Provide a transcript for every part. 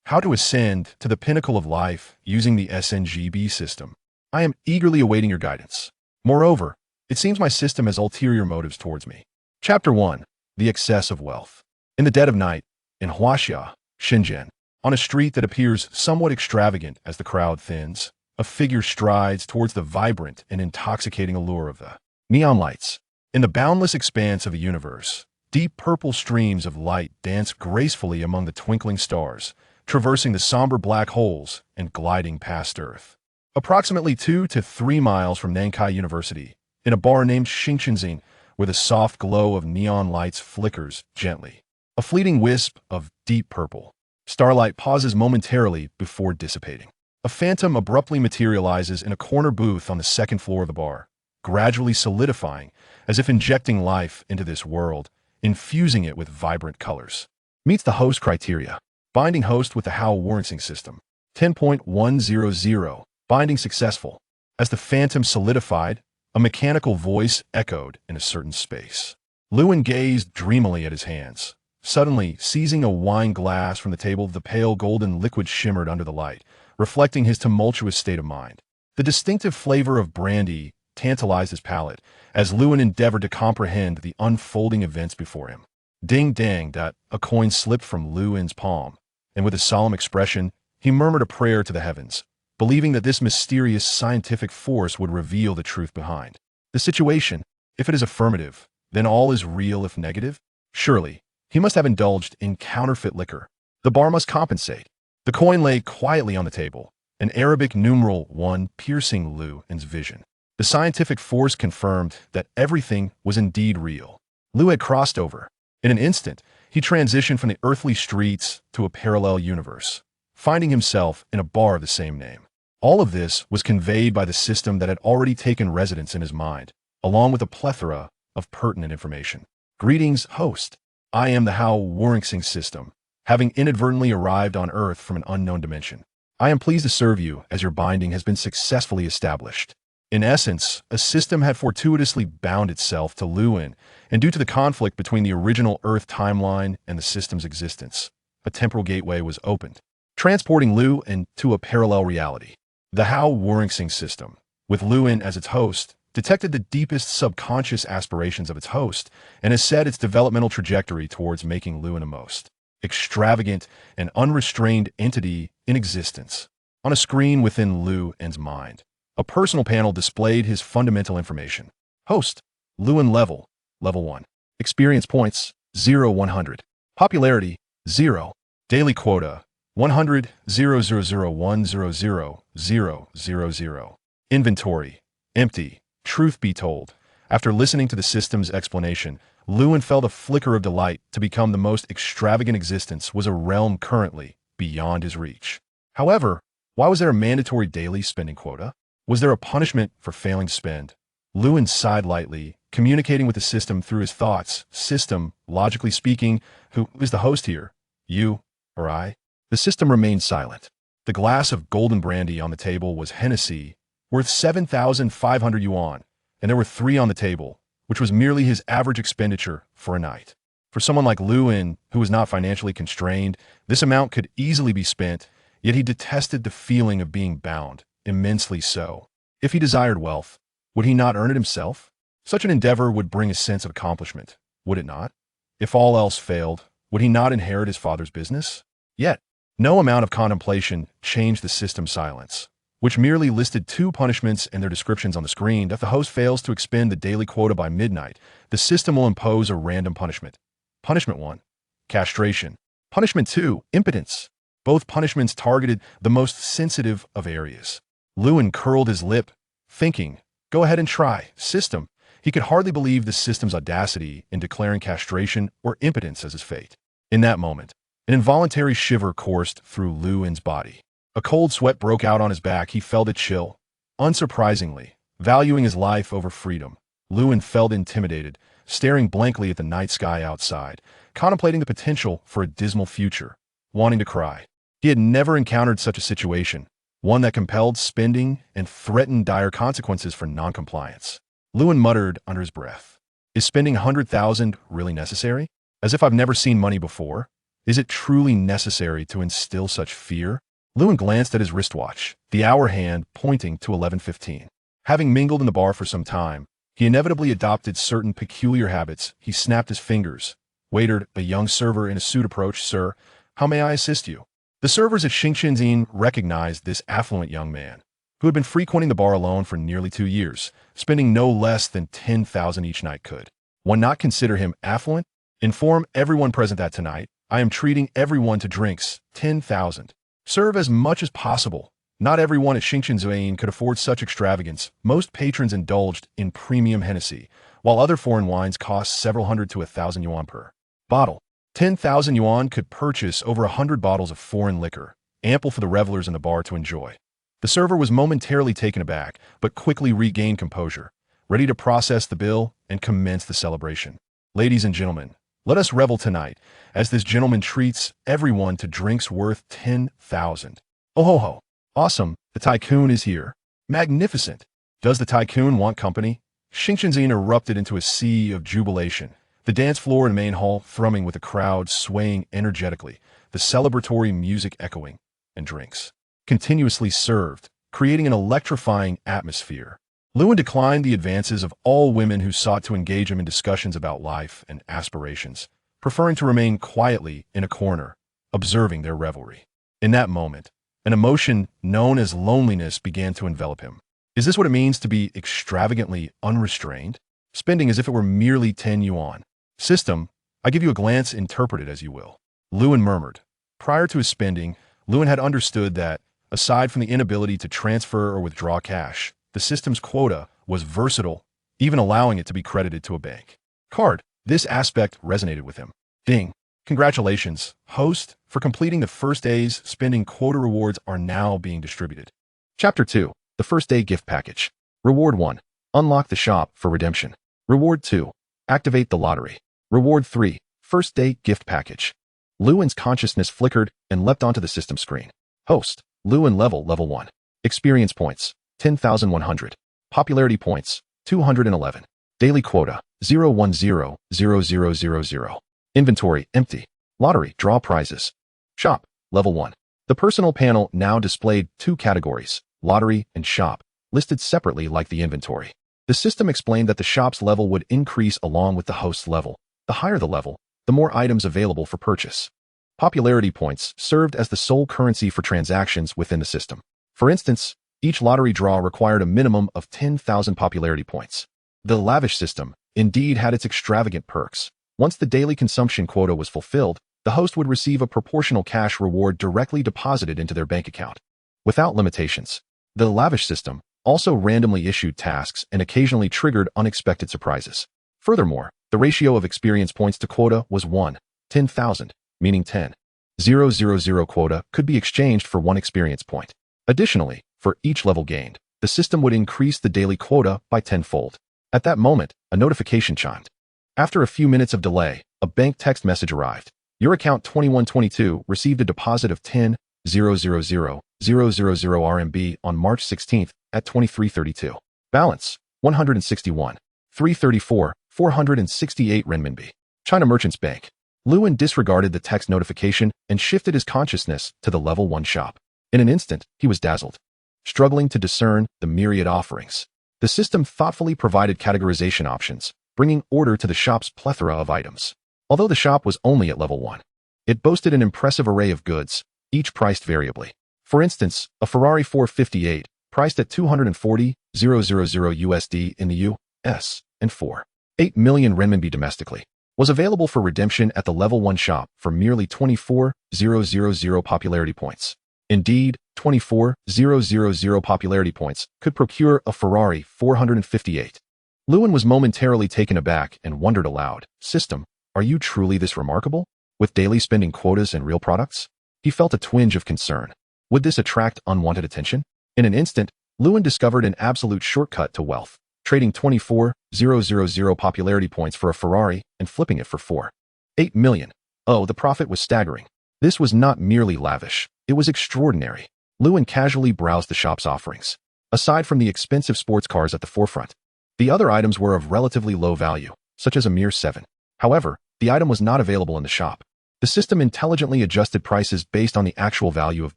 How to Ascend to the Pinnacle of Life Using the SNGB System. I am eagerly awaiting your guidance. Moreover, it seems my system has ulterior motives towards me. Chapter 1. The Excess of Wealth. In the dead of night, in Huaxia, Shenzhen, on a street that appears somewhat extravagant as the crowd thins, a figure strides towards the vibrant and intoxicating allure of the neon lights. In the boundless expanse of the universe, deep purple streams of light dance gracefully among the twinkling stars, traversing the somber black holes and gliding past Earth. Approximately 2 to 3 miles from Nankai University, in a bar named Xingqinxing, where the soft glow of neon lights flickers gently. A fleeting wisp of deep purple starlight pauses momentarily before dissipating. A phantom abruptly materializes in a corner booth on the second floor of the bar, gradually solidifying, as if injecting life into this world, infusing it with vibrant colors. Meets the host criteria. Binding host with the Hao-Warensing system. 10.100. Binding successful. As the phantom solidified, a mechanical voice echoed in a certain space. Lewin gazed dreamily at his hands. Suddenly, seizing a wine glass from the table, the pale golden liquid shimmered under the light, reflecting his tumultuous state of mind. The distinctive flavor of brandy tantalized his palate as Lewin endeavored to comprehend the unfolding events before him. Ding dang, a coin slipped from Lewin's palm, and with a solemn expression, he murmured a prayer to the heavens, believing that this mysterious scientific force would reveal the truth behind the situation. If it is affirmative, then all is real. If negative, surely he must have indulged in counterfeit liquor. The bar must compensate. The coin lay quietly on the table, an Arabic numeral 1 piercing Lewin's vision. The scientific force confirmed that everything was indeed real. Lew had crossed over. In an instant, he transitioned from the earthly streets to a parallel universe, finding himself in a bar of the same name. All of this was conveyed by the system that had already taken residence in his mind, along with a plethora of pertinent information. Greetings, host. I am the Hao-Warensing system, having inadvertently arrived on Earth from an unknown dimension. I am pleased to serve you as your binding has been successfully established. In essence, a system had fortuitously bound itself to Lewin, and due to the conflict between the original Earth timeline and the system's existence, a temporal gateway was opened, transporting Lew into a parallel reality. The Hao-Warensing system, with Lewin as its host, detected the deepest subconscious aspirations of its host and has set its developmental trajectory towards making Lewin a most extravagant and unrestrained entity in existence. On a screen within Lewin's mind, a personal panel displayed his fundamental information. Host, Lewin level 1. Experience points, 0-100. Popularity, 0. Daily quota, 100, 000100000. Inventory, empty. Truth be told, after listening to the system's explanation, Lewin felt a flicker of delight to become the most extravagant existence was a realm currently beyond his reach. However, why was there a mandatory daily spending quota? Was there a punishment for failing to spend? Lewin sighed lightly, communicating with the system through his thoughts. System, logically speaking, who is the host here? You or I? The system remained silent. The glass of golden brandy on the table was Hennessy, worth 7,500 yuan, and there were 3 on the table, which was merely his average expenditure for a night. For someone like Lewin, who was not financially constrained, this amount could easily be spent, yet he detested the feeling of being bound, immensely so. If he desired wealth, would he not earn it himself? Such an endeavor would bring a sense of accomplishment, would it not? If all else failed, would he not inherit his father's business? Yet, no amount of contemplation changed the system's silence, which merely listed 2 punishments and their descriptions on the screen. If the host fails to expend the daily quota by midnight, the system will impose a random punishment. Punishment 1, castration. Punishment 2, impotence. Both punishments targeted the most sensitive of areas. Lewin curled his lip, thinking, go ahead and try, system. He could hardly believe the system's audacity in declaring castration or impotence as his fate. In that moment, an involuntary shiver coursed through Lewin's body. A cold sweat broke out on his back. He felt it chill. Unsurprisingly, valuing his life over freedom, Lewin felt intimidated, staring blankly at the night sky outside, contemplating the potential for a dismal future, wanting to cry. He had never encountered such a situation, one that compelled spending and threatened dire consequences for noncompliance. Lewin muttered under his breath, is spending 100,000 really necessary? As if I've never seen money before? Is it truly necessary to instill such fear? Lewin glanced at his wristwatch, the hour hand pointing to 11:15. Having mingled in the bar for some time, he inevitably adopted certain peculiar habits. He snapped his fingers. Waiter, a young server in a suit approached. Sir, how may I assist you? The servers at Xingqianzin recognized this affluent young man, who had been frequenting the bar alone for nearly 2 years, spending no less than 10,000 each night. Could one not consider him affluent? Inform everyone present that tonight, I am treating everyone to drinks, 10,000. Serve as much as possible. Not everyone at Xingqianzin could afford such extravagance. Most patrons indulged in premium Hennessy, while other foreign wines cost several hundred to 1,000 yuan per bottle. 10,000 yuan could purchase over 100 bottles of foreign liquor, ample for the revelers in the bar to enjoy. The server was momentarily taken aback, but quickly regained composure, ready to process the bill and commence the celebration. Ladies and gentlemen, let us revel tonight, as this gentleman treats everyone to drinks worth 10,000. Oh ho ho! Awesome, the tycoon is here. Magnificent! Does the tycoon want company? Xingqianzin erupted into a sea of jubilation. The dance floor and main hall thrumming with the crowd swaying energetically, the celebratory music echoing, and drinks continuously served, creating an electrifying atmosphere. Lewin declined the advances of all women who sought to engage him in discussions about life and aspirations, preferring to remain quietly in a corner, observing their revelry. In that moment, an emotion known as loneliness began to envelop him. Is this what it means to be extravagantly unrestrained? Spending as if it were merely 10 yuan. System, I give you a glance, interpret it as you will. Lewin murmured. Prior to his spending, Lewin had understood that, aside from the inability to transfer or withdraw cash, the system's quota was versatile, even allowing it to be credited to a bank card. This aspect resonated with him. Ding. Congratulations, host, for completing the first day's spending quota. Rewards are now being distributed. Chapter 2. The First Day Gift Package. Reward 1. Unlock the shop for redemption. Reward 2. Activate the lottery. Reward 3. First Day Gift Package. Lewin's consciousness flickered and leapt onto the system screen. Host. Lewin level 1. Experience points, 10,100. Popularity points, 211. Daily quota, 0100000. Inventory, empty. Lottery, draw prizes. Shop, level 1. The personal panel now displayed 2 categories, lottery and shop, listed separately like the inventory. The system explained that the shop's level would increase along with the host's level. The higher the level, the more items available for purchase. Popularity points served as the sole currency for transactions within the system. For instance, each lottery draw required a minimum of 10,000 popularity points. The lavish system indeed had its extravagant perks. Once the daily consumption quota was fulfilled, the host would receive a proportional cash reward directly deposited into their bank account, without limitations. The lavish system also randomly issued tasks and occasionally triggered unexpected surprises. Furthermore, the ratio of experience points to quota was 1:10,000, meaning 10,000 quota could be exchanged for 1 experience point. Additionally, for each level gained, the system would increase the daily quota by 10-fold. At that moment, a notification chimed. After a few minutes of delay, a bank text message arrived. Your account 2122 received a deposit of 10,000,000 RMB on March 16th at 23:32. Balance, 161. 334, 468 renminbi. China Merchants Bank. Lewin disregarded the text notification and shifted his consciousness to the level 1 shop. In an instant, he was dazzled. Struggling to discern the myriad offerings, the system thoughtfully provided categorization options, bringing order to the shop's plethora of items. Although the shop was only at level 1, it boasted an impressive array of goods, each priced variably. For instance, a Ferrari 458, priced at 240,000 USD in the US and 4.8 million renminbi domestically, was available for redemption at the level 1 shop for merely 24,000 popularity points. Indeed, 24,000 popularity points could procure a Ferrari 458. Lewin was momentarily taken aback and wondered aloud, System, are you truly this remarkable? With daily spending quotas and real products? He felt a twinge of concern. Would this attract unwanted attention? In an instant, Lewin discovered an absolute shortcut to wealth, trading 24,000 popularity points for a Ferrari and flipping it for 4.8 million. Oh, the profit was staggering. This was not merely lavish, it was extraordinary. Lewin casually browsed the shop's offerings. Aside from the expensive sports cars at the forefront, the other items were of relatively low value, such as a mere 7. However, the item was not available in the shop. The system intelligently adjusted prices based on the actual value of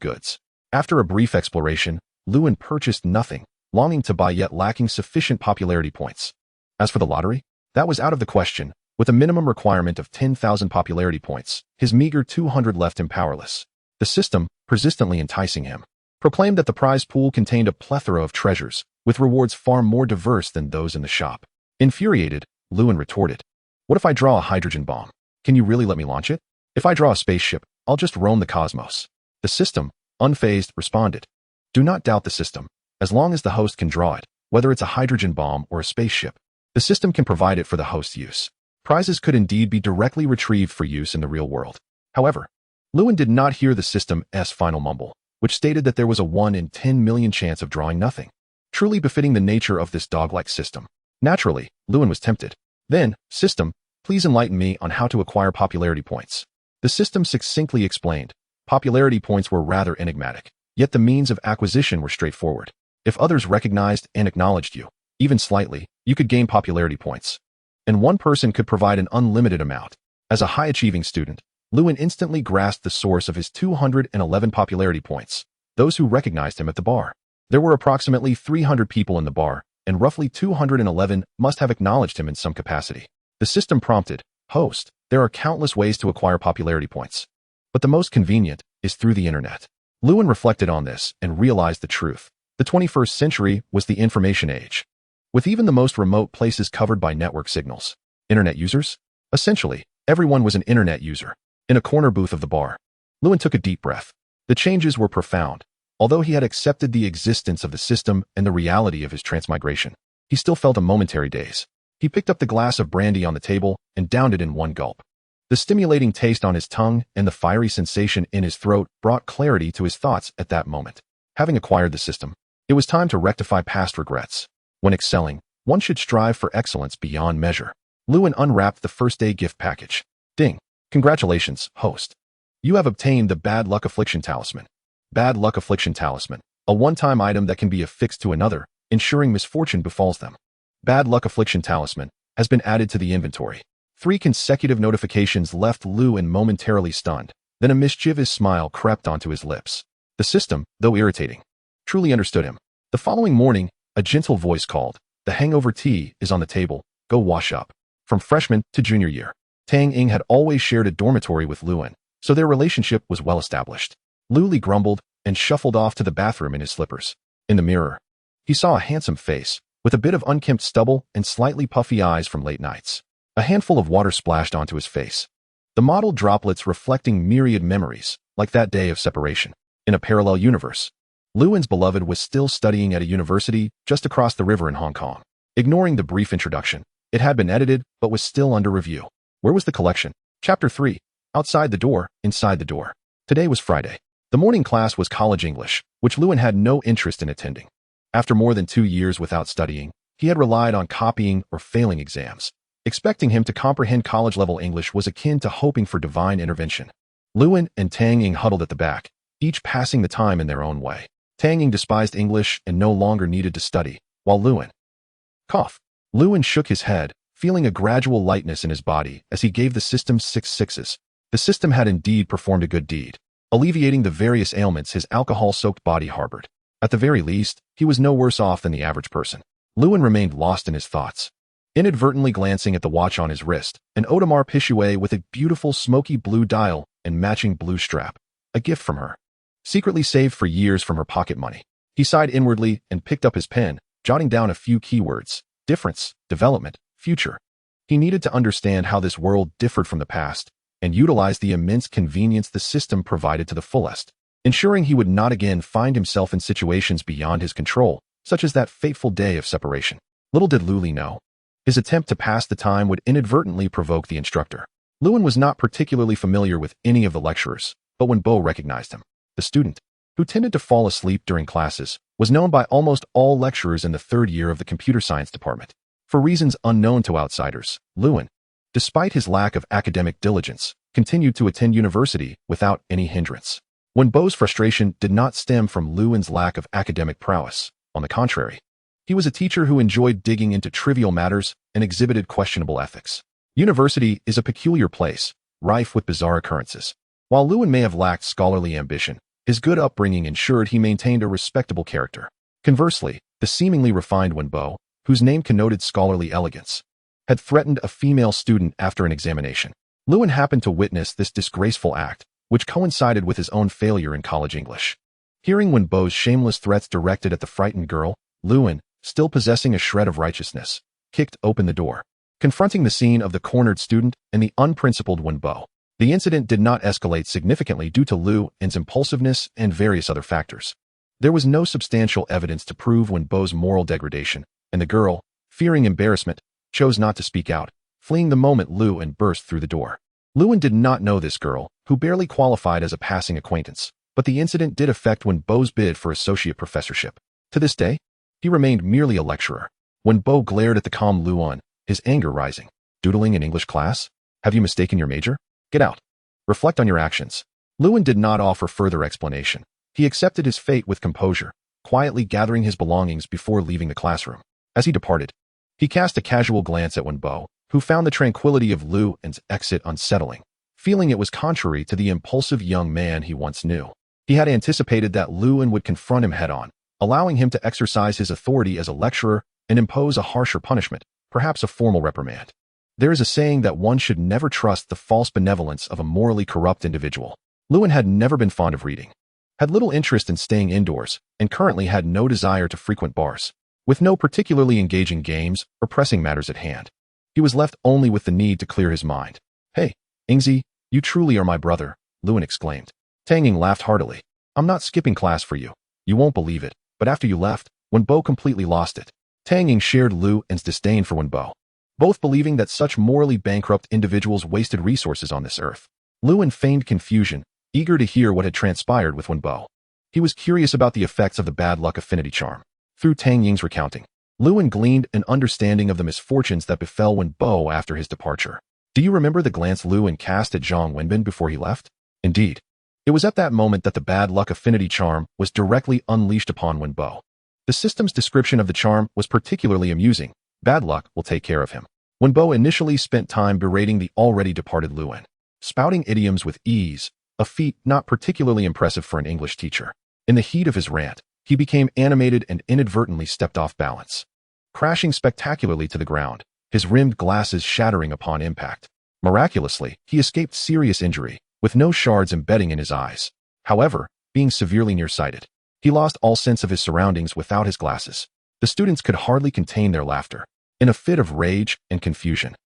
goods. After a brief exploration, Lewin purchased nothing, longing to buy yet lacking sufficient popularity points. As for the lottery, that was out of the question. With a minimum requirement of 10,000 popularity points, his meager 200 left him powerless. The system, persistently enticing him, proclaimed that the prize pool contained a plethora of treasures, with rewards far more diverse than those in the shop. Infuriated, Lewin retorted, "What if I draw a hydrogen bomb? Can you really let me launch it? If I draw a spaceship, I'll just roam the cosmos." The system, unfazed, responded, "Do not doubt the system. As long as the host can draw it, whether it's a hydrogen bomb or a spaceship, the system can provide it for the host's use. Prizes could indeed be directly retrieved for use in the real world." However, Lewin did not hear the system's final mumble, which stated that there was a 1 in 10 million chance of drawing nothing, truly befitting the nature of this dog-like system. Naturally, Lewin was tempted. "Then, system, please enlighten me on how to acquire popularity points." The system succinctly explained. Popularity points were rather enigmatic, yet the means of acquisition were straightforward. If others recognized and acknowledged you, even slightly, you could gain popularity points. And one person could provide an unlimited amount. As a high-achieving student, Lewin instantly grasped the source of his 211 popularity points, those who recognized him at the bar. There were approximately 300 people in the bar, and roughly 211 must have acknowledged him in some capacity. The system prompted, "Host, there are countless ways to acquire popularity points, but the most convenient is through the internet." Lewin reflected on this and realized the truth. The 21st century was the information age, with even the most remote places covered by network signals. Internet users? Essentially, everyone was an internet user. In a corner booth of the bar, Lewin took a deep breath. The changes were profound. Although he had accepted the existence of the system and the reality of his transmigration, he still felt a momentary daze. He picked up the glass of brandy on the table and downed it in one gulp. The stimulating taste on his tongue and the fiery sensation in his throat brought clarity to his thoughts at that moment. Having acquired the system, it was time to rectify past regrets. When excelling, one should strive for excellence beyond measure. Lewin unwrapped the first-day gift package. Ding! "Congratulations, host. You have obtained the Bad Luck Affliction Talisman." Bad Luck Affliction Talisman, a one-time item that can be affixed to another, ensuring misfortune befalls them. Bad Luck Affliction Talisman has been added to the inventory. 3 consecutive notifications left Lewin momentarily stunned. Then a mischievous smile crept onto his lips. The system, though irritating, truly understood him. The following morning, a gentle voice called, "The hangover tea is on the table. Go wash up." From freshman to junior year, Tang Ying had always shared a dormitory with Lewin, so their relationship was well established. Luli grumbled and shuffled off to the bathroom in his slippers. In the mirror, he saw a handsome face, with a bit of unkempt stubble and slightly puffy eyes from late nights. A handful of water splashed onto his face, the mottled droplets reflecting myriad memories, like that day of separation. In a parallel universe, Lewin's beloved was still studying at a university just across the river in Hong Kong. Ignoring the brief introduction, it had been edited but was still under review. Where was the collection? Chapter 3. Outside the door, inside the door. Today was Friday. The morning class was college English, which Lewin had no interest in attending. After more than 2 years without studying, he had relied on copying or failing exams. Expecting him to comprehend college-level English was akin to hoping for divine intervention. Lewin and Tang Ying huddled at the back, each passing the time in their own way. Tang Ying despised English and no longer needed to study, while Lewin coughed. Lewin shook his head, feeling a gradual lightness in his body as he gave the system 6 sixes. The system had indeed performed a good deed, alleviating the various ailments his alcohol-soaked body harbored. At the very least, he was no worse off than the average person. Lewin remained lost in his thoughts, inadvertently glancing at the watch on his wrist, an Audemars Piguet with a beautiful smoky blue dial and matching blue strap, a gift from her, secretly saved for years from her pocket money. He sighed inwardly and picked up his pen, jotting down a few keywords: difference, development, future. He needed to understand how this world differed from the past and utilize the immense convenience the system provided to the fullest, ensuring he would not again find himself in situations beyond his control, such as that fateful day of separation. Little did Luli know, his attempt to pass the time would inadvertently provoke the instructor. Lewin was not particularly familiar with any of the lecturers, but when Bo recognized him, the student, who tended to fall asleep during classes, was known by almost all lecturers in the 3rd year of the computer science department. For reasons unknown to outsiders, Lewin, despite his lack of academic diligence, continued to attend university without any hindrance. When Bo's frustration did not stem from Lewin's lack of academic prowess, on the contrary, he was a teacher who enjoyed digging into trivial matters and exhibited questionable ethics. University is a peculiar place, rife with bizarre occurrences. While Lewin may have lacked scholarly ambition, his good upbringing ensured he maintained a respectable character. Conversely, the seemingly refined Wenbo, whose name connoted scholarly elegance, had threatened a female student after an examination. Lewin happened to witness this disgraceful act, which coincided with his own failure in college English. Hearing Wenbo's shameless threats directed at the frightened girl, Lewin, still possessing a shred of righteousness, kicked open the door, confronting the scene of the cornered student and the unprincipled Wenbo. The incident did not escalate significantly due to Lewin's impulsiveness and various other factors. There was no substantial evidence to prove Wenbo's moral degradation, and the girl, fearing embarrassment, chose not to speak out, fleeing the moment Lewin burst through the door. Lewin did not know this girl, who barely qualified as a passing acquaintance, but the incident did affect Wenbo's bid for associate professorship. To this day, he remained merely a lecturer. Wenbo glared at the calm Lewin, his anger rising. Doodling in English class? Have you mistaken your major? Get out. Reflect on your actions. Lewin did not offer further explanation. He accepted his fate with composure, quietly gathering his belongings before leaving the classroom. As he departed, he cast a casual glance at Wenbo, who found the tranquility of Lewin's exit unsettling, feeling it was contrary to the impulsive young man he once knew. He had anticipated that Lewin would confront him head-on, allowing him to exercise his authority as a lecturer and impose a harsher punishment, perhaps a formal reprimand. There is a saying that one should never trust the false benevolence of a morally corrupt individual. Lewin had never been fond of reading, had little interest in staying indoors, and currently had no desire to frequent bars. With no particularly engaging games or pressing matters at hand, he was left only with the need to clear his mind. "Hey, Ingzi, you truly are my brother," Lewin exclaimed. Tang Ying laughed heartily. "I'm not skipping class for you. You won't believe it, but after you left, Wenbo completely lost it." Tang Ying shared Lewin's disdain for Wenbo, both believing that such morally bankrupt individuals wasted resources on this earth. Lewin feigned confusion, eager to hear what had transpired with Wenbo. He was curious about the effects of the bad luck affinity charm. Through Tang Ying's recounting, Lewin gleaned an understanding of the misfortunes that befell Wenbo after his departure. Do you remember the glance Lewin cast at Zhang Wenbin before he left? Indeed. It was at that moment that the bad luck affinity charm was directly unleashed upon Wenbo. The system's description of the charm was particularly amusing. Bad luck will take care of him. Wenbo initially spent time berating the already departed Lewin, spouting idioms with ease, a feat not particularly impressive for an English teacher. In the heat of his rant, he became animated and inadvertently stepped off balance, crashing spectacularly to the ground, his rimmed glasses shattering upon impact. Miraculously, he escaped serious injury, with no shards embedding in his eyes. However, being severely nearsighted, he lost all sense of his surroundings without his glasses. The students could hardly contain their laughter, in a fit of rage and confusion.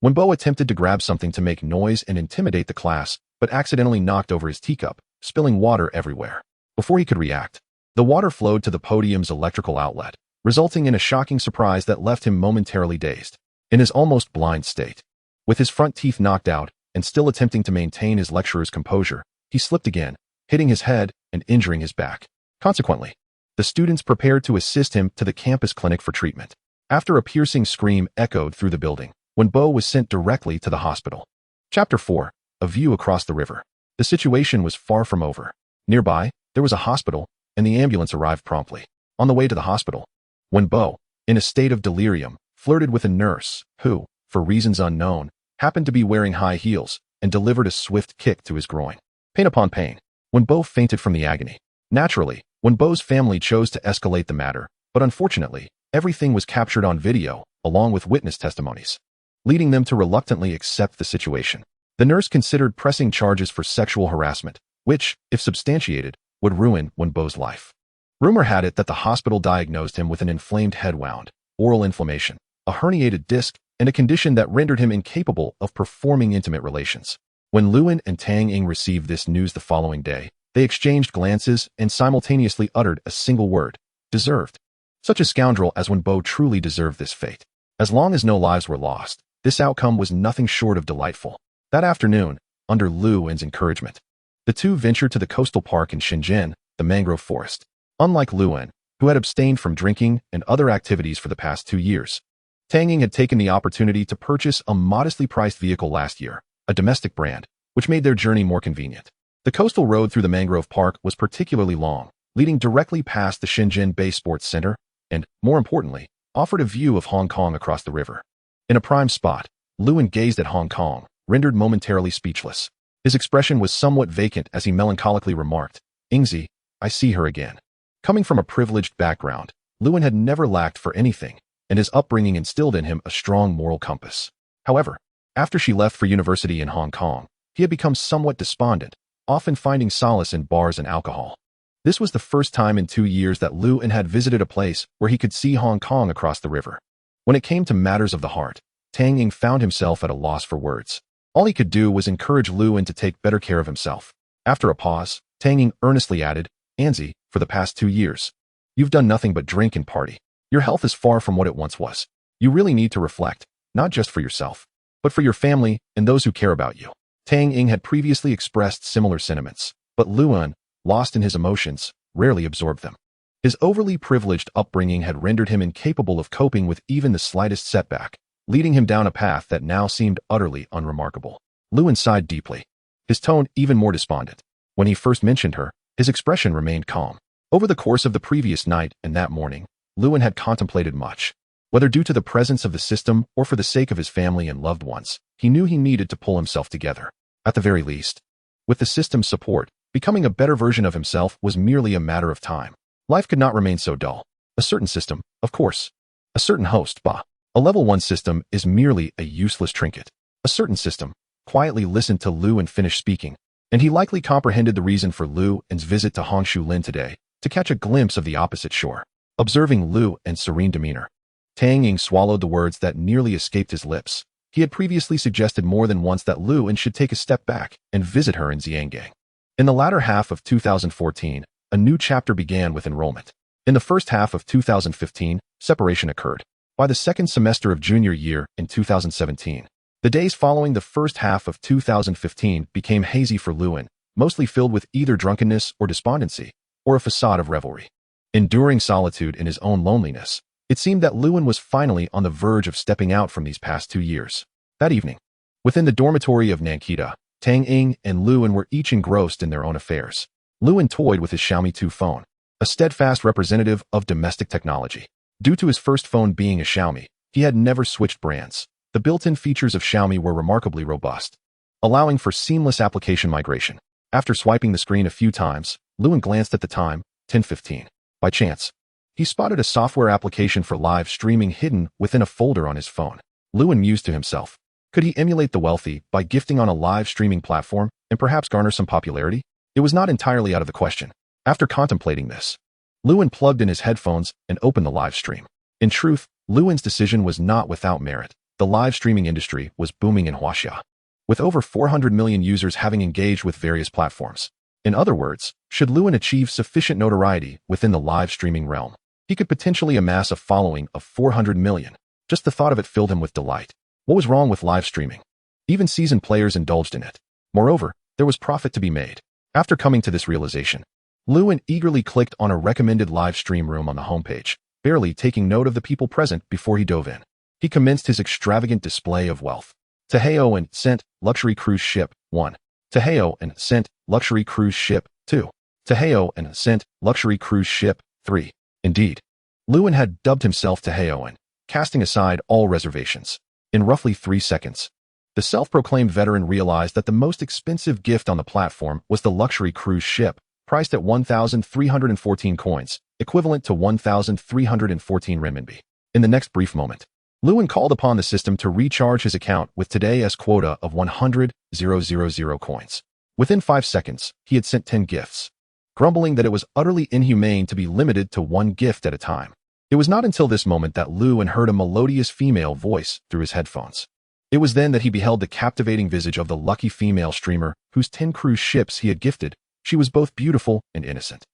Wenbo attempted to grab something to make noise and intimidate the class, but accidentally knocked over his teacup, spilling water everywhere. Before he could react, the water flowed to the podium's electrical outlet, resulting in a shocking surprise that left him momentarily dazed. In his almost blind state, with his front teeth knocked out and still attempting to maintain his lecturer's composure, he slipped again, hitting his head and injuring his back. Consequently, the students prepared to assist him to the campus clinic for treatment. After a piercing scream echoed through the building, Wenbo was sent directly to the hospital. Chapter 4. A View Across the River. The situation was far from over. Nearby, there was a hospital, and the ambulance arrived promptly. On the way to the hospital, Wenbo, in a state of delirium, flirted with a nurse who, for reasons unknown, happened to be wearing high heels and delivered a swift kick to his groin. Pain upon pain, Wenbo fainted from the agony. Naturally, Wenbo's family chose to escalate the matter, but unfortunately, everything was captured on video, along with witness testimonies, leading them to reluctantly accept the situation. The nurse considered pressing charges for sexual harassment, which, if substantiated, would ruin Wenbo's life. Rumor had it that the hospital diagnosed him with an inflamed head wound, oral inflammation, a herniated disc, and a condition that rendered him incapable of performing intimate relations. When Lewin and Tang Ying received this news the following day, they exchanged glances and simultaneously uttered a single word: deserved. Such a scoundrel as Wenbo truly deserved this fate. As long as no lives were lost, this outcome was nothing short of delightful. That afternoon, under Lewin's encouragement, the two ventured to the coastal park in Shenzhen, the mangrove forest. Unlike Lewin, who had abstained from drinking and other activities for the past 2 years, Tang Ying had taken the opportunity to purchase a modestly priced vehicle last year, a domestic brand, which made their journey more convenient. The coastal road through the mangrove park was particularly long, leading directly past the Shenzhen Bay Sports Center, and, more importantly, offered a view of Hong Kong across the river. In a prime spot, Lewin gazed at Hong Kong, rendered momentarily speechless. His expression was somewhat vacant as he melancholically remarked, "Ingzi, I see her again." Coming from a privileged background, Lewin had never lacked for anything, and his upbringing instilled in him a strong moral compass. However, after she left for university in Hong Kong, he had become somewhat despondent, often finding solace in bars and alcohol. This was the first time in 2 years that Lewin had visited a place where he could see Hong Kong across the river. When it came to matters of the heart, Tang Ying found himself at a loss for words. All he could do was encourage Lewin to take better care of himself. After a pause, Tang Ying earnestly added, "Anzi, for the past 2 years, you've done nothing but drink and party. Your health is far from what it once was. You really need to reflect, not just for yourself, but for your family and those who care about you." Tang Ying had previously expressed similar sentiments, but Lewin, lost in his emotions, rarely absorbed them. His overly privileged upbringing had rendered him incapable of coping with even the slightest setback, leading him down a path that now seemed utterly unremarkable. Lewin sighed deeply, his tone even more despondent. When he first mentioned her, his expression remained calm. Over the course of the previous night and that morning, Lewin had contemplated much. Whether due to the presence of the system or for the sake of his family and loved ones, he knew he needed to pull himself together. At the very least, with the system's support, becoming a better version of himself was merely a matter of time. Life could not remain so dull. A certain system, of course. A certain host, bah. A level 1 system is merely a useless trinket. A certain system quietly listened to Lewin finish speaking, and he likely comprehended the reason for Lewin's visit to Hongshu Lin today, to catch a glimpse of the opposite shore. Observing Lewin's serene demeanor, Tang Ying swallowed the words that nearly escaped his lips. He had previously suggested more than once that Lewin should take a step back and visit her in Xiangang. In the latter half of 2014, a new chapter began with enrollment. In the first half of 2015, separation occurred. By the second semester of junior year in 2017, the days following the first half of 2015 became hazy for Lewin, mostly filled with either drunkenness or despondency, or a facade of revelry. Enduring solitude in his own loneliness, it seemed that Lewin was finally on the verge of stepping out from these past 2 years. That evening, within the dormitory of Nankita, Tang Ying and Lewin were each engrossed in their own affairs. Lewin toyed with his Xiaomi 2 phone, a steadfast representative of domestic technology. Due to his first phone being a Xiaomi, he had never switched brands. The built-in features of Xiaomi were remarkably robust, allowing for seamless application migration. After swiping the screen a few times, Lewin glanced at the time, 10:15. By chance, he spotted a software application for live streaming hidden within a folder on his phone. Lewin mused to himself, could he emulate the wealthy by gifting on a live streaming platform and perhaps garner some popularity? It was not entirely out of the question. After contemplating this, Lewin plugged in his headphones and opened the live stream. In truth, Lewin's decision was not without merit. The live streaming industry was booming in Huaxia, with over 400 million users having engaged with various platforms. In other words, should Lewin achieve sufficient notoriety within the live streaming realm, he could potentially amass a following of 400 million. Just the thought of it filled him with delight. What was wrong with live streaming? Even seasoned players indulged in it. Moreover, there was profit to be made. After coming to this realization, Lewin eagerly clicked on a recommended live stream room on the homepage, barely taking note of the people present before he dove in. He commenced his extravagant display of wealth. Taheo and Sent Luxury Cruise Ship 1. Taheo and Sent Luxury Cruise Ship 2. Taheo and Sent Luxury Cruise Ship 3. Indeed, Lewin had dubbed himself Taheoan, casting aside all reservations. In roughly 3 seconds, the self-proclaimed veteran realized that the most expensive gift on the platform was the luxury cruise ship, priced at 1,314 coins, equivalent to 1,314 renminbi. In the next brief moment, Lewin called upon the system to recharge his account with today's quota of 100,000 coins. Within 5 seconds, he had sent 10 gifts, grumbling that it was utterly inhumane to be limited to 1 gift at a time. It was not until this moment that Lewin heard a melodious female voice through his headphones. It was then that he beheld the captivating visage of the lucky female streamer whose 10 cruise ships he had gifted. She was both beautiful and innocent.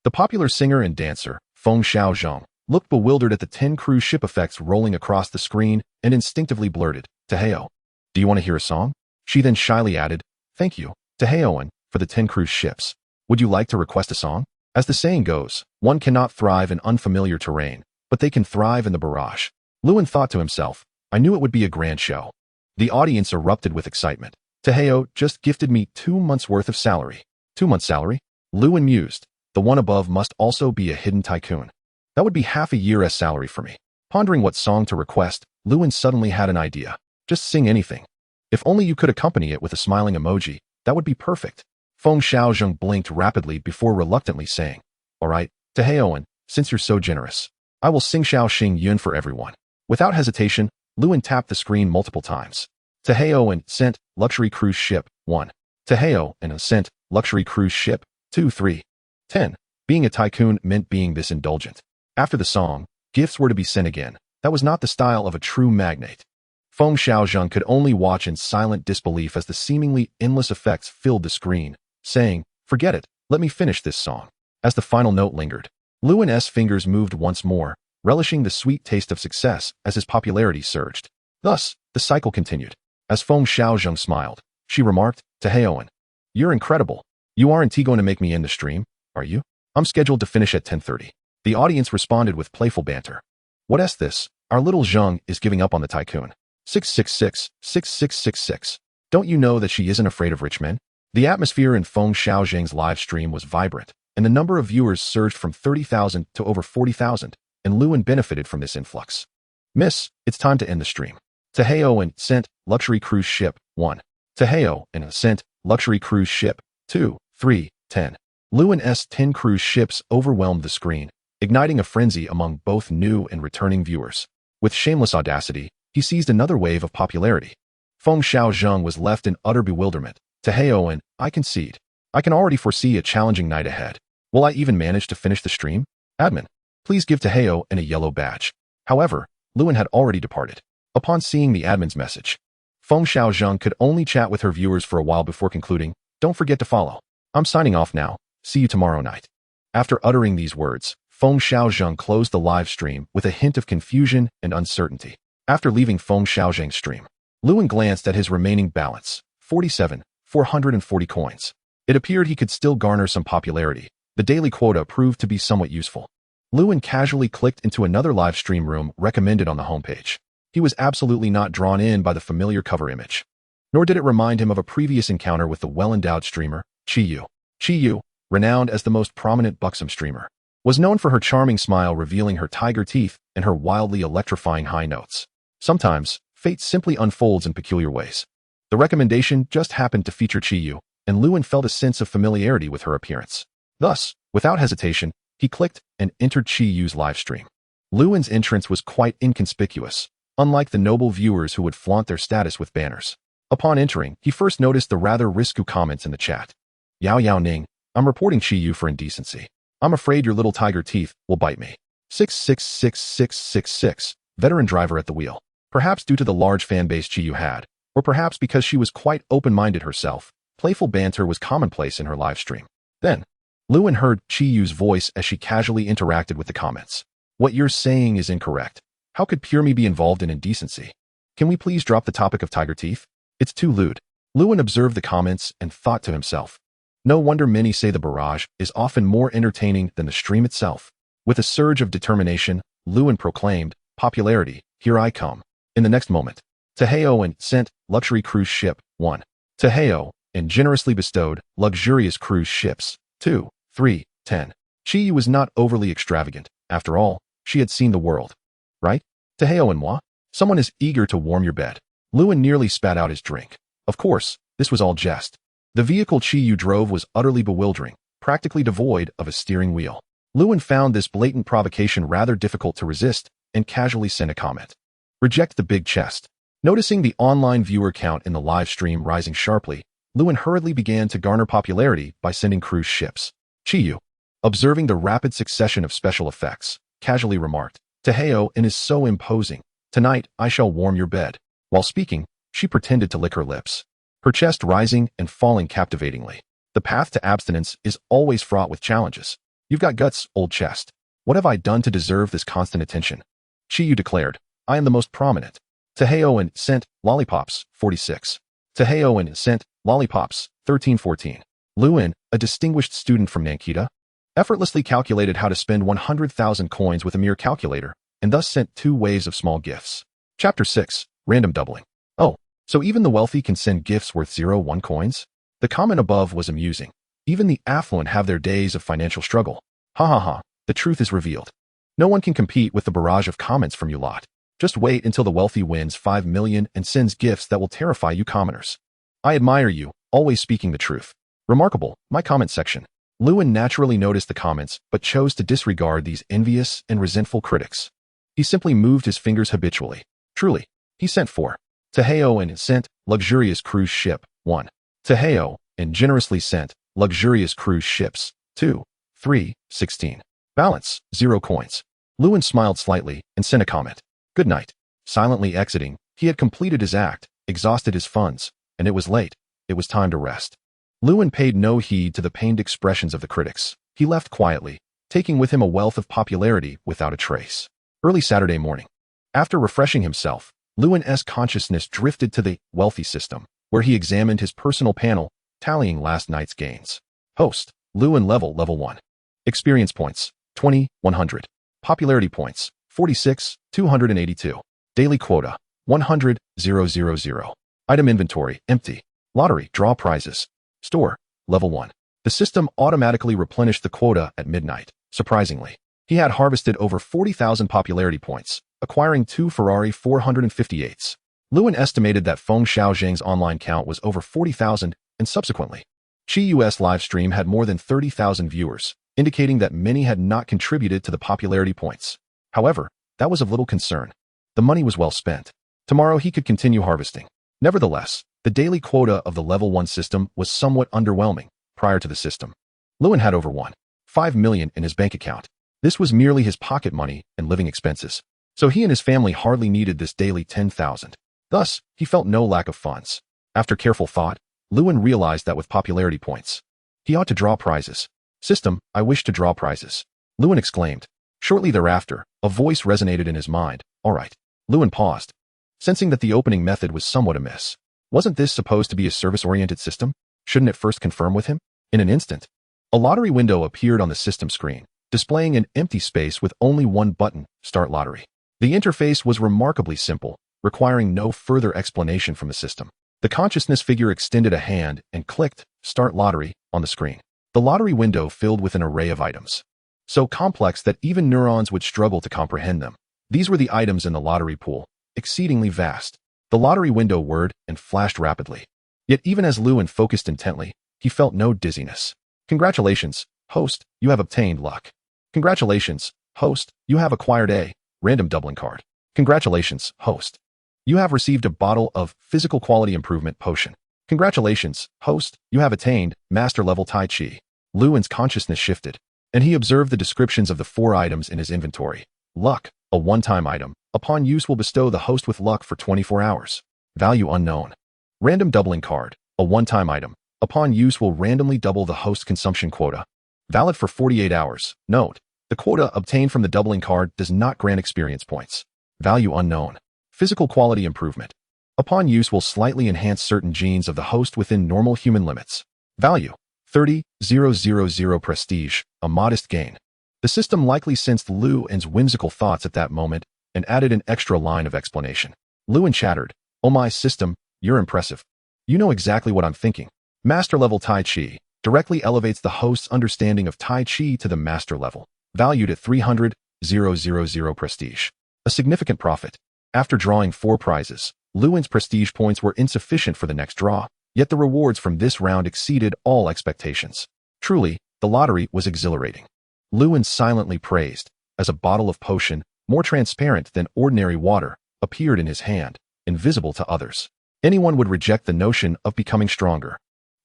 The popular singer and dancer, Feng Xiaozhong, looked bewildered at the 10 cruise ship effects rolling across the screen and instinctively blurted, "Taheo, do you want to hear a song?" She then shyly added, "Thank you, Taheoan, for the 10 cruise ships. Would you like to request a song?" As the saying goes, one cannot thrive in unfamiliar terrain, but they can thrive in the barrage. Lewin thought to himself, I knew it would be a grand show. The audience erupted with excitement. Taheo just gifted me 2 months' worth of salary. 2 months' salary? Lewin mused. The one above must also be a hidden tycoon. That would be half a year's salary for me. Pondering what song to request, Lewin suddenly had an idea. Just sing anything. If only you could accompany it with a smiling emoji, that would be perfect. Feng Xiaozheng blinked rapidly before reluctantly saying, all right, Taeyeon, since you're so generous, I will sing Xiao Xing Yun for everyone. Without hesitation, Luan tapped the screen multiple times. Taeyeon sent luxury cruise ship 1. Taeyeon sent luxury cruise ship 2 3. 10. Being a tycoon meant being this indulgent. After the song, gifts were to be sent again. That was not the style of a true magnate. Feng Xiaozheng could only watch in silent disbelief as the seemingly endless effects filled the screen, saying, forget it, let me finish this song. As the final note lingered, Luan's fingers moved once more, relishing the sweet taste of success as his popularity surged. Thus, the cycle continued. As Feng Xiaozheng smiled, she remarked, Taeyeon, you're incredible. You aren't going to make me end the stream, are you? I'm scheduled to finish at 10:30. The audience responded with playful banter. What's this? Our little Zheng is giving up on the tycoon. 666, 6666. Don't you know that she isn't afraid of rich men? The atmosphere in Feng Xiaozheng's live stream was vibrant, and the number of viewers surged from 30,000 to over 40,000, and Luan benefited from this influx. Miss, it's time to end the stream. Taeyeon sent luxury cruise ship 1. Taeyeon sent luxury cruise ship 2 3 10. Luan's 10 cruise ships overwhelmed the screen, igniting a frenzy among both new and returning viewers. With shameless audacity, he seized another wave of popularity. Feng Xiaozheng was left in utter bewilderment. Taeyeon, I concede. I can already foresee a challenging night ahead. Will I even manage to finish the stream? Admin, please give Taeyeon a yellow badge. However, Luan had already departed. Upon seeing the admin's message, Feng Xiaozheng could only chat with her viewers for a while before concluding, don't forget to follow. I'm signing off now. See you tomorrow night. After uttering these words, Feng Xiaozheng closed the live stream with a hint of confusion and uncertainty. After leaving Feng Xiaozheng's stream, Luan glanced at his remaining balance, 440 coins. It appeared he could still garner some popularity. The daily quota proved to be somewhat useful. Luan casually clicked into another live stream room recommended on the homepage. He was absolutely not drawn in by the familiar cover image. Nor did it remind him of a previous encounter with the well-endowed streamer, Qiyu. Qiyu, renowned as the most prominent buxom streamer, was known for her charming smile revealing her tiger teeth and her wildly electrifying high notes. Sometimes, fate simply unfolds in peculiar ways. The recommendation just happened to feature Qiyu, and Luan felt a sense of familiarity with her appearance. Thus, without hesitation, he clicked and entered Qiyu's live stream. Luan's entrance was quite inconspicuous, unlike the noble viewers who would flaunt their status with banners. Upon entering, he first noticed the rather risky comments in the chat. Yao Yao Ning, I'm reporting Qiyu for indecency. I'm afraid your little tiger teeth will bite me. 666666, veteran driver at the wheel. Perhaps due to the large fan base Qiyu had, or perhaps because she was quite open-minded herself, playful banter was commonplace in her live stream. Then, Luan heard Qiyu's voice as she casually interacted with the comments. What you're saying is incorrect. How could pure me be involved in indecency? Can we please drop the topic of tiger teeth? It's too lewd. Luan observed the comments and thought to himself. No wonder many say the barrage is often more entertaining than the stream itself. With a surge of determination, Luan proclaimed, popularity, here I come. In the next moment, Taeyeon sent luxury cruise ship 1. Taeyeon generously bestowed luxurious cruise ships 2, 3, 10. Qiyu was not overly extravagant. After all, she had seen the world. Right? Taeyeon moi? Someone is eager to warm your bed. Luan nearly spat out his drink. Of course, this was all jest. The vehicle Qiyu drove was utterly bewildering, practically devoid of a steering wheel. Luan found this blatant provocation rather difficult to resist and casually sent a comment. Reject the big chest. Noticing the online viewer count in the live stream rising sharply, Luan hurriedly began to garner popularity by sending cruise ships. Qiyu, observing the rapid succession of special effects, casually remarked, Taeyeon is so imposing. Tonight, I shall warm your bed. While speaking, she pretended to lick her lips, her chest rising and falling captivatingly. The path to abstinence is always fraught with challenges. You've got guts, old chest. What have I done to deserve this constant attention? Qiyu declared, I am the most prominent. Taeyeon sent lollipops 46. Taeyeon sent lollipops 1314. Luan, a distinguished student from Nankita, effortlessly calculated how to spend 100,000 coins with a mere calculator, and thus sent 2 waves of small gifts. Chapter 6, Random Doubling. Oh, so even the wealthy can send gifts worth 0.1 coins? The comment above was amusing. Even the affluent have their days of financial struggle. Ha ha ha, the truth is revealed. No one can compete with the barrage of comments from you lot. Just wait until the wealthy wins 5 million and sends gifts that will terrify you commoners. I admire you, always speaking the truth. Remarkable, my comment section. Lewin naturally noticed the comments, but chose to disregard these envious and resentful critics. He simply moved his fingers habitually. Truly, he sent 4. Taheo and sent, luxurious cruise ship, 1. Taheo, and generously sent, luxurious cruise ships, 2, 3, 16. Balance, 0 coins. Lewin smiled slightly and sent a comment. Good night. Silently exiting, he had completed his act, exhausted his funds, and it was late. It was time to rest. Lewin paid no heed to the pained expressions of the critics. He left quietly, taking with him a wealth of popularity without a trace. Early Saturday morning. After refreshing himself, Lewin's consciousness drifted to the wealthy system, where he examined his personal panel, tallying last night's gains. Host, Lewin level 1. Experience points, 20, 100. Popularity points, 46, 282. Daily quota, 100, 000. Item inventory, empty. Lottery, draw prizes. Store, level 1. The system automatically replenished the quota at midnight. Surprisingly, he had harvested over 40,000 popularity points, acquiring 2 Ferrari 458s. Lewin estimated that Feng Xiaozheng's online count was over 40,000, and subsequently, Qi live stream had more than 30,000 viewers, indicating that many had not contributed to the popularity points. However, that was of little concern. The money was well spent. Tomorrow he could continue harvesting. Nevertheless, the daily quota of the level 1 system was somewhat underwhelming. Prior to the system, Lewin had over 1.5 million in his bank account. This was merely his pocket money and living expenses, so he and his family hardly needed this daily 10,000. Thus, he felt no lack of funds. After careful thought, Lewin realized that with popularity points, he ought to draw prizes. System, I wish to draw prizes, Lewin exclaimed. Shortly thereafter, a voice resonated in his mind. All right. Lewin paused, sensing that the opening method was somewhat amiss. Wasn't this supposed to be a service-oriented system? Shouldn't it first confirm with him? In an instant, a lottery window appeared on the system screen, displaying an empty space with only one button, Start Lottery. The interface was remarkably simple, requiring no further explanation from the system. The consciousness figure extended a hand and clicked Start Lottery on the screen. The lottery window filled with an array of items, so complex that even neurons would struggle to comprehend them. These were the items in the lottery pool, exceedingly vast. The lottery window whirred and flashed rapidly. Yet even as Lewin focused intently, he felt no dizziness. Congratulations, host, you have obtained luck. Congratulations, host, you have acquired a random doubling card. Congratulations, host. You have received a bottle of physical quality improvement potion. Congratulations, host, you have attained master level Tai Chi. Lewin's consciousness shifted, and he observed the descriptions of the 4 items in his inventory. Luck, a one-time item, upon use will bestow the host with luck for 24 hours. Value unknown. Random doubling card, a one-time item, upon use will randomly double the host consumption quota. Valid for 48 hours. Note, the quota obtained from the doubling card does not grant experience points. Value unknown. Physical quality improvement. Upon use will slightly enhance certain genes of the host within normal human limits. Value, 30,000 prestige, a modest gain. The system likely sensed Lewin's whimsical thoughts at that moment and added an extra line of explanation. Lewin chattered, "Oh my system, you're impressive. You know exactly what I'm thinking. Master level Tai Chi directly elevates the host's understanding of Tai Chi to the master level, valued at 300,000 prestige. A significant profit." After drawing 4 prizes, Lewin's prestige points were insufficient for the next draw, yet the rewards from this round exceeded all expectations. Truly, the lottery was exhilarating. Lewin silently praised, as a bottle of potion, more transparent than ordinary water, appeared in his hand, invisible to others. Anyone would reject the notion of becoming stronger.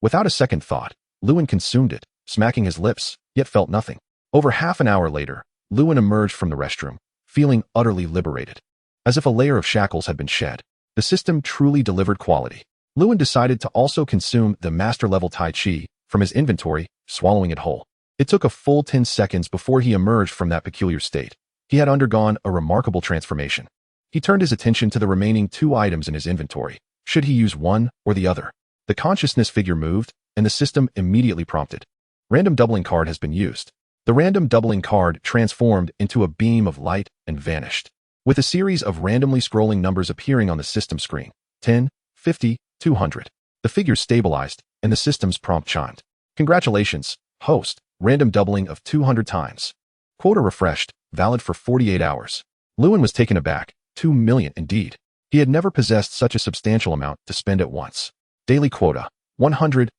Without a second thought, Lewin consumed it, smacking his lips, yet felt nothing. Over half an hour later, Lewin emerged from the restroom, feeling utterly liberated. As if a layer of shackles had been shed, the system truly delivered quality. Lewin decided to also consume the master-level Tai Chi from his inventory, swallowing it whole. It took a full 10 seconds before he emerged from that peculiar state. He had undergone a remarkable transformation. He turned his attention to the remaining 2 items in his inventory. Should he use one or the other? The consciousness figure moved, and the system immediately prompted. Random doubling card has been used. The random doubling card transformed into a beam of light and vanished, with a series of randomly scrolling numbers appearing on the system screen. 10, 50, 200. The figures stabilized, and the system's prompt chimed. Congratulations, host, random doubling of 200 times. Quota refreshed, valid for 48 hours. Lewin was taken aback. 2 million indeed. He had never possessed such a substantial amount to spend at once. Daily quota, 100,000.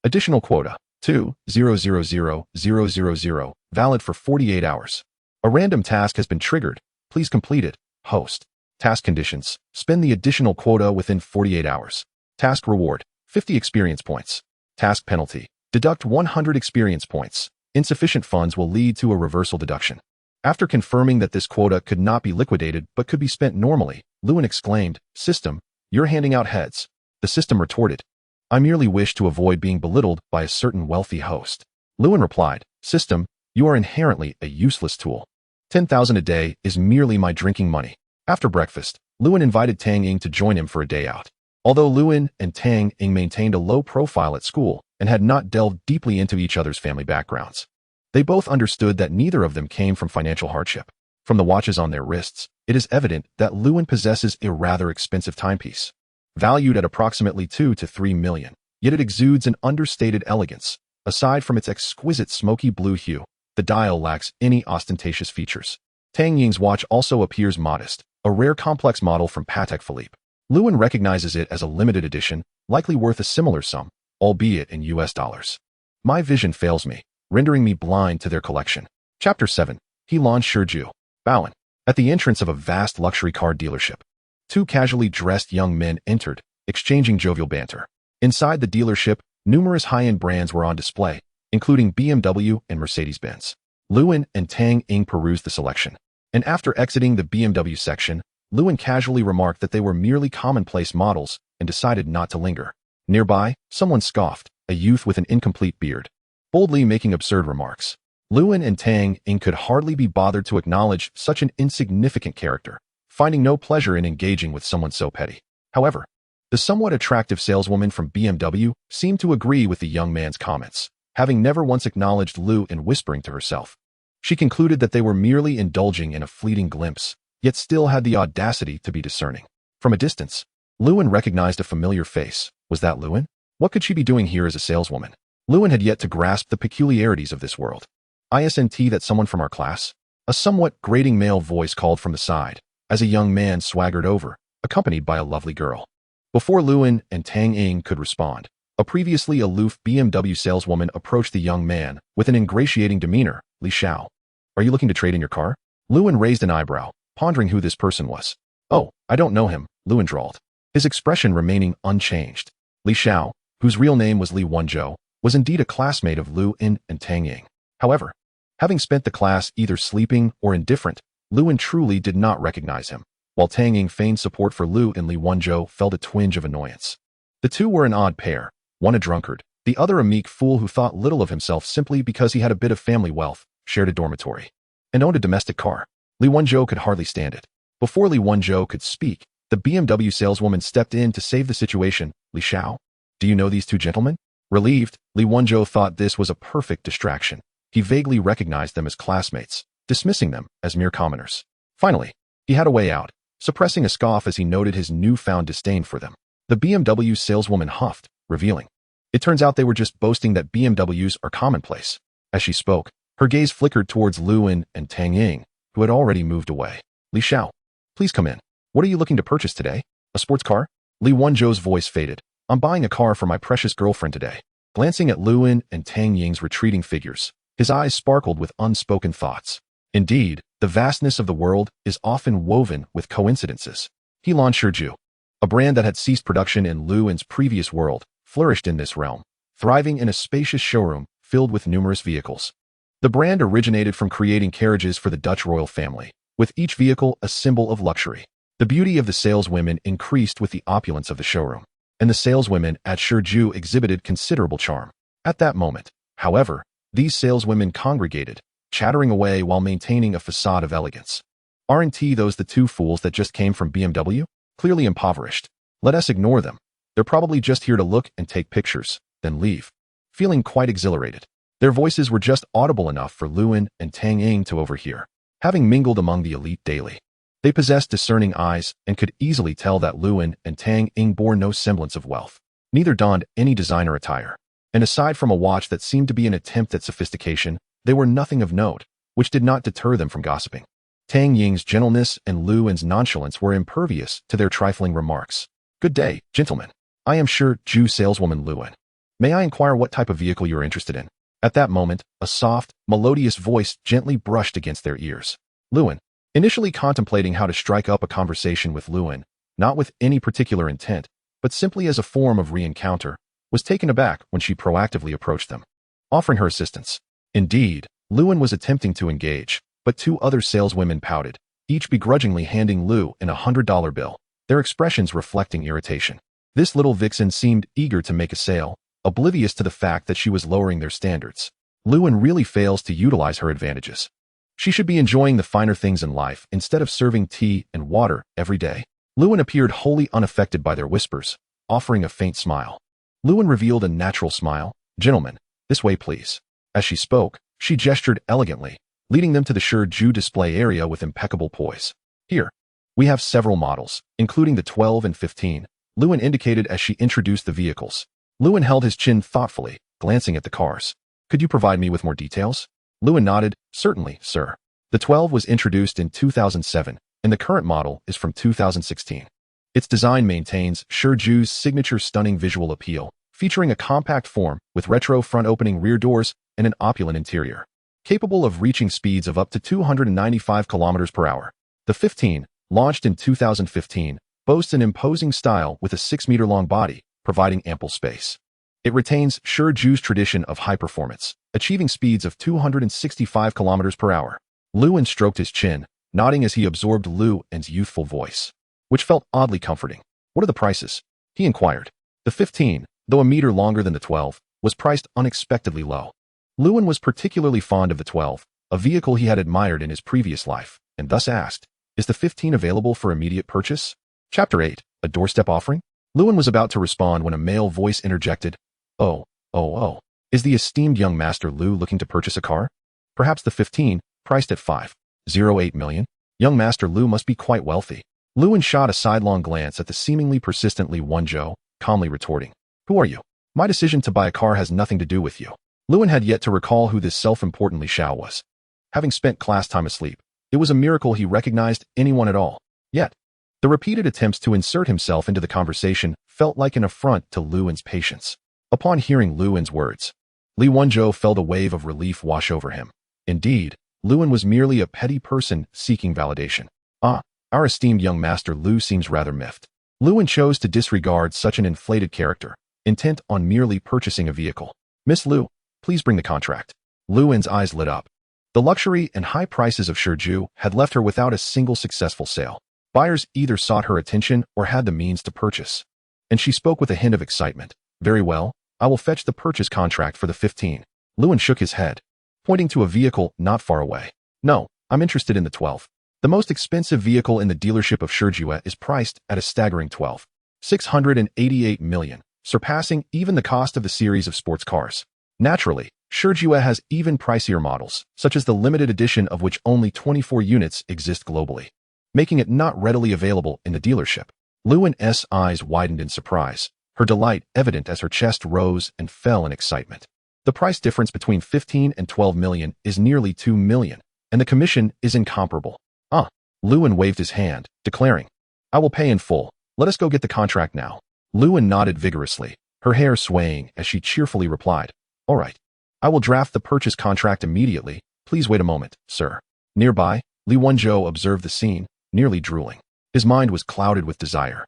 Additional quota, 2,000,000, valid for 48 hours. A random task has been triggered. Please complete it. Host. Task conditions. Spend the additional quota within 48 hours. Task reward, 50 experience points. Task penalty. Deduct 100 experience points. Insufficient funds will lead to a reversal deduction. After confirming that this quota could not be liquidated but could be spent normally, Lewin exclaimed, "System, you're handing out heads." The system retorted, "I merely wish to avoid being belittled by a certain wealthy host." Lewin replied, "System, you are inherently a useless tool. 10,000 a day is merely my drinking money." After breakfast, Lewin invited Tang Ying to join him for a day out. Although Lewin and Tang Ying maintained a low profile at school and had not delved deeply into each other's family backgrounds, they both understood that neither of them came from financial hardship. From the watches on their wrists, it is evident that Lewin possesses a rather expensive timepiece, valued at approximately 2 to 3 million, yet it exudes an understated elegance. Aside from its exquisite smoky blue hue, the dial lacks any ostentatious features. Tang Ying's watch also appears modest, a rare complex model from Patek Philippe. Lewin recognizes it as a limited edition, likely worth a similar sum, albeit in US dollars. My vision fails me, rendering me blind to their collection. Chapter 7. He launched Shurju. Bowen. At the entrance of a vast luxury car dealership, two casually dressed young men entered, exchanging jovial banter. Inside the dealership, numerous high-end brands were on display, including BMW and Mercedes-Benz. Lewin and Tang Ying perused the selection, and after exiting the BMW section, Lewin casually remarked that they were merely commonplace models and decided not to linger. Nearby, someone scoffed, a youth with an incomplete beard, boldly making absurd remarks. Lewin and Tang Ying could hardly be bothered to acknowledge such an insignificant character, finding no pleasure in engaging with someone so petty. However, the somewhat attractive saleswoman from BMW seemed to agree with the young man's comments, having never once acknowledged Liu in whispering to herself. She concluded that they were merely indulging in a fleeting glimpse, yet still had the audacity to be discerning. From a distance, Lewin recognized a familiar face. Was that Lewin? What could she be doing here as a saleswoman? Lewin had yet to grasp the peculiarities of this world. "Isn't that someone from our class?" A somewhat grating male voice called from the side, as a young man swaggered over, accompanied by a lovely girl. Before Lewin and Tang Ying could respond, a previously aloof BMW saleswoman approached the young man with an ingratiating demeanor. "Li Xiao, are you looking to trade in your car?" Lewin raised an eyebrow, pondering who this person was. "Oh, I don't know him," Lewin drawled, his expression remaining unchanged. Li Xiao, whose real name was Li Wenzhou, was indeed a classmate of Lewin and Tang Ying. However, having spent the class either sleeping or indifferent, Lewin truly did not recognize him, while Tang Ying feigned support for Liu and Li Wenzhou felt a twinge of annoyance. The two were an odd pair, one a drunkard, the other a meek fool who thought little of himself simply because he had a bit of family wealth, shared a dormitory, and owned a domestic car. Li Wenzhou could hardly stand it. Before Li Wenzhou could speak, the BMW saleswoman stepped in to save the situation. "Li Xiao, do you know these two gentlemen?" Relieved, Li Wenzhou thought this was a perfect distraction. He vaguely recognized them as classmates, dismissing them as mere commoners. Finally, he had a way out, suppressing a scoff as he noted his newfound disdain for them. The BMW saleswoman huffed, revealing, "It turns out they were just boasting that BMWs are commonplace." As she spoke, her gaze flickered towards Lewin and Tang Ying, who had already moved away. "Li Xiao, please come in. What are you looking to purchase today? A sports car?" Li Wenzhou's voice faded. "I'm buying a car for my precious girlfriend today." Glancing at Lewin and Tang Ying's retreating figures, his eyes sparkled with unspoken thoughts. Indeed, the vastness of the world is often woven with coincidences. He launched Shurju, a brand that had ceased production in Lewin's previous world, flourished in this realm, thriving in a spacious showroom filled with numerous vehicles. The brand originated from creating carriages for the Dutch royal family, with each vehicle a symbol of luxury. The beauty of the saleswomen increased with the opulence of the showroom, and the saleswomen at Shurju exhibited considerable charm. At that moment, however, these saleswomen congregated, chattering away while maintaining a facade of elegance. "Aren't those the two fools that just came from BMW? Clearly impoverished. Let us ignore them. They're probably just here to look and take pictures, then leave." Feeling quite exhilarated, their voices were just audible enough for Lewin and Tang Ying to overhear. Having mingled among the elite daily, they possessed discerning eyes and could easily tell that Lewin and Tang Ying bore no semblance of wealth. Neither donned any designer attire, and aside from a watch that seemed to be an attempt at sophistication, they were nothing of note, which did not deter them from gossiping. Tang Ying's gentleness and Luan's nonchalance were impervious to their trifling remarks. "Good day, gentlemen. I am sure Jew saleswoman Luan. May I inquire what type of vehicle you are interested in?" At that moment, a soft, melodious voice gently brushed against their ears. Luan, initially contemplating how to strike up a conversation with Luan, not with any particular intent, but simply as a form of re-encounter, was taken aback when she proactively approached them, offering her assistance. Indeed, Luan was attempting to engage, but two other saleswomen pouted, each begrudgingly handing Lu an $100 bill, their expressions reflecting irritation. This little vixen seemed eager to make a sale, oblivious to the fact that she was lowering their standards. Luan really fails to utilize her advantages. She should be enjoying the finer things in life instead of serving tea and water every day. Luan appeared wholly unaffected by their whispers, offering a faint smile. Luan revealed a natural smile. "Gentlemen, this way please." As she spoke, she gestured elegantly, leading them to the Shurju display area with impeccable poise. "Here, we have several models, including the 12 and 15, Luan indicated as she introduced the vehicles. Luan held his chin thoughtfully, glancing at the cars. "Could you provide me with more details?" Luan nodded. "Certainly, sir. The 12 was introduced in 2007, and the current model is from 2016. Its design maintains Shurju's signature stunning visual appeal, featuring a compact form with retro front-opening rear doors and an opulent interior, capable of reaching speeds of up to 295 km per hour. The 15, launched in 2015, boasts an imposing style with a 6-meter-long body, providing ample space. It retains Shurju's tradition of high performance, achieving speeds of 265 km per hour. Luan stroked his chin, nodding as he absorbed Luan's youthful voice, which felt oddly comforting. "What are the prices?" he inquired. The 15, though a meter longer than the 12, was priced unexpectedly low. Luan was particularly fond of the 12, a vehicle he had admired in his previous life, and thus asked, "Is the 15 available for immediate purchase?" Chapter 8, A Doorstep Offering? Luan was about to respond when a male voice interjected, Oh. Is the esteemed young Master Lu looking to purchase a car? Perhaps the 15, priced at 5.08 million? Young Master Lu must be quite wealthy." Luan shot a sidelong glance at the seemingly persistently Wenzhou, calmly retorting, "Who are you? My decision to buy a car has nothing to do with you." Luan had yet to recall who this self-important Li Xiao was. Having spent class time asleep, it was a miracle he recognized anyone at all. Yet, the repeated attempts to insert himself into the conversation felt like an affront to Luan's patience. Upon hearing Luan's words, Li Wenzhou felt a wave of relief wash over him. Indeed, Luan was merely a petty person seeking validation. Our esteemed young Master Lu seems rather miffed. Luan chose to disregard such an inflated character, intent on merely purchasing a vehicle. "Miss Lu, please bring the contract." Luan's eyes lit up. The luxury and high prices of Shurju had left her without a single successful sale. Buyers either sought her attention or had the means to purchase. And she spoke with a hint of excitement. "Very well, I will fetch the purchase contract for the 15. Luan shook his head, pointing to a vehicle not far away. "No, I'm interested in the 12. The most expensive vehicle in the dealership of Shurju is priced at a staggering 12.688 million, surpassing even the cost of the series of sports cars. Naturally, Shurju has even pricier models, such as the limited edition of which only 24 units exist globally, making it not readily available in the dealership." Luan's eyes widened in surprise, her delight evident as her chest rose and fell in excitement. The price difference between 15 and 12 million is nearly 2 million, and the commission is incomparable. Luan waved his hand, declaring, "I will pay in full. Let us go get the contract now." Luan nodded vigorously, her hair swaying as she cheerfully replied, "All right. I will draft the purchase contract immediately. Please wait a moment, sir." Nearby, Li Wenzhou observed the scene, nearly drooling. His mind was clouded with desire,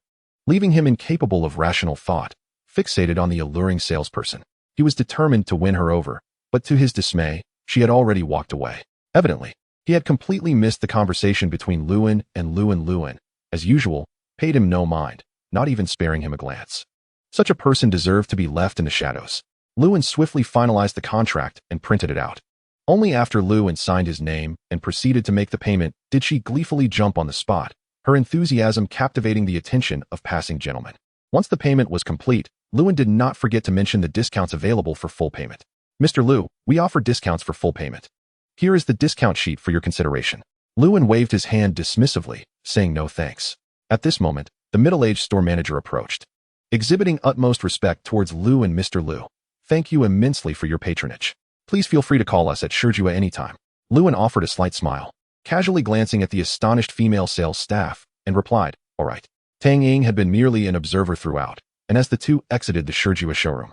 leaving him incapable of rational thought, fixated on the alluring salesperson. He was determined to win her over, but to his dismay, she had already walked away. Evidently, he had completely missed the conversation between Luan, and Luan, as usual, paid him no mind, not even sparing him a glance. Such a person deserved to be left in the shadows. Luan swiftly finalized the contract and printed it out. Only after Luan signed his name and proceeded to make the payment did she gleefully jump on the spot, her enthusiasm captivating the attention of passing gentlemen. Once the payment was complete, Luan did not forget to mention the discounts available for full payment. "Mr. Lu, we offer discounts for full payment. Here is the discount sheet for your consideration." Luan waved his hand dismissively, saying no thanks. At this moment, the middle-aged store manager approached, exhibiting utmost respect towards Lu and Mr. Lu. "Thank you immensely for your patronage. Please feel free to call us at Shurju anytime." Luan offered a slight smile. casually glancing at the astonished female sales staff, and replied, "All right." Tang Ying had been merely an observer throughout, and as the two exited the Shijua showroom,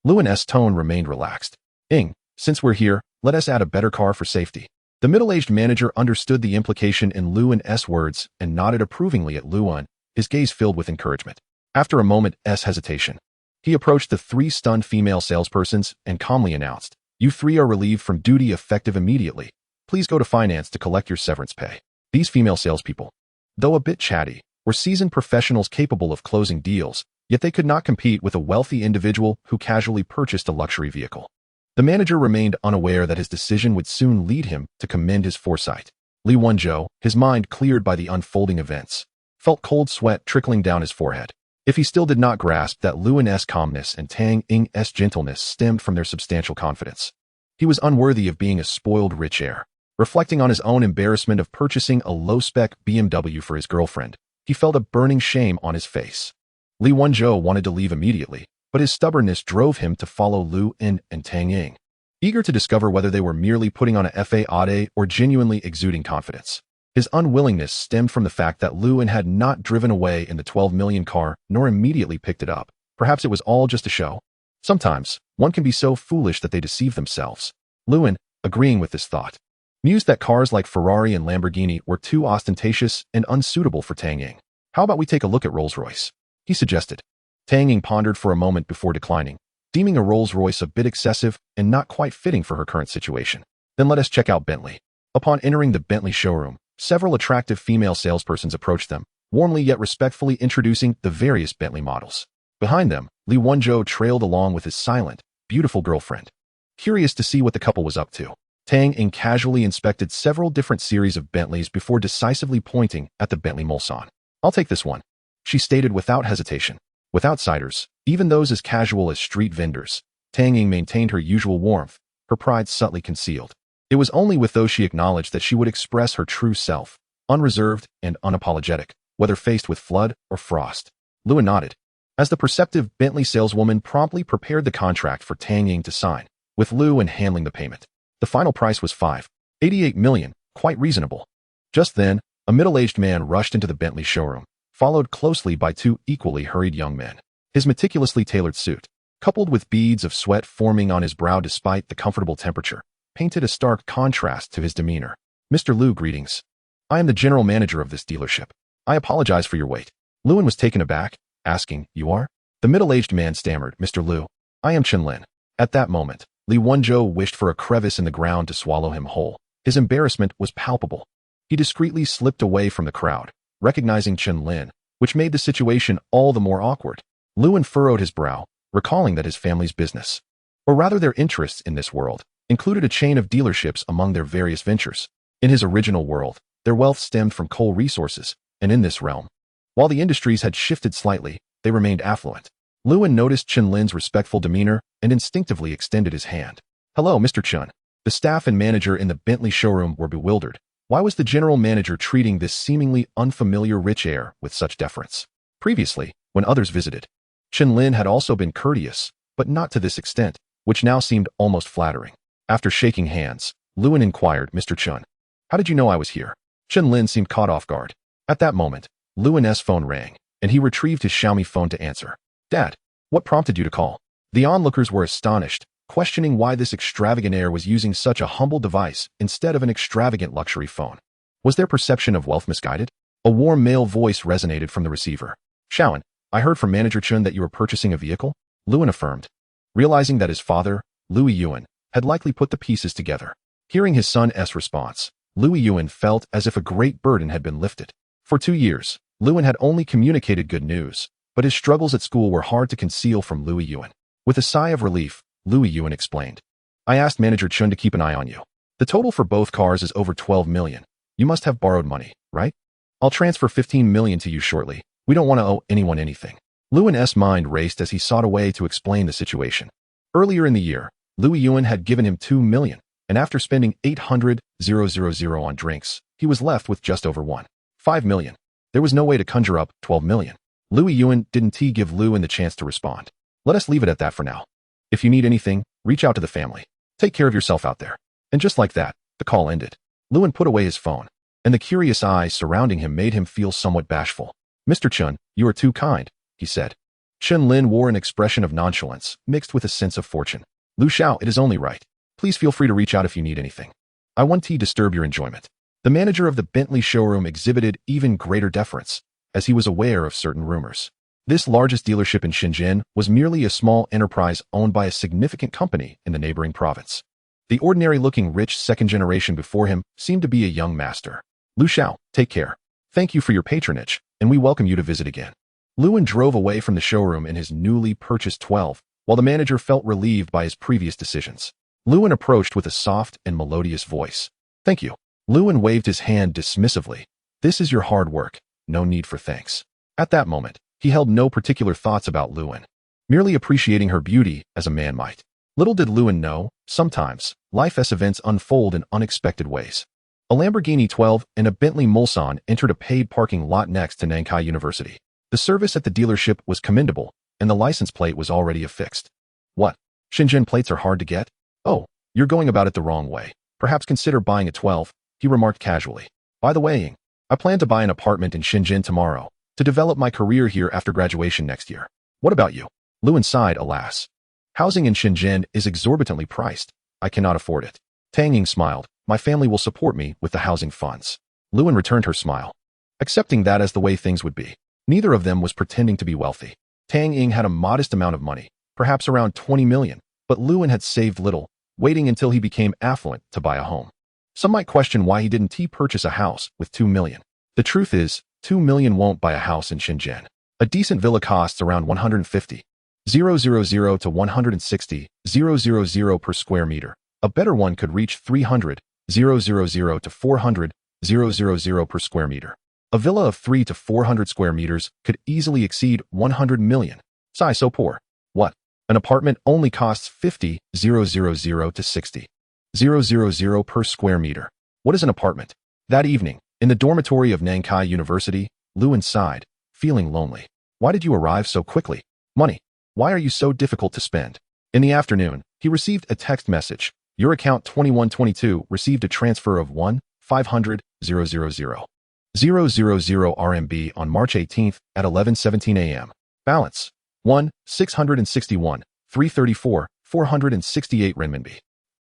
Luan's tone remained relaxed. "Ying, since we're here, let us add a better car for safety." The middle-aged manager understood the implication in Luan's words and nodded approvingly at Luan, his gaze filled with encouragement. After a moment's hesitation, he approached the three stunned female salespersons and calmly announced, "You three are relieved from duty effective immediately. Please go to finance to collect your severance pay." These female salespeople, though a bit chatty, were seasoned professionals capable of closing deals, yet they could not compete with a wealthy individual who casually purchased a luxury vehicle. The manager remained unaware that his decision would soon lead him to commend his foresight. Li Wenzhou, his mind cleared by the unfolding events, felt cold sweat trickling down his forehead. If he still did not grasp that Luan's calmness and Tang Ying's gentleness stemmed from their substantial confidence, he was unworthy of being a spoiled rich heir. Reflecting on his own embarrassment of purchasing a low-spec BMW for his girlfriend, he felt a burning shame on his face. Li Wenzhou wanted to leave immediately, but his stubbornness drove him to follow Luan and Tang Ying, eager to discover whether they were merely putting on a facade or genuinely exuding confidence. His unwillingness stemmed from the fact that Luan had not driven away in the 12 million car nor immediately picked it up. Perhaps it was all just a show. Sometimes, one can be so foolish that they deceive themselves. Luan, agreeing with this thought, mused that cars like Ferrari and Lamborghini were too ostentatious and unsuitable for Tang Ying. "How about we take a look at Rolls-Royce?" he suggested. Tang Ying pondered for a moment before declining, deeming a Rolls-Royce a bit excessive and not quite fitting for her current situation. "Then let us check out Bentley." Upon entering the Bentley showroom, several attractive female salespersons approached them, warmly yet respectfully introducing the various Bentley models. Behind them, Li Wenzhou trailed along with his silent, beautiful girlfriend. Curious to see what the couple was up to, Tang Ying casually inspected several different series of Bentleys before decisively pointing at the Bentley Mulsanne. "I'll take this one," she stated without hesitation. With outsiders, even those as casual as street vendors, Tang Ying maintained her usual warmth, her pride subtly concealed. It was only with those she acknowledged that she would express her true self, unreserved and unapologetic, whether faced with flood or frost. Luan nodded, as the perceptive Bentley saleswoman promptly prepared the contract for Tang Ying to sign, with Luan handling the payment. The final price was $5.88 million, quite reasonable. Just then, a middle-aged man rushed into the Bentley showroom, followed closely by two equally hurried young men. His meticulously tailored suit, coupled with beads of sweat forming on his brow despite the comfortable temperature, painted a stark contrast to his demeanor. "Mr. Lu, greetings. I am the general manager of this dealership. I apologize for your wait." Luan was taken aback, asking, "You are?" The middle-aged man stammered, "Mr. Lu, I am Chen Lin." At that moment, Li Wenzhou wished for a crevice in the ground to swallow him whole. His embarrassment was palpable. He discreetly slipped away from the crowd, recognizing Chen Lin, which made the situation all the more awkward. Luan furrowed his brow, recalling that his family's business, or rather their interests in this world, included a chain of dealerships among their various ventures. In his original world, their wealth stemmed from coal resources, and in this realm, while the industries had shifted slightly, they remained affluent. Luan noticed Chen Lin's respectful demeanor and instinctively extended his hand. "Hello, Mr. Chen." The staff and manager in the Bentley showroom were bewildered. Why was the general manager treating this seemingly unfamiliar rich heir with such deference? Previously, when others visited, Chen Lin had also been courteous, but not to this extent, which now seemed almost flattering. After shaking hands, Luan inquired, "Mr. Chen, how did you know I was here?" Chen Lin seemed caught off guard. At that moment, Luan's phone rang, and he retrieved his Xiaomi phone to answer. "Dad, what prompted you to call?" The onlookers were astonished, questioning why this extravagant heir was using such a humble device instead of an extravagant luxury phone. Was their perception of wealth misguided? A warm male voice resonated from the receiver. "Shaoan, I heard from Manager Chen that you were purchasing a vehicle," Luan affirmed, realizing that his father, Louis Yuan, had likely put the pieces together. Hearing his son's response, Louis Yuan felt as if a great burden had been lifted. For 2 years, Luan had only communicated good news, but his struggles at school were hard to conceal from Louis Yuan. With a sigh of relief, Louis Yuan explained, "I asked Manager Chen to keep an eye on you. The total for both cars is over 12 million. You must have borrowed money, right? I'll transfer 15 million to you shortly. We don't want to owe anyone anything." Luan's mind raced as he sought a way to explain the situation. Earlier in the year, Louis Yuan had given him 2 million, and after spending 800,000 on drinks, he was left with just over 1.5 million. There was no way to conjure up 12 million. Louis Yuan didn't give Luan the chance to respond. "Let us leave it at that for now. If you need anything, reach out to the family. Take care of yourself out there." And just like that, the call ended. Luan put away his phone, and the curious eyes surrounding him made him feel somewhat bashful. "Mr. Chun, you are too kind," he said. Chun Lin wore an expression of nonchalance, mixed with a sense of fortune. "Lu Xiao, it is only right. Please feel free to reach out if you need anything. I won't disturb your enjoyment." The manager of the Bentley showroom exhibited even greater deference, as he was aware of certain rumors. This largest dealership in Shenzhen was merely a small enterprise owned by a significant company in the neighboring province. The ordinary-looking rich second generation before him seemed to be a young master. "Lu Xiao, take care. Thank you for your patronage, and we welcome you to visit again." Luan drove away from the showroom in his newly purchased 12, while the manager felt relieved by his previous decisions. Luan approached with a soft and melodious voice. "Thank you." Luan waved his hand dismissively. "This is your hard work. No need for thanks." At that moment, he held no particular thoughts about Luan, merely appreciating her beauty as a man might. Little did Luan know, sometimes, life's events unfold in unexpected ways. A Lamborghini 12 and a Bentley Mulsanne entered a paid parking lot next to Nankai University. The service at the dealership was commendable, and the license plate was already affixed. "What? Shenzhen plates are hard to get? Oh, you're going about it the wrong way. Perhaps consider buying a 12, he remarked casually. "By the way, I plan to buy an apartment in Shenzhen tomorrow, to develop my career here after graduation next year. What about you?" Luan sighed, alas. "Housing in Shenzhen is exorbitantly priced. I cannot afford it." Tang Ying smiled. "My family will support me with the housing funds." Luan returned her smile, accepting that as the way things would be. Neither of them was pretending to be wealthy. Tang Ying had a modest amount of money, perhaps around 20 million, but Luan had saved little, waiting until he became affluent to buy a home. Some might question why he didn't purchase a house with 2 million. The truth is, 2 million won't buy a house in Shenzhen. A decent villa costs around 150,000 to 160,000 per square meter. A better one could reach 300,000 to 400,000 per square meter. A villa of 300 to 400 square meters could easily exceed 100 million. Sigh, so poor. What? An apartment only costs 50,000 to 60,000 per square meter. What is an apartment? That evening, in the dormitory of Nankai University, Luan sighed, feeling lonely. Why did you arrive so quickly? Money. Why are you so difficult to spend? In the afternoon, he received a text message. Your account 2122 received a transfer of 1,500,000 RMB on March 18th at 11:17 a.m. Balance 1,661,334,468 renminbi.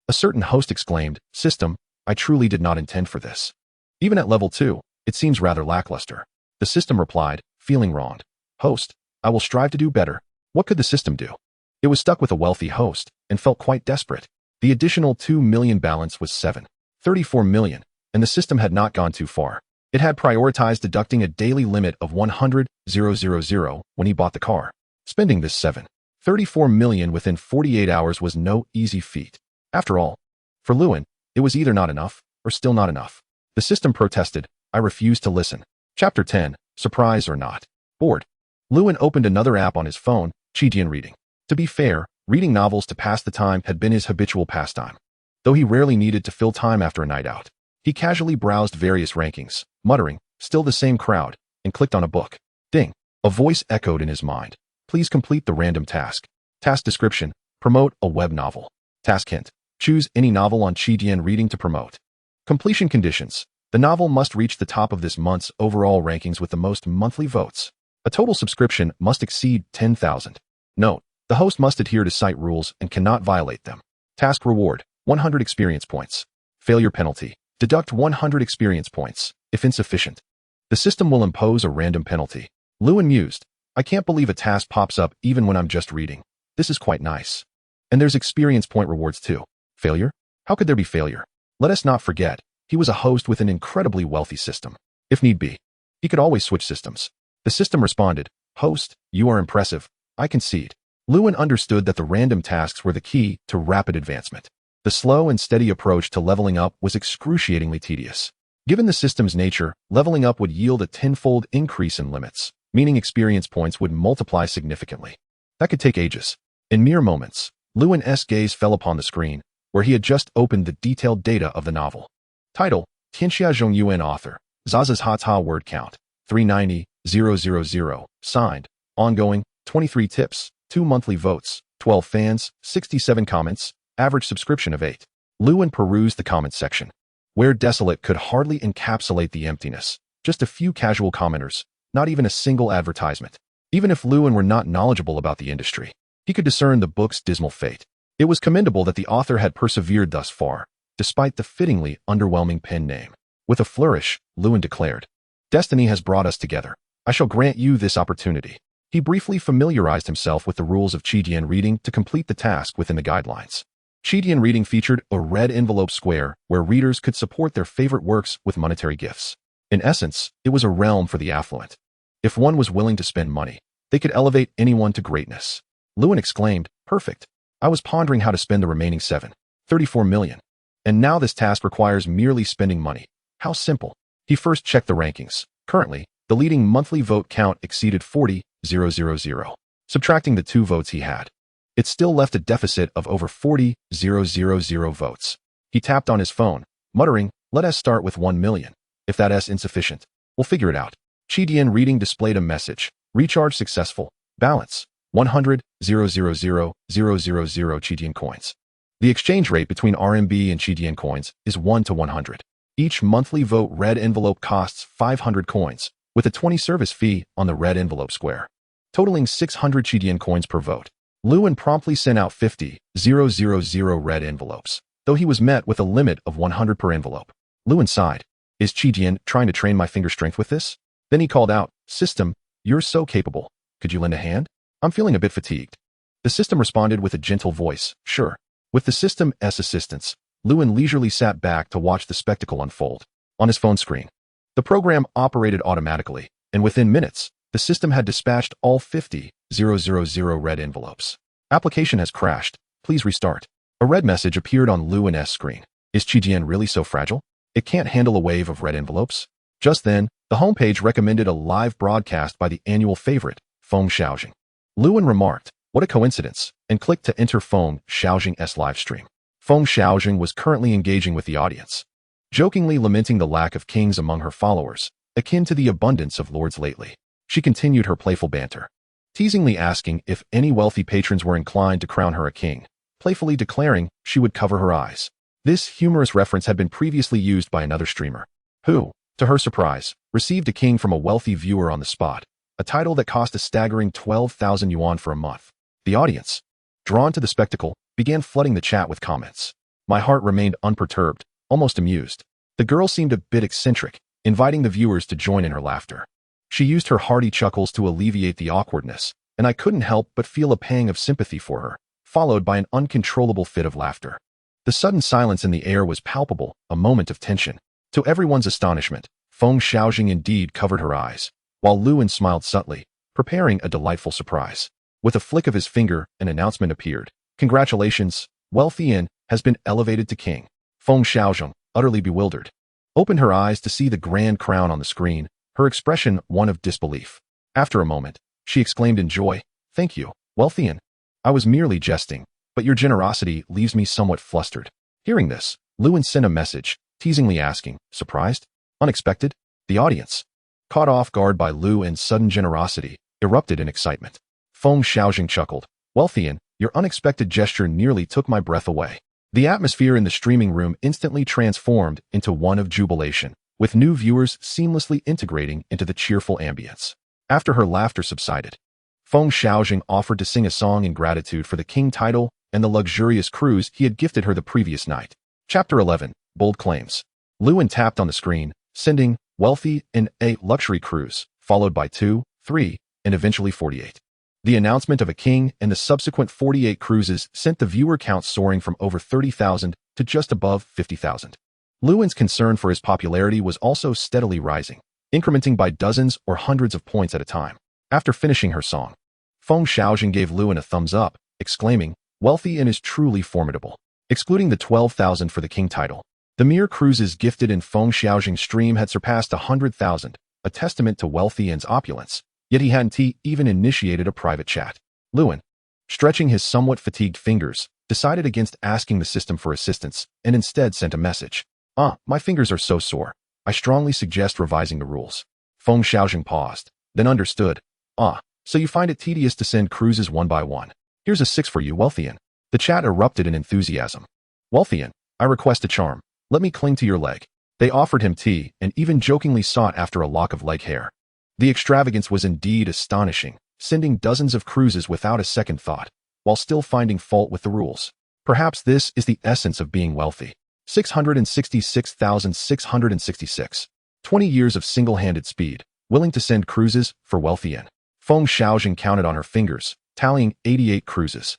A certain host exclaimed, "System, I truly did not intend for this. Even at level 2, it seems rather lackluster." The system replied, feeling wronged. "Host, I will strive to do better." What could the system do? It was stuck with a wealthy host and felt quite desperate. The additional 2 million balance was 7.34 million, and the system had not gone too far. It had prioritized deducting a daily limit of 100,000 when he bought the car. Spending this 7.34 million within 48 hours was no easy feat. After all, for Luan, it was either not enough or still not enough. The system protested, "I refuse to listen." Chapter 10, Surprise or Not. Bored. Luan opened another app on his phone, Qijian Reading. To be fair, reading novels to pass the time had been his habitual pastime. Though he rarely needed to fill time after a night out. He casually browsed various rankings, muttering, "Still the same crowd," and clicked on a book. Ding! A voice echoed in his mind. "Please complete the random task." Task description: promote a web novel. Task hint: choose any novel on Qijian Reading to promote. Completion conditions: the novel must reach the top of this month's overall rankings with the most monthly votes. A total subscription must exceed 10,000. Note: the host must adhere to site rules and cannot violate them. Task reward: 100 experience points. Failure penalty: deduct 100 experience points, if insufficient. The system will impose a random penalty. Luan mused, "I can't believe a task pops up even when I'm just reading. This is quite nice. And there's experience point rewards too. Failure? How could there be failure? Let us not forget, he was a host with an incredibly wealthy system. If need be, he could always switch systems." The system responded, "Host, you are impressive. I concede." Luan understood that the random tasks were the key to rapid advancement. The slow and steady approach to leveling up was excruciatingly tedious. Given the system's nature, leveling up would yield a tenfold increase in limits, meaning experience points would multiply significantly. That could take ages. In mere moments, Luan's gaze fell upon the screen, where he had just opened the detailed data of the novel. Title: Tianxia Zhongyuan Author. Zaza's Hata Word Count: 390,000. Signed. Ongoing: 23 tips, 2 monthly votes, 12 fans, 67 comments, average subscription of 8. Luan perused the comment section. Where desolate could hardly encapsulate the emptiness. Just a few casual commenters, not even a single advertisement. Even if Lewin were not knowledgeable about the industry, he could discern the book's dismal fate. It was commendable that the author had persevered thus far, despite the fittingly underwhelming pen name. With a flourish, Lewin declared, "Destiny has brought us together. I shall grant you this opportunity." He briefly familiarized himself with the rules of Chidian reading to complete the task within the guidelines. Chidian reading featured a red envelope square where readers could support their favorite works with monetary gifts. In essence, it was a realm for the affluent. If one was willing to spend money, they could elevate anyone to greatness. Lewin exclaimed, "Perfect. I was pondering how to spend the remaining 34 million. And now this task requires merely spending money. How simple." He first checked the rankings. Currently, the leading monthly vote count exceeded 40,000. Subtracting the 2 votes he had, it still left a deficit of over 40,000 votes. He tapped on his phone, muttering, "Let us start with 1 million. If that's insufficient, we'll figure it out." Chidian reading displayed a message. Recharge successful. Balance 100,000 Chidian coins. The exchange rate between RMB and Chidian coins is 1 to 100. Each monthly vote red envelope costs 500 coins, with a 20 service fee on the red envelope square, totaling 600 Chidian coins per vote. Lewin promptly sent out 50,000 red envelopes, though he was met with a limit of 100 per envelope. Lewin sighed. "Is Chidian trying to train my finger strength with this?" Then he called out, "System, you're so capable. Could you lend a hand? I'm feeling a bit fatigued." The system responded with a gentle voice, "Sure." With the system's assistance, Lewin leisurely sat back to watch the spectacle unfold. On his phone screen, the program operated automatically, and within minutes, the system had dispatched all 50,000 red envelopes. "Application has crashed. Please restart." A red message appeared on Lewin's screen. Is Chidian really so fragile? It can't handle a wave of red envelopes? Just then, the homepage recommended a live broadcast by the annual favorite, Feng Xiaojing. Lewin remarked, "What a coincidence," and clicked to enter Feng Xiaojing's live stream. Feng Xiaojing was currently engaging with the audience, jokingly lamenting the lack of kings among her followers, akin to the abundance of lords lately. She continued her playful banter, teasingly asking if any wealthy patrons were inclined to crown her a king, playfully declaring she would cover her eyes. This humorous reference had been previously used by another streamer, who, to her surprise, received a king from a wealthy viewer on the spot, a title that cost a staggering 12,000 yuan for a month. The audience, drawn to the spectacle, began flooding the chat with comments. My heart remained unperturbed, almost amused. The girl seemed a bit eccentric, inviting the viewers to join in her laughter. She used her hearty chuckles to alleviate the awkwardness, and I couldn't help but feel a pang of sympathy for her, followed by an uncontrollable fit of laughter. The sudden silence in the air was palpable, a moment of tension. To everyone's astonishment, Feng Xiaojing indeed covered her eyes, while Lewin smiled subtly, preparing a delightful surprise. With a flick of his finger, an announcement appeared. "Congratulations, Wealthian has been elevated to king." Feng Xiaojing, utterly bewildered, opened her eyes to see the grand crown on the screen, her expression one of disbelief. After a moment, she exclaimed in joy, "Thank you, Wealthian. I was merely jesting, but your generosity leaves me somewhat flustered." Hearing this, Lewin sent a message, teasingly asking, "Surprised? Unexpected?" The audience, caught off guard by Lewin's sudden generosity, erupted in excitement. Feng Xiaojing chuckled, "Wealthian, your unexpected gesture nearly took my breath away." The atmosphere in the streaming room instantly transformed into one of jubilation, with new viewers seamlessly integrating into the cheerful ambience. After her laughter subsided, Feng Xiaojing offered to sing a song in gratitude for the king title and the luxurious cruise he had gifted her the previous night. Chapter 11, Bold Claims. Lewin tapped on the screen, sending "Wealthy" in a luxury cruise, followed by 2, 3, and eventually 48. The announcement of a king and the subsequent 48 cruises sent the viewer count soaring from over 30,000 to just above 50,000. Lewin's concern for his popularity was also steadily rising, incrementing by dozens or hundreds of points at a time. After finishing her song, Feng Xiaojing gave Lewin a thumbs up, exclaiming, "Wealthy and is truly formidable." Excluding the 12,000 for the king title, the mere cruises gifted in Feng Xiaojing's stream had surpassed 100,000, a testament to Wealthy and's opulence. Yet he hadn't even initiated a private chat. Lewin, stretching his somewhat fatigued fingers, decided against asking the system for assistance and instead sent a message. My fingers are so sore. I strongly suggest revising the rules." Feng Xiaojing paused, then understood. So you find it tedious to send cruises one by one. Here's a 6 for you, Wealthian." The chat erupted in enthusiasm. "Wealthian, I request a charm. Let me cling to your leg. They offered him tea and even jokingly sought after a lock of leg hair. The extravagance was indeed astonishing, sending dozens of cruises without a second thought, while still finding fault with the rules. Perhaps this is the essence of being wealthy. 666,666. 20 years of single-handed speed, willing to send cruises for wealthy yen. Feng Xiaojing counted on her fingers, tallying 88 cruises,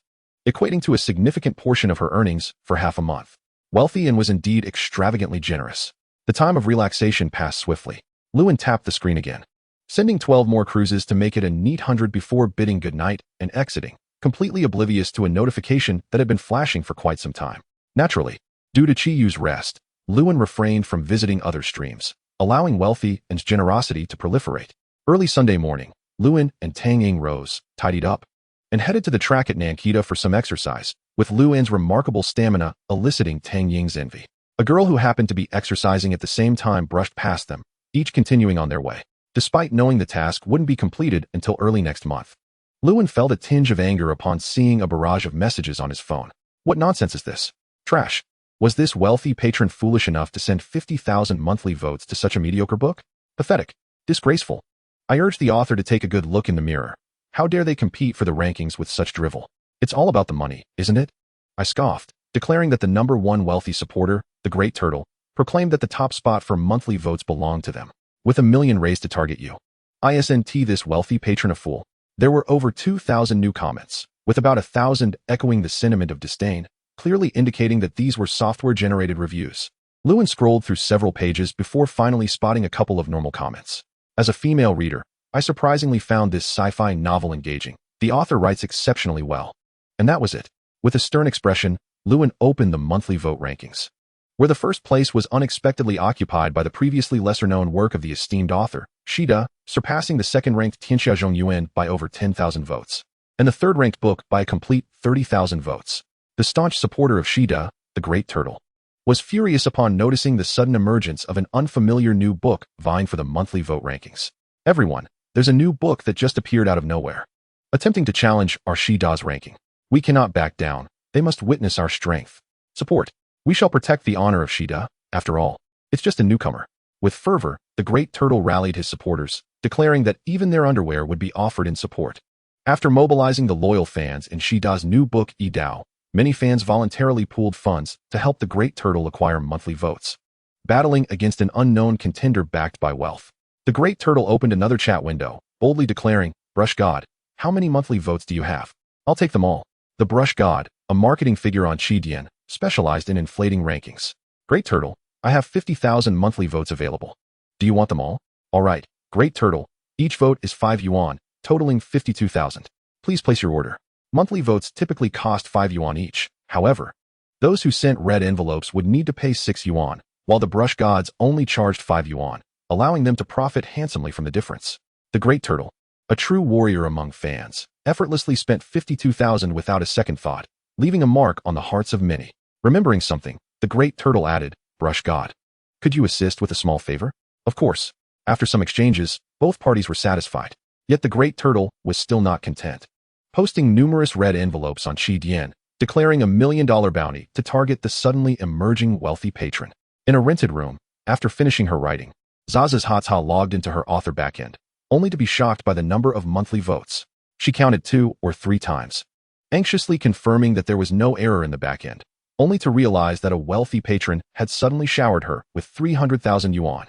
equating to a significant portion of her earnings for half a month. Wealthy yen was indeed extravagantly generous. The time of relaxation passed swiftly. Lewin tapped the screen again, sending 12 more cruises to make it a neat 100 before bidding goodnight and exiting, completely oblivious to a notification that had been flashing for quite some time. Naturally, due to Chiyu's rest, Lewin refrained from visiting other streams, allowing wealthy and's generosity to proliferate. Early Sunday morning, Lewin and Tang Ying rose, tidied up, and headed to the track at Nankita for some exercise, with Lewin's remarkable stamina eliciting Tang Ying's envy. A girl who happened to be exercising at the same time brushed past them, each continuing on their way, despite knowing the task wouldn't be completed until early next month. Lewin felt a tinge of anger upon seeing a barrage of messages on his phone. What nonsense is this? Trash. Was this wealthy patron foolish enough to send 50,000 monthly votes to such a mediocre book? Pathetic. Disgraceful. I urge the author to take a good look in the mirror. How dare they compete for the rankings with such drivel? It's all about the money, isn't it? I scoffed, declaring that the #1 wealthy supporter, the Great Turtle, proclaimed that the top spot for monthly votes belonged to them. With 1 million raised to target you. Isn't this wealthy patron a fool? There were over 2,000 new comments, with about 1,000 echoing the sentiment of disdain, clearly indicating that these were software-generated reviews. Lewin scrolled through several pages before finally spotting a couple of normal comments. As a female reader, I surprisingly found this sci-fi novel engaging. The author writes exceptionally well. And that was it. With a stern expression, Lewin opened the monthly vote rankings, where the first place was unexpectedly occupied by the previously lesser-known work of the esteemed author, Shida, surpassing the second-ranked Tianxiaozhong Yuan by over 10,000 votes, and the third-ranked book by a complete 30,000 votes. The staunch supporter of Shida, the Great Turtle, was furious upon noticing the sudden emergence of an unfamiliar new book vying for the monthly vote rankings. Everyone, there's a new book that just appeared out of nowhere, attempting to challenge our Shida's ranking. We cannot back down. They must witness our strength. Support. We shall protect the honor of Shida. After all, it's just a newcomer. With fervor, the Great Turtle rallied his supporters, declaring that even their underwear would be offered in support. After mobilizing the loyal fans in Shida's new book Yi Dao, many fans voluntarily pooled funds to help the Great Turtle acquire monthly votes, battling against an unknown contender backed by wealth. The Great Turtle opened another chat window, boldly declaring, "Brush God, how many monthly votes do you have? I'll take them all." The Brush God, a marketing figure on Qidian, specialized in inflating rankings. "Great Turtle, I have 50,000 monthly votes available. Do you want them all? All right, Great Turtle, each vote is 5 yuan, totaling 52,000. Please place your order." Monthly votes typically cost 5 yuan each. However, those who sent red envelopes would need to pay 6 yuan, while the Brush Gods only charged 5 yuan, allowing them to profit handsomely from the difference. The Great Turtle, a true warrior among fans, effortlessly spent 52,000 without a second thought, leaving a mark on the hearts of many. Remembering something, the Great Turtle added, "Brush God, could you assist with a small favor?" Of course. After some exchanges, both parties were satisfied. Yet the Great Turtle was still not content, posting numerous red envelopes on Qidian, declaring $1 million bounty to target the suddenly emerging wealthy patron. In a rented room, after finishing her writing, Zaza's Hata logged into her author backend, only to be shocked by the number of monthly votes. She counted 2 or 3 times, anxiously confirming that there was no error in the backend, only to realize that a wealthy patron had suddenly showered her with 300,000 yuan.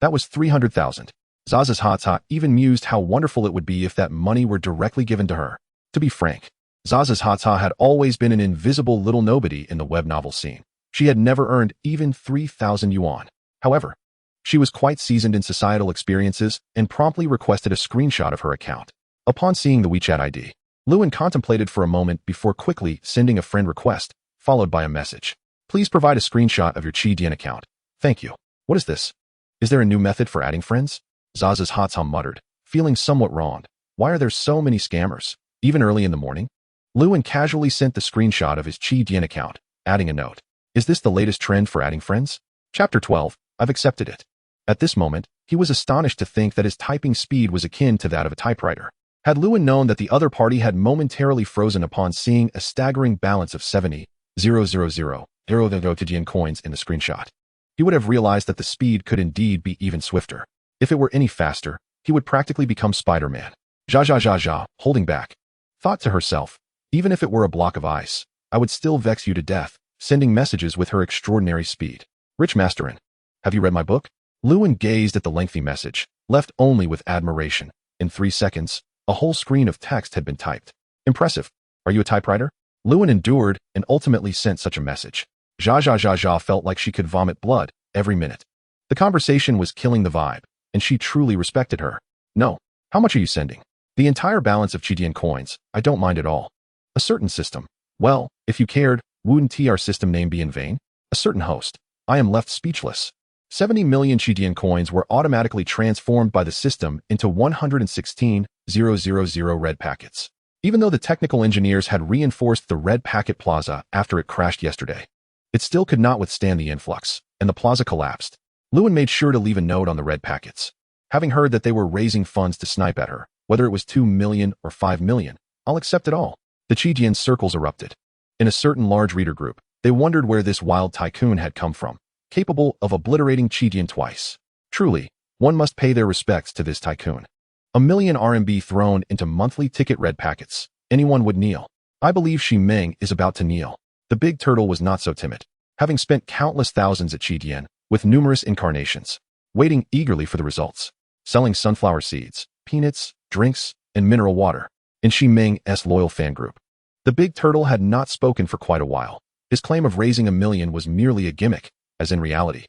That was 300,000. Zaza's Hata even mused how wonderful it would be if that money were directly given to her. To be frank, Zaza's Hata had always been an invisible little nobody in the web novel scene. She had never earned even 3,000 yuan. However, she was quite seasoned in societal experiences and promptly requested a screenshot of her account. Upon seeing the WeChat ID, Lewin contemplated for a moment before quickly sending a friend request, followed by a message. "Please provide a screenshot of your Qidian account. Thank you." What is this? Is there a new method for adding friends? Zaza's Hata muttered, feeling somewhat wronged. Why are there so many scammers? Even early in the morning? Lewin casually sent the screenshot of his Qidian account, adding a note. Is this the latest trend for adding friends? Chapter 12. I've accepted it. At this moment, he was astonished to think that his typing speed was akin to that of a typewriter. Had Lewin known that the other party had momentarily frozen upon seeing a staggering balance of 70,000 Qidian coins in the screenshot, he would have realized that the speed could indeed be even swifter. If it were any faster, he would practically become Spider-Man. Holding back. Thought to herself, even if it were a block of ice, I would still vex you to death, sending messages with her extraordinary speed. Rich Masterin, have you read my book? Lewin gazed at the lengthy message, left only with admiration. In 3 seconds, a whole screen of text had been typed. Impressive. Are you a typewriter? Lewin endured and ultimately sent such a message. Felt like she could vomit blood every minute. The conversation was killing the vibe, and she truly respected her. No. How much are you sending? The entire balance of Chidian coins. I don't mind at all. A certain system. Well, if you cared, wouldn't our system name be in vain? A certain host. I am left speechless. 70 million Chidian coins were automatically transformed by the system into 116,000 red packets. Even though the technical engineers had reinforced the red packet plaza after it crashed yesterday, it still could not withstand the influx, and the plaza collapsed. Lewin made sure to leave a note on the red packets. Having heard that they were raising funds to snipe at her, whether it was 2 million or 5 million, I'll accept it all. The Chidian circles erupted. In a certain large reader group, they wondered where this wild tycoon had come from, capable of obliterating Chidian twice. Truly, one must pay their respects to this tycoon. 1 million RMB thrown into monthly ticket red packets. Anyone would kneel. I believe Xi Meng is about to kneel. The big turtle was not so timid, having spent countless thousands at Chidian, with numerous incarnations, waiting eagerly for the results, selling sunflower seeds, peanuts, drinks, and mineral water, in Xi Meng's loyal fan group. The big turtle had not spoken for quite a while. His claim of raising 1 million was merely a gimmick, as in reality,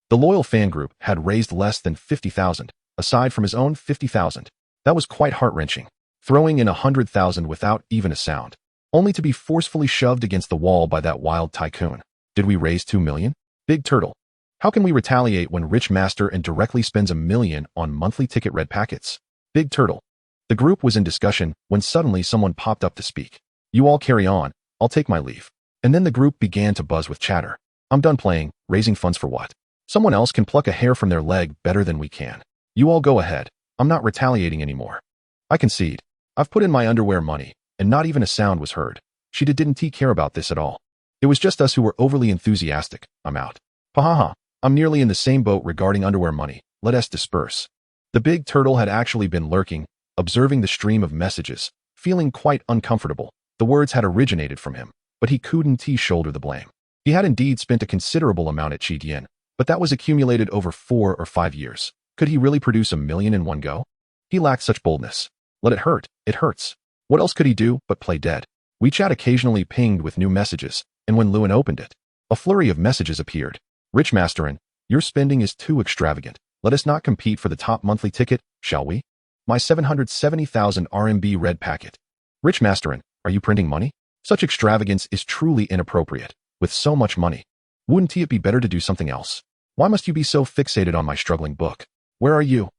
the loyal fan group had raised less than 50,000, aside from his own 50,000. That was quite heart-wrenching, throwing in 100,000 without even a sound, only to be forcefully shoved against the wall by that wild tycoon. Did we raise 2 million? Big turtle. How can we retaliate when Rich Master and directly spends 1 million on monthly ticket red packets? Big turtle. The group was in discussion when suddenly someone popped up to speak. You all carry on, I'll take my leave. And then the group began to buzz with chatter. I'm done playing, raising funds for what? Someone else can pluck a hair from their leg better than we can. You all go ahead, I'm not retaliating anymore. I concede. I've put in my underwear money, and not even a sound was heard. She didn't care about this at all. It was just us who were overly enthusiastic. I'm out. Pahaha, I'm nearly in the same boat regarding underwear money. Let us disperse. The big turtle had actually been lurking, observing the stream of messages, feeling quite uncomfortable. The words had originated from him, but he couldn't shoulder the blame. He had indeed spent a considerable amount at Chidian, but that was accumulated over 4 or 5 years. Could he really produce 1 million in one go? He lacked such boldness. Let it hurt, it hurts. What else could he do but play dead? WeChat occasionally pinged with new messages, and when Lewin opened it, a flurry of messages appeared. Rich Masterin, your spending is too extravagant. Let us not compete for the top monthly ticket, shall we? My 770,000 RMB red packet. Rich Masterin, are you printing money? Such extravagance is truly inappropriate. With so much money, wouldn't it be better to do something else? Why must you be so fixated on my struggling book? Where are you?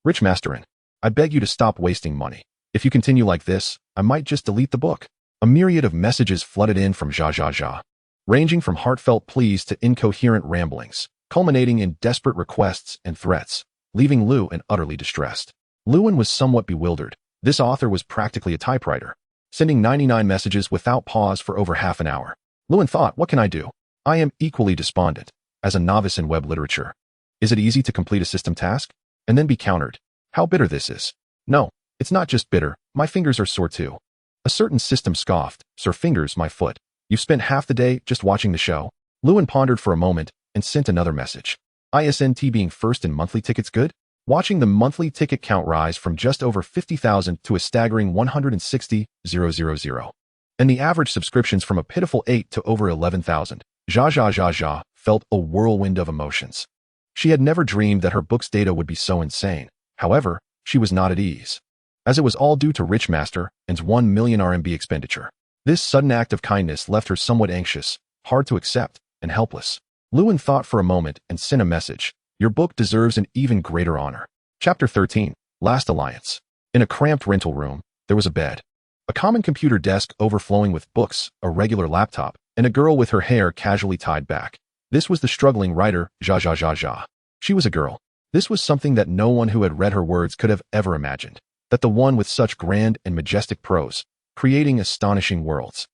Rich Masterin, I beg you to stop wasting money. If you continue like this, I might just delete the book. A myriad of messages flooded in from Zha, ranging from heartfelt pleas to incoherent ramblings, culminating in desperate requests and threats, leaving Lewin utterly distressed. Lewin was somewhat bewildered. This author was practically a typewriter, sending 99 messages without pause for over half an hour. Lewin thought, what can I do? I am equally despondent, as a novice in web literature. Is it easy to complete a system task? And then be countered. How bitter this is. No, it's not just bitter, my fingers are sore too. A certain system scoffed, Sir Fingers, my foot. You've spent half the day just watching the show? Lewin pondered for a moment and sent another message. ISNT being first in monthly tickets good? Watching the monthly ticket count rise from just over 50,000 to a staggering 160,000. And the average subscriptions from a pitiful 8 to over 11,000. Zha felt a whirlwind of emotions. She had never dreamed that her book's data would be so insane. However, she was not at ease, as it was all due to Rich Master and's 1 million RMB expenditure. This sudden act of kindness left her somewhat anxious, hard to accept, and helpless. Lewin thought for a moment and sent a message. Your book deserves an even greater honor. Chapter 13, Last Alliance. In a cramped rental room, there was a bed, a common computer desk overflowing with books, a regular laptop, and a girl with her hair casually tied back. This was the struggling writer, Zha. She was a girl. This was something that no one who had read her words could have ever imagined, that the one with such grand and majestic prose, creating astonishing worlds,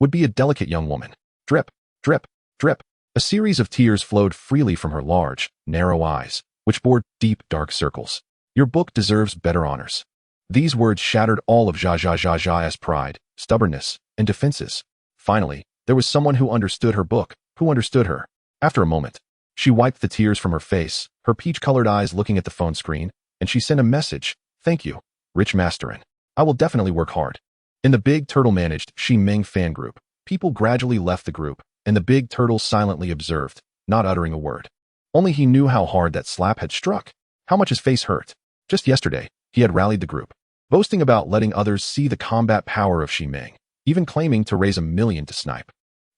would be a delicate young woman. Drip, drip, drip. A series of tears flowed freely from her large, narrow eyes, which bore deep, dark circles. Your book deserves better honors. These words shattered all of Zha's pride, stubbornness, and defenses. Finally, there was someone who understood her book, who understood her. After a moment, she wiped the tears from her face, her peach-colored eyes looking at the phone screen, and she sent a message. Thank you, Rich Masterin. I will definitely work hard. In the Big Turtle-managed Shi Ming fan group, people gradually left the group, and the Big Turtle silently observed, not uttering a word. Only he knew how hard that slap had struck, how much his face hurt. Just yesterday, he had rallied the group, boasting about letting others see the combat power of Shi Ming, even claiming to raise $1 million to snipe,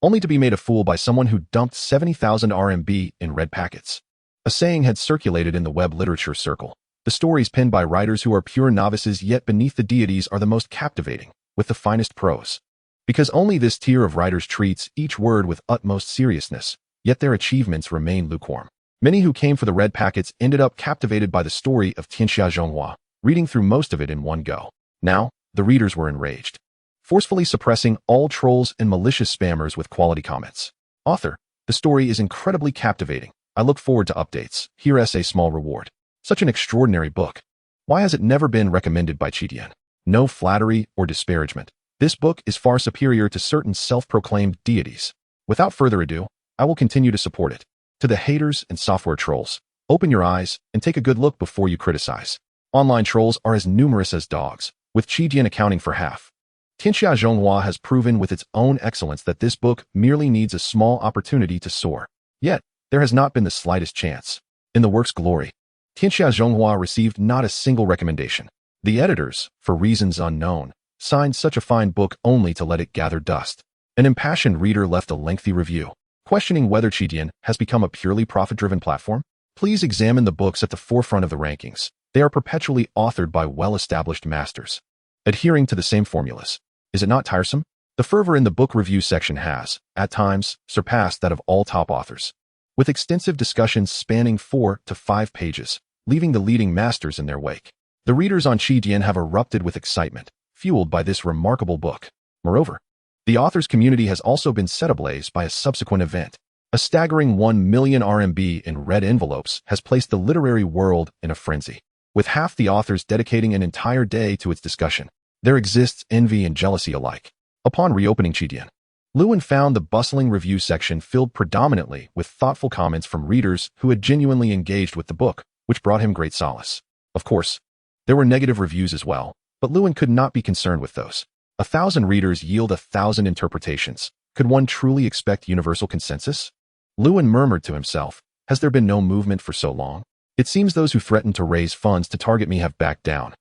only to be made a fool by someone who dumped 70,000 RMB in red packets. A saying had circulated in the web literature circle. The stories penned by writers who are pure novices yet beneath the deities are the most captivating, with the finest prose. Because only this tier of writers treats each word with utmost seriousness, yet their achievements remain lukewarm. Many who came for the red packets ended up captivated by the story of Tianxia Zhonghua, reading through most of it in one go. Now, the readers were enraged, forcefully suppressing all trolls and malicious spammers with quality comments. Author, the story is incredibly captivating. I look forward to updates. Here's a small reward. Such an extraordinary book. Why has it never been recommended by Qidian? No flattery or disparagement. This book is far superior to certain self-proclaimed deities. Without further ado, I will continue to support it. To the haters and software trolls, open your eyes and take a good look before you criticize. Online trolls are as numerous as dogs, with Qidian accounting for half. Tianxia Zhonghua has proven with its own excellence that this book merely needs a small opportunity to soar. Yet, there has not been the slightest chance. In the work's glory, Tianxia Zhonghua received not a single recommendation. The editors, for reasons unknown, signed such a fine book only to let it gather dust. An impassioned reader left a lengthy review, questioning whether Qidian has become a purely profit-driven platform. Please examine the books at the forefront of the rankings. They are perpetually authored by well-established masters, adhering to the same formulas. Is it not tiresome? The fervor in the book review section has, at times, surpassed that of all top authors, with extensive discussions spanning 4 to 5 pages, leaving the leading masters in their wake. The readers on Qidian have erupted with excitement, fueled by this remarkable book. Moreover, the author's community has also been set ablaze by a subsequent event. A staggering 1 million RMB in red envelopes has placed the literary world in a frenzy, with half the authors dedicating an entire day to its discussion. There exists envy and jealousy alike. Upon reopening Qidian, Lewin found the bustling review section filled predominantly with thoughtful comments from readers who had genuinely engaged with the book, which brought him great solace. Of course, there were negative reviews as well, but Lewin could not be concerned with those. 1,000 readers yield 1,000 interpretations. Could one truly expect universal consensus? Lewin murmured to himself, has there been no movement for so long? It seems those who threatened to raise funds to target me have backed down.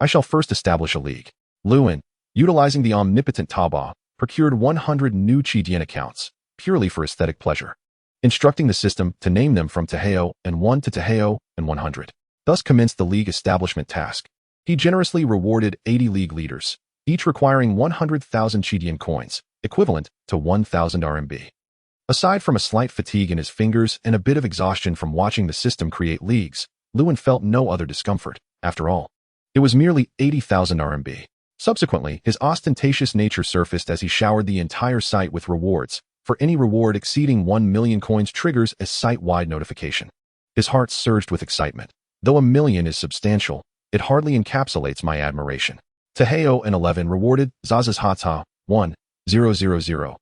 I shall first establish a league. Lewin, utilizing the omnipotent Taobao, procured 100 new Qidian accounts, purely for aesthetic pleasure, instructing the system to name them from Taheo and 1 to Taheo and 100. Thus commenced the league establishment task. He generously rewarded 80 league leaders, each requiring 100,000 Qidian coins, equivalent to 1,000 RMB. Aside from a slight fatigue in his fingers and a bit of exhaustion from watching the system create leagues, Lewin felt no other discomfort. After all, it was merely 80,000 RMB. Subsequently, his ostentatious nature surfaced as he showered the entire site with rewards. For any reward exceeding 1 million coins triggers a site-wide notification. His heart surged with excitement. Though 1 million is substantial, it hardly encapsulates my admiration. Taheo and 11 rewarded Zaz's Hata 1,000,000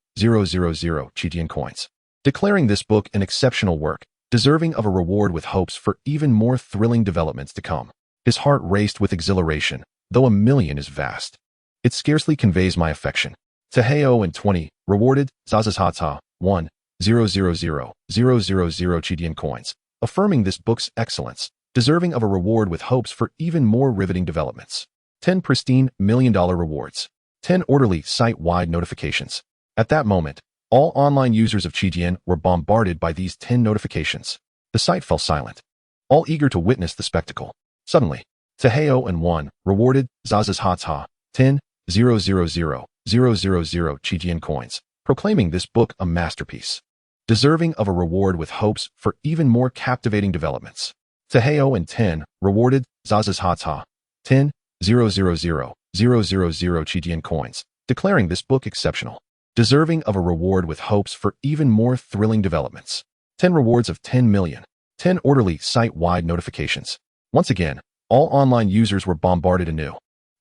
Qidian coins, declaring this book an exceptional work, deserving of a reward with hopes for even more thrilling developments to come. His heart raced with exhilaration, though 1 million is vast. It scarcely conveys my affection. Taheo and 20 rewarded Zaz's Hata 1,000,000 Qidian coins, affirming this book's excellence, deserving of a reward with hopes for even more riveting developments. 10 pristine $1 million rewards. 10 orderly site-wide notifications. At that moment, all online users of Qidian were bombarded by these 10 notifications. The site fell silent, all eager to witness the spectacle. Suddenly, Taheo and 1 rewarded Zaz's Hata 10,000,000 Qidian coins, proclaiming this book a masterpiece, deserving of a reward with hopes for even more captivating developments. Taheo and 10 rewarded Zaz's Hata 10,000,000 Qidian coins, declaring this book exceptional. deserving of a reward with hopes for even more thrilling developments. 10 rewards of 10 million. 10 orderly site-wide notifications. Once again, all online users were bombarded anew.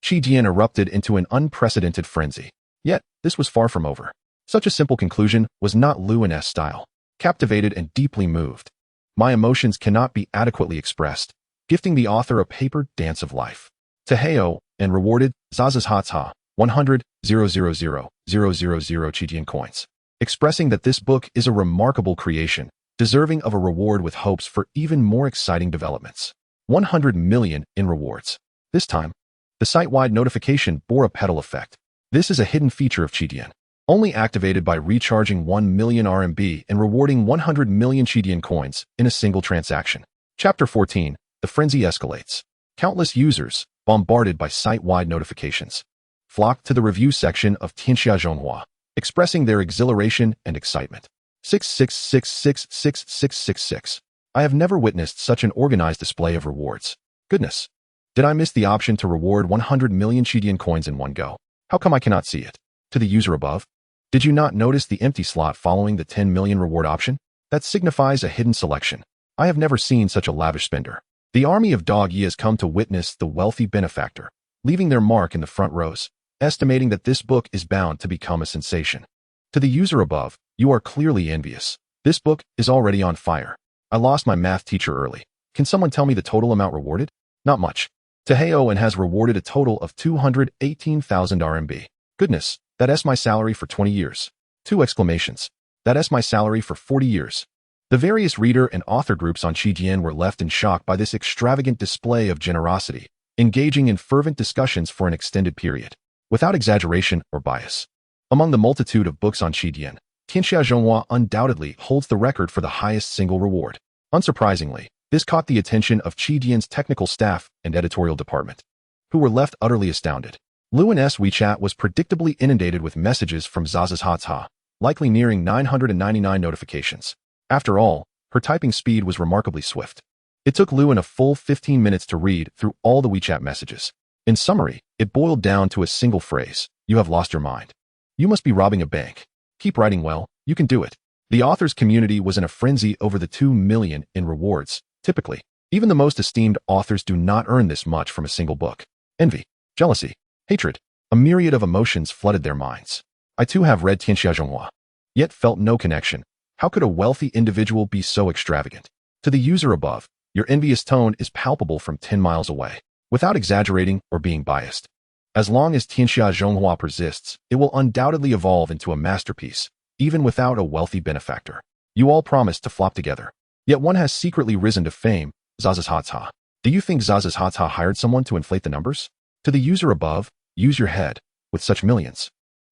Qidian erupted into an unprecedented frenzy. Yet, this was far from over. Such a simple conclusion was not Luan's style. Captivated and deeply moved, my emotions cannot be adequately expressed, gifting the author a paper dance of life. Taheo, and rewarded Zazazhatha 100,000,000 Qidian coins, expressing that this book is a remarkable creation, deserving of a reward with hopes for even more exciting developments. 100 million in rewards. This time, the site-wide notification bore a pedal effect. This is a hidden feature of Qidian, only activated by recharging 1 million RMB and rewarding 100 million Qidian coins in a single transaction. Chapter 14. The frenzy escalates. Countless users, bombarded by site-wide notifications, flocked to the review section of Tianxia Zhonghua, expressing their exhilaration and excitement. 666666666. I have never witnessed such an organized display of rewards. Goodness. Did I miss the option to reward 100 million Qidian coins in one go? How come I cannot see it? To the user above, did you not notice the empty slot following the 10 million reward option? That signifies a hidden selection. I have never seen such a lavish spender. The army of dog ye has come to witness the wealthy benefactor, leaving their mark in the front rows, estimating that this book is bound to become a sensation. To the user above, you are clearly envious. This book is already on fire. I lost my math teacher early. Can someone tell me the total amount rewarded? Not much. Taheo and has rewarded a total of 218,000 RMB. Goodness, that's my salary for 20 years. 2 exclamations. That's my salary for 40 years. The various reader and author groups on Qidian were left in shock by this extravagant display of generosity, engaging in fervent discussions for an extended period, without exaggeration or bias. Among the multitude of books on Qidian, Tianxia Zhonghua undoubtedly holds the record for the highest single reward. Unsurprisingly, this caught the attention of Qidian's technical staff and editorial department, who were left utterly astounded. Luan's WeChat was predictably inundated with messages from Zazazhatha, likely nearing 999 notifications. After all, her typing speed was remarkably swift. It took Luan a full 15 minutes to read through all the WeChat messages. In summary, it boiled down to a single phrase: you have lost your mind. You must be robbing a bank. Keep writing well, you can do it. The author's community was in a frenzy over the 2 million in rewards. Typically, even the most esteemed authors do not earn this much from a single book. Envy, jealousy, hatred, a myriad of emotions flooded their minds. I too have read Tianxia Zhonghua, yet felt no connection. How could a wealthy individual be so extravagant? To the user above, your envious tone is palpable from 10 miles away, without exaggerating or being biased. As long as Tianxia Zhonghua persists, it will undoubtedly evolve into a masterpiece, even without a wealthy benefactor. You all promised to flop together. Yet one has secretly risen to fame, Zazazhatha. Do you think Zazazhatha hired someone to inflate the numbers? To the user above, use your head. With such millions,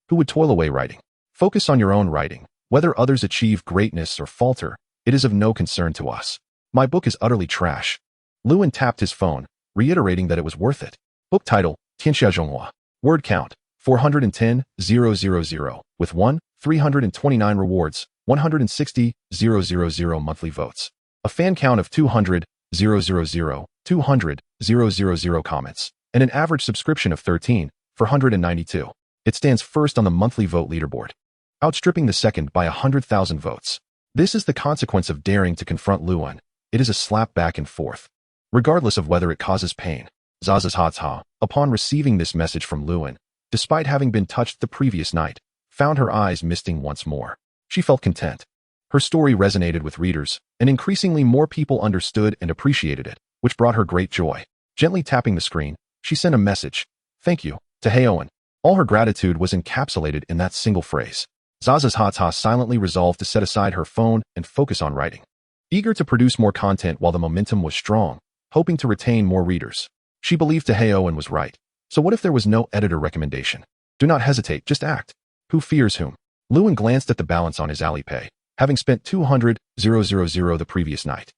who would toil away writing? Focus on your own writing. Whether others achieve greatness or falter, it is of no concern to us. My book is utterly trash. Luan tapped his phone, reiterating that it was worth it. Book title, Tianxia Zhonghua. Word count, 410,000, with 329 rewards, 160,000 monthly votes. A fan count of 200,000, 200,000 comments, and an average subscription of 13,492. It stands first on the monthly vote leaderboard, outstripping the second by 100,000 votes. This is the consequence of daring to confront Luan. It is a slap back and forth, regardless of whether it causes pain. Zazazhatha, upon receiving this message from Luan, despite having been touched the previous night, found her eyes misting once more. She felt content. Her story resonated with readers, and increasingly more people understood and appreciated it, which brought her great joy. Gently tapping the screen, she sent a message. Thank you, to Heoan. All her gratitude was encapsulated in that single phrase. Zazazhatha silently resolved to set aside her phone and focus on writing. Eager to produce more content while the momentum was strong, hoping to retain more readers. She believed Heoan was right. So what if there was no editor recommendation? Do not hesitate, just act. Who fears whom? Luan glanced at the balance on his Alipay, having spent 200,000 the previous night.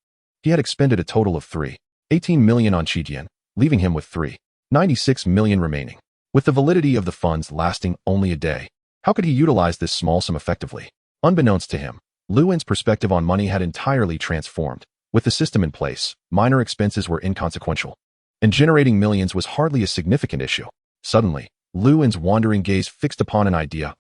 He had expended a total of 318 million on Qidian, leaving him with 396 million remaining. With the validity of the funds lasting only a day, how could he utilize this small sum effectively? Unbeknownst to him, Luan's perspective on money had entirely transformed. With the system in place, minor expenses were inconsequential, and generating millions was hardly a significant issue. Suddenly, Luan's wandering gaze fixed upon an idea.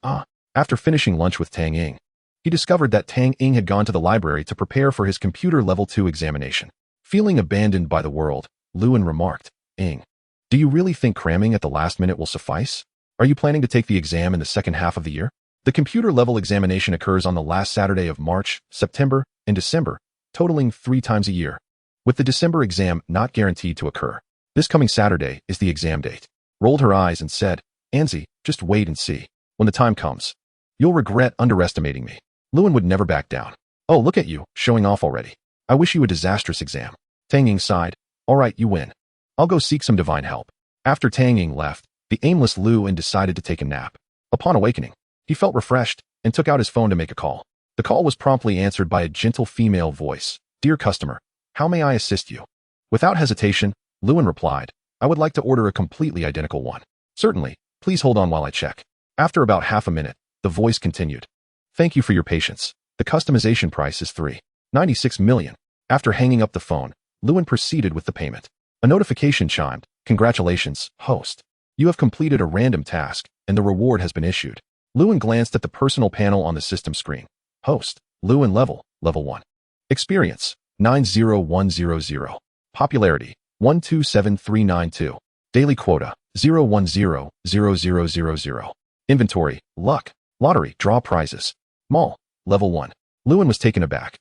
After finishing lunch with Tang Ying, he discovered that Tang Ying had gone to the library to prepare for his computer level 2 examination. Feeling abandoned by the world, Luan remarked, "Ying, do you really think cramming at the last minute will suffice? Are you planning to take the exam in the second half of the year?" The computer level examination occurs on the last Saturday of March, September, and December, totaling 3 times a year, with the December exam not guaranteed to occur. This coming Saturday is the exam date. Rolled her eyes and said, "Anzi, just wait and see. When the time comes, you'll regret underestimating me." Luan would never back down. "Oh, look at you, showing off already. I wish you a disastrous exam." Tang Ying sighed. "All right, you win. I'll go seek some divine help." After Tang Ying left, the aimless Luan decided to take a nap. Upon awakening, he felt refreshed and took out his phone to make a call. The call was promptly answered by a gentle female voice. "Dear customer, how may I assist you?" Without hesitation, Luan replied, "I would like to order a completely identical one." "Certainly, please hold on while I check." After about half a minute, the voice continued, "Thank you for your patience. The customization price is $3.96 million. After hanging up the phone, Luan proceeded with the payment. A notification chimed. "Congratulations, host. You have completed a random task, and the reward has been issued." Luan glanced at the personal panel on the system screen. Host, Luan level 1. Experience, 90100. Popularity, 127392. Daily quota, 0100000. Inventory, luck, lottery, draw prizes. Mall, level 1. Luan was taken aback.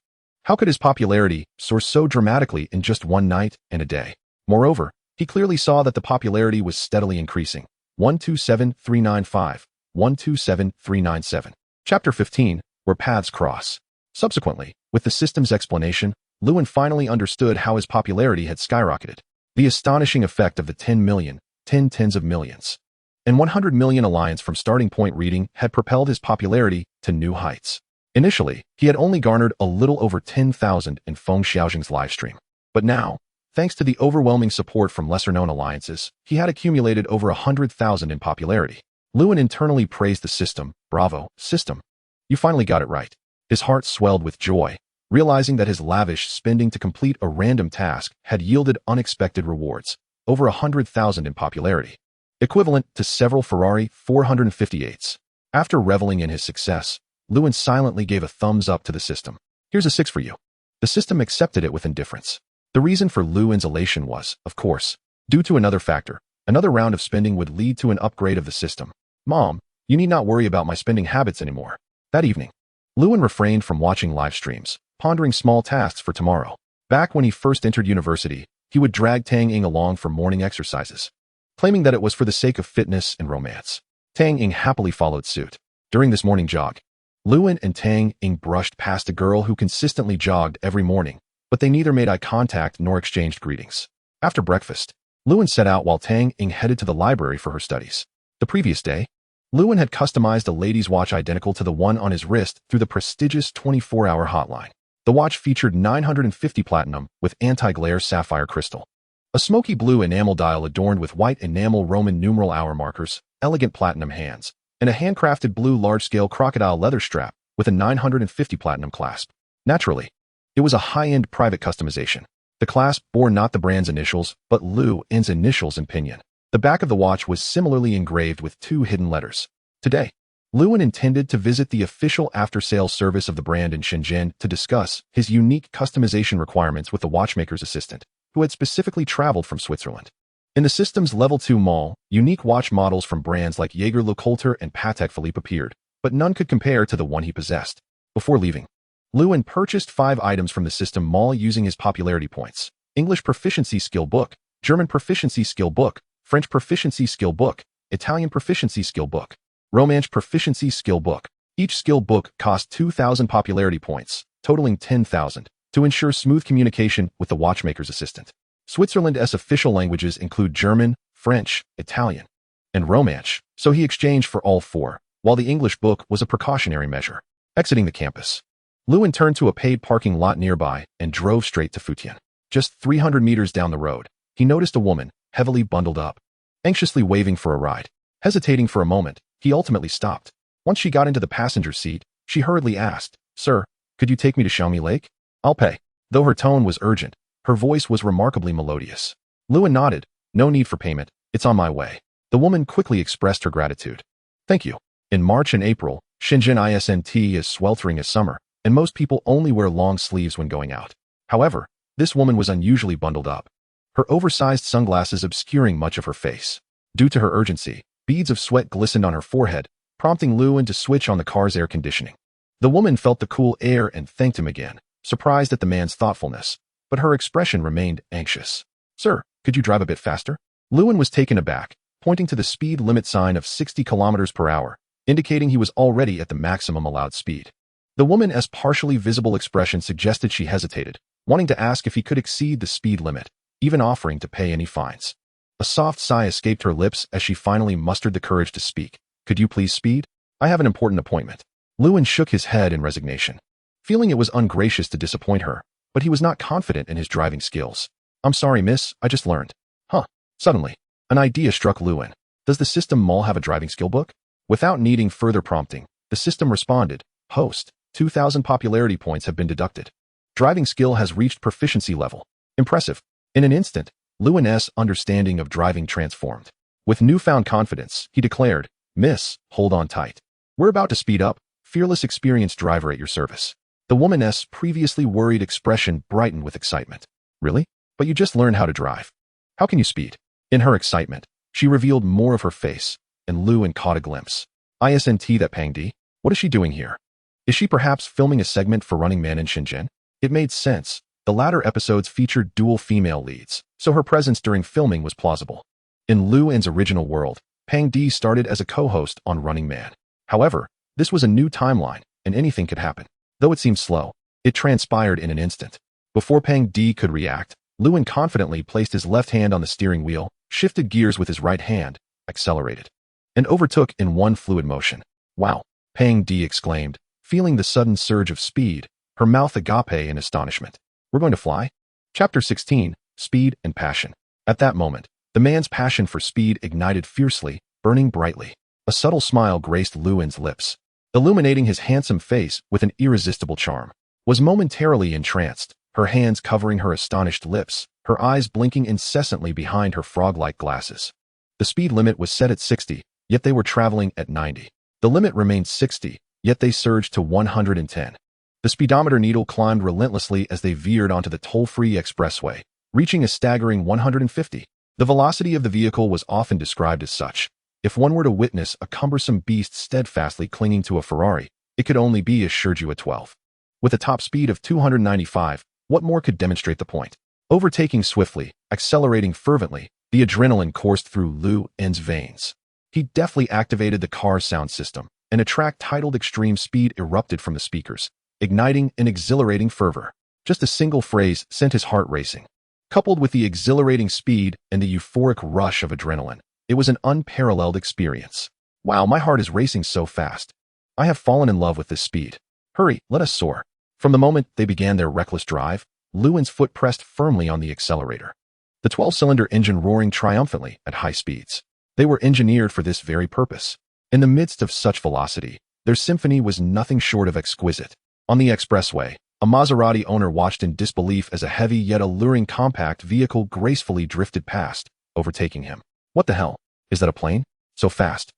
How could his popularity soar so dramatically in just one night and a day? Moreover, he clearly saw that the popularity was steadily increasing. 127395, 127397. Chapter 15, Where Paths Cross. Subsequently, with the system's explanation, Luan finally understood how his popularity had skyrocketed. The astonishing effect of the 10 million, 10 tens of millions, and 100 million alliance from starting point reading had propelled his popularity to new heights. Initially, he had only garnered a little over 10,000 in Feng Xiaojing's livestream. But now, thanks to the overwhelming support from lesser-known alliances, he had accumulated over 100,000 in popularity. Luan internally praised the system. "Bravo, system. You finally got it right." His heart swelled with joy, realizing that his lavish spending to complete a random task had yielded unexpected rewards, over 100,000 in popularity, equivalent to several Ferrari 458s. After reveling in his success, Luan silently gave a thumbs up to the system. "Here's a 6 for you." The system accepted it with indifference. The reason for Luan's elation was, of course, due to another factor. Another round of spending would lead to an upgrade of the system. "Mom, you need not worry about my spending habits anymore." That evening, Luan refrained from watching live streams, pondering small tasks for tomorrow. Back when he first entered university, he would drag Tang Ying along for morning exercises, claiming that it was for the sake of fitness and romance. Tang Ying happily followed suit. During this morning jog, Luan and Tang Ying brushed past a girl who consistently jogged every morning, but they neither made eye contact nor exchanged greetings. After breakfast, Luan set out while Tang Ying headed to the library for her studies. The previous day, Luan had customized a lady's watch identical to the one on his wrist through the prestigious 24-hour hotline. The watch featured 950 platinum with anti-glare sapphire crystal, a smoky blue enamel dial adorned with white enamel Roman numeral hour markers, elegant platinum hands, and a handcrafted blue large-scale crocodile leather strap with a 950 platinum clasp. Naturally, it was a high-end private customization. The clasp bore not the brand's initials, but Luan's initials and pinion. The back of the watch was similarly engraved with 2 hidden letters. Today, Luan intended to visit the official after-sales service of the brand in Shenzhen to discuss his unique customization requirements with the watchmaker's assistant, who had specifically traveled from Switzerland. In the system's Level 2 mall, unique watch models from brands like Jaeger-LeCoultre and Patek Philippe appeared, but none could compare to the one he possessed. Before leaving, Luan purchased 5 items from the system mall using his popularity points: English Proficiency Skill Book, German Proficiency Skill Book, French Proficiency Skill Book, Italian Proficiency Skill Book, Romance Proficiency Skill Book. Each skill book cost 2,000 popularity points, totaling 10,000, to ensure smooth communication with the watchmaker's assistant. Switzerland's official languages include German, French, Italian, and Romance, so he exchanged for all 4, while the English book was a precautionary measure. Exiting the campus, Luan turned to a paid parking lot nearby and drove straight to Futian. Just 300 meters down the road, he noticed a woman, heavily bundled up, anxiously waving for a ride. Hesitating for a moment, he ultimately stopped. Once she got into the passenger seat, she hurriedly asked, "Sir, could you take me to Xiaomi Lake? I'll pay." Though her tone was urgent, her voice was remarkably melodious. Luan nodded. "No need for payment. It's on my way." The woman quickly expressed her gratitude. "Thank you." In March and April, Shenzhen isn't as sweltering as summer, and most people only wear long sleeves when going out. However, this woman was unusually bundled up, her oversized sunglasses obscuring much of her face. Due to her urgency, beads of sweat glistened on her forehead, prompting Lewin to switch on the car's air conditioning. The woman felt the cool air and thanked him again, surprised at the man's thoughtfulness, but her expression remained anxious. "Sir, could you drive a bit faster?" Lewin was taken aback, pointing to the speed limit sign of 60 kilometers per hour, indicating he was already at the maximum allowed speed. The woman's partially visible expression suggested she hesitated, wanting to ask if he could exceed the speed limit, even offering to pay any fines. A soft sigh escaped her lips as she finally mustered the courage to speak. "Could you please speed? I have an important appointment." Lewin shook his head in resignation, feeling it was ungracious to disappoint her, but he was not confident in his driving skills. "I'm sorry, miss, I just learned." Huh. Suddenly, an idea struck Lewin. Does the system mall have a driving skill book? Without needing further prompting, the system responded, "Host, 2,000 popularity points have been deducted. Driving skill has reached proficiency level." Impressive. In an instant, Lewin's understanding of driving transformed. With newfound confidence, he declared, "Miss, hold on tight. We're about to speed up. Fearless experienced driver at your service." The woman's previously worried expression brightened with excitement. "Really? But you just learned how to drive. How can you speed?" In her excitement, she revealed more of her face, and Lewin caught a glimpse. "Isn't that Pang Di? What is she doing here? Is she perhaps filming a segment for Running Man in Shenzhen?" It made sense. The latter episodes featured dual female leads, so her presence during filming was plausible. In Lewin's original world, Pang Di started as a co-host on Running Man. However, this was a new timeline, and anything could happen. Though it seemed slow, it transpired in an instant. Before Pang Di could react, Lewin confidently placed his left hand on the steering wheel, shifted gears with his right hand, accelerated, and overtook in one fluid motion. "Wow," Pang Di exclaimed, feeling the sudden surge of speed, her mouth agape in astonishment. "We're going to fly?" Chapter 16, Speed and Passion. At that moment, the man's passion for speed ignited fiercely, burning brightly. A subtle smile graced Lewin's lips, illuminating his handsome face with an irresistible charm. Was momentarily entranced, her hands covering her astonished lips, her eyes blinking incessantly behind her frog-like glasses. The speed limit was set at 60, yet they were traveling at 90. The limit remained 60, yet they surged to 110. The speedometer needle climbed relentlessly as they veered onto the toll-free expressway, reaching a staggering 150. The velocity of the vehicle was often described as such. If one were to witness a cumbersome beast steadfastly clinging to a Ferrari, it could only be a Sergio 12. With a top speed of 295, what more could demonstrate the point? Overtaking swiftly, accelerating fervently, the adrenaline coursed through Lewin's veins. He deftly activated the car's sound system, and a track titled Extreme Speed erupted from the speakers, igniting an exhilarating fervor. Just a single phrase sent his heart racing. Coupled with the exhilarating speed and the euphoric rush of adrenaline, it was an unparalleled experience. "Wow, my heart is racing so fast. I have fallen in love with this speed. Hurry, let us soar." From the moment they began their reckless drive, Lewin's foot pressed firmly on the accelerator, the 12-cylinder engine roaring triumphantly at high speeds. They were engineered for this very purpose. In the midst of such velocity, their symphony was nothing short of exquisite. On the expressway, a Maserati owner watched in disbelief as a heavy yet alluring compact vehicle gracefully drifted past, overtaking him. "What the hell? Is that a plane? So fast?"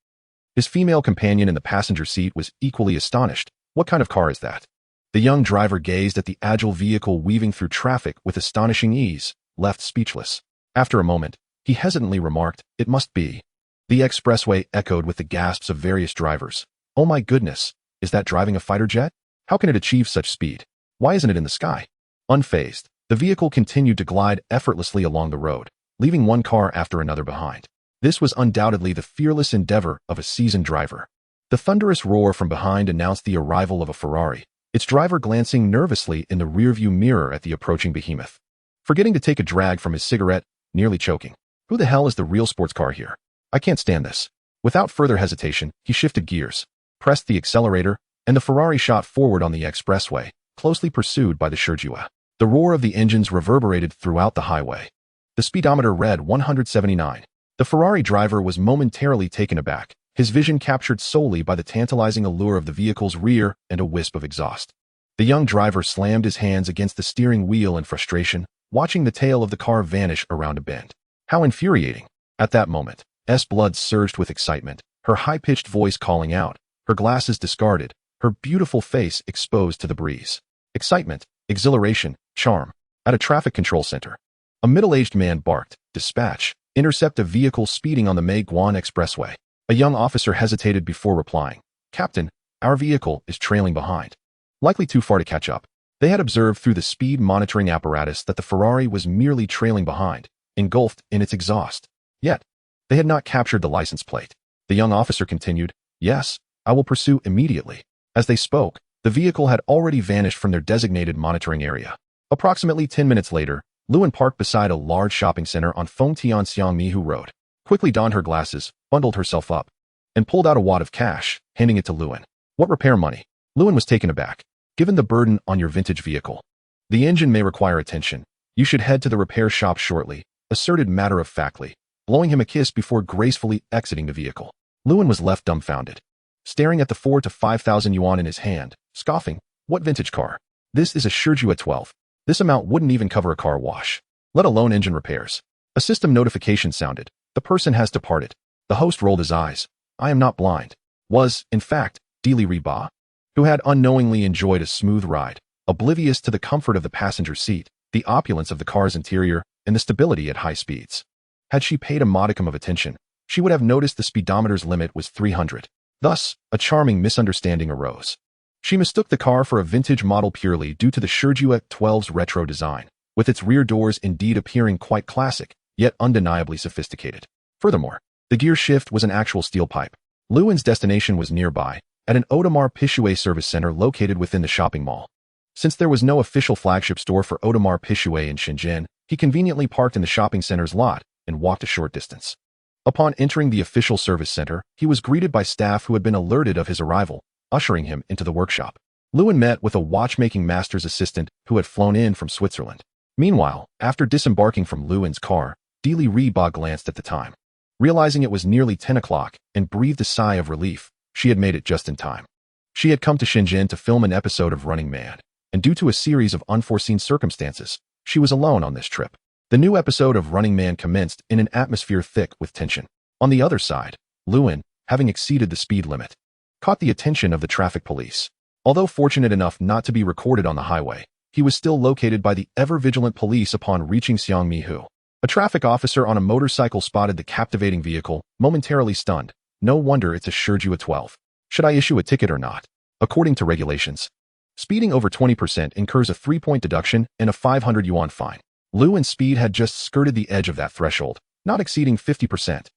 His female companion in the passenger seat was equally astonished. "What kind of car is that?" The young driver gazed at the agile vehicle weaving through traffic with astonishing ease, left speechless. After a moment, he hesitantly remarked, "It must be." The expressway echoed with the gasps of various drivers. "Oh my goodness, is that driving a fighter jet? How can it achieve such speed? Why isn't it in the sky?" Unfazed, the vehicle continued to glide effortlessly along the road, leaving one car after another behind. This was undoubtedly the fearless endeavor of a seasoned driver. The thunderous roar from behind announced the arrival of a Ferrari, its driver glancing nervously in the rearview mirror at the approaching behemoth. Forgetting to take a drag from his cigarette, nearly choking. "Who the hell is the real sports car here? I can't stand this." Without further hesitation, he shifted gears, pressed the accelerator, and the Ferrari shot forward on the expressway, closely pursued by the Sergio. The roar of the engines reverberated throughout the highway. The speedometer read 179. The Ferrari driver was momentarily taken aback, his vision captured solely by the tantalizing allure of the vehicle's rear and a wisp of exhaust. The young driver slammed his hands against the steering wheel in frustration, watching the tail of the car vanish around a bend. How infuriating! At that moment, blood surged with excitement, her high-pitched voice calling out, her glasses discarded, her beautiful face exposed to the breeze. Excitement, exhilaration, charm. At a traffic control center, a middle-aged man barked, "Dispatch, intercept a vehicle speeding on the Meiguan Expressway." A young officer hesitated before replying, "Captain, our vehicle is trailing behind. Likely too far to catch up." They had observed through the speed monitoring apparatus that the Ferrari was merely trailing behind, engulfed in its exhaust. Yet, they had not captured the license plate. The young officer continued, "Yes, I will pursue immediately." As they spoke, the vehicle had already vanished from their designated monitoring area. Approximately 10 minutes later, Luan parked beside a large shopping center on Fengtian Xiangmihu Road, quickly donned her glasses, bundled herself up, and pulled out a wad of cash, handing it to Luan. "What repair money?" Luan was taken aback. "Given the burden on your vintage vehicle, the engine may require attention. You should head to the repair shop shortly," asserted matter-of-factly, blowing him a kiss before gracefully exiting the vehicle. Luan was left dumbfounded, staring at the 4,000 to 5,000 yuan in his hand, scoffing. "What vintage car? This is a Shurju 12. This amount wouldn't even cover a car wash, let alone engine repairs." A system notification sounded. "The person has departed." The host rolled his eyes. "I am not blind." Was, in fact, Dili Riba, who had unknowingly enjoyed a smooth ride, oblivious to the comfort of the passenger seat, the opulence of the car's interior, and the stability at high speeds. Had she paid a modicum of attention, she would have noticed the speedometer's limit was 300. Thus, a charming misunderstanding arose. She mistook the car for a vintage model purely due to the Shurju 12's retro design, with its rear doors indeed appearing quite classic, yet undeniably sophisticated. Furthermore, the gear shift was an actual steel pipe. Luan's destination was nearby, at an Audemars Piguet service center located within the shopping mall. Since there was no official flagship store for Audemars Piguet in Shenzhen, he conveniently parked in the shopping center's lot and walked a short distance. Upon entering the official service center, he was greeted by staff who had been alerted of his arrival, ushering him into the workshop. Luan met with a watchmaking master's assistant who had flown in from Switzerland. Meanwhile, after disembarking from Luan's car, Dili Riba glanced at the time. Realizing it was nearly 10 o'clock and breathed a sigh of relief, she had made it just in time. She had come to Shenzhen to film an episode of Running Man, and due to a series of unforeseen circumstances, she was alone on this trip. The new episode of Running Man commenced in an atmosphere thick with tension. On the other side, Luan, having exceeded the speed limit, caught the attention of the traffic police. Although fortunate enough not to be recorded on the highway, he was still located by the ever-vigilant police upon reaching Xiangmihu. A traffic officer on a motorcycle spotted the captivating vehicle, momentarily stunned. "No wonder it's a Shurju 12. Should I issue a ticket or not?" According to regulations, speeding over 20% incurs a 3-point deduction and a 500 yuan fine. Luan's speed had just skirted the edge of that threshold, not exceeding 50%.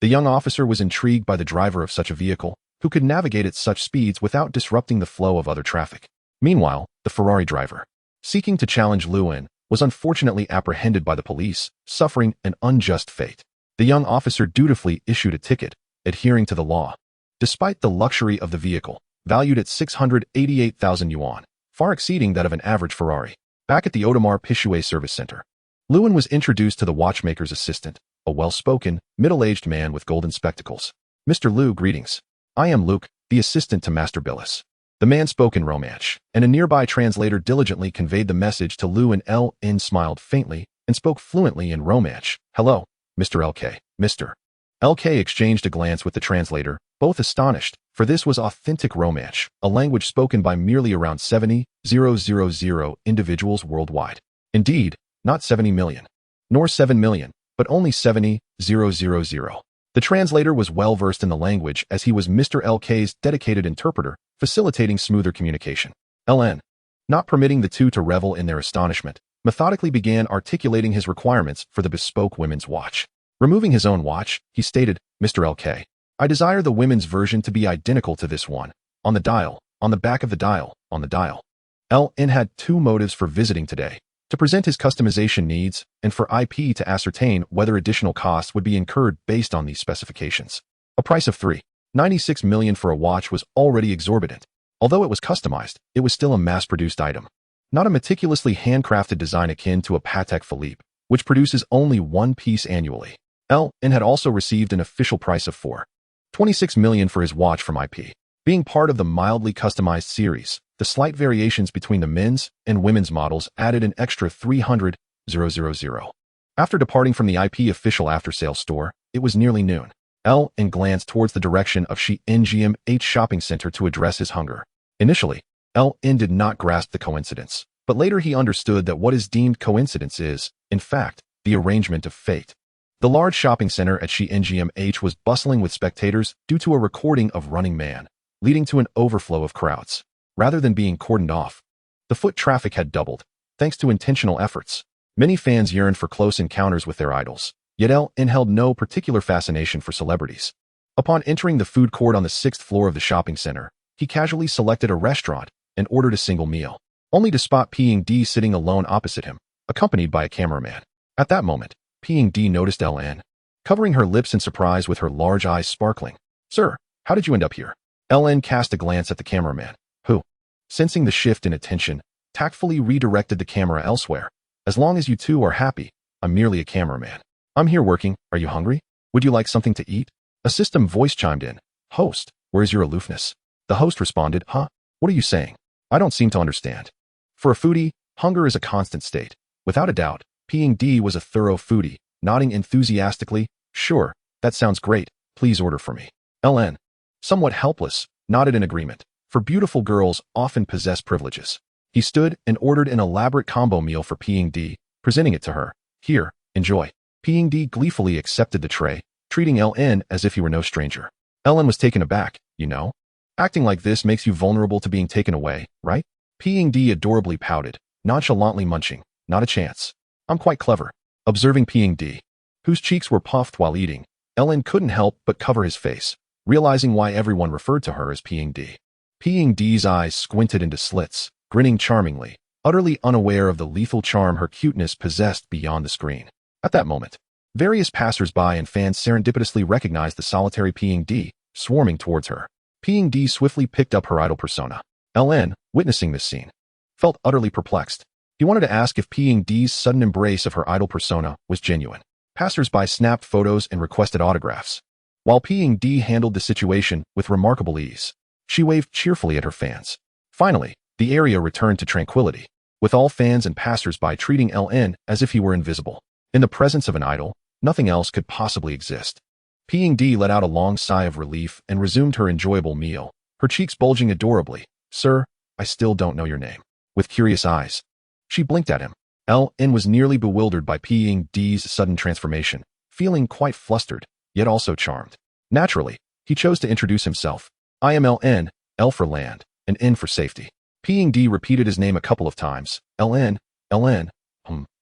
The young officer was intrigued by the driver of such a vehicle, who could navigate at such speeds without disrupting the flow of other traffic. Meanwhile, the Ferrari driver, seeking to challenge Luan, was unfortunately apprehended by the police, suffering an unjust fate. The young officer dutifully issued a ticket, adhering to the law. Despite the luxury of the vehicle, valued at 688,000 yuan, far exceeding that of an average Ferrari. Back at the Audemars Piguet service center, Luan was introduced to the watchmaker's assistant, a well-spoken, middle-aged man with golden spectacles. "Mr. Liu, greetings. I am Luke, the assistant to Master Billis." The man spoke in Romance, and a nearby translator diligently conveyed the message to Luan. L.N. smiled faintly and spoke fluently in Romance. "Hello, Mr. L.K. Mr. L.K. exchanged a glance with the translator, both astonished, for this was authentic Romance, a language spoken by merely around 70,000 individuals worldwide. Indeed, not 70 million, nor 7 million, but only 70,000. The translator was well versed in the language as he was Mr. L.K.'s dedicated interpreter, facilitating smoother communication. L.N., not permitting the two to revel in their astonishment, methodically began articulating his requirements for the bespoke women's watch. Removing his own watch, he stated, "Mr. L.K., I desire the women's version to be identical to this one. On the dial, on the back of the dial, on the dial." L.N. had two motives for visiting today: to present his customization needs, and for IP to ascertain whether additional costs would be incurred based on these specifications. A price of 3.96 million for a watch was already exorbitant. Although it was customized, it was still a mass-produced item, not a meticulously handcrafted design akin to a Patek Philippe, which produces only one piece annually. L.N. had also received an official price of 4.26 million for his watch from IP. Being part of the mildly customized series, the slight variations between the men's and women's models added an extra 300,000. After departing from the IP official after-sales store, it was nearly noon. LN glanced towards the direction of CNGMH shopping center to address his hunger. Initially, LN did not grasp the coincidence, but later he understood that what is deemed coincidence is, in fact, the arrangement of fate. The large shopping center at CNGMH was bustling with spectators due to a recording of Running Man, leading to an overflow of crowds. Rather than being cordoned off, the foot traffic had doubled, thanks to intentional efforts. Many fans yearned for close encounters with their idols, yet LN held no particular fascination for celebrities. Upon entering the food court on the 6th floor of the shopping center, he casually selected a restaurant and ordered a single meal, only to spot Ping-D sitting alone opposite him, accompanied by a cameraman. At that moment, Ping-D noticed LN, covering her lips in surprise with her large eyes sparkling. "Sir, how did you end up here?" LN cast a glance at the cameraman, who, sensing the shift in attention, tactfully redirected the camera elsewhere. "As long as you two are happy, I'm merely a cameraman. I'm here working. Are you hungry? Would you like something to eat?" A system voice chimed in. "Host, where's your aloofness?" The host responded, "Huh? What are you saying? I don't seem to understand." For a foodie, hunger is a constant state. Without a doubt, Ping-D was a thorough foodie, nodding enthusiastically. "Sure, that sounds great. Please order for me." LN, somewhat helpless, nodded in agreement, for beautiful girls often possess privileges. He stood and ordered an elaborate combo meal for Ping-D, presenting it to her. "Here, enjoy." Ping-D gleefully accepted the tray, treating LN as if he were no stranger. LN was taken aback. "You know? Acting like this makes you vulnerable to being taken away, right?" Ping-D adorably pouted, nonchalantly munching. "Not a chance. I'm quite clever." Observing Ping-D, whose cheeks were puffed while eating, LN couldn't help but cover his face, realizing why everyone referred to her as Ping-D. Ping-D's eyes squinted into slits, grinning charmingly, utterly unaware of the lethal charm her cuteness possessed beyond the screen. At that moment, various passers-by and fans serendipitously recognized the solitary Ping-D, swarming towards her. Ping-D swiftly picked up her idol persona. LN, witnessing this scene, felt utterly perplexed. He wanted to ask if Ping-D's sudden embrace of her idol persona was genuine. Passers-by snapped photos and requested autographs, while Ping-D handled the situation with remarkable ease. She waved cheerfully at her fans. Finally, the area returned to tranquility, with all fans and passers-by treating LN as if he were invisible. In the presence of an idol, nothing else could possibly exist. Ping-D let out a long sigh of relief and resumed her enjoyable meal, her cheeks bulging adorably. "Sir, I still don't know your name." With curious eyes, she blinked at him. LN was nearly bewildered by Ping-D's sudden transformation, feeling quite flustered, yet also charmed. Naturally, he chose to introduce himself. "I am LN, L for land, and N for safety." Ping-D repeated his name a couple of times. "LN, LN,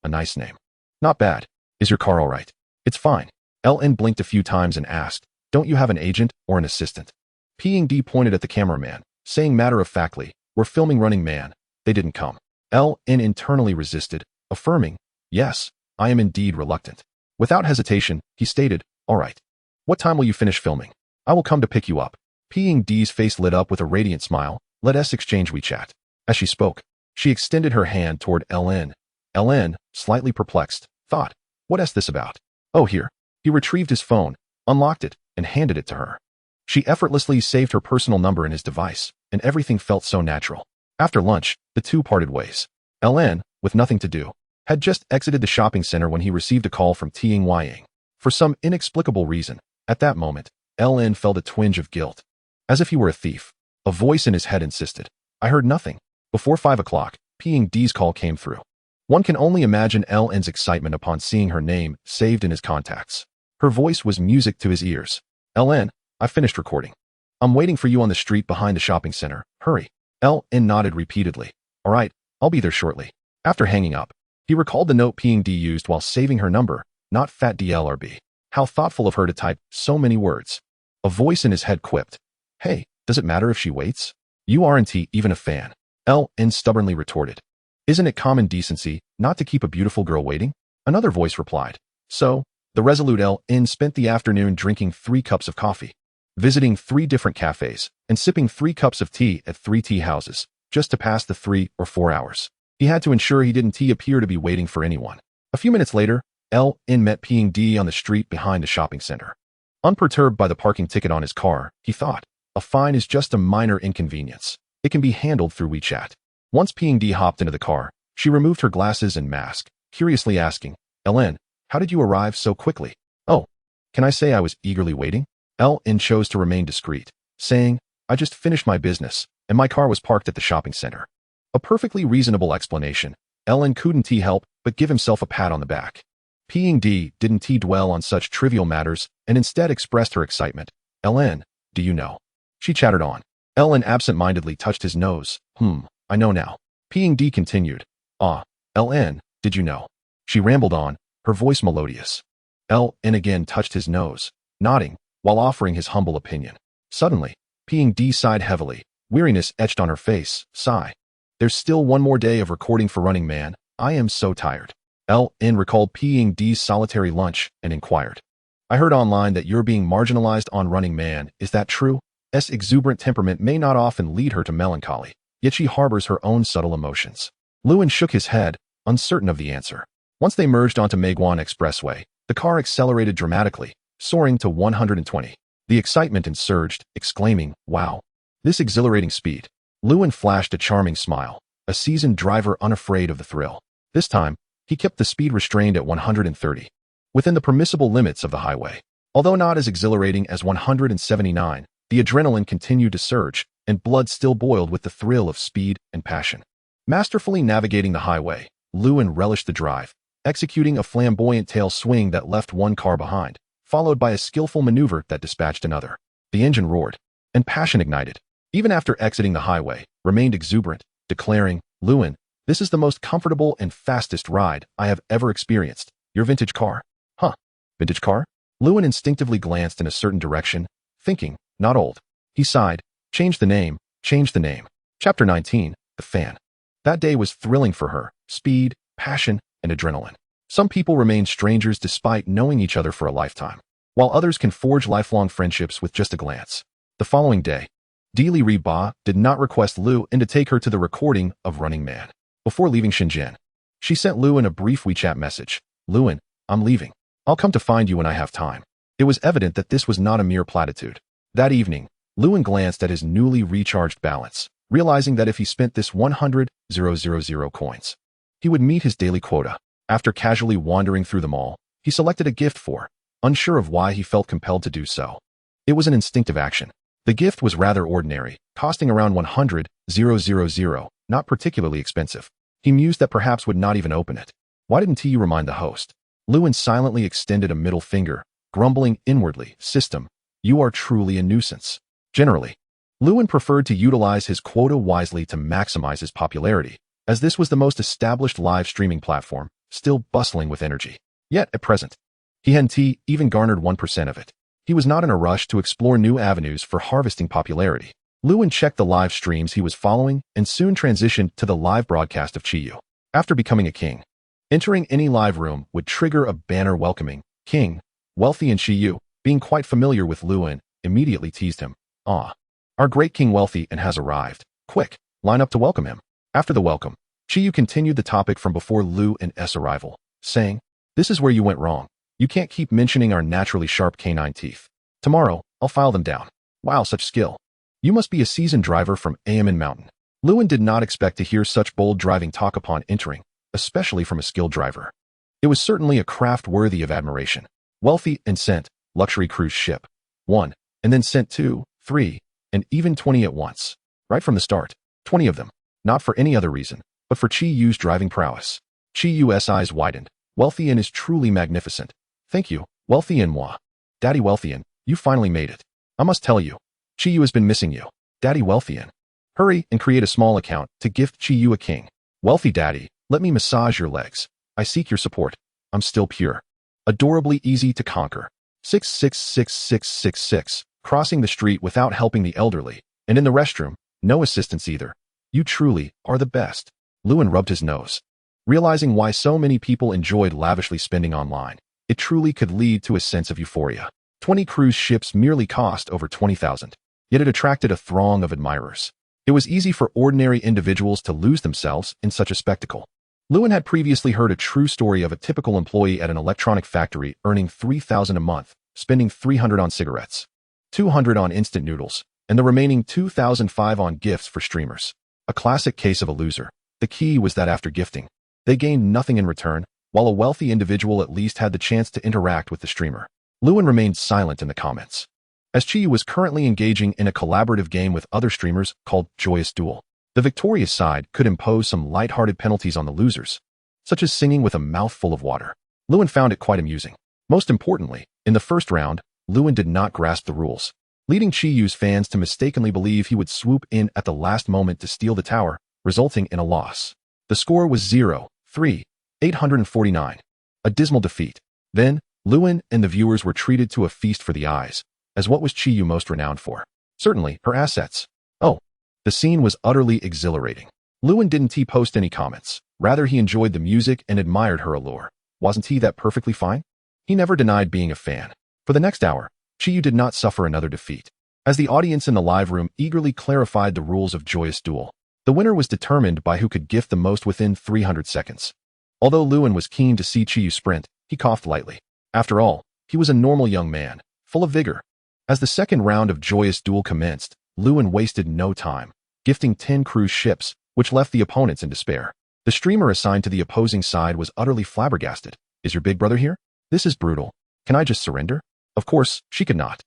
a nice name." "Not bad. Is your car all right?" "It's fine." LN blinked a few times and asked, "Don't you have an agent or an assistant?" Ping-D pointed at the cameraman, saying matter-of-factly, "We're filming Running Man. They didn't come." LN internally resisted, affirming, "Yes, I am indeed reluctant." Without hesitation, he stated, "All right. What time will you finish filming? I will come to pick you up." Ping-D's face lit up with a radiant smile. "Let us exchange WeChat." As she spoke, she extended her hand toward LN. LN, slightly perplexed, thought, "What is this about?" "Oh, here." He retrieved his phone, unlocked it, and handed it to her. She effortlessly saved her personal number in his device, and everything felt so natural. After lunch, the two parted ways. LN, with nothing to do, had just exited the shopping center when he received a call from Ting Yang. For some inexplicable reason, at that moment, LN felt a twinge of guilt. As if he were a thief. A voice in his head insisted. "I heard nothing." Before 5 o'clock, Ping-D's call came through. One can only imagine LN's excitement upon seeing her name saved in his contacts. Her voice was music to his ears. "LN, I finished recording. I'm waiting for you on the street behind the shopping center. Hurry." LN nodded repeatedly. "All right, I'll be there shortly." After hanging up, he recalled the note Ping-D used while saving her number, "Not fat DLRB." How thoughtful of her to type so many words. A voice in his head quipped, "Hey, does it matter if she waits? You aren't even a fan." LN stubbornly retorted, "Isn't it common decency not to keep a beautiful girl waiting?" Another voice replied. So, the resolute LN spent the afternoon drinking 3 cups of coffee, visiting 3 different cafes, and sipping 3 cups of tea at 3 tea houses, just to pass the 3 or 4 hours. He had to ensure he didn't appear to be waiting for anyone. A few minutes later, LN met Ping-D on the street behind the shopping center. Unperturbed by the parking ticket on his car, he thought, a fine is just a minor inconvenience. It can be handled through WeChat. Once Ping-D hopped into the car, she removed her glasses and mask, curiously asking, "LN, how did you arrive so quickly?" "Oh, can I say I was eagerly waiting?" Lin chose to remain discreet, saying, I just finished my business, and my car was parked at the shopping center. A perfectly reasonable explanation. Lin couldn't help but give himself a pat on the back. Ping didn't dwell on such trivial matters and instead expressed her excitement. Lin, do you know? She chattered on. Lin absent-mindedly touched his nose. I know now. Ping continued. Lin, did you know? She rambled on, her voice melodious. Lin again touched his nose, nodding, while offering his humble opinion. Suddenly, Ping sighed heavily, weariness etched on her face. Sigh. There's still one more day of recording for Running Man. I am so tired. Lin recalled Ping's solitary lunch and inquired. I heard online that you're being marginalized on Running Man. Is that true? S exuberant temperament may not often lead her to melancholy, yet she harbors her own subtle emotions. Lewin shook his head, uncertain of the answer. Once they merged onto Meiguan Expressway, the car accelerated dramatically, soaring to 120. The excitement surged, exclaiming, wow. This exhilarating speed. Lewin flashed a charming smile, a seasoned driver unafraid of the thrill. This time, he kept the speed restrained at 130, within the permissible limits of the highway. Although not as exhilarating as 179, the adrenaline continued to surge, and blood still boiled with the thrill of speed and passion. Masterfully navigating the highway, Lewin relished the drive, executing a flamboyant tail swing that left one car behind, followed by a skillful maneuver that dispatched another. The engine roared, and passion ignited. Even after exiting the highway, remained exuberant, declaring, Lewin, this is the most comfortable and fastest ride I have ever experienced. Your vintage car? Huh. Vintage car? Lewin instinctively glanced in a certain direction, thinking, not old. He sighed. Change the name. Chapter 19, The Fan. That day was thrilling for her. Speed, passion, and adrenaline. Some people remain strangers despite knowing each other for a lifetime, while others can forge lifelong friendships with just a glance. The following day, Li Riba did not request Lewin to take her to the recording of Running Man. Before leaving Shenzhen, she sent Lewin a brief WeChat message. Lewin, I'm leaving. I'll come to find you when I have time. It was evident that this was not a mere platitude. That evening, Lewin glanced at his newly recharged balance, realizing that if he spent this 100,000 coins, he would meet his daily quota. After casually wandering through the mall, he selected a gift for, unsure of why he felt compelled to do so. It was an instinctive action. The gift was rather ordinary, costing around 100,000, not particularly expensive. He mused that perhaps would not even open it. Why didn't he remind the host? Lewin silently extended a middle finger, grumbling inwardly, System, you are truly a nuisance. Generally, Lewin preferred to utilize his quota wisely to maximize his popularity, as this was the most established live streaming platform, still bustling with energy. Yet, at present, he hadn't even garnered 1% of it. He was not in a rush to explore new avenues for harvesting popularity. Lewin checked the live streams he was following and soon transitioned to the live broadcast of Chiyu. After becoming a king, entering any live room would trigger a banner welcoming King, Wealthy, and Chiyu, being quite familiar with Lewin, immediately teased him. Our great King Wealthy and has arrived. Quick, line up to welcome him. After the welcome, Chiyu continued the topic from before Lewin's arrival, saying, this is where you went wrong. You can't keep mentioning our naturally sharp canine teeth. Tomorrow, I'll file them down. Wow, such skill. You must be a seasoned driver from Amen Mountain. Lewin did not expect to hear such bold driving talk upon entering, especially from a skilled driver. It was certainly a craft worthy of admiration. Wealthy and sent, luxury cruise ship. 1, and then sent 2, 3, and even 20 at once. Right from the start. 20 of them. Not for any other reason, but for Chiyu's driving prowess. Chiyu's eyes widened. Wealthy and is truly magnificent. Thank you, Wealthy and moi. Daddy Wealthy and, you finally made it. I must tell you, Chiyu has been missing you. Daddy Wealthy and. Hurry and create a small account to gift Chiyu a king. Wealthy Daddy, let me massage your legs. I seek your support. I'm still pure. Adorably easy to conquer. 666666. Crossing the street without helping the elderly, and in the restroom, no assistance either. You truly are the best. Lewin rubbed his nose. Realizing why so many people enjoyed lavishly spending online, it truly could lead to a sense of euphoria. 20 cruise ships merely cost over 20,000, yet it attracted a throng of admirers. It was easy for ordinary individuals to lose themselves in such a spectacle. Lewin had previously heard a true story of a typical employee at an electronic factory earning $3,000 a month, spending $300 on cigarettes, $200 on instant noodles, and the remaining $2,005 on gifts for streamers. A classic case of a loser. The key was that after gifting, they gained nothing in return, while a wealthy individual at least had the chance to interact with the streamer. Lewin remained silent in the comments. as Chiyu was currently engaging in a collaborative game with other streamers called Joyous Duel. The victorious side could impose some lighthearted penalties on the losers, such as singing with a mouthful of water. Lewin found it quite amusing. Most importantly, in the first round, Lewin did not grasp the rules, leading Chiyu's fans to mistakenly believe he would swoop in at the last moment to steal the tower, resulting in a loss. The score was 0-3, 849. A dismal defeat. Then, Lewin and the viewers were treated to a feast for the eyes, as what was Chiyu most renowned for? Certainly, her assets. Oh, the scene was utterly exhilarating. Lewin didn't post any comments. Rather, he enjoyed the music and admired her allure. Wasn't he that perfectly fine? He never denied being a fan. For the next hour, Chiyu did not suffer another defeat. As the audience in the live room eagerly clarified the rules of Joyous Duel, the winner was determined by who could gift the most within 300 seconds. Although Lewin was keen to see Chiyu sprint, he coughed lightly. After all, he was a normal young man, full of vigor. As the second round of Joyous Duel commenced, Lewin wasted no time, gifting 10 cruise ships, which left the opponents in despair. The streamer assigned to the opposing side was utterly flabbergasted. Is your big brother here? This is brutal. Can I just surrender? Of course, she could not.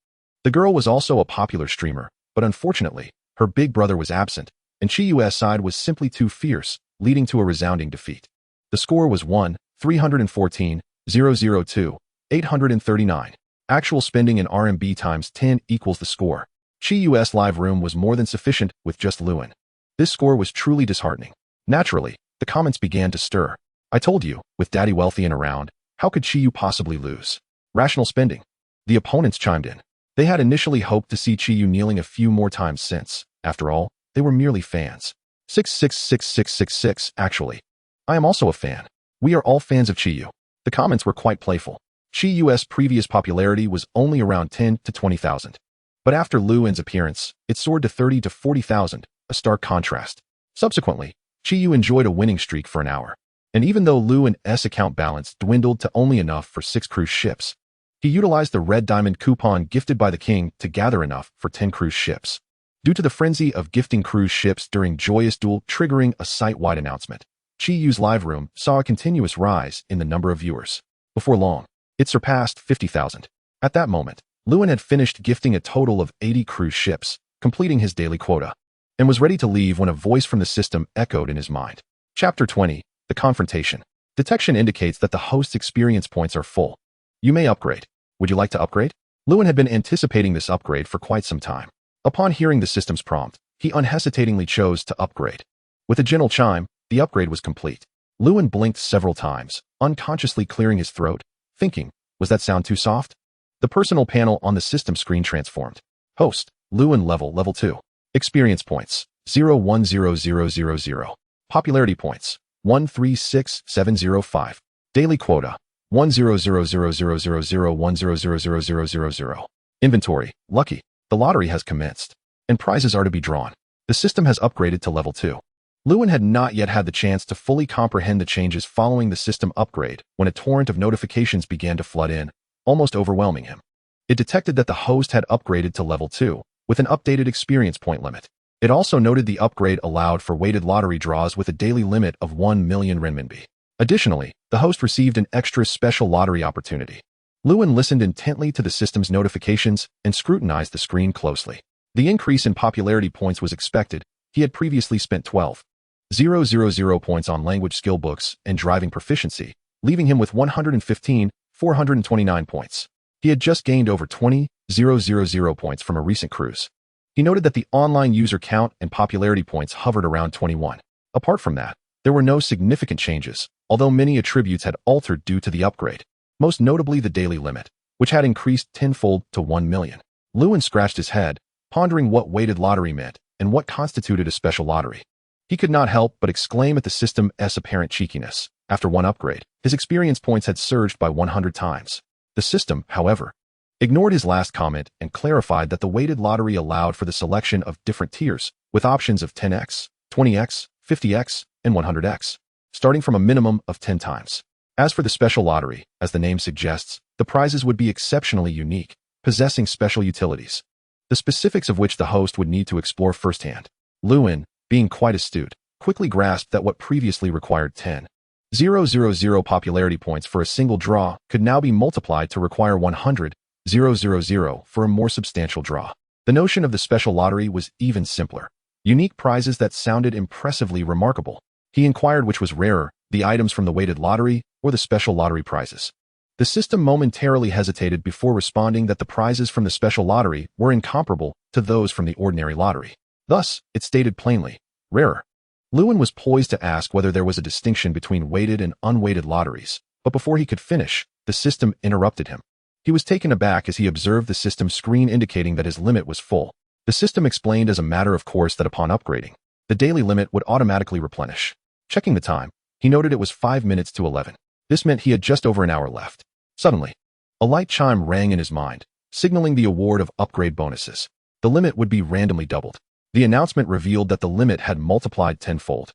The girl was also a popular streamer, but unfortunately, her big brother was absent, and Chiyu's side was simply too fierce, leading to a resounding defeat. The score was 1-314, 002, 839. Actual spending in RMB times 10 equals the score. Chiyu's live room was more than sufficient with just Lewin. This score was truly disheartening. Naturally, the comments began to stir. I told you, with Daddy wealthy and around, how could Chiyu possibly lose? Rational spending. The opponents chimed in. They had initially hoped to see Chiyu kneeling a few more times since, after all, they were merely fans. 666666 actually. I am also a fan. We are all fans of Chiyu. The comments were quite playful. Chiyu's previous popularity was only around 10 to 20,000. But after Lewin's appearance, it soared to 30 to 40,000, a stark contrast. Subsequently, Chiyu enjoyed a winning streak for an hour. And even though Lewin's account balance dwindled to only enough for 6 cruise ships, he utilized the red diamond coupon gifted by the king to gather enough for 10 cruise ships. Due to the frenzy of gifting cruise ships during Joyous Duel triggering a site-wide announcement, Chiyu's live room saw a continuous rise in the number of viewers. Before long, it surpassed 50,000. At that moment, Lewin had finished gifting a total of 80 cruise ships, completing his daily quota, and was ready to leave when a voice from the system echoed in his mind. Chapter 20, The Confrontation. Detection indicates that the host's experience points are full. You may upgrade. Would you like to upgrade? Lewin had been anticipating this upgrade for quite some time. Upon hearing the system's prompt, he unhesitatingly chose to upgrade. With a gentle chime, the upgrade was complete. Lewin blinked several times, unconsciously clearing his throat, thinking, was that sound too soft? The personal panel on the system screen transformed. Host, Lewin level 2. Experience points, 0,10000. Popularity points, 136,705. Daily quota, 100000010000000. Inventory, lucky. The lottery has commenced, and prizes are to be drawn. The system has upgraded to level 2. Lewin had not yet had the chance to fully comprehend the changes following the system upgrade when a torrent of notifications began to flood in, almost overwhelming him. It detected that the host had upgraded to level 2, with an updated experience point limit. It also noted the upgrade allowed for weighted lottery draws with a daily limit of 1 million renminbi. Additionally, the host received an extra special lottery opportunity. Lewin listened intently to the system's notifications and scrutinized the screen closely. The increase in popularity points was expected. He had previously spent 12,000 points on language skill books and driving proficiency, leaving him with 115,429 points. He had just gained over 20,000 points from a recent cruise. He noted that the online user count and popularity points hovered around 21. Apart from that, there were no significant changes, although many attributes had altered due to the upgrade, most notably the daily limit, which had increased tenfold to 1 million. Lewin scratched his head, pondering what weighted lottery meant and what constituted a special lottery. He could not help but exclaim at the system's apparent cheekiness. After one upgrade, his experience points had surged by 100 times. The system, however, ignored his last comment and clarified that the weighted lottery allowed for the selection of different tiers, with options of 10x, 20x, 50x, and 100x, starting from a minimum of 10 times. As for the special lottery, as the name suggests, the prizes would be exceptionally unique, possessing special utilities, the specifics of which the host would need to explore firsthand. Lewin, being quite astute, quickly grasped that what previously required 10,000 popularity points for a single draw could now be multiplied to require 100,000 000 for a more substantial draw. The notion of the special lottery was even simpler. Unique prizes that sounded impressively remarkable. He inquired which was rarer, the items from the weighted lottery or the special lottery prizes. The system momentarily hesitated before responding that the prizes from the special lottery were incomparable to those from the ordinary lottery. Thus, it stated plainly, rarer. Lewin was poised to ask whether there was a distinction between weighted and unweighted lotteries, but before he could finish, the system interrupted him. He was taken aback as he observed the system screen indicating that his limit was full. The system explained as a matter of course that upon upgrading, the daily limit would automatically replenish. Checking the time, he noted it was 5 minutes to 11. This meant he had just over an hour left. Suddenly, a light chime rang in his mind, signaling the award of upgrade bonuses. The limit would be randomly doubled. The announcement revealed that the limit had multiplied tenfold.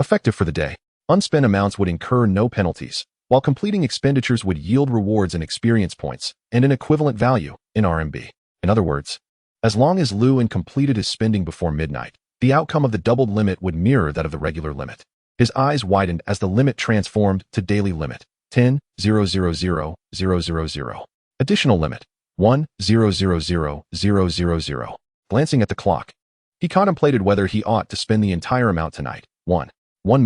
Effective for the day, unspent amounts would incur no penalties, while completing expenditures would yield rewards in experience points and an equivalent value in RMB. In other words, as long as Lewin completed his spending before midnight, the outcome of the doubled limit would mirror that of the regular limit. His eyes widened as the limit transformed to daily limit, 10,000,000. Additional limit, 1,000,000. Glancing at the clock, he contemplated whether he ought to spend the entire amount tonight. 1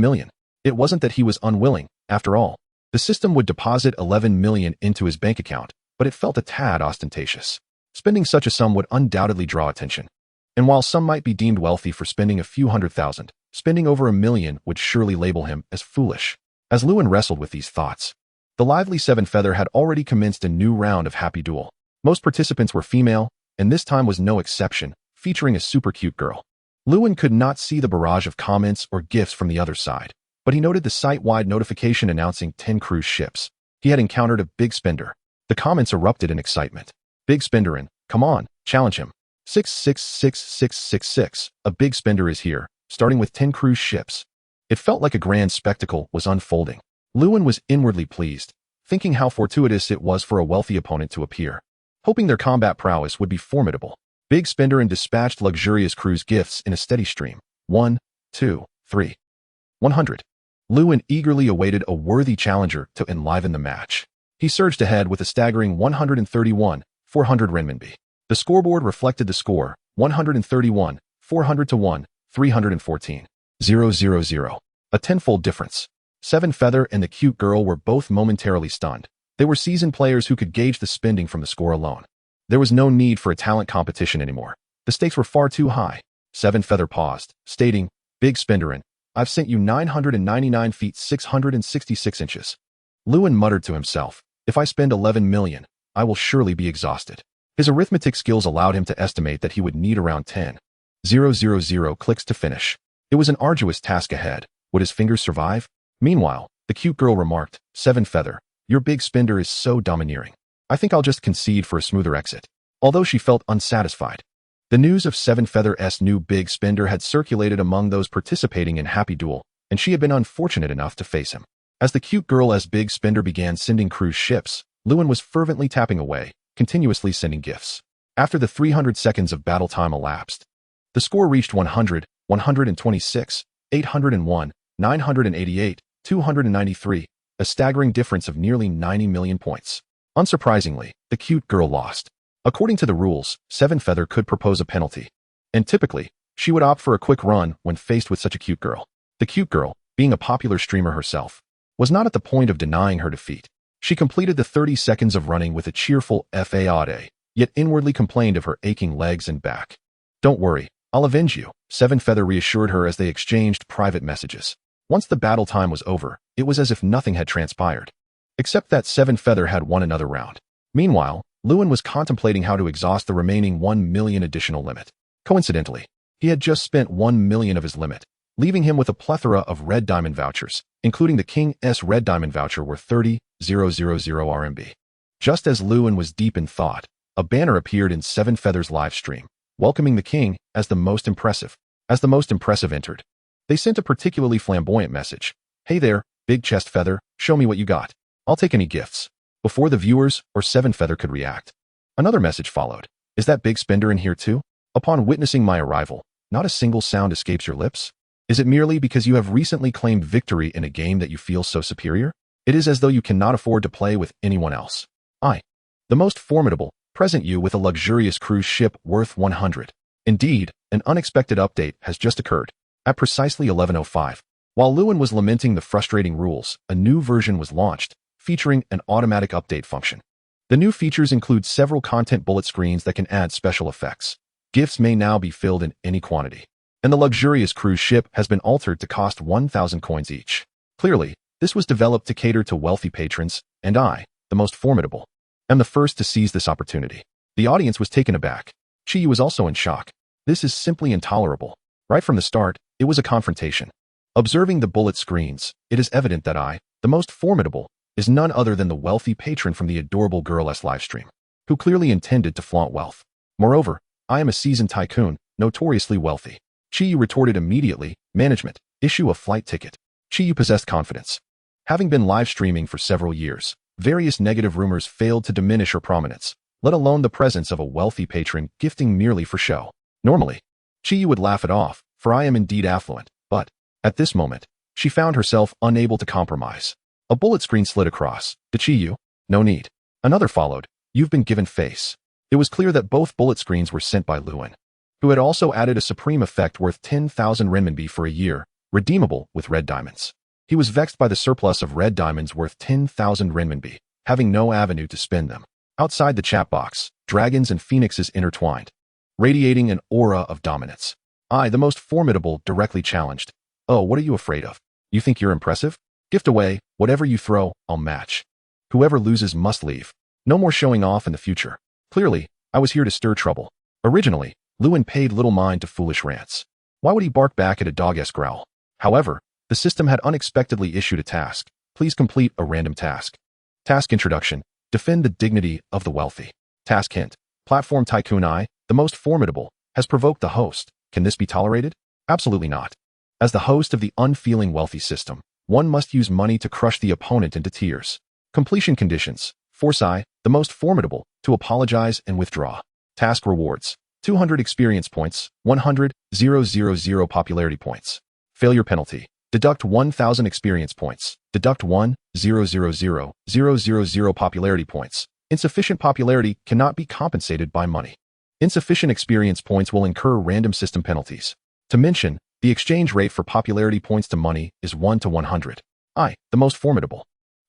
million. It wasn't that he was unwilling, after all. The system would deposit 11 million into his bank account, but it felt a tad ostentatious. Spending such a sum would undoubtedly draw attention. And while some might be deemed wealthy for spending a few $100,000, spending over $1 million would surely label him as foolish. As Lewin wrestled with these thoughts, the lively Seven Feather had already commenced a new round of Happy Duel. Most participants were female, and this time was no exception, featuring a super cute girl. Lewin could not see the barrage of comments or gifts from the other side, but he noted the site-wide notification announcing 10 cruise ships. He had encountered a big spender. The comments erupted in excitement. Big spender in, come on, challenge him. 666666, a big spender is here, starting with 10 cruise ships. It felt like a grand spectacle was unfolding. Lewin was inwardly pleased, thinking how fortuitous it was for a wealthy opponent to appear, hoping their combat prowess would be formidable. Big spender and dispatched luxurious cruise gifts in a steady stream. 1, 2, 3. 100. Lewin eagerly awaited a worthy challenger to enliven the match. He surged ahead with a staggering 131,400 renminbi. The scoreboard reflected the score, 131, 400 to 1, 314, 000. A tenfold difference. Seven Feather and the cute girl were both momentarily stunned. They were seasoned players who could gauge the spending from the score alone. There was no need for a talent competition anymore. The stakes were far too high. Seven Feather paused, stating, Big Spenderin, I've sent you 999 feet 666 inches. Lewin muttered to himself, if I spend 11 million, I will surely be exhausted. His arithmetic skills allowed him to estimate that he would need around 10,000 clicks to finish. It was an arduous task ahead. Would his fingers survive? Meanwhile, the cute girl remarked, Seven Feather, your big spender is so domineering. I think I'll just concede for a smoother exit. Although she felt unsatisfied. The news of Seven Feather's new big spender had circulated among those participating in Happy Duel, and she had been unfortunate enough to face him. As the cute girl's big spender began sending cruise ships, Lewin was fervently tapping away, continuously sending gifts. After the 300 seconds of battle time elapsed, the score reached 100, 126, 801, 988, 293, a staggering difference of nearly 90 million points. Unsurprisingly, the cute girl lost. According to the rules, Seven Feather could propose a penalty. And typically, she would opt for a quick run when faced with such a cute girl. The cute girl, being a popular streamer herself, was not at the point of denying her defeat. She completed the 30 seconds of running with a cheerful FAAD, yet inwardly complained of her aching legs and back. Don't worry, I'll avenge you, Seven Feather reassured her as they exchanged private messages. Once the battle time was over, it was as if nothing had transpired. Except that Seven Feather had won another round. Meanwhile, Lewin was contemplating how to exhaust the remaining 1 million additional limit. Coincidentally, he had just spent 1 million of his limit, leaving him with a plethora of red diamond vouchers, including the King's red diamond voucher worth 30,000 RMB. Just as Lewin was deep in thought, a banner appeared in Seven Feather's live stream, welcoming the king as the most impressive. As the most impressive entered, they sent a particularly flamboyant message. Hey there, Big Chest Feather, show me what you got. I'll take any gifts. Before the viewers or Seven Feather could react, another message followed. Is that big spender in here too? Upon witnessing my arrival, not a single sound escapes your lips? Is it merely because you have recently claimed victory in a game that you feel so superior? It is as though you cannot afford to play with anyone else. I, the most formidable, present you with a luxurious cruise ship worth 100. Indeed, an unexpected update has just occurred. At precisely 11:05, while Lewin was lamenting the frustrating rules, a new version was launched, featuring an automatic update function. The new features include several content bullet screens that can add special effects. Gifts may now be filled in any quantity. And the luxurious cruise ship has been altered to cost 1,000 coins each. Clearly, this was developed to cater to wealthy patrons, and I, the most formidable, am the first to seize this opportunity. The audience was taken aback. Chiyu was also in shock. This is simply intolerable. Right from the start, it was a confrontation. Observing the bullet screens, it is evident that I, the most formidable, is none other than the wealthy patron from the adorable girl's livestream, who clearly intended to flaunt wealth. Moreover, I am a seasoned tycoon, notoriously wealthy. Chiyu retorted immediately, management, issue a flight ticket. Chiyu possessed confidence. Having been live streaming for several years, various negative rumors failed to diminish her prominence, let alone the presence of a wealthy patron gifting merely for show. Normally, Chiyu would laugh it off, for I am indeed affluent, but, at this moment, she found herself unable to compromise. A bullet screen slid across. To Chiyu, no need. Another followed. You've been given face. It was clear that both bullet screens were sent by Lewin, who had also added a supreme effect worth 10,000 renminbi for a year, redeemable with red diamonds. He was vexed by the surplus of red diamonds worth 10,000 renminbi, having no avenue to spend them. Outside the chat box, dragons and phoenixes intertwined, radiating an aura of dominance. I, the most formidable, directly challenged. Oh, what are you afraid of? You think you're impressive? Gift away, whatever you throw, I'll match. Whoever loses must leave. No more showing off in the future. Clearly, I was here to stir trouble. Originally, Lewin paid little mind to foolish rants. Why would he bark back at a dog-esque growl? However, the system had unexpectedly issued a task. Please complete a random task. Task introduction. Defend the dignity of the wealthy. Task hint. Platform tycoon I, the most formidable, has provoked the host. Can this be tolerated? Absolutely not. As the host of the unfeeling wealthy system, one must use money to crush the opponent into tears. Completion conditions. Force I, the most formidable, to apologize and withdraw. Task rewards. 200 experience points, 100,000 popularity points. Failure penalty. Deduct 1,000 experience points. Deduct 1,000,000 popularity points. Insufficient popularity cannot be compensated by money. Insufficient experience points will incur random system penalties. To mention, the exchange rate for popularity points to money is 1 to 100. I, the most formidable,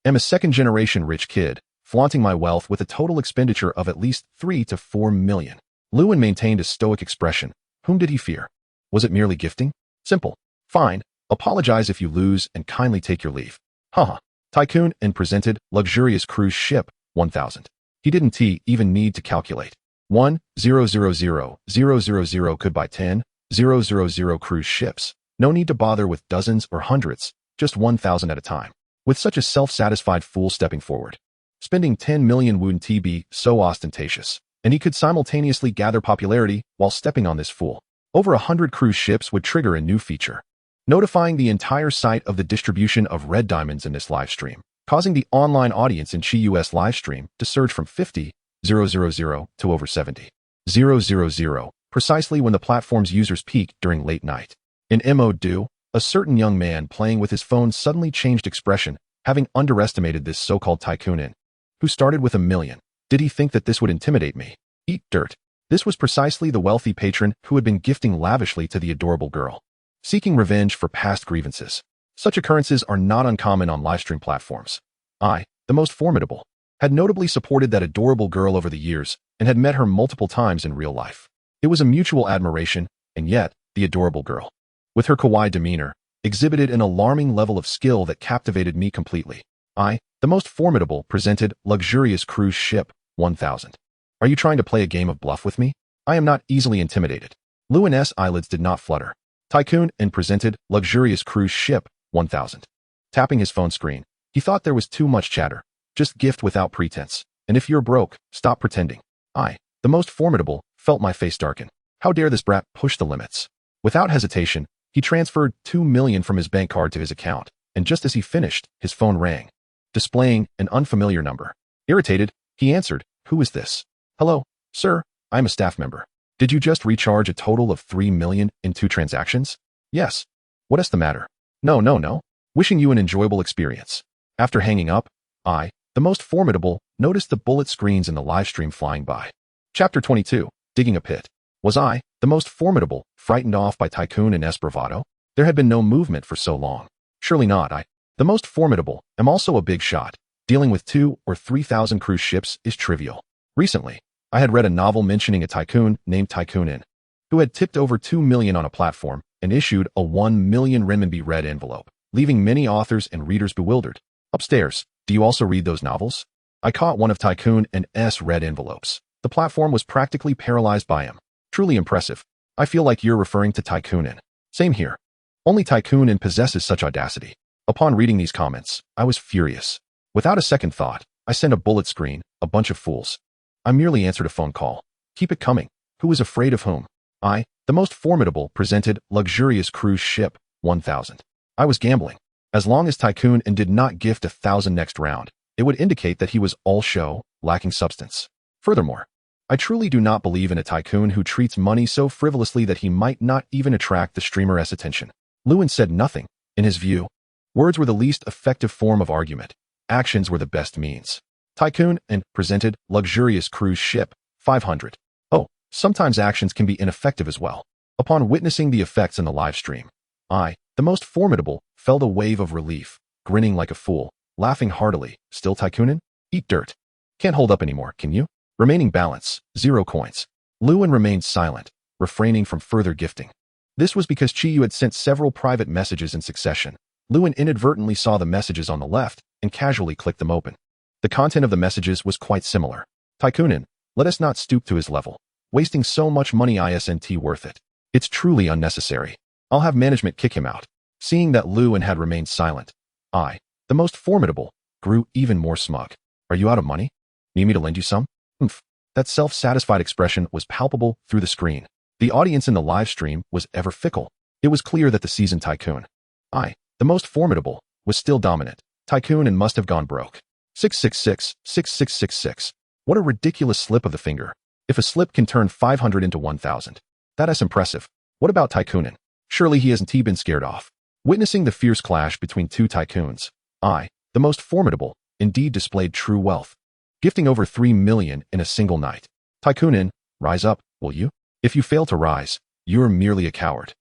am a second-generation rich kid, flaunting my wealth with a total expenditure of at least 3 to 4 million. Lewin maintained a stoic expression. Whom did he fear? Was it merely gifting? Simple. Fine. Apologize if you lose and kindly take your leave. Haha. Tycoon and presented luxurious cruise ship 1,000. He didn't even need to calculate. 1,000,000 could buy 10,000 cruise ships. No need to bother with dozens or hundreds, just 1,000 at a time. With such a self-satisfied fool stepping forward. Spending 10 million wouldn't be so ostentatious, and he could simultaneously gather popularity while stepping on this fool. Over 100 cruise ships would trigger a new feature, notifying the entire site of the distribution of red diamonds in this live stream, causing the online audience in Chiyu's live stream to surge from 50,000 to over 70,000, precisely when the platform's users peak during late night. In MO2, a certain young man playing with his phone suddenly changed expression, having underestimated this so-called tycoon who started with 1 million. Did he think that this would intimidate me? Eat dirt. This was precisely the wealthy patron who had been gifting lavishly to the adorable girl, seeking revenge for past grievances. Such occurrences are not uncommon on livestream platforms. I, the most formidable, had notably supported that adorable girl over the years and had met her multiple times in real life. It was a mutual admiration, and yet, the adorable girl, with her kawaii demeanor, exhibited an alarming level of skill that captivated me completely. I, the most formidable, presented luxurious cruise ship 1,000. Are you trying to play a game of bluff with me? I am not easily intimidated. Lewin's eyelids did not flutter. Tycoon and presented luxurious cruise ship 1,000. Tapping his phone screen, he thought there was too much chatter. Just gift without pretense. And if you're broke, stop pretending. I, the most formidable, felt my face darken. How dare this brat push the limits? Without hesitation, he transferred 2 million from his bank card to his account, and just as he finished, his phone rang, displaying an unfamiliar number. Irritated, he answered, "Who is this?" "Hello, sir, I'm a staff member. Did you just recharge a total of 3 million in 2 transactions?" "Yes." "What is the matter?" No. Wishing you an enjoyable experience." After hanging up, I, the most formidable, noticed the bullet screens in the live stream flying by. Chapter 22, Digging a Pit. Was I, the most formidable, frightened off by Tycoon and S bravado? There had been no movement for so long. Surely not. I, the most formidable, am also a big shot. Dealing with 2,000 or 3,000 cruise ships is trivial. Recently, I had read a novel mentioning a tycoon named Tycoonin, who had tipped over 2 million on a platform and issued a 1 million renminbi red envelope, leaving many authors and readers bewildered. Upstairs, do you also read those novels? I caught one of Tycoon and S red envelopes. The platform was practically paralyzed by him. Truly impressive. I feel like you're referring to Tycoonin. Same here. Only Tycoonin possesses such audacity. Upon reading these comments, I was furious. Without a second thought, I sent a bullet screen, a bunch of fools. I merely answered a phone call. Keep it coming. Who is afraid of whom? I, the most formidable, presented luxurious cruise ship, 1,000. I was gambling. As long as Tycoon and did not gift 1,000 next round, it would indicate that he was all show, lacking substance. Furthermore, I truly do not believe in a tycoon who treats money so frivolously that he might not even attract the streamer's attention. Lewin said nothing. In his view, words were the least effective form of argument. Actions were the best means. Tycoon and presented luxurious cruise ship, 500. Oh, sometimes actions can be ineffective as well. Upon witnessing the effects in the live stream, I, the most formidable, felt a wave of relief, grinning like a fool, laughing heartily. Still Tycoonin? Eat dirt. Can't hold up anymore, can you? Remaining balance, 0 coins. Lewin remained silent, refraining from further gifting. This was because Chiyu had sent several private messages in succession. Lewin inadvertently saw the messages on the left and casually clicked them open. The content of the messages was quite similar. Tycoonin, let us not stoop to his level. Wasting so much money isn't worth it. It's truly unnecessary. I'll have management kick him out. Seeing that Lewin had remained silent, I, the most formidable, grew even more smug. Are you out of money? Need me to lend you some? Oomph. That self-satisfied expression was palpable through the screen. The audience in the live stream was ever fickle. It was clear that the seasoned Tycoon, I, the most formidable, was still dominant. Tycoon and must have gone broke. 666, 6666. What a ridiculous slip of the finger. If a slip can turn 500 into 1,000. That is impressive. What about Tycoonin? Surely he hasn't been scared off. Witnessing the fierce clash between two tycoons, I, the most formidable, indeed displayed true wealth. Gifting over 3 million in a single night. Tycoonin, rise up, will you? If you fail to rise, you're merely a coward.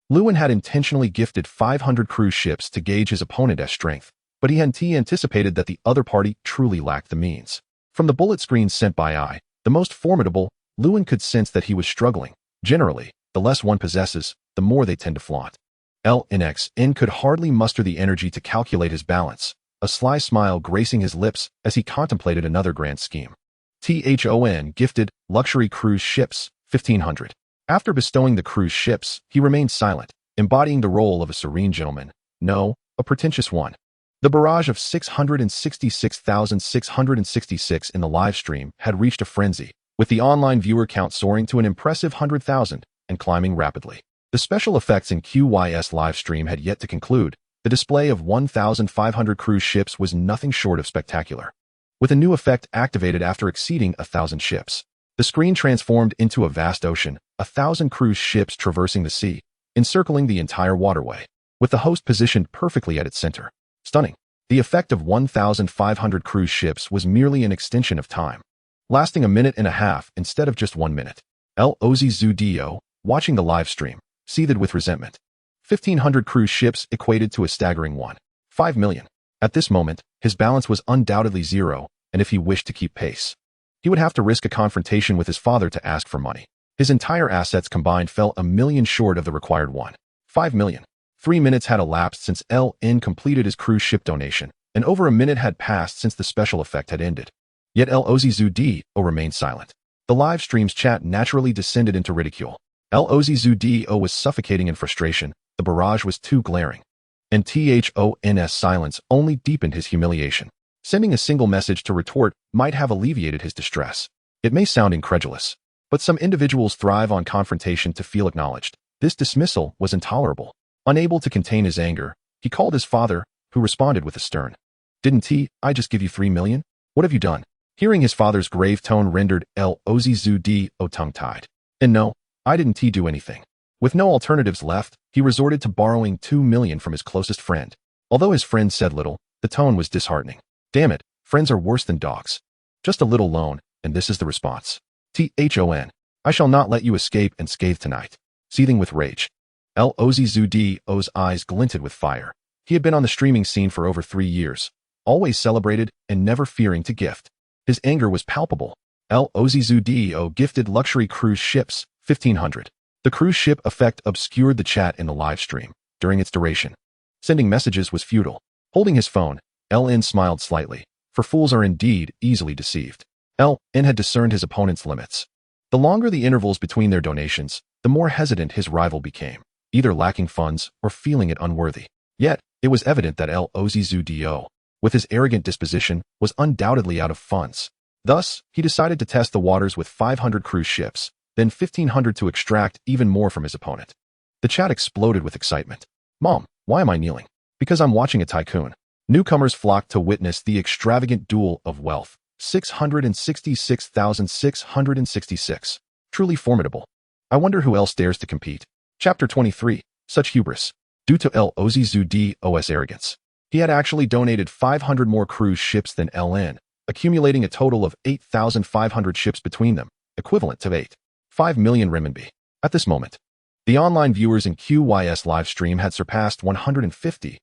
Lewin had intentionally gifted 500 cruise ships to gauge his opponent's strength, but he hadn't anticipated that the other party truly lacked the means. From the bullet screens sent by I, the most formidable, Lewin could sense that he was struggling. Generally, the less one possesses, the more they tend to flaunt. LNXN could hardly muster the energy to calculate his balance, a sly smile gracing his lips as he contemplated another grand scheme. THON gifted luxury cruise ships, 1,500. After bestowing the cruise ships, he remained silent, embodying the role of a serene gentleman. No, a pretentious one. The barrage of 666,666 in the live stream had reached a frenzy, with the online viewer count soaring to an impressive 100,000 and climbing rapidly. The special effects in QYS live stream had yet to conclude. The display of 1,500 cruise ships was nothing short of spectacular. With a new effect activated after exceeding 1,000 ships, the screen transformed into a vast ocean, 1,000 cruise ships traversing the sea, encircling the entire waterway, with the host positioned perfectly at its center. Stunning. The effect of 1,500 cruise ships was merely an extension of time, lasting a minute and a half instead of just 1 minute. LOZZUDO, watching the live stream, seethed with resentment. 1,500 cruise ships equated to a staggering 1.5 million. At this moment, his balance was undoubtedly 0, and if he wished to keep pace, he would have to risk a confrontation with his father to ask for money. His entire assets combined fell 1 million short of the required 1.5 million. 3 minutes had elapsed since LN completed his cruise ship donation, and over a minute had passed since the special effect had ended. Yet LOZZUDO remained silent. The live stream's chat naturally descended into ridicule. LOZZUDO was suffocating in frustration. The barrage was too glaring. And THON's silence only deepened his humiliation. Sending a single message to retort might have alleviated his distress. It may sound incredulous, but some individuals thrive on confrontation to feel acknowledged. This dismissal was intolerable. Unable to contain his anger, he called his father, who responded with a stern, "Didn't I just give you 3 million? What have you done?" Hearing his father's grave tone rendered LOZZUDO tongue-tied. "And no, I didn't do anything." With no alternatives left, he resorted to borrowing 2 million from his closest friend. Although his friend said little, the tone was disheartening. "Damn it, Friends are worse than dogs. Just a little loan, and this is the response. THON. I shall not let you escape unscathed tonight. Seething with rage. LOZZUDO's eyes glinted with fire. He had been on the streaming scene for over 3 years, always celebrated and never fearing to gift. His anger was palpable. LOZZUDO gifted luxury cruise ships, 1500. The cruise ship effect obscured the chat in the live stream during its duration. Sending messages was futile. Holding his phone, LN smiled slightly, for fools are indeed easily deceived. LN had discerned his opponent's limits. The longer the intervals between their donations, the more hesitant his rival became, either lacking funds or feeling it unworthy. Yet, it was evident that LOZZUDO, with his arrogant disposition, was undoubtedly out of funds. Thus, he decided to test the waters with 500 cruise ships, then 1500 to extract even more from his opponent. The chat exploded with excitement. Mom, why am I kneeling? Because I'm watching a tycoon. Newcomers flocked to witness the extravagant duel of wealth. 666,666. Truly formidable. I wonder who else dares to compete. Chapter 23. Such hubris. Due to LOZZUDO's arrogance, he had actually donated 500 more cruise ships than LN, accumulating a total of 8,500 ships between them, equivalent to 8.5 million renminbi. At this moment, the online viewers in QYS livestream had surpassed 150,000,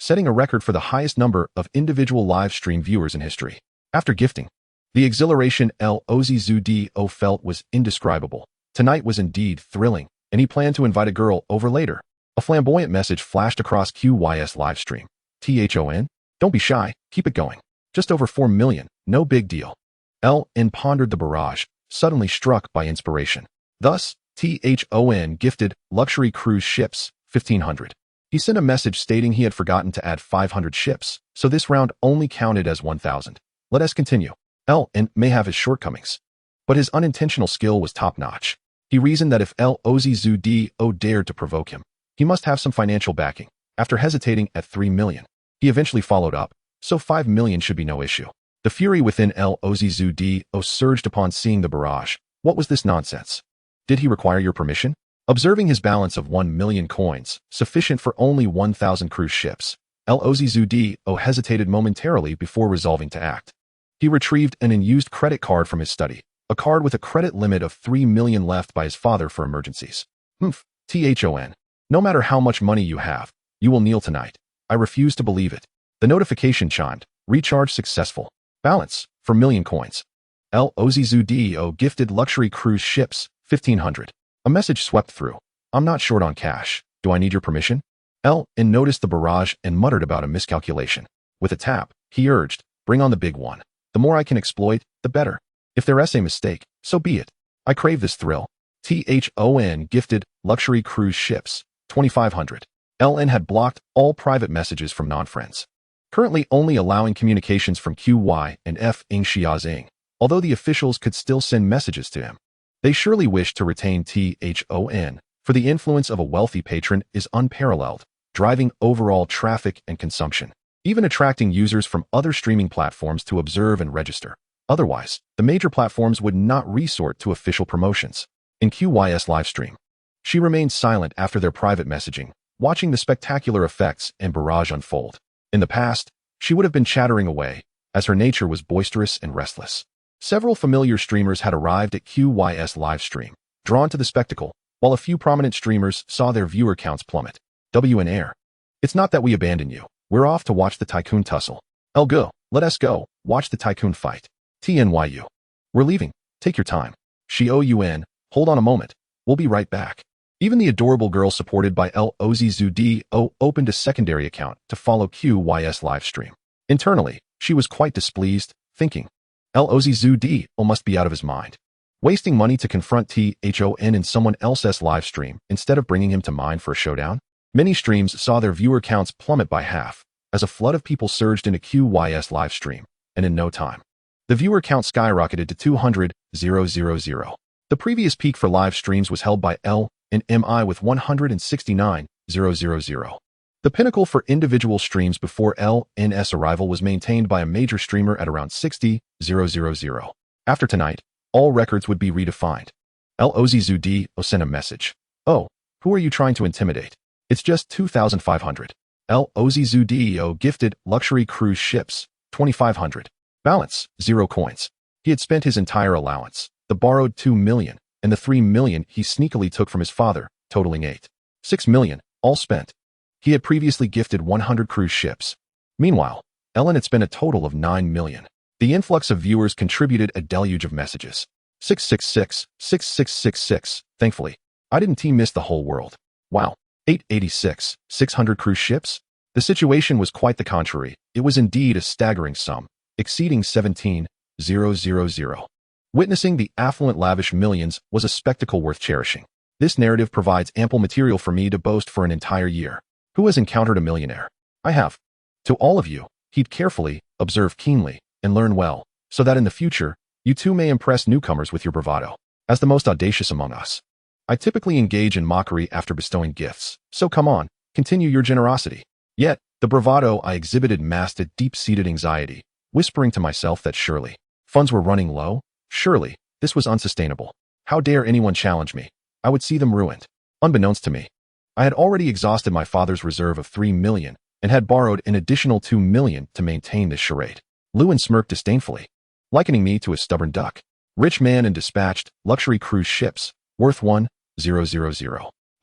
setting a record for the highest number of individual live stream viewers in history. After gifting, the exhilaration LOZZUDO felt was indescribable. Tonight was indeed thrilling, and he planned to invite a girl over later. A flamboyant message flashed across QYS livestream. THON? Don't be shy, keep it going. Just over 4 million, no big deal. LN pondered the barrage, suddenly struck by inspiration. Thus, THON gifted luxury cruise ships, 1500. He sent a message stating he had forgotten to add 500 ships, so this round only counted as 1,000. Let us continue. LN may have his shortcomings, but his unintentional skill was top-notch. He reasoned that if LOZZUDO dared to provoke him, he must have some financial backing. After hesitating at 3 million, he eventually followed up, so 5 million should be no issue. The fury within LOZZUDO surged upon seeing the barrage. What was this nonsense? Did he require your permission? Observing his balance of 1 million coins, sufficient for only 1,000 cruise ships, LOZZUDO hesitated momentarily before resolving to act. He retrieved an unused credit card from his study, a card with a credit limit of 3 million left by his father for emergencies. THON. No matter how much money you have, you will kneel tonight. I refuse to believe it. The notification chimed. Recharge successful. Balance, for million coins. LOZZUDO gifted luxury cruise ships, 1500. A message swept through. I'm not short on cash. Do I need your permission? LN noticed the barrage and muttered about a miscalculation. With a tap, he urged, bring on the big one. The more I can exploit, the better. If there's a mistake, so be it. I crave this thrill. THON gifted luxury cruise ships, 2500. LN had blocked all private messages from non-friends, currently only allowing communications from QY and F. Ing Xiaozing, although the officials could still send messages to him. They surely wished to retain THON, for the influence of a wealthy patron is unparalleled, driving overall traffic and consumption, even attracting users from other streaming platforms to observe and register. Otherwise, the major platforms would not resort to official promotions. In QYS livestream, she remained silent after their private messaging, watching the spectacular effects and barrage unfold. In the past, she would have been chattering away, as her nature was boisterous and restless. Several familiar streamers had arrived at QYS livestream, drawn to the spectacle, while a few prominent streamers saw their viewer counts plummet. WNR. It's not that we abandon you. We're off to watch the tycoon tussle. Go. Let us go. Watch the tycoon fight. TNYU. We're leaving. Take your time. XIOUN. Hold on a moment. We'll be right back. Even the adorable girl supported by LOZZUDO opened a secondary account to follow QYS livestream. Internally, she was quite displeased, thinking, LOZZUDO must be out of his mind, wasting money to confront THON in someone else's livestream instead of bringing him to mine for a showdown. Many streams saw their viewer counts plummet by half, as a flood of people surged into QYS livestream, and in no time, the viewer count skyrocketed to 200,000. The previous peak for live streams was held by LNMI with 169,000. The pinnacle for individual streams before LNS arrival was maintained by a major streamer at around 60,000. After tonight, all records would be redefined. LOZZUDO sent a message. Oh, who are you trying to intimidate? It's just 2,500. LOZZUDO gifted luxury cruise ships, 2,500. Balance, 0 coins. He had spent his entire allowance, the borrowed 2 million, and the 3 million he sneakily took from his father, totaling 6 million, all spent. He had previously gifted 100 cruise ships. Meanwhile, Ellen had spent a total of 9 million. The influx of viewers contributed a deluge of messages. 666, 6666. Thankfully, I didn't miss the whole world. Wow. 886, 600 cruise ships? The situation was quite the contrary. It was indeed a staggering sum, exceeding 17,000. Witnessing the affluent lavish millions was a spectacle worth cherishing. This narrative provides ample material for me to boast for an entire year. Who has encountered a millionaire? I have. To all of you, heed carefully, observe keenly, and learn well, so that in the future, you too may impress newcomers with your bravado. As the most audacious among us, I typically engage in mockery after bestowing gifts, so come on, continue your generosity. Yet, the bravado I exhibited masked a deep-seated anxiety, whispering to myself that surely, funds were running low? Surely, this was unsustainable. How dare anyone challenge me? I would see them ruined. Unbeknownst to me, I had already exhausted my father's reserve of 3 million and had borrowed an additional 2 million to maintain this charade. Lewin smirked disdainfully, likening me to a stubborn duck. Rich man and dispatched, luxury cruise ships, worth 1,000.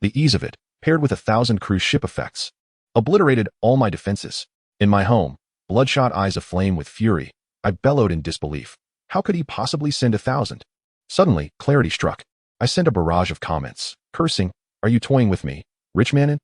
The ease of it, paired with 1,000 cruise ship effects, obliterated all my defenses. In my home, bloodshot eyes aflame with fury, I bellowed in disbelief. How could he possibly send 1,000? Suddenly, clarity struck. I sent a barrage of comments, cursing, "Are you toying with me, rich manin?"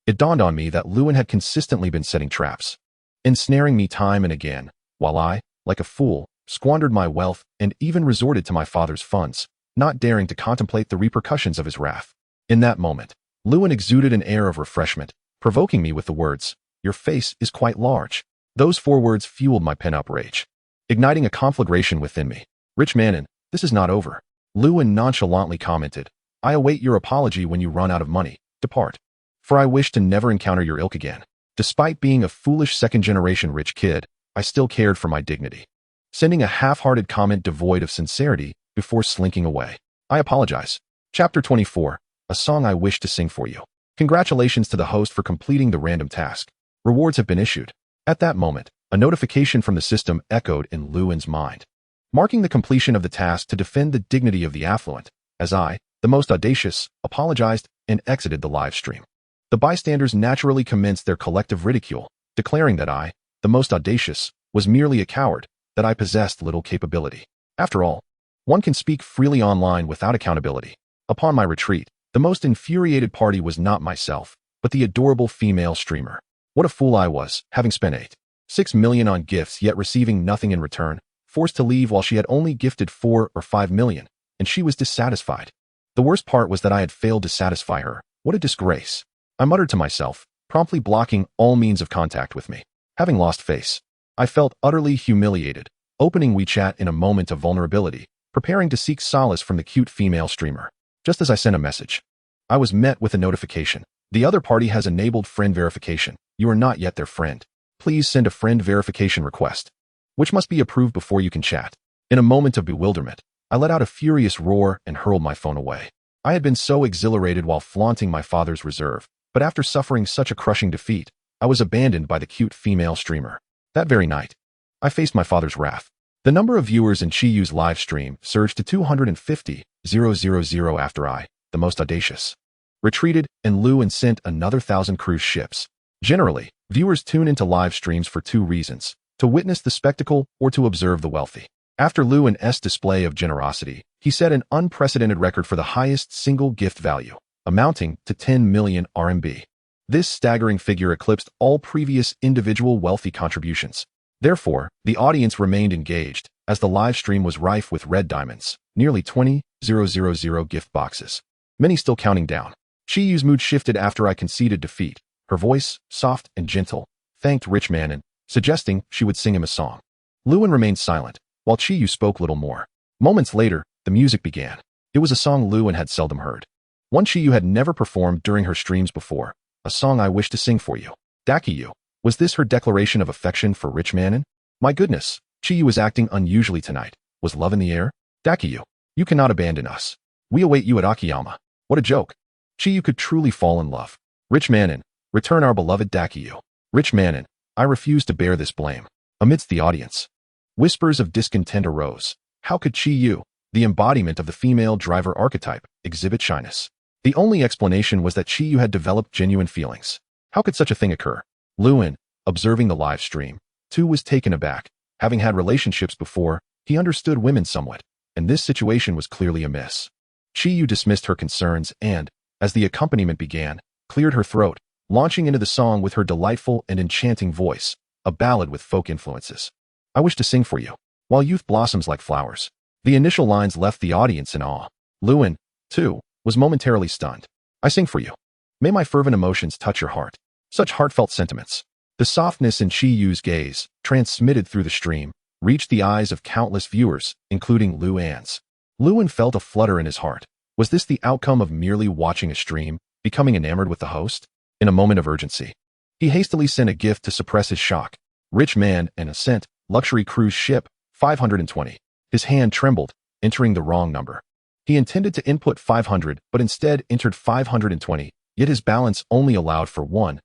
It dawned on me that Lewin had consistently been setting traps, ensnaring me time and again, while I, like a fool, squandered my wealth and even resorted to my father's funds, not daring to contemplate the repercussions of his wrath. In that moment, Lewin exuded an air of refreshment, provoking me with the words, "Your face is quite large." Those 4 words fueled my pent-up rage, igniting a conflagration within me. "Rich manin, this is not over." Lewin nonchalantly commented, "I await your apology when you run out of money. Depart. For I wish to never encounter your ilk again." Despite being a foolish second-generation rich kid, I still cared for my dignity, sending a half-hearted comment devoid of sincerity before slinking away. I apologize. Chapter 24, a song I wish to sing for you. Congratulations to the host for completing the random task. Rewards have been issued. At that moment, a notification from the system echoed in Lewin's mind, marking the completion of the task to defend the dignity of the affluent, as I, the most audacious, apologized and exited the live stream. The bystanders naturally commenced their collective ridicule, declaring that I, the most audacious, was merely a coward, that I possessed little capability. After all, one can speak freely online without accountability. Upon my retreat, the most infuriated party was not myself, but the adorable female streamer. What a fool I was, having spent 6 million on gifts yet receiving nothing in return, forced to leave while she had only gifted 4 or 5 million, and she was dissatisfied. The worst part was that I had failed to satisfy her. What a disgrace. I muttered to myself, promptly blocking all means of contact with me. Having lost face, I felt utterly humiliated, opening WeChat in a moment of vulnerability, preparing to seek solace from the cute female streamer. Just as I sent a message, I was met with a notification. The other party has enabled friend verification. You are not yet their friend. Please send a friend verification request, which must be approved before you can chat. In a moment of bewilderment, I let out a furious roar and hurled my phone away. I had been so exhilarated while flaunting my father's reserve, but after suffering such a crushing defeat, I was abandoned by the cute female streamer. That very night, I faced my father's wrath. The number of viewers in Chiyu's live stream surged to 250,000 after I, the most audacious, retreated and Lewin sent another 1,000 cruise ships. Generally, viewers tune into live streams for 2 reasons: to witness the spectacle or to observe the wealthy. After Lewin's display of generosity, he set an unprecedented record for the highest single gift value, amounting to 10 million RMB. This staggering figure eclipsed all previous individual wealthy contributions. Therefore, the audience remained engaged, as the live stream was rife with red diamonds, nearly 20,000 gift boxes, many still counting down. Chiyu's mood shifted after I conceded defeat. Her voice, soft and gentle, thanked Rich Manin, suggesting she would sing him a song. Lewin remained silent, while Chiyu spoke little more. Moments later, the music began. It was a song Lewin had seldom heard, one Chiyu had never performed during her streams before, a song I wish to sing for you. Dakiyu. Was this her declaration of affection for Rich Manin? My goodness, Chiyu was acting unusually tonight. Was love in the air? Dakiyu, you cannot abandon us. We await you at Akiyama. What a joke. Chiyu could truly fall in love. Rich Manin, return our beloved Dakiyu. Rich Manin, I refuse to bear this blame. Amidst the audience, whispers of discontent arose. How could Qiyu, the embodiment of the female driver archetype, exhibit shyness? The only explanation was that Qiyu had developed genuine feelings. How could such a thing occur? Luin, observing the live stream, too was taken aback. Having had relationships before, he understood women somewhat, and this situation was clearly amiss. Qiyu dismissed her concerns and, as the accompaniment began, cleared her throat, launching into the song with her delightful and enchanting voice, a ballad with folk influences. I wish to sing for you, while youth blossoms like flowers. The initial lines left the audience in awe. Luin, too, was momentarily stunned. I sing for you. May my fervent emotions touch your heart. Such heartfelt sentiments. The softness in Qiyu's gaze, transmitted through the stream, reached the eyes of countless viewers, including Luan's. Luin felt a flutter in his heart. Was this the outcome of merely watching a stream, becoming enamored with the host? In a moment of urgency, he hastily sent a gift to suppress his shock. Rich man and ascent, luxury cruise ship, 520. His hand trembled, entering the wrong number. He intended to input 500, but instead entered 520, yet his balance only allowed for 1000.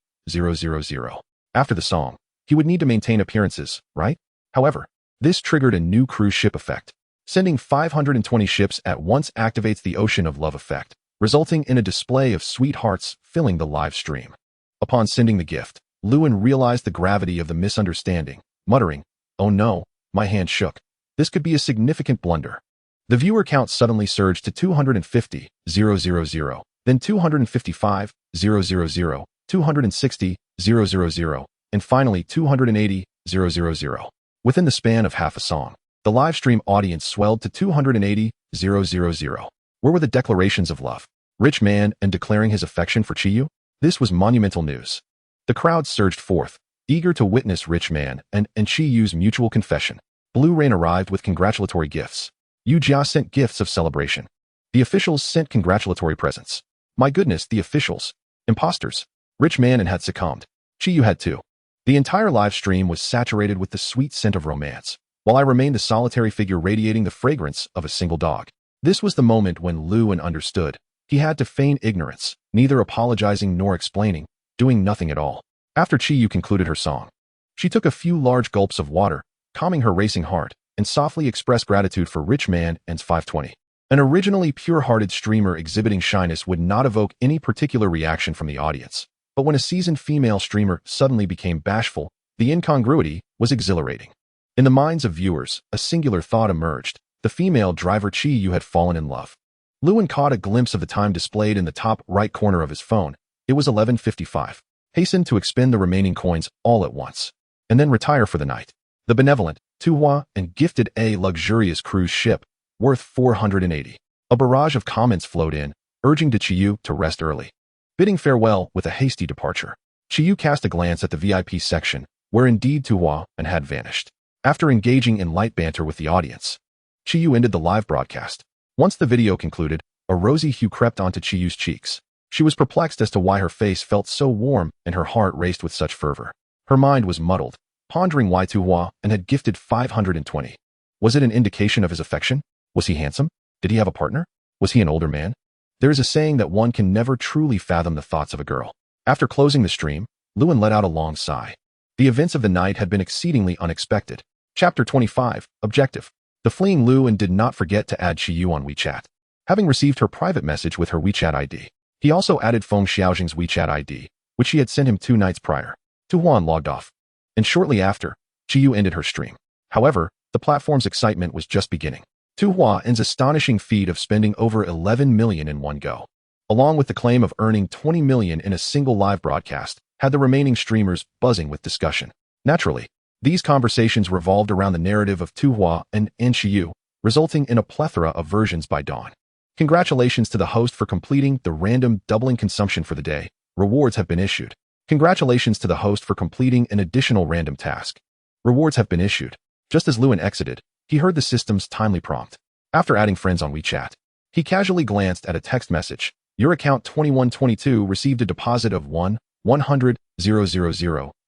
After the song, he would need to maintain appearances, right? However, this triggered a new cruise ship effect. Sending 520 ships at once activates the ocean of love effect, resulting in a display of sweet hearts filling the live stream. Upon sending the gift, Luin realized the gravity of the misunderstanding, muttering, "Oh no, my hand shook. This could be a significant blunder." The viewer count suddenly surged to 250,000, then 255,000, 260,000, and finally 280,000. Within the span of half a song, the live stream audience swelled to 280,000. Where were the declarations of love? Rich man and declaring his affection for Qiyu? This was monumental news. The crowd surged forth, eager to witness Rich man and Qiyu's mutual confession. Blue Rain arrived with congratulatory gifts. Yu Jia sent gifts of celebration. The officials sent congratulatory presents. My goodness, the officials. Imposters. Rich man and had succumbed. Qiyu had too. The entire live stream was saturated with the sweet scent of romance, while I remained a solitary figure radiating the fragrance of a single dog. This was the moment when Luin understood. He had to feign ignorance, neither apologizing nor explaining, doing nothing at all. After Qiyu concluded her song, she took a few large gulps of water, calming her racing heart, and softly expressed gratitude for Rich man and's 520. An originally pure-hearted streamer exhibiting shyness would not evoke any particular reaction from the audience. But when a seasoned female streamer suddenly became bashful, the incongruity was exhilarating. In the minds of viewers, a singular thought emerged. The female driver Qiyu had fallen in love. Luin caught a glimpse of the time displayed in the top right corner of his phone. It was 11:55. Hastened to expend the remaining coins all at once, and then retire for the night. The benevolent, Tuhua, and gifted a luxurious cruise ship, worth 480. A barrage of comments flowed in, urging Qiyu to rest early. Bidding farewell with a hasty departure, Qiyu cast a glance at the VIP section, where indeed Tuhua and had vanished. After engaging in light banter with the audience, Qiyu ended the live broadcast. Once the video concluded, a rosy hue crept onto Chiyu's cheeks. She was perplexed as to why her face felt so warm and her heart raced with such fervor. Her mind was muddled, pondering why Tuhua and had gifted 520. Was it an indication of his affection? Was he handsome? Did he have a partner? Was he an older man? There is a saying that one can never truly fathom the thoughts of a girl. After closing the stream, Luin let out a long sigh. The events of the night had been exceedingly unexpected. Chapter 25, Objective. The fleeing Luin did not forget to add Qiyu on WeChat. Having received her private message with her WeChat ID, he also added Feng Xiaojing's WeChat ID, which she had sent him 2 nights prior. Tuhuan logged off, and shortly after, Qiyu ended her stream. However, the platform's excitement was just beginning. Tuhuan's astonishing feat of spending over 11 million in one go, along with the claim of earning 20 million in a single live broadcast, had the remaining streamers buzzing with discussion. Naturally, these conversations revolved around the narrative of Tuhua and Qiyu, resulting in a plethora of versions by dawn. Congratulations to the host for completing the random doubling consumption for the day. Rewards have been issued. Congratulations to the host for completing an additional random task. Rewards have been issued. Just as Luin exited, he heard the system's timely prompt. After adding friends on WeChat, he casually glanced at a text message. Your account 2122 received a deposit of 100,000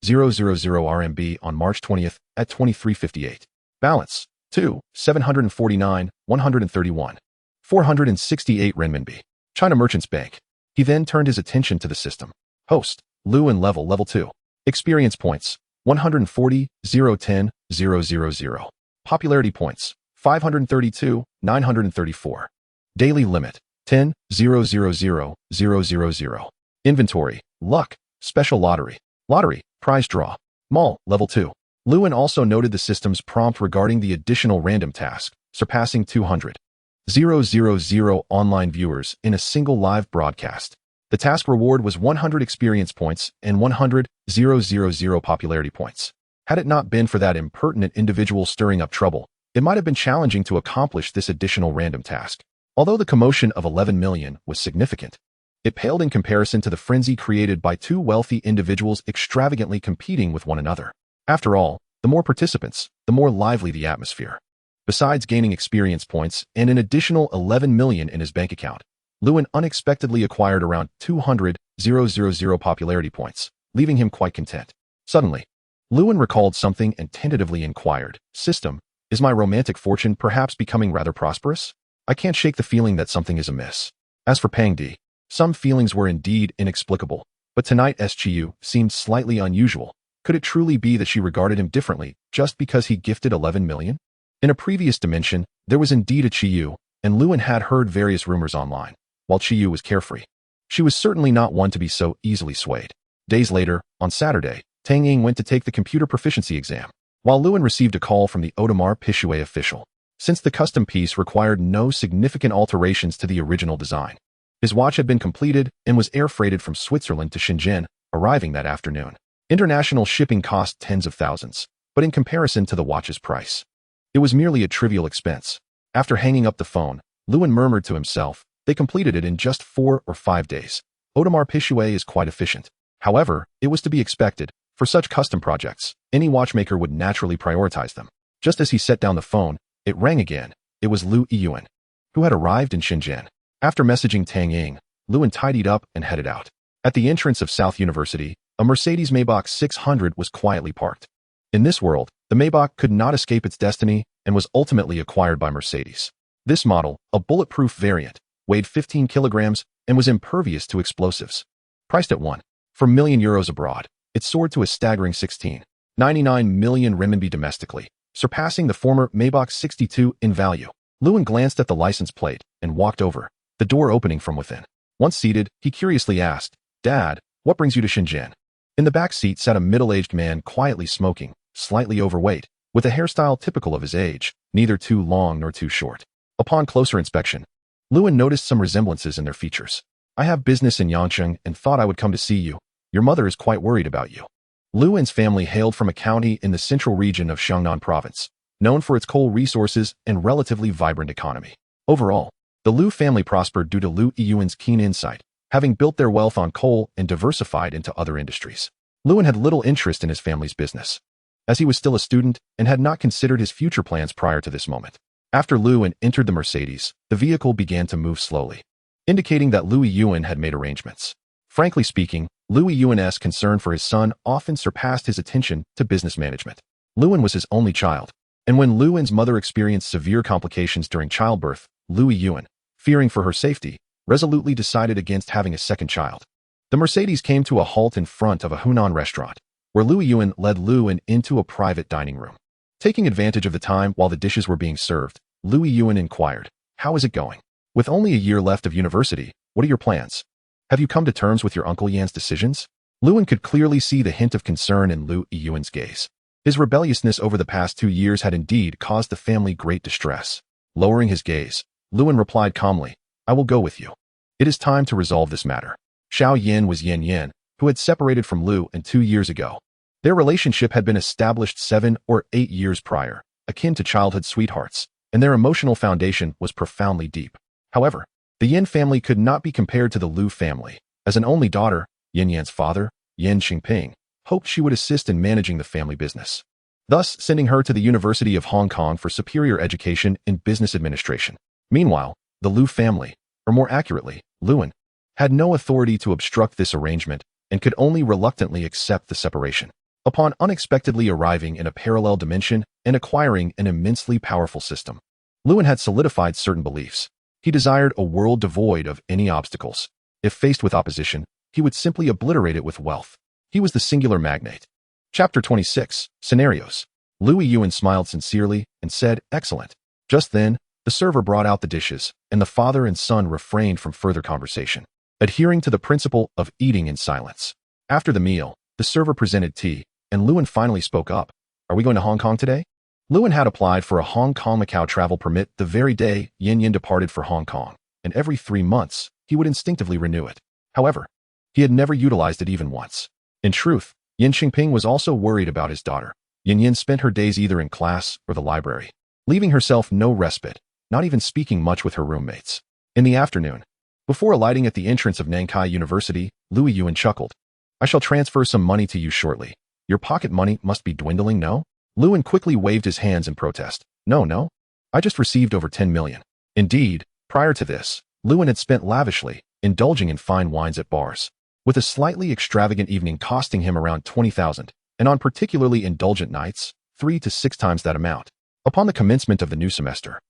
RMB on March 20th at 23:58. Balance 749,131. 468 renminbi. China Merchants Bank. He then turned his attention to the system. Host, Luin level 2. Experience points, 140, 010, 000. Popularity points, 532, 934. Daily limit, 10, 000. Inventory, luck, special lottery. Lottery, prize draw. Mall, level 2. Lewin also noted the system's prompt regarding the additional random task, surpassing 200,000 online viewers in a single live broadcast. The task reward was 100 experience points and 100,000 popularity points. Had it not been for that impertinent individual stirring up trouble, it might have been challenging to accomplish this additional random task. Although the commotion of 11 million was significant, it paled in comparison to the frenzy created by two wealthy individuals extravagantly competing with one another. After all, the more participants, the more lively the atmosphere. Besides gaining experience points and an additional 11 million in his bank account, Lewin unexpectedly acquired around 200,000 popularity points, leaving him quite content. Suddenly, Lewin recalled something and tentatively inquired, "System, is my romantic fortune perhaps becoming rather prosperous? I can't shake the feeling that something is amiss." As for Pang Di, some feelings were indeed inexplicable, but tonight SGU seemed slightly unusual. Could it truly be that she regarded him differently just because he gifted 11 million? In a previous dimension, there was indeed a Chiyu, and Lewin had heard various rumors online. While Chiyu was carefree, she was certainly not one to be so easily swayed. Days later, on Saturday, Tang Ying went to take the computer proficiency exam, while Lewin received a call from the Audemars Piguet official. Since the custom piece required no significant alterations to the original design, his watch had been completed and was air freighted from Switzerland to Shenzhen, arriving that afternoon. International shipping cost tens of thousands, but in comparison to the watch's price, it was merely a trivial expense. After hanging up the phone, Lewin murmured to himself, they completed it in just 4 or 5 days. Audemars Piguet is quite efficient. However, it was to be expected. For such custom projects, any watchmaker would naturally prioritize them. Just as he set down the phone, it rang again. It was Lu Yiyuan, who had arrived in Shenzhen. After messaging Tang Ying, Lewin tidied up and headed out. At the entrance of South University, a Mercedes Maybach 600 was quietly parked. In this world, the Maybach could not escape its destiny and was ultimately acquired by Mercedes. This model, a bulletproof variant, weighed 15 kilograms and was impervious to explosives. Priced at 1.4 million euros abroad, it soared to a staggering 16.99 million renminbi domestically, surpassing the former Maybach 62 in value. Lewin glanced at the license plate and walked over, the door opening from within. Once seated, he curiously asked, "Dad, what brings you to Shenzhen?" In the back seat sat a middle-aged man quietly smoking, slightly overweight, with a hairstyle typical of his age, neither too long nor too short. Upon closer inspection, Lewin noticed some resemblances in their features. "I have business in Yangcheng and thought I would come to see you. Your mother is quite worried about you." Lewin's family hailed from a county in the central region of Xiangnan province, known for its coal resources and relatively vibrant economy. Overall, the Liu family prospered due to Lu Yiyuan's keen insight, having built their wealth on coal and diversified into other industries. Lewin had little interest in his family's business, as he was still a student and had not considered his future plans prior to this moment. After Lewin entered the Mercedes, the vehicle began to move slowly, indicating that Lu Yiyuan had made arrangements. Frankly speaking, Lu Yiyuan's concern for his son often surpassed his attention to business management. Lewin was his only child, and when Lewin's mother experienced severe complications during childbirth, Lu Yiyuan, fearing for her safety, resolutely decided against having a second child. The Mercedes came to a halt in front of a Hunan restaurant, where Lu Yiyuan led Lewin into a private dining room. Taking advantage of the time while the dishes were being served, Lu Yiyuan inquired, "How is it going? With only a year left of university, what are your plans? Have you come to terms with your Uncle Yan's decisions?" Lewin could clearly see the hint of concern in Lu Yiyuan's gaze. His rebelliousness over the past 2 years had indeed caused the family great distress. Lowering his gaze, Lewin replied calmly, "I will go with you. It is time to resolve this matter." Xiao Yin was Yin Yin, who had separated from Lu 2 years ago. Their relationship had been established 7 or 8 years prior, akin to childhood sweethearts, and their emotional foundation was profoundly deep. However, the Yin family could not be compared to the Lu family. As an only daughter, Yin Yan's father, Yin Qingping, hoped she would assist in managing the family business, thus sending her to the University of Hong Kong for superior education in business administration. Meanwhile, the Lu family, or more accurately, Lewin, had no authority to obstruct this arrangement and could only reluctantly accept the separation. Upon unexpectedly arriving in a parallel dimension and acquiring an immensely powerful system, Lewin had solidified certain beliefs. He desired a world devoid of any obstacles. If faced with opposition, he would simply obliterate it with wealth. He was the singular magnate. Chapter 26. Scenarios. Louis Yuan smiled sincerely and said, "Excellent." Just then, the server brought out the dishes, and the father and son refrained from further conversation, adhering to the principle of eating in silence. After the meal, the server presented tea, and Lewin finally spoke up. "Are we going to Hong Kong today?" Lewin had applied for a Hong Kong-Macau travel permit the very day Yin Yin departed for Hong Kong, and every 3 months, he would instinctively renew it. However, he had never utilized it even once. In truth, Yin Xingping was also worried about his daughter. Yin Yin spent her days either in class or the library, leaving herself no respite, not even speaking much with her roommates. In the afternoon, before alighting at the entrance of Nankai University, Louis Yuan chuckled. "I shall transfer some money to you shortly. Your pocket money must be dwindling, no?" Lewin quickly waved his hands in protest. No. I just received over 10 million. Indeed, prior to this, Lewin had spent lavishly, indulging in fine wines at bars, with a slightly extravagant evening costing him around 20,000, and on particularly indulgent nights, 3 to 6 times that amount. Upon the commencement of the new semester,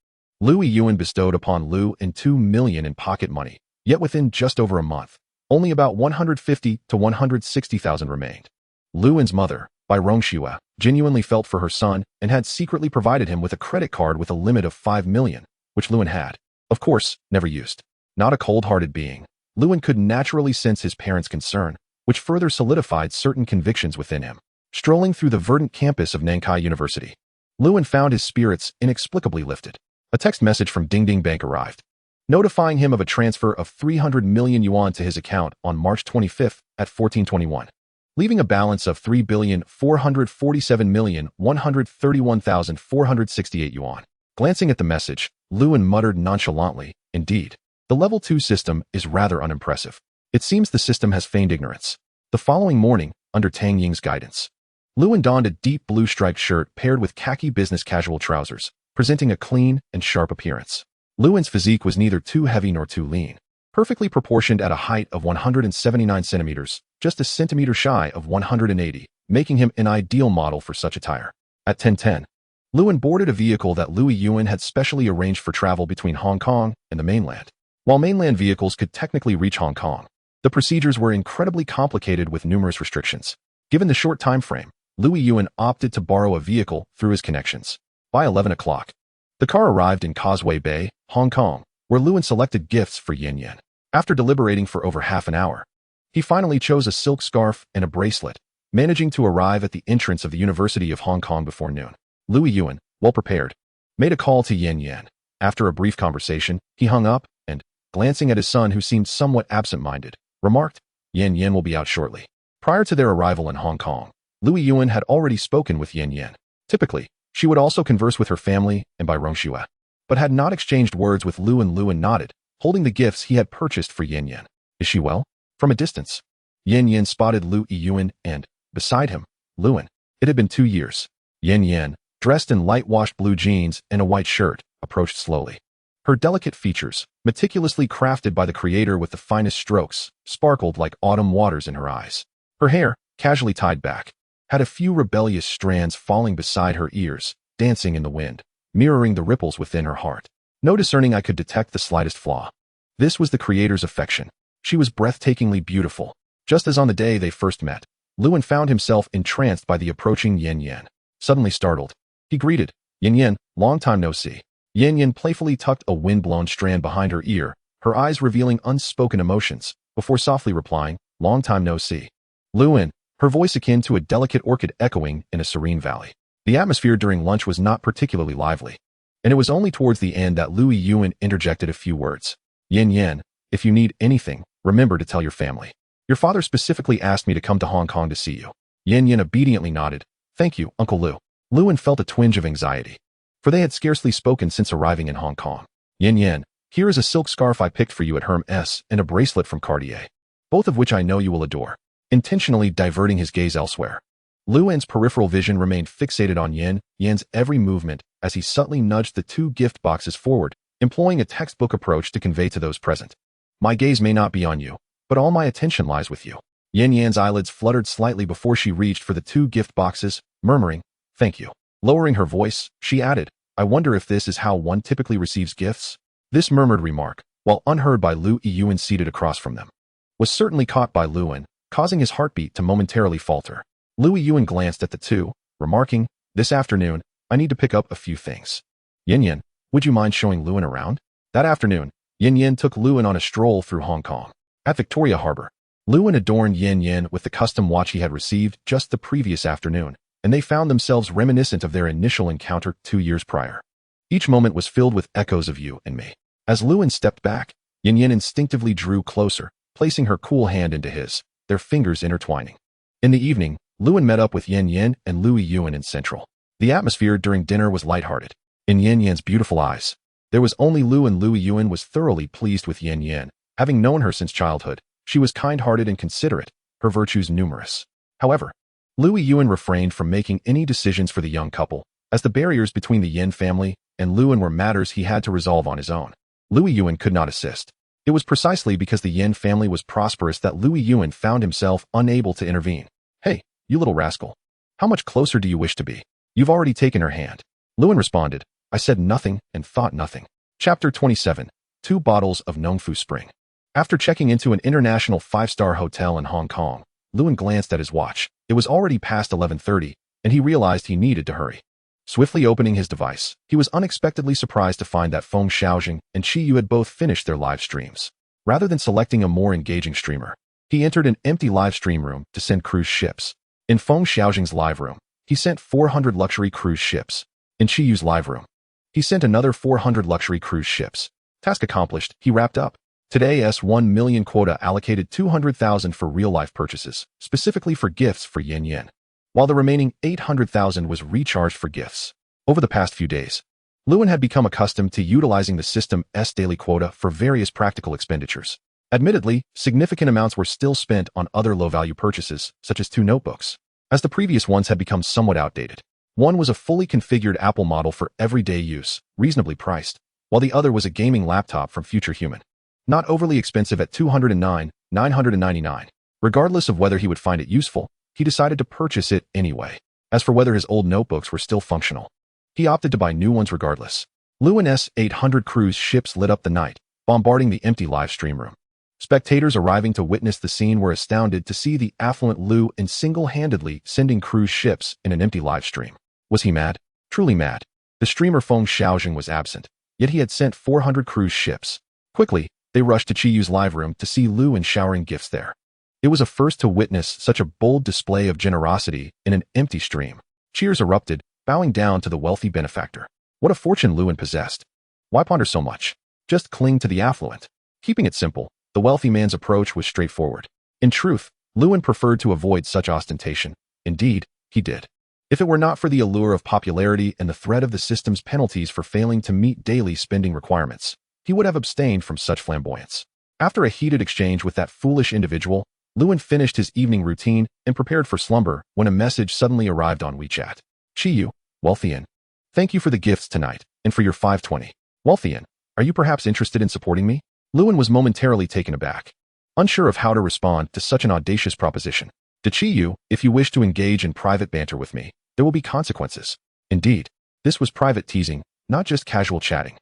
Louis Yuan bestowed upon Lu and 2 million in pocket money, yet within just over a month, only about 150 to 160,000 remained. Luan's mother, Bai Rongxue, genuinely felt for her son and had secretly provided him with a credit card with a limit of 5 million, which Lewin had, of course, never used. Not a cold-hearted being, Lewin could naturally sense his parents' concern, which further solidified certain convictions within him. Strolling through the verdant campus of Nankai University, Lewin found his spirits inexplicably lifted. A text message from Ding Ding Bank arrived, notifying him of a transfer of 300 million yuan to his account on March 25th at 1421. Leaving a balance of 3,447,131,468 yuan. Glancing at the message, Lewin muttered nonchalantly, "Indeed, the level 2 system is rather unimpressive. It seems the system has feigned ignorance." The following morning, under Tang Ying's guidance, Lewin donned a deep blue striped shirt paired with khaki business casual trousers, presenting a clean and sharp appearance. Lewin's physique was neither too heavy nor too lean, perfectly proportioned at a height of 179 centimeters, just a centimeter shy of 180, making him an ideal model for such attire. At 10:10, Lewin boarded a vehicle that Louis Yuan had specially arranged for travel between Hong Kong and the mainland. While mainland vehicles could technically reach Hong Kong, the procedures were incredibly complicated with numerous restrictions. Given the short time frame, Louis Yuan opted to borrow a vehicle through his connections. By 11 o'clock, the car arrived in Causeway Bay, Hong Kong, where Lewin selected gifts for Yin Yin. After deliberating for over half an hour, he finally chose a silk scarf and a bracelet, managing to arrive at the entrance of the University of Hong Kong before noon. Louis Yuan, well prepared, made a call to Yin Yin. After a brief conversation, he hung up and, glancing at his son who seemed somewhat absent-minded, remarked, "Yin Yin will be out shortly." Prior to their arrival in Hong Kong, Louis Yuan had already spoken with Yin Yin. Typically, she would also converse with her family and Bai Rongxue, but had not exchanged words with Lewin. Lewin nodded, holding the gifts he had purchased for Yin Yin. "Is she well?" From a distance, Yin Yin spotted Louis Yuan and, beside him, Lewin. It had been 2 years. Yin Yin, dressed in light-washed blue jeans and a white shirt, approached slowly. Her delicate features, meticulously crafted by the creator with the finest strokes, sparkled like autumn waters in her eyes. Her hair, casually tied back, had a few rebellious strands falling beside her ears, dancing in the wind, mirroring the ripples within her heart. No discerning eye could detect the slightest flaw. This was the creator's affection. She was breathtakingly beautiful. Just as on the day they first met, Lewin found himself entranced by the approaching Yin Yin. Suddenly startled, he greeted, "Yin Yin, long time no see." Yin Yin playfully tucked a wind-blown strand behind her ear, her eyes revealing unspoken emotions, before softly replying, "Long time no see." Lewin, her voice akin to a delicate orchid echoing in a serene valley. The atmosphere during lunch was not particularly lively, and it was only towards the end that Louis Yuan interjected a few words. "Yin Yin, if you need anything, remember to tell your family. Your father specifically asked me to come to Hong Kong to see you." Yin Yin obediently nodded. "Thank you, Uncle Lou." Lewin felt a twinge of anxiety, for they had scarcely spoken since arriving in Hong Kong. "Yin Yin, here is a silk scarf I picked for you at Hermès and a bracelet from Cartier, both of which I know you will adore." Intentionally diverting his gaze elsewhere, Lewin's peripheral vision remained fixated on Yin Yin's every movement as he subtly nudged the 2 gift boxes forward, employing a textbook approach to convey to those present, "My gaze may not be on you, but all my attention lies with you." Yin Yan's eyelids fluttered slightly before she reached for the 2 gift boxes, murmuring, "Thank you." Lowering her voice, she added, "I wonder if this is how one typically receives gifts?" This murmured remark, while unheard by Louis Yuan seated across from them, was certainly caught by Lewin, causing his heartbeat to momentarily falter. Louis Yuan glanced at the two, remarking, "This afternoon, I need to pick up a few things. Yin Yin, would you mind showing Lewin around?" That afternoon, Yin Yin took Lewin on a stroll through Hong Kong. At Victoria Harbor, Lewin adorned Yin Yin with the custom watch he had received just the previous afternoon, and they found themselves reminiscent of their initial encounter 2 years prior. Each moment was filled with echoes of you and me. As Lewin stepped back, Yin Yin instinctively drew closer, placing her cool hand into his, their fingers intertwining. In the evening, Lewin met up with Yin Yin and Louis Yuan in Central. The atmosphere during dinner was lighthearted. In Yin Yin's beautiful eyes, there was only Lou, and Louis Yuan was thoroughly pleased with Yin Yin. Having known her since childhood, she was kind-hearted and considerate, her virtues numerous. However, Louis Yuan refrained from making any decisions for the young couple, as the barriers between the Yin family and Lewin were matters he had to resolve on his own. Louis Yuan could not assist. It was precisely because the Yin family was prosperous that Louis Yuan found himself unable to intervene. "Hey, you little rascal. How much closer do you wish to be? You've already taken her hand." Lewin responded, "I said nothing and thought nothing." Chapter 27. 2 bottles of Nongfu Spring. After checking into an international 5-star hotel in Hong Kong, Lewin glanced at his watch. It was already past 11:30, and he realized he needed to hurry. Swiftly opening his device, he was unexpectedly surprised to find that Feng Xiaojing and Qi Yu had both finished their live streams. Rather than selecting a more engaging streamer, he entered an empty live stream room to send cruise ships. In Feng Xiaojing's live room, he sent 400 luxury cruise ships. In Qi Yu's live room, he sent another 400 luxury cruise ships. Task accomplished, he wrapped up. Today's 1 million quota allocated 200,000 for real-life purchases, specifically for gifts for Yin Yin, while the remaining 800,000 was recharged for gifts. Over the past few days, Lewin had become accustomed to utilizing the system's daily quota for various practical expenditures. Admittedly, significant amounts were still spent on other low-value purchases, such as 2 notebooks, as the previous ones had become somewhat outdated. One was a fully configured Apple model for everyday use, reasonably priced, while the other was a gaming laptop from Future Human, not overly expensive at $209,999. Regardless of whether he would find it useful, he decided to purchase it anyway. As for whether his old notebooks were still functional, he opted to buy new ones regardless. Lewin's 800 cruise ships lit up the night, bombarding the empty live stream room. Spectators arriving to witness the scene were astounded to see the affluent Liu in single-handedly sending cruise ships in an empty live stream. Was he mad? Truly mad. The streamer Feng Xiaojing was absent, yet he had sent 400 cruise ships. Quickly, they rushed to Qi Yu's live room to see Lewin showering gifts there. It was a first to witness such a bold display of generosity in an empty stream. Cheers erupted, bowing down to the wealthy benefactor. What a fortune Lewin possessed. Why ponder so much? Just cling to the affluent. Keeping it simple, the wealthy man's approach was straightforward. In truth, Lewin preferred to avoid such ostentation. Indeed, he did. If it were not for the allure of popularity and the threat of the system's penalties for failing to meet daily spending requirements, he would have abstained from such flamboyance. After a heated exchange with that foolish individual, Lewin finished his evening routine and prepared for slumber when a message suddenly arrived on WeChat. Qi Yu, Wealthyan. Thank you for the gifts tonight, and for your 520. Wealthyan, are you perhaps interested in supporting me? Lewin was momentarily taken aback, unsure of how to respond to such an audacious proposition. To Qi Yu, if you wish to engage in private banter with me, there will be consequences. Indeed, this was private teasing, not just casual chatting.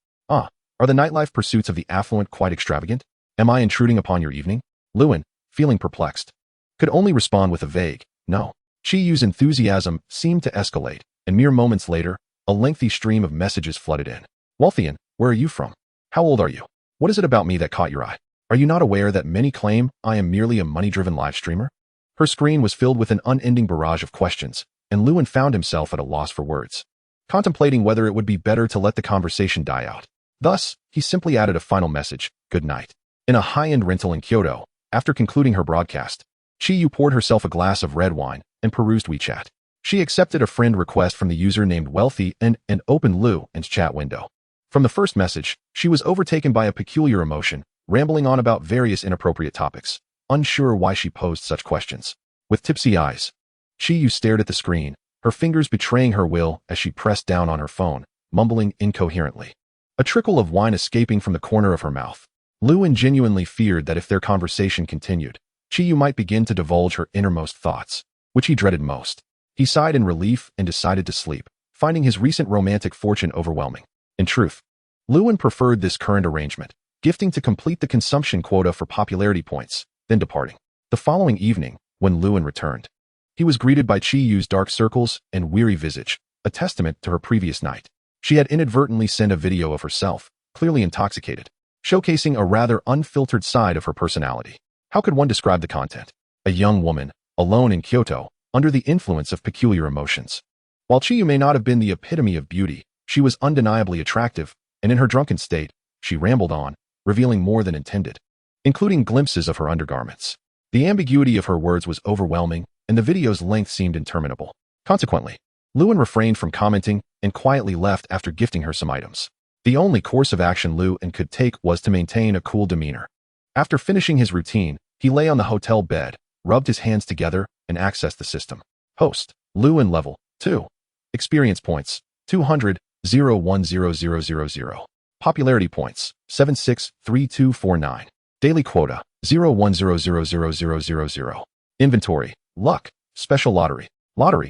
Are the nightlife pursuits of the affluent quite extravagant? Am I intruding upon your evening? Lewin, feeling perplexed, could only respond with a vague, no. Qi Yu's enthusiasm seemed to escalate, and mere moments later, a lengthy stream of messages flooded in. Wealthyan, where are you from? How old are you? What is it about me that caught your eye? Are you not aware that many claim I am merely a money-driven live streamer? Her screen was filled with an unending barrage of questions, and Lewin found himself at a loss for words, contemplating whether it would be better to let the conversation die out. Thus, he simply added a final message, good night. In a high-end rental in Kyoto, after concluding her broadcast, Qi Yu poured herself a glass of red wine and perused WeChat. She accepted a friend request from the user named Wealthy and opened Lewin's chat window. From the first message, she was overtaken by a peculiar emotion, rambling on about various inappropriate topics, unsure why she posed such questions. With tipsy eyes, Qi Yu stared at the screen, her fingers betraying her will as she pressed down on her phone, mumbling incoherently. A trickle of wine escaping from the corner of her mouth. Lewin genuinely feared that if their conversation continued, Qi Yu might begin to divulge her innermost thoughts, which he dreaded most. He sighed in relief and decided to sleep, finding his recent romantic fortune overwhelming. In truth, Lewin preferred this current arrangement, gifting to complete the consumption quota for popularity points, then departing. The following evening, when Lewin returned, He was greeted by Chi-Yu's dark circles and weary visage, a testament to her previous night. She had inadvertently sent a video of herself, clearly intoxicated, showcasing a rather unfiltered side of her personality. How could one describe the content? A young woman, alone in Kyoto, under the influence of peculiar emotions. While Chi-Yu may not have been the epitome of beauty, she was undeniably attractive, and in her drunken state, she rambled on, revealing more than intended, including glimpses of her undergarments. The ambiguity of her words was overwhelming, and the video's length seemed interminable. Consequently, Lewin refrained from commenting and quietly left after gifting her some items. The only course of action Lewin could take was to maintain a cool demeanor. After finishing his routine, he lay on the hotel bed, rubbed his hands together, and accessed the system. Host, Lewin level 2. Experience points, 200, 0100000. Popularity points, 763249. Daily quota, 010000000. Inventory, luck, special lottery,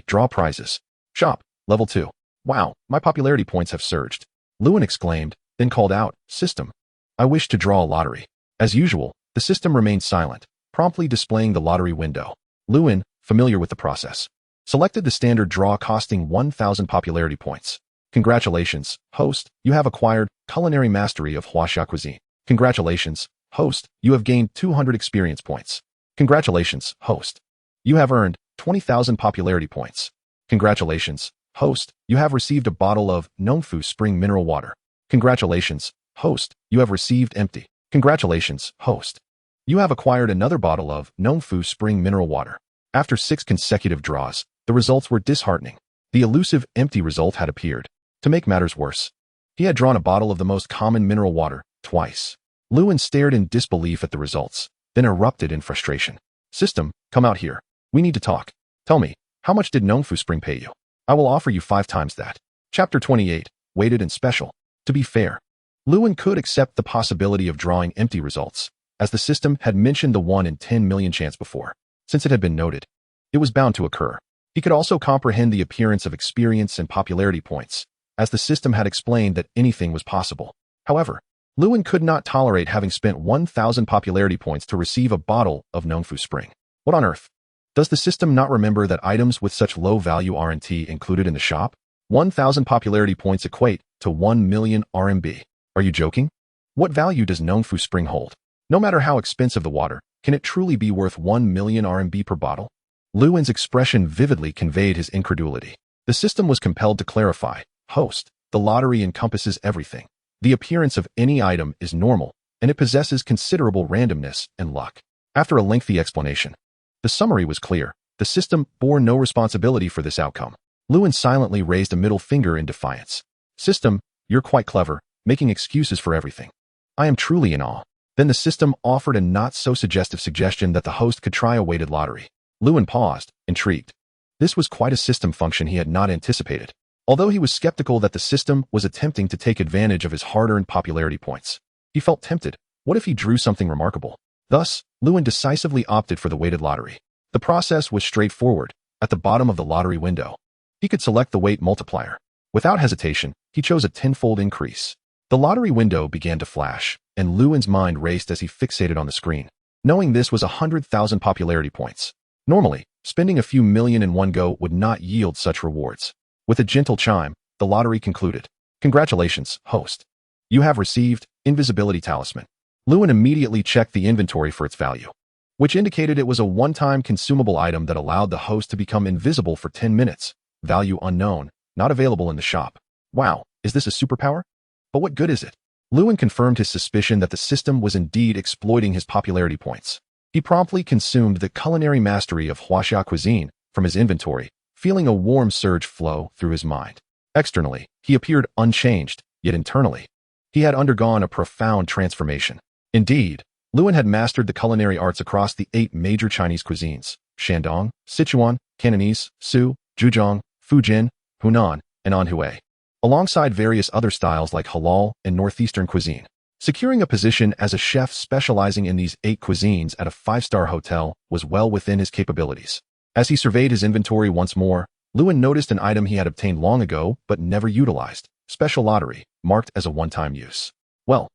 draw prizes. Shop, level 2. Wow, my popularity points have surged. Lewin exclaimed, then called out, System, I wish to draw a lottery. As usual, the system remained silent, promptly displaying the lottery window. Lewin, familiar with the process, selected the standard draw costing 1,000 popularity points. Congratulations, host, you have acquired culinary mastery of Huaxia cuisine. Congratulations, host, you have gained 200 experience points. Congratulations, host, you have earned 20,000 popularity points. Congratulations, host, you have received a bottle of Nongfu spring mineral water. Congratulations, host, you have received empty. Congratulations, host, you have acquired another bottle of Nongfu spring mineral water. After 6 consecutive draws, the results were disheartening. The elusive empty result had appeared. To make matters worse, he had drawn a bottle of the most common mineral water twice. Lewin stared in disbelief at the results, then erupted in frustration. System, come out here. We need to talk. Tell me, how much did Nongfu Spring pay you? I will offer you 5 times that. Chapter 28, Weighted and Special. To be fair, Lewin could accept the possibility of drawing empty results, as the system had mentioned the 1 in 10 million chance before. Since it had been noted, it was bound to occur. He could also comprehend the appearance of experience and popularity points, as the system had explained that anything was possible. However, Lewin could not tolerate having spent 1,000 popularity points to receive a bottle of Nongfu Spring. What on earth? Does the system not remember that items with such low value RNT included in the shop? 1,000 popularity points equate to 1 million RMB. Are you joking? What value does Nongfu Spring hold? No matter how expensive the water, can it truly be worth 1 million RMB per bottle? Lewin's expression vividly conveyed his incredulity. The system was compelled to clarify. Host, the lottery encompasses everything. The appearance of any item is normal, and it possesses considerable randomness and luck. After a lengthy explanation, the summary was clear. The system bore no responsibility for this outcome. Lewin silently raised a middle finger in defiance. System, you're quite clever, making excuses for everything. I am truly in awe. Then the system offered a not-so-suggestive suggestion that the host could try a weighted lottery. Lewin paused, intrigued. This was quite a system function he had not anticipated. Although he was skeptical that the system was attempting to take advantage of his hard-earned popularity points, he felt tempted. What if he drew something remarkable? Thus, Lewin decisively opted for the weighted lottery. The process was straightforward. At the bottom of the lottery window, he could select the weight multiplier. Without hesitation, he chose a 10-fold increase. The lottery window began to flash, and Lewin's mind raced as he fixated on the screen, knowing this was 100,000 popularity points. Normally, spending a few million in one go would not yield such rewards. With a gentle chime, the lottery concluded. Congratulations, host. You have received Invisibility Talisman. Lewin immediately checked the inventory for its value, which indicated it was a one-time consumable item that allowed the host to become invisible for 10 minutes. Value unknown, not available in the shop. Wow, is this a superpower? But what good is it? Lewin confirmed his suspicion that the system was indeed exploiting his popularity points. He promptly consumed the culinary mastery of Huaxia cuisine from his inventory, feeling a warm surge flow through his mind. Externally, he appeared unchanged, yet internally, he had undergone a profound transformation. Indeed, Lewin had mastered the culinary arts across the 8 major Chinese cuisines: Shandong, Sichuan, Cantonese, Su, Zhejiang, Fujian, Hunan, and Anhui, alongside various other styles like halal and northeastern cuisine. Securing a position as a chef specializing in these 8 cuisines at a 5-star hotel was well within his capabilities. As he surveyed his inventory once more, Lewin noticed an item he had obtained long ago but never utilized: special lottery, marked as a one-time use. Well,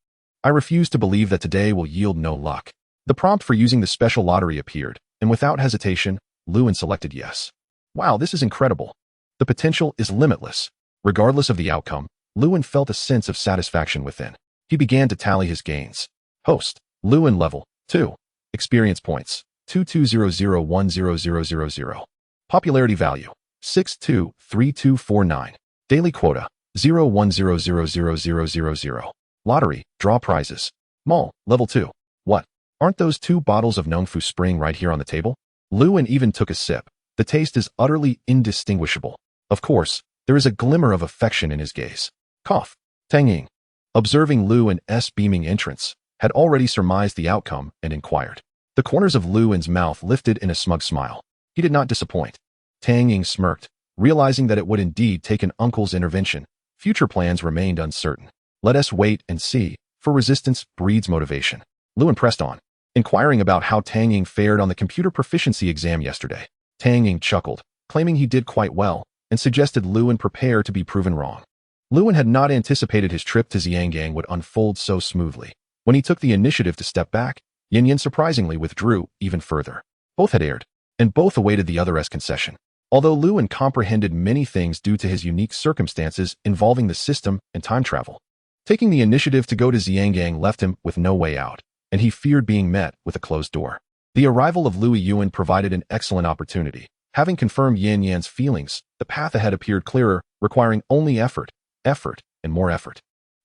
I refuse to believe that today will yield no luck. The prompt for using the special lottery appeared, and without hesitation, Lewin selected yes. Wow, this is incredible. The potential is limitless. Regardless of the outcome, Lewin felt a sense of satisfaction within. He began to tally his gains. Host, Lewin level 2. Experience points, 2200100000. Popularity value, 623249. Daily quota, 010000000. Lottery, draw prizes. Mall, level 2. What? Aren't those 2 bottles of Nongfu Spring right here on the table? Lewin even took a sip. The taste is utterly indistinguishable. Of course, there is a glimmer of affection in his gaze. Cough. Tang Ying, observing Lewin's beaming entrance, had already surmised the outcome and inquired. The corners of Lewin's mouth lifted in a smug smile. He did not disappoint. Tang Ying smirked, realizing that it would indeed take an uncle's intervention. Future plans remained uncertain. Let us wait and see, for resistance breeds motivation. Lewin pressed on, inquiring about how Tang Ying fared on the computer proficiency exam yesterday. Tang Ying chuckled, claiming he did quite well, and suggested Lewin prepare to be proven wrong. Lewin had not anticipated his trip to Xiangang would unfold so smoothly. When he took the initiative to step back, Yin Yin surprisingly withdrew even further. Both had erred, and both awaited the other's concession. Although Lewin comprehended many things due to his unique circumstances involving the system and time travel, taking the initiative to go to Xiangang left him with no way out, and he feared being met with a closed door. The arrival of Louis Yuan provided an excellent opportunity. Having confirmed Yan Yan's feelings, the path ahead appeared clearer, requiring only effort, and more effort.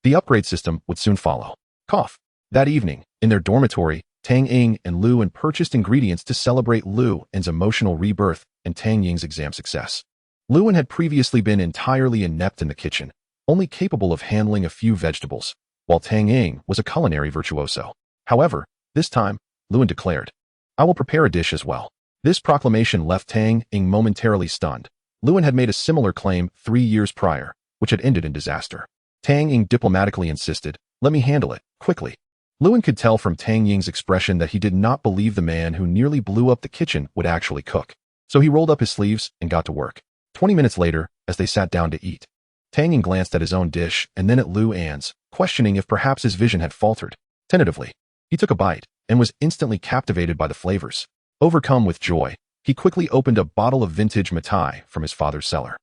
The upgrade system would soon follow. Cough. That evening, in their dormitory, Tang Ying and Lewin purchased ingredients to celebrate Lewin's emotional rebirth and Tang Ying's exam success. Lewin had previously been entirely inept in the kitchen, only capable of handling a few vegetables, while Tang Ying was a culinary virtuoso. However, this time, Lewin declared, "I will prepare a dish as well." This proclamation left Tang Ying momentarily stunned. Lewin had made a similar claim 3 years prior, which had ended in disaster. Tang Ying diplomatically insisted, "Let me handle it, quickly." Lewin could tell from Tang Ying's expression that he did not believe the man who nearly blew up the kitchen would actually cook. So he rolled up his sleeves and got to work. 20 minutes later, as they sat down to eat, Tang Ying glanced at his own dish and then at Luan's, questioning if perhaps his vision had faltered. Tentatively, he took a bite and was instantly captivated by the flavors. Overcome with joy, he quickly opened a bottle of vintage Matai from his father's cellar.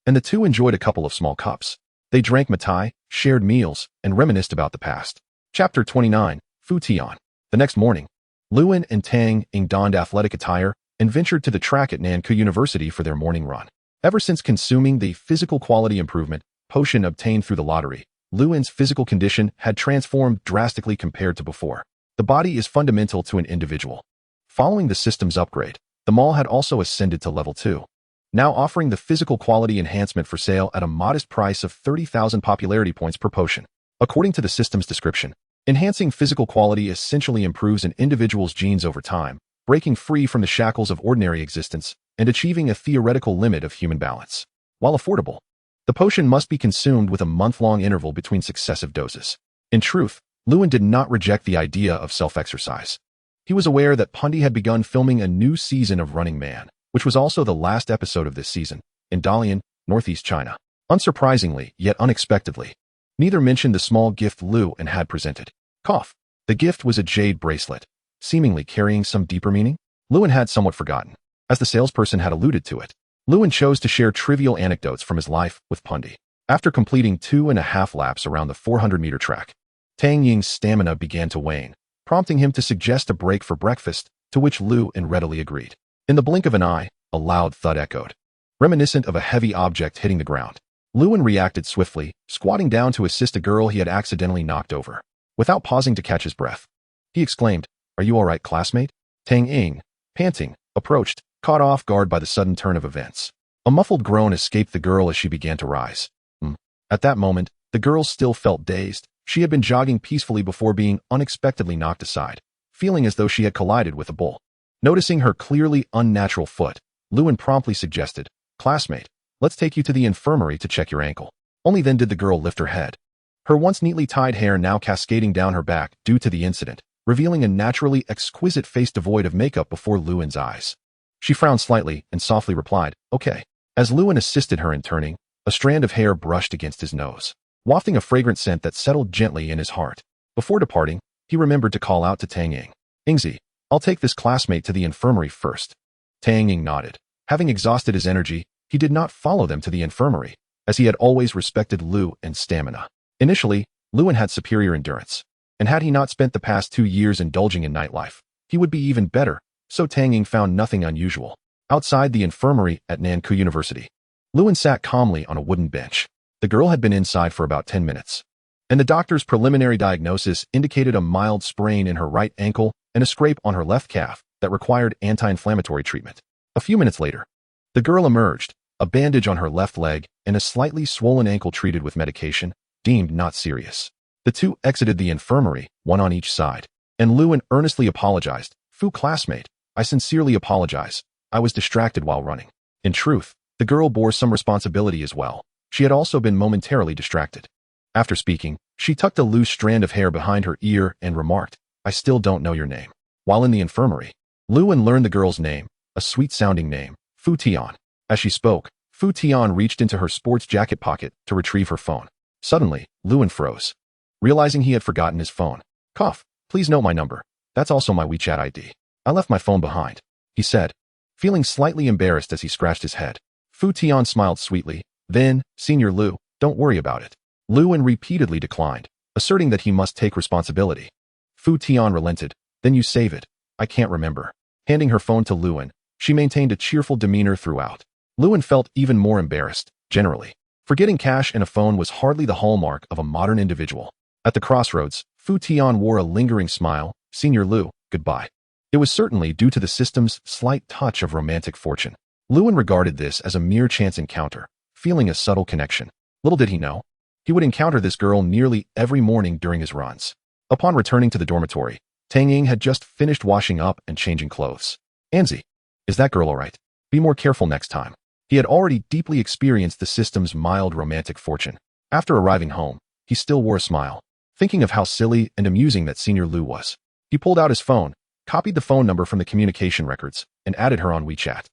And the two enjoyed a couple of small cups. They drank Matai, shared meals, and reminisced about the past. Chapter 29, Fu Tian. The next morning, Lewin and Tang Ying donned athletic attire and ventured to the track at Nankou University for their morning run. Ever since consuming the physical quality improvement potion obtained through the lottery, Lewin's physical condition had transformed drastically compared to before. The body is fundamental to an individual. Following the system's upgrade, the mall had also ascended to level 2, now offering the physical quality enhancement for sale at a modest price of 30,000 popularity points per potion. According to the system's description, enhancing physical quality essentially improves an individual's genes over time, breaking free from the shackles of ordinary existence and achieving a theoretical limit of human balance. While affordable, the potion must be consumed with a month-long interval between successive doses. In truth, Lewin did not reject the idea of self-exercise. He was aware that Pundy had begun filming a new season of Running Man, which was also the last episode of this season, in Dalian, Northeast China. Unsurprisingly, yet unexpectedly, neither mentioned the small gift Lewin had presented. Cough. The gift was a jade bracelet, seemingly carrying some deeper meaning. Lewin had somewhat forgotten, as the salesperson had alluded to it. Lewin chose to share trivial anecdotes from his life with Pundy. After completing 2.5 laps around the 400-meter track, Tang Ying's stamina began to wane, prompting him to suggest a break for breakfast, to which Lewin readily agreed. In the blink of an eye, a loud thud echoed, reminiscent of a heavy object hitting the ground. Lewin reacted swiftly, squatting down to assist a girl he had accidentally knocked over. Without pausing to catch his breath, he exclaimed, "Are you all right, classmate?" Tang Ying, panting, approached, caught off guard by the sudden turn of events. A muffled groan escaped the girl as she began to rise. At that moment, the girl still felt dazed. She had been jogging peacefully before being unexpectedly knocked aside, feeling as though she had collided with a bull. Noticing her clearly unnatural foot, Lewin promptly suggested, "Classmate, let's take you to the infirmary to check your ankle." Only then did the girl lift her head. Her once neatly tied hair now cascading down her back due to the incident, revealing a naturally exquisite face devoid of makeup before Lewin's eyes. She frowned slightly and softly replied, "Okay." As Lewin assisted her in turning, a strand of hair brushed against his nose, wafting a fragrant scent that settled gently in his heart. Before departing, he remembered to call out to Tang Ying, "Yingzi, I'll take this classmate to the infirmary first." Tang Ying nodded. Having exhausted his energy, he did not follow them to the infirmary, as he had always respected Lu and stamina. Initially, Luan had superior endurance, and had he not spent the past 2 years indulging in nightlife, he would be even better, so Tang Ying found nothing unusual. Outside the infirmary at Nankou University, Luan sat calmly on a wooden bench. The girl had been inside for about 10 minutes, and the doctor's preliminary diagnosis indicated a mild sprain in her right ankle and a scrape on her left calf that required anti-inflammatory treatment. A few minutes later, the girl emerged, a bandage on her left leg and a slightly swollen ankle treated with medication, deemed not serious. The two exited the infirmary, one on each side, and Luan earnestly apologized. "Fu classmate, I sincerely apologize. I was distracted while running." In truth, the girl bore some responsibility as well. She had also been momentarily distracted. After speaking, she tucked a loose strand of hair behind her ear and remarked, "I still don't know your name." While in the infirmary, Luan learned the girl's name, a sweet-sounding name, Fu Tian. As she spoke, Fu Tian reached into her sports jacket pocket to retrieve her phone. Suddenly, Luan froze, realizing he had forgotten his phone. "Cough, please note my number. That's also my WeChat ID. I left my phone behind," he said, feeling slightly embarrassed as he scratched his head. Fu Tian smiled sweetly. "Then, Senior Lu, don't worry about it." Luan repeatedly declined, asserting that he must take responsibility. Fu Tian relented. "Then you save it. I can't remember." Handing her phone to Luan, she maintained a cheerful demeanor throughout. Luan felt even more embarrassed, generally. Forgetting cash and a phone was hardly the hallmark of a modern individual. At the crossroads, Fu Tian wore a lingering smile. "Senior Lu, goodbye." It was certainly due to the system's slight touch of romantic fortune. Luan regarded this as a mere chance encounter, feeling a subtle connection. Little did he know, he would encounter this girl nearly every morning during his runs. Upon returning to the dormitory, Tang Ying had just finished washing up and changing clothes. "Anzi, is that girl all right? Be more careful next time." He had already deeply experienced the system's mild romantic fortune. After arriving home, he still wore a smile, thinking of how silly and amusing that Senior Lu was. He pulled out his phone, copied the phone number from the communication records, and added her on WeChat.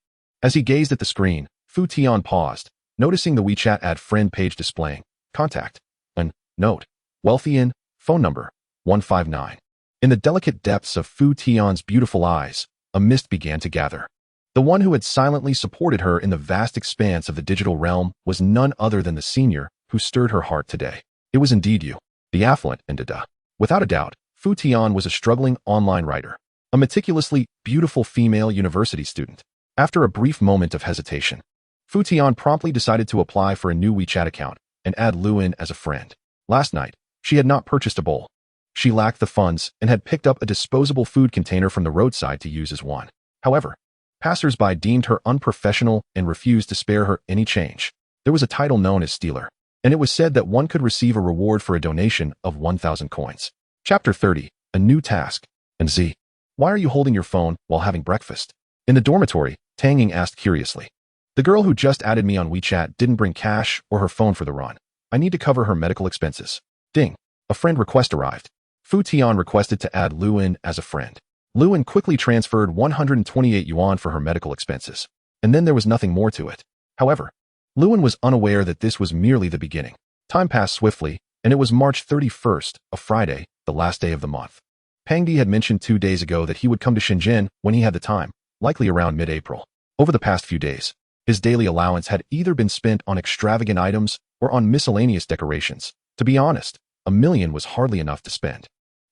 As he gazed at the screen, Fu Tian paused, noticing the WeChat add friend page displaying contact, and note, wealthy in, phone number, 159. In the delicate depths of Fu Tian's beautiful eyes, a mist began to gather. The one who had silently supported her in the vast expanse of the digital realm was none other than the senior who stirred her heart today. It was indeed you, the affluent and da. Without a doubt, Fu Tian was a struggling online writer, a meticulously beautiful female university student. After a brief moment of hesitation, Fu Tian promptly decided to apply for a new WeChat account and add Luan as a friend. Last night, she had not purchased a bowl. She lacked the funds and had picked up a disposable food container from the roadside to use as one. However, passers-by deemed her unprofessional and refused to spare her any change. There was a title known as Stealer, and it was said that one could receive a reward for a donation of 1,000 coins. Chapter 30, A New Task. And Z, why are you holding your phone while having breakfast? In the dormitory, Tang Ying asked curiously. The girl who just added me on WeChat didn't bring cash or her phone for the run. I need to cover her medical expenses. Ding. A friend request arrived. Fu Tian requested to add Luan as a friend. Luan quickly transferred 128 yuan for her medical expenses, and then there was nothing more to it. However, Luan was unaware that this was merely the beginning. Time passed swiftly, and it was March 31st, a Friday, the last day of the month. Pang Di had mentioned 2 days ago that he would come to Shenzhen when he had the time, likely around mid-April. Over the past few days, his daily allowance had either been spent on extravagant items or on miscellaneous decorations. To be honest, 1 million was hardly enough to spend.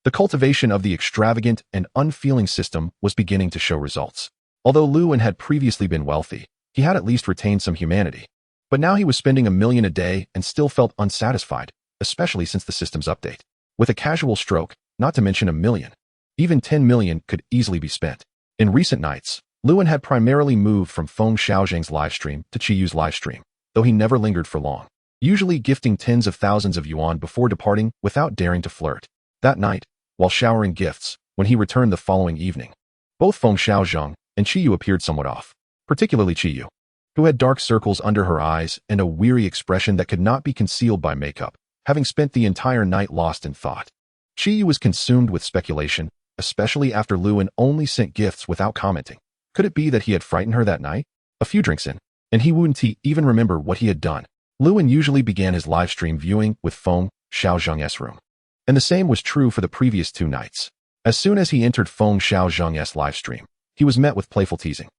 The cultivation of the extravagant and unfeeling system was beginning to show results. Although Luan had previously been wealthy, he had at least retained some humanity. But now he was spending 1 million a day and still felt unsatisfied, especially since the system's update. With a casual stroke, not to mention 1 million, even 10 million could easily be spent. In recent nights, Luan had primarily moved from Feng Xiaozheng's livestream to Qiyu's livestream, though he never lingered for long, usually gifting tens of thousands of yuan before departing without daring to flirt. That night, while showering gifts, when he returned the following evening, both Feng Xiaozheng and Qiyu appeared somewhat off, particularly Qiyu, who had dark circles under her eyes and a weary expression that could not be concealed by makeup, having spent the entire night lost in thought. Qiyu was consumed with speculation, especially after Luan only sent gifts without commenting. Could it be that he had frightened her that night? A few drinks in, and he wouldn't even remember what he had done. Luan usually began his livestream viewing with Feng Xiaozheng's room, and the same was true for the previous 2 nights. As soon as he entered Feng Xiaozheng's livestream, he was met with playful teasing.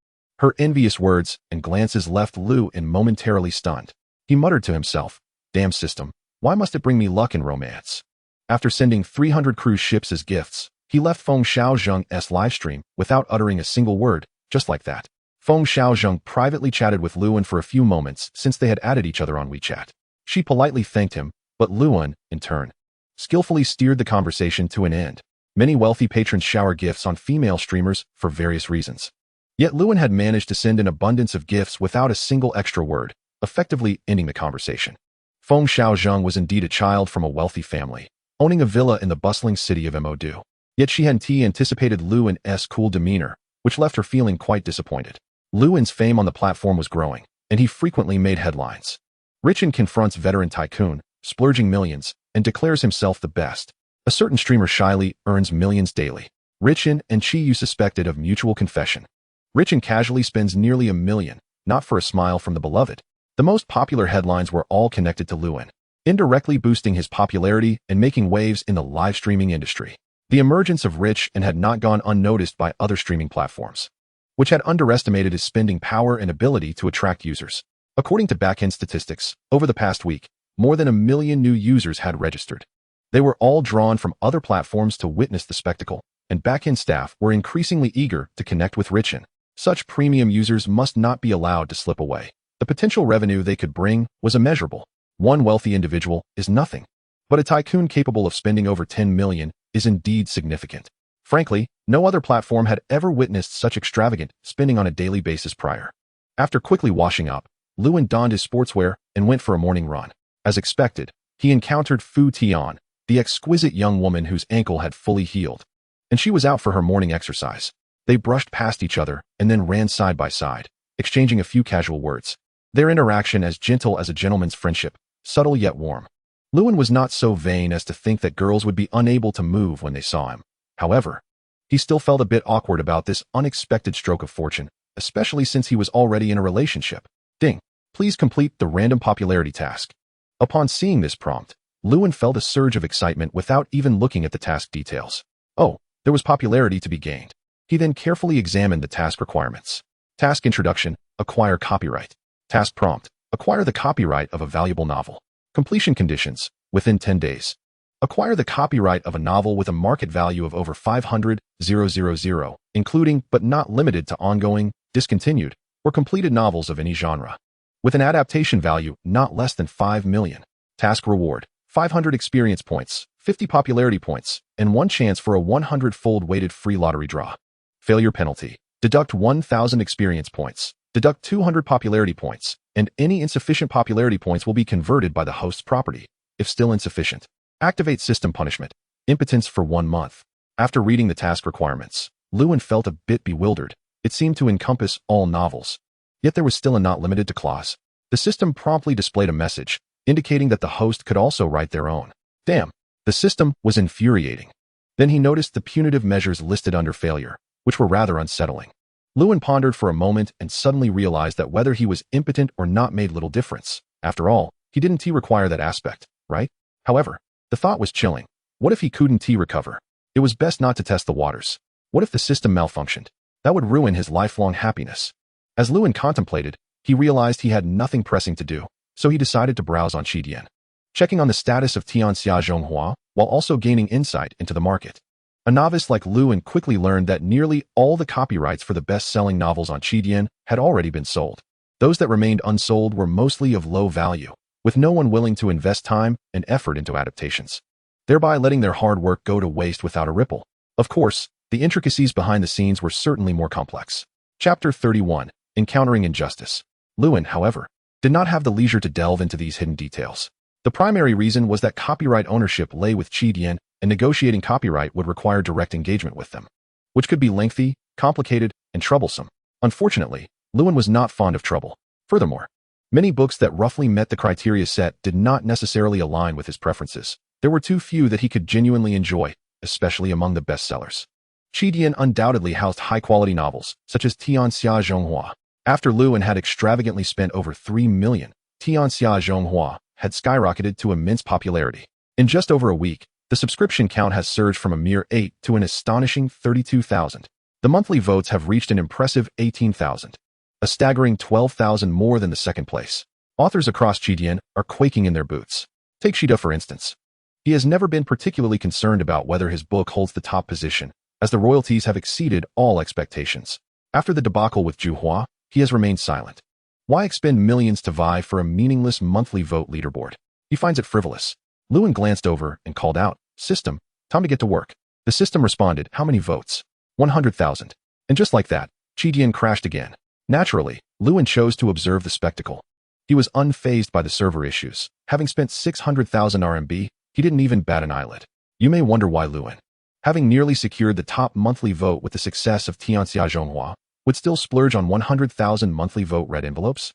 Her envious words and glances left Lewin momentarily stunned. He muttered to himself, "Damn system, why must it bring me luck in romance?" After sending 300 cruise ships as gifts, he left Feng Xiaozheng's livestream without uttering a single word, just like that. Feng Xiaozheng privately chatted with Lewin for a few moments since they had added each other on WeChat. She politely thanked him, but Lewin, in turn, skillfully steered the conversation to an end. Many wealthy patrons shower gifts on female streamers for various reasons. Yet Lewin had managed to send an abundance of gifts without a single extra word, effectively ending the conversation. Feng Xiaozheng was indeed a child from a wealthy family, owning a villa in the bustling city of Modu. Yet she hadn't anticipated Lewin's cool demeanor, which left her feeling quite disappointed. Lewin's fame on the platform was growing, and he frequently made headlines. Richin confronts veteran tycoon, splurging millions, and declares himself the best. A certain streamer shyly earns millions daily. Richin and Chiyu suspected of mutual confession. Richin casually spends nearly $1 million, not for a smile from the beloved. The most popular headlines were all connected to Lewin, indirectly boosting his popularity and making waves in the live streaming industry. The emergence of Richin had not gone unnoticed by other streaming platforms, which had underestimated his spending power and ability to attract users. According to backend statistics, over the past week, more than 1 million new users had registered. They were all drawn from other platforms to witness the spectacle, and backend staff were increasingly eager to connect with Richin. Such premium users must not be allowed to slip away. The potential revenue they could bring was immeasurable. One wealthy individual is nothing, but a tycoon capable of spending over 10 million is indeed significant. Frankly, no other platform had ever witnessed such extravagant spending on a daily basis prior. After quickly washing up, Lewin donned his sportswear and went for a morning run. As expected, he encountered Fu Tian, the exquisite young woman whose ankle had fully healed, and she was out for her morning exercise. They brushed past each other and then ran side by side, exchanging a few casual words. Their interaction as gentle as a gentleman's friendship, subtle yet warm. Lewin was not so vain as to think that girls would be unable to move when they saw him. However, he still felt a bit awkward about this unexpected stroke of fortune, especially since he was already in a relationship. Ding. Please complete the random popularity task. Upon seeing this prompt, Lewin felt a surge of excitement without even looking at the task details. Oh, there was popularity to be gained. He then carefully examined the task requirements. Task introduction, acquire copyright. Task prompt, acquire the copyright of a valuable novel. Completion conditions, within 10 days. Acquire the copyright of a novel with a market value of over 500,000, including but not limited to ongoing, discontinued, or completed novels of any genre, with an adaptation value not less than 5 million. Task reward, 500 experience points, 50 popularity points, and 1 chance for a 100-fold weighted free lottery draw. Failure penalty, deduct 1,000 experience points, deduct 200 popularity points, and any insufficient popularity points will be converted by the host's property, if still insufficient. Activate system punishment, impotence for 1 month. After reading the task requirements, Lewin felt a bit bewildered. It seemed to encompass all novels. Yet there was still a not limited to clause. The system promptly displayed a message, indicating that the host could also write their own. Damn, the system was infuriating. Then he noticed the punitive measures listed under failure, which were rather unsettling. Lewin pondered for a moment and suddenly realized that whether he was impotent or not made little difference. After all, he didn't require that aspect, right? However, the thought was chilling. What if he couldn't recover? It was best not to test the waters. What if the system malfunctioned? That would ruin his lifelong happiness. As Lewin contemplated, he realized he had nothing pressing to do, so he decided to browse on Qidian, checking on the status of Tianxia Zhonghua while also gaining insight into the market. A novice like Lewin quickly learned that nearly all the copyrights for the best-selling novels on Qidian had already been sold. Those that remained unsold were mostly of low value, with no one willing to invest time and effort into adaptations, thereby letting their hard work go to waste without a ripple. Of course, the intricacies behind the scenes were certainly more complex. Chapter 31, Encountering Injustice. Lewin, however, did not have the leisure to delve into these hidden details. The primary reason was that copyright ownership lay with Qidian, and negotiating copyright would require direct engagement with them, which could be lengthy, complicated, and troublesome. Unfortunately, Lewin was not fond of trouble. Furthermore, many books that roughly met the criteria set did not necessarily align with his preferences. There were too few that he could genuinely enjoy, especially among the bestsellers. Qidian undoubtedly housed high-quality novels, such as Tianxia Zhonghua. After Lewin had extravagantly spent over 3 million, Tianxia Zhonghua had skyrocketed to immense popularity. In just over a week, the subscription count has surged from a mere 8 to an astonishing 32,000. The monthly votes have reached an impressive 18,000. a staggering 12,000 more than the second place. Authors across Chidian are quaking in their boots. Take Shida for instance. He has never been particularly concerned about whether his book holds the top position, as the royalties have exceeded all expectations. After the debacle with Juhua, he has remained silent. Why expend millions to vie for a meaningless monthly vote leaderboard? He finds it frivolous. Lewin glanced over and called out, "System, time to get to work." The system responded, "How many votes?" 100,000. And just like that, Chidian crashed again. Naturally, Lewin chose to observe the spectacle. He was unfazed by the server issues. Having spent 600,000 RMB, he didn't even bat an eyelid. You may wonder why Lewin, having nearly secured the top monthly vote with the success of Tianxia Zhonghua, would still splurge on 100,000 monthly vote red envelopes?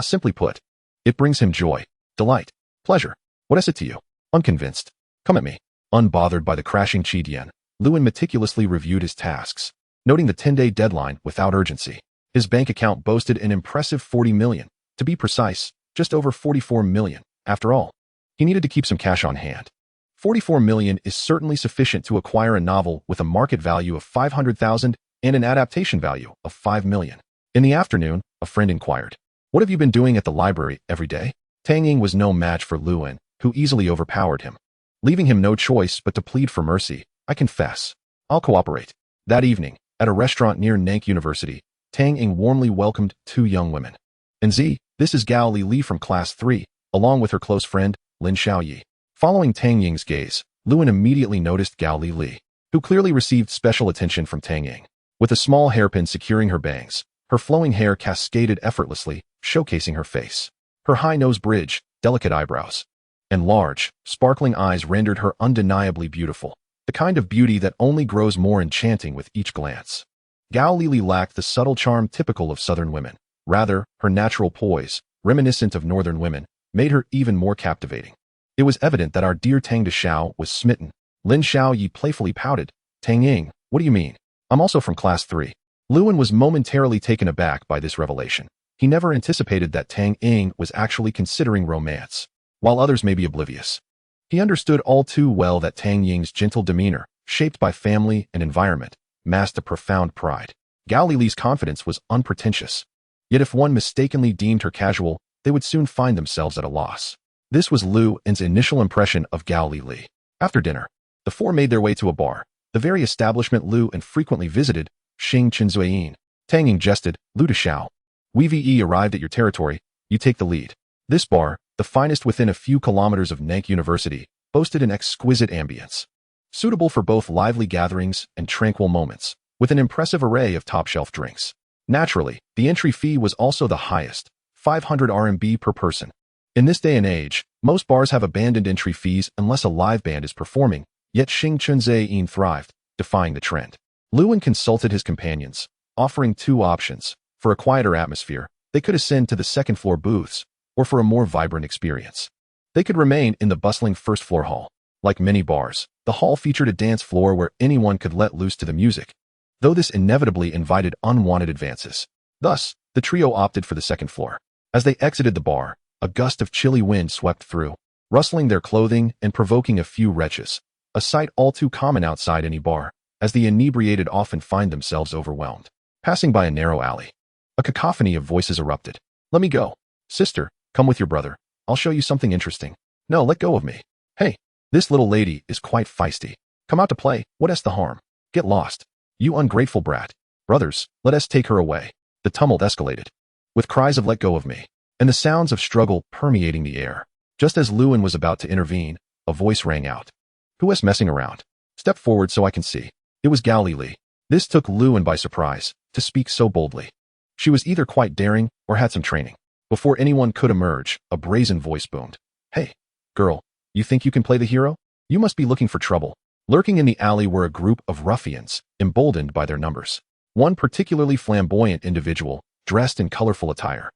Simply put, it brings him joy, delight, pleasure. What is it to you? Unconvinced. Come at me. Unbothered by the crashing Chidian, Lewin meticulously reviewed his tasks, noting the 10-day deadline without urgency. His bank account boasted an impressive 40 million. To be precise, just over 44 million. After all, he needed to keep some cash on hand. 44 million is certainly sufficient to acquire a novel with a market value of 500,000 and an adaptation value of 5 million. In the afternoon, a friend inquired, "What have you been doing at the library every day?" Tang Ying was no match for Lewin, who easily overpowered him. Leaving him no choice but to plead for mercy, "I confess. I'll cooperate." That evening, at a restaurant near Nank University, Tang Ying warmly welcomed two young women. "And Z, this is Gao Li from Class 3, along with her close friend, Lin Xiaoyi." Following Tang Ying's gaze, Lewin immediately noticed Gao Li, who clearly received special attention from Tang Ying. With a small hairpin securing her bangs, her flowing hair cascaded effortlessly, showcasing her face. Her high nose bridge, delicate eyebrows, and large, sparkling eyes rendered her undeniably beautiful, the kind of beauty that only grows more enchanting with each glance. Gao Li lacked the subtle charm typical of southern women. Rather, her natural poise, reminiscent of northern women, made her even more captivating. It was evident that our dear Tang Deshao was smitten. Lin Xiaoyi playfully pouted, "Tang Ying, what do you mean? I'm also from Class 3. Lewin was momentarily taken aback by this revelation. He never anticipated that Tang Ying was actually considering romance, while others may be oblivious. He understood all too well that Tang Ying's gentle demeanor, shaped by family and environment, masked a profound pride. Gao Li's confidence was unpretentious. Yet if one mistakenly deemed her casual, they would soon find themselves at a loss. This was Lewin's initial impression of Gao Li. After dinner, the four made their way to a bar, the very establishment Lewin frequently visited, Xing Chenzuiyin. Tang Ying jested, "Lu Deshao. We arrived at your territory, you take the lead." This bar, the finest within a few kilometers of Nank University, boasted an exquisite ambience, suitable for both lively gatherings and tranquil moments, with an impressive array of top-shelf drinks. Naturally, the entry fee was also the highest, 500 RMB per person. In this day and age, most bars have abandoned entry fees unless a live band is performing, yet Xing Chenzuiyin thrived, defying the trend. Lewin consulted his companions, offering two options. For a quieter atmosphere, they could ascend to the second-floor booths, or for a more vibrant experience, they could remain in the bustling first-floor hall. Like many bars, the hall featured a dance floor where anyone could let loose to the music, though this inevitably invited unwanted advances. Thus, the trio opted for the second floor. As they exited the bar, a gust of chilly wind swept through, rustling their clothing and provoking a few retches, a sight all too common outside any bar, as the inebriated often find themselves overwhelmed. Passing by a narrow alley, a cacophony of voices erupted. "Let me go. Sister, come with your brother. I'll show you something interesting." "No, let go of me." "Hey, this little lady is quite feisty. Come out to play, what is the harm? Get lost. You ungrateful brat. Brothers, let us take her away." The tumult escalated, with cries of "let go of me," and the sounds of struggle permeating the air. Just as Lewin was about to intervene, a voice rang out. "Who is messing around? Step forward so I can see." It was Gao Li. This took Lewin by surprise, to speak so boldly. She was either quite daring or had some training. Before anyone could emerge, a brazen voice boomed. "Hey, girl, you think you can play the hero? You must be looking for trouble." Lurking in the alley were a group of ruffians, emboldened by their numbers. One particularly flamboyant individual, dressed in colorful attire,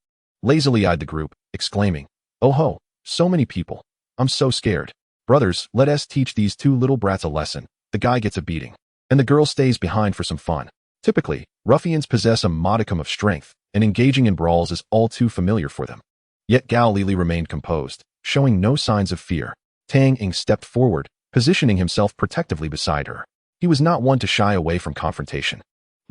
lazily eyed the group, exclaiming, "Oh ho, so many people. I'm so scared. Brothers, let us teach these two little brats a lesson. The guy gets a beating, and the girl stays behind for some fun." Typically, ruffians possess a modicum of strength, and engaging in brawls is all too familiar for them. Yet Gao Li remained composed, showing no signs of fear. Tang Ying stepped forward, positioning himself protectively beside her. He was not one to shy away from confrontation.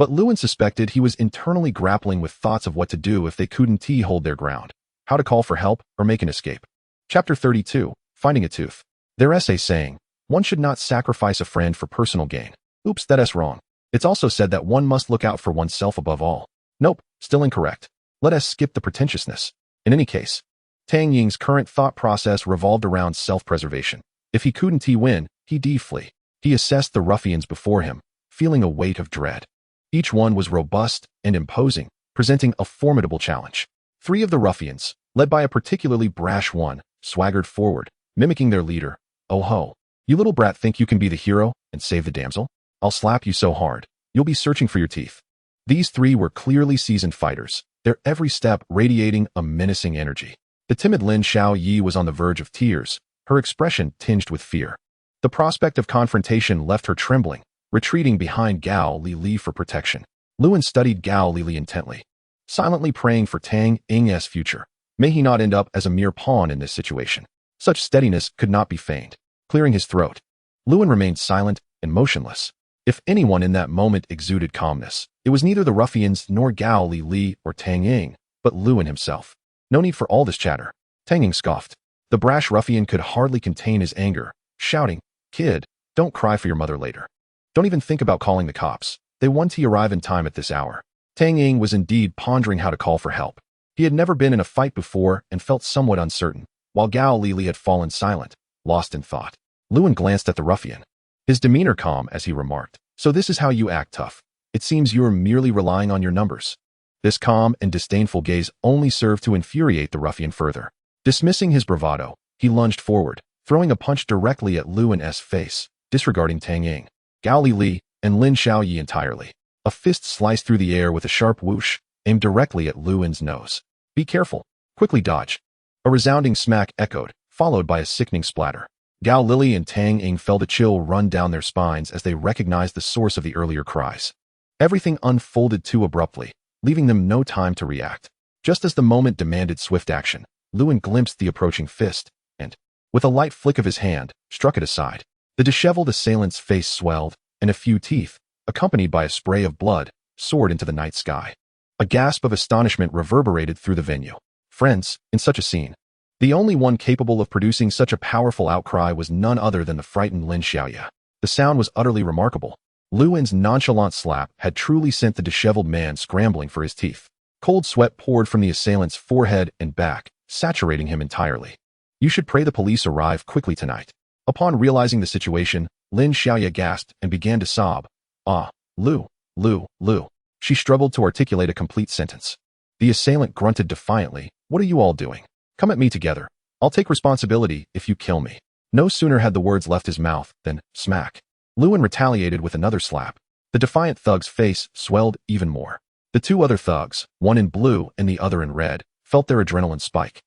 But Lewin suspected he was internally grappling with thoughts of what to do if they couldn't hold their ground, how to call for help or make an escape. Chapter 32, Finding a Tooth. Their essay saying, one should not sacrifice a friend for personal gain. Oops, that's wrong. It's also said that one must look out for oneself above all. Nope, still incorrect. Let us skip the pretentiousness. In any case, Tang Ying's current thought process revolved around self-preservation. If he couldn't win, he'd flee. He assessed the ruffians before him, feeling a weight of dread. Each one was robust and imposing, presenting a formidable challenge. 3 of the ruffians, led by a particularly brash one, swaggered forward, mimicking their leader. Oh ho, you little brat think you can be the hero and save the damsel? I'll slap you so hard, you'll be searching for your teeth. These 3 were clearly seasoned fighters, their every step radiating a menacing energy. The timid Lin Xiaoyi was on the verge of tears, her expression tinged with fear. The prospect of confrontation left her trembling, retreating behind Gao Li for protection. Lewin studied Gao Li intently, silently praying for Tang Ying's future. May he not end up as a mere pawn in this situation. Such steadiness could not be feigned. Clearing his throat, Lewin remained silent and motionless. If anyone in that moment exuded calmness, it was neither the ruffians nor Gao Li or Tang Ying, but Lewin himself. No need for all this chatter. Tang Ying scoffed. The brash ruffian could hardly contain his anger, shouting, Kid, don't cry for your mother later. Don't even think about calling the cops. They won't arrive in time at this hour. Tang Ying was indeed pondering how to call for help. He had never been in a fight before and felt somewhat uncertain, while Gao Li had fallen silent, lost in thought. Lewin glanced at the ruffian, his demeanor calm as he remarked, So this is how you act tough. It seems you're merely relying on your numbers. This calm and disdainful gaze only served to infuriate the ruffian further. Dismissing his bravado, he lunged forward, throwing a punch directly at Lewin's face, disregarding Tang Ying, Gao Li, and Lin Xiaoyi entirely. A fist sliced through the air with a sharp whoosh, aimed directly at Lewin's nose. Be careful. Quickly dodge. A resounding smack echoed, followed by a sickening splatter. Gao Li and Tang Ying felt a chill run down their spines as they recognized the source of the earlier cries. Everything unfolded too abruptly, leaving them no time to react. Just as the moment demanded swift action, Lewin glimpsed the approaching fist, and, with a light flick of his hand, struck it aside. The disheveled assailant's face swelled, and a few teeth, accompanied by a spray of blood, soared into the night sky. A gasp of astonishment reverberated through the venue. Friends, in such a scene, the only one capable of producing such a powerful outcry was none other than the frightened Lin Xiaoyi. The sound was utterly remarkable. Lewin's nonchalant slap had truly sent the disheveled man scrambling for his teeth. Cold sweat poured from the assailant's forehead and back, saturating him entirely. You should pray the police arrive quickly tonight. Upon realizing the situation, Lin Xiaoyi gasped and began to sob. Ah, Lu. She struggled to articulate a complete sentence. The assailant grunted defiantly. What are you all doing? Come at me together. I'll take responsibility if you kill me. No sooner had the words left his mouth than, smack. Lewin retaliated with another slap. The defiant thug's face swelled even more. The 2 other thugs, one in blue and the other in red, felt their adrenaline spike.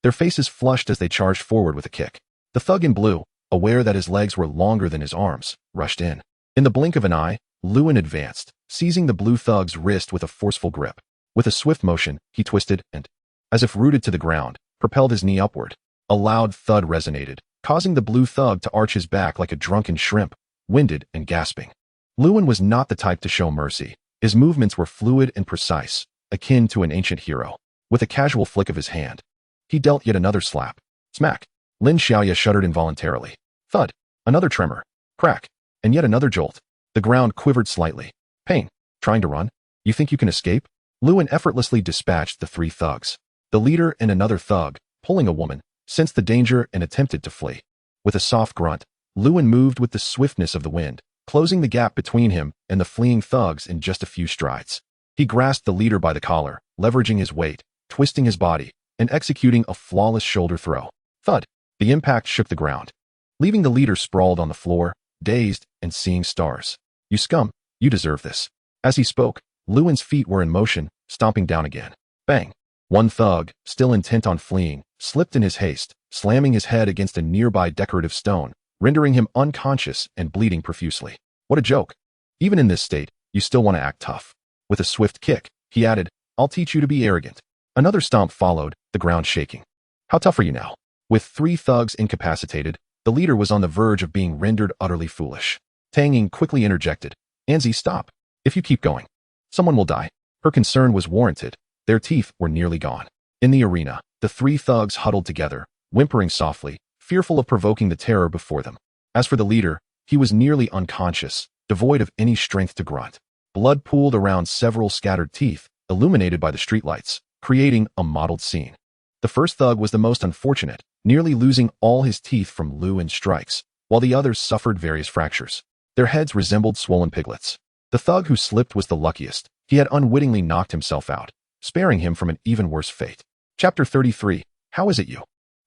Their faces flushed as they charged forward with a kick. The thug in blue, aware that his legs were longer than his arms, rushed in. In the blink of an eye, Lewin advanced, seizing the blue thug's wrist with a forceful grip. With a swift motion, he twisted and, as if rooted to the ground, propelled his knee upward. A loud thud resonated, causing the blue thug to arch his back like a drunken shrimp, winded and gasping. Lewin was not the type to show mercy. His movements were fluid and precise, akin to an ancient hero. With a casual flick of his hand, he dealt yet another slap. Smack. Lin Xiaoyi shuddered involuntarily. Thud. Another tremor. Crack. And yet another jolt. The ground quivered slightly. Pain. Trying to run? You think you can escape? Lewin effortlessly dispatched the 3 thugs. The leader and another thug, pulling a woman, sensed the danger and attempted to flee. With a soft grunt, Lewin moved with the swiftness of the wind, closing the gap between him and the fleeing thugs in just a few strides. He grasped the leader by the collar, leveraging his weight, twisting his body, and executing a flawless shoulder throw. Thud. The impact shook the ground, leaving the leader sprawled on the floor, dazed and seeing stars. You scum, you deserve this. As he spoke, Lewin's feet were in motion, stomping down again. Bang. One thug, still intent on fleeing, slipped in his haste, slamming his head against a nearby decorative stone, rendering him unconscious and bleeding profusely. What a joke. Even in this state, you still want to act tough. With a swift kick, he added, I'll teach you to be arrogant. Another stomp followed, the ground shaking. How tough are you now? With 3 thugs incapacitated, the leader was on the verge of being rendered utterly foolish. Tang Ying quickly interjected. Anzi, stop. If you keep going, Someone will die. Her concern was warranted. Their teeth were nearly gone. In the arena, the three thugs huddled together, whimpering softly, fearful of provoking the terror before them. As for the leader, he was nearly unconscious, devoid of any strength to grunt. Blood pooled around several scattered teeth, illuminated by the streetlights, creating a mottled scene. The first thug was the most unfortunate, nearly losing all his teeth from Lewin's strikes, while the others suffered various fractures. Their heads resembled swollen piglets. The thug who slipped was the luckiest. He had unwittingly knocked himself out, sparing him from an even worse fate. Chapter 33. How is it you?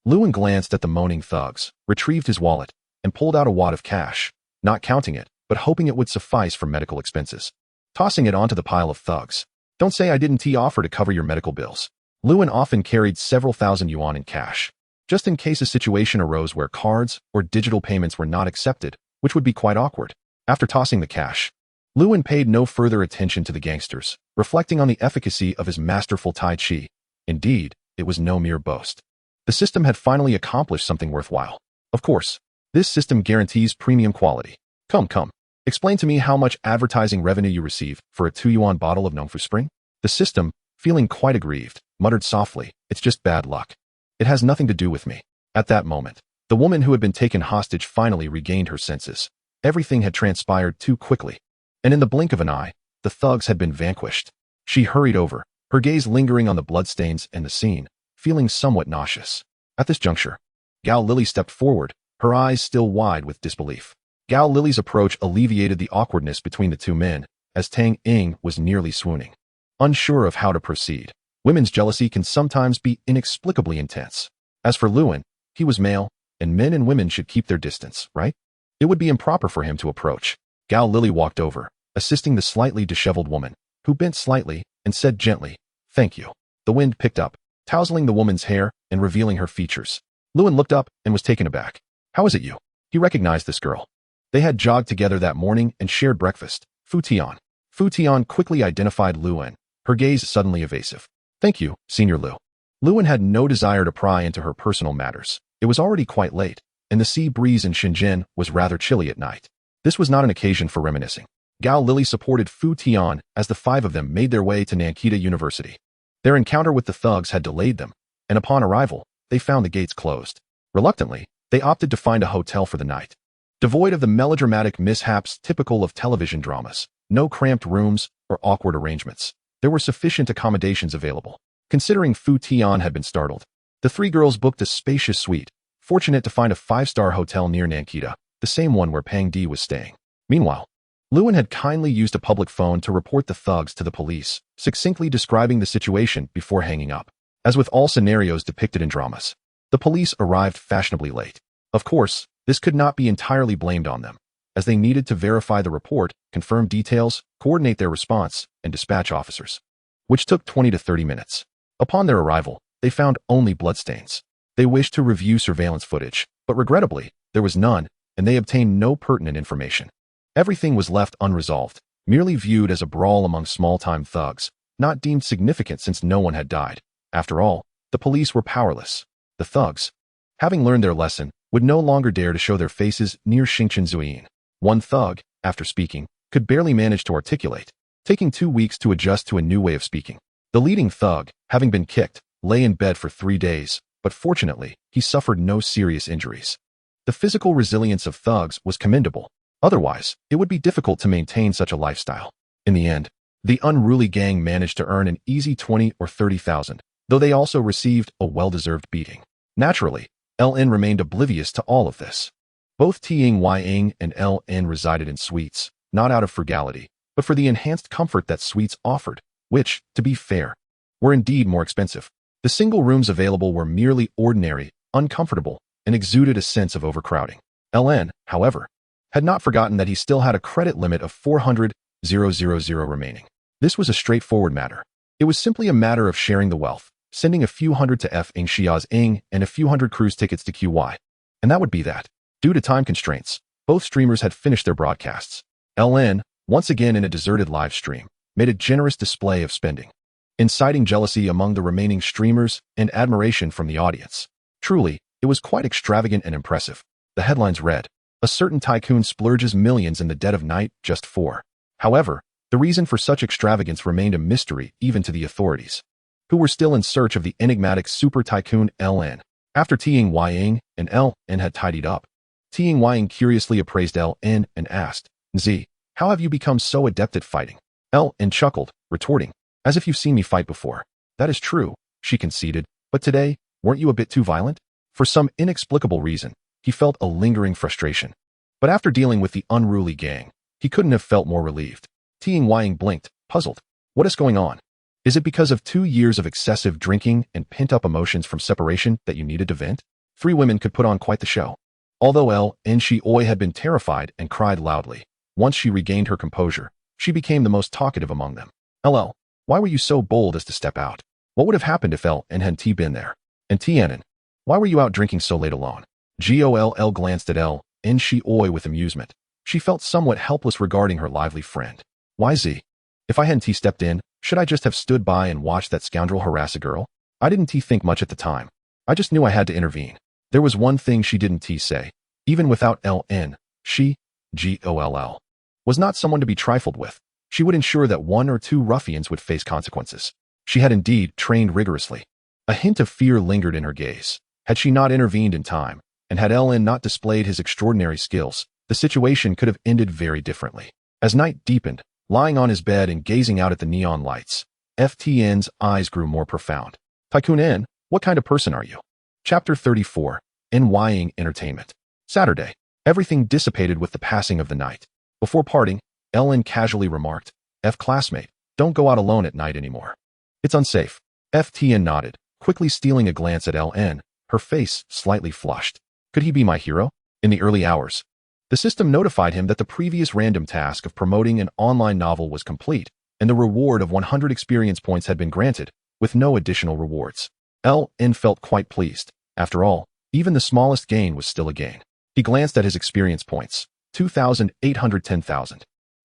Lewin glanced at the moaning thugs, retrieved his wallet, and pulled out a wad of cash, not counting it, but hoping it would suffice for medical expenses. Tossing it onto the pile of thugs. Don't say I didn't offer to cover your medical bills. Lewin often carried several thousand yuan in cash, just in case a situation arose where cards or digital payments were not accepted, which would be quite awkward. After tossing the cash, Lewin paid no further attention to the gangsters, reflecting on the efficacy of his masterful Tai Chi. Indeed, it was no mere boast. The system had finally accomplished something worthwhile. Of course, this system guarantees premium quality. Come. Explain to me how much advertising revenue you receive for a 2 yuan bottle of Nongfu Spring? The system, feeling quite aggrieved, muttered softly, it's just bad luck. It has nothing to do with me. At that moment, the woman who had been taken hostage finally regained her senses. Everything had transpired too quickly, and in the blink of an eye, the thugs had been vanquished. She hurried over, her gaze lingering on the bloodstains and the scene, feeling somewhat nauseous. At this juncture, Gao Lily stepped forward, her eyes still wide with disbelief. Gao Lily's approach alleviated the awkwardness between the two men, as Tang Ying was nearly swooning. Unsure of how to proceed, women's jealousy can sometimes be inexplicably intense. As for Lewin, he was male, and men and women should keep their distance, right? It would be improper for him to approach. Gao Lily walked over, assisting the slightly disheveled woman, who bent slightly and said gently, "Thank you." The wind picked up, tousling the woman's hair and revealing her features. Lewin looked up and was taken aback. How is it you? He recognized this girl. They had jogged together that morning and shared breakfast. Fu Tian. Fu Tian quickly identified Lewin, her gaze suddenly evasive. Thank you, Senior Liu. Lewin had no desire to pry into her personal matters. It was already quite late, and the sea breeze in Shenzhen was rather chilly at night. This was not an occasion for reminiscing. Gao Lily supported Fu Tian as the five of them made their way to Nankita University. Their encounter with the thugs had delayed them, and upon arrival, they found the gates closed. Reluctantly, they opted to find a hotel for the night. Devoid of the melodramatic mishaps typical of television dramas, no cramped rooms or awkward arrangements, there were sufficient accommodations available. Considering Fu Tian had been startled, the three girls booked a spacious suite, fortunate to find a 5-star hotel near Nankita, the same one where Pang Di was staying. Meanwhile, Lewin had kindly used a public phone to report the thugs to the police, succinctly describing the situation before hanging up. As with all scenarios depicted in dramas, the police arrived fashionably late. Of course, this could not be entirely blamed on them, as they needed to verify the report, confirm details, coordinate their response, and dispatch officers, which took 20 to 30 minutes. Upon their arrival, they found only bloodstains. They wished to review surveillance footage, but regrettably, there was none, and they obtained no pertinent information. Everything was left unresolved, merely viewed as a brawl among small-time thugs, not deemed significant since no one had died. After all, the police were powerless. The thugs, having learned their lesson, would no longer dare to show their faces near Xingchen Zuyin. One thug, after speaking, could barely manage to articulate, taking 2 weeks to adjust to a new way of speaking. The leading thug, having been kicked, lay in bed for 3 days, but fortunately, he suffered no serious injuries. The physical resilience of thugs was commendable. Otherwise, it would be difficult to maintain such a lifestyle. In the end, the unruly gang managed to earn an easy 20 or 30,000, though they also received a well-deserved beating. Naturally, LN remained oblivious to all of this. Both Ting Ying and LN resided in suites, not out of frugality, but for the enhanced comfort that suites offered, which, to be fair, were indeed more expensive. The single rooms available were merely ordinary, uncomfortable, and exuded a sense of overcrowding. LN, however, had not forgotten that he still had a credit limit of 400,000 remaining. This was a straightforward matter. It was simply a matter of sharing the wealth, sending a few hundred to F Ing Xia's Ing and a few hundred cruise tickets to QY. And that would be that. Due to time constraints, both streamers had finished their broadcasts. LN, once again in a deserted live stream, made a generous display of spending, inciting jealousy among the remaining streamers and admiration from the audience. Truly, it was quite extravagant and impressive. The headlines read, "A certain tycoon splurges millions in the dead of night just for." However, The reason for such extravagance remained a mystery even to the authorities, who were still in search of the enigmatic super tycoon LN. After Ting Ying and LN had tidied up, Ting Ying curiously appraised LN and asked, Z, how have you become so adept at fighting? LN chuckled, retorting, as if you've seen me fight before. That is true, she conceded, but today, weren't you a bit too violent? For some inexplicable reason, he felt a lingering frustration. But after dealing with the unruly gang, he couldn't have felt more relieved. Ting Ying blinked, puzzled. What is going on? Is it because of 2 years of excessive drinking and pent-up emotions from separation that you needed to vent? 3 women could put on quite the show. Although Oi had been terrified and cried loudly, once she regained her composure, she became the most talkative among them. LL, why were you so bold as to step out? What would have happened if had T been there? And Tianan, why were you out drinking so late alone? Goll glanced at Oi with amusement. She felt somewhat helpless regarding her lively friend. Why Z? If I hadn't stepped in, should I just have stood by and watched that scoundrel harass a girl? I didn't think much at the time. I just knew I had to intervene. There was one thing she didn't say. Even without LN, she, GOLL, was not someone to be trifled with. She would ensure that 1 or 2 ruffians would face consequences. She had indeed trained rigorously. A hint of fear lingered in her gaze. Had she not intervened in time, and had LN not displayed his extraordinary skills, the situation could have ended very differently. As night deepened, lying on his bed and gazing out at the neon lights, FTN's eyes grew more profound. Tycoon N, what kind of person are you? Chapter 34, Ying Entertainment. Saturday. Everything dissipated with the passing of the night. Before parting, LN casually remarked, classmate, don't go out alone at night anymore. It's unsafe. FTN nodded, quickly stealing a glance at LN, her face slightly flushed. Could he be my hero? In the early hours, the system notified him that the previous random task of promoting an online novel was complete, and the reward of 100 experience points had been granted, with no additional rewards. LN felt quite pleased. After all, even the smallest gain was still a gain. He glanced at his experience points, 2,810,000,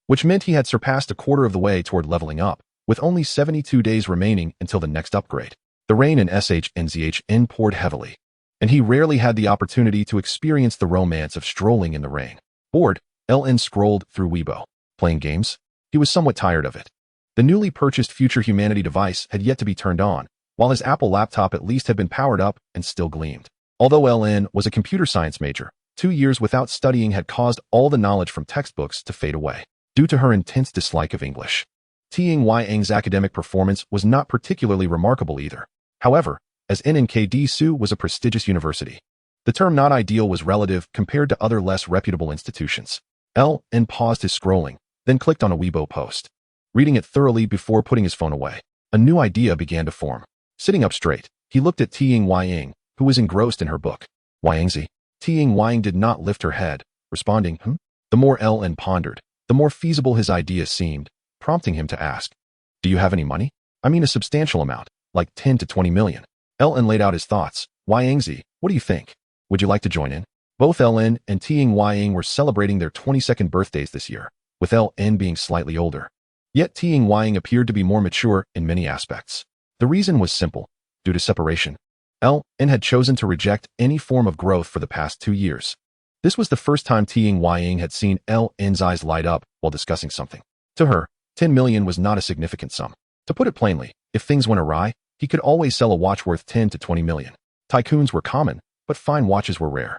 which meant he had surpassed a quarter of the way toward leveling up, with only 72 days remaining until the next upgrade. The rain in SHNZHN poured heavily, and he rarely had the opportunity to experience the romance of strolling in the rain. Bored, LN scrolled through Weibo. Playing games? He was somewhat tired of it. The newly purchased Future Humanity device had yet to be turned on, while his Apple laptop at least had been powered up and still gleamed. Although LN was a computer science major, 2 years without studying had caused all the knowledge from textbooks to fade away, due to her intense dislike of English. Ting Ying's academic performance was not particularly remarkable either. However, as NNKD-SU was a prestigious university, the term not ideal was relative compared to other less reputable institutions. LN paused his scrolling, then clicked on a Weibo post. Reading it thoroughly before putting his phone away, a new idea began to form. Sitting up straight, he looked at Ting Ying, who was engrossed in her book. Yingzi. Ting Ying did not lift her head, responding, The more LN pondered, the more feasible his idea seemed, prompting him to ask, Do you have any money? I mean a substantial amount, like 10 to 20 million. LN laid out his thoughts. Yingzi, what do you think? Would you like to join in? Both LN and Ting Ying were celebrating their 22nd birthdays this year, with LN being slightly older. Yet Ting Ying appeared to be more mature in many aspects. The reason was simple. Due to separation, LN had chosen to reject any form of growth for the past 2 years. This was the first time Ting Ying had seen LN's eyes light up while discussing something. To her, 10 million was not a significant sum. To put it plainly, if things went awry, he could always sell a watch worth 10 to 20 million. Tycoons were common, but fine watches were rare.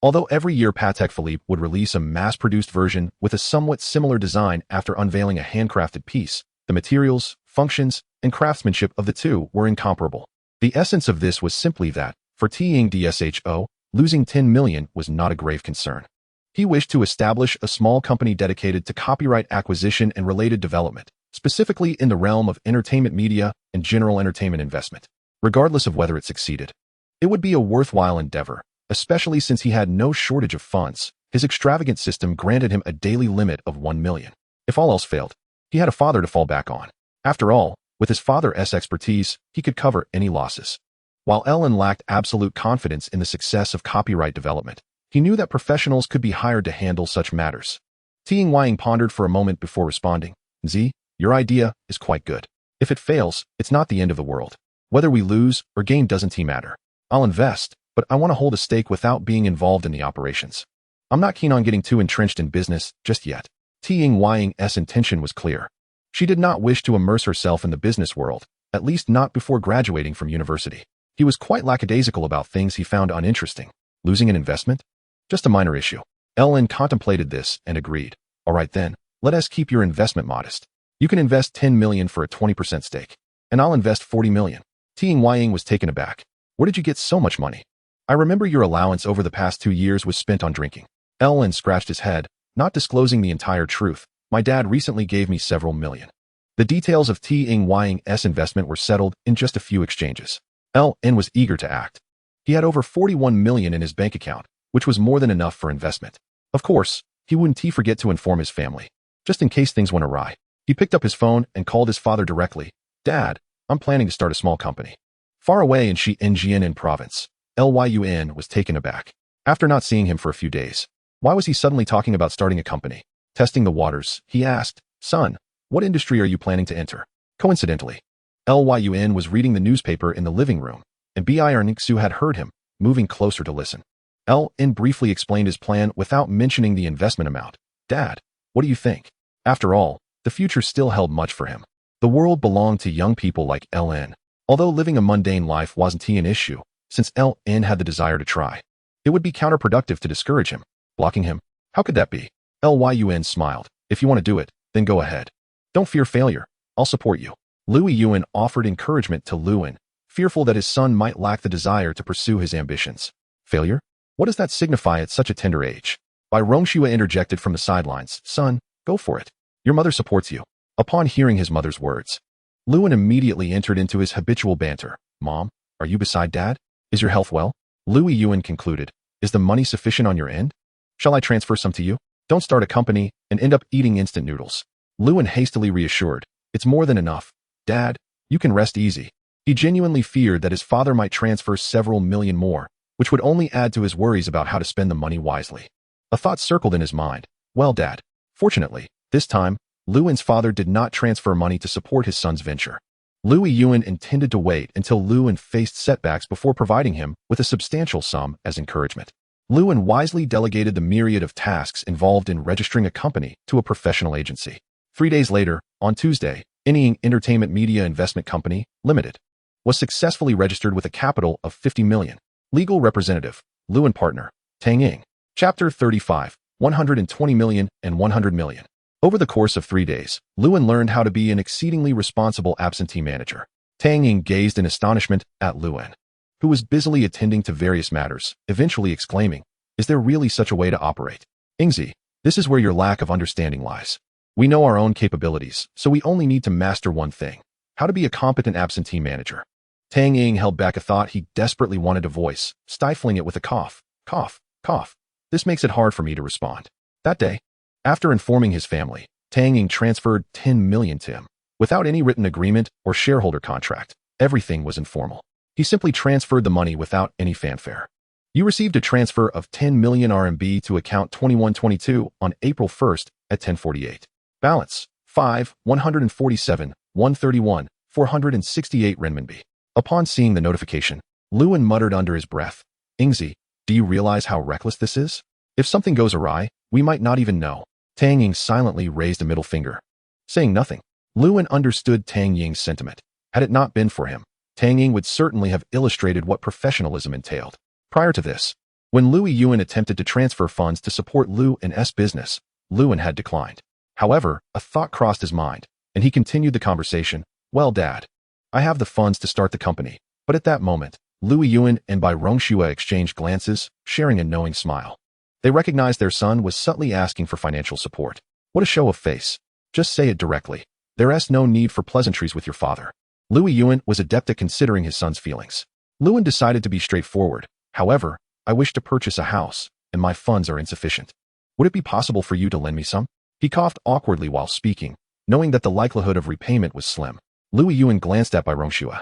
Although every year Patek Philippe would release a mass-produced version with a somewhat similar design after unveiling a handcrafted piece, the materials, functions, and craftsmanship of the two were incomparable. The essence of this was simply that, for Ting Dsho, losing 10 million was not a grave concern. He wished to establish a small company dedicated to copyright acquisition and related development, specifically in the realm of entertainment media and general entertainment investment. Regardless of whether it succeeded, it would be a worthwhile endeavor, especially since he had no shortage of funds. His extravagant system granted him a daily limit of 1 million. If all else failed, he had a father to fall back on. After all, with his father's expertise, he could cover any losses. While LN lacked absolute confidence in the success of copyright development, he knew that professionals could be hired to handle such matters. Ting Ying pondered for a moment before responding. Z, your idea is quite good. If it fails, it's not the end of the world. Whether we lose or gain doesn't matter. I'll invest, but I want to hold a stake without being involved in the operations. I'm not keen on getting too entrenched in business just yet. Ting Ying's intention was clear. She did not wish to immerse herself in the business world, at least not before graduating from university. He was quite lackadaisical about things he found uninteresting. Losing an investment? Just a minor issue. Ellen contemplated this and agreed. All right then, let us keep your investment modest. You can invest 10 million for a 20% stake, and I'll invest 40 million. Ting Ying was taken aback. Where did you get so much money? I remember your allowance over the past 2 years was spent on drinking. Ellen scratched his head, not disclosing the entire truth. My dad recently gave me several million. The details of Ting Ying's investment were settled in just a few exchanges. Ellen was eager to act. He had over 41 million in his bank account, which was more than enough for investment. Of course, he wouldn't forget to inform his family, just in case things went awry. He picked up his phone and called his father directly. Dad, I'm planning to start a small company. Far away in Xi'an province. Lyun was taken aback. After not seeing him for a few days, why was he suddenly talking about starting a company? Testing the waters, he asked, Son, what industry are you planning to enter? Coincidentally, Lyun was reading the newspaper in the living room, and Nixu had heard him, moving closer to listen. Lin briefly explained his plan without mentioning the investment amount. Dad, what do you think? After all, the future still held much for him. The world belonged to young people like Lin. Although living a mundane life wasn't an issue, since Lin had the desire to try. It would be counterproductive to discourage him. Blocking him? How could that be? Lyun smiled. If you want to do it, then go ahead. Don't fear failure. I'll support you. Lui Yuan offered encouragement to Luin, fearful that his son might lack the desire to pursue his ambitions. Failure? What does that signify at such a tender age? Bai Rongxue interjected from the sidelines. Son, go for it. Your mother supports you. Upon hearing his mother's words, Luin immediately entered into his habitual banter. Mom, are you beside Dad? Is your health well? Lui Yuan concluded. Is the money sufficient on your end? Shall I transfer some to you? Don't start a company and end up eating instant noodles. Luin hastily reassured. It's more than enough. Dad, you can rest easy. He genuinely feared that his father might transfer several million more, which would only add to his worries about how to spend the money wisely. A thought circled in his mind. Well, Dad. Fortunately, this time, Luin's father did not transfer money to support his son's venture. Lui Yuan intended to wait until Luin faced setbacks before providing him with a substantial sum as encouragement. Luin wisely delegated the myriad of tasks involved in registering a company to a professional agency. 3 days later, on Tuesday, Inying Entertainment Media Investment Company, Limited, was successfully registered with a capital of 50 million. Legal representative, Luin partner, Tang Ying. Chapter 35, 120 million and 100 million. Over the course of 3 days, Luin learned how to be an exceedingly responsible absentee manager. Tang Ying gazed in astonishment at Luin, who was busily attending to various matters, eventually exclaiming, Is there really such a way to operate? Yingzi, this is where your lack of understanding lies. We know our own capabilities, so we only need to master one thing: how to be a competent absentee manager. Tang Ying held back a thought he desperately wanted to voice, stifling it with a cough. Cough, cough. This makes it hard for me to respond. That day, after informing his family, Tang Ying transferred 10 million to him. Without any written agreement or shareholder contract, everything was informal. He simply transferred the money without any fanfare. You received a transfer of 10 million RMB to account 2122 on April 1st at 10:48. Balance, 147, 131, 468 renminbi. Upon seeing the notification, Luin muttered under his breath, Yingzi, do you realize how reckless this is? If something goes awry, we might not even know. Tang Ying silently raised a middle finger. Saying nothing, Luin understood Tang Ying's sentiment. Had it not been for him, Tang Ying would certainly have illustrated what professionalism entailed. Prior to this, when Lui Yuan attempted to transfer funds to support Luin's business, Luin had declined. However, a thought crossed his mind, and he continued the conversation. Well, Dad, I have the funds to start the company. But at that moment, Lui Yuan and Bai Rongxue exchanged glances, sharing a knowing smile. They recognized their son was subtly asking for financial support. What a show of face. Just say it directly. There's no need for pleasantries with your father. Lui Yuan was adept at considering his son's feelings. Luin decided to be straightforward. However, I wish to purchase a house, and my funds are insufficient. Would it be possible for you to lend me some? He coughed awkwardly while speaking, knowing that the likelihood of repayment was slim. Lui Yuan glanced at Bai Rongxue,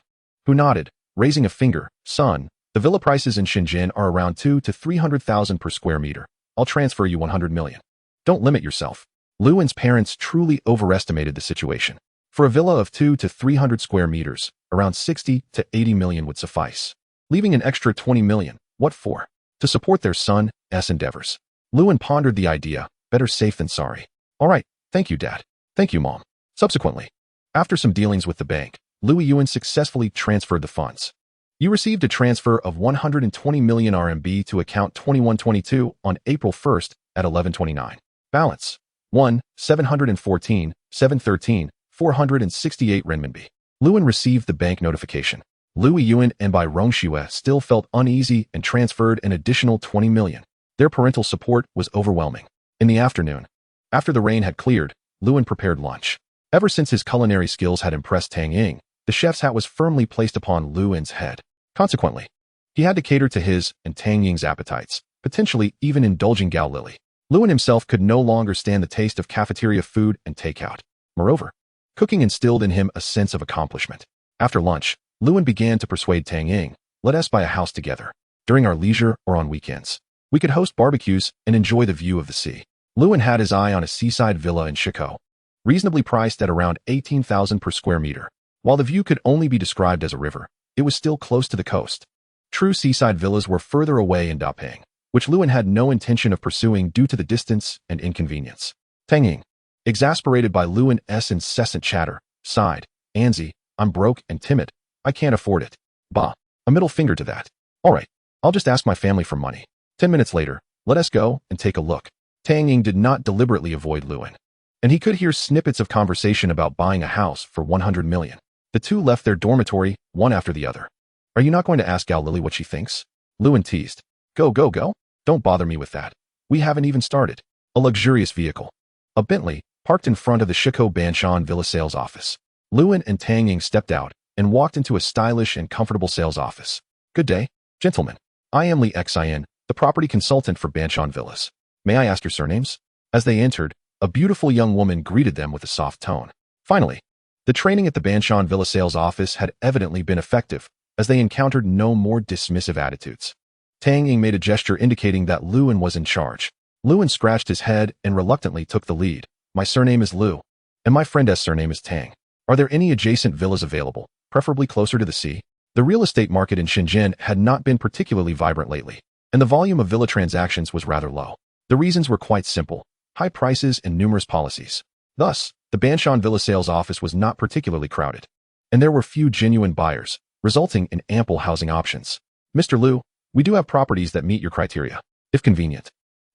who nodded, raising a finger. Son, the villa prices in Shenzhen are around 200,000 to 300,000 per square meter. I'll transfer you 100 million. Don't limit yourself. Luin's parents truly overestimated the situation. For a villa of 200 to 300 square meters, around 60 to 80 million would suffice. Leaving an extra 20 million, what for? To support their son's endeavors. Luin pondered the idea, better safe than sorry. All right, thank you, Dad. Thank you, Mom. Subsequently, after some dealings with the bank, Louis Yuan successfully transferred the funds. You received a transfer of 120 million RMB to account 2122 on April 1st at 11:29. Balance: 1,714,713, 468 renminbi. Luan received the bank notification. Louis Yuan and Bai Rongxue still felt uneasy and transferred an additional 20 million. Their parental support was overwhelming. In the afternoon, after the rain had cleared, Luan prepared lunch. Ever since his culinary skills had impressed Tang Ying, the chef's hat was firmly placed upon Luan's head. Consequently, he had to cater to his and Tang Ying's appetites, potentially even indulging Gao Lily. Luan himself could no longer stand the taste of cafeteria food and takeout. Moreover, cooking instilled in him a sense of accomplishment. After lunch, Luan began to persuade Tang Ying, "Let us buy a house together. During our leisure or on weekends, we could host barbecues and enjoy the view of the sea." Luan had his eye on a seaside villa in Shikoh, reasonably priced at around 18,000 per square meter. While the view could only be described as a river, it was still close to the coast. True seaside villas were further away in Dapeng, which Luan had no intention of pursuing due to the distance and inconvenience. Tang Ying, exasperated by Luan's incessant chatter, sighed, "Anzi, I'm broke and timid. I can't afford it." Bah, a middle finger to that. "All right, I'll just ask my family for money." 10 minutes later, "Let us go and take a look." Tang Ying did not deliberately avoid Luan, and he could hear snippets of conversation about buying a house for 100 million. The two left their dormitory, one after the other. "Are you not going to ask Gao Lily what she thinks?" Luan teased. Go, go. Don't bother me with that. We haven't even started." A luxurious vehicle, a Bentley, parked in front of the Shikoh Banshan Villa sales office. Luan and Tang Ying stepped out and walked into a stylish and comfortable sales office. "Good day, gentlemen. I am Li Xian, the property consultant for Banshan Villas. May I ask your surnames?" As they entered, a beautiful young woman greeted them with a soft tone. Finally, the training at the Banshan Villa sales office had evidently been effective, as they encountered no more dismissive attitudes. Tang Ying made a gesture indicating that Luan was in charge. Luan scratched his head and reluctantly took the lead. "My surname is Lu, and my friend's surname is Tang. Are there any adjacent villas available, preferably closer to the sea?" The real estate market in Shenzhen had not been particularly vibrant lately, and the volume of villa transactions was rather low. The reasons were quite simple: high prices and numerous policies. Thus, the Banshan Villa sales office was not particularly crowded, and there were few genuine buyers, resulting in ample housing options. "Mr. Lu, we do have properties that meet your criteria. If convenient,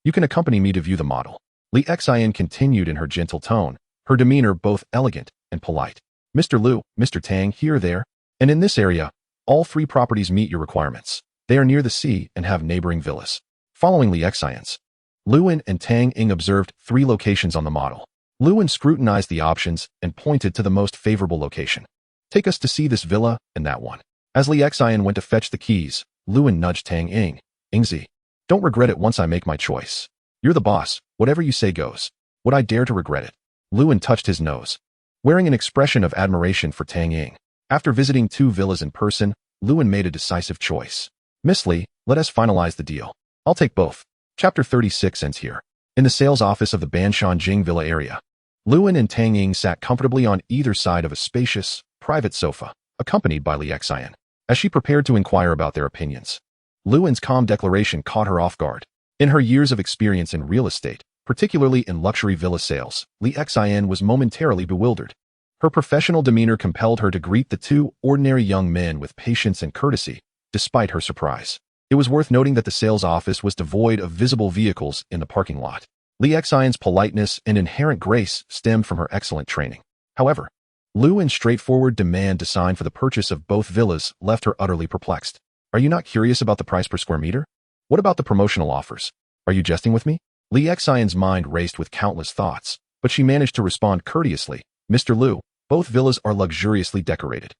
you can accompany me to view the model." Li Xian continued in her gentle tone, her demeanor both elegant and polite. "Mr. Lu, Mr. Tang, here, there, and in this area, all three properties meet your requirements. They are near the sea and have neighboring villas." Following Li Xian's, Luan and Tang Ying observed 3 locations on the model. Luan scrutinized the options and pointed to the most favorable location. "Take us to see this villa and that one." As Li Xian went to fetch the keys, Luan nudged Tang Ying. "Yingzi, don't regret it once I make my choice. You're the boss, whatever you say goes. Would I dare to regret it?" Luan touched his nose, wearing an expression of admiration for Tang Ying. After visiting 2 villas in person, Luan made a decisive choice. "Miss Li, let us finalize the deal. I'll take both." Chapter 36 ends here. In the sales office of the Banshan Jing Villa area, Luan and Tang Ying sat comfortably on either side of a spacious, private sofa, accompanied by Li Xian. As she prepared to inquire about their opinions, Luan's calm declaration caught her off guard. In her years of experience in real estate, particularly in luxury villa sales, Li Xian was momentarily bewildered. Her professional demeanor compelled her to greet the 2 ordinary young men with patience and courtesy, despite her surprise. It was worth noting that the sales office was devoid of visible vehicles in the parking lot. Li Xian's politeness and inherent grace stemmed from her excellent training. However, Luan's straightforward demand to sign for the purchase of both villas left her utterly perplexed. "Are you not curious about the price per square meter? What about the promotional offers? Are you jesting with me?" Li Xian's mind raced with countless thoughts, but she managed to respond courteously. "Mr. Lu, both villas are luxuriously decorated.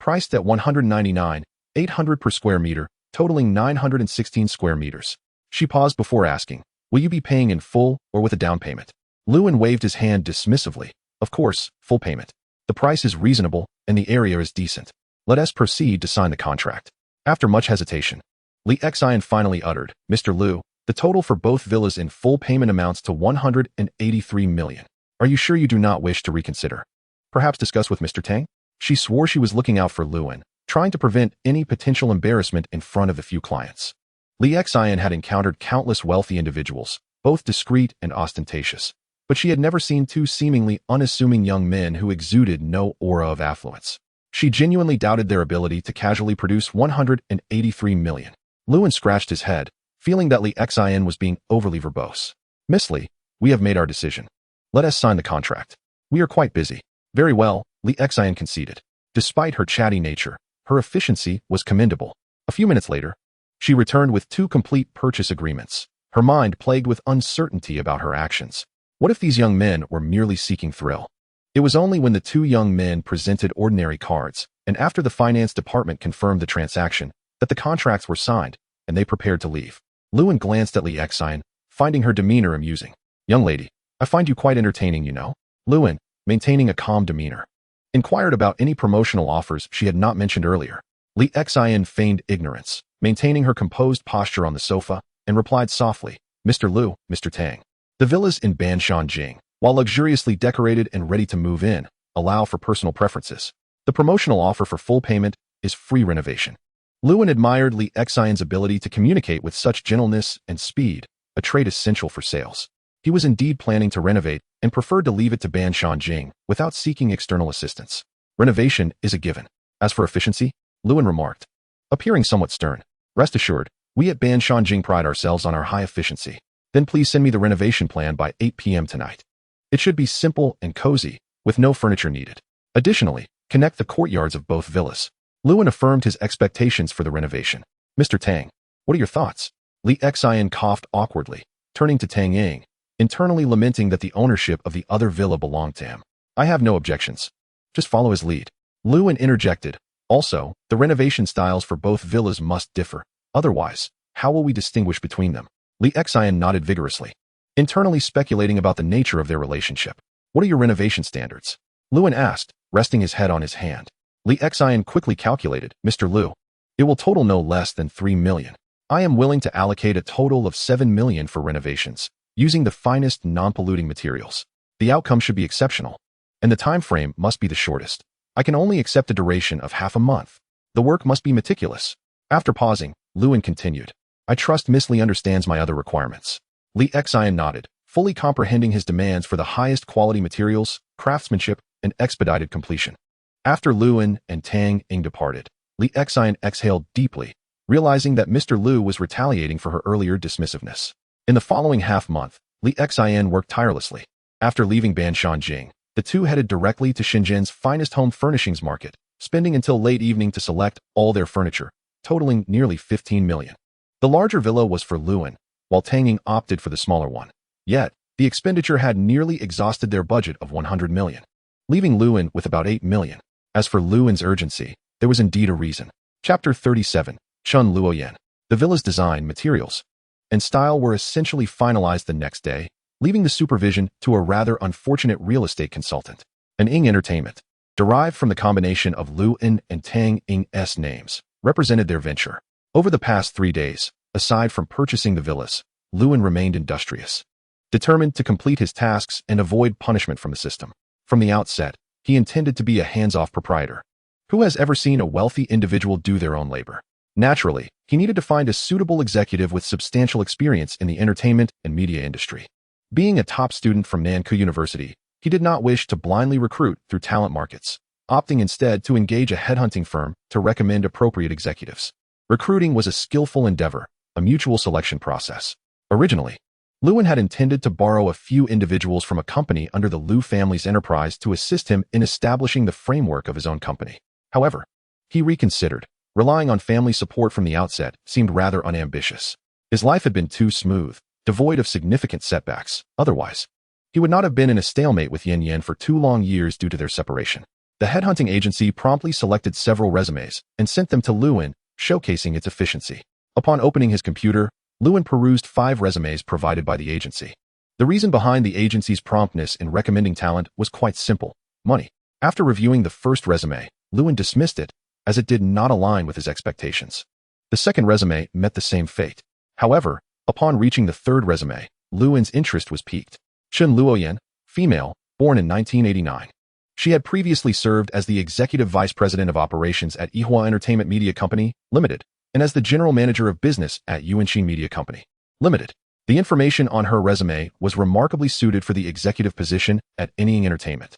Priced at 199,800 per square meter, totaling 916 square meters." She paused before asking, "Will you be paying in full or with a down payment?" Luan waved his hand dismissively. "Of course, full payment. The price is reasonable and the area is decent. Let us proceed to sign the contract." After much hesitation, Li Xian finally uttered, "Mr. Lu, the total for both villas in full payment amounts to 183 million. Are you sure you do not wish to reconsider? Perhaps discuss with Mr. Tang?" She swore she was looking out for Luan, trying to prevent any potential embarrassment in front of the few clients. Li Xian had encountered countless wealthy individuals, both discreet and ostentatious, but she had never seen two seemingly unassuming young men who exuded no aura of affluence. She genuinely doubted their ability to casually produce 183 million. Lewin scratched his head, feeling that Li Xin was being overly verbose. Miss Li, we have made our decision. Let us sign the contract. We are quite busy. Very well, Li Xin conceded. Despite her chatty nature, her efficiency was commendable. A few minutes later, she returned with 2 complete purchase agreements, her mind plagued with uncertainty about her actions. What if these young men were merely seeking thrill? It was only when the 2 young men presented ordinary cards, and after the finance department confirmed the transaction, that the contracts were signed, and they prepared to leave. Lewin glanced at Li Xin, finding her demeanor amusing. Young lady, I find you quite entertaining, you know. Lewin, maintaining a calm demeanor, inquired about any promotional offers she had not mentioned earlier. Li Xin feigned ignorance, maintaining her composed posture on the sofa, and replied softly, Mr. Lu, Mr. Tang. The villas in Banshanjing, while luxuriously decorated and ready to move in, allow for personal preferences. The promotional offer for full payment is free renovation. Lewin admired Li Xin's ability to communicate with such gentleness and speed, a trait essential for sales. He was indeed planning to renovate and preferred to leave it to Banshanjing without seeking external assistance. Renovation is a given. As for efficiency, Lewin remarked, appearing somewhat stern, rest assured, we at Banshanjing pride ourselves on our high efficiency. Then please send me the renovation plan by 8 p.m. tonight. It should be simple and cozy, with no furniture needed. Additionally, connect the courtyards of both villas. Lewin affirmed his expectations for the renovation. Mr. Tang, what are your thoughts? Li Xin coughed awkwardly, turning to Tang Ying, internally lamenting that the ownership of the other villa belonged to him. I have no objections. Just follow his lead. Lewin interjected. Also, the renovation styles for both villas must differ. Otherwise, how will we distinguish between them? Li Xin nodded vigorously, internally speculating about the nature of their relationship. What are your renovation standards? Lewin asked, resting his head on his hand. Li Xin quickly calculated, Mr. Lu, it will total no less than 3 million. I am willing to allocate a total of 7 million for renovations, using the finest non-polluting materials. The outcome should be exceptional, and the time frame must be the shortest. I can only accept a duration of half a month. The work must be meticulous. After pausing, Lewin continued, I trust Miss Li understands my other requirements. Li Xin nodded, fully comprehending his demands for the highest quality materials, craftsmanship, and expedited completion. After Lewin and Tang Ying departed, Li Xin exhaled deeply, realizing that Mr. Lu was retaliating for her earlier dismissiveness. In the following half-month, Li Xin worked tirelessly. After leaving Banshanjing, the two headed directly to Shenzhen's finest home furnishings market, spending until late evening to select all their furniture, totaling nearly 15 million. The larger villa was for Lewin, while Tang Ying opted for the smaller one. Yet, the expenditure had nearly exhausted their budget of 100 million, leaving Lewin with about 8 million. As for Lewin's urgency, there was indeed a reason. Chapter 37, Chun Luoyan. The villa's design, materials, and style were essentially finalized the next day, leaving the supervision to a rather unfortunate real estate consultant. An Ying Entertainment, derived from the combination of Lewin and Tang Ying's names, represented their venture. Over the past 3 days, aside from purchasing the villas, Lewin remained industrious, determined to complete his tasks and avoid punishment from the system. From the outset, he intended to be a hands-off proprietor. Who has ever seen a wealthy individual do their own labor? Naturally, he needed to find a suitable executive with substantial experience in the entertainment and media industry. Being a top student from Nankou University, he did not wish to blindly recruit through talent markets, opting instead to engage a headhunting firm to recommend appropriate executives. Recruiting was a skillful endeavor, a mutual selection process. Originally, Lewin had intended to borrow a few individuals from a company under the Liu family's enterprise to assist him in establishing the framework of his own company. However, he reconsidered. Relying on family support from the outset seemed rather unambitious. His life had been too smooth, devoid of significant setbacks. Otherwise, he would not have been in a stalemate with Yin Yan for 2 long years due to their separation. The headhunting agency promptly selected several resumes and sent them to Lewin, showcasing its efficiency. Upon opening his computer, Lewin perused 5 resumes provided by the agency. The reason behind the agency's promptness in recommending talent was quite simple: money. After reviewing the first resume, Lewin dismissed it, as it did not align with his expectations. The second resume met the same fate. However, upon reaching the third resume, Lewin's interest was piqued. Chun Luoyan, female, born in 1989. She had previously served as the executive vice president of operations at Yihua Entertainment Media Company, Limited, and as the general manager of business at Yuanshin Media Company, Limited. The information on her resume was remarkably suited for the executive position at Anying Entertainment,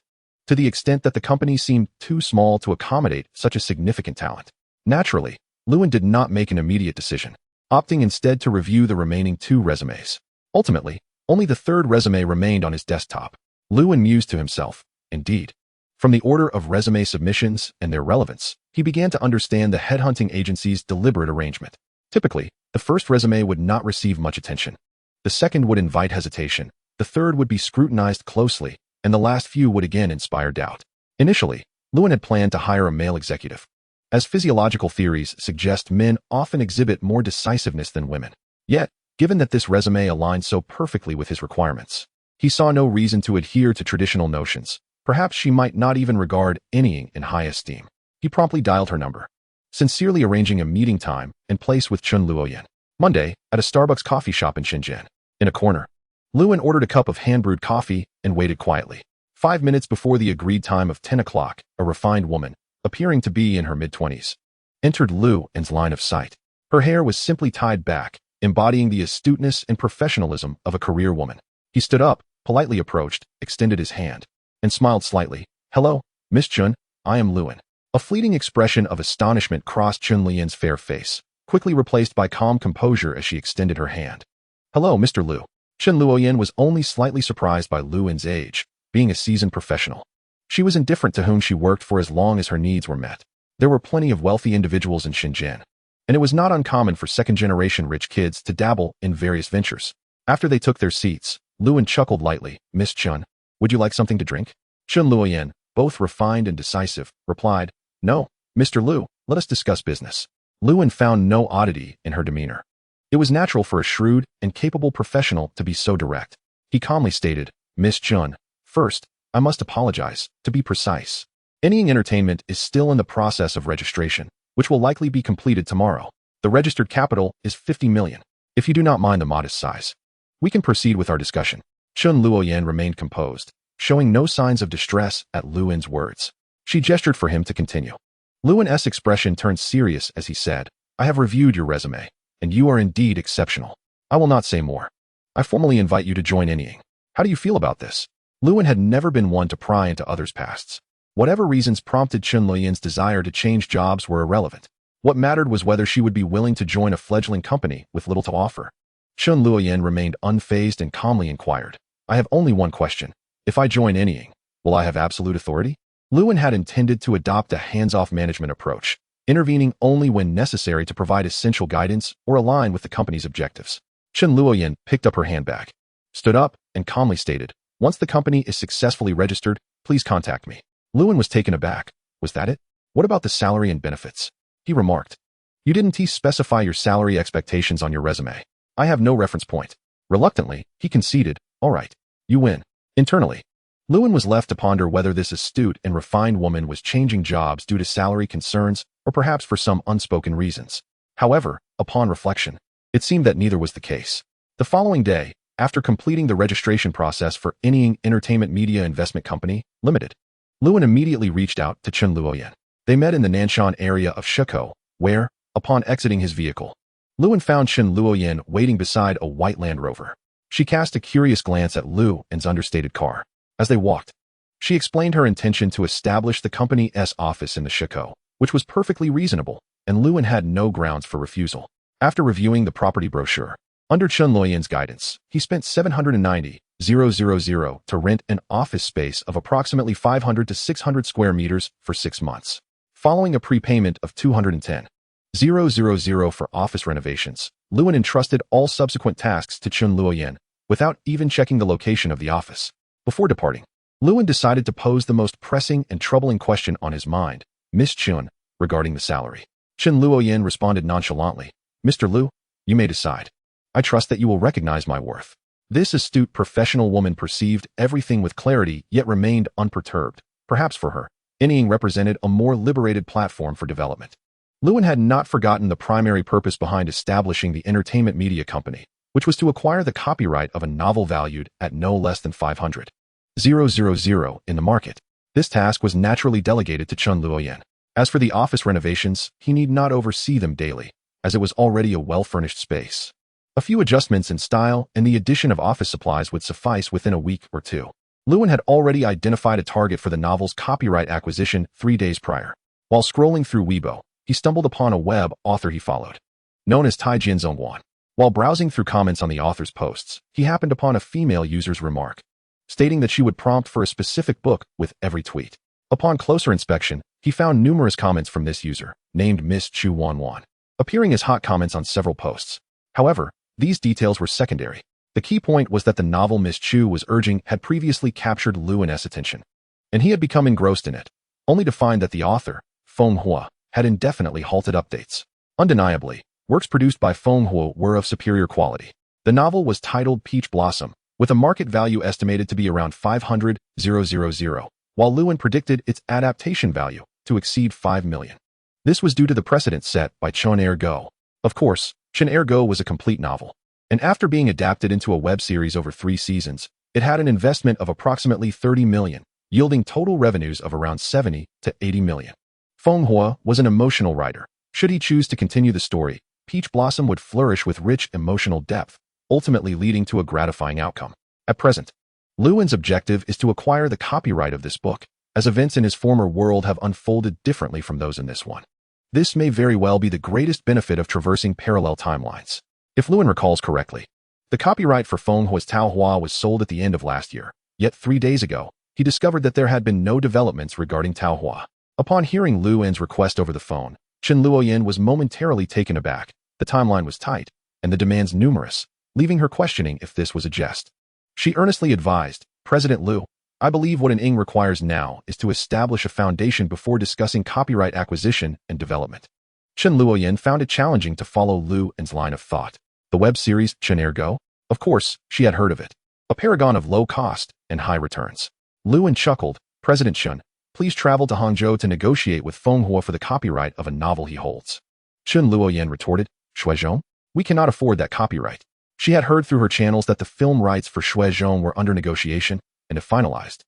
to the extent that the company seemed too small to accommodate such a significant talent. Naturally, Lewin did not make an immediate decision, opting instead to review the remaining 2 resumes. Ultimately, only the 3rd resume remained on his desktop. Lewin mused to himself, indeed. From the order of resume submissions and their relevance, he began to understand the headhunting agency's deliberate arrangement. Typically, the first resume would not receive much attention. The second would invite hesitation, the third would be scrutinized closely, and the last few would again inspire doubt. Initially, Lewin had planned to hire a male executive, as physiological theories suggest men often exhibit more decisiveness than women. Yet, given that this resume aligned so perfectly with his requirements, he saw no reason to adhere to traditional notions. Perhaps she might not even regard Anying in high esteem. He promptly dialed her number, sincerely arranging a meeting time and place with Chun Luoyan. Monday, at a Starbucks coffee shop in Shenzhen. In a corner, Lewin ordered a cup of hand-brewed coffee and waited quietly. 5 minutes before the agreed time of 10 o'clock, a refined woman, appearing to be in her mid-20s, entered Luoyan's line of sight. Her hair was simply tied back, embodying the astuteness and professionalism of a career woman. He stood up, politely approached, extended his hand, and smiled slightly. "Hello, Miss Chun, I am Lewin." A fleeting expression of astonishment crossed Chun Luoyan's fair face, quickly replaced by calm composure as she extended her hand. "Hello, Mr. Liu." Chun Luoyan was only slightly surprised by Lewin's age, being a seasoned professional. She was indifferent to whom she worked for as long as her needs were met. There were plenty of wealthy individuals in Shenzhen, and it was not uncommon for second-generation rich kids to dabble in various ventures. After they took their seats, Lewin chuckled lightly. "Miss Chun, would you like something to drink?" Chun Luoyan, both refined and decisive, replied, "No, Mr. Liu, let us discuss business." Lewin found no oddity in her demeanor. It was natural for a shrewd and capable professional to be so direct. He calmly stated, "Miss Chun, first, I must apologize. To be precise, Anying Entertainment is still in the process of registration, which will likely be completed tomorrow. The registered capital is 50 million. If you do not mind the modest size, we can proceed with our discussion." Chun Luoyan remained composed, showing no signs of distress at Lewin's words. She gestured for him to continue. Lewin's expression turned serious as he said, "I have reviewed your resume, and you are indeed exceptional. I will not say more. I formally invite you to join Anying. How do you feel about this?" Lewin had never been one to pry into others' pasts. Whatever reasons prompted Chun Luoyan's desire to change jobs were irrelevant. What mattered was whether she would be willing to join a fledgling company with little to offer. Chun Luoyan remained unfazed and calmly inquired, "I have only one question. If I join Anying, will I have absolute authority?" Lewin had intended to adopt a hands-off management approach, intervening only when necessary to provide essential guidance or align with the company's objectives. Chun Luoyan picked up her handbag, stood up, and calmly stated, "Once the company is successfully registered, please contact me." Lewin was taken aback. "Was that it? What about the salary and benefits?" He remarked, "You didn't specify your salary expectations on your resume. I have no reference point." Reluctantly, he conceded, "All right, you win." Internally, Lewin was left to ponder whether this astute and refined woman was changing jobs due to salary concerns or perhaps for some unspoken reasons. However, upon reflection, it seemed that neither was the case. The following day, after completing the registration process for Anying Entertainment Media Investment Company, Limited, Lewin immediately reached out to Chun Luoyan. They met in the Nanshan area of Shekou, where, upon exiting his vehicle, Lewin found Chun Luoyan waiting beside a white Land Rover. She cast a curious glance at Lewin's understated car. As they walked, she explained her intention to establish the company's office in the Shekou, which was perfectly reasonable, and Lewin had no grounds for refusal. After reviewing the property brochure, under Chun Luoyan's guidance, he spent 790,000 to rent an office space of approximately 500 to 600 square meters for 6 months. Following a prepayment of 210,000 for office renovations, Lewin entrusted all subsequent tasks to Chun Luoyan, without even checking the location of the office. Before departing, Lewin decided to pose the most pressing and troubling question on his mind, "Miss Chun, regarding the salary." Chun Luoyan responded nonchalantly, "Mr. Liu, you may decide. I trust that you will recognize my worth." This astute professional woman perceived everything with clarity yet remained unperturbed. Perhaps for her, Anying represented a more liberated platform for development. Lewin had not forgotten the primary purpose behind establishing the entertainment media company, which was to acquire the copyright of a novel valued at no less than 500,000 in the market. This task was naturally delegated to Chun Luoyan. As for the office renovations, he need not oversee them daily, as it was already a well-furnished space. A few adjustments in style and the addition of office supplies would suffice within a week or two. Lewin had already identified a target for the novel's copyright acquisition 3 days prior. While scrolling through Weibo, he stumbled upon a web author he followed, known as Tai Jianzongwan. While browsing through comments on the author's posts, he happened upon a female user's remark, stating that she would prompt for a specific book with every tweet. Upon closer inspection, he found numerous comments from this user, named Miss Chu Wanwan, appearing as hot comments on several posts. However, these details were secondary. The key point was that the novel Miss Chu was urging had previously captured Lewin's attention, and he had become engrossed in it, only to find that the author, Feng Hua, had indefinitely halted updates. Undeniably, works produced by Feng Hua were of superior quality. The novel was titled Peach Blossom, with a market value estimated to be around 500,000, while Lewin predicted its adaptation value to exceed 5 million. This was due to the precedent set by Chen Ergo. Of course, Chen Ergo was a complete novel, and after being adapted into a web series over 3 seasons, it had an investment of approximately 30 million, yielding total revenues of around 70 to 80 million. Feng Hua was an emotional writer. Should he choose to continue the story, Peach Blossom would flourish with rich emotional depth, ultimately leading to a gratifying outcome. At present, Lewin's objective is to acquire the copyright of this book, as events in his former world have unfolded differently from those in this one. This may very well be the greatest benefit of traversing parallel timelines. If Lewin recalls correctly, the copyright for Feng Hua's Tao Hua was sold at the end of last year, yet 3 days ago, he discovered that there had been no developments regarding Tao Hua. Upon hearing Lewin's request over the phone, Chen Luoyin was momentarily taken aback. The timeline was tight, and the demands numerous, leaving her questioning if this was a jest. She earnestly advised, President Liu, I believe what an Ing requires now is to establish a foundation before discussing copyright acquisition and development. Chen Luoyin found it challenging to follow Lewin's line of thought. The web series Chen Ergo? Of course, she had heard of it. A paragon of low cost and high returns. Lewin chuckled, President Chen, please travel to Hangzhou to negotiate with Feng Hua for the copyright of a novel he holds. Chen Luoyin retorted, Shuizhong? We cannot afford that copyright. She had heard through her channels that the film rights for Shuizhong were under negotiation, and if finalized,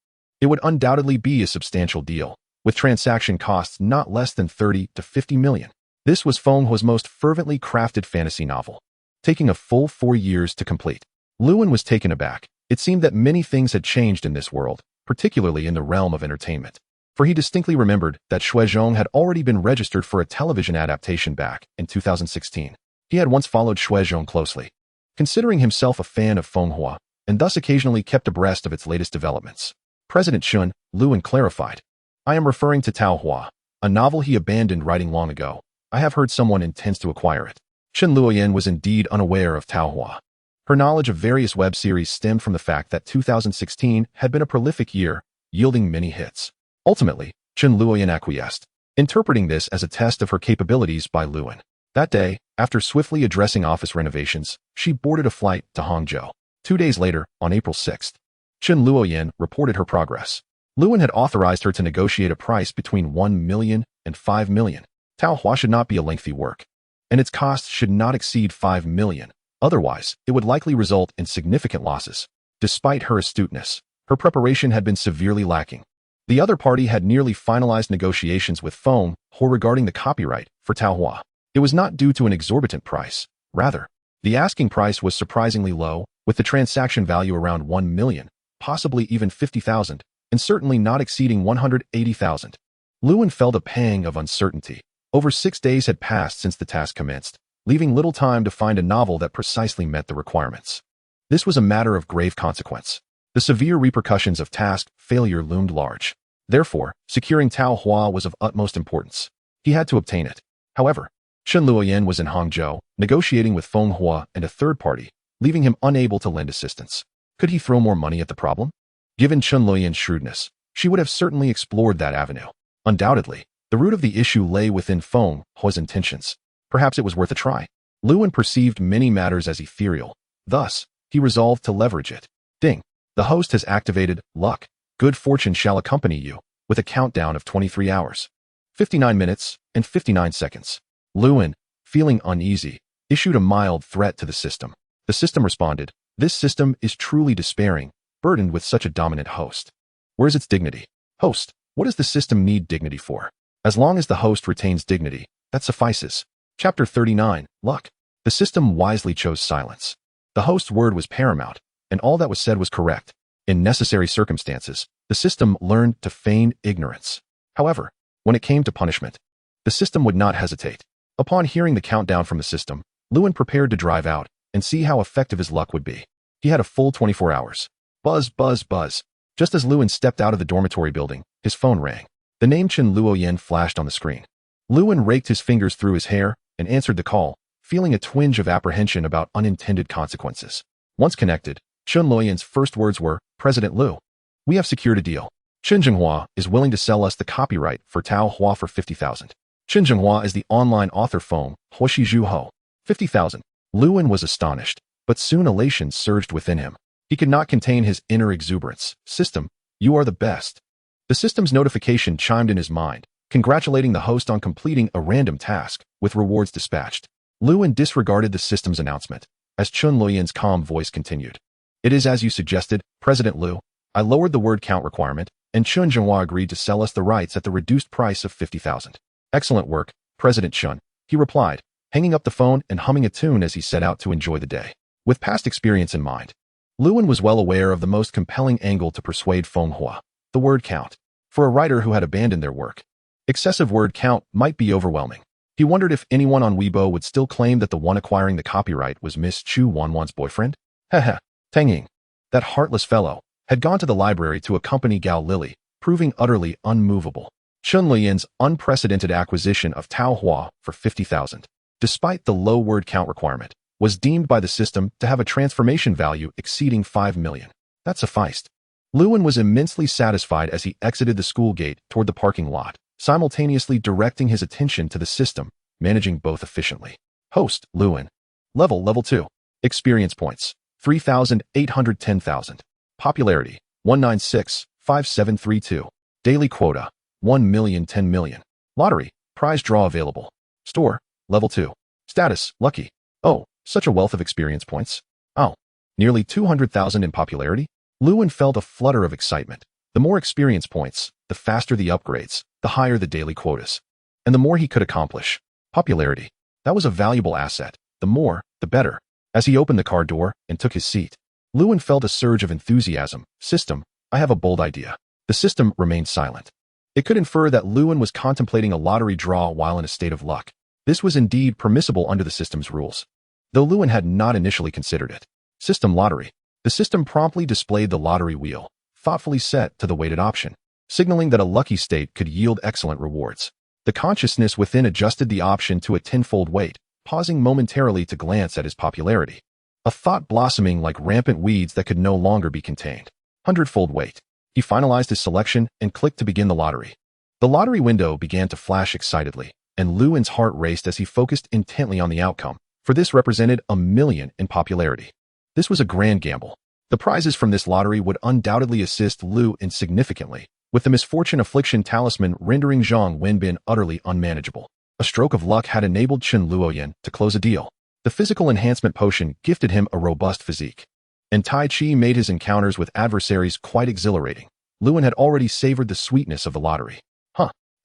it would undoubtedly be a substantial deal, with transaction costs not less than 30 to 50 million. This was Feng Hua's most fervently crafted fantasy novel, taking a full 4 years to complete. Lewin was taken aback. It seemed that many things had changed in this world, particularly in the realm of entertainment. For he distinctly remembered that Shuizhong had already been registered for a television adaptation back in 2016. He had once followed Shuizhong closely, considering himself a fan of Feng Hua, and thus occasionally kept abreast of its latest developments. President Chen, Lewin clarified, I am referring to Tao Hua, a novel he abandoned writing long ago. I have heard someone intends to acquire it. Chen Luoyin was indeed unaware of Tao Hua. Her knowledge of various web series stemmed from the fact that 2016 had been a prolific year, yielding many hits. Ultimately, Chen Luoyin acquiesced, interpreting this as a test of her capabilities by Lewin. That day, after swiftly addressing office renovations, she boarded a flight to Hangzhou. 2 days later, on April 6th, Chen Luoyin reported her progress. Lewin had authorized her to negotiate a price between 1 million and 5 million. Tao Hua should not be a lengthy work, and its costs should not exceed 5 million. Otherwise, it would likely result in significant losses. Despite her astuteness, her preparation had been severely lacking. The other party had nearly finalized negotiations with Feng Hua regarding the copyright for Tao Hua. It was not due to an exorbitant price. Rather, the asking price was surprisingly low, with the transaction value around 1 million, possibly even 50,000, and certainly not exceeding 180,000. Lewin felt a pang of uncertainty. Over 6 days had passed since the task commenced, leaving little time to find a novel that precisely met the requirements. This was a matter of grave consequence. The severe repercussions of task failure loomed large. Therefore, securing Tao Hua was of utmost importance. He had to obtain it. However, Chen Luoyin was in Hangzhou, negotiating with Feng Hua and a third party, leaving him unable to lend assistance. Could he throw more money at the problem? Given Chen Luoyin's shrewdness, she would have certainly explored that avenue. Undoubtedly, the root of the issue lay within Feng Hua's intentions. Perhaps it was worth a try. Lewin perceived many matters as ethereal. Thus, he resolved to leverage it. Ding. The host has activated luck. Good fortune shall accompany you, with a countdown of 23 hours, 59 minutes, and 59 seconds. Lewin, feeling uneasy, issued a mild threat to the system. The system responded, this system is truly despairing, burdened with such a dominant host. Where's its dignity? Host, what does the system need dignity for? As long as the host retains dignity, that suffices. Chapter 39, Luck. The system wisely chose silence. The host's word was paramount, and all that was said was correct. In necessary circumstances, the system learned to feign ignorance. However, when it came to punishment, the system would not hesitate. Upon hearing the countdown from the system, Lewin prepared to drive out and see how effective his luck would be. He had a full 24 hours. Buzz, buzz, buzz. Just as Lewin stepped out of the dormitory building, his phone rang. The name Chen Luoyan flashed on the screen. Lewin raked his fingers through his hair and answered the call, feeling a twinge of apprehension about unintended consequences. Once connected, Chen Luoyan's first words were, "President Liu, we have secured a deal. Chen Jinghua is willing to sell us the copyright for Tao Hua for 50,000. Chen Jinghua is the online author phone, Huoshi Zhu Ho. 50,000. Lewin was astonished, but soon elation surged within him. He could not contain his inner exuberance. System, you are the best. The system's notification chimed in his mind, congratulating the host on completing a random task, with rewards dispatched. Lewin disregarded the system's announcement, as Chen Luoyan's calm voice continued. It is as you suggested, President Liu. I lowered the word count requirement, and Chen Jinghua agreed to sell us the rights at the reduced price of 50,000. Excellent work, President Chen, he replied, hanging up the phone and humming a tune as he set out to enjoy the day. With past experience in mind, Lewin was well aware of the most compelling angle to persuade Feng Hua, the word count. For a writer who had abandoned their work, excessive word count might be overwhelming. He wondered if anyone on Weibo would still claim that the one acquiring the copyright was Miss Chu Wanwan's boyfriend. Heh, Tang Ying, that heartless fellow, had gone to the library to accompany Gao Lily, proving utterly unmovable. Chen Luoyan's unprecedented acquisition of Tao Hua for 50,000, despite the low word count requirement, was deemed by the system to have a transformation value exceeding 5 million. That sufficed. Lewin was immensely satisfied as he exited the school gate toward the parking lot, simultaneously directing his attention to the system, managing both efficiently. Host, Lewin. Level 2. Experience points, 3,810,000. Popularity, 196,5732. Daily quota, 1,010 million. Lottery, prize draw available. Store, level 2. Status, lucky. Oh, such a wealth of experience points. Oh, nearly 200,000 in popularity? Lewin felt a flutter of excitement. The more experience points, the faster the upgrades, the higher the daily quotas, and the more he could accomplish. Popularity. That was a valuable asset. The more, the better. As he opened the car door and took his seat, Lewin felt a surge of enthusiasm. System, I have a bold idea. The system remained silent. It could infer that Lewin was contemplating a lottery draw while in a state of luck. This was indeed permissible under the system's rules, though Lewin had not initially considered it. System lottery. The system promptly displayed the lottery wheel, thoughtfully set to the weighted option, signaling that a lucky state could yield excellent rewards. The consciousness within adjusted the option to a tenfold weight, pausing momentarily to glance at his popularity. A thought blossoming like rampant weeds that could no longer be contained. 100-fold weight. He finalized his selection and clicked to begin the lottery. The lottery window began to flash excitedly, and Lewin's heart raced as he focused intently on the outcome, for this represented 1 million in popularity. This was a grand gamble. The prizes from this lottery would undoubtedly assist Liu insignificantly, with the misfortune affliction talisman rendering Zhang Wenbin utterly unmanageable. A stroke of luck had enabled Chen Luoyan to close a deal. The physical enhancement potion gifted him a robust physique, and Tai Chi made his encounters with adversaries quite exhilarating. Lewin had already savored the sweetness of the lottery.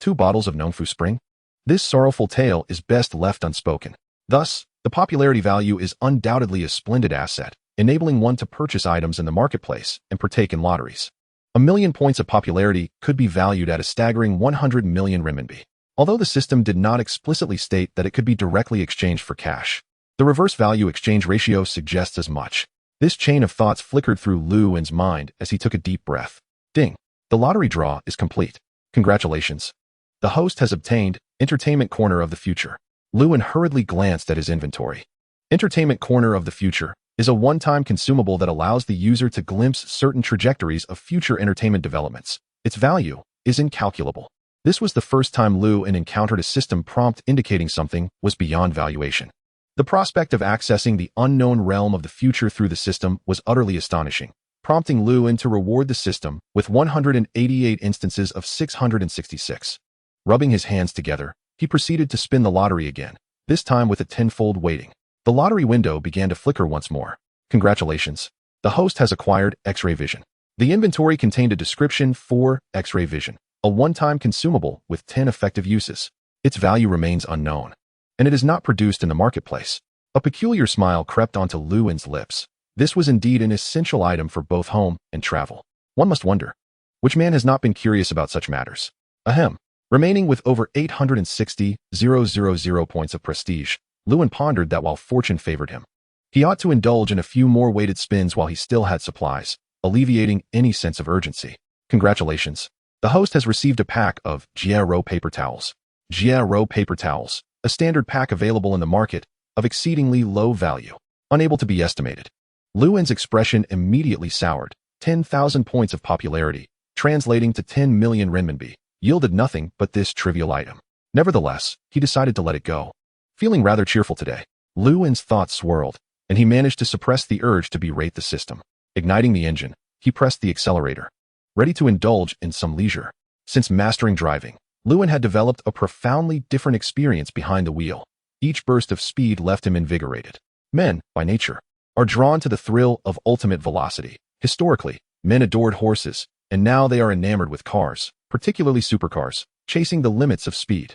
2 bottles of Nongfu Spring? This sorrowful tale is best left unspoken. Thus, the popularity value is undoubtedly a splendid asset, enabling one to purchase items in the marketplace and partake in lotteries. 1 million points of popularity could be valued at a staggering 100 million renminbi. Although the system did not explicitly state that it could be directly exchanged for cash, the reverse value exchange ratio suggests as much. This chain of thoughts flickered through Lewin's mind as he took a deep breath. Ding! The lottery draw is complete. Congratulations. The host has obtained Entertainment Corner of the Future. Lewin hurriedly glanced at his inventory. Entertainment Corner of the Future is a one-time consumable that allows the user to glimpse certain trajectories of future entertainment developments. Its value is incalculable. This was the first time Lewin encountered a system prompt indicating something was beyond valuation. The prospect of accessing the unknown realm of the future through the system was utterly astonishing, prompting Lewin to reward the system with 188 instances of 666. Rubbing his hands together, he proceeded to spin the lottery again, this time with a tenfold weighting. The lottery window began to flicker once more. Congratulations. The host has acquired X-ray vision. The inventory contained a description for X-ray vision, a one-time consumable with 10 effective uses. Its value remains unknown, and it is not produced in the marketplace. A peculiar smile crept onto Lewin's lips. This was indeed an essential item for both home and travel. One must wonder, which man has not been curious about such matters? Ahem. Remaining with over 860,000 points of prestige, Lewin pondered that while fortune favored him, he ought to indulge in a few more weighted spins while he still had supplies, alleviating any sense of urgency. Congratulations. The host has received a pack of Giero paper towels. Giero paper towels, a standard pack available in the market, of exceedingly low value, unable to be estimated. Lewin's expression immediately soured. 10,000 points of popularity, translating to 10 million renminbi, yielded nothing but this trivial item. Nevertheless, he decided to let it go. Feeling rather cheerful today, Lewin's thoughts swirled, and he managed to suppress the urge to berate the system. Igniting the engine, he pressed the accelerator, ready to indulge in some leisure. Since mastering driving, Lewin had developed a profoundly different experience behind the wheel. Each burst of speed left him invigorated. Men, by nature, are drawn to the thrill of ultimate velocity. Historically, men adored horses, and now they are enamored with cars, particularly supercars, chasing the limits of speed.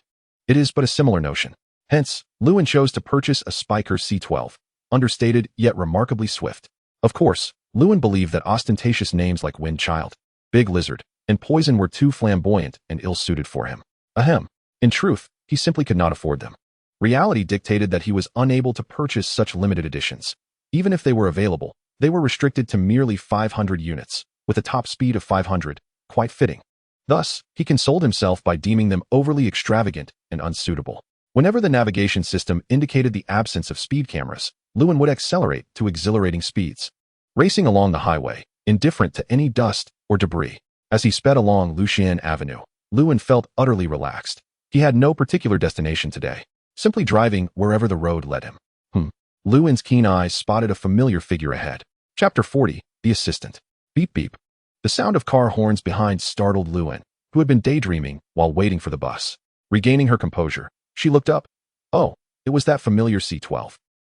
It is but a similar notion. Hence, Lewin chose to purchase a Spiker C12, understated yet remarkably swift. Of course, Lewin believed that ostentatious names like Wind Child, Big Lizard, and Poison were too flamboyant and ill-suited for him. Ahem. In truth, he simply could not afford them. Reality dictated that he was unable to purchase such limited editions. Even if they were available, they were restricted to merely 500 units, with a top speed of 500, quite fitting. Thus, he consoled himself by deeming them overly extravagant and unsuitable. Whenever the navigation system indicated the absence of speed cameras, Lewin would accelerate to exhilarating speeds, racing along the highway, indifferent to any dust or debris. As he sped along Lucien Avenue, Lewin felt utterly relaxed. He had no particular destination today, simply driving wherever the road led him. Lewin's keen eyes spotted a familiar figure ahead. Chapter 40, The Assistant. Beep beep. The sound of car horns behind startled Lewin, who had been daydreaming while waiting for the bus. Regaining her composure, she looked up. Oh, it was that familiar C12.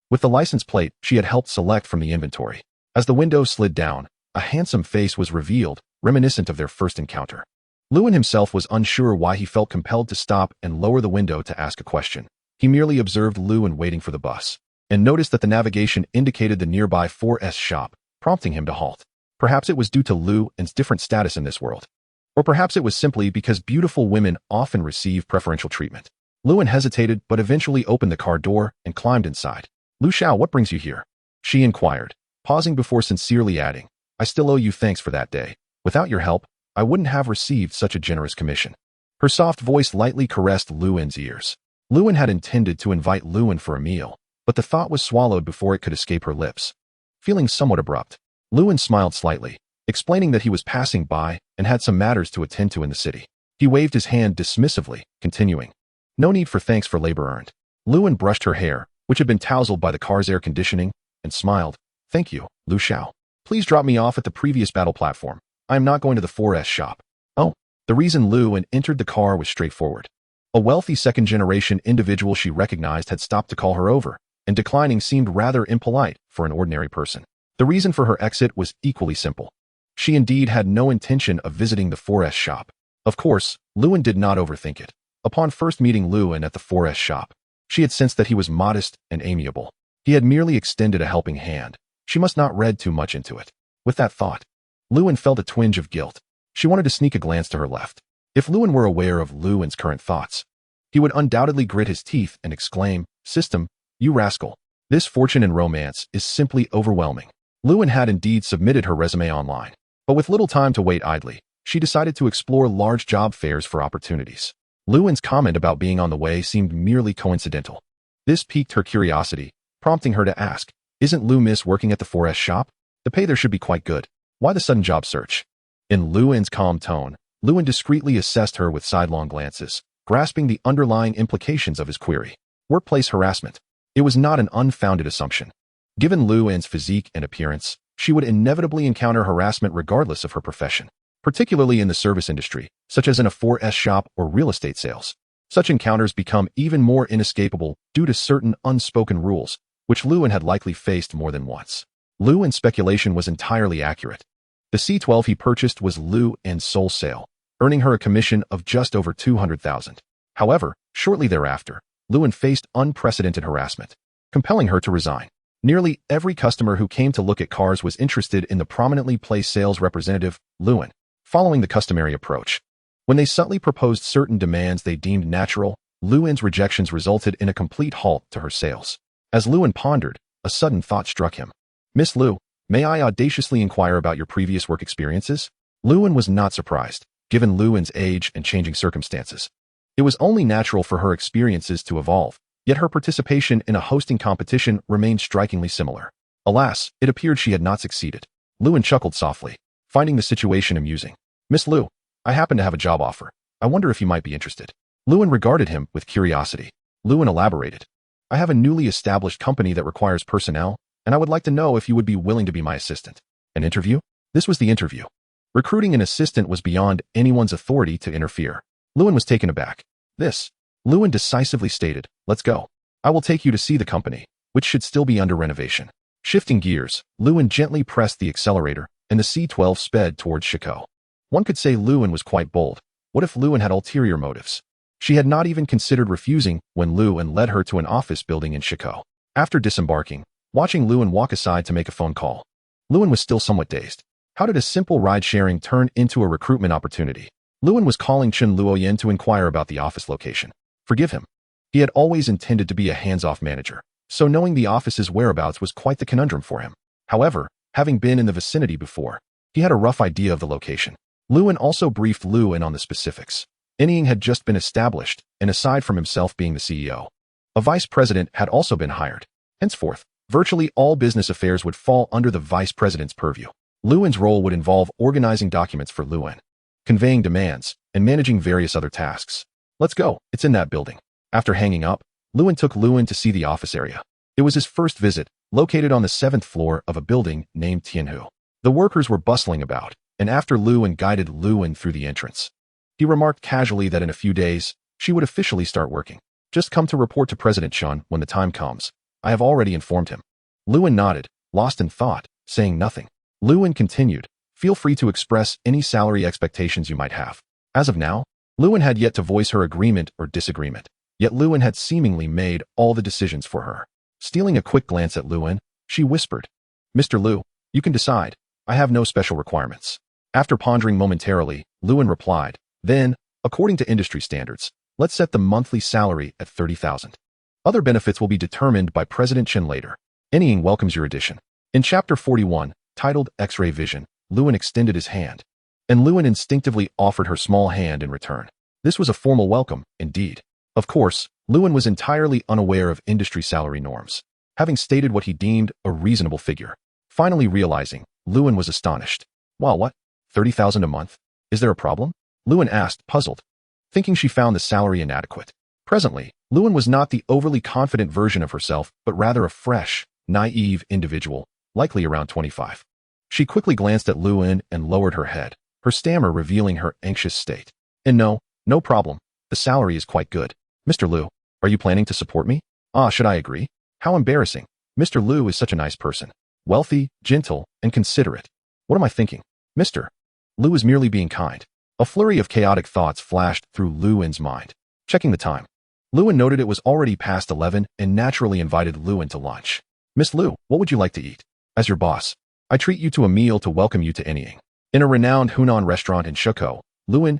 With the license plate she had helped select from the inventory. As the window slid down, a handsome face was revealed, reminiscent of their first encounter. Lewin himself was unsure why he felt compelled to stop and lower the window to ask a question. He merely observed Lewin waiting for the bus, and noticed that the navigation indicated the nearby 4S shop, prompting him to halt. Perhaps it was due to Lewin's different status in this world. Or perhaps it was simply because beautiful women often receive preferential treatment. Lewin hesitated but eventually opened the car door and climbed inside. "Lu Xiao, what brings you here?" she inquired, pausing before sincerely adding, "I still owe you thanks for that day. Without your help, I wouldn't have received such a generous commission." Her soft voice lightly caressed Lewin's ears. Lewin had intended to invite Lewin for a meal, but the thought was swallowed before it could escape her lips. Feeling somewhat abrupt, Lewin smiled slightly, explaining that he was passing by and had some matters to attend to in the city. He waved his hand dismissively, continuing, "No need for thanks for labor earned." Lewin brushed her hair, which had been tousled by the car's air conditioning, and smiled. "Thank you, Lu Xiao. Please drop me off at the previous battle platform. I am not going to the 4S shop." Oh, the reason Lewin entered the car was straightforward. A wealthy second-generation individual she recognized had stopped to call her over, and declining seemed rather impolite for an ordinary person. The reason for her exit was equally simple. She indeed had no intention of visiting the 4S shop. Of course, Lewin did not overthink it. Upon first meeting Lewin at the 4S shop, she had sensed that he was modest and amiable. He had merely extended a helping hand. She must not read too much into it. With that thought, Lewin felt a twinge of guilt. She wanted to sneak a glance to her left. If Lewin were aware of Lewin's current thoughts, he would undoubtedly grit his teeth and exclaim, "System, you rascal. This fortune and romance is simply overwhelming." Lewin had indeed submitted her resume online, but with little time to wait idly, she decided to explore large job fairs for opportunities. Lewin's comment about being on the way seemed merely coincidental. This piqued her curiosity, prompting her to ask, "Isn't Lu Miss working at the 4S shop? The pay there should be quite good. Why the sudden job search?" In Lewin's calm tone, Lewin discreetly assessed her with sidelong glances, grasping the underlying implications of his query. Workplace harassment. It was not an unfounded assumption. Given Lewin's physique and appearance, she would inevitably encounter harassment regardless of her profession, particularly in the service industry, such as in a 4S shop or real estate sales. Such encounters become even more inescapable due to certain unspoken rules, which Lewin had likely faced more than once. Lewin's speculation was entirely accurate. The C12 he purchased was Lewin's sole sale, earning her a commission of just over 200,000. However, shortly thereafter, Lewin faced unprecedented harassment. compelling her to resign. Nearly every customer who came to look at cars was interested in the prominently placed sales representative, Lewin, following the customary approach. When they subtly proposed certain demands they deemed natural, Lewin's rejections resulted in a complete halt to her sales. As Lewin pondered, a sudden thought struck him. "Miss Liu, may I audaciously inquire about your previous work experiences?" Lewin was not surprised, given Lewin's age and changing circumstances. It was only natural for her experiences to evolve, yet her participation in a hosting competition remained strikingly similar. Alas, it appeared she had not succeeded. Lewin chuckled softly, finding the situation amusing. "Miss Liu, I happen to have a job offer. I wonder if you might be interested." Lewin regarded him with curiosity. Lewin elaborated. "I have a newly established company that requires personnel, and I would like to know if you would be willing to be my assistant." An interview? This was the interview. Recruiting an assistant was beyond anyone's authority to interfere. Lewin was taken aback. Lewin decisively stated, "Let's go. I will take you to see the company, which should still be under renovation." Shifting gears, Lewin gently pressed the accelerator, and the C-12 sped towards Chicago. One could say Lewin was quite bold. What if Lewin had ulterior motives? She had not even considered refusing when Lewin led her to an office building in Chicago. After disembarking, watching Lewin walk aside to make a phone call, Lewin was still somewhat dazed. How did a simple ride-sharing turn into a recruitment opportunity? Lewin was calling Chen Luoyan to inquire about the office location. Forgive him. He had always intended to be a hands-off manager, so knowing the office's whereabouts was quite the conundrum for him. However, having been in the vicinity before, he had a rough idea of the location. Lewin also briefed Lewin on the specifics. Anying had just been established, and aside from himself being the CEO, a vice president had also been hired. Henceforth, virtually all business affairs would fall under the vice president's purview. Lewin's role would involve organizing documents for Lewin, conveying demands, and managing various other tasks. "Let's go, it's in that building." After hanging up, Lewin took Lewin to see the office area. It was his first visit, located on the 7th floor of a building named Tianhu. The workers were bustling about, and after Lewin guided Lewin through the entrance, he remarked casually that in a few days, she would officially start working. "Just come to report to President Chun when the time comes. I have already informed him." Lewin nodded, lost in thought, saying nothing. Lewin continued, "Feel free to express any salary expectations you might have." As of now, Lewin had yet to voice her agreement or disagreement, yet Lewin had seemingly made all the decisions for her. Stealing a quick glance at Lewin, she whispered, "Mr. Liu, you can decide. I have no special requirements." After pondering momentarily, Lewin replied, "Then, according to industry standards, let's set the monthly salary at 30,000. Other benefits will be determined by President Chen later. Anying welcomes your addition." In Chapter 41, titled X-Ray Vision, Lewin extended his hand, and Lewin instinctively offered her small hand in return. This was a formal welcome, indeed. Of course, Lewin was entirely unaware of industry salary norms, having stated what he deemed a reasonable figure. Finally realizing, Lewin was astonished. "Wow, what? 30,000 a month? Is there a problem?" Lewin asked, puzzled, thinking she found the salary inadequate. Presently, Lewin was not the overly confident version of herself, but rather a fresh, naive individual, likely around 25. She quickly glanced at Lewin and lowered her head, her stammer revealing her anxious state. "And no problem. The salary is quite good. Mr. Liu, are you planning to support me?" "Ah, should I agree? How embarrassing. Mr. Liu is such a nice person. Wealthy, gentle, and considerate. What am I thinking? Mr. Liu is merely being kind." A flurry of chaotic thoughts flashed through Lewin's mind. Checking the time, Lewin noted it was already past 11 and naturally invited Lewin to lunch. "Miss Liu, what would you like to eat? As your boss, I treat you to a meal to welcome you to Anying." In a renowned Hunan restaurant in Shiko, Lewin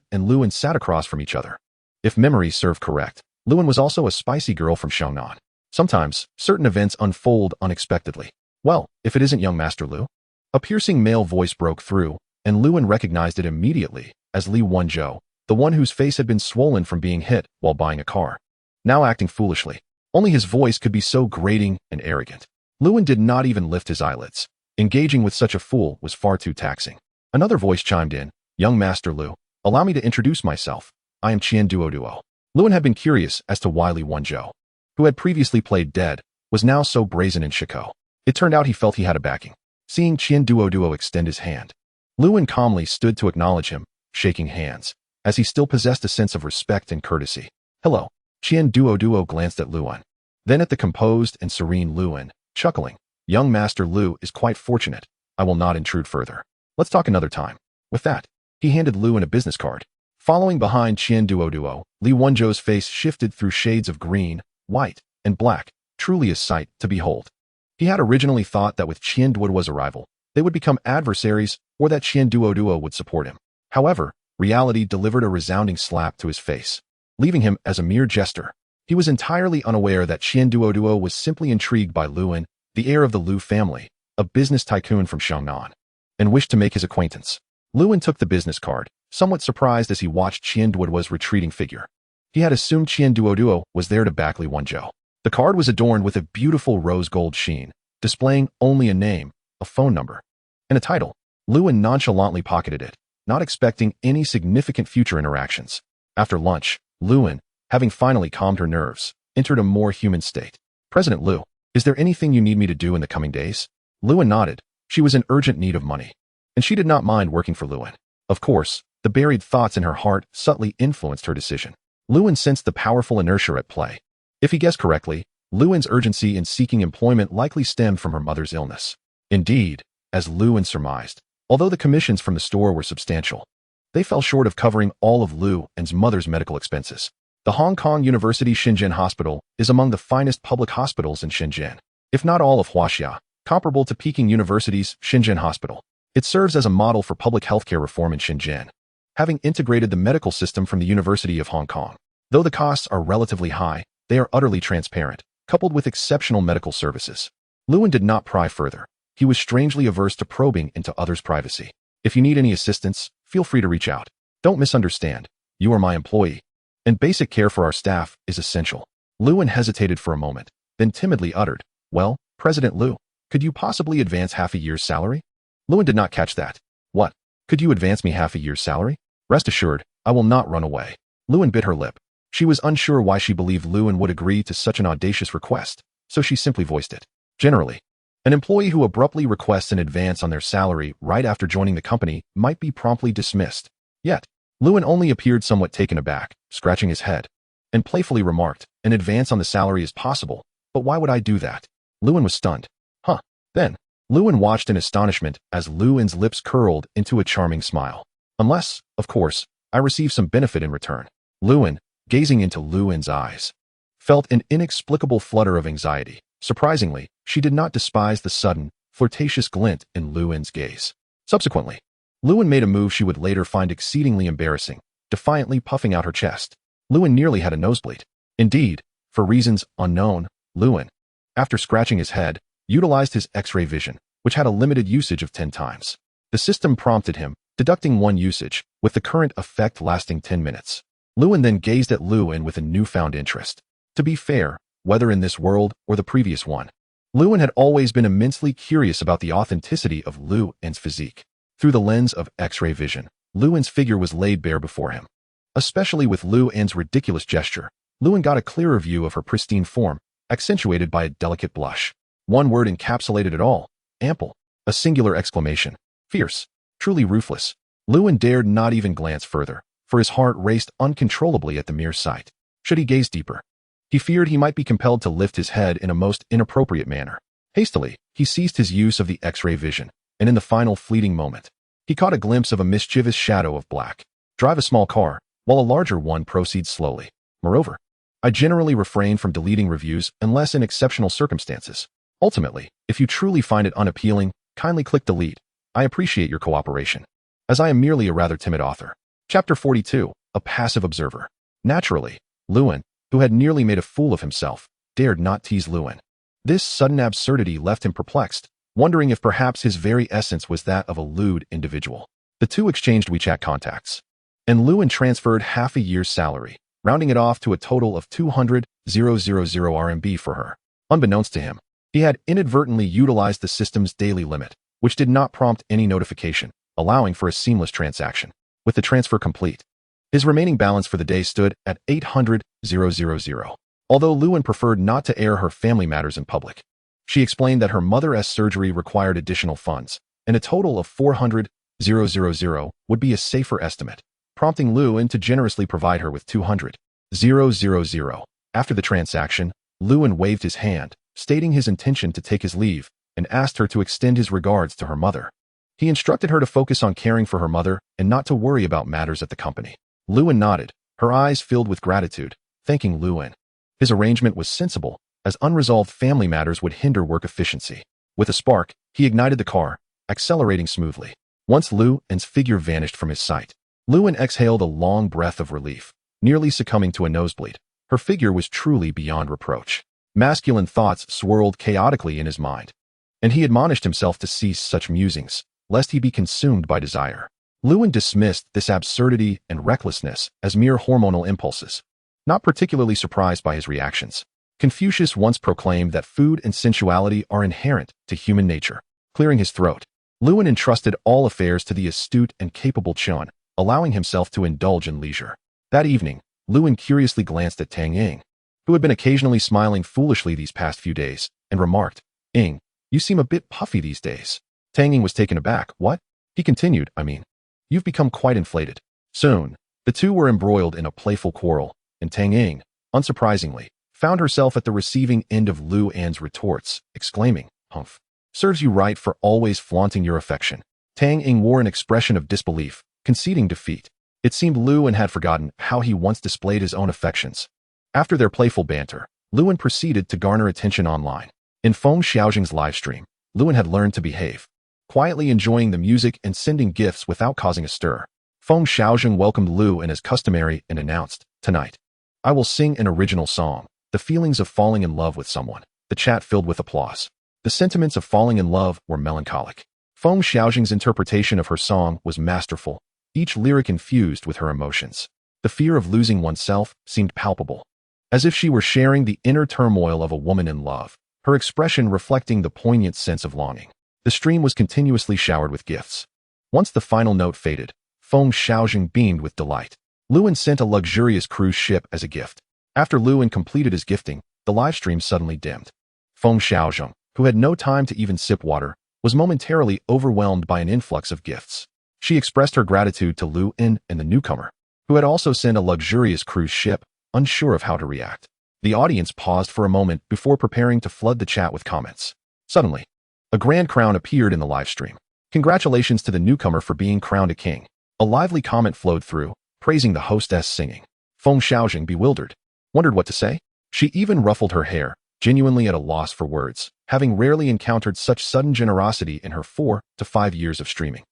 sat across from each other. If memory served correct, Lewin was also a spicy girl from Xiongnan. Sometimes, certain events unfold unexpectedly. "Well, if it isn't young Master Liu." A piercing male voice broke through, and Lewin recognized it immediately as Li Wenzhou, the one whose face had been swollen from being hit while buying a car, now acting foolishly. Only his voice could be so grating and arrogant. Lewin did not even lift his eyelids. Engaging with such a fool was far too taxing. Another voice chimed in, "Young Master Liu, allow me to introduce myself. I am Qian Duoduo." Lewin had been curious as to why Li Wenzhou, who had previously played dead, was now so brazen in Shiko. It turned out he felt he had a backing. Seeing Qian Duoduo extend his hand, Lewin calmly stood to acknowledge him, shaking hands, as he still possessed a sense of respect and courtesy. "Hello." Qian Duoduo glanced at Lewin, then at the composed and serene Lewin, chuckling. "Young Master Liu is quite fortunate. I will not intrude further. Let's talk another time." With that, he handed Lewin a business card. Following behind Qian Duoduo, Li Wenzhou's face shifted through shades of green, white, and black, truly a sight to behold. He had originally thought that with Qianduoduo's arrival, they would become adversaries or that Qianduoduo would support him. However, reality delivered a resounding slap to his face, leaving him as a mere jester. He was entirely unaware that Qianduoduo was simply intrigued by Luan, the heir of the Lu family, a business tycoon from Xiangnan, and wished to make his acquaintance. Luan took the business card, somewhat surprised as he watched Qianduoduo's retreating figure. He had assumed Qianduoduo was there to back Li Wenzhou. The card was adorned with a beautiful rose gold sheen, displaying only a name, a phone number, and a title. Luan nonchalantly pocketed it, not expecting any significant future interactions. After lunch, Luan, having finally calmed her nerves, entered a more human state. "President Lu, is there anything you need me to do in the coming days?" Luan nodded. She was in urgent need of money, and she did not mind working for Luan. Of course, the buried thoughts in her heart subtly influenced her decision. Luan sensed the powerful inertia at play. If he guessed correctly, Luan's urgency in seeking employment likely stemmed from her mother's illness. Indeed, as Luan surmised, although the commissions from the store were substantial, they fell short of covering all of Luan's mother's medical expenses. The Hong Kong University Shenzhen Hospital is among the finest public hospitals in Shenzhen, if not all of Huaxia, comparable to Peking University's Shenzhen Hospital. It serves as a model for public healthcare reform in Shenzhen, having integrated the medical system from the University of Hong Kong. Though the costs are relatively high, they are utterly transparent, coupled with exceptional medical services. Luan did not pry further. He was strangely averse to probing into others' privacy. "If you need any assistance, feel free to reach out. Don't misunderstand. You are my employee, and basic care for our staff is essential." Luan hesitated for a moment, then timidly uttered, "Well, President Lu, could you possibly advance half a year's salary?" Luan did not catch that. "What? Could you advance me half a year's salary?" "Rest assured, I will not run away." Luan bit her lip. She was unsure why she believed Luan would agree to such an audacious request, so she simply voiced it. Generally, an employee who abruptly requests an advance on their salary right after joining the company might be promptly dismissed. Yet, Luan only appeared somewhat taken aback, scratching his head, and playfully remarked, "An advance on the salary is possible, but why would I do that?" Luan was stunned. "Huh." Then, Luan watched in astonishment as Luan's lips curled into a charming smile. "Unless, of course, I receive some benefit in return." Luan, gazing into Luan's eyes, felt an inexplicable flutter of anxiety. Surprisingly, she did not despise the sudden, flirtatious glint in Luan's gaze. Subsequently, Luan made a move she would later find exceedingly embarrassing, defiantly puffing out her chest. Luan nearly had a nosebleed. Indeed, for reasons unknown, Luan, after scratching his head, utilized his X-ray vision, which had a limited usage of 10 times. The system prompted him, deducting one usage, with the current effect lasting 10 minutes. Luan then gazed at Luan with a newfound interest. To be fair, whether in this world or the previous one, Luan had always been immensely curious about the authenticity of Luan's physique. Through the lens of X-ray vision, Luan's figure was laid bare before him. Especially with Luan's ridiculous gesture, Luan got a clearer view of her pristine form, accentuated by a delicate blush. One word encapsulated it all: ample. A singular exclamation: fierce, truly ruthless. Luan dared not even glance further, for his heart raced uncontrollably at the mere sight. Should he gaze deeper? He feared he might be compelled to lift his head in a most inappropriate manner. Hastily, he ceased his use of the X-ray vision, and in the final fleeting moment, he caught a glimpse of a mischievous shadow of black drive a small car, while a larger one proceeds slowly. Moreover, I generally refrain from deleting reviews unless in exceptional circumstances. Ultimately, if you truly find it unappealing, kindly click delete. I appreciate your cooperation, as I am merely a rather timid author. Chapter 42, A Passive Observer. Naturally, Luan, who had nearly made a fool of himself, dared not tease Luan. This sudden absurdity left him perplexed, wondering if perhaps his very essence was that of a lewd individual. The two exchanged WeChat contacts, and Luan transferred half a year's salary, rounding it off to a total of 200,000 RMB for her. Unbeknownst to him, he had inadvertently utilized the system's daily limit, which did not prompt any notification, allowing for a seamless transaction. With the transfer complete, his remaining balance for the day stood at 800,000. Although Luan preferred not to air her family matters in public, she explained that her mother's surgery required additional funds, and a total of 400,000 would be a safer estimate, prompting Luan to generously provide her with 200,000. After the transaction, Luan waved his hand, stating his intention to take his leave, and asked her to extend his regards to her mother. He instructed her to focus on caring for her mother and not to worry about matters at the company. Luan nodded, her eyes filled with gratitude, thanking Luan. His arrangement was sensible, as unresolved family matters would hinder work efficiency. With a spark, he ignited the car, accelerating smoothly. Once Luan's figure vanished from his sight, Luan exhaled a long breath of relief, nearly succumbing to a nosebleed. Her figure was truly beyond reproach. Masculine thoughts swirled chaotically in his mind, and he admonished himself to cease such musings, lest he be consumed by desire. Luan dismissed this absurdity and recklessness as mere hormonal impulses, not particularly surprised by his reactions. Confucius once proclaimed that food and sensuality are inherent to human nature. Clearing his throat, Luan entrusted all affairs to the astute and capable Chun, allowing himself to indulge in leisure. That evening, Luan curiously glanced at Tang Ying, who had been occasionally smiling foolishly these past few days, and remarked, "Ying, you seem a bit puffy these days." Tang Ying was taken aback. "What?" He continued, "You've become quite inflated." Soon, the two were embroiled in a playful quarrel, and Tang Ying, unsurprisingly, found herself at the receiving end of Luan's retorts, exclaiming, "Humph. Serves you right for always flaunting your affection." Tang Ying wore an expression of disbelief, conceding defeat. It seemed Luan had forgotten how he once displayed his own affections. After their playful banter, Luan proceeded to garner attention online. In Feng Xiaojing's livestream, Luan had learned to behave, quietly enjoying the music and sending gifts without causing a stir. Feng Xiaojing welcomed Luan as customary and announced, "Tonight, I will sing an original song, The Feelings of Falling in Love with Someone." The chat filled with applause. The sentiments of falling in love were melancholic. Feng Xiaojing's interpretation of her song was masterful, each lyric infused with her emotions. The fear of losing oneself seemed palpable, as if she were sharing the inner turmoil of a woman in love, her expression reflecting the poignant sense of longing. The stream was continuously showered with gifts. Once the final note faded, Feng Xiaojing beamed with delight. Luan sent a luxurious cruise ship as a gift. After Luan completed his gifting, the livestream suddenly dimmed. Feng Xiaojing, who had no time to even sip water, was momentarily overwhelmed by an influx of gifts. She expressed her gratitude to Luan and the newcomer, who had also sent a luxurious cruise ship, unsure of how to react. The audience paused for a moment before preparing to flood the chat with comments. Suddenly, a grand crown appeared in the livestream. "Congratulations to the newcomer for being crowned a king." A lively comment flowed through, praising the hostess singing. Feng Xiaojing, bewildered, wondered what to say. She even ruffled her hair, genuinely at a loss for words, having rarely encountered such sudden generosity in her 4 to 5 years of streaming.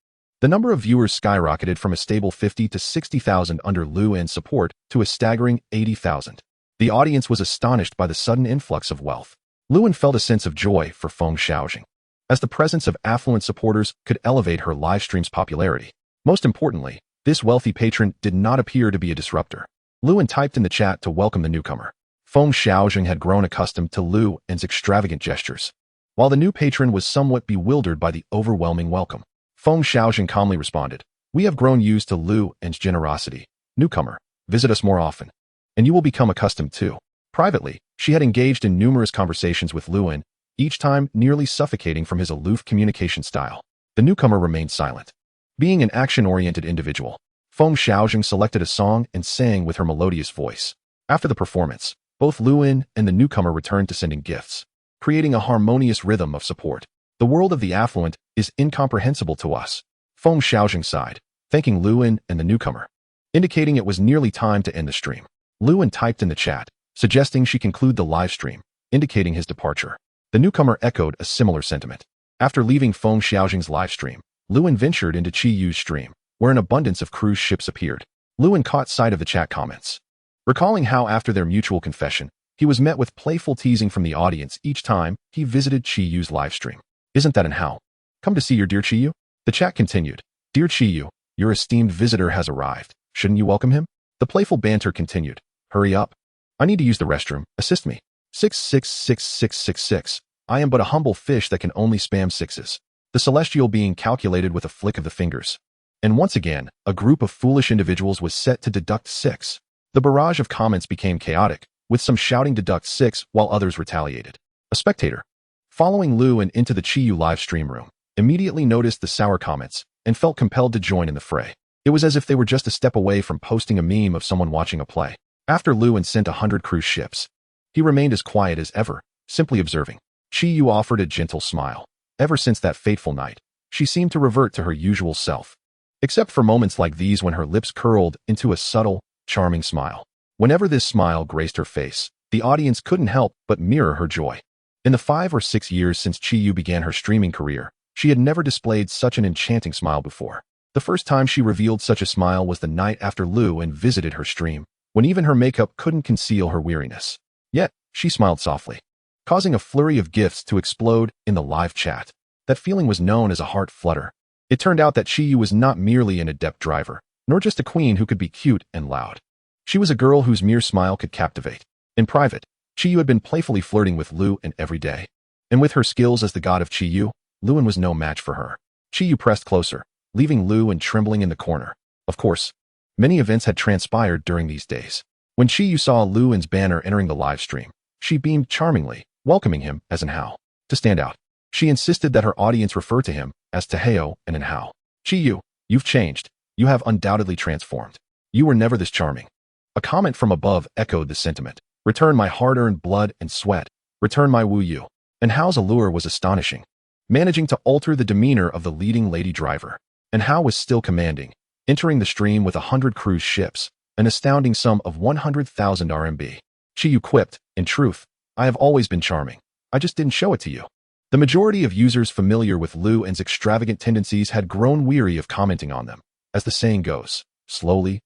The number of viewers skyrocketed from a stable 50 to 60,000 under Luan's support to a staggering 80,000. The audience was astonished by the sudden influx of wealth. Luan felt a sense of joy for Feng Xiaojing, as the presence of affluent supporters could elevate her livestream's popularity. Most importantly, this wealthy patron did not appear to be a disruptor. Luan typed in the chat to welcome the newcomer. Feng Xiaojing had grown accustomed to Luan's extravagant gestures, while the new patron was somewhat bewildered by the overwhelming welcome. Feng Xiaojing calmly responded, "We have grown used to Luan's generosity. Newcomer, visit us more often, and you will become accustomed too." Privately, she had engaged in numerous conversations with Luan, each time nearly suffocating from his aloof communication style. The newcomer remained silent. Being an action-oriented individual, Feng Xiaojing selected a song and sang with her melodious voice. After the performance, both Luan and the newcomer returned to sending gifts, creating a harmonious rhythm of support. "The world of the affluent is incomprehensible to us." Feng Xiaojing sighed, thanking Luan and the newcomer, indicating it was nearly time to end the stream. Luan typed in the chat, suggesting she conclude the live stream, indicating his departure. The newcomer echoed a similar sentiment. After leaving Feng Xiaojing's live stream, Luan ventured into Qi Yu's stream, where an abundance of cruise ships appeared. Luan caught sight of the chat comments, recalling how after their mutual confession, he was met with playful teasing from the audience each time he visited Qi Yu's livestream. "Isn't that an how? Come to see your dear Qi Yu?" The chat continued, "Dear Qi Yu, your esteemed visitor has arrived. Shouldn't you welcome him?" The playful banter continued. "Hurry up. I need to use the restroom. Assist me. 666666. I am but a humble fish that can only spam sixes." The celestial being calculated with a flick of the fingers. And once again, a group of foolish individuals was set to deduct 6. The barrage of comments became chaotic, with some shouting deduct 6 while others retaliated. A spectator, following Luan into the Qi Yu live stream room, immediately noticed the sour comments and felt compelled to join in the fray. It was as if they were just a step away from posting a meme of someone watching a play. After Luan sent 100 cruise ships, he remained as quiet as ever, simply observing. Qi Yu offered a gentle smile. Ever since that fateful night, she seemed to revert to her usual self, except for moments like these when her lips curled into a subtle, charming smile. Whenever this smile graced her face, The audience couldn't help but mirror her joy. In the 5 or 6 years since Chi-Yu began her streaming career, she had never displayed such an enchanting smile before. The first time she revealed such a smile was the night after Lu visited her stream, when even her makeup couldn't conceal her weariness. Yet, she smiled softly, causing a flurry of gifts to explode in the live chat. That feeling was known as a heart flutter. It turned out that Chi-Yu was not merely an adept driver, nor just a queen who could be cute and loud. She was a girl whose mere smile could captivate. In private, Chi-Yu had been playfully flirting with Lu every day. And with her skills as the god of Chi-Yu, Lu was no match for her. Chi-Yu pressed closer, leaving Lu trembling in the corner. Of course, many events had transpired during these days. When Chi-Yu saw Lu's banner entering the live stream, she beamed charmingly, welcoming him as an Hao. To stand out, she insisted that her audience refer to him as Taheo and an Hao. Chi-Yu, you've changed. You have undoubtedly transformed. You were never this charming. A comment from above echoed the sentiment. Return my hard-earned blood and sweat. Return my Wu Yu. And Hao's allure was astonishing, managing to alter the demeanor of the leading lady driver. And Hao was still commanding, entering the stream with 100 cruise ships, an astounding sum of 100,000 RMB. Chi-Yu quipped, in truth, I have always been charming. I just didn't show it to you. The majority of users familiar with Lu's extravagant tendencies had grown weary of commenting on them. As the saying goes, slowly,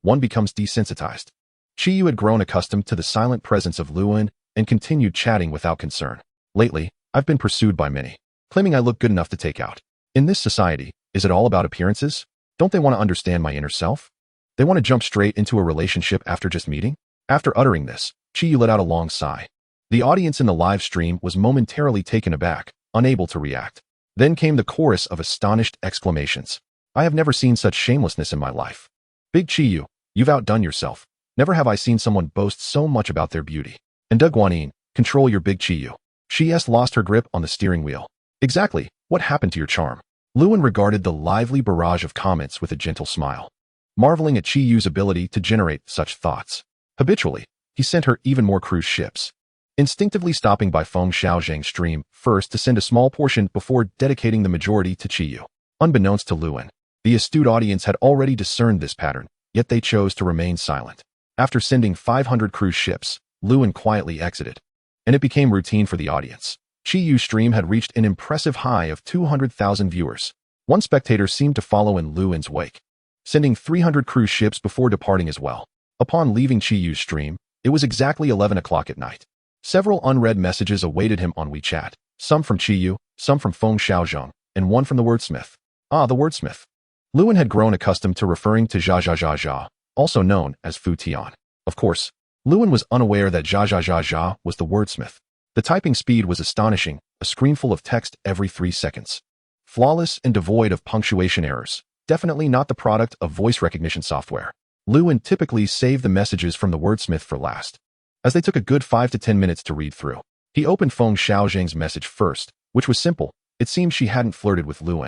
one becomes desensitized. Chi-Yu had grown accustomed to the silent presence of Lu and continued chatting without concern. Lately, I've been pursued by many, claiming I look good enough to take out. In this society, is it all about appearances? Don't they want to understand my inner self? They want to jump straight into a relationship after just meeting? After uttering this, Chi-Yu let out a long sigh. The audience in the live stream was momentarily taken aback, unable to react. Then came the chorus of astonished exclamations. I have never seen such shamelessness in my life. Big Chi-Yu, you've outdone yourself. Never have I seen someone boast so much about their beauty. And Guanyin, control your big Chi-Yu. She lost her grip on the steering wheel. Exactly, what happened to your charm? Lu regarded the lively barrage of comments with a gentle smile, marveling at Chi-Yu's ability to generate such thoughts. Habitually, he sent her even more cruise ships, instinctively stopping by Feng Xiaozhang's stream first to send a small portion before dedicating the majority to Chi-Yu. Unbeknownst to Lu, the astute audience had already discerned this pattern, yet they chose to remain silent. After sending 500 cruise ships, Lu quietly exited, and it became routine for the audience. Chi-Yu's stream had reached an impressive high of 200,000 viewers. One spectator seemed to follow in Lu's wake, sending 300 cruise ships before departing as well. Upon leaving Chi-Yu's stream, it was exactly 11 o'clock at night. Several unread messages awaited him on WeChat, some from Chi-Yu, some from Feng Xiaozhang, and one from the wordsmith. The wordsmith. Lu had grown accustomed to referring to Zha, also known as Fu Tian. Of course, Lu was unaware that Zha was the wordsmith. The typing speed was astonishing, a screenful of text every 3 seconds. Flawless and devoid of punctuation errors, definitely not the product of voice recognition software. Lu typically saved the messages from the wordsmith for last, as they took a good 5 to 10 minutes to read through. He opened Feng Xiaozhang's message first, which was simple. It seemed she hadn't flirted with Lu,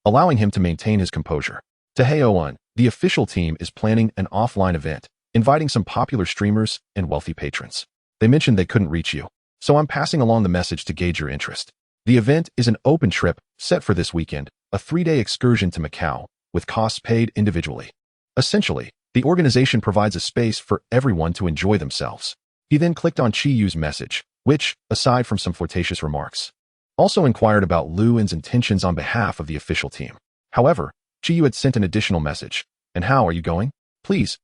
allowing him to maintain his composure. Taheo, the official team is planning an offline event, inviting some popular streamers and wealthy patrons. They mentioned they couldn't reach you, so I'm passing along the message to gauge your interest. The event is an open trip set for this weekend, a 3-day excursion to Macau, with costs paid individually. Essentially, the organization provides a space for everyone to enjoy themselves. He then clicked on Chi-Yu's message, which, aside from some flirtatious remarks, also inquired about Lu's intentions on behalf of the official team. However, Chi-Yu had sent an additional message. And how are you going? Please.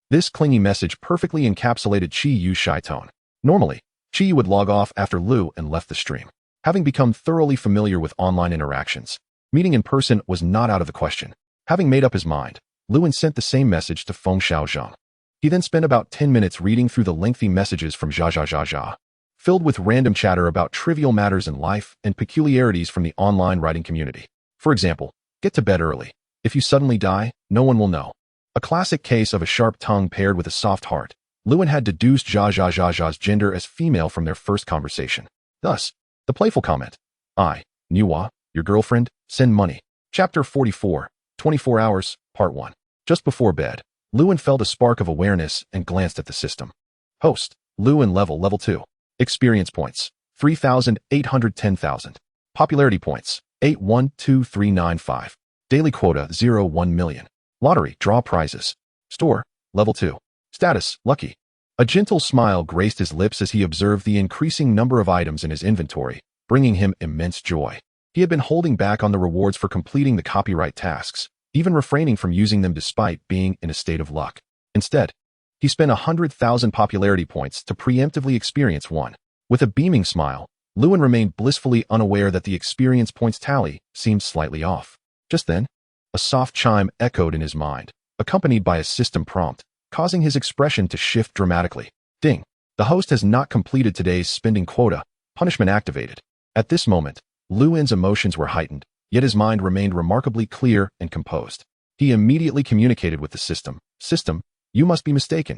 This clingy message perfectly encapsulated Chi-Yu's shy tone. Normally, Chi-Yu would log off after Lu left the stream. Having become thoroughly familiar with online interactions, meeting in person was not out of the question. Having made up his mind, Lu sent the same message to Feng Xiaozhang. He then spent about 10 minutes reading through the lengthy messages from Zha, filled with random chatter about trivial matters in life and peculiarities from the online writing community. For example, get to bed early. If you suddenly die, no one will know. A classic case of a sharp tongue paired with a soft heart. Lu had deduced Zha's gender as female from their first conversation. Thus, the playful comment, I, Niwa, your girlfriend, send money. Chapter 44, 24 Hours, Part 1. Just before bed, Lu felt a spark of awareness and glanced at the system. Host, Lu level 2. Experience points, 3,810,000. Popularity points, 812395. Daily quota, 1 million. Lottery, draw prizes. Store, level 2. Status, lucky. A gentle smile graced his lips as he observed the increasing number of items in his inventory, bringing him immense joy. He had been holding back on the rewards for completing the copyright tasks, even refraining from using them despite being in a state of luck. Instead, he spent 100,000 popularity points to preemptively experience one. With a beaming smile, Lewin remained blissfully unaware that the experience points tally seemed slightly off. Just then, a soft chime echoed in his mind, accompanied by a system prompt, causing his expression to shift dramatically. Ding! The host has not completed today's spending quota. Punishment activated. At this moment, Lewin's emotions were heightened, yet his mind remained remarkably clear and composed. He immediately communicated with the system. System, you must be mistaken.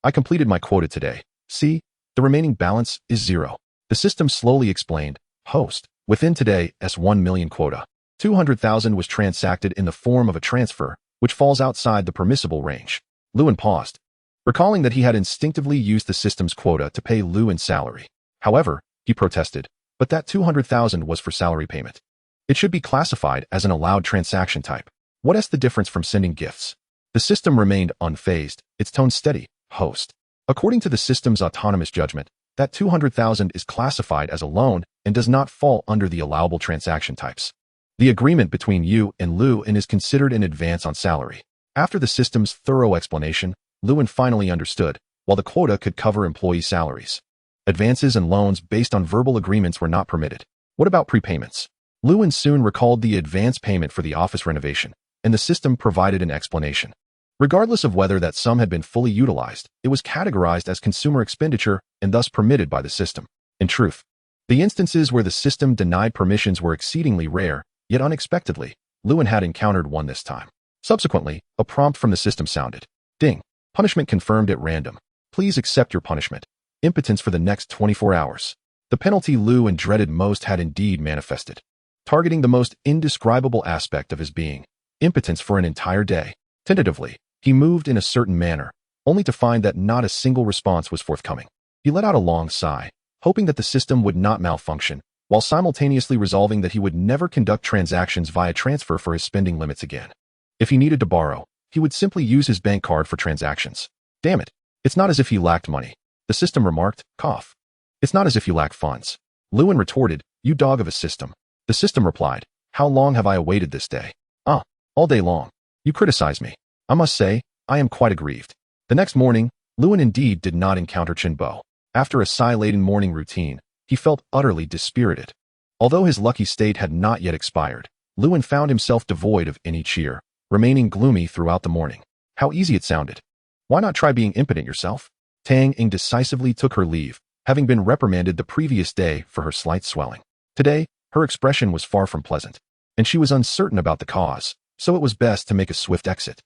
I completed my quota today. See, the remaining balance is 0. The system slowly explained. Host, within today's 1 million quota, 200,000 was transacted in the form of a transfer, which falls outside the permissible range. Lewin paused, recalling that he had instinctively used the system's quota to pay Lewin's salary. However, he protested, but that 200,000 was for salary payment. It should be classified as an allowed transaction type. What is the difference from sending gifts? The system remained unfazed, its tone steady. Host. According to the system's autonomous judgment, that 200,000 is classified as a loan and does not fall under the allowable transaction types. The agreement between you and Lewin is considered an advance on salary. After the system's thorough explanation, Lewin finally understood, while the quota could cover employee salaries, advances and loans based on verbal agreements were not permitted. What about prepayments? Lewin soon recalled the advance payment for the office renovation, and the system provided an explanation. Regardless of whether that sum had been fully utilized, it was categorized as consumer expenditure and thus permitted by the system. In truth, the instances where the system denied permissions were exceedingly rare, yet unexpectedly, Lewin had encountered one this time. Subsequently, a prompt from the system sounded. Ding. Punishment confirmed at random. Please accept your punishment. Impotence for the next 24 hours. The penalty Lewin dreaded most had indeed manifested, targeting the most indescribable aspect of his being, impotence for an entire day. Tentatively, he moved in a certain manner, only to find that not a single response was forthcoming. He let out a long sigh, hoping that the system would not malfunction, while simultaneously resolving that he would never conduct transactions via transfer for his spending limits again. If he needed to borrow, he would simply use his bank card for transactions. Damn it, it's not as if he lacked money. The system remarked, cough. It's not as if you lack funds. Lewin retorted, you dog of a system. The system replied, how long have I awaited this day? All day long. You criticize me. I must say, I am quite aggrieved. The next morning, Lewin indeed did not encounter Chinbo. After a sigh-laden morning routine, he felt utterly dispirited. Although his lucky state had not yet expired, Lewin found himself devoid of any cheer, remaining gloomy throughout the morning. How easy it sounded. Why not try being impotent yourself? Tang Ing decisively took her leave, having been reprimanded the previous day for her slight swelling. Today, her expression was far from pleasant, and she was uncertain about the cause, so it was best to make a swift exit.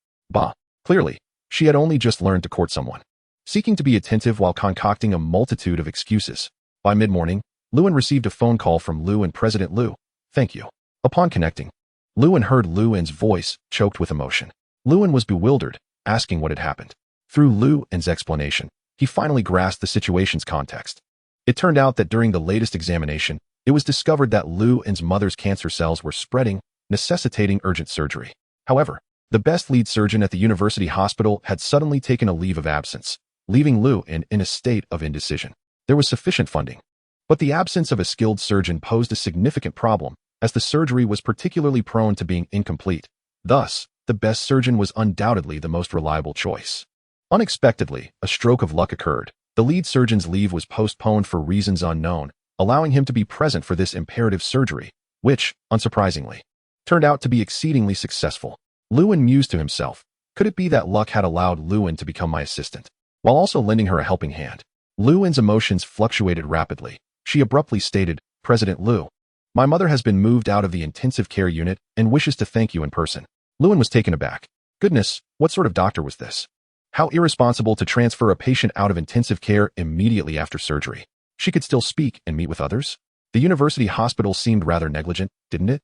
Clearly, she had only just learned to court someone. Seeking to be attentive while concocting a multitude of excuses. By mid-morning, Lewin received a phone call from Liu and President Liu. Thank you. Upon connecting, Lewin heard Lewin's voice, choked with emotion. Lewin was bewildered, asking what had happened. Through Lewin's explanation, he finally grasped the situation's context. It turned out that during the latest examination, it was discovered that Lewin's mother's cancer cells were spreading, necessitating urgent surgery. However, the best lead surgeon at the university hospital had suddenly taken a leave of absence, leaving Lewin in a state of indecision. There was sufficient funding, but the absence of a skilled surgeon posed a significant problem, as the surgery was particularly prone to being incomplete. Thus, the best surgeon was undoubtedly the most reliable choice. Unexpectedly, a stroke of luck occurred. The lead surgeon's leave was postponed for reasons unknown, allowing him to be present for this imperative surgery, which, unsurprisingly, turned out to be exceedingly successful. Lewin mused to himself, could it be that luck had allowed Lewin to become my assistant, while also lending her a helping hand? Lewin's emotions fluctuated rapidly. She abruptly stated, President Liu, my mother has been moved out of the intensive care unit and wishes to thank you in person. Lewin was taken aback. Goodness, what sort of doctor was this? How irresponsible to transfer a patient out of intensive care immediately after surgery. She could still speak and meet with others? The university hospital seemed rather negligent, didn't it?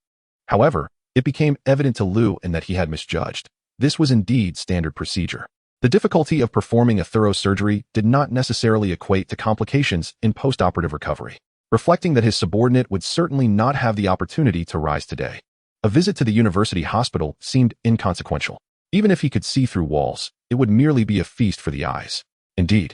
However, it became evident to Lewin that he had misjudged. This was indeed standard procedure. The difficulty of performing a thorough surgery did not necessarily equate to complications in post-operative recovery, reflecting that his subordinate would certainly not have the opportunity to rise today. A visit to the university hospital seemed inconsequential. Even if he could see through walls, it would merely be a feast for the eyes. Indeed,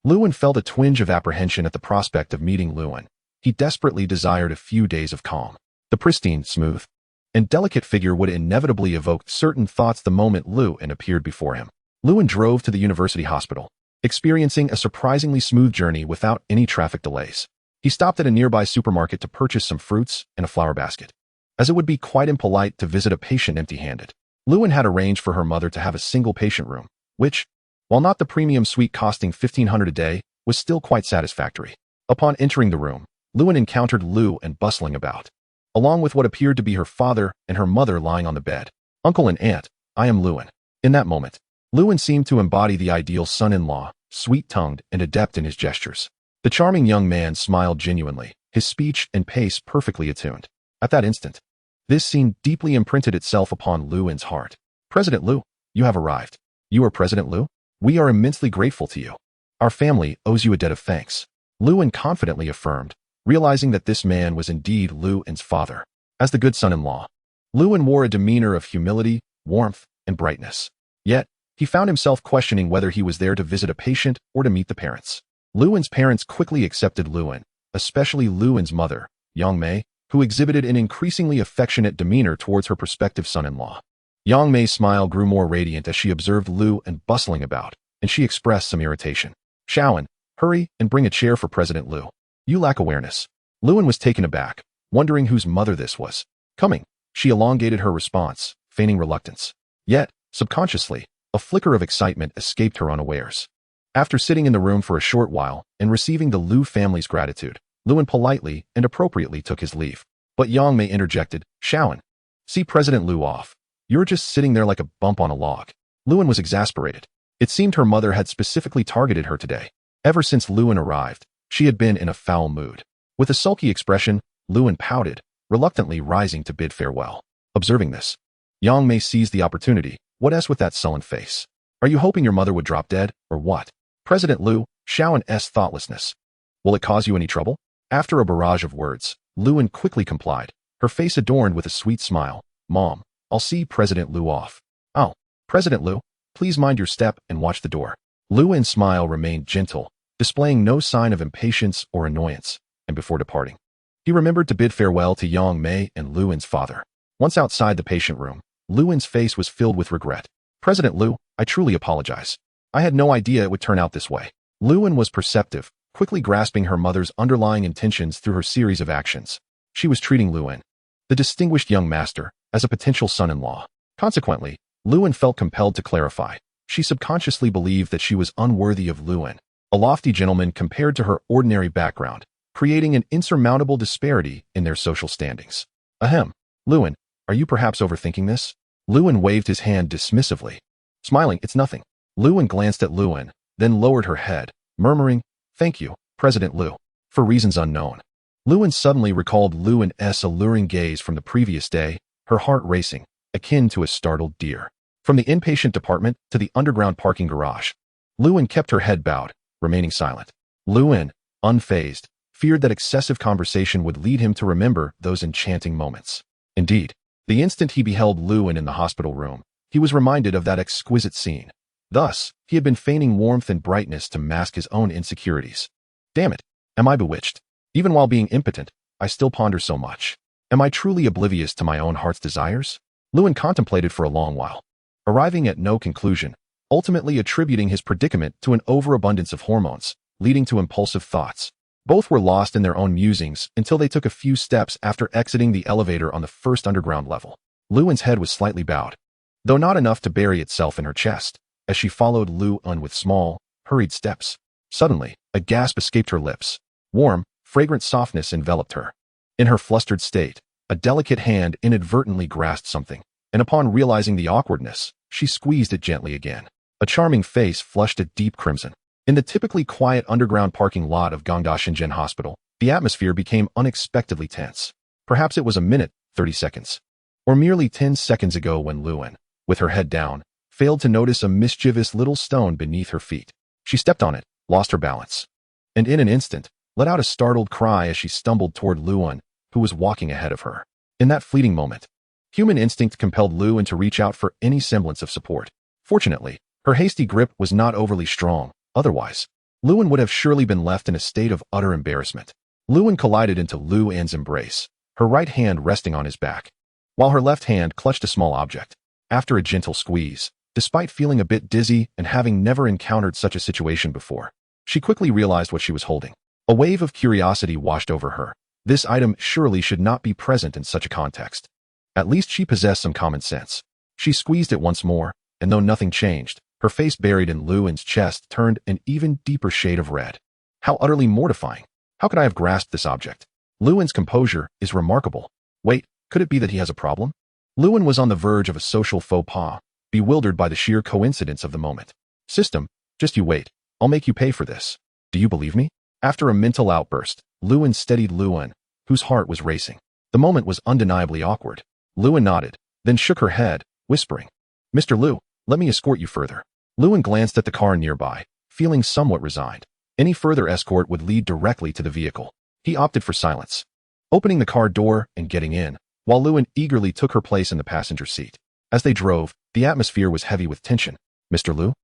Lewin felt a twinge of apprehension at the prospect of meeting Lewin. He desperately desired a few days of calm. The pristine, smooth, and delicate figure would inevitably evoke certain thoughts the moment Lewin appeared before him. Lewin drove to the university hospital, experiencing a surprisingly smooth journey without any traffic delays. He stopped at a nearby supermarket to purchase some fruits and a flower basket, as it would be quite impolite to visit a patient empty-handed. Lewin had arranged for her mother to have a single patient room, which, while not the premium suite costing $1,500 a day, was still quite satisfactory. Upon entering the room, Lewin encountered Lewin bustling about, along with what appeared to be her father and her mother lying on the bed. "Uncle and aunt, I am Lewin." In that moment, Lewin seemed to embody the ideal son-in-law, sweet-tongued and adept in his gestures. The charming young man smiled genuinely, his speech and pace perfectly attuned. At that instant, this scene deeply imprinted itself upon Lewin's heart. "President Lew, you have arrived." "You are President Lew? We are immensely grateful to you. Our family owes you a debt of thanks," Lewin confidently affirmed, realizing that this man was indeed Lewin's father. As the good son-in-law, Lewin wore a demeanor of humility, warmth, and brightness. Yet, he found himself questioning whether he was there to visit a patient or to meet the parents. Lewin's parents quickly accepted Lewin, especially Lewin's mother, Yang Mei, who exhibited an increasingly affectionate demeanor towards her prospective son-in-law. Yang Mei's smile grew more radiant as she observed Lewin bustling about, and she expressed some irritation. "Shaoan, hurry and bring a chair for President Lew. You lack awareness." Lewin was taken aback, wondering whose mother this was. "Coming," she elongated her response, feigning reluctance. Yet, subconsciously, a flicker of excitement escaped her unawares. After sitting in the room for a short while and receiving the Lew family's gratitude, Lewin politely and appropriately took his leave. But Yang Mei interjected, "Shaoan, see President Lew off. You're just sitting there like a bump on a log." Lewin was exasperated. It seemed her mother had specifically targeted her today. Ever since Lewin arrived, she had been in a foul mood. With a sulky expression, Lewin pouted, reluctantly rising to bid farewell. Observing this, Yang Mei seized the opportunity. "What else with that sullen face? Are you hoping your mother would drop dead, or what?" President Lew, Shaoan's thoughtlessness. "Will it cause you any trouble?" After a barrage of words, Lewin quickly complied, her face adorned with a sweet smile. "Mom, I'll see President Lew off." "Oh, President Lew, please mind your step and watch the door." Lewin's smile remained gentle, displaying no sign of impatience or annoyance, and before departing, he remembered to bid farewell to Yang Mei and Lewin's father. Once outside the patient room, Lewin's face was filled with regret. "President Lew, I truly apologize. I had no idea it would turn out this way." Lewin was perceptive, quickly grasping her mother's underlying intentions through her series of actions. She was treating Lewin, the distinguished young master, as a potential son-in-law. Consequently, Lewin felt compelled to clarify. She subconsciously believed that she was unworthy of Lewin, a lofty gentleman compared to her ordinary background, creating an insurmountable disparity in their social standings. "Ahem. Lewin, are you perhaps overthinking this?" Lewin waved his hand dismissively. Smiling, "It's nothing." Lewin glanced at Lewin, then lowered her head, murmuring, "Thank you, President Lew." For reasons unknown, Lewin suddenly recalled Lewin's alluring gaze from the previous day, her heart racing, akin to a startled deer. From the inpatient department to the underground parking garage, Lewin kept her head bowed, remaining silent. Lewin, unfazed, feared that excessive conversation would lead him to remember those enchanting moments. Indeed, the instant he beheld Lewin in the hospital room, he was reminded of that exquisite scene. Thus, he had been feigning warmth and brightness to mask his own insecurities. Damn it, am I bewitched? Even while being impotent, I still ponder so much. Am I truly oblivious to my own heart's desires? Lewin contemplated for a long while, arriving at no conclusion, ultimately attributing his predicament to an overabundance of hormones, leading to impulsive thoughts. Both were lost in their own musings until they took a few steps after exiting the elevator on the first underground level. Lewin's head was slightly bowed, though not enough to bury itself in her chest, as she followed Lewin with small, hurried steps. Suddenly, a gasp escaped her lips. Warm, fragrant softness enveloped her. In her flustered state, a delicate hand inadvertently grasped something, and upon realizing the awkwardness, she squeezed it gently again. A charming face flushed a deep crimson. In the typically quiet underground parking lot of Gangda Shenzhen Hospital, the atmosphere became unexpectedly tense. Perhaps it was a minute, 30 seconds, or merely 10 seconds ago when Lewin, with her head down, failed to notice a mischievous little stone beneath her feet. She stepped on it, lost her balance, and in an instant, let out a startled cry as she stumbled toward Lewin, who was walking ahead of her. In that fleeting moment, human instinct compelled Lewin to reach out for any semblance of support. Fortunately, her hasty grip was not overly strong. Otherwise, Lewin would have surely been left in a state of utter embarrassment. Lewin collided into Lu An's embrace, her right hand resting on his back, while her left hand clutched a small object. After a gentle squeeze, despite feeling a bit dizzy and having never encountered such a situation before, she quickly realized what she was holding. A wave of curiosity washed over her. This item surely should not be present in such a context. At least she possessed some common sense. She squeezed it once more, and though nothing changed, her face buried in Lewin's chest turned an even deeper shade of red. How utterly mortifying. How could I have grasped this object? Lewin's composure is remarkable. Wait, could it be that he has a problem? Lewin was on the verge of a social faux pas, bewildered by the sheer coincidence of the moment. System, just you wait. I'll make you pay for this. Do you believe me? After a mental outburst, Lewin steadied Lewin, whose heart was racing. The moment was undeniably awkward. Lewin nodded, then shook her head, whispering, Mr. Liu, let me escort you further. Lewin glanced at the car nearby, feeling somewhat resigned. Any further escort would lead directly to the vehicle. He opted for silence, opening the car door and getting in, while Lewin eagerly took her place in the passenger seat. As they drove, the atmosphere was heavy with tension. Mr. Liu?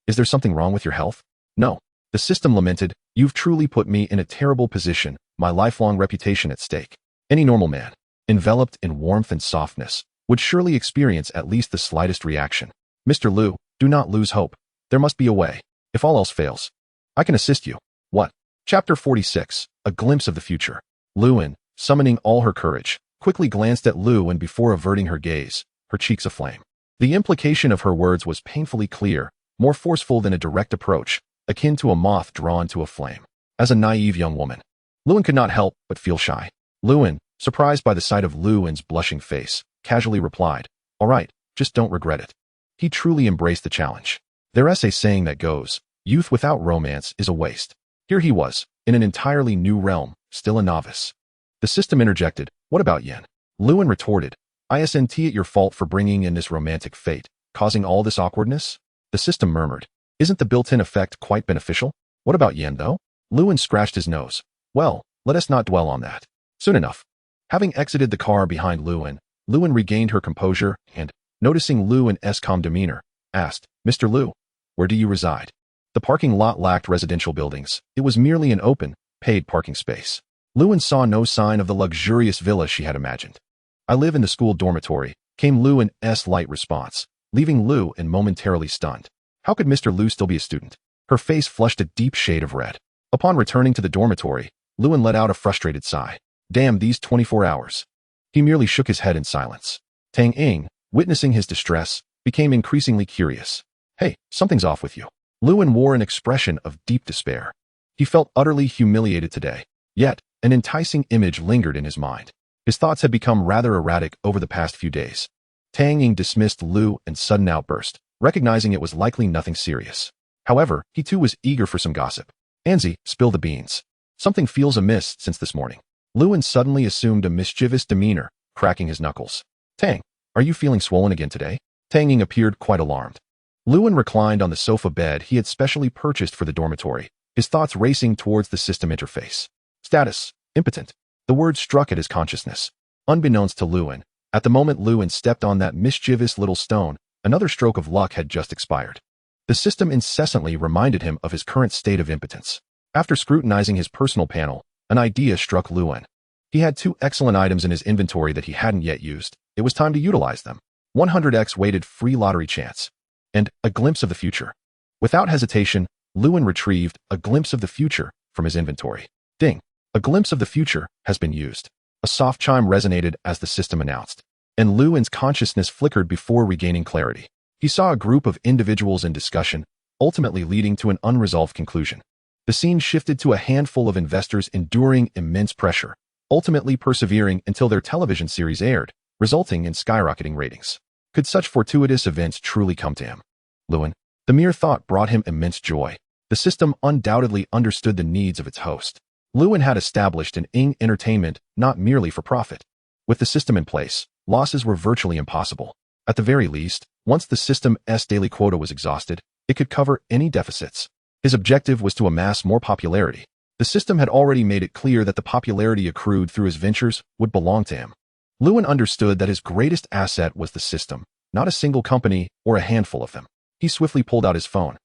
Is there something wrong with your health? No. The system lamented, you've truly put me in a terrible position, my lifelong reputation at stake. Any normal man, enveloped in warmth and softness, would surely experience at least the slightest reaction. Mr. Liu, do not lose hope. There must be a way. If all else fails, I can assist you. What? Chapter 46, A Glimpse of the Future. Lewin, summoning all her courage, quickly glanced at Lu and before averting her gaze, her cheeks aflame. The implication of her words was painfully clear, more forceful than a direct approach, akin to a moth drawn to a flame. As a naive young woman, Lewin could not help but feel shy. Lewin, surprised by the sight of Lewin's blushing face, casually replied, all right, just don't regret it. He truly embraced the challenge. There's a saying that goes, youth without romance is a waste. Here he was, in an entirely new realm, still a novice. The system interjected, what about Yen? Lewin retorted, isn't it your fault for bringing in this romantic fate, causing all this awkwardness? The system murmured, isn't the built-in effect quite beneficial? What about Yen, though? Lewin scratched his nose. Well, let us not dwell on that. Soon enough. Having exited the car behind Lewin regained her composure and, noticing Lewin's calm demeanor, asked, Mr. Liu, where do you reside? The parking lot lacked residential buildings. It was merely an open, paid parking space. Lewin saw no sign of the luxurious villa she had imagined. I live in the school dormitory, came Lewin's light response, leaving Lewin momentarily stunned. How could Mr. Liu still be a student? Her face flushed a deep shade of red. Upon returning to the dormitory, Lewin let out a frustrated sigh. Damn these 24 hours. He merely shook his head in silence. Tang Ying, witnessing his distress, became increasingly curious. Hey, something's off with you. Lewin wore an expression of deep despair. He felt utterly humiliated today, yet an enticing image lingered in his mind. His thoughts had become rather erratic over the past few days. Tang Ying dismissed Lewin's sudden outburst, recognizing it was likely nothing serious. However, he too was eager for some gossip. Anzi, spill the beans. Something feels amiss since this morning. Lewin suddenly assumed a mischievous demeanor, cracking his knuckles. Tang, are you feeling swollen again today? Tang Ying appeared quite alarmed. Lewin reclined on the sofa bed he had specially purchased for the dormitory, his thoughts racing towards the system interface. Status, impotent. The word struck at his consciousness. Unbeknownst to Lewin, at the moment Lewin stepped on that mischievous little stone, another stroke of luck had just expired. The system incessantly reminded him of his current state of impotence. After scrutinizing his personal panel, an idea struck Lewin. He had 2 excellent items in his inventory that he hadn't yet used. It was time to utilize them. 100x weighted free lottery chance. And a glimpse of the future. Without hesitation, Lewin retrieved a glimpse of the future from his inventory. Ding. A glimpse of the future has been used. A soft chime resonated as the system announced, and Lewin's consciousness flickered before regaining clarity. He saw a group of individuals in discussion, ultimately leading to an unresolved conclusion. The scene shifted to a handful of investors enduring immense pressure, ultimately persevering until their television series aired, resulting in skyrocketing ratings. Could such fortuitous events truly come to him? Lewin, the mere thought brought him immense joy. The system undoubtedly understood the needs of its host. Lewin had established an entertainment not merely for profit. With the system in place, losses were virtually impossible. At the very least, once the system's daily quota was exhausted, it could cover any deficits. His objective was to amass more popularity. The system had already made it clear that the popularity accrued through his ventures would belong to him. Lewin understood that his greatest asset was the system, not a single company or a handful of them. He swiftly pulled out his phone,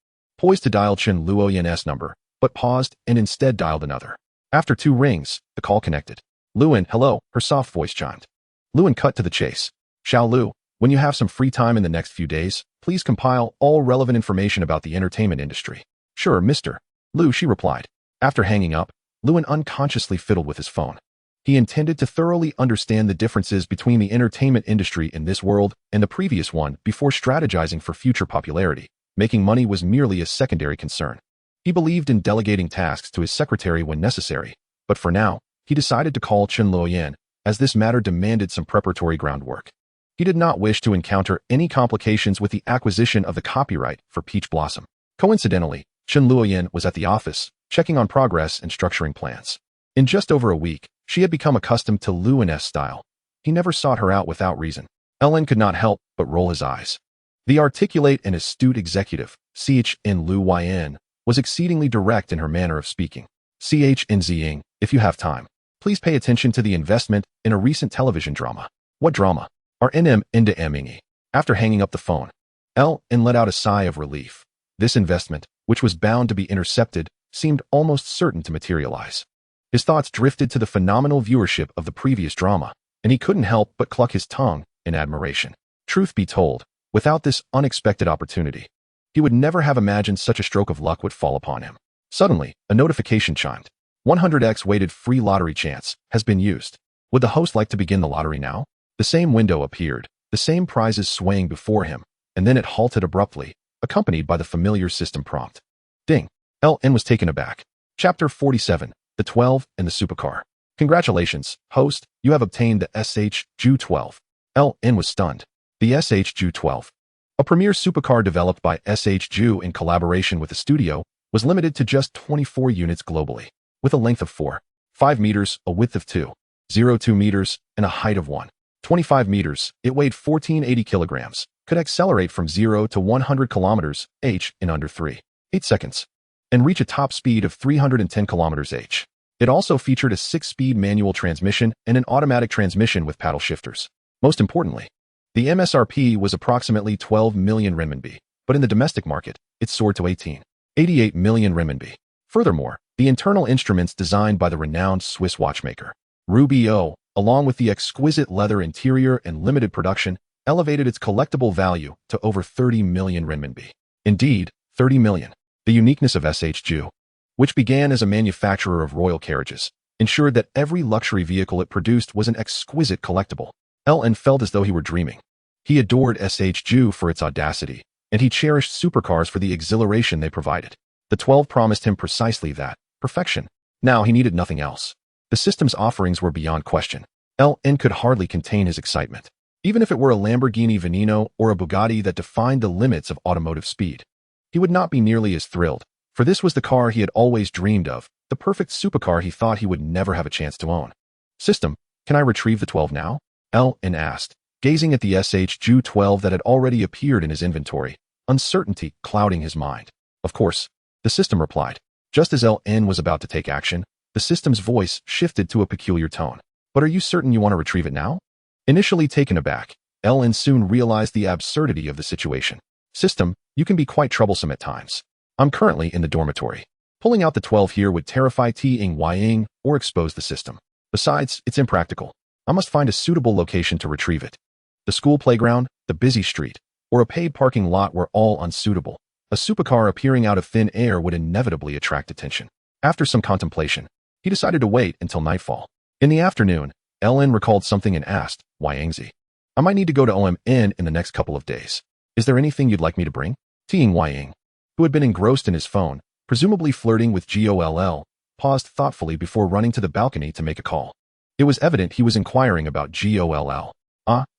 poised to dial Chen Luoyan's number, but paused and instead dialed another. After 2 rings, the call connected. Luan, hello, her soft voice chimed. Luan cut to the chase. Xiao Lu, when you have some free time in the next few days, please compile all relevant information about the entertainment industry. Sure, Mr. Lu, she replied. After hanging up, Luan unconsciously fiddled with his phone. He intended to thoroughly understand the differences between the entertainment industry in this world and the previous one before strategizing for future popularity. Making money was merely a secondary concern. He believed in delegating tasks to his secretary when necessary, but for now, he decided to call Chen Luoyan, as this matter demanded some preparatory groundwork. He did not wish to encounter any complications with the acquisition of the copyright for Peach Blossom. Coincidentally, Chen Luoyan was at the office, checking on progress and structuring plans. In just over a week, she had become accustomed to Luan's style. He never sought her out without reason. Ellen could not help but roll his eyes. The articulate and astute executive, Chen Luoyan, was exceedingly direct in her manner of speaking. Chen Ziying, if you have time, please pay attention to the investment in a recent television drama. What drama? RNM into Mingi. After hanging up the phone, Ellen let out a sigh of relief. This investment, which was bound to be intercepted, seemed almost certain to materialize. His thoughts drifted to the phenomenal viewership of the previous drama, and he couldn't help but cluck his tongue in admiration. Truth be told, without this unexpected opportunity, he would never have imagined such a stroke of luck would fall upon him. Suddenly, a notification chimed. 100x weighted free lottery chance has been used. Would the host like to begin the lottery now? The same window appeared, the same prizes swaying before him, and then it halted abruptly, accompanied by the familiar system prompt. Ding. Ellen was taken aback. Chapter 47, The 12 and the Supercar. Congratulations, host, you have obtained the SH-Ju-12. Ellen was stunned. The SH-Ju-12, a premier supercar developed by SH-Ju in collaboration with the studio, was limited to just 24 units globally, with a length of 4.5 meters, a width of 2.02 meters, and a height of 1.25 meters. It weighed 1480 kilograms, could accelerate from 0 to 100 kilometers h in under 3.8 seconds, and reach a top speed of 310 kilometers h. It also featured a 6-speed manual transmission and an automatic transmission with paddle shifters. Most importantly, the MSRP was approximately 12 million renminbi, but in the domestic market, it soared to 18.88 million renminbi. Furthermore, the internal instruments designed by the renowned Swiss watchmaker, Rubio, along with the exquisite leather interior and limited production, elevated its collectible value to over 30 million renminbi. Indeed, 30 million. The uniqueness of SH-Ju, which began as a manufacturer of royal carriages, ensured that every luxury vehicle it produced was an exquisite collectible. Ellen felt as though he were dreaming. He adored SH-Ju for its audacity, and he cherished supercars for the exhilaration they provided. The 12 promised him precisely that, perfection. Now he needed nothing else. The system's offerings were beyond question. Ellen could hardly contain his excitement. Even if it were a Lamborghini Veneno or a Bugatti that defined the limits of automotive speed, he would not be nearly as thrilled, for this was the car he had always dreamed of, the perfect supercar he thought he would never have a chance to own. System, can I retrieve the 12 now? Ellen asked, gazing at the SH-Ju-12 that had already appeared in his inventory, uncertainty clouding his mind. Of course, the system replied. Just as Ellen was about to take action, the system's voice shifted to a peculiar tone. But are you certain you want to retrieve it now? Initially taken aback, Ellen soon realized the absurdity of the situation. System, you can be quite troublesome at times. I'm currently in the dormitory. Pulling out the 12 here would terrify Ying or expose the system. Besides, it's impractical. I must find a suitable location to retrieve it. The school playground, the busy street, or a paid parking lot were all unsuitable. A supercar appearing out of thin air would inevitably attract attention. After some contemplation, he decided to wait until nightfall. In the afternoon, Ellen recalled something and asked, Yangzi, I might need to go to OMN in the next couple of days. Is there anything you'd like me to bring? Ying, who had been engrossed in his phone, presumably flirting with GOLL, paused thoughtfully before running to the balcony to make a call. It was evident he was inquiring about GOLL.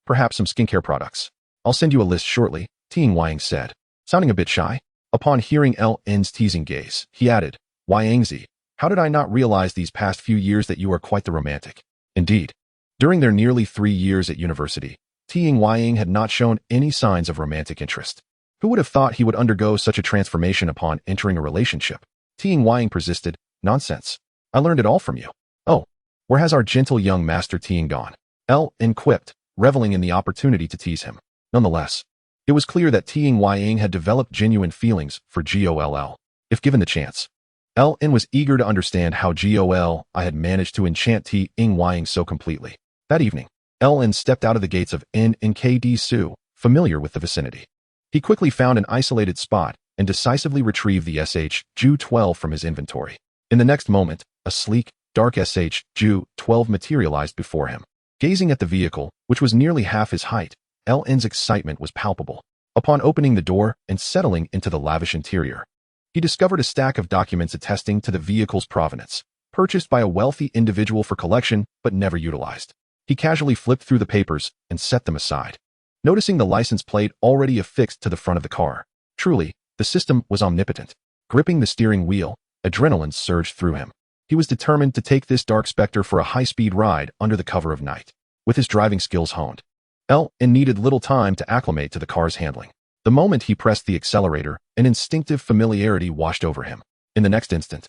Perhaps some skincare products. I'll send you a list shortly, Ying said, sounding a bit shy. Upon hearing Ellen's teasing gaze, he added, Yangzi, how did I not realize these past few years that you are quite the romantic? Indeed. During their nearly 3 years at university, Ying had not shown any signs of romantic interest. Who would have thought he would undergo such a transformation upon entering a relationship? Ying persisted, nonsense. I learned it all from you. Oh, where has our gentle young master Ting gone? Ellen quipped, reveling in the opportunity to tease him. Nonetheless, It was clear that Ting Ying had developed genuine feelings for Goll, if given the chance. Lin was eager to understand how Goll had managed to enchant Ting Ying so completely. That evening, Lin stepped out of the gates of Nkd Su, familiar with the vicinity. He quickly found an isolated spot and decisively retrieved the SH-12 from his inventory. In the next moment, a sleek, dark SH-12 materialized before him. Gazing at the vehicle, which was nearly half his height, Lin's excitement was palpable. Upon opening the door and settling into the lavish interior, he discovered a stack of documents attesting to the vehicle's provenance, purchased by a wealthy individual for collection but never utilized. He casually flipped through the papers and set them aside, noticing the license plate already affixed to the front of the car. Truly, the system was omnipotent. Gripping the steering wheel, adrenaline surged through him. He was determined to take this dark specter for a high-speed ride under the cover of night. With his driving skills honed, Lin needed little time to acclimate to the car's handling. The moment he pressed the accelerator, an instinctive familiarity washed over him. In the next instant,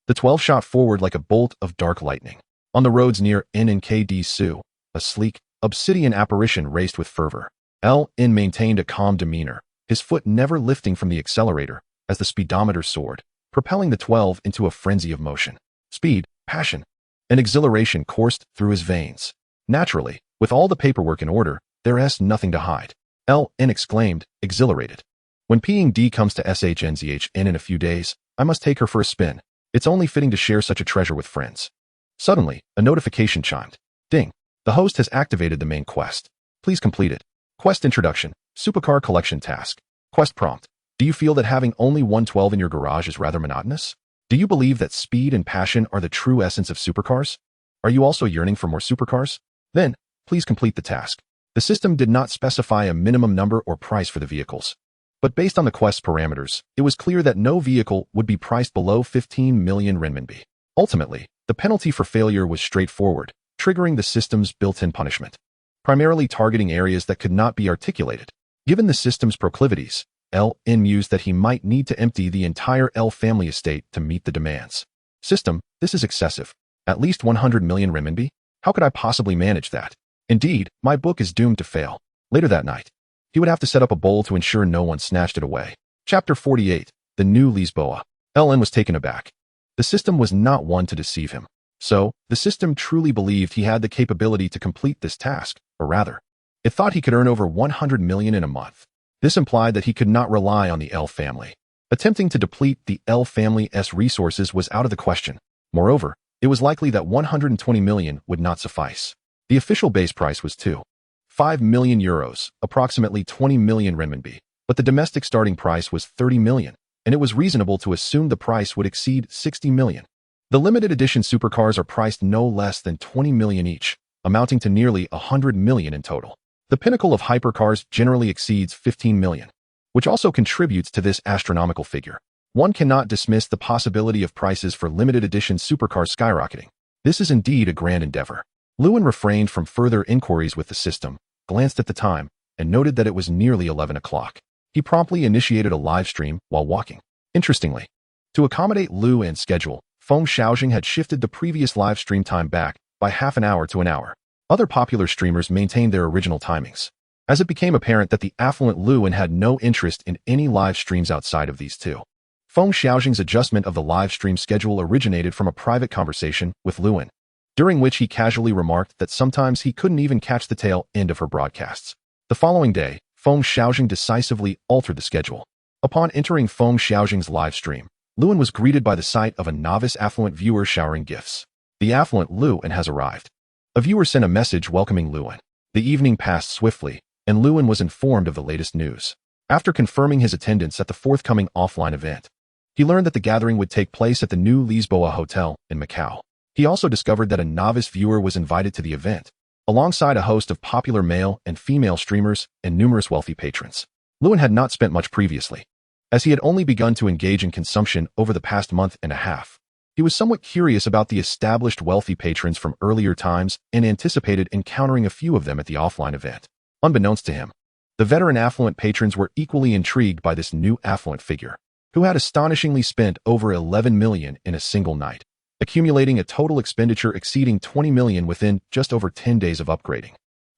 the 12 shot forward like a bolt of dark lightning. On the roads near Nkd Su, a sleek, obsidian apparition raced with fervor. Lin maintained a calm demeanor, his foot never lifting from the accelerator as the speedometer soared, propelling the 12 into a frenzy of motion. Speed, passion, and exhilaration coursed through his veins. Naturally, with all the paperwork in order, there's nothing to hide. Lin exclaimed, exhilarated. When P&D comes to SHNZHN in a few days, I must take her for a spin. It's only fitting to share such a treasure with friends. Suddenly, a notification chimed. Ding. The host has activated the main quest. Please complete it. Quest Introduction, Supercar Collection Task. Quest Prompt. Do you feel that having only 112 in your garage is rather monotonous? Do you believe that speed and passion are the true essence of supercars? Are you also yearning for more supercars? Then, please complete the task. The system did not specify a minimum number or price for the vehicles. But based on the quest's parameters, it was clear that no vehicle would be priced below 15 million renminbi. Ultimately, the penalty for failure was straightforward, triggering the system's built-in punishment, primarily targeting areas that could not be articulated. Given the system's proclivities, Lin mused that he might need to empty the entire L family estate to meet the demands. System, this is excessive. At least 100 million renminbi? How could I possibly manage that? Indeed, my book is doomed to fail. Later that night, he would have to set up a bowl to ensure no one snatched it away. Chapter 48, The New Lisboa. Lin was taken aback. The system was not one to deceive him. So, the system truly believed he had the capability to complete this task, or rather, it thought he could earn over 100 million in a month. This implied that he could not rely on the L family. Attempting to deplete the L family's resources was out of the question. Moreover, it was likely that 120 million would not suffice. The official base price was 2.5 million euros, approximately 20 million renminbi, but the domestic starting price was 30 million, and it was reasonable to assume the price would exceed 60 million. The limited edition supercars are priced no less than 20 million each, amounting to nearly 100 million in total. The pinnacle of hypercars generally exceeds 15 million, which also contributes to this astronomical figure. One cannot dismiss the possibility of prices for limited edition supercars skyrocketing. This is indeed a grand endeavor. Lewin refrained from further inquiries with the system, glanced at the time, and noted that it was nearly 11 o'clock. He promptly initiated a live stream while walking. Interestingly, to accommodate Lewin's schedule, Feng Xiaojing had shifted the previous live stream time back by half an hour to an hour. Other popular streamers maintained their original timings. As it became apparent that the affluent Lewin had no interest in any live streams outside of these two, Feng Xiaojing's adjustment of the live stream schedule originated from a private conversation with Lewin, during which he casually remarked that sometimes he couldn't even catch the tail end of her broadcasts. The following day, Feng Xiaojing decisively altered the schedule. Upon entering Feng Xiaojing's live stream, Lewin was greeted by the sight of a novice affluent viewer showering gifts. The affluent Lewin has arrived. A viewer sent a message welcoming Lewin. The evening passed swiftly, and Lewin was informed of the latest news. After confirming his attendance at the forthcoming offline event, he learned that the gathering would take place at the New Lisboa Hotel in Macau. He also discovered that a novice viewer was invited to the event, alongside a host of popular male and female streamers and numerous wealthy patrons. Lewin had not spent much previously, as he had only begun to engage in consumption over the past month and a half. He was somewhat curious about the established wealthy patrons from earlier times and anticipated encountering a few of them at the offline event. Unbeknownst to him, the veteran affluent patrons were equally intrigued by this new affluent figure, who had astonishingly spent over 11 million in a single night, accumulating a total expenditure exceeding 20 million within just over 10 days of upgrading,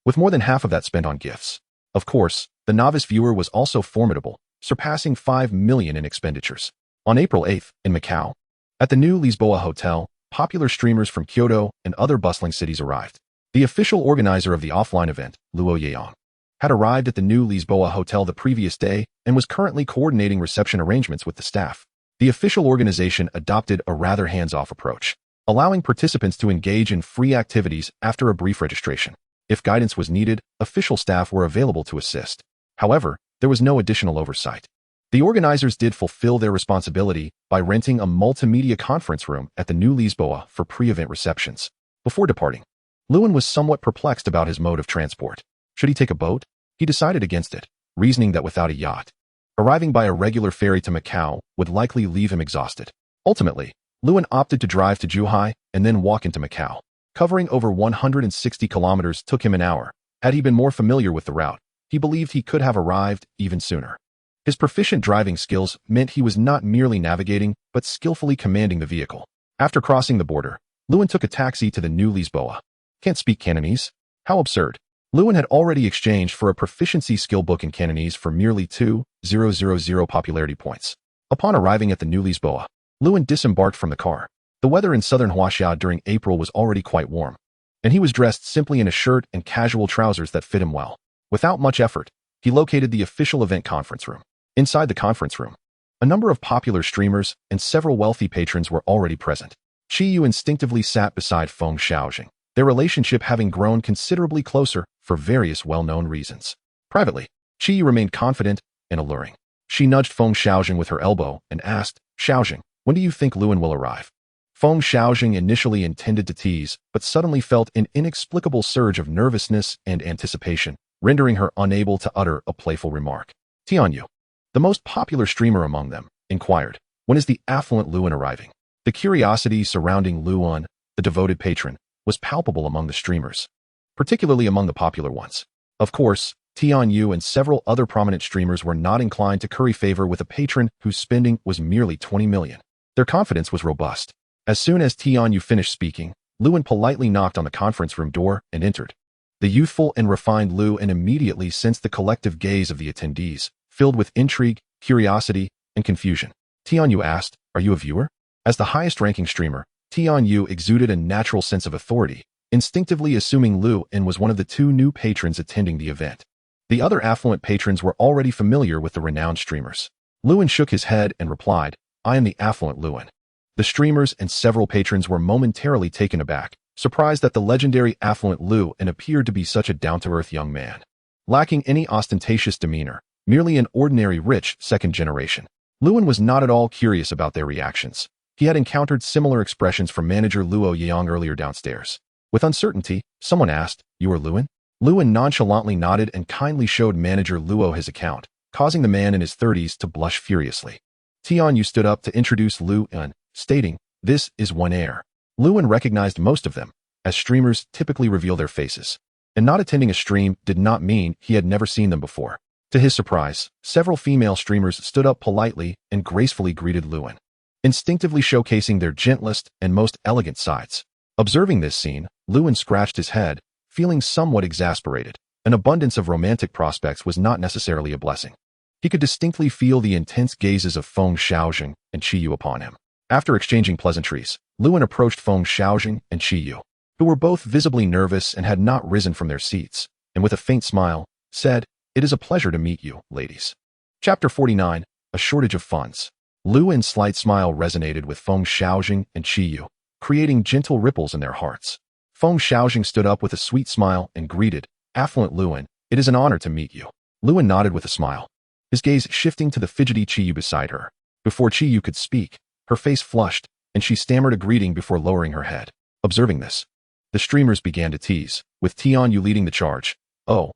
with more than half of that spent on gifts. Of course, The novice viewer was also formidable, surpassing 5 million in expenditures. On April 8th, in Macau, at the new Lisboa Hotel, popular streamers from Kyoto and other bustling cities arrived. The official organizer of the offline event, Luo Yeong, had arrived at the new Lisboa Hotel the previous day and was currently coordinating reception arrangements with the staff. The official organization adopted a rather hands-off approach, allowing participants to engage in free activities after a brief registration. If guidance was needed, official staff were available to assist. However, there was no additional oversight. The organizers did fulfill their responsibility by renting a multimedia conference room at the new Lisboa for pre-event receptions. Before departing, Lewin was somewhat perplexed about his mode of transport. Should he take a boat? He decided against it, reasoning that without a yacht, arriving by a regular ferry to Macau would likely leave him exhausted. Ultimately, Lewin opted to drive to Zhuhai and then walk into Macau. Covering over 160 kilometers took him an hour. Had he been more familiar with the route, he believed he could have arrived even sooner. His proficient driving skills meant he was not merely navigating, but skillfully commanding the vehicle. After crossing the border, Lewin took a taxi to the new Lisboa. Can't speak Cantonese? How absurd. Lewin had already exchanged for a proficiency skill book in Cantonese for merely 2,000 popularity points. Upon arriving at the new Lisboa, Lewin disembarked from the car. The weather in southern Huaxia during April was already quite warm, and he was dressed simply in a shirt and casual trousers that fit him well. Without much effort, he located the official event conference room. Inside the conference room, a number of popular streamers and several wealthy patrons were already present. Chi Yu instinctively sat beside Feng Xiaojing, their relationship having grown considerably closer for various well-known reasons. Privately, Chi Yu remained confident and alluring. She nudged Feng Xiaojing with her elbow and asked, "Xiaojing, when do you think Lewin will arrive?" Feng Xiaojing initially intended to tease, but suddenly felt an inexplicable surge of nervousness and anticipation, rendering her unable to utter a playful remark. Tianyu, the most popular streamer among them, inquired, "When is the affluent Lewin arriving?" The curiosity surrounding Lewin, the devoted patron, was palpable among the streamers, particularly among the popular ones. Of course, Tianyu and several other prominent streamers were not inclined to curry favor with a patron whose spending was merely 20 million. Their confidence was robust. As soon as Tianyu finished speaking, Lewin politely knocked on the conference room door and entered. The youthful and refined Lewin immediately sensed the collective gaze of the attendees, filled with intrigue, curiosity, and confusion. Tianyu asked, "Are you a viewer?" As the highest-ranking streamer, Tianyu exuded a natural sense of authority, instinctively assuming Lewin was one of the two new patrons attending the event. The other affluent patrons were already familiar with the renowned streamers. Lewin shook his head and replied, "I am the affluent Lewin." The streamers and several patrons were momentarily taken aback, surprised that the legendary affluent Lewin appeared to be such a down-to-earth young man, lacking any ostentatious demeanor, merely an ordinary rich second generation. Lewin was not at all curious about their reactions. He had encountered similar expressions from manager Luo Yeong earlier downstairs. With uncertainty, someone asked, "You are Lewin?" Lewin nonchalantly nodded and kindly showed manager Luo his account, causing the man in his 30s to blush furiously. Tianyu stood up to introduce Lewin, stating, "This is one heir." Lewin recognized most of them, as streamers typically reveal their faces, and not attending a stream did not mean he had never seen them before. To his surprise, several female streamers stood up politely and gracefully greeted Lewin, instinctively showcasing their gentlest and most elegant sides. Observing this scene, Lewin scratched his head, feeling somewhat exasperated. An abundance of romantic prospects was not necessarily a blessing. He could distinctly feel the intense gazes of Feng Xiaojing and Chi Yu upon him. After exchanging pleasantries, Lewin approached Feng Xiaojing and Chi Yu, who were both visibly nervous and had not risen from their seats, and with a faint smile, said, "It is a pleasure to meet you, ladies." Chapter 49, A Shortage of Funds. Lewin's slight smile resonated with Feng Xiaojing and Chi Yu, creating gentle ripples in their hearts. Feng Xiaojing stood up with a sweet smile and greeted, "Affluent Lewin, it is an honor to meet you." Lewin nodded with a smile, his gaze shifting to the fidgety Chi Yu beside her. Before Chi Yu could speak, her face flushed, and she stammered a greeting before lowering her head. Observing this, the streamers began to tease, with Tianyu leading the charge. Oh,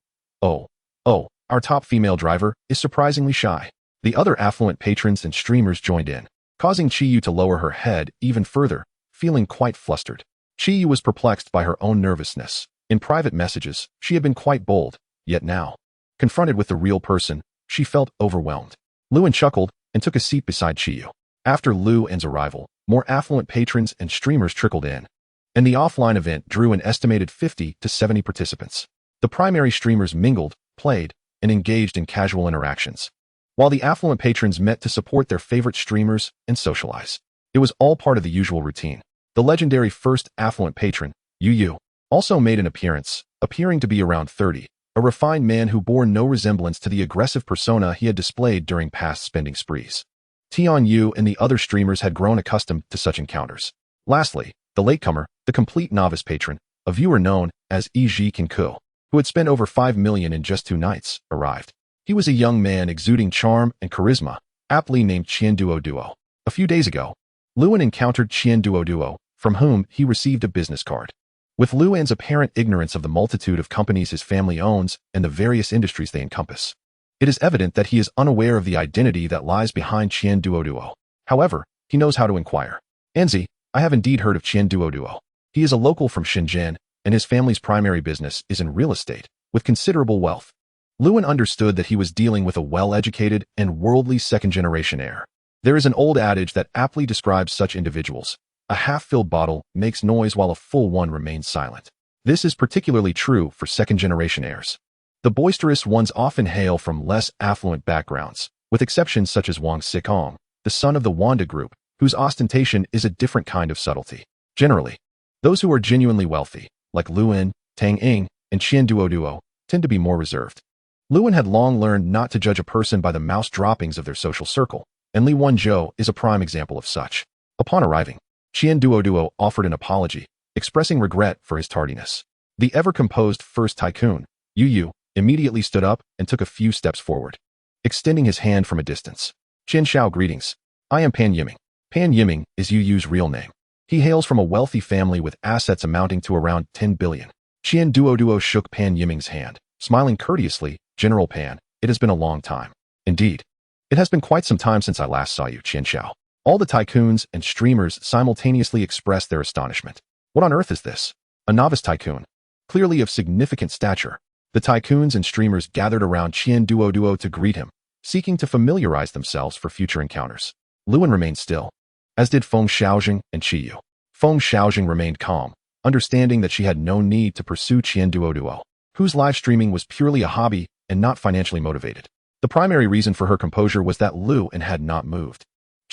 our top female driver is surprisingly shy." The other affluent patrons and streamers joined in, causing Chi Yu to lower her head even further, feeling quite flustered. Chi Yu was perplexed by her own nervousness. In private messages, she had been quite bold, yet now, confronted with the real person, she felt overwhelmed. Lewin chuckled and took a seat beside Chi Yu. After Lewin's arrival, more affluent patrons and streamers trickled in, and the offline event drew an estimated 50 to 70 participants. The primary streamers mingled, played, and engaged in casual interactions, while the affluent patrons met to support their favorite streamers and socialize. It was all part of the usual routine. The legendary first affluent patron, Yu, also made an appearance, appearing to be around 30, a refined man who bore no resemblance to the aggressive persona he had displayed during past spending sprees. Tian Yu and the other streamers had grown accustomed to such encounters. Lastly, the latecomer, the complete novice patron, a viewer known as Yi Kinku, who had spent over 5 million in just 2 nights, arrived. He was a young man exuding charm and charisma, aptly named Duo. A few days ago, Luan encountered Duo, from whom he received a business card. With Luan's apparent ignorance of the multitude of companies his family owns and the various industries they encompass, it is evident that he is unaware of the identity that lies behind Duo. However, he knows how to inquire. Anzi, I have indeed heard of Duo. He is a local from Shenzhen, and his family's primary business is in real estate, with considerable wealth. Luan understood that he was dealing with a well-educated and worldly second-generation heir. There is an old adage that aptly describes such individuals. A half-filled bottle makes noise while a full one remains silent. This is particularly true for second-generation heirs. The boisterous ones often hail from less affluent backgrounds, with exceptions such as Wang Xikong, the son of the Wanda Group, whose ostentation is a different kind of subtlety. Generally, those who are genuinely wealthy, like Luan, Tang Ying, and Duo, tend to be more reserved. Luan had long learned not to judge a person by the mouse droppings of their social circle, and Li Wenzhou is a prime example of such. Upon arriving, Duo offered an apology, expressing regret for his tardiness. The ever-composed first tycoon, Yu, immediately stood up and took a few steps forward, extending his hand from a distance. Xiao, greetings. I am Pan Yiming. Pan Yiming is Yu's real name. He hails from a wealthy family with assets amounting to around 10 billion. Duo shook Pan Yiming's hand, smiling courteously. General Pan, it has been a long time. Indeed. It has been quite some time since I last saw you, Xiao. All the tycoons and streamers simultaneously expressed their astonishment. What on earth is this? A novice tycoon, clearly of significant stature. The tycoons and streamers gathered around Duo to greet him, seeking to familiarize themselves for future encounters. Luan remained still, as did Feng Xiaojing and Yu. Feng Xiaojing remained calm, understanding that she had no need to pursue Duo, whose live streaming was purely a hobby and not financially motivated. The primary reason for her composure was that Luan had not moved.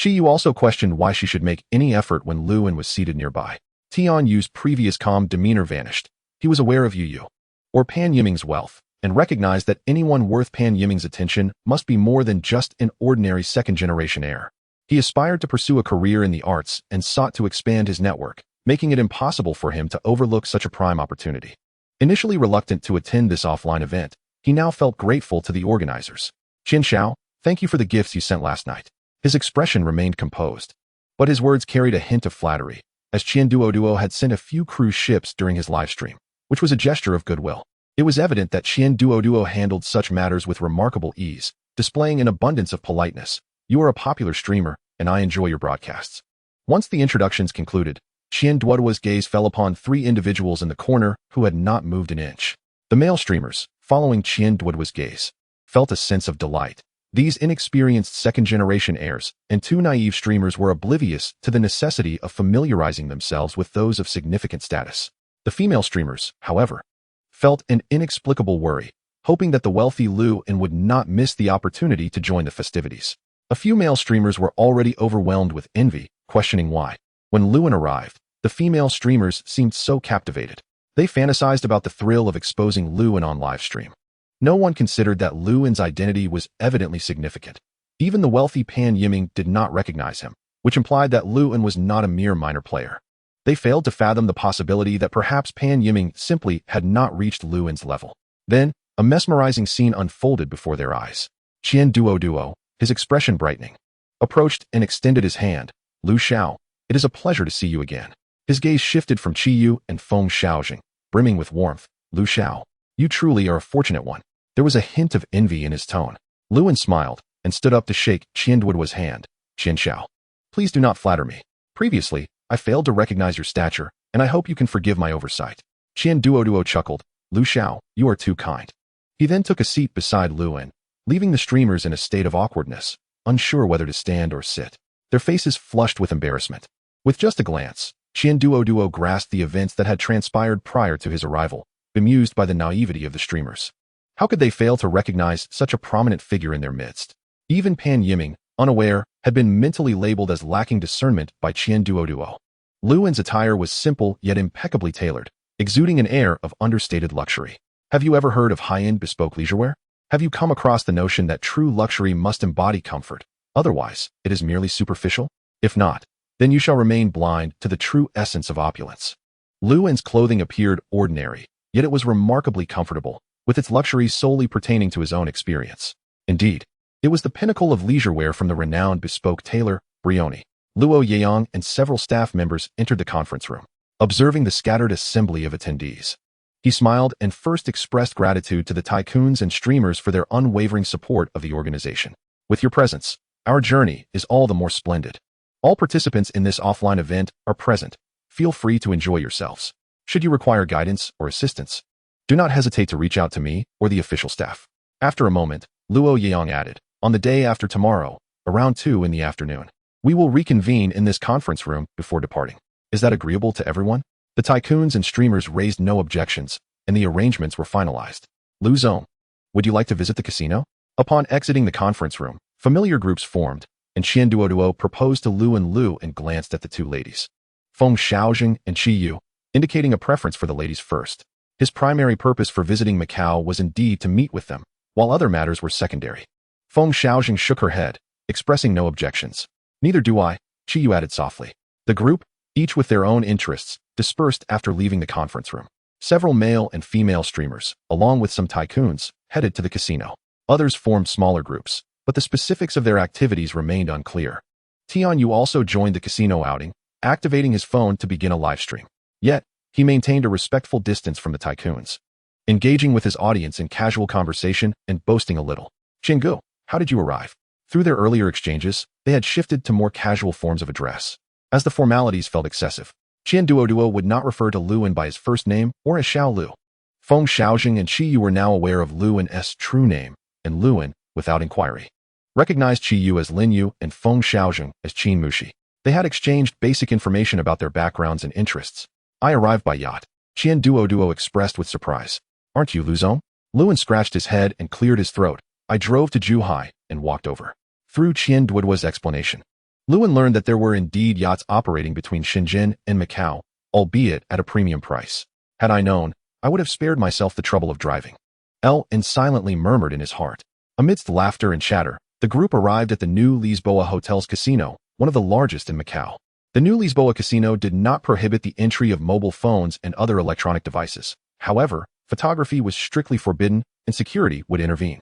Yu also questioned why she should make any effort when Luan was seated nearby. Tian Yu's previous calm demeanor vanished. He was aware of Yu, or Pan Yiming's wealth, and recognized that anyone worth Pan Yiming's attention must be more than just an ordinary second-generation heir. He aspired to pursue a career in the arts and sought to expand his network, making it impossible for him to overlook such a prime opportunity. Initially reluctant to attend this offline event, he now felt grateful to the organizers. Xiao, thank you for the gifts you sent last night. His expression remained composed, but his words carried a hint of flattery, as Duo had sent a few cruise ships during his live stream, which was a gesture of goodwill. It was evident that Duo handled such matters with remarkable ease, displaying an abundance of politeness. You are a popular streamer, and I enjoy your broadcasts. Once the introductions concluded, Duo's gaze fell upon 3 individuals in the corner who had not moved an inch. The male streamers, following Duo's gaze, felt a sense of delight. These inexperienced second-generation heirs and 2 naive streamers were oblivious to the necessity of familiarizing themselves with those of significant status. The female streamers, however, felt an inexplicable worry, hoping that the wealthy Luan would not miss the opportunity to join the festivities. A few male streamers were already overwhelmed with envy, questioning why. When Luan arrived, the female streamers seemed so captivated. They fantasized about the thrill of exposing Luan on live stream. No one considered that Luan's identity was evidently significant. Even the wealthy Pan Yiming did not recognize him, which implied that Luan was not a mere minor player. They failed to fathom the possibility that perhaps Pan Yiming simply had not reached Luan's level. Then, a mesmerizing scene unfolded before their eyes. Duo, his expression brightening, approached and extended his hand. Lu Xiao, it is a pleasure to see you again. His gaze shifted from Yu and Feng Xiaojing, brimming with warmth. Lu Xiao, you truly are a fortunate one. There was a hint of envy in his tone. Luan smiled and stood up to shake Duo's hand. Xiao, please do not flatter me. Previously, I failed to recognize your stature, and I hope you can forgive my oversight. Duo chuckled. Lu Xiao, you are too kind. He then took a seat beside Luan, leaving the streamers in a state of awkwardness, unsure whether to stand or sit. Their faces flushed with embarrassment. With just a glance, Duo grasped the events that had transpired prior to his arrival, bemused by the naivety of the streamers. How could they fail to recognize such a prominent figure in their midst? Even Pan Yiming, unaware, had been mentally labeled as lacking discernment by Qian Duoduo. Luwen's attire was simple yet impeccably tailored, exuding an air of understated luxury. Have you ever heard of high-end bespoke leisurewear? Have you come across the notion that true luxury must embody comfort? Otherwise, it is merely superficial? If not, then you shall remain blind to the true essence of opulence. Luwen's clothing appeared ordinary, yet it was remarkably comfortable, with its luxuries solely pertaining to his own experience. Indeed, it was the pinnacle of leisurewear from the renowned bespoke tailor, Brioni. Luo Yeong and several staff members entered the conference room, observing the scattered assembly of attendees. He smiled and first expressed gratitude to the tycoons and streamers for their unwavering support of the organization. With your presence, our journey is all the more splendid. All participants in this offline event are present. Feel free to enjoy yourselves. Should you require guidance or assistance, do not hesitate to reach out to me or the official staff. After a moment, Luo Yeong added, on the day after tomorrow, around 2 in the afternoon, we will reconvene in this conference room before departing. Is that agreeable to everyone? The tycoons and streamers raised no objections, and the arrangements were finalized. Lu Zong, would you like to visit the casino? Upon exiting the conference room, familiar groups formed, and Qian Duoduo proposed to Lu and glanced at the two ladies. Feng Xiaojing and Qi Yu, indicating a preference for the ladies first. His primary purpose for visiting Macau was indeed to meet with them, while other matters were secondary. Feng Xiaojing shook her head, expressing no objections. Neither do I, Qi Yu added softly. The group, each with their own interests, dispersed after leaving the conference room. Several male and female streamers, along with some tycoons, headed to the casino. Others formed smaller groups, but the specifics of their activities remained unclear. Tian Yu also joined the casino outing, activating his phone to begin a live stream. Yet, he maintained a respectful distance from the tycoons, engaging with his audience in casual conversation and boasting a little. Xingu, how did you arrive? Through their earlier exchanges, they had shifted to more casual forms of address. As the formalities felt excessive, Qian Duoduo would not refer to Luwen by his first name or as Xiao Lu. Feng Xiaojing and Qi Yu were now aware of Luwen's true name, and Luwen, without inquiry, recognized Qi Yu as Lin Yu and Feng Xiaojing as Qin Mushi. They had exchanged basic information about their backgrounds and interests. I arrived by yacht, Qian Duoduo expressed with surprise. Aren't you Lu Zong? Luwen scratched his head and cleared his throat. I drove to Zhuhai and walked over. Through Qian Duoduo's explanation, Luwen learned that there were indeed yachts operating between Shenzhen and Macau, albeit at a premium price. Had I known, I would have spared myself the trouble of driving. L.N. silently murmured in his heart. Amidst laughter and chatter, the group arrived at the new Lisboa Hotel's casino, one of the largest in Macau. The new Lisboa casino did not prohibit the entry of mobile phones and other electronic devices. However, photography was strictly forbidden and security would intervene.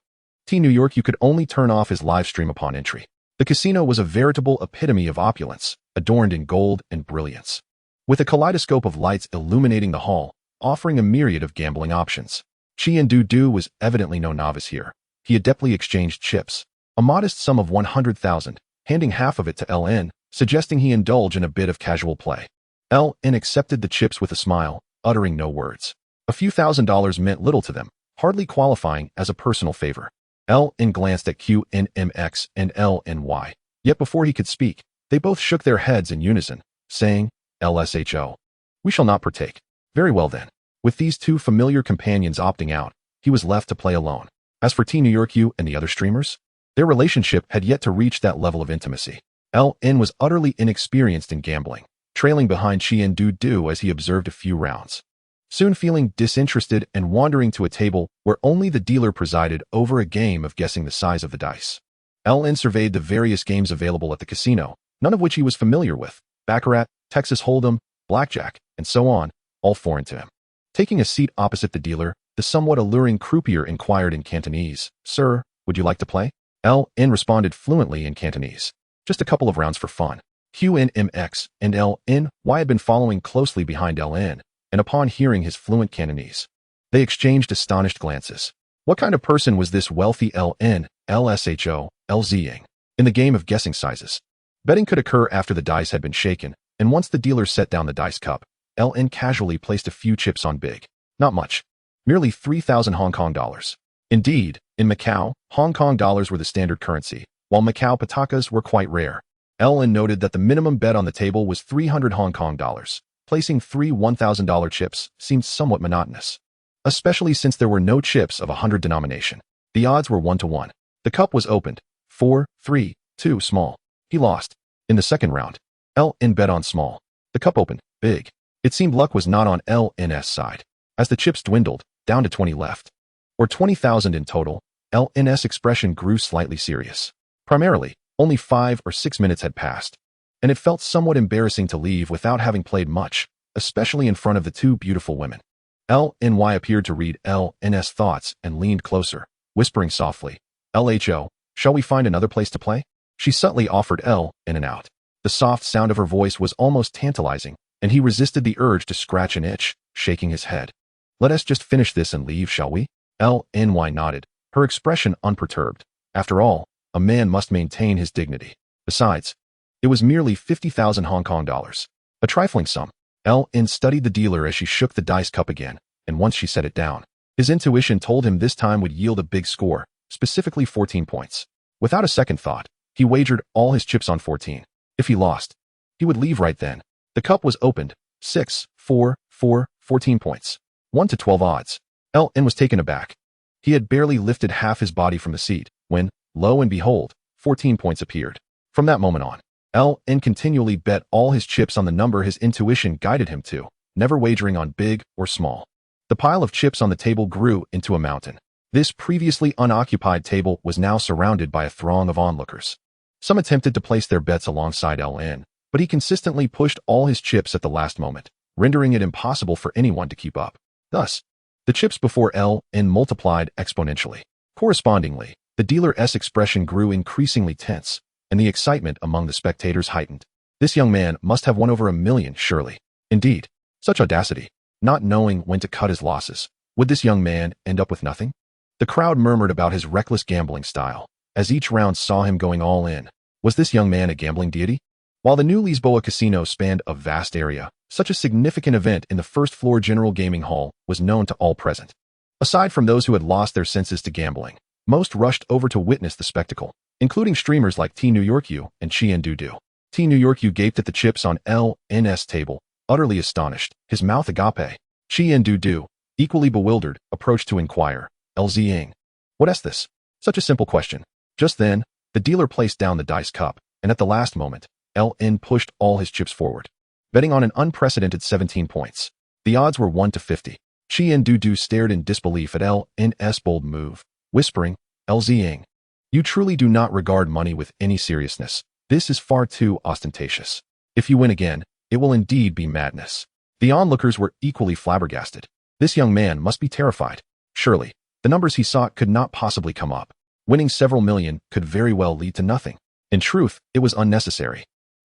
New York, you could only turn off his live stream upon entry. The casino was a veritable epitome of opulence, adorned in gold and brilliance, with a kaleidoscope of lights illuminating the hall, offering a myriad of gambling options. Qian Du was evidently no novice here. He adeptly exchanged chips, a modest sum of 100,000, handing half of it to L.N., suggesting he indulge in a bit of casual play. L.N. accepted the chips with a smile, uttering no words. A few $1,000s meant little to them, hardly qualifying as a personal favor. L.N. glanced at QNMX and LNY. Yet before he could speak, they both shook their heads in unison, saying, LSHO. We shall not partake. Very well then. With these two familiar companions opting out, he was left to play alone. As for New York U and the other streamers, their relationship had yet to reach that level of intimacy. L.N. was utterly inexperienced in gambling, trailing behind Qian Du as he observed a few rounds. Soon feeling disinterested and wandering to a table where only the dealer presided over a game of guessing the size of the dice. L.N. surveyed the various games available at the casino, none of which he was familiar with: Baccarat, Texas Hold'em, Blackjack, and so on, all foreign to him. Taking a seat opposite the dealer, the somewhat alluring croupier inquired in Cantonese, Sir, would you like to play? L.N. responded fluently in Cantonese. Just a couple of rounds for fun. QNMX and L.N.Y. had been following closely behind L.N., and upon hearing his fluent Cantonese, they exchanged astonished glances. What kind of person was this wealthy L.N., LSHO, LZing? In the game of guessing sizes, betting could occur after the dice had been shaken, and once the dealer set down the dice cup, L.N. casually placed a few chips on big. Not much. Merely 3,000 Hong Kong dollars. Indeed, in Macau, Hong Kong dollars were the standard currency, while Macau patakas were quite rare. L.N. noted that the minimum bet on the table was 300 Hong Kong dollars. Placing three $1,000 chips seemed somewhat monotonous. especially since there were no chips of 100 denomination. The odds were 1-to-1. The cup was opened. 4, 3, 2, small. He lost. In the second round, LN bet on small. The cup opened. Big. It seemed luck was not on LN's side. As the chips dwindled, down to 20 left, or 20,000 in total, LN's expression grew slightly serious. Primarily, only 5 or 6 minutes had passed, and it felt somewhat embarrassing to leave without having played much, especially in front of the two beautiful women. LNY appeared to read LN's thoughts and leaned closer, whispering softly, "LHO, shall we find another place to play?" She subtly offered L in and out. The soft sound of her voice was almost tantalizing, and he resisted the urge to scratch an itch, shaking his head. "Let us just finish this and leave, shall we?" LNY nodded, her expression unperturbed. After all, a man must maintain his dignity. Besides, it was merely 50,000 Hong Kong dollars. A trifling sum. LN studied the dealer as she shook the dice cup again, and once she set it down, his intuition told him this time would yield a big score, specifically 14 points. Without a second thought, he wagered all his chips on 14. If he lost, he would leave right then. The cup was opened. 6, 4, 4, 14 points. 1-to-12 odds. LN was taken aback. He had barely lifted half his body from the seat, when, lo and behold, 14 points appeared. From that moment on, LN continually bet all his chips on the number his intuition guided him to, never wagering on big or small. The pile of chips on the table grew into a mountain. This previously unoccupied table was now surrounded by a throng of onlookers. Some attempted to place their bets alongside LN, but he consistently pushed all his chips at the last moment, rendering it impossible for anyone to keep up. Thus, the chips before LN multiplied exponentially. Correspondingly, the dealer's expression grew increasingly tense, and the excitement among the spectators heightened. This young man must have won over 1 million, surely. Indeed, such audacity. Not knowing when to cut his losses. Would this young man end up with nothing? The crowd murmured about his reckless gambling style, as each round saw him going all in. Was this young man a gambling deity? While the new Lisboa casino spanned a vast area, such a significant event in the first-floor general gaming hall was known to all present. Aside from those who had lost their senses to gambling, most rushed over to witness the spectacle, including streamers like T New York U and Chien Du Du. T New York U gaped at the chips on LN's table, utterly astonished, his mouth agape. Chien Du Du, equally bewildered, approached to inquire, "LZing, what is this?" Such a simple question. Just then, the dealer placed down the dice cup, and at the last moment, LN pushed all his chips forward, betting on an unprecedented 17 points. The odds were 1-50. Chien Du Du stared in disbelief at LN's bold move, whispering, "LZing, you truly do not regard money with any seriousness. This is far too ostentatious. If you win again, it will indeed be madness." The onlookers were equally flabbergasted. This young man must be terrified. Surely, the numbers he sought could not possibly come up. Winning several million could very well lead to nothing. In truth, it was unnecessary.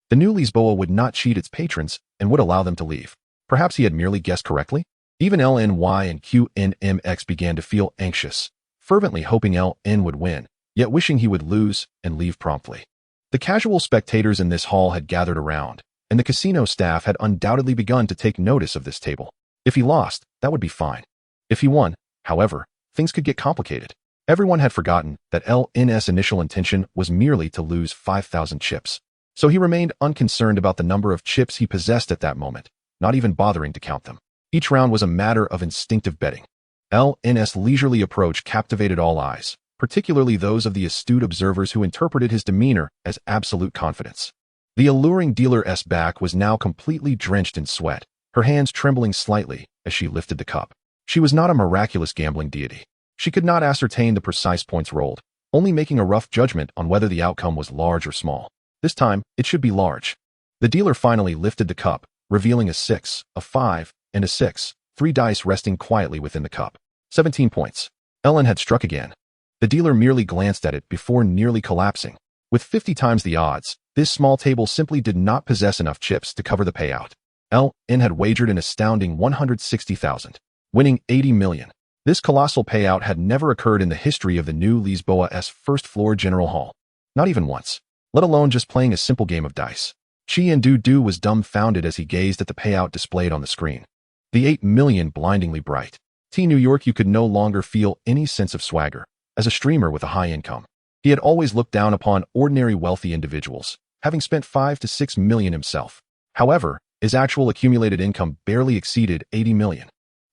The new Lisboa would not cheat its patrons and would allow them to leave. Perhaps he had merely guessed correctly? Even LNY and QNMX began to feel anxious, fervently hoping LN would win, yet wishing he would lose and leave promptly. The casual spectators in this hall had gathered around, and the casino staff had undoubtedly begun to take notice of this table. If he lost, that would be fine. If he won, however, things could get complicated. Everyone had forgotten that LN's initial intention was merely to lose 5,000 chips. So he remained unconcerned about the number of chips he possessed at that moment, not even bothering to count them. Each round was a matter of instinctive betting. LN's leisurely approach captivated all eyes, particularly those of the astute observers who interpreted his demeanor as absolute confidence. The alluring dealer's back was now completely drenched in sweat, her hands trembling slightly as she lifted the cup. She was not a miraculous gambling deity. She could not ascertain the precise points rolled, only making a rough judgment on whether the outcome was large or small. This time, it should be large. The dealer finally lifted the cup, revealing a 6, a 5, and a 6, 3 dice resting quietly within the cup. 17 points. LN had struck again. The dealer merely glanced at it before nearly collapsing. With 50 times the odds, this small table simply did not possess enough chips to cover the payout. LN had wagered an astounding 160,000, winning 80 million. This colossal payout had never occurred in the history of the new Lisboa's first-floor general hall. Not even once, let alone just playing a simple game of dice. Chien Du Du was dumbfounded as he gazed at the payout displayed on the screen. The 8 million blindingly bright. T New York you could no longer feel any sense of swagger. As a streamer with a high income, he had always looked down upon ordinary wealthy individuals, having spent 5 to 6 million himself. However, his actual accumulated income barely exceeded 80 million.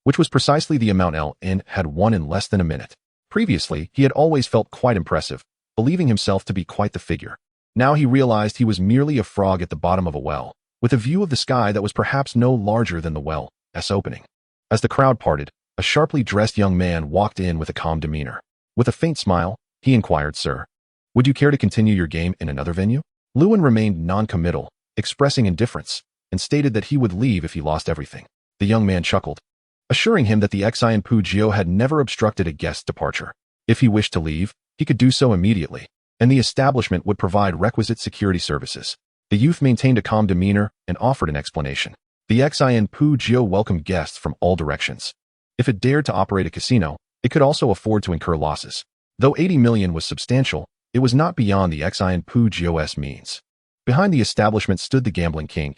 which was precisely the amount Lin had won in less than a minute. Previously, he had always felt quite impressive, believing himself to be quite the figure. Now he realized he was merely a frog at the bottom of a well, with a view of the sky that was perhaps no larger than the well's opening. As the crowd parted, a sharply dressed young man walked in with a calm demeanor. With a faint smile, he inquired, "Sir, would you care to continue your game in another venue?" Lewin remained non-committal, expressing indifference, and stated that he would leave if he lost everything. The young man chuckled, assuring him that the Xian Pugio had never obstructed a guest's departure. If he wished to leave, he could do so immediately, and the establishment would provide requisite security services. The youth maintained a calm demeanor and offered an explanation. The Xian Pugio welcomed guests from all directions. If it dared to operate a casino, it could also afford to incur losses. Though 80 million was substantial, it was not beyond the Xian Pugio's means. Behind the establishment stood the gambling king.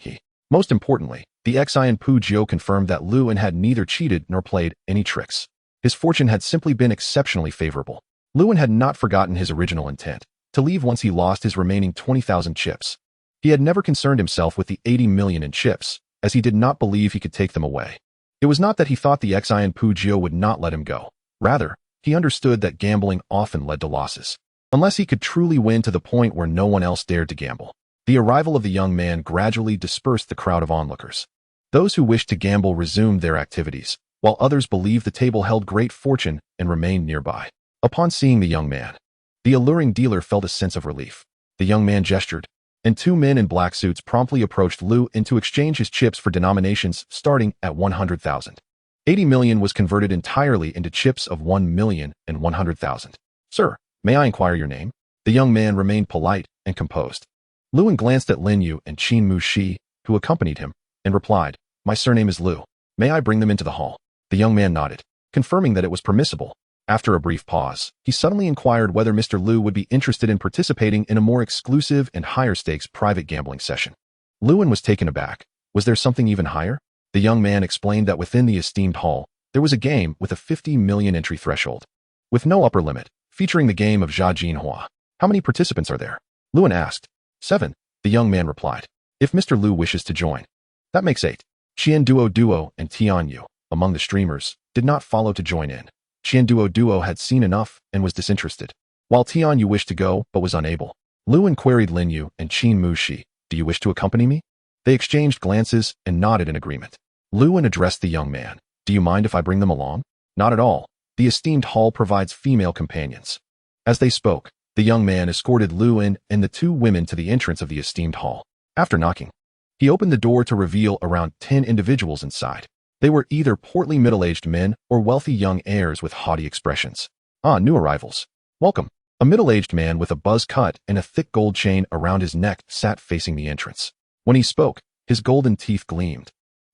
Most importantly, the Xian Pugio confirmed that Lewin had neither cheated nor played any tricks. His fortune had simply been exceptionally favorable. Lewin had not forgotten his original intent, to leave once he lost his remaining 20,000 chips. He had never concerned himself with the 80 million in chips, as he did not believe he could take them away. It was not that he thought the Xian Pugio would not let him go. Rather, he understood that gambling often led to losses, unless he could truly win to the point where no one else dared to gamble. The arrival of the young man gradually dispersed the crowd of onlookers. Those who wished to gamble resumed their activities, while others believed the table held great fortune and remained nearby. Upon seeing the young man, the alluring dealer felt a sense of relief. The young man gestured, and two men in black suits promptly approached Lewin to exchange his chips for denominations starting at 100,000. 80 million was converted entirely into chips of 1 million and 100,000. "Sir, may I inquire your name?" The young man remained polite and composed. Lewin glanced at Lin Yu and Qin Mu Shi, who accompanied him, and replied, "My surname is Liu. May I bring them into the hall?" The young man nodded, confirming that it was permissible. After a brief pause, he suddenly inquired whether Mr. Liu would be interested in participating in a more exclusive and higher-stakes private gambling session. Lewin was taken aback. Was there something even higher? The young man explained that within the esteemed hall, there was a game with a 50 million entry threshold, with no upper limit, featuring the game of Jia Jinhua. "How many participants are there?" Lewin asked. 7, the young man replied. "If Mr. Liu wishes to join, that makes 8. Qian Duo and Tian Yu, among the streamers, did not follow to join in. Qian Duo had seen enough and was disinterested, while Tian Yu wished to go but was unable. Lewin queried Lin Yu and Qin Mu Shi, "Do you wish to accompany me?" They exchanged glances and nodded in agreement. Lewin addressed the young man. "Do you mind if I bring them along?" "Not at all. The esteemed hall provides female companions." As they spoke, the young man escorted Lewin and the two women to the entrance of the esteemed hall. After knocking, he opened the door to reveal around 10 individuals inside. They were either portly middle-aged men or wealthy young heirs with haughty expressions. "Ah, new arrivals. Welcome." A middle-aged man with a buzz cut and a thick gold chain around his neck sat facing the entrance. When he spoke, his golden teeth gleamed.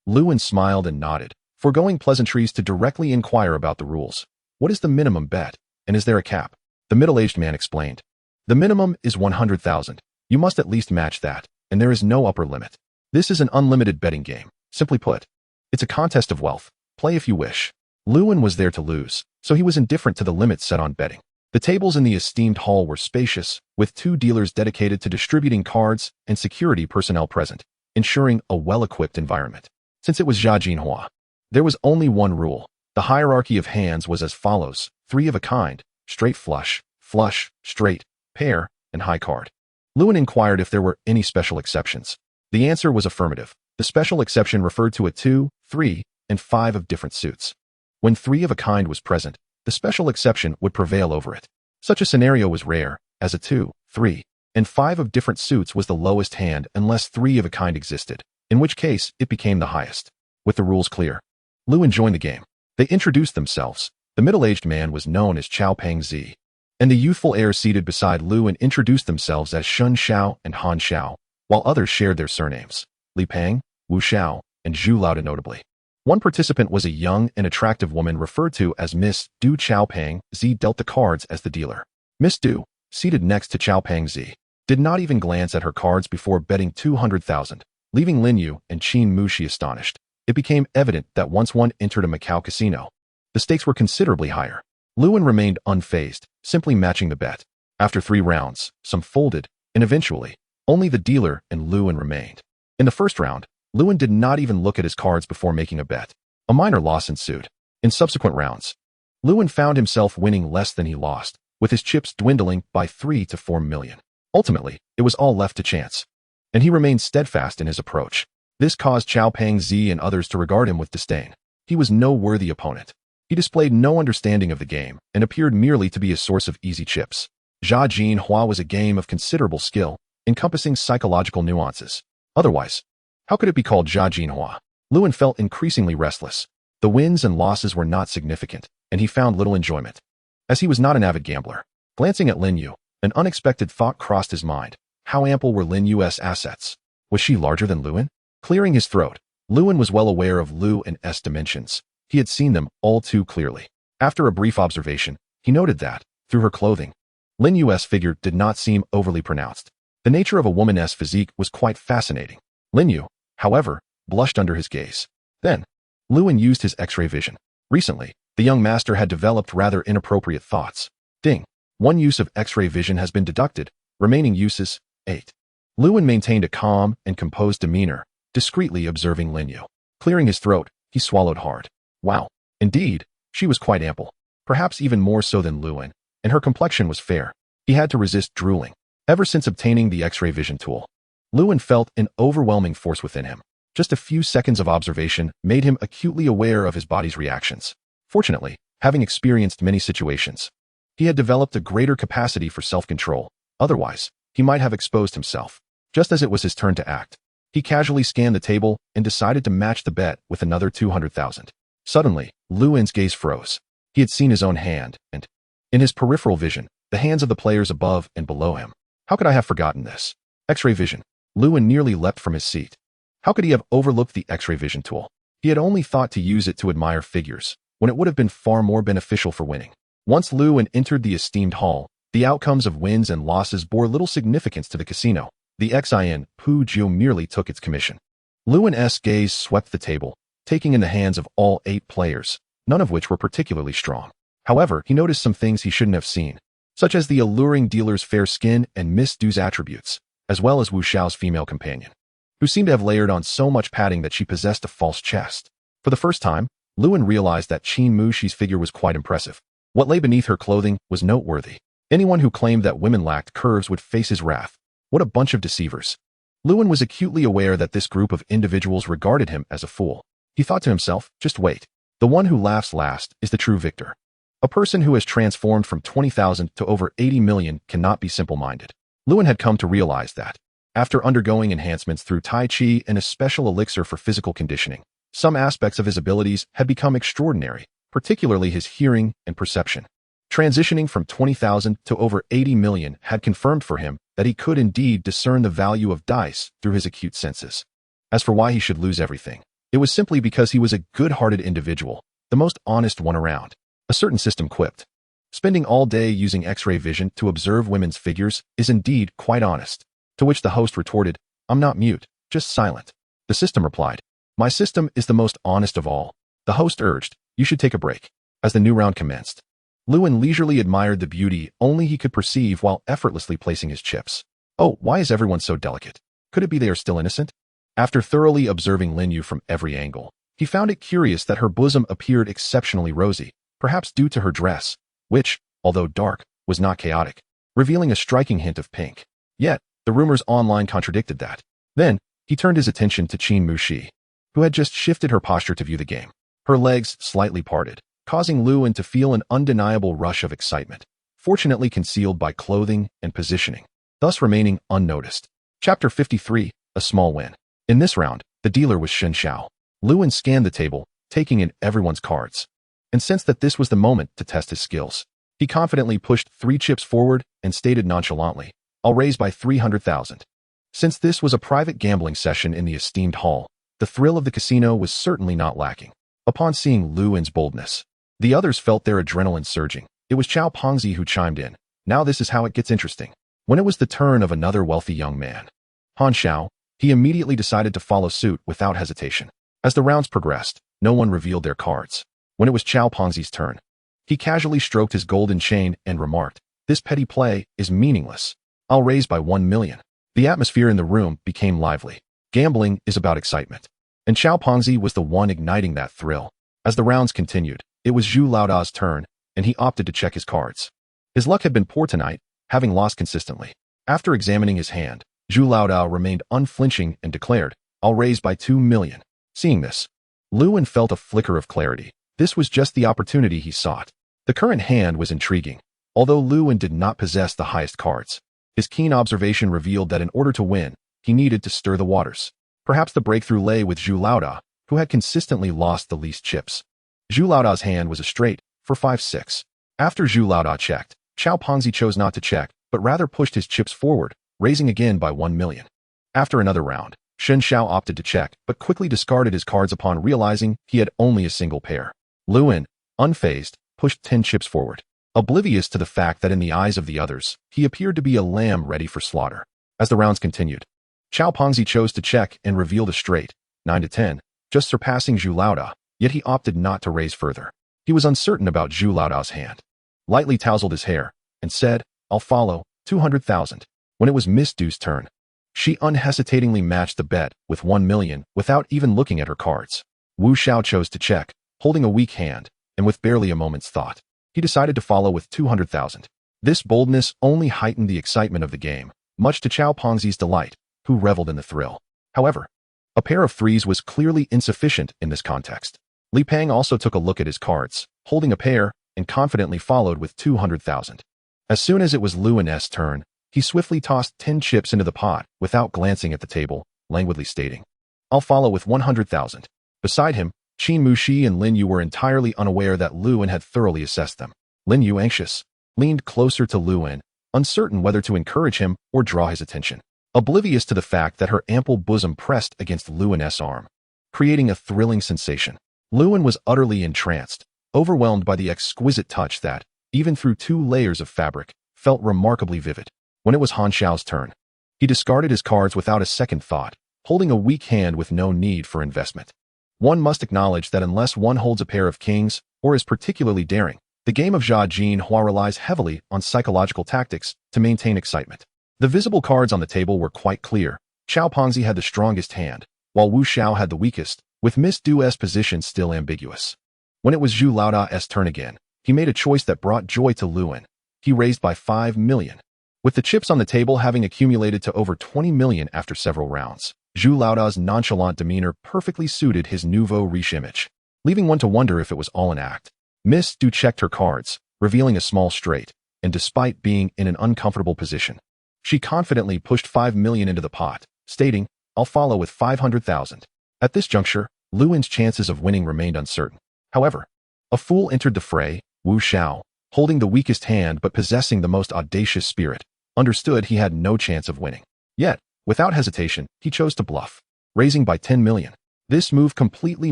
Lewin smiled and nodded, foregoing pleasantries to directly inquire about the rules. "What is the minimum bet, and is there a cap?" The middle-aged man explained. "The minimum is 100,000. You must at least match that, and there is no upper limit. This is an unlimited betting game. Simply put, it's a contest of wealth. Play if you wish." Lewin was there to lose, so he was indifferent to the limits set on betting. The tables in the esteemed hall were spacious, with 2 dealers dedicated to distributing cards and security personnel present, ensuring a well-equipped environment. Since it was Jia Jinhua, there was only one rule. The hierarchy of hands was as follows: 3 of a kind, straight flush, flush, straight, pair, and high card. Lewin inquired if there were any special exceptions. The answer was affirmative. The special exception referred to a 2, 3, and 5 of different suits. When 3 of a kind was present, the special exception would prevail over it. Such a scenario was rare, as a 2, 3, and 5 of different suits was the lowest hand unless 3 of a kind existed, in which case it became the highest. With the rules clear, Lewin joined the game. They introduced themselves. The middle-aged man was known as Chao Peng Zi, and the youthful heir seated beside Lewin introduced themselves as Shun Xiao and Han Xiao, while others shared their surnames: Li Peng, Wu Xiao, and Zhu Lao notably. One participant was a young and attractive woman referred to as Miss Du. Chao Peng Zi dealt the cards as the dealer. Miss Du, seated next to Chao Peng Zi, did not even glance at her cards before betting 200,000, leaving Lin Yu and Qin Mu Shi astonished. It became evident that once one entered a Macau casino, the stakes were considerably higher. Lewin remained unfazed, simply matching the bet. After 3 rounds, some folded, and eventually, only the dealer and Lewin remained. In the first round, Lewin did not even look at his cards before making a bet. A minor loss ensued. In subsequent rounds, Lewin found himself winning less than he lost, with his chips dwindling by 3 to 4 million. Ultimately, it was all left to chance, and he remained steadfast in his approach. This caused Chao Pangzi and others to regard him with disdain. He was no worthy opponent. He displayed no understanding of the game and appeared merely to be a source of easy chips. Jia Jin Hua was a game of considerable skill, encompassing psychological nuances. Otherwise, how could it be called Jia Jin Hua? Lewin felt increasingly restless. The wins and losses were not significant, and he found little enjoyment. As he was not an avid gambler, glancing at Lin Yu, an unexpected thought crossed his mind. How ample were Lin Yu's assets? Was she larger than Lewin? Clearing his throat, Lewin was well aware of Lu and S dimensions. He had seen them all too clearly. After a brief observation, he noted that, through her clothing, Lin Yu's figure did not seem overly pronounced. The nature of a woman's physique was quite fascinating. Lin Yu, however, blushed under his gaze. Then, Lewin used his X-ray vision. Recently, the young master had developed rather inappropriate thoughts. Ding. One use of X-ray vision has been deducted. Remaining uses, 8. Lewin maintained a calm and composed demeanor, discreetly observing Lin Yu. Clearing his throat, he swallowed hard. Wow. Indeed, she was quite ample. Perhaps even more so than Lewin, and her complexion was fair. He had to resist drooling. Ever since obtaining the X-ray vision tool, Lewin felt an overwhelming force within him. Just a few seconds of observation made him acutely aware of his body's reactions. Fortunately, having experienced many situations, he had developed a greater capacity for self-control. Otherwise, he might have exposed himself. Just as it was his turn to act, he casually scanned the table and decided to match the bet with another 200,000. Suddenly, Lewin's gaze froze. He had seen his own hand, and, in his peripheral vision, the hands of the players above and below him. How could I have forgotten this? X-ray vision. Lewin nearly leapt from his seat. How could he have overlooked the X-ray vision tool? He had only thought to use it to admire figures, when it would have been far more beneficial for winning. Once Lewin entered the esteemed hall, the outcomes of wins and losses bore little significance to the casino. The Xin Pu Jiu merely took its commission. Lewin's gaze swept the table, taking in the hands of all 8 players, none of which were particularly strong. However, he noticed some things he shouldn't have seen, such as the alluring dealer's fair skin and Miss Du's attributes, as well as Wu Xiao's female companion, who seemed to have layered on so much padding that she possessed a false chest. For the first time, Lewin realized that Qin Mushi's figure was quite impressive. What lay beneath her clothing was noteworthy. Anyone who claimed that women lacked curves would face his wrath. What a bunch of deceivers. Lewin was acutely aware that this group of individuals regarded him as a fool. He thought to himself, just wait. The one who laughs last is the true victor. A person who has transformed from 20,000 to over 80 million cannot be simple-minded. Lewin had come to realize that, after undergoing enhancements through Tai Chi and a special elixir for physical conditioning, some aspects of his abilities had become extraordinary, particularly his hearing and perception. Transitioning from 20,000 to over 80 million had confirmed for him that he could indeed discern the value of dice through his acute senses. As for why he should lose everything, it was simply because he was a good-hearted individual, the most honest one around. A certain system quipped, spending all day using X-ray vision to observe women's figures is indeed quite honest. To which the host retorted, I'm not mute, just silent. The system replied, my system is the most honest of all. The host urged, you should take a break. As the new round commenced, Lewin leisurely admired the beauty only he could perceive while effortlessly placing his chips. Oh, why is everyone so delicate? Could it be they are still innocent? After thoroughly observing Lin Yu from every angle, he found it curious that her bosom appeared exceptionally rosy, perhaps due to her dress, which, although dark, was not chaotic, revealing a striking hint of pink. Yet, the rumors online contradicted that. Then, he turned his attention to Qin Mushi, who had just shifted her posture to view the game. Her legs slightly parted, causing Lewin to feel an undeniable rush of excitement, fortunately concealed by clothing and positioning, thus remaining unnoticed. Chapter 53, A Small Win. In this round, the dealer was Shen Xiao. Lewin scanned the table, taking in everyone's cards, and sensed that this was the moment to test his skills. He confidently pushed 3 chips forward and stated nonchalantly, I'll raise by 300,000. Since this was a private gambling session in the esteemed hall, the thrill of the casino was certainly not lacking. Upon seeing Lewin's boldness, the others felt their adrenaline surging. It was Chao Pangzi who chimed in. Now this is how it gets interesting. When it was the turn of another wealthy young man, Han Xiao, he immediately decided to follow suit without hesitation. As the rounds progressed, no one revealed their cards. When it was Chao Pangzi's turn, he casually stroked his golden chain and remarked, this petty play is meaningless. I'll raise by 1 million. The atmosphere in the room became lively. Gambling is about excitement. And Chao Pangzi was the one igniting that thrill. As the rounds continued, it was Zhu Laoda's turn, and he opted to check his cards. His luck had been poor tonight, having lost consistently. After examining his hand, Zhu Laodao remained unflinching and declared, "I'll raise by 2 million. Seeing this, Luwen felt a flicker of clarity. This was just the opportunity he sought. The current hand was intriguing, although Luwen did not possess the highest cards. His keen observation revealed that in order to win, he needed to stir the waters. Perhaps the breakthrough lay with Zhu Laoda, who had consistently lost the least chips. Zhu Laoda's hand was a straight, for 5-6. After Zhu Laoda checked, Qiao Pengzi chose not to check, but rather pushed his chips forward, raising again by 1 million. After another round, Shen Xiao opted to check, but quickly discarded his cards upon realizing he had only a single pair. Luwen, unfazed, pushed 10 chips forward. Oblivious to the fact that in the eyes of the others, he appeared to be a lamb ready for slaughter. As the rounds continued, Qiao Pengzi chose to check and revealed a straight, 9-10, just surpassing Zhu Laoda, yet he opted not to raise further. He was uncertain about Zhu Laoda's hand. Lightly tousled his hair, and said, "I'll follow, 200,000. When it was Miss Du's turn, she unhesitatingly matched the bet with 1 million without even looking at her cards. Wu Xiao chose to check, holding a weak hand, and with barely a moment's thought, he decided to follow with 200,000. This boldness only heightened the excitement of the game, much to Qiao Pengzi's delight, who reveled in the thrill. However, a pair of threes was clearly insufficient in this context. Li Peng also took a look at his cards, holding a pair, and confidently followed with 200,000. As soon as it was Luwen's turn, he swiftly tossed 10 chips into the pot without glancing at the table, languidly stating, "I'll follow with 100,000. Beside him, Qin Muxi and Lin Yu were entirely unaware that Luwen had thoroughly assessed them. Lin Yu, anxious, leaned closer to Luwen, uncertain whether to encourage him or draw his attention, oblivious to the fact that her ample bosom pressed against Luwen's arm, creating a thrilling sensation. Luwen was utterly entranced, overwhelmed by the exquisite touch that, even through 2 layers of fabric, felt remarkably vivid. When it was Han Xiao's turn, he discarded his cards without a second thought, holding a weak hand with no need for investment. One must acknowledge that unless one holds a pair of kings, or is particularly daring, the game of Jia Jin Hua relies heavily on psychological tactics to maintain excitement. The visible cards on the table were quite clear. Qiao Pengzi had the strongest hand, while Wu Xiao had the weakest, with Miss Du's position still ambiguous. When it was Zhu Laoda's turn again, he made a choice that brought joy to Luwen. He raised by 5 million. With the chips on the table having accumulated to over 20 million after several rounds, Zhu Laoda's nonchalant demeanor perfectly suited his nouveau riche image, leaving one to wonder if it was all an act. Miss Du checked her cards, revealing a small straight, and despite being in an uncomfortable position, she confidently pushed 5 million into the pot, stating, "I'll follow with 500,000. At this juncture, Luwen's chances of winning remained uncertain. However, a fool entered the fray. Wu Xiao, holding the weakest hand but possessing the most audacious spirit, understood he had no chance of winning. Yet, without hesitation, he chose to bluff, raising by 10 million. This move completely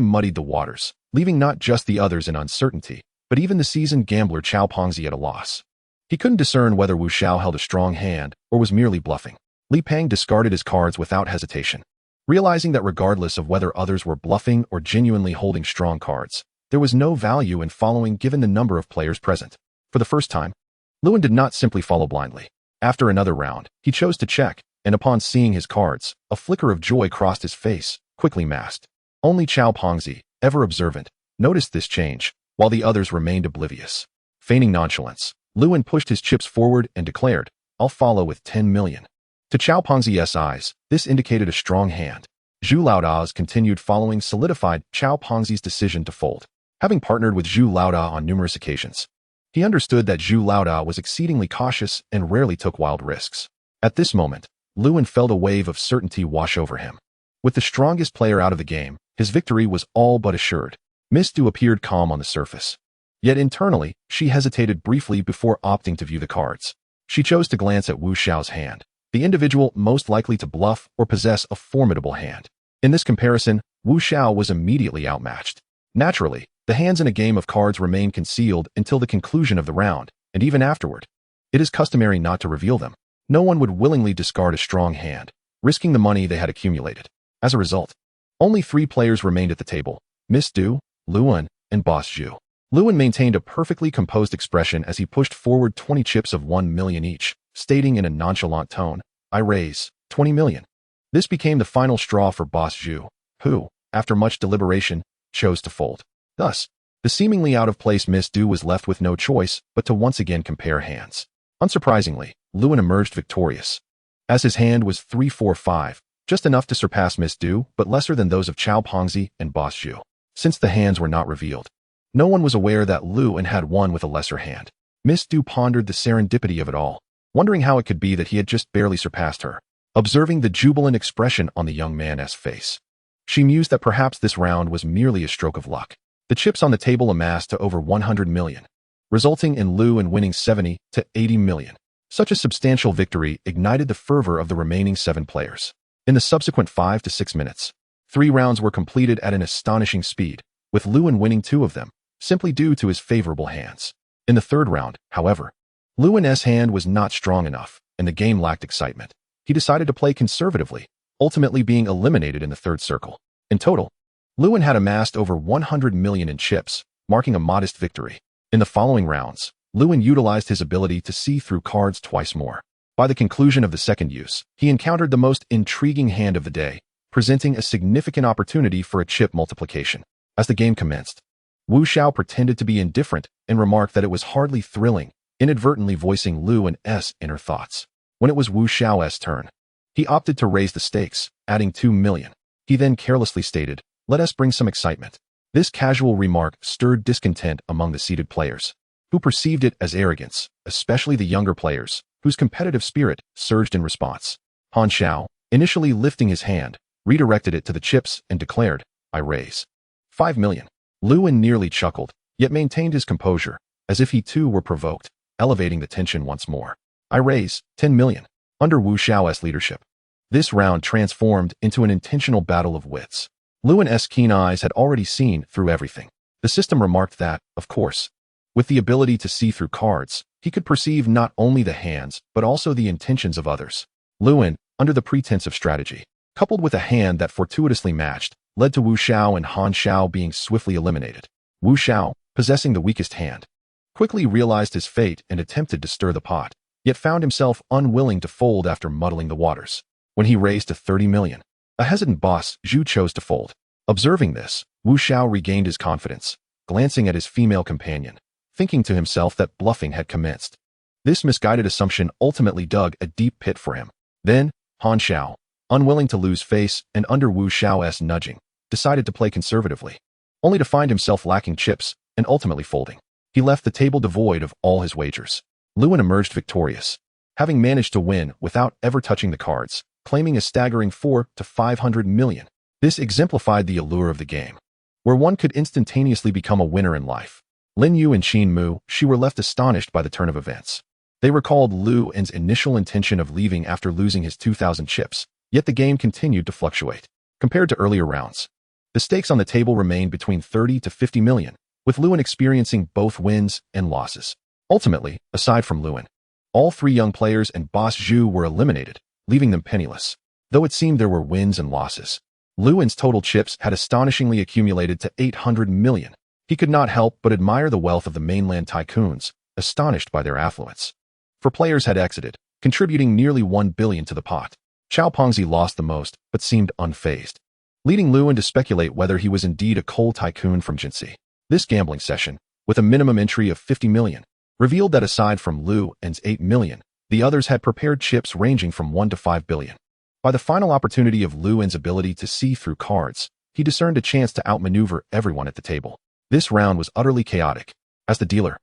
muddied the waters, leaving not just the others in uncertainty, but even the seasoned gambler Qiao Pengzi at a loss. He couldn't discern whether Wu Xiao held a strong hand or was merely bluffing. Li Peng discarded his cards without hesitation, realizing that regardless of whether others were bluffing or genuinely holding strong cards, there was no value in following given the number of players present. For the first time, Luwen did not simply follow blindly. After another round, he chose to check, and upon seeing his cards, a flicker of joy crossed his face, quickly masked. Only Qiao Pengzi, ever observant, noticed this change, while the others remained oblivious. Feigning nonchalance, Luwen pushed his chips forward and declared, "I'll follow with 10 million. To Qiao Pengzi's eyes, this indicated a strong hand. Zhu Laoda's continued following solidified Qiao Pengzi's decision to fold. Having partnered with Zhu Laoda on numerous occasions, he understood that Zhu Laoda was exceedingly cautious and rarely took wild risks. At this moment, Luwen felt a wave of certainty wash over him. With the strongest player out of the game, his victory was all but assured. Miss Du appeared calm on the surface. Yet internally, she hesitated briefly before opting to view the cards. She chose to glance at Wu Xiao's hand, the individual most likely to bluff or possess a formidable hand. In this comparison, Wu Xiao was immediately outmatched. Naturally, the hands in a game of cards remain concealed until the conclusion of the round, and even afterward. It is customary not to reveal them. No one would willingly discard a strong hand, risking the money they had accumulated. As a result, only 3 players remained at the table: Miss Du, Luwen, and Boss Zhu. Luwen maintained a perfectly composed expression as he pushed forward 20 chips of 1 million each, stating in a nonchalant tone, "I raise 20 million. This became the final straw for Boss Zhu, who, after much deliberation, chose to fold. Thus, the seemingly out-of-place Miss Du was left with no choice but to once again compare hands. Unsurprisingly, Lewin emerged victorious, as his hand was 3-4-5, just enough to surpass Miss Du, but lesser than those of Chao Pongzi and Boss Zhu. Since the hands were not revealed, no one was aware that Lewin had won with a lesser hand. Miss Du pondered the serendipity of it all, wondering how it could be that he had just barely surpassed her. Observing the jubilant expression on the young man's face, she mused that perhaps this round was merely a stroke of luck. The chips on the table amassed to over 100 million, resulting in Lewin winning 70 to 80 million. Such a substantial victory ignited the fervor of the remaining 7 players. In the subsequent 5 to 6 minutes, 3 rounds were completed at an astonishing speed, with Lewin winning 2 of them, simply due to his favorable hands. In the 3rd round, however, Lewin's hand was not strong enough, and the game lacked excitement. He decided to play conservatively, ultimately being eliminated in the 3rd circle. In total, Lewin had amassed over 100 million in chips, marking a modest victory. In the following rounds, Lewin utilized his ability to see through cards twice more. By the conclusion of the 2nd use, he encountered the most intriguing hand of the day, presenting a significant opportunity for a chip multiplication. As the game commenced, Wu Xiao pretended to be indifferent and remarked that it was hardly thrilling, inadvertently voicing Lewin's inner thoughts. When it was Wu Xiao's turn, he opted to raise the stakes, adding 2 million. He then carelessly stated, "Let us bring some excitement." This casual remark stirred discontent among the seated players, who perceived it as arrogance, especially the younger players, whose competitive spirit surged in response. Han Xiao, initially lifting his hand, redirected it to the chips and declared, "I raise 5 million. Lewin nearly chuckled, yet maintained his composure, as if he too were provoked, elevating the tension once more. "I raise 10 million. Under Wu Xiao's leadership, this round transformed into an intentional battle of wits. Lewin's keen eyes had already seen through everything. The system remarked that, of course, with the ability to see through cards, he could perceive not only the hands, but also the intentions of others. Lewin, under the pretense of strategy, coupled with a hand that fortuitously matched, led to Wu Xiao and Han Xiao being swiftly eliminated. Wu Xiao, possessing the weakest hand, quickly realized his fate and attempted to stir the pot, yet found himself unwilling to fold after muddling the waters. When he raised to 30 million, a hesitant Boss Zhu chose to fold. Observing this, Wu Xiao regained his confidence, glancing at his female companion, thinking to himself that bluffing had commenced. This misguided assumption ultimately dug a deep pit for him. Then, Han Xiao, unwilling to lose face and under Wu Xiao's nudging, decided to play conservatively, only to find himself lacking chips and ultimately folding. He left the table devoid of all his wagers. Lewin emerged victorious, having managed to win without ever touching the cards, claiming a staggering 4 to 500 million. This exemplified the allure of the game, where one could instantaneously become a winner in life. Lin Yu and Qin Mu Shi were left astonished by the turn of events. They recalled Lewin's initial intention of leaving after losing his 2,000 chips, yet the game continued to fluctuate. Compared to earlier rounds, the stakes on the table remained between 30 to 50 million, with Lewin experiencing both wins and losses. Ultimately, aside from Lewin, all 3 young players and Boss Zhu were eliminated, leaving them penniless. Though it seemed there were wins and losses, Lewin's total chips had astonishingly accumulated to 800 million. He could not help but admire the wealth of the mainland tycoons, astonished by their affluence. 4 players had exited, contributing nearly 1 billion to the pot. Chao Pongzi lost the most, but seemed unfazed, leading Lewin to speculate whether he was indeed a coal tycoon from Jinxi. This gambling session, with a minimum entry of 50 million, revealed that aside from Lewin's 8 million, the others had prepared chips ranging from 1 to 5 billion. By the final opportunity of Lewin's ability to see through cards, he discerned a chance to outmaneuver everyone at the table. This round was utterly chaotic. As the dealer,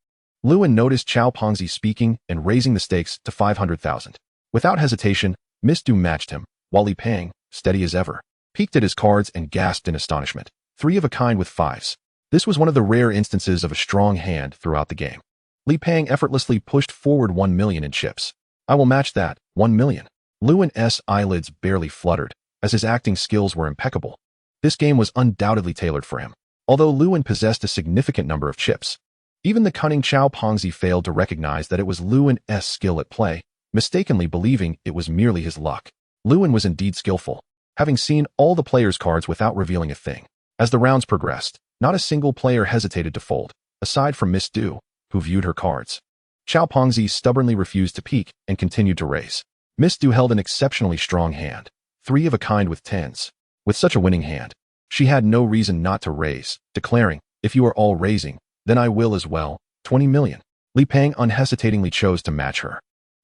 Lewin noticed Chao Pongzi speaking and raising the stakes to 500,000. Without hesitation, Miss Du matched him, while Li Peng, steady as ever, peeked at his cards and gasped in astonishment. 3 of a kind with 5s. This was one of the rare instances of a strong hand throughout the game. Li Peng effortlessly pushed forward 1 million in chips. "I will match that, 1 million. Lewin's eyelids barely fluttered, as his acting skills were impeccable. This game was undoubtedly tailored for him. Although Lewin possessed a significant number of chips, even the cunning Chao Pongzi failed to recognize that it was Lewin's skill at play, mistakenly believing it was merely his luck. Lewin was indeed skillful, having seen all the players' cards without revealing a thing. As the rounds progressed, not a single player hesitated to fold, aside from Miss Du, who viewed her cards. Chao Pongzi stubbornly refused to peek and continued to raise. Miss Du held an exceptionally strong hand, 3 of a kind with 10s. With such a winning hand, she had no reason not to raise, declaring, If you are all raising, then I will as well, 20 million. Li Peng unhesitatingly chose to match her.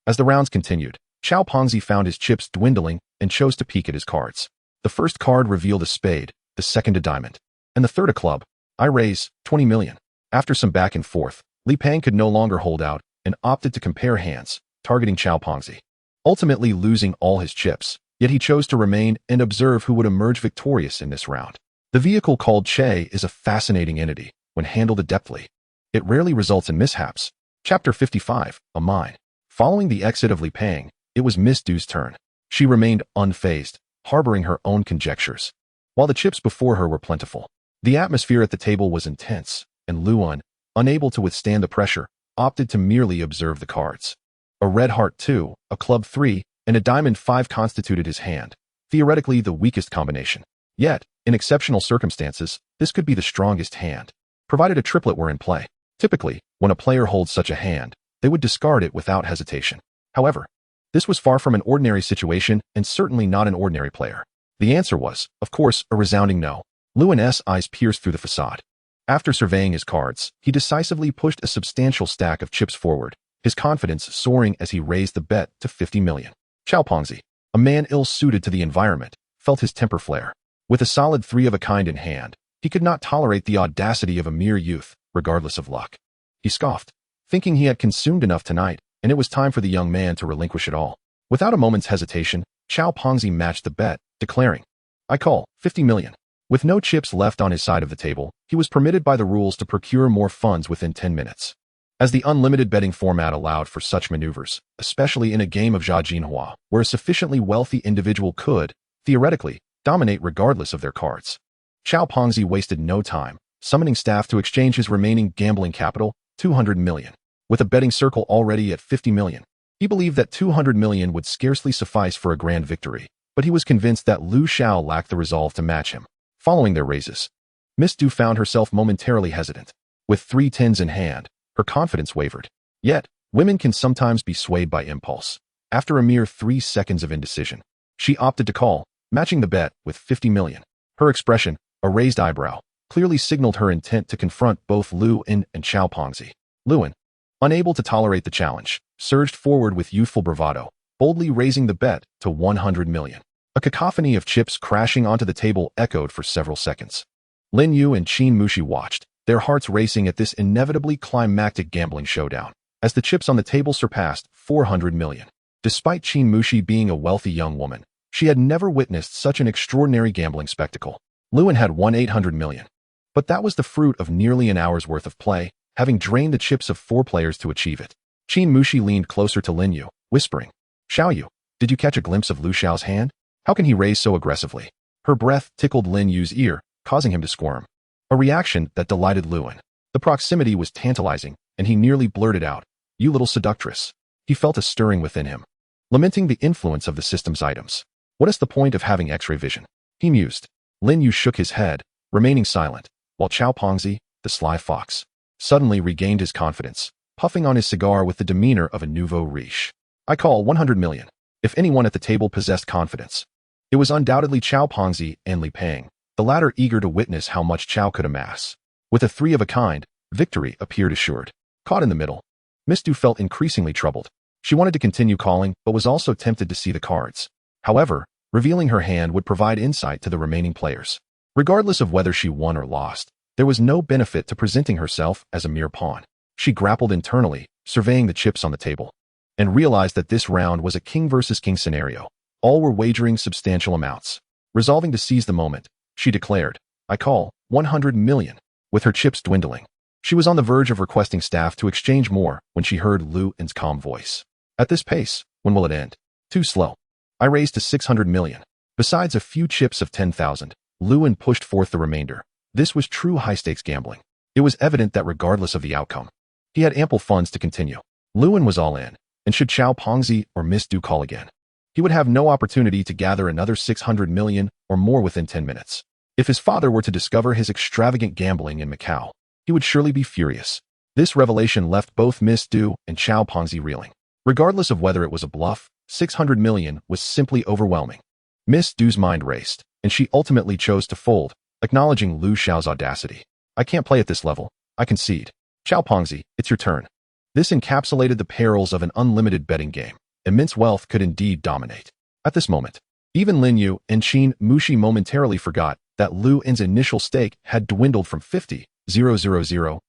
As the rounds continued, Xiao Pengzi found his chips dwindling and chose to peek at his cards. The first card revealed a spade, the second a diamond, and the third a club. I raise, 20 million. After some back and forth, Li Peng could no longer hold out and opted to compare hands, targeting Xiao Pengzi, ultimately losing all his chips, yet he chose to remain and observe who would emerge victorious in this round. The vehicle called Che is a fascinating entity when handled adeptly. It rarely results in mishaps. Chapter 55, A Mine. Following the exit of Li Peng, it was Miss Du's turn. She remained unfazed, harboring her own conjectures. While the chips before her were plentiful, the atmosphere at the table was intense, and Luan, unable to withstand the pressure, opted to merely observe the cards. A red heart 2, a club 3, and a diamond 5 constituted his hand, theoretically the weakest combination. Yet, in exceptional circumstances, this could be the strongest hand, provided a triplet were in play. Typically, when a player holds such a hand, they would discard it without hesitation. However, this was far from an ordinary situation and certainly not an ordinary player. The answer was, of course, a resounding no. Luan's eyes pierced through the facade. After surveying his cards, he decisively pushed a substantial stack of chips forward, his confidence soaring as he raised the bet to 50 million. Xiao Pengzi, a man ill-suited to the environment, felt his temper flare. With a solid 3 of a kind in hand, he could not tolerate the audacity of a mere youth, regardless of luck. He scoffed, thinking he had consumed enough tonight, and it was time for the young man to relinquish it all. Without a moment's hesitation, Xiao Pengzi matched the bet, declaring, I call, 50 million. With no chips left on his side of the table, he was permitted by the rules to procure more funds within 10 minutes. As the unlimited betting format allowed for such maneuvers, especially in a game of Jia Jinhua, where a sufficiently wealthy individual could, theoretically, dominate regardless of their cards. Xiao Pengzi wasted no time, summoning staff to exchange his remaining gambling capital, 200 million. With a betting circle already at 50 million. He believed that 200 million would scarcely suffice for a grand victory, but he was convinced that Lu Xiao lacked the resolve to match him. Following their raises, Miss Du found herself momentarily hesitant. With 3 tens in hand, her confidence wavered. Yet, women can sometimes be swayed by impulse. After a mere 3 seconds of indecision, she opted to call, matching the bet with 50 million. Her expression, a raised eyebrow, clearly signaled her intent to confront both Luan and Xiao Pengzi. Luan, unable to tolerate the challenge, surged forward with youthful bravado, boldly raising the bet to 100 million. A cacophony of chips crashing onto the table echoed for several seconds. Lin Yu and Qin Mushi watched, their hearts racing at this inevitably climactic gambling showdown, as the chips on the table surpassed 400 million. Despite Qin Mushi being a wealthy young woman, she had never witnessed such an extraordinary gambling spectacle. Luan had won 800 million. But that was the fruit of nearly an hour's worth of play, having drained the chips of 4 players to achieve it. Qin Mushi leaned closer to Lin Yu, whispering, Xiao Yu, did you catch a glimpse of Lu Xiao's hand? How can he raise so aggressively? Her breath tickled Lin Yu's ear, causing him to squirm. A reaction that delighted Luan. The proximity was tantalizing, and he nearly blurted out, you little seductress. He felt a stirring within him, lamenting the influence of the system's items. What is the point of having X-ray vision? He mused. Lin Yu shook his head, remaining silent, while Xiao Pengzi, the sly fox, suddenly regained his confidence, puffing on his cigar with the demeanor of a nouveau riche. I call 100 million. If anyone at the table possessed confidence, it was undoubtedly Xiao Pengzi and Li Peng, the latter eager to witness how much Xiao could amass. With a 3 of a kind, victory appeared assured. Caught in the middle, Miss Du felt increasingly troubled. She wanted to continue calling, but was also tempted to see the cards. However, revealing her hand would provide insight to the remaining players. Regardless of whether she won or lost, there was no benefit to presenting herself as a mere pawn. She grappled internally, surveying the chips on the table, and realized that this round was a king versus king scenario. All were wagering substantial amounts. Resolving to seize the moment, she declared, I call 100 million. With her chips dwindling, she was on the verge of requesting staff to exchange more when she heard Luan's calm voice. At this pace, when will it end? Too slow. I raised to 600 million. Besides a few chips of 10,000, Luan pushed forth the remainder. This was true high-stakes gambling. It was evident that regardless of the outcome, he had ample funds to continue. Luan was all in, and should Xiao Pengzi or Miss Du call again, he would have no opportunity to gather another 600 million or more within 10 minutes. If his father were to discover his extravagant gambling in Macau, he would surely be furious. This revelation left both Miss Du and Xiao Pengzi reeling. Regardless of whether it was a bluff, 600 million was simply overwhelming. Miss Du's mind raced, and she ultimately chose to fold, acknowledging Lu Xiao's audacity. I can't play at this level. I concede. Xiao Pengzi, it's your turn. This encapsulated the perils of an unlimited betting game. Immense wealth could indeed dominate. At this moment, even Lin Yu and Qin Mushi momentarily forgot that Lu En's initial stake had dwindled from 50,000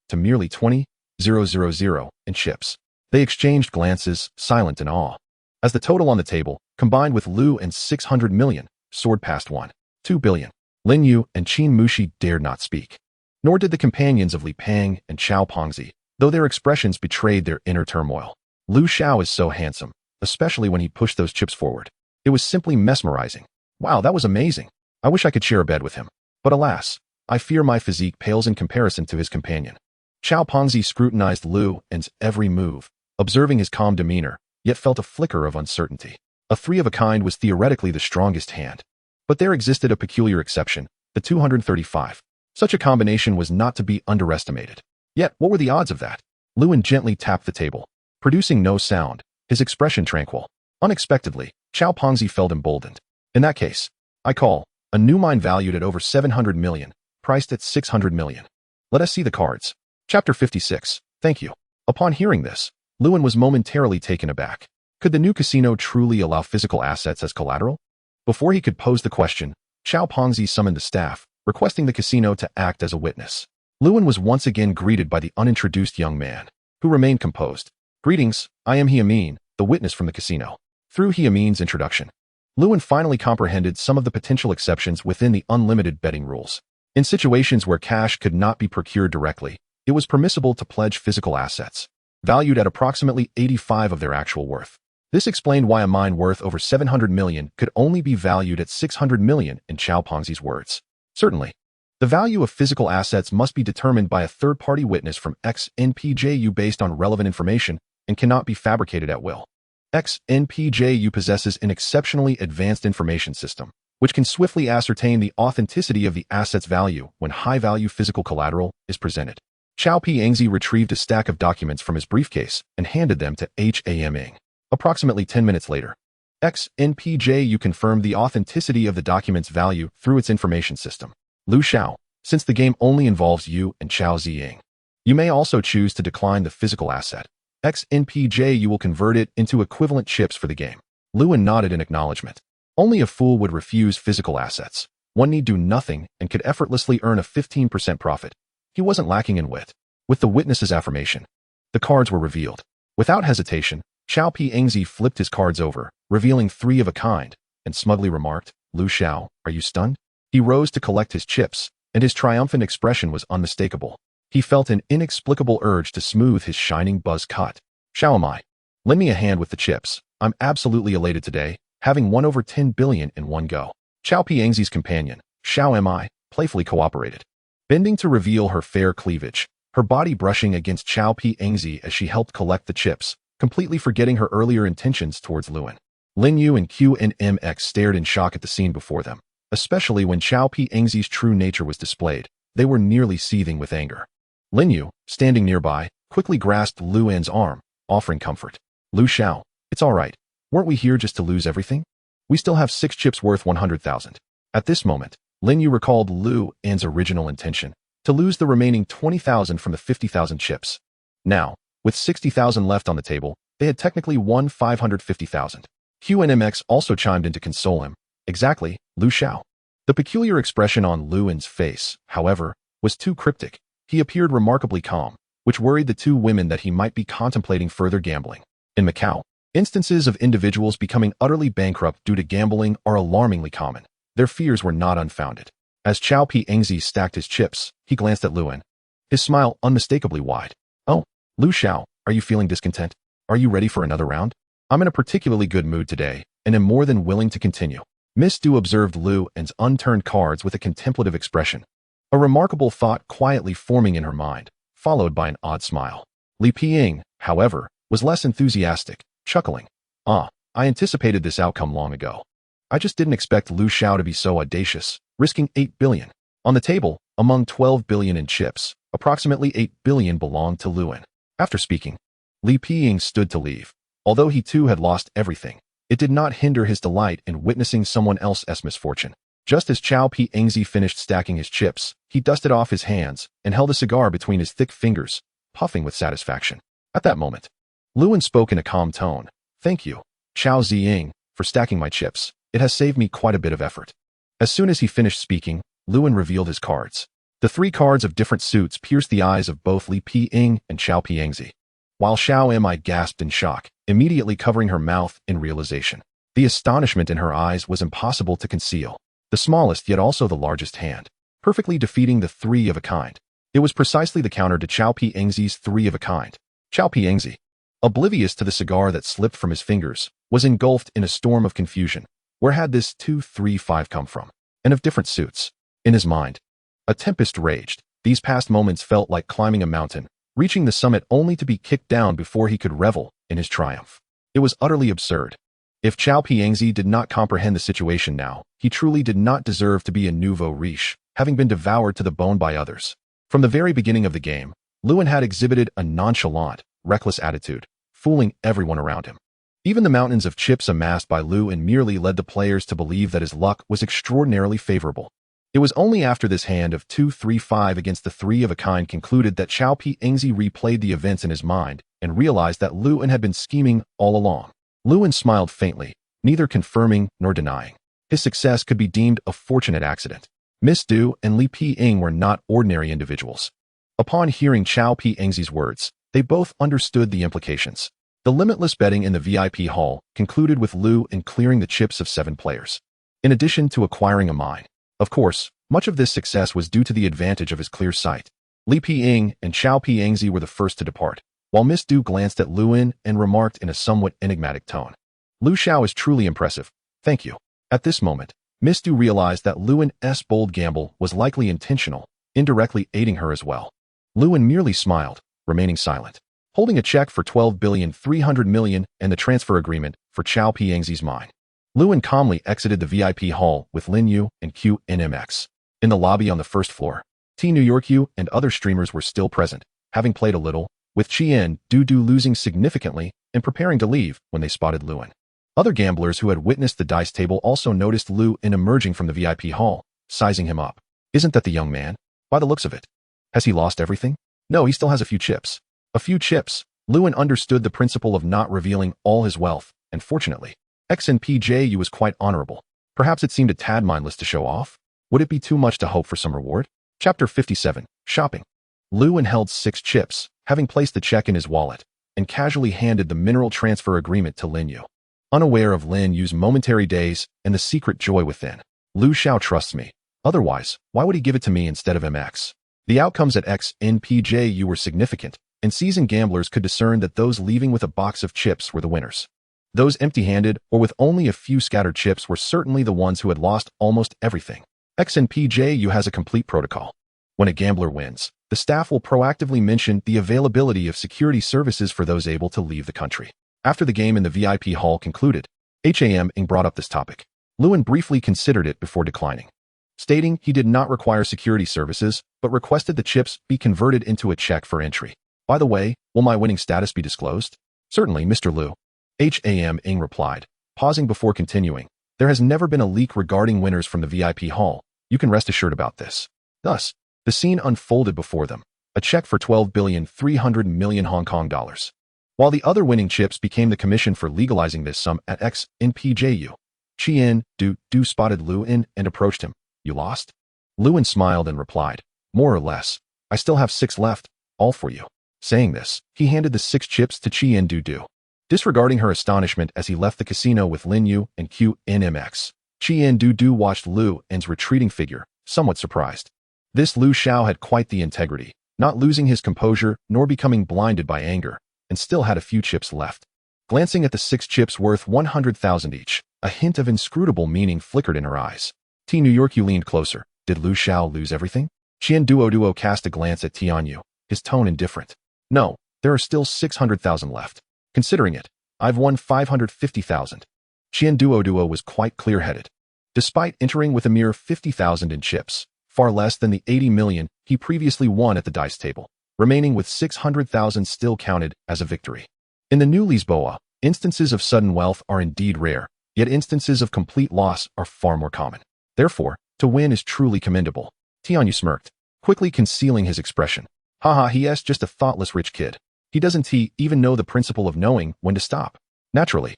to merely 20,000 in chips. They exchanged glances, silent in awe. As the total on the table, combined with Lu En's 600 million, soared past 1.2 billion. Lin Yu and Qin Mushi dared not speak. Nor did the companions of Li Pang and Xiao Pengzi, though their expressions betrayed their inner turmoil. Lu Xiao is so handsome, especially when he pushed those chips forward. It was simply mesmerizing. Wow, that was amazing. I wish I could share a bed with him. But alas, I fear my physique pales in comparison to his companion. Xiao Pengzi scrutinized Lu En's every move, observing his calm demeanor, yet felt a flicker of uncertainty. A three-of-a-kind was theoretically the strongest hand. But there existed a peculiar exception, the 235. Such a combination was not to be underestimated. Yet, what were the odds of that? Luan gently tapped the table, producing no sound, his expression tranquil. Unexpectedly, Xiao Pengzi felt emboldened. In that case, I call a new mine valued at over 700 million, priced at 600 million. Let us see the cards. Chapter 56. Thank you. Upon hearing this, Luan was momentarily taken aback. Could the new casino truly allow physical assets as collateral? Before he could pose the question, Xiao Pengzi summoned the staff, requesting the casino to act as a witness. Luan was once again greeted by the unintroduced young man, who remained composed. Greetings, I am Heamin, the witness from the casino. Through Heamin's introduction, Luan finally comprehended some of the potential exceptions within the unlimited betting rules. In situations where cash could not be procured directly, it was permissible to pledge physical assets, valued at approximately 85% of their actual worth. This explained why a mine worth over 700 million could only be valued at 600 million in Xiao Pengzi's words. Certainly, the value of physical assets must be determined by a third-party witness from XNPJU based on relevant information and cannot be fabricated at will. XNPJU possesses an exceptionally advanced information system, which can swiftly ascertain the authenticity of the asset's value when high-value physical collateral is presented. Xiao Pengzi retrieved a stack of documents from his briefcase and handed them to Heamin. Approximately 10 minutes later, XNPJU confirmed the authenticity of the document's value through its information system. Lu Xiao, since the game only involves you and Xiao Ziying, you may also choose to decline the physical asset. XNPJU will convert it into equivalent chips for the game. Luan nodded in acknowledgement. Only a fool would refuse physical assets. One need do nothing and could effortlessly earn a 15% profit. He wasn't lacking in wit. With the witness's affirmation, the cards were revealed. Without hesitation, Xiao Pengzi flipped his cards over, revealing 3 of a kind, and smugly remarked, Lu Xiao, are you stunned? He rose to collect his chips, and his triumphant expression was unmistakable. He felt an inexplicable urge to smooth his shining buzz cut. Xiao am I? Lend me a hand with the chips. I'm absolutely elated today, having won over 10 billion in one go. Xiao Pengzi's companion, Xiao am I, playfully cooperated. Bending to reveal her fair cleavage, her body brushing against Xiao Pengzi as she helped collect the chips, completely forgetting her earlier intentions towards Luan. Lin Yu and QNMX stared in shock at the scene before them, especially when Xiao Pengzi's true nature was displayed. They were nearly seething with anger. Lin Yu, standing nearby, quickly grasped Luan's arm, offering comfort. Lu Xiao, it's all right. Weren't we here just to lose everything? We still have 6 chips worth 100,000. At this moment, Lin Yu recalled Luan's original intention, to lose the remaining 20,000 from the 50,000 chips. Now, with 60,000 left on the table, they had technically won 550,000. QNMX also chimed in to console him. Exactly, Lu Xiao. The peculiar expression on Luan's face, however, was too cryptic. He appeared remarkably calm, which worried the 2 women that he might be contemplating further gambling. In Macau, instances of individuals becoming utterly bankrupt due to gambling are alarmingly common. Their fears were not unfounded. As Xiao Pengzi stacked his chips, he glanced at Luan, his smile unmistakably wide. Oh, Lu Xiao, are you feeling discontent? Are you ready for another round? I'm in a particularly good mood today, and am more than willing to continue. Miss Du observed Luan's unturned cards with a contemplative expression, a remarkable thought quietly forming in her mind, followed by an odd smile. Li Ping, however, was less enthusiastic, chuckling. I anticipated this outcome long ago. I just didn't expect Lu Xiao to be so audacious, risking 8 billion. On the table, among 12 billion in chips, approximately 8 billion belonged to Luan. After speaking, Li Ping stood to leave. Although he too had lost everything, it did not hinder his delight in witnessing someone else's misfortune. Just as Chao Pingzi finished stacking his chips, he dusted off his hands and held a cigar between his thick fingers, puffing with satisfaction. At that moment, Luan spoke in a calm tone. Thank you, Chao Ziying, for stacking my chips. It has saved me quite a bit of effort. As soon as he finished speaking, Luan revealed his cards. The 3 cards of different suits pierced the eyes of both Li Ping and Chao Pingzi, while Xiao Mi gasped in shock, immediately covering her mouth in realization. The astonishment in her eyes was impossible to conceal. The smallest yet also the largest hand, perfectly defeating the 3 of a kind. It was precisely the counter to Chao Pingzi's 3 of a kind. Chao Pingzi, oblivious to the cigar that slipped from his fingers, was engulfed in a storm of confusion. Where had this 2, 3, 5 come from? And of different suits. In his mind, a tempest raged. These past moments felt like climbing a mountain, reaching the summit only to be kicked down before he could revel in his triumph. It was utterly absurd. If Chao Pingzi did not comprehend the situation now, he truly did not deserve to be a nouveau riche, having been devoured to the bone by others. From the very beginning of the game, Luan had exhibited a nonchalant, reckless attitude, fooling everyone around him. Even the mountains of chips amassed by Luan merely led the players to believe that his luck was extraordinarily favorable. It was only after this hand of 2, 3, 5 against the 3 of a kind concluded that Chao Pingzi replayed the events in his mind and realized that Luan had been scheming all along. Luan smiled faintly, neither confirming nor denying. His success could be deemed a fortunate accident. Miss Du and Li Ping were not ordinary individuals. Upon hearing Chao Pingzi's words, they both understood the implications. The limitless betting in the VIP hall concluded with Luan clearing the chips of 7 players, in addition to acquiring a mine. Of course, much of this success was due to the advantage of his clear sight. Li Ping and Chao Pingzi were the first to depart, while Miss Du glanced at Luan and remarked in a somewhat enigmatic tone, "Lu Xiao is truly impressive. Thank you." At this moment, Miss Du realized that Luan's bold gamble was likely intentional, indirectly aiding her as well. Luan merely smiled, remaining silent, holding a check for 12,300,000,000 and the transfer agreement for Chao Pingzi's mine. Luan calmly exited the VIP hall with Lin Yu and QNMX. In the lobby on the first floor, T New York Yu and other streamers were still present, having played a little, with Chien Du losing significantly and preparing to leave when they spotted Luan. Other gamblers who had witnessed the dice table also noticed Luan emerging from the VIP hall, sizing him up. Isn't that the young man? By the looks of it. Has he lost everything? No, he still has a few chips. A few chips. Luan understood the principle of not revealing all his wealth, and fortunately, XNPJU was quite honorable. Perhaps it seemed a tad mindless to show off. Would it be too much to hope for some reward? Chapter 57, Shopping. Luan held 6 chips, having placed the check in his wallet, and casually handed the mineral transfer agreement to Lin Yu. Unaware of Lin Yu's momentary daze and the secret joy within, Lu Xiao trusts me. Otherwise, why would he give it to me instead of MX? The outcomes at XNPJU were significant, and seasoned gamblers could discern that those leaving with a box of chips were the winners. Those empty-handed or with only a few scattered chips were certainly the ones who had lost almost everything. XNPJU has a complete protocol. When a gambler wins, the staff will proactively mention the availability of security services for those able to leave the country. After the game in the VIP hall concluded, HAM Ing brought up this topic. Luan briefly considered it before declining, stating he did not require security services, but requested the chips be converted into a check for entry. By the way, will my winning status be disclosed? Certainly, Mr. Lu. HAM Ing replied, pausing before continuing. There has never been a leak regarding winners from the VIP hall. You can rest assured about this. Thus, the scene unfolded before them, a check for 12,300,000,000 Hong Kong dollars. While the other winning chips became the commission for legalizing this sum at XNPJU. Chien Du spotted Luan and approached him. You lost? Luan smiled and replied, more or less. I still have 6 left, all for you. Saying this, he handed the 6 chips to Chien Du. Disregarding her astonishment as he left the casino with Lin Yu and QNMX, Chien Du watched Luan's retreating figure, somewhat surprised. This Lu Xiao had quite the integrity, not losing his composure nor becoming blinded by anger, and still had a few chips left. Glancing at the 6 chips worth 100,000 each, a hint of inscrutable meaning flickered in her eyes. T New York Yu leaned closer. Did Lu Xiao lose everything? Chien Duo cast a glance at Tian Yu, his tone indifferent. No, there are still 600,000 left. Considering it, I've won 550,000. Chien Duo was quite clear-headed. Despite entering with a mere 50,000 in chips, far less than the 80 million he previously won at the dice table, remaining with 600,000 still counted as a victory. In the new Lisboa, instances of sudden wealth are indeed rare, yet instances of complete loss are far more common. Therefore, to win is truly commendable. Tianyu smirked, quickly concealing his expression. Haha, he's just a thoughtless rich kid. He doesn't even know the principle of knowing when to stop. Naturally,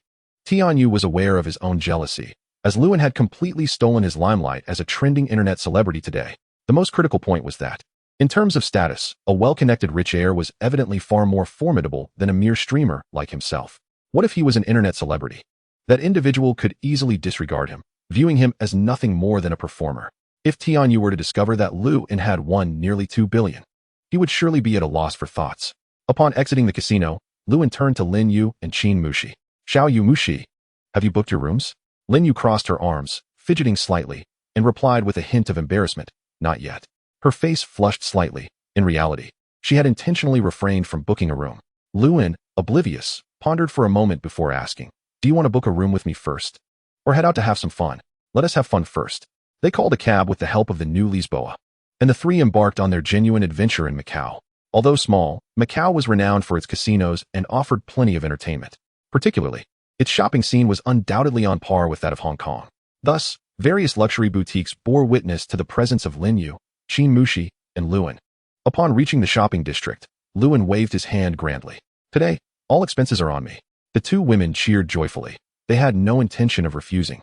Tianyu was aware of his own jealousy, as Lewin had completely stolen his limelight as a trending internet celebrity today. The most critical point was that, in terms of status, a well-connected rich heir was evidently far more formidable than a mere streamer like himself. What if he was an internet celebrity? That individual could easily disregard him, viewing him as nothing more than a performer. If Tianyu were to discover that Lewin had won nearly 2 billion, he would surely be at a loss for thoughts. Upon exiting the casino, Lewin turned to Lin Yu and Qin Mushi. Xiao Yu Mushi, have you booked your rooms? Lin Yu crossed her arms, fidgeting slightly, and replied with a hint of embarrassment, not yet. Her face flushed slightly. In reality, she had intentionally refrained from booking a room. Lewin, oblivious, pondered for a moment before asking, do you want to book a room with me first? Or head out to have some fun? Let us have fun first. They called a cab with the help of the new Lisboa, and the three embarked on their genuine adventure in Macau. Although small, Macau was renowned for its casinos and offered plenty of entertainment. Particularly, its shopping scene was undoubtedly on par with that of Hong Kong. Thus, various luxury boutiques bore witness to the presence of Lin Yu, Qin Mushi, and Lewin. Upon reaching the shopping district, Lewin waved his hand grandly. Today, all expenses are on me. The two women cheered joyfully. They had no intention of refusing,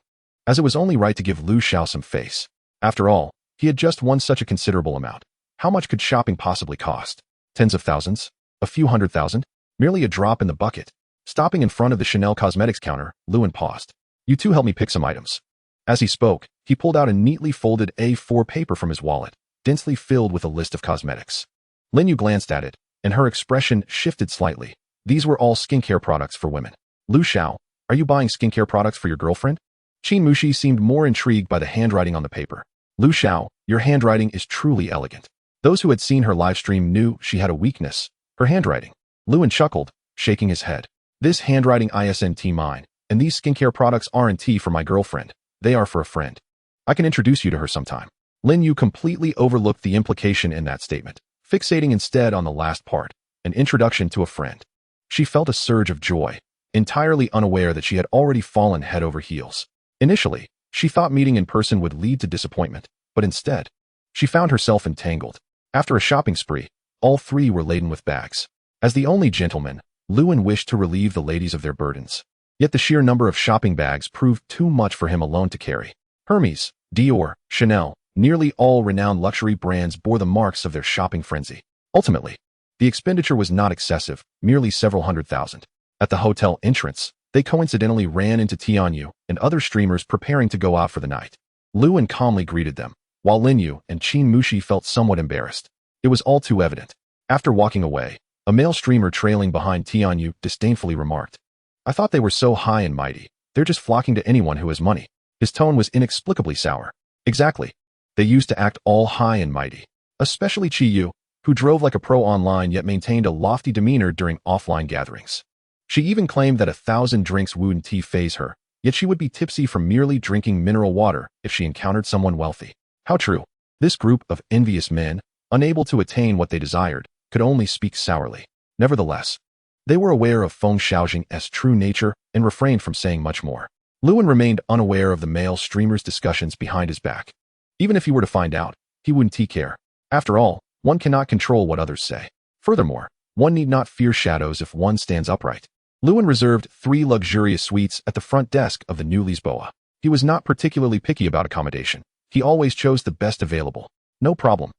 as it was only right to give Lu Xiao some face. After all, he had just won such a considerable amount. How much could shopping possibly cost? Tens of thousands? A few 100,000? Merely a drop in the bucket. Stopping in front of the Chanel cosmetics counter, Lewin paused. You two help me pick some items. As he spoke, he pulled out a neatly folded A4 paper from his wallet, densely filled with a list of cosmetics. Lin Yu glanced at it, and her expression shifted slightly. These were all skincare products for women. Lu Xiao, are you buying skincare products for your girlfriend? Qin Mushi seemed more intrigued by the handwriting on the paper. Lu Xiao, your handwriting is truly elegant. Those who had seen her live stream knew she had a weakness, her handwriting. Lewin chuckled, shaking his head. This handwriting isn't mine, and these skincare products aren't for my girlfriend. They are for a friend. I can introduce you to her sometime. Lin Yu completely overlooked the implication in that statement, fixating instead on the last part, an introduction to a friend. She felt a surge of joy, entirely unaware that she had already fallen head over heels. Initially, she thought meeting in person would lead to disappointment, but instead, she found herself entangled. After a shopping spree, all three were laden with bags. As the only gentleman, Lewin wished to relieve the ladies of their burdens. Yet the sheer number of shopping bags proved too much for him alone to carry. Hermes, Dior, Chanel, nearly all renowned luxury brands bore the marks of their shopping frenzy. Ultimately, the expenditure was not excessive, merely several 100,000. At the hotel entrance, they coincidentally ran into Tianyu and other streamers preparing to go out for the night. Lewin calmly greeted them, while Lin Yu and Qin Mushi felt somewhat embarrassed. It was all too evident. After walking away, a male streamer trailing behind Tianyu disdainfully remarked, I thought they were so high and mighty. They're just flocking to anyone who has money. His tone was inexplicably sour. Exactly. They used to act all high and mighty. Especially Qi Yu, who drove like a pro online yet maintained a lofty demeanor during offline gatherings. She even claimed that 1,000 drinks wouldn't faze her, yet she would be tipsy from merely drinking mineral water if she encountered someone wealthy. How true. This group of envious men, unable to attain what they desired, could only speak sourly. Nevertheless, they were aware of Feng Xiaojing's true nature and refrained from saying much more. Lewin remained unaware of the male streamer's discussions behind his back. Even if he were to find out, he wouldn't care. After all, one cannot control what others say. Furthermore, one need not fear shadows if one stands upright. Lewin reserved 3 luxurious suites at the front desk of the new Lisboa. He was not particularly picky about accommodation. He always chose the best available. No problem.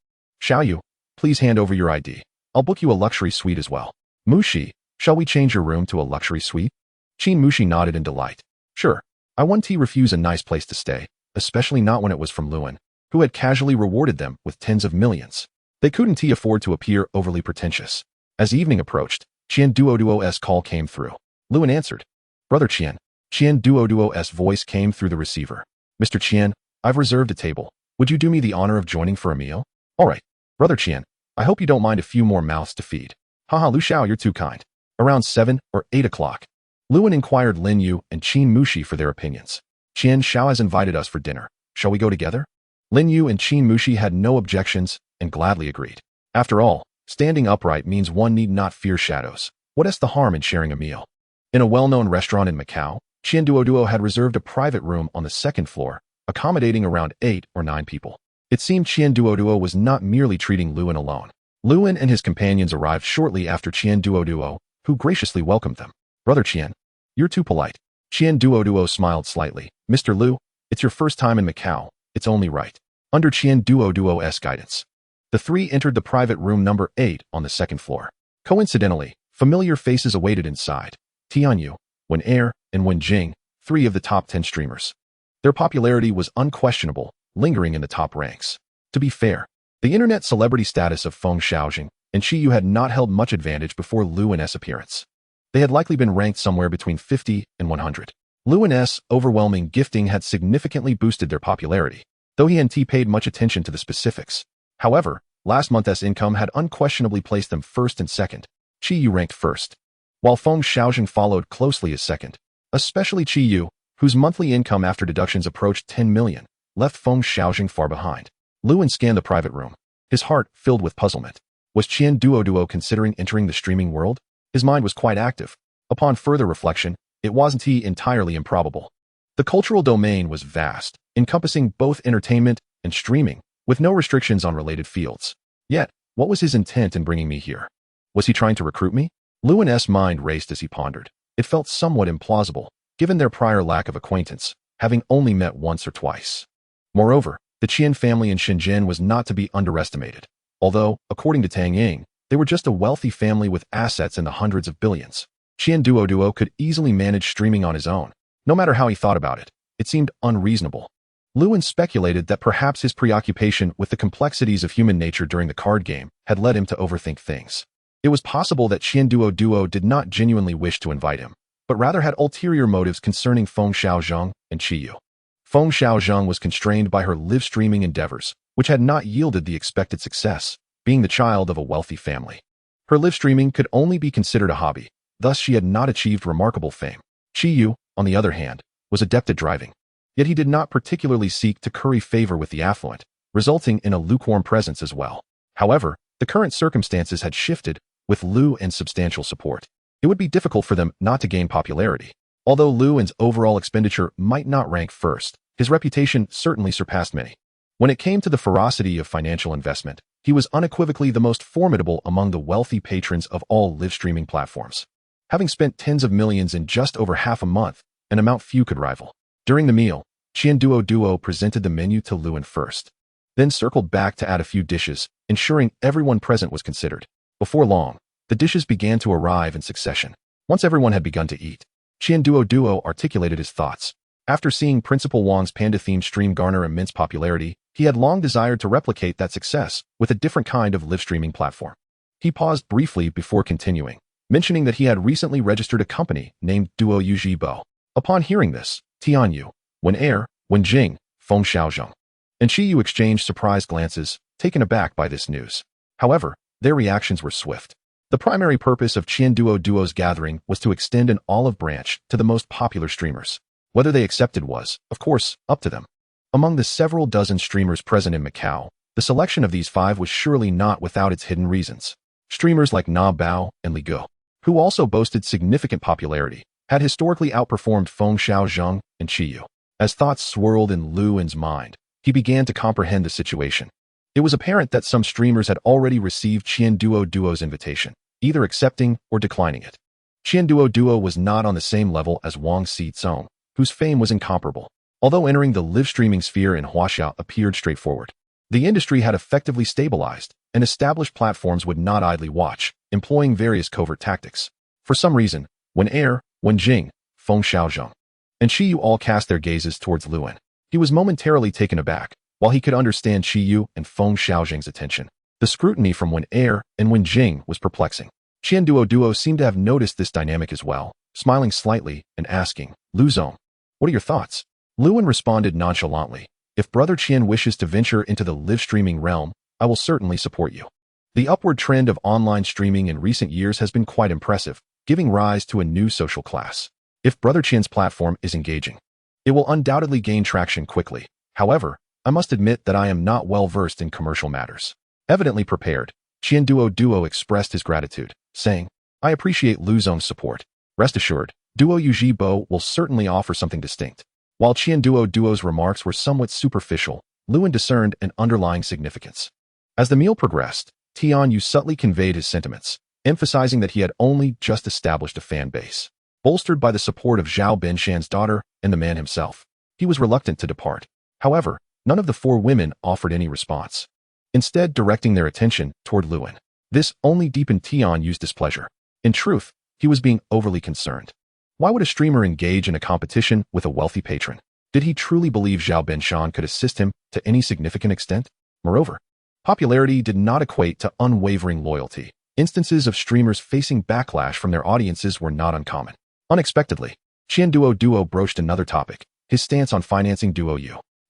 Xiaoyu, please hand over your ID. I'll book you a luxury suite as well. Mushi, shall we change your room to a luxury suite? Qin Mushi nodded in delight. Sure. I wouldn't refuse a nice place to stay, especially not when it was from Lewin, who had casually rewarded them with tens of millions. They couldn't afford to appear overly pretentious. As evening approached, Qian Duoduo's call came through. Lewin answered. Brother Qian. Qian Duoduo's voice came through the receiver. Mr. Qian, I've reserved a table. Would you do me the honor of joining for a meal? All right. Brother Qian, I hope you don't mind a few more mouths to feed. Haha, Lu Xiao, you're too kind. Around 7 or 8 o'clock. Lewin inquired Lin Yu and Qin Mushi for their opinions. Qian Xiao has invited us for dinner. Shall we go together? Lin Yu and Qin Mushi had no objections and gladly agreed. After all, standing upright means one need not fear shadows. What is the harm in sharing a meal? In a well-known restaurant in Macau, Qian Duoduo had reserved a private room on the 2nd floor, accommodating around 8 or 9 people. It seemed Duo was not merely treating Lewin alone. Lewin and his companions arrived shortly after Duo, who graciously welcomed them. "Brother Qian, you're too polite." Duo smiled slightly. "Mr. Liu, it's your first time in Macau. It's only right." Under Duo's guidance, the three entered the private room number 8 on the second floor. Coincidentally, familiar faces awaited inside. Tianyu, Wen Er, and Wen Jing, 3 of the top 10 streamers. Their popularity was unquestionable, lingering in the top ranks. To be fair, the internet celebrity status of Feng Xiaojing and Qiyu had not held much advantage before Lewin's appearance. They had likely been ranked somewhere between 50 and 100. Lewin's overwhelming gifting had significantly boosted their popularity, though he hadn't paid much attention to the specifics. However, last month's income had unquestionably placed them first and second. Qiyu ranked first, while Feng Xiaojing followed closely as second. Especially Qiyu, whose monthly income after deductions approached 10 million, left Feng Xiaojing far behind. Lewin scanned the private room, his heart filled with puzzlement. Was Duo considering entering the streaming world? His mind was quite active. Upon further reflection, it wasn't entirely improbable. The cultural domain was vast, encompassing both entertainment and streaming, with no restrictions on related fields. Yet, what was his intent in bringing me here? Was he trying to recruit me? Lewin's mind raced as he pondered. It felt somewhat implausible, given their prior lack of acquaintance, having only met once or twice. Moreover, the Qian family in Shenzhen was not to be underestimated. Although, according to Tang Ying, they were just a wealthy family with assets in the hundreds of billions. Duo could easily manage streaming on his own. No matter how he thought about it, it seemed unreasonable. Lewin speculated that perhaps his preoccupation with the complexities of human nature during the card game had led him to overthink things. It was possible that Duo did not genuinely wish to invite him, but rather had ulterior motives concerning Feng Xiaozhang and Qiyu. Feng Xiaozhang was constrained by her live streaming endeavors, which had not yielded the expected success, being the child of a wealthy family. Her live streaming could only be considered a hobby, thus she had not achieved remarkable fame. Qiyu, on the other hand, was adept at driving. Yet he did not particularly seek to curry favor with the affluent, resulting in a lukewarm presence as well. However, the current circumstances had shifted, with Liu and substantial support. It would be difficult for them not to gain popularity. Although Lewin's overall expenditure might not rank first, his reputation certainly surpassed many. When it came to the ferocity of financial investment, he was unequivocally the most formidable among the wealthy patrons of all live streaming platforms. Having spent tens of millions in just over half a month, an amount few could rival. During the meal, Duo presented the menu to Lewin first, then circled back to add a few dishes, ensuring everyone present was considered. Before long, the dishes began to arrive in succession. Once everyone had begun to eat, Duo articulated his thoughts. After seeing Principal Wang's panda-themed stream garner immense popularity, he had long desired to replicate that success with a different kind of live streaming platform. He paused briefly before continuing, mentioning that he had recently registered a company named Duo Yujibo. Upon hearing this, Tianyu, Wen Er, Wen Jing, Feng Xiaozhang, and Qiyu exchanged surprised glances, taken aback by this news. However, their reactions were swift. The primary purpose of Duo's gathering was to extend an olive branch to the most popular streamers. Whether they accepted was, of course, up to them. Among the several dozen streamers present in Macau, the selection of these 5 was surely not without its hidden reasons. Streamers like Na Bao and Li Go, who also boasted significant popularity, had historically outperformed Feng Xiaozhang and Qiyu. As thoughts swirled in Lewin's mind, he began to comprehend the situation. It was apparent that some streamers had already received Duo's invitation, either accepting or declining it. Duo was not on the same level as Wang Xizong, whose fame was incomparable. Although entering the live streaming sphere in Huaxia appeared straightforward, the industry had effectively stabilized, and established platforms would not idly watch, employing various covert tactics. For some reason, Wen Er, Wen Jing, Feng Xiaozhang, and Qiyu all cast their gazes towards Lewin. He was momentarily taken aback, while he could understand Qiyu and Feng Xiaozhang's attention. The scrutiny from Wen Er and Wen Jing was perplexing. Duo seemed to have noticed this dynamic as well, smiling slightly and asking, "Luzong, what are your thoughts?" Lewin responded nonchalantly, "If Brother Qian wishes to venture into the live streaming realm, I will certainly support you." The upward trend of online streaming in recent years has been quite impressive, giving rise to a new social class. If Brother Qian's platform is engaging, it will undoubtedly gain traction quickly. However, I must admit that I am not well versed in commercial matters. Evidently prepared, Duo expressed his gratitude, saying, "I appreciate Luzong's support. Rest assured, Duo Yujibo will certainly offer something distinct." While Duo's remarks were somewhat superficial, Lewin discerned an underlying significance. As the meal progressed, Tian subtly conveyed his sentiments, emphasizing that he had only just established a fan base. Bolstered by the support of Zhao Benshan's daughter and the man himself, he was reluctant to depart. However, none of the four women offered any response, instead directing their attention toward Lewin. This only deepened Tian's displeasure. In truth, he was being overly concerned. Why would a streamer engage in a competition with a wealthy patron? Did he truly believe Zhao Benshan could assist him to any significant extent? Moreover, popularity did not equate to unwavering loyalty. Instances of streamers facing backlash from their audiences were not uncommon. Unexpectedly, Duo broached another topic, his stance on financing Duo.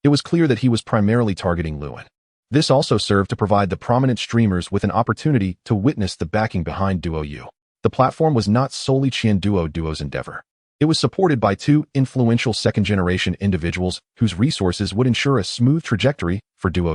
It was clear that he was primarily targeting Lewin. This also served to provide the prominent streamers with an opportunity to witness the backing behind Duo. The platform was not solely Duo's endeavor. It was supported by two influential second-generation individuals whose resources would ensure a smooth trajectory for Duo.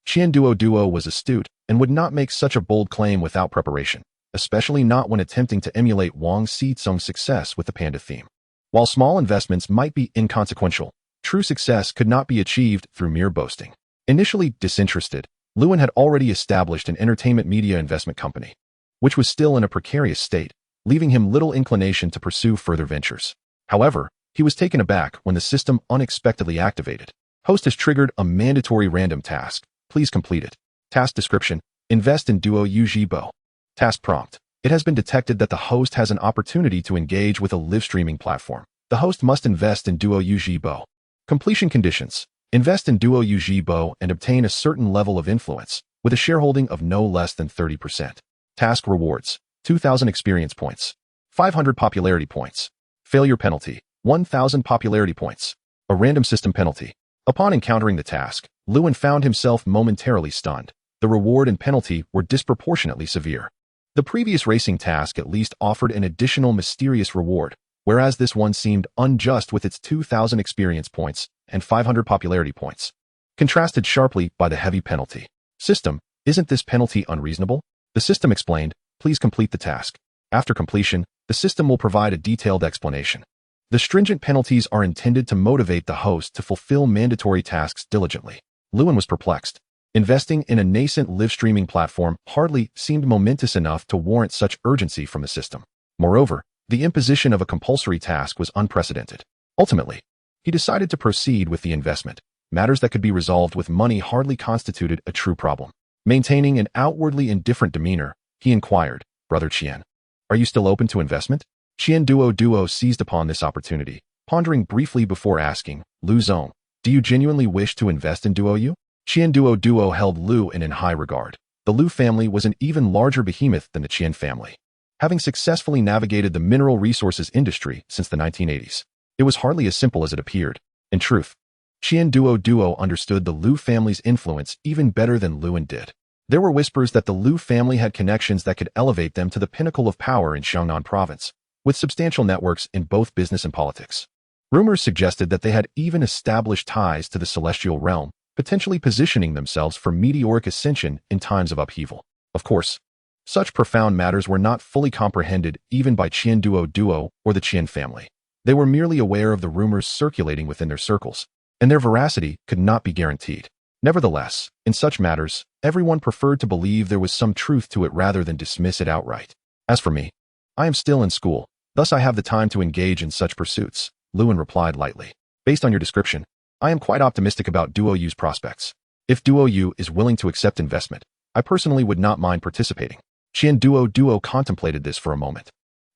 Duo was astute and would not make such a bold claim without preparation, especially not when attempting to emulate Wang Xizong's success with the panda theme. While small investments might be inconsequential, true success could not be achieved through mere boasting. Initially disinterested, Lewin had already established an entertainment media investment company, which was still in a precarious state, leaving him little inclination to pursue further ventures. However, he was taken aback when the system unexpectedly activated. Host has triggered a mandatory random task. Please complete it. Task description: invest in Duo Yibo. Task prompt: it has been detected that the host has an opportunity to engage with a live streaming platform. The host must invest in Duo Yibo. Completion conditions: invest in Duo Yibo and obtain a certain level of influence, with a shareholding of no less than 30%. Task rewards: 2,000 experience points, 500 popularity points. Failure penalty: 1,000 popularity points. A random system penalty. Upon encountering the task, Lewin found himself momentarily stunned. The reward and penalty were disproportionately severe. The previous racing task at least offered an additional mysterious reward, whereas this one seemed unjust with its 2,000 experience points and 500 popularity points, contrasted sharply by the heavy penalty. System: isn't this penalty unreasonable? The system explained, please complete the task. After completion, the system will provide a detailed explanation. The stringent penalties are intended to motivate the host to fulfill mandatory tasks diligently. Lewin was perplexed. Investing in a nascent live streaming platform hardly seemed momentous enough to warrant such urgency from the system. Moreover, the imposition of a compulsory task was unprecedented. Ultimately, he decided to proceed with the investment. Matters that could be resolved with money hardly constituted a true problem. Maintaining an outwardly indifferent demeanor, he inquired, Brother Qian, are you still open to investment? Duo seized upon this opportunity, pondering briefly before asking, Lu Zong, do you genuinely wish to invest in Duo? Duo held Lu in high regard. The Lu family was an even larger behemoth than the Qian family, having successfully navigated the mineral resources industry since the 1980s. It was hardly as simple as it appeared. In truth, Duo understood the Lu family's influence even better than Lewin did. There were whispers that the Lu family had connections that could elevate them to the pinnacle of power in Xiangnan province, with substantial networks in both business and politics. Rumors suggested that they had even established ties to the celestial realm, potentially positioning themselves for meteoric ascension in times of upheaval. Of course, such profound matters were not fully comprehended even by Duo or the Qian family. They were merely aware of the rumors circulating within their circles, and their veracity could not be guaranteed. Nevertheless, in such matters, everyone preferred to believe there was some truth to it rather than dismiss it outright. As for me, I am still in school, thus I have the time to engage in such pursuits, Lewin replied lightly. Based on your description, I am quite optimistic about Duo's prospects. If Duo is willing to accept investment, I personally would not mind participating. Duo contemplated this for a moment,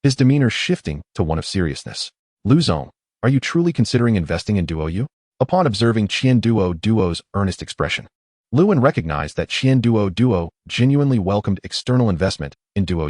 his demeanor shifting to one of seriousness. Lu Zong, are you truly considering investing in Duo? Upon observing Duo's earnest expression, Lewin recognized that Duo genuinely welcomed external investment in Duo.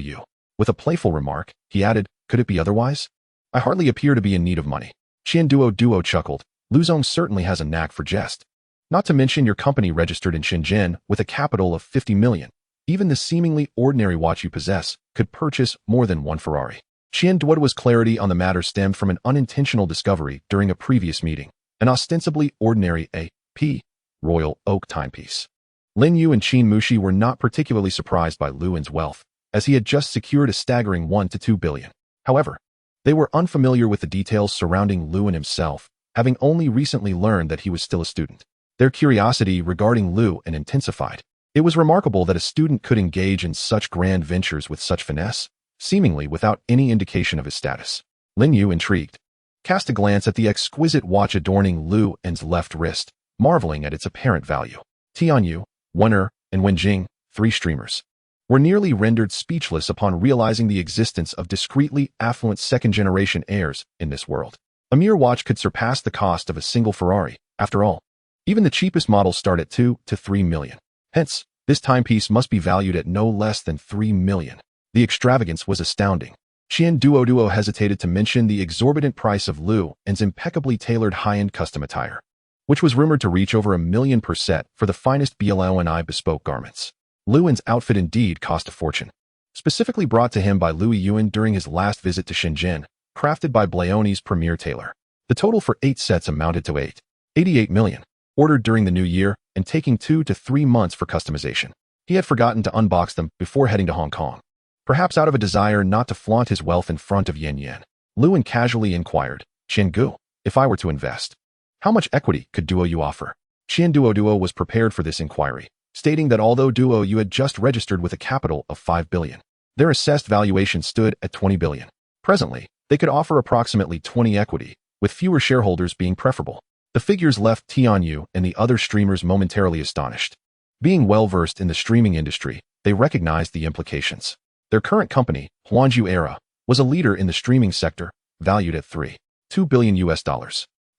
With a playful remark, he added, could it be otherwise? I hardly appear to be in need of money. Duo chuckled. Lu Zong certainly has a knack for jest. Not to mention your company registered in Shenzhen with a capital of 50 million. Even the seemingly ordinary watch you possess could purchase more than one Ferrari. Duo's clarity on the matter stemmed from an unintentional discovery during a previous meeting. An ostensibly ordinary A.P. Royal Oak timepiece. Lin Yu and Qin Mushi were not particularly surprised by Lewin's wealth, as he had just secured a staggering 1 to 2 billion. However, they were unfamiliar with the details surrounding Lewin himself, having only recently learned that he was still a student. Their curiosity regarding Lu and intensified. It was remarkable that a student could engage in such grand ventures with such finesse, seemingly without any indication of his status. Lin Yu, intrigued, cast a glance at the exquisite watch adorning Lu En's left wrist, marveling at its apparent value. Tianyu, Wen'er, and Wenjing, 3 streamers, were nearly rendered speechless upon realizing the existence of discreetly affluent second-generation heirs in this world. A mere watch could surpass the cost of a single Ferrari, after all. Even the cheapest models start at 2 to 3 million. Hence, this timepiece must be valued at no less than 3 million. The extravagance was astounding. Qian Duo hesitated to mention the exorbitant price of Lu En's impeccably tailored high-end custom attire, which was rumored to reach over $1 million per set for the finest BLONI bespoke garments. Lu En's outfit indeed cost a fortune. Specifically brought to him by Louis Yuan during his last visit to Shenzhen, crafted by Blaoni's premier tailor. The total for 8 sets amounted to 88 million, ordered during the new year and taking 2 to 3 months for customization. He had forgotten to unbox them before heading to Hong Kong. Perhaps out of a desire not to flaunt his wealth in front of Yan Yan, Lu En casually inquired, "Qian Gu, if I were to invest, how much equity could Duo Yu offer?" Qian Duo was prepared for this inquiry, stating that although Duo Yu had just registered with a capital of 5 billion, their assessed valuation stood at 20 billion. Presently, they could offer approximately 20 equity, with fewer shareholders being preferable. The figures left Tianyu and the other streamers momentarily astonished. Being well-versed in the streaming industry, they recognized the implications. Their current company, Huanju Era, was a leader in the streaming sector, valued at $2 billion US.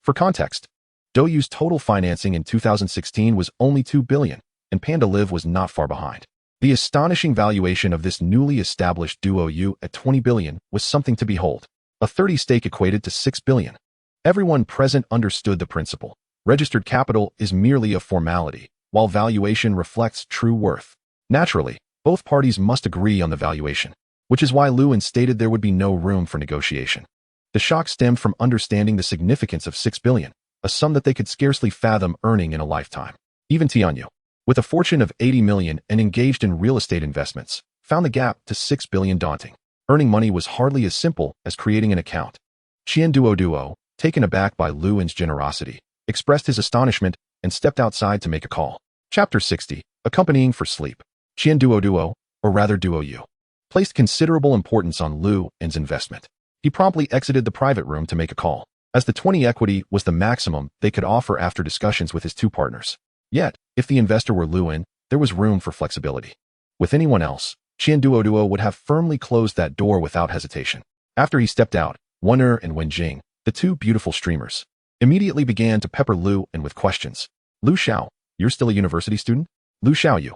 For context, Douyu's total financing in 2016 was only 2 billion, and Panda Live was not far behind. The astonishing valuation of this newly established Duo Yu at 20 billion was something to behold. A 30 stake equated to 6 billion. Everyone present understood the principle. Registered capital is merely a formality, while valuation reflects true worth. Naturally, both parties must agree on the valuation, which is why Lu En stated there would be no room for negotiation. The shock stemmed from understanding the significance of 6 billion, a sum that they could scarcely fathom earning in a lifetime. Even Tianyu, with a fortune of 80 million and engaged in real estate investments, found the gap to 6 billion daunting. Earning money was hardly as simple as creating an account. Qian Duo, taken aback by Lu En's generosity, expressed his astonishment and stepped outside to make a call. Chapter 60, Accompanying for Sleep. Qian Duo, or rather Duo Yu, placed considerable importance on Lu En's investment. He promptly exited the private room to make a call, as the 20 equity was the maximum they could offer after discussions with his 2 partners. Yet, if the investor were Lu En, there was room for flexibility. With anyone else, Qian Duo would have firmly closed that door without hesitation. After he stepped out, Wen'er and Wenjing, the 2 beautiful streamers, immediately began to pepper Lu En with questions. "Lu Xiao, you're still a university student?" "Lu Xiaoyu."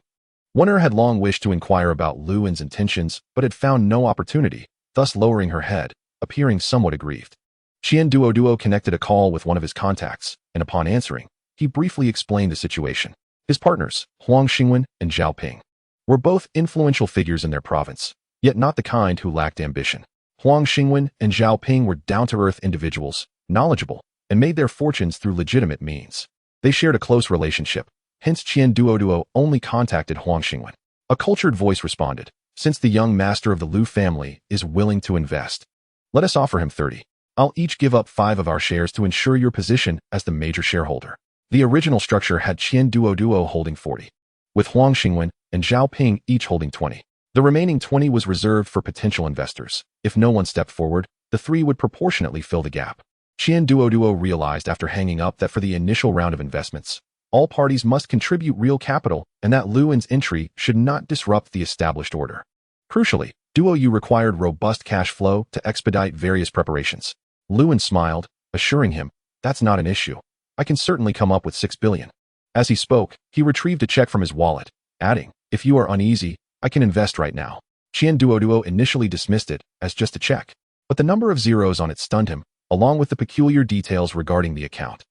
Wen'er had long wished to inquire about Lu En's intentions, but had found no opportunity, thus lowering her head, appearing somewhat aggrieved. Qian Duo connected a call with one of his contacts, and upon answering, he briefly explained the situation. His partners, Huang Xingwen and Zhao Ping, were both influential figures in their province, yet not the kind who lacked ambition. Huang Xingwen and Zhao Ping were down-to-earth individuals, knowledgeable, and made their fortunes through legitimate means. They shared a close relationship, hence Qian Duo only contacted Huang Xingwen. A cultured voice responded, "Since the young master of the Lu family is willing to invest, let us offer him 30. I'll each give up 5 of our shares to ensure your position as the major shareholder." The original structure had Qian Duo holding 40, with Huang Xingwen and Zhao Ping each holding 20. The remaining 20 was reserved for potential investors. If no one stepped forward, the 3 would proportionately fill the gap. Qian Duo realized after hanging up that for the initial round of investments, all parties must contribute real capital and that Lu En's entry should not disrupt the established order. Crucially, Duo Yu required robust cash flow to expedite various preparations. Lu En smiled, assuring him, "That's not an issue. I can certainly come up with 6 billion. As he spoke, he retrieved a check from his wallet, adding, "If you are uneasy, I can invest right now." Qian Duo initially dismissed it as just a check, but the number of zeros on it stunned him, along with the peculiar details regarding the account.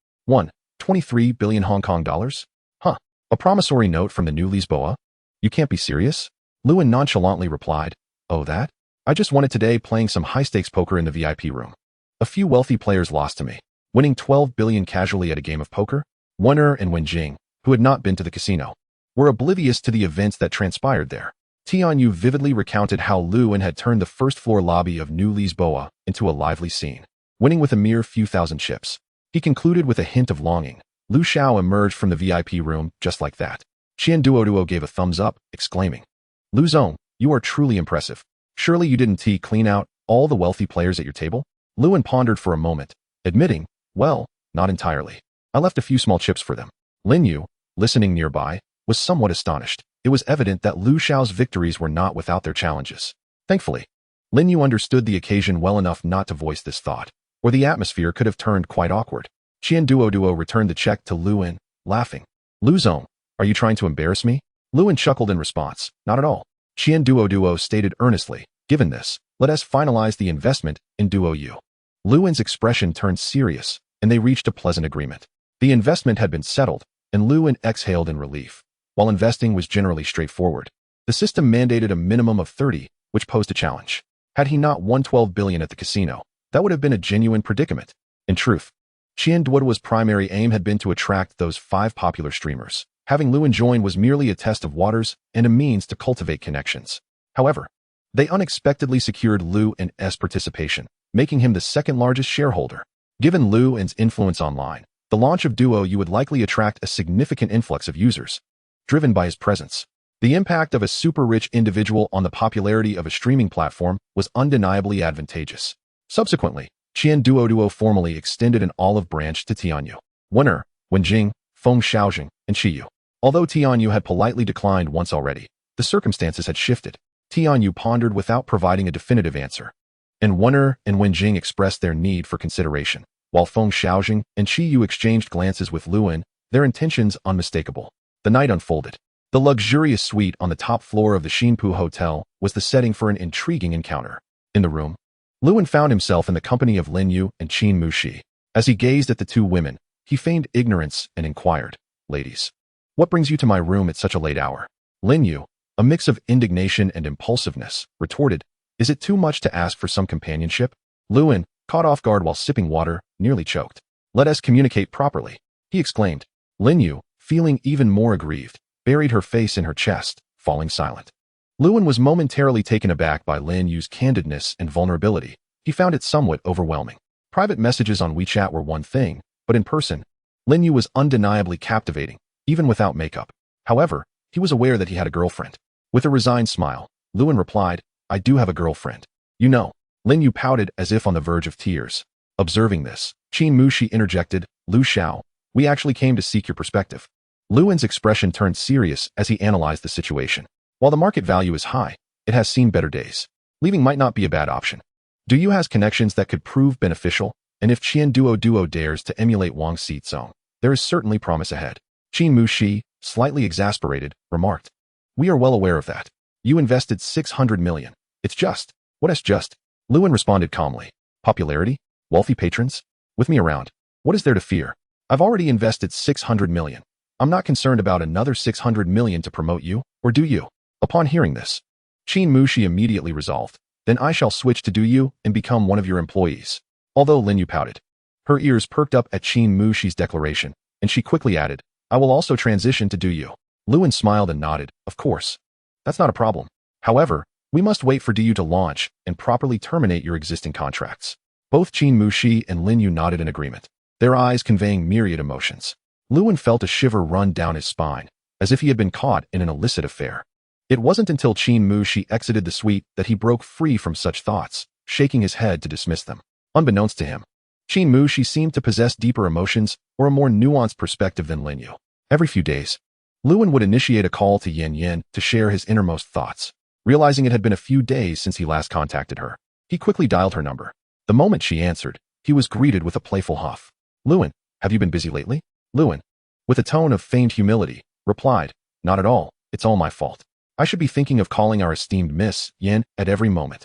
23 billion Hong Kong dollars? Huh. A promissory note from the new Lisboa? You can't be serious? Lu En nonchalantly replied, "Oh that? I just won it today playing some high-stakes poker in the VIP room. A few wealthy players lost to me, winning 12 billion casually at a game of poker." Wen'er and Wenjing, who had not been to the casino, were oblivious to the events that transpired there. Tianyu vividly recounted how Lu En had turned the first-floor lobby of New Lisboa into a lively scene, winning with a mere few thousand chips. He concluded with a hint of longing. Lu Xiao emerged from the VIP room just like that. Qian Duo gave a thumbs up, exclaiming, Lu Zong, you are truly impressive. Surely you didn't clean out all the wealthy players at your table? Luan pondered for a moment, admitting, well, not entirely. I left a few small chips for them. Lin Yu, listening nearby, was somewhat astonished. It was evident that Lu Xiao's victories were not without their challenges. Thankfully, Lin Yu understood the occasion well enough not to voice this thought, or the atmosphere could have turned quite awkward. Qian Duo returned the check to Luan, laughing. Lu Zong, are you trying to embarrass me? Luan chuckled in response, not at all. Qian Duo stated earnestly, given this, let us finalize the investment in Duo Yu. Luan's expression turned serious, and they reached a pleasant agreement. The investment had been settled, and Luan exhaled in relief. While investing was generally straightforward, the system mandated a minimum of 30, which posed a challenge. Had he not won 12 billion at the casino, that would have been a genuine predicament. In truth, Qian Duo's primary aim had been to attract those 5 popular streamers. Having Luan join was merely a test of waters and a means to cultivate connections. However, they unexpectedly secured Luan's participation, making him the second largest shareholder. Given Luan's influence online, the launch of Duo Yu would likely attract a significant influx of users, driven by his presence. The impact of a super-rich individual on the popularity of a streaming platform was undeniably advantageous. Subsequently, Qian Duo formally extended an olive branch to Tianyu, Wen'er, Wenjing, Feng Xiaojing, and Qiyu. Although Tianyu had politely declined once already, the circumstances had shifted. Tianyu pondered without providing a definitive answer, and Wen'er and Wenjing expressed their need for consideration. While Feng Xiaojing and Qiyu exchanged glances with Luan, their intentions unmistakable. The night unfolded. The luxurious suite on the top floor of the Xinpu Hotel was the setting for an intriguing encounter. In the room, Luan found himself in the company of Lin Yu and Qin Muxi. As he gazed at the two women, he feigned ignorance and inquired, Ladies, what brings you to my room at such a late hour? Lin Yu, a mix of indignation and impulsiveness, retorted, Is it too much to ask for some companionship? Luan, caught off guard while sipping water, nearly choked. Let us communicate properly, he exclaimed. Lin Yu, feeling even more aggrieved, buried her face in her chest, falling silent. Luan was momentarily taken aback by Lin Yu's candidness and vulnerability. He found it somewhat overwhelming. Private messages on WeChat were one thing, but in person, Lin Yu was undeniably captivating, even without makeup. However, he was aware that he had a girlfriend. With a resigned smile, Luan replied, I do have a girlfriend. You know. Lin Yu pouted as if on the verge of tears. Observing this, Qin Muxi interjected, Lu Xiao, we actually came to seek your perspective. Luan's expression turned serious as he analyzed the situation. While the market value is high, it has seen better days. Leaving might not be a bad option. Do you has connections that could prove beneficial? And if Qian Duo dares to emulate Wang Xizong, there is certainly promise ahead. Qin Muxi, slightly exasperated, remarked. We are well aware of that. You invested 600 million. It's just. What is just? Luan responded calmly. Popularity? Wealthy patrons? With me around. What is there to fear? I've already invested 600 million. I'm not concerned about another 600 million to promote you, or do you? Upon hearing this, Qin Muxi immediately resolved, then I shall switch to Do You and become one of your employees. Although Lin Yu pouted, her ears perked up at Qin Muxi's declaration, and she quickly added, I will also transition to Do You. Luan smiled and nodded, of course. That's not a problem. However, we must wait for Do You to launch and properly terminate your existing contracts. Both Qin Muxi and Lin Yu nodded in agreement, their eyes conveying myriad emotions. Luan felt a shiver run down his spine, as if he had been caught in an illicit affair. It wasn't until Qin Muxi exited the suite that he broke free from such thoughts, shaking his head to dismiss them. Unbeknownst to him, Qin Muxi seemed to possess deeper emotions or a more nuanced perspective than Lin Yu. Every few days, Luan would initiate a call to Yan Yan to share his innermost thoughts. Realizing it had been a few days since he last contacted her, he quickly dialed her number. The moment she answered, he was greeted with a playful huff. Luan, have you been busy lately? Luan, with a tone of feigned humility, replied, Not at all, it's all my fault. I should be thinking of calling our esteemed Miss Yan at every moment.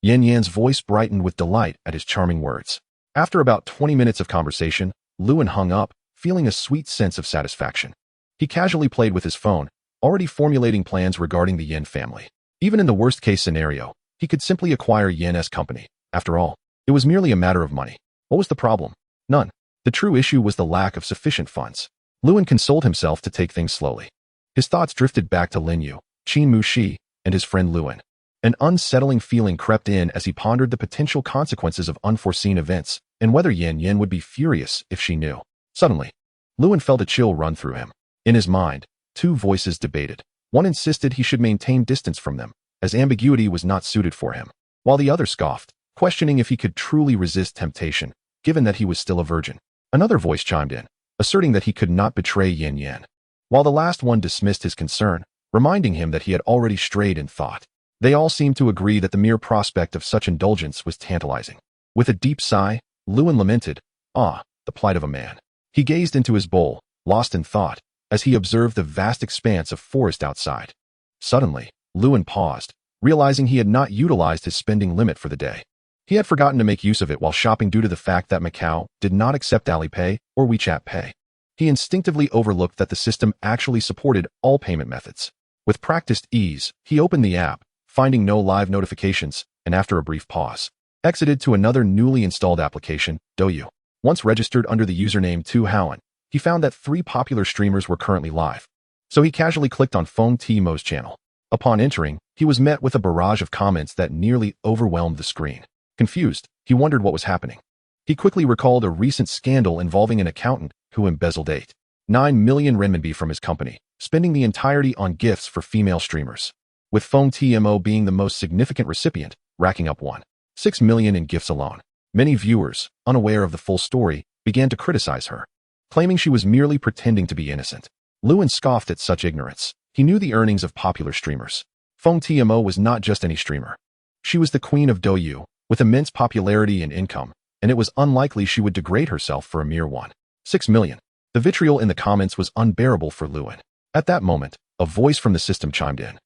Yan Yan's voice brightened with delight at his charming words. After about 20 minutes of conversation, Luan hung up, feeling a sweet sense of satisfaction. He casually played with his phone, already formulating plans regarding the Yan family. Even in the worst-case scenario, he could simply acquire Yan's company. After all, it was merely a matter of money. What was the problem? None. The true issue was the lack of sufficient funds. Luan consoled himself to take things slowly. His thoughts drifted back to Lin Yu, Qin Muxi, and his friend Luan. An unsettling feeling crept in as he pondered the potential consequences of unforeseen events and whether Yin Yin would be furious if she knew. Suddenly, Lewin felt a chill run through him. In his mind, two voices debated. One insisted he should maintain distance from them, as ambiguity was not suited for him, while the other scoffed, questioning if he could truly resist temptation, given that he was still a virgin. Another voice chimed in, asserting that he could not betray Yin Yin, while the last one dismissed his concern, reminding him that he had already strayed in thought. They all seemed to agree that the mere prospect of such indulgence was tantalizing. With a deep sigh, Lewin lamented, the plight of a man. He gazed into his bowl, lost in thought, as he observed the vast expanse of forest outside. Suddenly, Lewin paused, realizing he had not utilized his spending limit for the day. He had forgotten to make use of it while shopping due to the fact that Macau did not accept Alipay or WeChat Pay. He instinctively overlooked that the system actually supported all payment methods. With practiced ease, he opened the app, finding no live notifications, and after a brief pause, exited to another newly installed application, Douyu. Once registered under the username Tu Haoan, he found that 3 popular streamers were currently live. So he casually clicked on Feng Timo's channel. Upon entering, he was met with a barrage of comments that nearly overwhelmed the screen. Confused, he wondered what was happening. He quickly recalled a recent scandal involving an accountant who embezzled 8.9 million renminbi from his company, spending the entirety on gifts for female streamers, with Feng Timo being the most significant recipient, racking up 1.6 million in gifts alone. Many viewers, unaware of the full story, began to criticize her, claiming she was merely pretending to be innocent. Lewin scoffed at such ignorance. He knew the earnings of popular streamers. Feng Timo was not just any streamer. She was the queen of Douyu, with immense popularity and income, and it was unlikely she would degrade herself for a mere 1.6 million. The vitriol in the comments was unbearable for Lewin. At that moment, a voice from the system chimed in,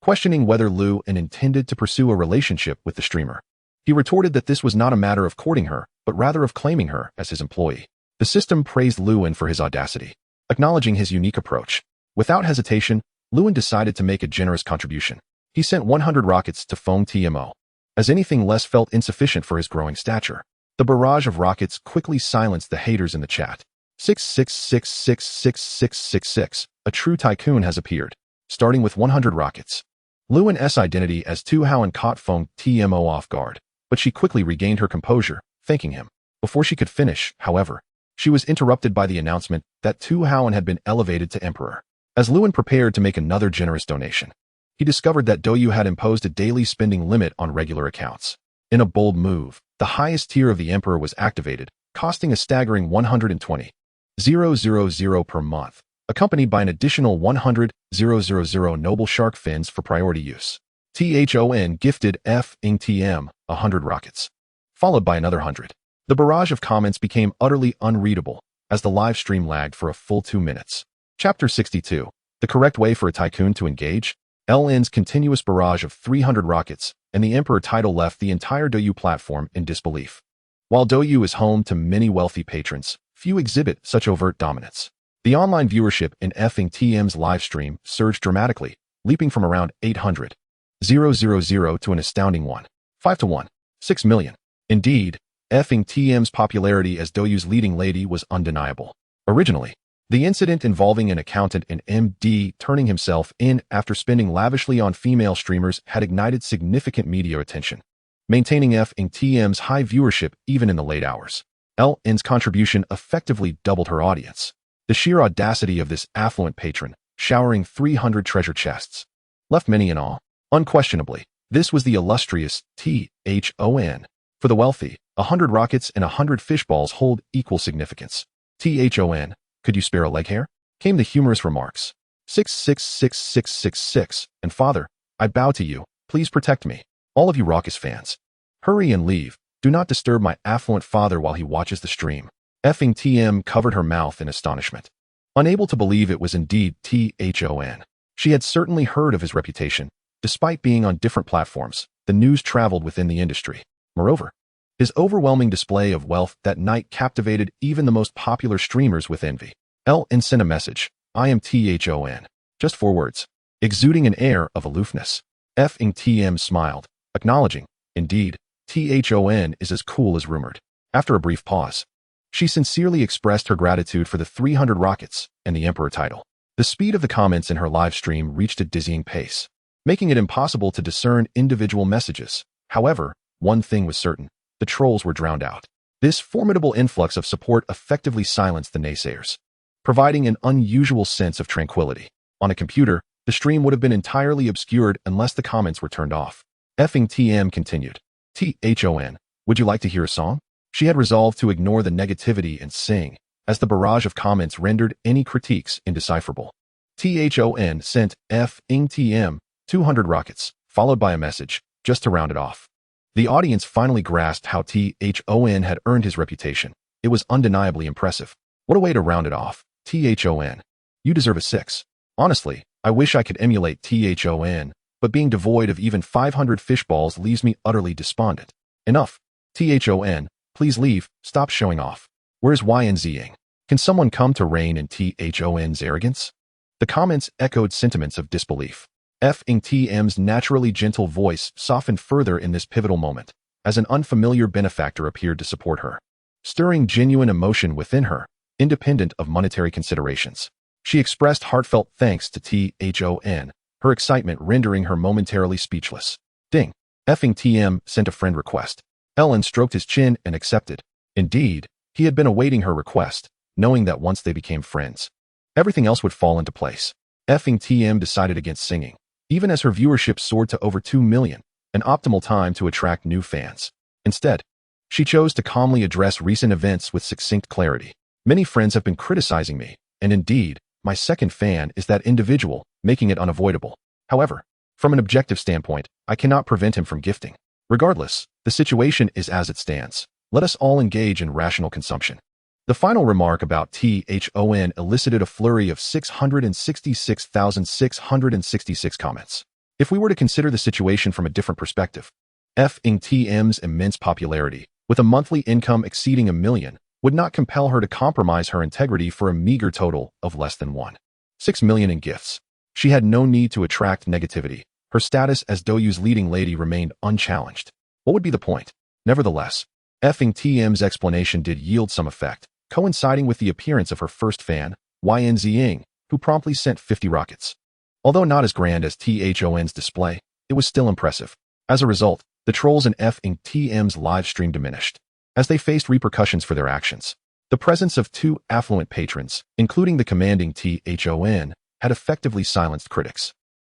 questioning whether Lewin intended to pursue a relationship with the streamer. He retorted that this was not a matter of courting her, but rather of claiming her as his employee. The system praised Lewin for his audacity, acknowledging his unique approach. Without hesitation, Lewin decided to make a generous contribution. He sent 100 rockets to Feng Timo, as anything less felt insufficient for his growing stature. The barrage of rockets quickly silenced the haters in the chat. 6666666, a true tycoon has appeared, starting with 100 rockets. Lewin's identity as Tu Haoan caught Feng Timo off guard, but she quickly regained her composure, thanking him. Before she could finish, however, she was interrupted by the announcement that Tu Haoan had been elevated to emperor. As Lewin prepared to make another generous donation, he discovered that Douyu had imposed a daily spending limit on regular accounts. In a bold move, the highest tier of the emperor was activated, costing a staggering 120,000 per month, accompanied by an additional 100,000 noble shark fins for priority use. THON gifted FNTM 100 rockets, followed by another 100. The barrage of comments became utterly unreadable as the live stream lagged for a full 2 minutes. Chapter 62. The correct way for a tycoon to engage? LN's continuous barrage of 300 rockets and the emperor title left the entire Douyu platform in disbelief. While Douyu is home to many wealthy patrons, few exhibit such overt dominance. The online viewership in FNTM's live stream surged dramatically, leaping from around 800,000 to an astounding 1.5 to 1.6 million. Indeed, FNTM's popularity as Douyu's leading lady was undeniable. Originally, the incident involving an accountant and MD turning himself in after spending lavishly on female streamers had ignited significant media attention, maintaining FNTM's high viewership even in the late hours. LN's contribution effectively doubled her audience. The sheer audacity of this affluent patron, showering 300 treasure chests, left many in awe. Unquestionably, this was the illustrious THON. For the wealthy, 100 rockets and 100 fishballs hold equal significance. THON, could you spare a leg hair? Came the humorous remarks. 6666666, and father, I bow to you, please protect me. All of you raucous fans, hurry and leave. Do not disturb my affluent father while he watches the stream. FNTM covered her mouth in astonishment, unable to believe it was indeed THON. She had certainly heard of his reputation. Despite being on different platforms, the news traveled within the industry. Moreover, his overwhelming display of wealth that night captivated even the most popular streamers with envy. LN sent a message. I am THON. Just 4 words, exuding an air of aloofness. FNTM smiled, acknowledging, indeed, THON is as cool as rumored. After a brief pause, she sincerely expressed her gratitude for the 300 rockets and the emperor title. The speed of the comments in her live stream reached a dizzying pace. making it impossible to discern individual messages. However, one thing was certain: the trolls were drowned out. This formidable influx of support effectively silenced the naysayers, providing an unusual sense of tranquility. On a computer, the stream would have been entirely obscured unless the comments were turned off. Effing TM continued. THON, would you like to hear a song? She had resolved to ignore the negativity and sing, as the barrage of comments rendered any critiques indecipherable. THON sent F-ing TM 200 rockets, followed by a message, just to round it off. The audience finally grasped how THON had earned his reputation. It was undeniably impressive. What a way to round it off. THON. You deserve a 6. Honestly, I wish I could emulate THON, but being devoid of even 500 fishballs leaves me utterly despondent. Enough. THON, please leave, stop showing off. Where's YNZing? Can someone come to rein in THON's arrogance? The comments echoed sentiments of disbelief. F-ing TM's naturally gentle voice softened further in this pivotal moment, as an unfamiliar benefactor appeared to support her, stirring genuine emotion within her, independent of monetary considerations. She expressed heartfelt thanks to THON, her excitement rendering her momentarily speechless. Ding. F-ing TM sent a friend request. Ellen stroked his chin and accepted. Indeed, he had been awaiting her request, knowing that once they became friends, everything else would fall into place. F-ing TM decided against singing, even as her viewership soared to over 2 million, an optimal time to attract new fans. Instead, she chose to calmly address recent events with succinct clarity. Many friends have been criticizing me, and indeed, my second fan is that individual, making it unavoidable. However, from an objective standpoint, I cannot prevent him from gifting. Regardless, the situation is as it stands. Let us all engage in rational consumption. The final remark about THON elicited a flurry of 666,666 comments. If we were to consider the situation from a different perspective, F-ing TM's immense popularity, with a monthly income exceeding 1 million, would not compel her to compromise her integrity for a meager total of less than 1.6 million in gifts. She had no need to attract negativity. Her status as Douyu's leading lady remained unchallenged. What would be the point? Nevertheless, F-ing TM's explanation did yield some effect, coinciding with the appearance of her first fan, YNZing, who promptly sent 50 rockets. Although not as grand as THON's display, it was still impressive. As a result, the trolls in F-ing TM's live stream diminished, as they faced repercussions for their actions. The presence of 2 affluent patrons, including the commanding THON, had effectively silenced critics.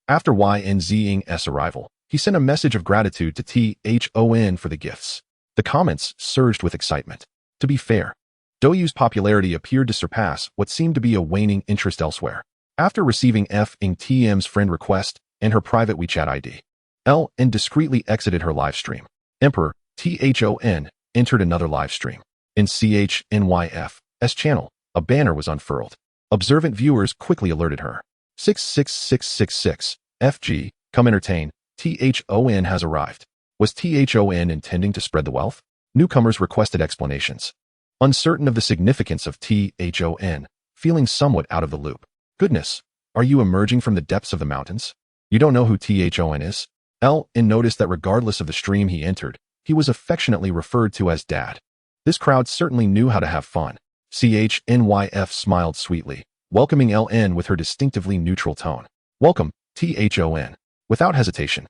After YNZing's arrival, he sent a message of gratitude to THON for the gifts. The comments surged with excitement. To be fair, Douyu's popularity appeared to surpass what seemed to be a waning interest elsewhere. After receiving F-ing TM's friend request and her private WeChat ID, LN discreetly exited her live stream. Emperor THON entered another live stream. In CHNYF's channel, a banner was unfurled. Observant viewers quickly alerted her. 66666 FG, come entertain, THON has arrived. Was THON intending to spread the wealth? Newcomers requested explanations, uncertain of the significance of THON, feeling somewhat out of the loop. Goodness, are you emerging from the depths of the mountains? You don't know who THON is? LN noticed that regardless of the stream he entered, he was affectionately referred to as Dad. This crowd certainly knew how to have fun. CHNYF smiled sweetly, welcoming LN with her distinctively neutral tone. Welcome, THON. Without hesitation,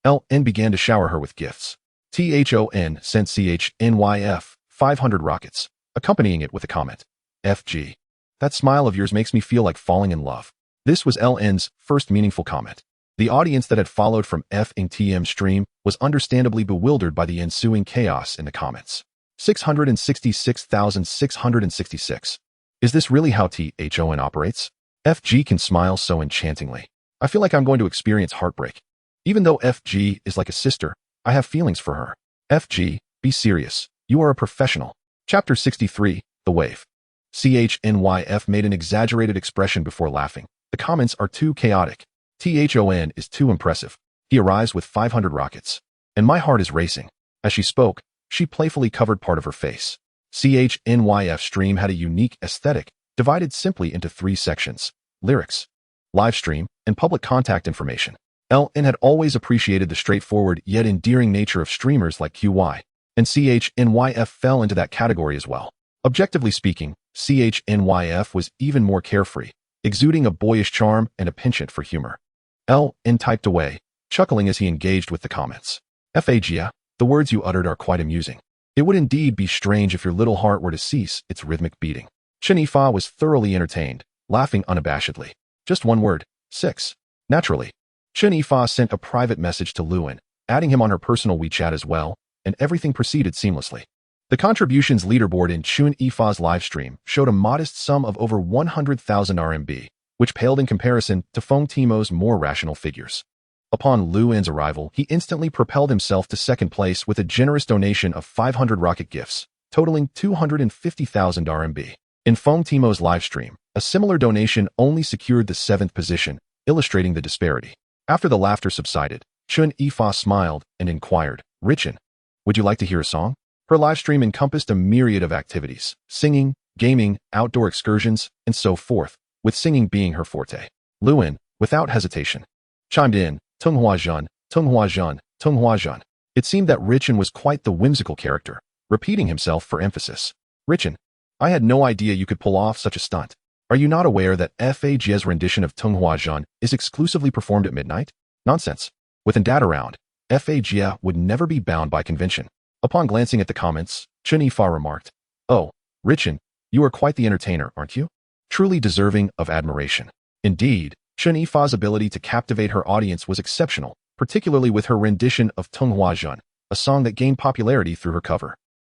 LN began to shower her with gifts. THON sent CHNYF 500 rockets, accompanying it with a comment. FG. That smile of yours makes me feel like falling in love. This was LN's first meaningful comment. The audience that had followed from F-ing TM's stream was understandably bewildered by the ensuing chaos in the comments. 666,666. Is this really how THON operates? FG can smile so enchantingly. I feel like I'm going to experience heartbreak. Even though FG is like a sister, I have feelings for her. FG, be serious. You are a professional. Chapter 63, The Wave. CHNYF made an exaggerated expression before laughing. The comments are too chaotic. THON is too impressive. He arrives with 500 rockets. And my heart is racing. As she spoke, she playfully covered part of her face. CHNYF's stream had a unique aesthetic, divided simply into 3 sections: lyrics, live stream, and public contact information. LN had always appreciated the straightforward yet endearing nature of streamers like QY, and CHNYF fell into that category as well. Objectively speaking, CHNYF was even more carefree, exuding a boyish charm and a penchant for humor. LN typed away, chuckling as he engaged with the comments. Fagia, the words you uttered are quite amusing. It would indeed be strange if your little heart were to cease its rhythmic beating. Chen Yifa was thoroughly entertained, laughing unabashedly. Just one word, 6. Naturally. Chen Yifa sent a private message to Luan, adding him on her personal WeChat as well, and everything proceeded seamlessly. The contributions leaderboard in Chen Yifa's livestream showed a modest sum of over 100,000 RMB, which paled in comparison to Feng Timo's more rational figures. Upon Luan's arrival, he instantly propelled himself to second place with a generous donation of 500 rocket gifts, totaling 250,000 RMB. In Feng Timo's livestream, a similar donation only secured the 7th position, illustrating the disparity. After the laughter subsided, Chen Yifa smiled and inquired, "Richen, would you like to hear a song?" Her livestream encompassed a myriad of activities, singing, gaming, outdoor excursions, and so forth, with singing being her forte. Luan, without hesitation, chimed in, "Tonghua Zhan, Tonghua Zhan, Tonghua Zhan." It seemed that Richen was quite the whimsical character, repeating himself for emphasis. "Richen, I had no idea you could pull off such a stunt. Are you not aware that Fagia's rendition of Tonghua Zhan is exclusively performed at midnight? Nonsense. With data around, Fagia would never be bound by convention." Upon glancing at the comments, Chen Yifa remarked, "Oh, Richen, you are quite the entertainer, aren't you? Truly deserving of admiration." Indeed, Chen Yifa's ability to captivate her audience was exceptional, particularly with her rendition of Tonghua Zhan, a song that gained popularity through her cover.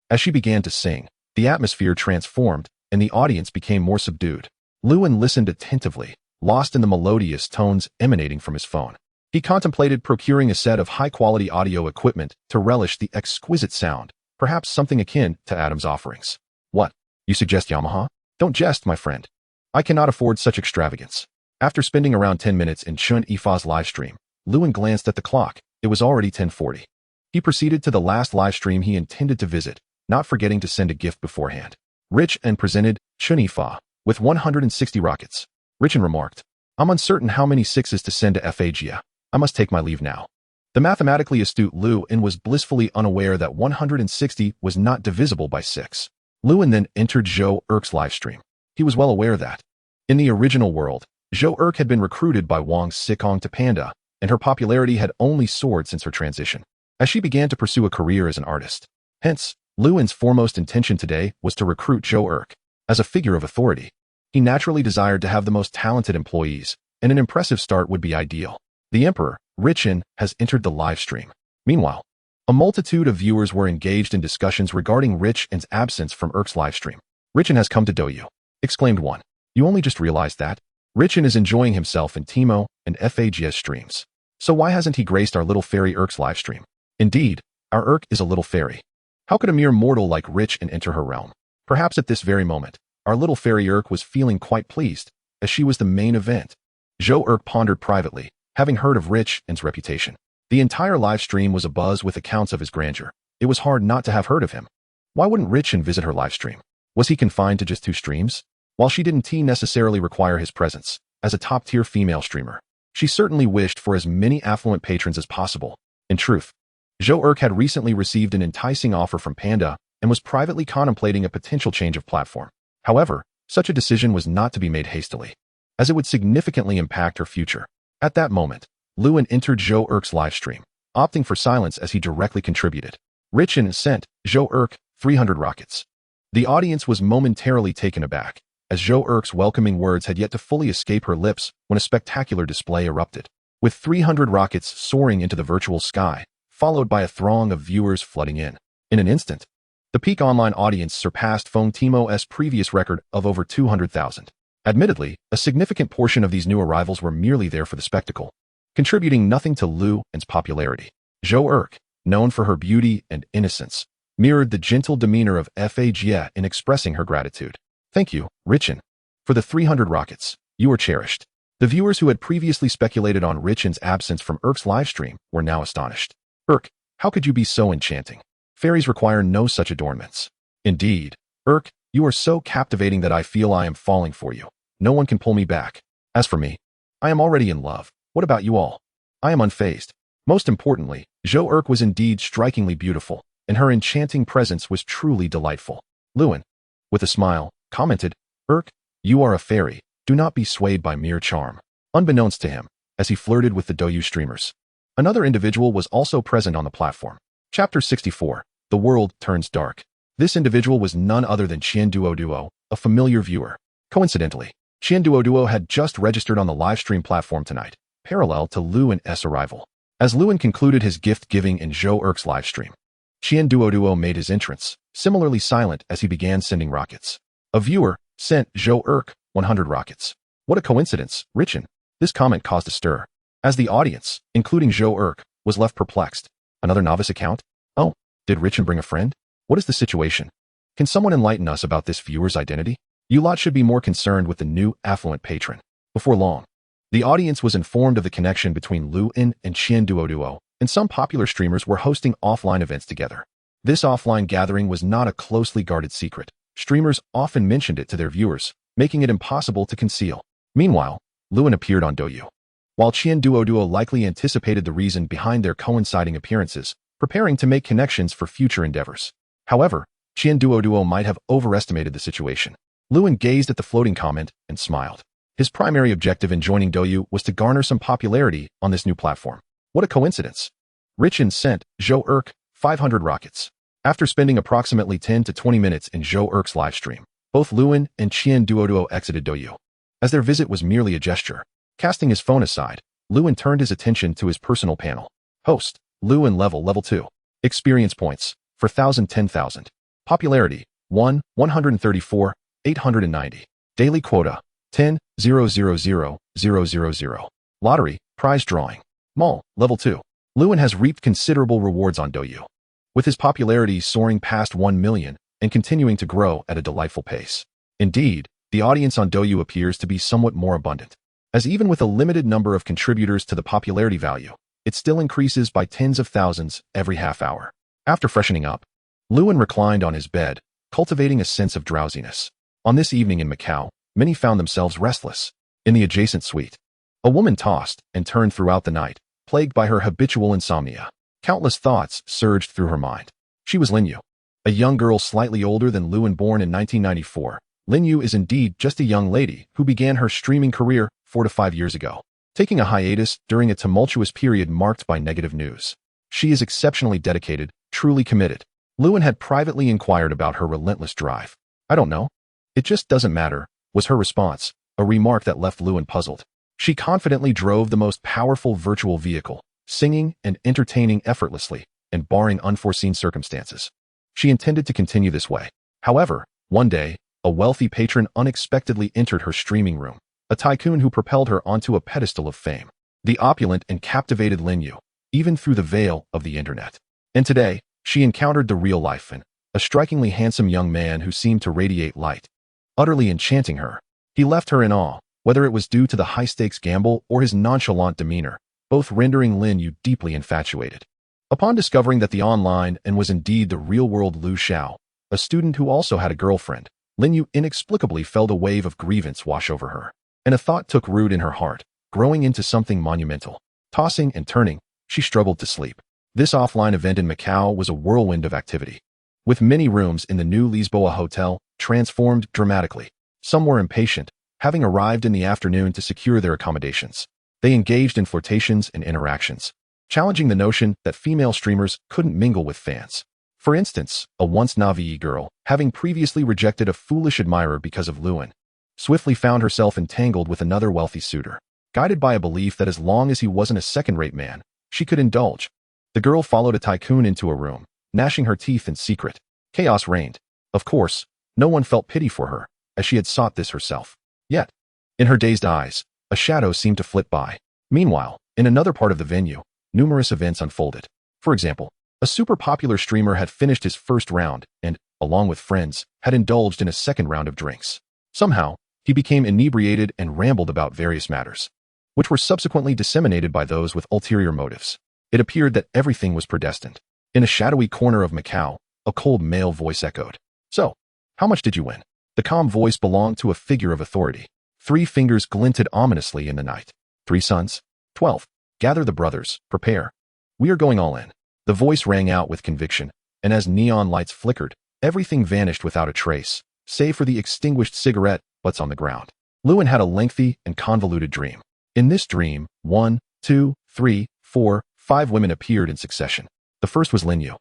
As she began to sing, the atmosphere transformed, and the audience became more subdued. Luan listened attentively, lost in the melodious tones emanating from his phone. He contemplated procuring a set of high-quality audio equipment to relish the exquisite sound, perhaps something akin to Adam's offerings. "What? You suggest Yamaha? Don't jest, my friend. I cannot afford such extravagance." After spending around 10 minutes in Chen Yifa's livestream, Luan glanced at the clock. It was already 10:40. He proceeded to the last livestream he intended to visit, not forgetting to send a gift beforehand. Rich and presented Chen Yifa with 160 rockets. Richen remarked, "I'm uncertain how many 6s to send to Fagia. I must take my leave now." The mathematically astute Luan was blissfully unaware that 160 was not divisible by 6. Luan then entered Zhou Erk's livestream. He was well aware that, in the original world, Zhou Erk had been recruited by Wang Xikong to Panda, and her popularity had only soared since her transition, as she began to pursue a career as an artist. Hence, Luan's foremost intention today was to recruit Zhou Erk. As a figure of authority, he naturally desired to have the most talented employees, and an impressive start would be ideal. The Emperor, Richen, has entered the live stream. Meanwhile, a multitude of viewers were engaged in discussions regarding Richen's absence from Erk's livestream. "Richen has come to Douyu," exclaimed one. "You only just realized that? Richen is enjoying himself in Timo and Fagia's streams. So why hasn't he graced our little fairy Erk's livestream? Indeed, our Erk is a little fairy. How could a mere mortal like Richen enter her realm?" Perhaps at this very moment, our little fairy Erk was feeling quite pleased, as she was the main event. Zhou Erk pondered privately, having heard of Richen's reputation. The entire live stream was abuzz with accounts of his grandeur. It was hard not to have heard of him. Why wouldn't Richen visit her live stream? Was he confined to just 2 streams? While she didn't necessarily require his presence, as a top-tier female streamer, she certainly wished for as many affluent patrons as possible. In truth, Zhou Erk had recently received an enticing offer from Panda and was privately contemplating a potential change of platform. However, such a decision was not to be made hastily, as it would significantly impact her future. At that moment, Luan entered Zhou Erk's livestream, opting for silence as he directly contributed. Richen sent Zhou Erk 300 rockets. The audience was momentarily taken aback, as Zhou Erk's welcoming words had yet to fully escape her lips when a spectacular display erupted, with 300 rockets soaring into the virtual sky, followed by a throng of viewers flooding in. In an instant, the peak online audience surpassed Feng Timo's previous record of over 200,000. Admittedly, a significant portion of these new arrivals were merely there for the spectacle, contributing nothing to Luan's popularity. Zhou Erk, known for her beauty and innocence, mirrored the gentle demeanor of Fagia in expressing her gratitude. "Thank you, Richen, for the 300 rockets. You are cherished." The viewers who had previously speculated on Richen's absence from Erk's livestream were now astonished. "Erk, how could you be so enchanting? Fairies require no such adornments." "Indeed, Erk, you are so captivating that I feel I am falling for you. No one can pull me back. As for me, I am already in love. What about you all?" I am unfazed. Most importantly, Zhou Erk was indeed strikingly beautiful, and her enchanting presence was truly delightful. Luan, with a smile, commented, "Erk, you are a fairy. Do not be swayed by mere charm." Unbeknownst to him, as he flirted with the Douyu streamers, Another individual was also present on the platform. Chapter 64. The World Turns Dark. This individual was none other than Duo, a familiar viewer. Coincidentally, Duo had just registered on the livestream platform tonight, parallel to Luan's arrival. As Luan concluded his gift-giving in Zhou Erk's livestream, Duo made his entrance, similarly silent as he began sending rockets. A viewer sent Zhou Erk 100 rockets. What a coincidence, Richin. This comment caused a stir, as the audience, including Zhou Erk, was left perplexed. Another novice account? Oh, did Richin bring a friend? What is the situation? Can someone enlighten us about this viewer's identity? You lot should be more concerned with the new affluent patron. Before long, the audience was informed of the connection between Luan and Duo, and some popular streamers were hosting offline events together. This offline gathering was not a closely guarded secret. Streamers often mentioned it to their viewers, making it impossible to conceal. Meanwhile, Luan appeared on Douyu. While Duo likely anticipated the reason behind their coinciding appearances, preparing to make connections for future endeavors. However, Duo might have overestimated the situation. Luan gazed at the floating comment and smiled. His primary objective in joining Douyu was to garner some popularity on this new platform. What a coincidence. Richin sent Zhou Erk 500 rockets. After spending approximately 10 to 20 minutes in Zhou Erk's livestream, both Luan and Duo exited Douyu. As their visit was merely a gesture, casting his phone aside, Luan turned his attention to his personal panel. Host, Luan level 2. Experience points, 10,000. Popularity, 1, 134, 890. Daily quota, 10,000,000. Lottery, prize drawing. Mall, level 2. Luan has reaped considerable rewards on Douyu, with his popularity soaring past 1 million and continuing to grow at a delightful pace. Indeed, the audience on Douyu appears to be somewhat more abundant, as even with a limited number of contributors to the popularity value, it still increases by tens of thousands every half hour. After freshening up, Luan reclined on his bed, cultivating a sense of drowsiness. On this evening in Macau, many found themselves restless. In the adjacent suite, a woman tossed and turned throughout the night, plagued by her habitual insomnia. Countless thoughts surged through her mind. She was Linyu, a young girl slightly older than Luan, born in 1994. Linyu is indeed just a young lady who began her streaming career 4 to 5 years ago, taking a hiatus during a tumultuous period marked by negative news. She is exceptionally dedicated, truly committed. Luan had privately inquired about her relentless drive. I don't know. It just doesn't matter, was her response, a remark that left Luan puzzled. She confidently drove the most powerful virtual vehicle, singing and entertaining effortlessly, and barring unforeseen circumstances. She intended to continue this way. However, one day, a wealthy patron unexpectedly entered her streaming room, a tycoon who propelled her onto a pedestal of fame. The opulent and captivated Linyu, even through the veil of the internet. And today, she encountered the real life and a strikingly handsome young man who seemed to radiate light, utterly enchanting her. He left her in awe, whether it was due to the high-stakes gamble or his nonchalant demeanor, both rendering Linyu deeply infatuated. Upon discovering that the online and was indeed the real-world Liu Xiao, a student who also had a girlfriend, Linyu inexplicably felt a wave of grievance wash over her, and a thought took root in her heart, growing into something monumental. Tossing and turning, she struggled to sleep. This offline event in Macau was a whirlwind of activity, with many rooms in the new Lisboa hotel transformed dramatically. Some were impatient, having arrived in the afternoon to secure their accommodations. They engaged in flirtations and interactions, challenging the notion that female streamers couldn't mingle with fans. For instance, a once naive girl, having previously rejected a foolish admirer because of Luan, swiftly found herself entangled with another wealthy suitor. Guided by a belief that as long as he wasn't a second-rate man, she could indulge, the girl followed a tycoon into a room, gnashing her teeth in secret. Chaos reigned. Of course, no one felt pity for her, as she had sought this herself. Yet, in her dazed eyes, a shadow seemed to flit by. Meanwhile, in another part of the venue, numerous events unfolded. For example, a super popular streamer had finished his first round and, along with friends, had indulged in a second round of drinks. Somehow, he became inebriated and rambled about various matters, which were subsequently disseminated by those with ulterior motives. It appeared that everything was predestined. In a shadowy corner of Macau, a cold male voice echoed. So, how much did you win? The calm voice belonged to a figure of authority. 3 fingers glinted ominously in the night. 3 sons? 12. Gather the brothers, prepare. We are going all in. The voice rang out with conviction, and as neon lights flickered, everything vanished without a trace, save for the extinguished cigarette butts on the ground. Luan had a lengthy and convoluted dream. In this dream, 1, 2, 3, 4, 5 women appeared in succession. The first was Lin Yu,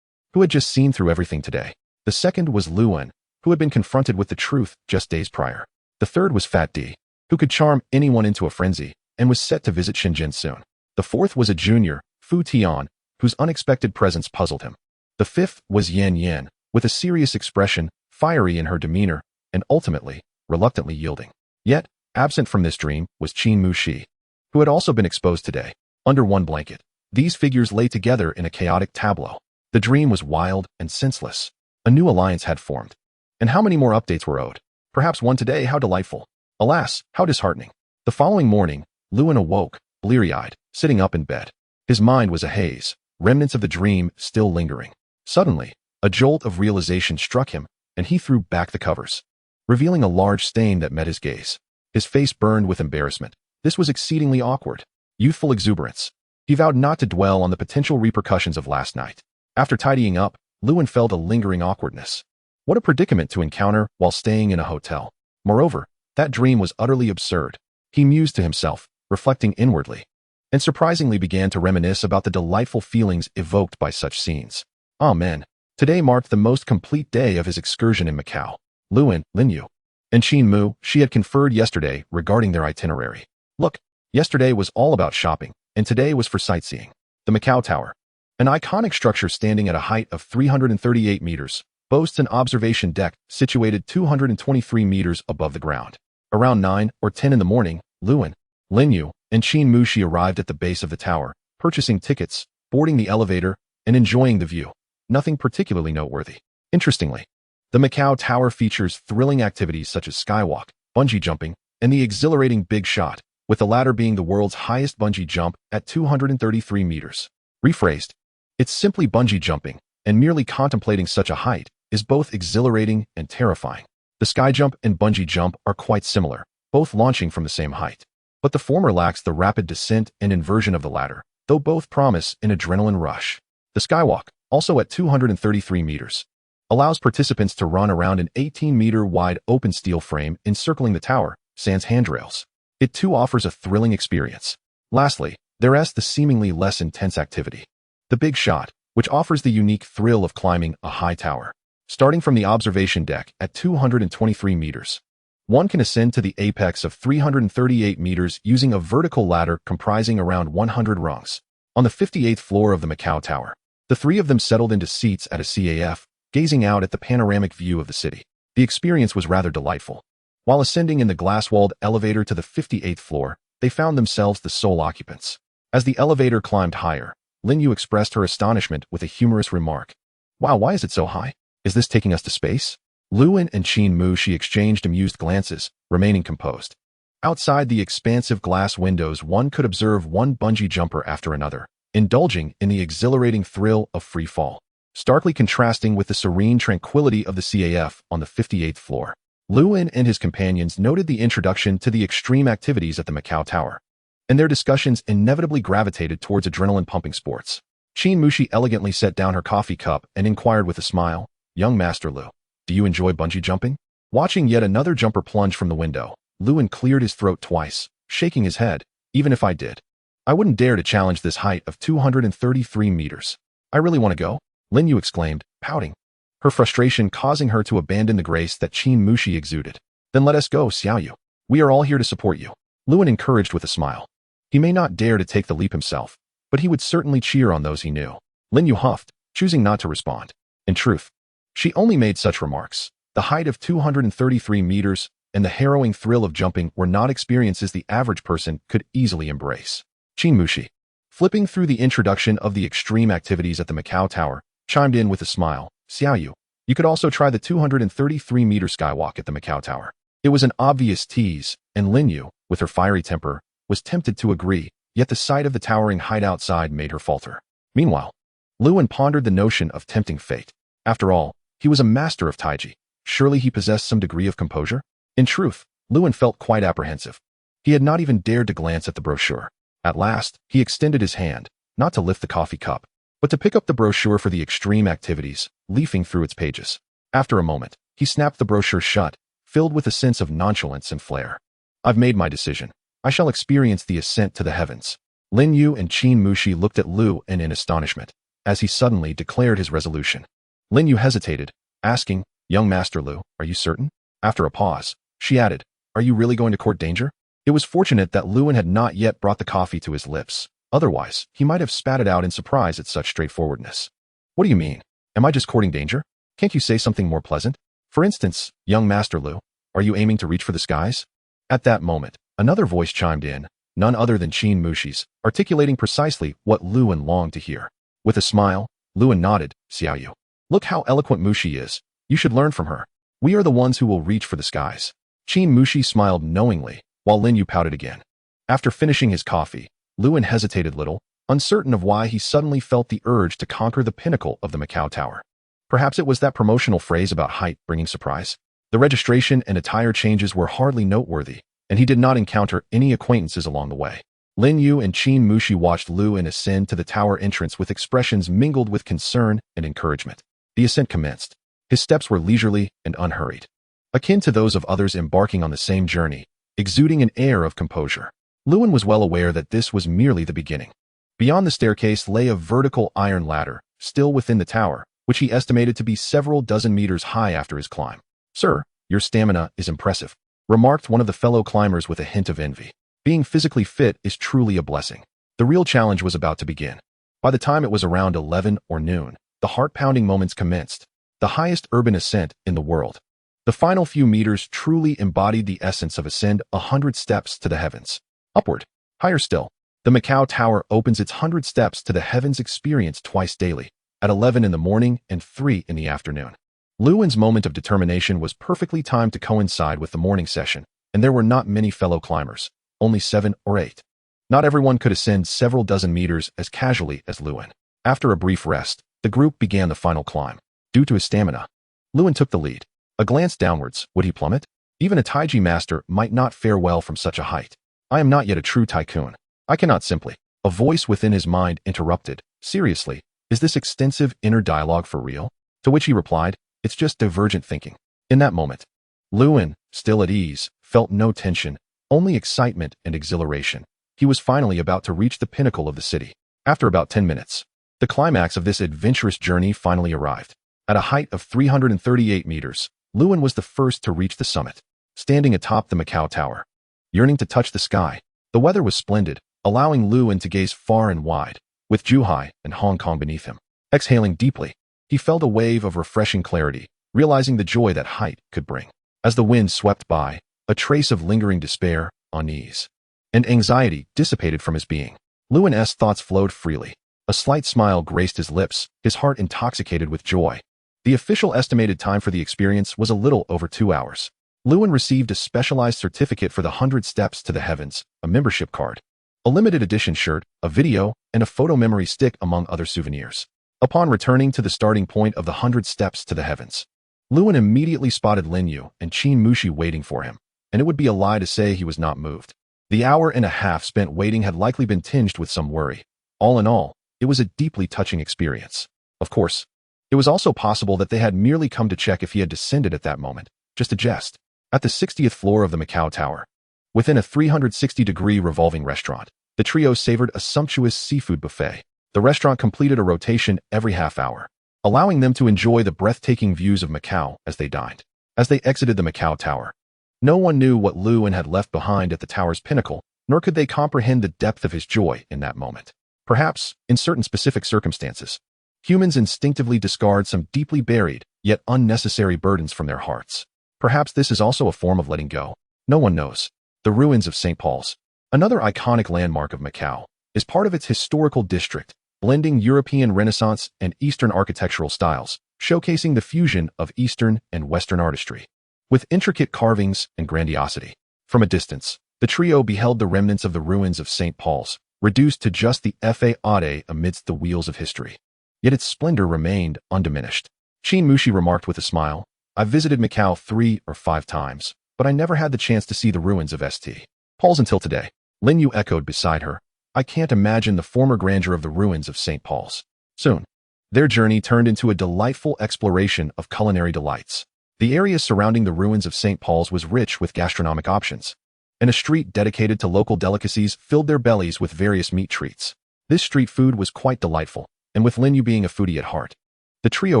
who had just seen through everything today. The second was Luan, who had been confronted with the truth just days prior. The third was Fat D, who could charm anyone into a frenzy and was set to visit Shenzhen soon. The fourth was a junior, Fu Tian, whose unexpected presence puzzled him. The fifth was Yan Yan, with a serious expression, fiery in her demeanor, and ultimately, reluctantly yielding. Yet, absent from this dream was Qin Mu Shi, who had also been exposed today. Under one blanket, these figures lay together in a chaotic tableau. The dream was wild and senseless. A new alliance had formed. And how many more updates were owed? Perhaps one today. How delightful. Alas, how disheartening. The following morning, Luan awoke, bleary-eyed, sitting up in bed. His mind was a haze, remnants of the dream still lingering. Suddenly, a jolt of realization struck him, and he threw back the covers, revealing a large stain that met his gaze. His face burned with embarrassment. This was exceedingly awkward. Youthful exuberance. He vowed not to dwell on the potential repercussions of last night. After tidying up, Luan felt a lingering awkwardness. What a predicament to encounter while staying in a hotel. Moreover, that dream was utterly absurd. He mused to himself, reflecting inwardly, and surprisingly began to reminisce about the delightful feelings evoked by such scenes. Amen. Today marked the most complete day of his excursion in Macau. Luan, Lin Yu, and Qin Mu Shi had conferred yesterday regarding their itinerary. Look, yesterday was all about shopping, and today was for sightseeing. The Macau Tower, an iconic structure standing at a height of 338 meters, boasts an observation deck situated 223 meters above the ground. Around 9 or 10 in the morning, Luan, Lin Yu, and Qin Mu Shi arrived at the base of the tower, purchasing tickets, boarding the elevator, and enjoying the view. Nothing particularly noteworthy. Interestingly, the Macau Tower features thrilling activities such as skywalk, bungee jumping, and the exhilarating big shot, with the latter being the world's highest bungee jump at 233 meters. Rephrased, it's simply bungee jumping, and merely contemplating such a height is both exhilarating and terrifying. The sky jump and bungee jump are quite similar, both launching from the same height. But the former lacks the rapid descent and inversion of the latter, though both promise an adrenaline rush. The skywalk, also at 233 meters, allows participants to run around an 18-meter-wide open steel frame encircling the tower, sans handrails. It too offers a thrilling experience. Lastly, there's the seemingly less intense activity, the big shot, which offers the unique thrill of climbing a high tower. Starting from the observation deck at 223 meters, one can ascend to the apex of 338 meters using a vertical ladder comprising around 100 rungs. On the 58th floor of the Macau Tower, the three of them settled into seats at a CAF, gazing out at the panoramic view of the city. The experience was rather delightful. While ascending in the glass-walled elevator to the 58th floor, they found themselves the sole occupants. As the elevator climbed higher, Lin Yu expressed her astonishment with a humorous remark. Wow, why is it so high? Is this taking us to space? Luan and Qin Mu Shi exchanged amused glances, remaining composed. Outside the expansive glass windows, one could observe one bungee jumper after another, indulging in the exhilarating thrill of free fall, starkly contrasting with the serene tranquility of the CAF on the 58th floor. Luan and his companions noted the introduction to the extreme activities at the Macau Tower, and their discussions inevitably gravitated towards adrenaline-pumping sports. Qin Mu Shi elegantly set down her coffee cup and inquired with a smile, "Young Master Lu, do you enjoy bungee jumping?" Watching yet another jumper plunge from the window, Luan cleared his throat twice, shaking his head. "Even if I did, I wouldn't dare to challenge this height of 233 meters. I really want to go," Lin Yu exclaimed, pouting, her frustration causing her to abandon the grace that Qin Mu Shi exuded. "Then let us go, Xiao Yu. We are all here to support you," Luan encouraged with a smile. He may not dare to take the leap himself, but he would certainly cheer on those he knew. Lin Yu huffed, choosing not to respond. In truth, she only made such remarks. The height of 233 meters and the harrowing thrill of jumping were not experiences the average person could easily embrace. Qin Mu Shi, flipping through the introduction of the extreme activities at the Macau Tower, chimed in with a smile. "Xiao Yu, you could also try the 233-meter skywalk at the Macau Tower." It was an obvious tease, and Lin Yu, with her fiery temper, was tempted to agree, yet the sight of the towering height outside made her falter. Meanwhile, Luan pondered the notion of tempting fate. After all, he was a master of taiji. Surely he possessed some degree of composure? In truth, Luan felt quite apprehensive. He had not even dared to glance at the brochure. At last, he extended his hand, not to lift the coffee cup, but to pick up the brochure for the extreme activities, leafing through its pages. After a moment, he snapped the brochure shut, filled with a sense of nonchalance and flair. "I've made my decision. I shall experience the ascent to the heavens." Lin Yu and Qin Mushi looked at Lu in astonishment, as he suddenly declared his resolution. Lin Yu hesitated, asking, "Young Master Lu, are you certain?" After a pause, she added, "Are you really going to court danger?" It was fortunate that Luin had not yet brought the coffee to his lips. Otherwise, he might have spat it out in surprise at such straightforwardness. "What do you mean? Am I just courting danger? Can't you say something more pleasant? For instance, young Master Lu, are you aiming to reach for the skies?" At that moment, another voice chimed in, none other than Qin Mushi's, articulating precisely what Luin longed to hear. With a smile, Luin nodded, "Xiaoyu. Look how eloquent Mushi is. You should learn from her. We are the ones who will reach for the skies." Qin Mushi smiled knowingly, while Lin Yu pouted again. After finishing his coffee, Luin hesitated little, uncertain of why he suddenly felt the urge to conquer the pinnacle of the Macau Tower. Perhaps it was that promotional phrase about height bringing surprise. The registration and attire changes were hardly noteworthy, and he did not encounter any acquaintances along the way. Lin Yu and Qin Mushi watched Luin ascend to the tower entrance with expressions mingled with concern and encouragement. The ascent commenced. His steps were leisurely and unhurried, akin to those of others embarking on the same journey, exuding an air of composure. Luin was well aware that this was merely the beginning. Beyond the staircase lay a vertical iron ladder, still within the tower, which he estimated to be several dozen meters high after his climb. "Sir, your stamina is impressive," remarked one of the fellow climbers with a hint of envy. Being physically fit is truly a blessing. The real challenge was about to begin. By the time it was around 11 or noon, the heart-pounding moments commenced, the highest urban ascent in the world. The final few meters truly embodied the essence of ascend 100 steps to the heavens. Upward, higher still, the Macau Tower opens its 100 steps to the heavens experience twice daily, at 11 in the morning and 3 in the afternoon. Luin's moment of determination was perfectly timed to coincide with the morning session, and there were not many fellow climbers, only 7 or 8. Not everyone could ascend several dozen meters as casually as Luin. After a brief rest, the group began the final climb. Due to his stamina, Luin took the lead. A glance downwards, would he plummet? Even a Taiji master might not fare well from such a height. "I am not yet a true tycoon. I cannot simply." A voice within his mind interrupted, "Seriously, is this extensive inner dialogue for real?" To which he replied, "It's just divergent thinking." In that moment, Luin, still at ease, felt no tension, only excitement and exhilaration. He was finally about to reach the pinnacle of the city. After about 10 minutes, the climax of this adventurous journey finally arrived. At a height of 338 meters, Luin was the first to reach the summit. Standing atop the Macau Tower, yearning to touch the sky, the weather was splendid, allowing Luin to gaze far and wide, with Zhuhai and Hong Kong beneath him. Exhaling deeply, he felt a wave of refreshing clarity, realizing the joy that height could bring. As the wind swept by, a trace of lingering despair, unease, and anxiety dissipated from his being. Luin's thoughts flowed freely. A slight smile graced his lips, his heart intoxicated with joy. The official estimated time for the experience was a little over 2 hours. Luin received a specialized certificate for the 100 steps to the heavens, a membership card, a limited edition shirt, a video, and a photo memory stick among other souvenirs. Upon returning to the starting point of the 100 steps to the heavens, Luin immediately spotted Lin Yu and Qin Mushi waiting for him, and it would be a lie to say he was not moved. The hour and a half spent waiting had likely been tinged with some worry. All in all, it was a deeply touching experience. Of course, it was also possible that they had merely come to check if he had descended at that moment, just a jest. At the 60th floor of the Macau Tower, within a 360-degree revolving restaurant, the trio savored a sumptuous seafood buffet. The restaurant completed a rotation every half hour, allowing them to enjoy the breathtaking views of Macau as they dined. As they exited the Macau Tower, no one knew what Luin had left behind at the tower's pinnacle, nor could they comprehend the depth of his joy in that moment. Perhaps, in certain specific circumstances, humans instinctively discard some deeply buried, yet unnecessary burdens from their hearts. Perhaps this is also a form of letting go. No one knows. The ruins of St. Paul's, another iconic landmark of Macau, is part of its historical district, blending European Renaissance and Eastern architectural styles, showcasing the fusion of Eastern and Western artistry. With intricate carvings and grandiosity. From a distance, the trio beheld the remnants of the ruins of St. Paul's, reduced to just the facade amidst the wheels of history. Yet its splendor remained undiminished. Qin Mushi remarked with a smile, "I've visited Macau 3 or 5 times, but I never had the chance to see the ruins of St. Paul's until today." Lin Yu echoed beside her, "I can't imagine the former grandeur of the ruins of St. Paul's." Soon, their journey turned into a delightful exploration of culinary delights. The area surrounding the ruins of St. Paul's was rich with gastronomic options. and a street dedicated to local delicacies filled their bellies with various meat treats. This street food was quite delightful, and with Lin Yu being a foodie at heart, the trio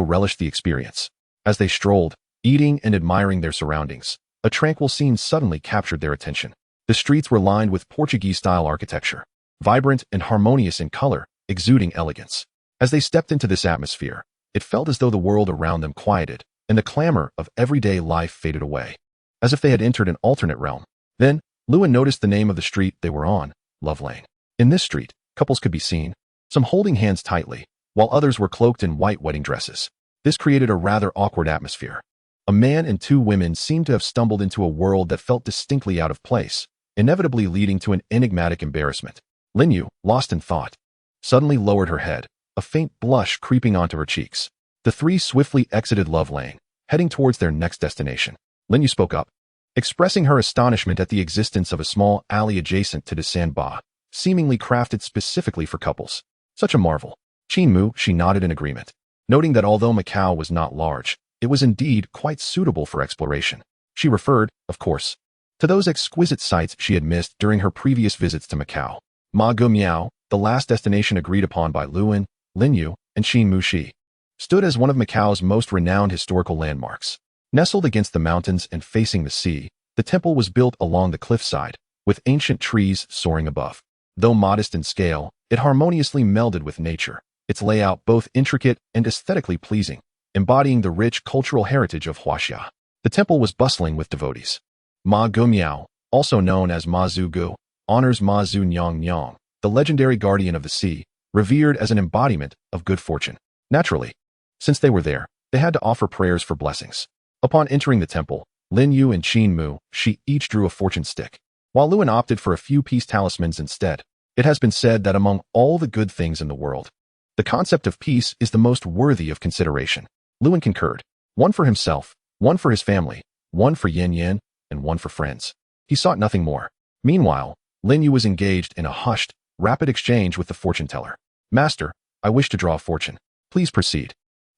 relished the experience. As they strolled, eating and admiring their surroundings, a tranquil scene suddenly captured their attention. The streets were lined with Portuguese-style architecture, vibrant and harmonious in color, exuding elegance. As they stepped into this atmosphere, it felt as though the world around them quieted, and the clamor of everyday life faded away, as if they had entered an alternate realm. Then, Lewin noticed the name of the street they were on, Love Lane. In this street, couples could be seen, some holding hands tightly, while others were cloaked in white wedding dresses. This created a rather awkward atmosphere. A man and two women seemed to have stumbled into a world that felt distinctly out of place, inevitably leading to an enigmatic embarrassment. Lin Yu, lost in thought, suddenly lowered her head, a faint blush creeping onto her cheeks. The three swiftly exited Love Lane, heading towards their next destination. Lin Yu spoke up, expressing her astonishment at the existence of a small alley adjacent to the sandbar, seemingly crafted specifically for couples. Such a marvel. Qin Mu, she nodded in agreement, noting that although Macau was not large, it was indeed quite suitable for exploration. She referred, of course, to those exquisite sights she had missed during her previous visits to Macau. Ma Gu Miao, the last destination agreed upon by Lewin, Lin Yu, and Qin Mu Shi, stood as one of Macau's most renowned historical landmarks. Nestled against the mountains and facing the sea, the temple was built along the cliffside, with ancient trees soaring above. Though modest in scale, it harmoniously melded with nature, its layout both intricate and aesthetically pleasing, embodying the rich cultural heritage of Huaxia. The temple was bustling with devotees. Ma Gu Miao, also known as Ma Zhu Gu, honors Ma Zhu Nyang Nyang, the legendary guardian of the sea, revered as an embodiment of good fortune. Naturally, since they were there, they had to offer prayers for blessings. Upon entering the temple, Lin Yu and Qin Mu, she each drew a fortune stick, while Lewin opted for a few peace talismans instead. It has been said that among all the good things in the world, the concept of peace is the most worthy of consideration. Lewin concurred. One for himself, one for his family, one for Yan Yan, and one for friends. He sought nothing more. Meanwhile, Lin Yu was engaged in a hushed, rapid exchange with the fortune teller. Master, I wish to draw a fortune. Please proceed.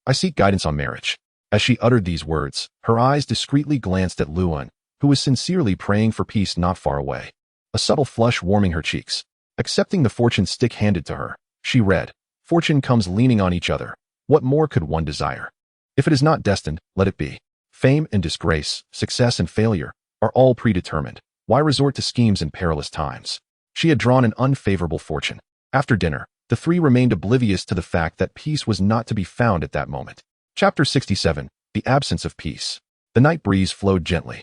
I seek guidance on marriage. As she uttered these words, her eyes discreetly glanced at Lewin, who was sincerely praying for peace not far away, a subtle flush warming her cheeks. Accepting the fortune stick handed to her, she read, Fortune comes leaning on each other. What more could one desire? If it is not destined, let it be. Fame and disgrace, success and failure, are all predetermined. Why resort to schemes in perilous times? She had drawn an unfavorable fortune. After dinner, the three remained oblivious to the fact that peace was not to be found at that moment. Chapter 67, The Absence of Peace. The night breeze flowed gently.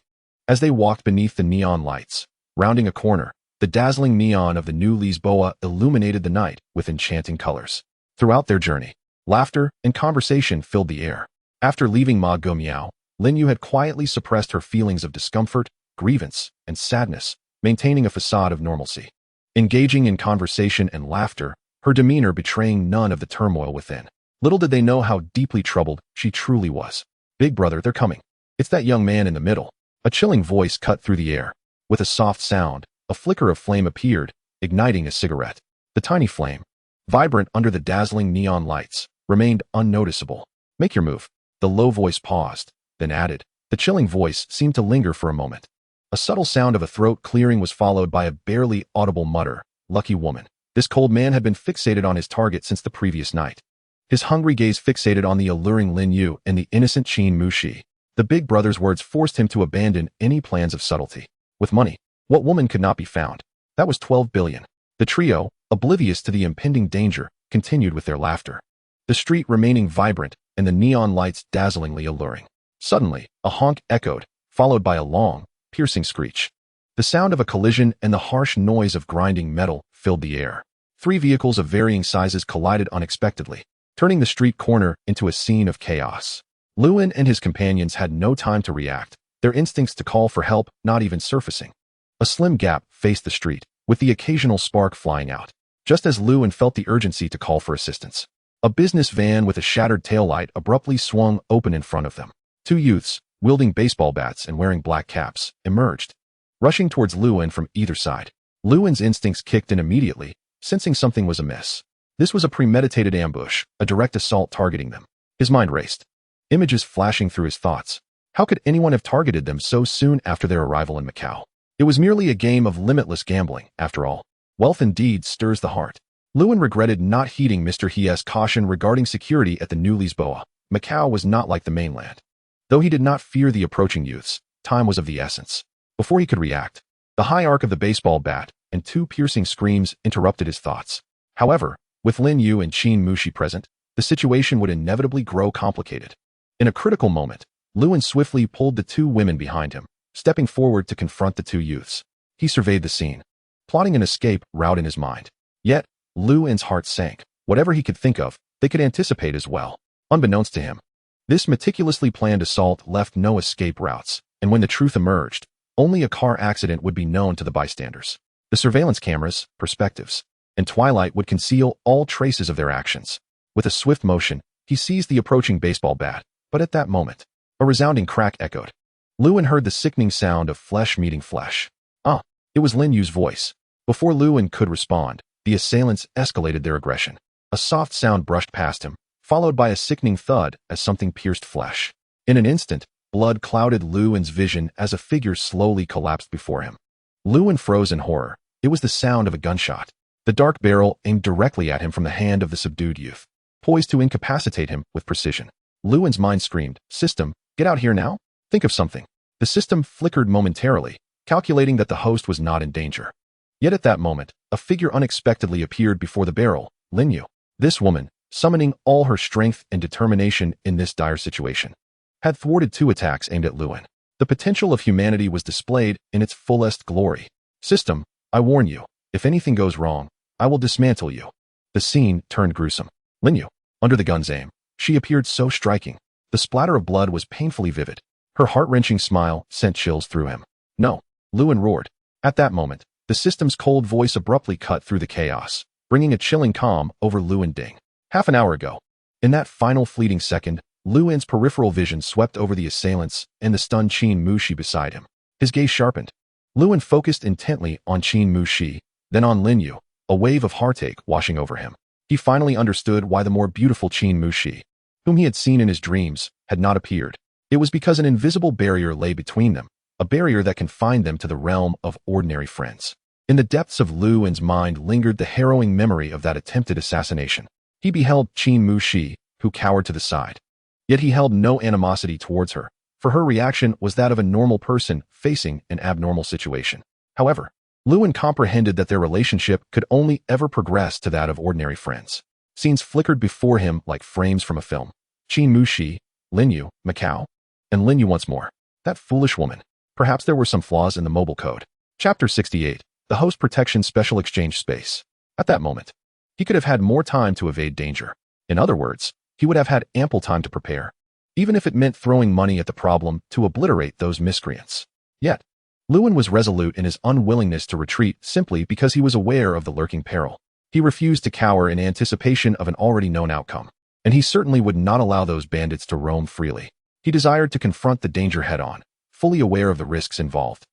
As they walked beneath the neon lights, rounding a corner, the dazzling neon of the new Lisboa illuminated the night with enchanting colors. Throughout their journey, laughter and conversation filled the air. After leaving Ma Gu Miao, Lin Yu had quietly suppressed her feelings of discomfort, grievance, and sadness, maintaining a facade of normalcy. Engaging in conversation and laughter, her demeanor betraying none of the turmoil within. Little did they know how deeply troubled she truly was. Big brother, they're coming. It's that young man in the middle. A chilling voice cut through the air. With a soft sound, a flicker of flame appeared, igniting a cigarette. The tiny flame, vibrant under the dazzling neon lights, remained unnoticeable. Make your move. The low voice paused, then added. The chilling voice seemed to linger for a moment. A subtle sound of a throat clearing was followed by a barely audible mutter. Lucky woman. This cold man had been fixated on his target since the previous night. His hungry gaze fixated on the alluring Lin Yu and the innocent Qin Mu Shi. The big brother's words forced him to abandon any plans of subtlety. With money, what woman could not be found? That was 12 billion. The trio, oblivious to the impending danger, continued with their laughter. The street remaining vibrant and the neon lights dazzlingly alluring. Suddenly, a honk echoed, followed by a long, piercing screech. The sound of a collision and the harsh noise of grinding metal filled the air. Three vehicles of varying sizes collided unexpectedly, turning the street corner into a scene of chaos. Lewin and his companions had no time to react, their instincts to call for help not even surfacing. A slim gap faced the street, with the occasional spark flying out. Just as Lewin felt the urgency to call for assistance, a business van with a shattered taillight abruptly swung open in front of them. Two youths, wielding baseball bats and wearing black caps, emerged, rushing towards Lewin from either side. Lewin's instincts kicked in immediately, sensing something was amiss. This was a premeditated ambush, a direct assault targeting them. His mind raced, images flashing through his thoughts. How could anyone have targeted them so soon after their arrival in Macau? It was merely a game of limitless gambling, after all. Wealth indeed stirs the heart. Lewin regretted not heeding Mr. He's caution regarding security at the New Lisboa. Macau was not like the mainland. Though he did not fear the approaching youths, time was of the essence. Before he could react, the high arc of the baseball bat and two piercing screams interrupted his thoughts. However, with Lin Yu and Qin Mushi present, the situation would inevitably grow complicated. In a critical moment, Lewin swiftly pulled the two women behind him, stepping forward to confront the two youths. He surveyed the scene, plotting an escape route in his mind. Yet, Lewin's heart sank. Whatever he could think of, they could anticipate as well. Unbeknownst to him, this meticulously planned assault left no escape routes, and when the truth emerged, only a car accident would be known to the bystanders. The surveillance cameras, perspectives, and twilight would conceal all traces of their actions. With a swift motion, he seized the approaching baseball bat, but at that moment, a resounding crack echoed. Lewin heard the sickening sound of flesh meeting flesh. It was Lin Yu's voice. Before Lewin could respond, the assailants escalated their aggression. A soft sound brushed past him, followed by a sickening thud as something pierced flesh. In an instant, blood clouded Lewin's vision as a figure slowly collapsed before him. Lewin froze in horror. It was the sound of a gunshot. The dark barrel aimed directly at him from the hand of the subdued youth, poised to incapacitate him with precision. Lewin's mind screamed, "System, get out here now? Think of something." The system flickered momentarily, calculating that the host was not in danger. Yet at that moment, a figure unexpectedly appeared before the barrel, Lin Yu. This woman, summoning all her strength and determination in this dire situation, had thwarted two attacks aimed at Lewin. The potential of humanity was displayed in its fullest glory. "System, I warn you, if anything goes wrong, I will dismantle you." The scene turned gruesome. Lin Yu, under the gun's aim, she appeared so striking. The splatter of blood was painfully vivid. Her heart-wrenching smile sent chills through him. "No," Lewin roared. At that moment, the system's cold voice abruptly cut through the chaos, bringing a chilling calm over Lewin Ding. Half an hour ago. In that final fleeting second, Lewin's peripheral vision swept over the assailants and the stunned Qin Mushi beside him. His gaze sharpened. Lewin focused intently on Qin Mushi, then on Lin Yu, a wave of heartache washing over him. He finally understood why the more beautiful Qin Mushi, whom he had seen in his dreams, had not appeared. It was because an invisible barrier lay between them, a barrier that confined them to the realm of ordinary friends. In the depths of Lewin's mind lingered the harrowing memory of that attempted assassination. He beheld Qin Mushi, who cowered to the side. Yet he held no animosity towards her, for her reaction was that of a normal person facing an abnormal situation. However, Lewin comprehended that their relationship could only ever progress to that of ordinary friends. Scenes flickered before him like frames from a film. Qin Mushi, Lin Yu, Macau, and Lin Yu once more. That foolish woman. Perhaps there were some flaws in the mobile code. Chapter 68. The Host Protection Special Exchange Space. At that moment, he could have had more time to evade danger. In other words, he would have had ample time to prepare, even if it meant throwing money at the problem to obliterate those miscreants. Yet, Lewin was resolute in his unwillingness to retreat simply because he was aware of the lurking peril. He refused to cower in anticipation of an already known outcome, and he certainly would not allow those bandits to roam freely. He desired to confront the danger head-on, fully aware of the risks involved.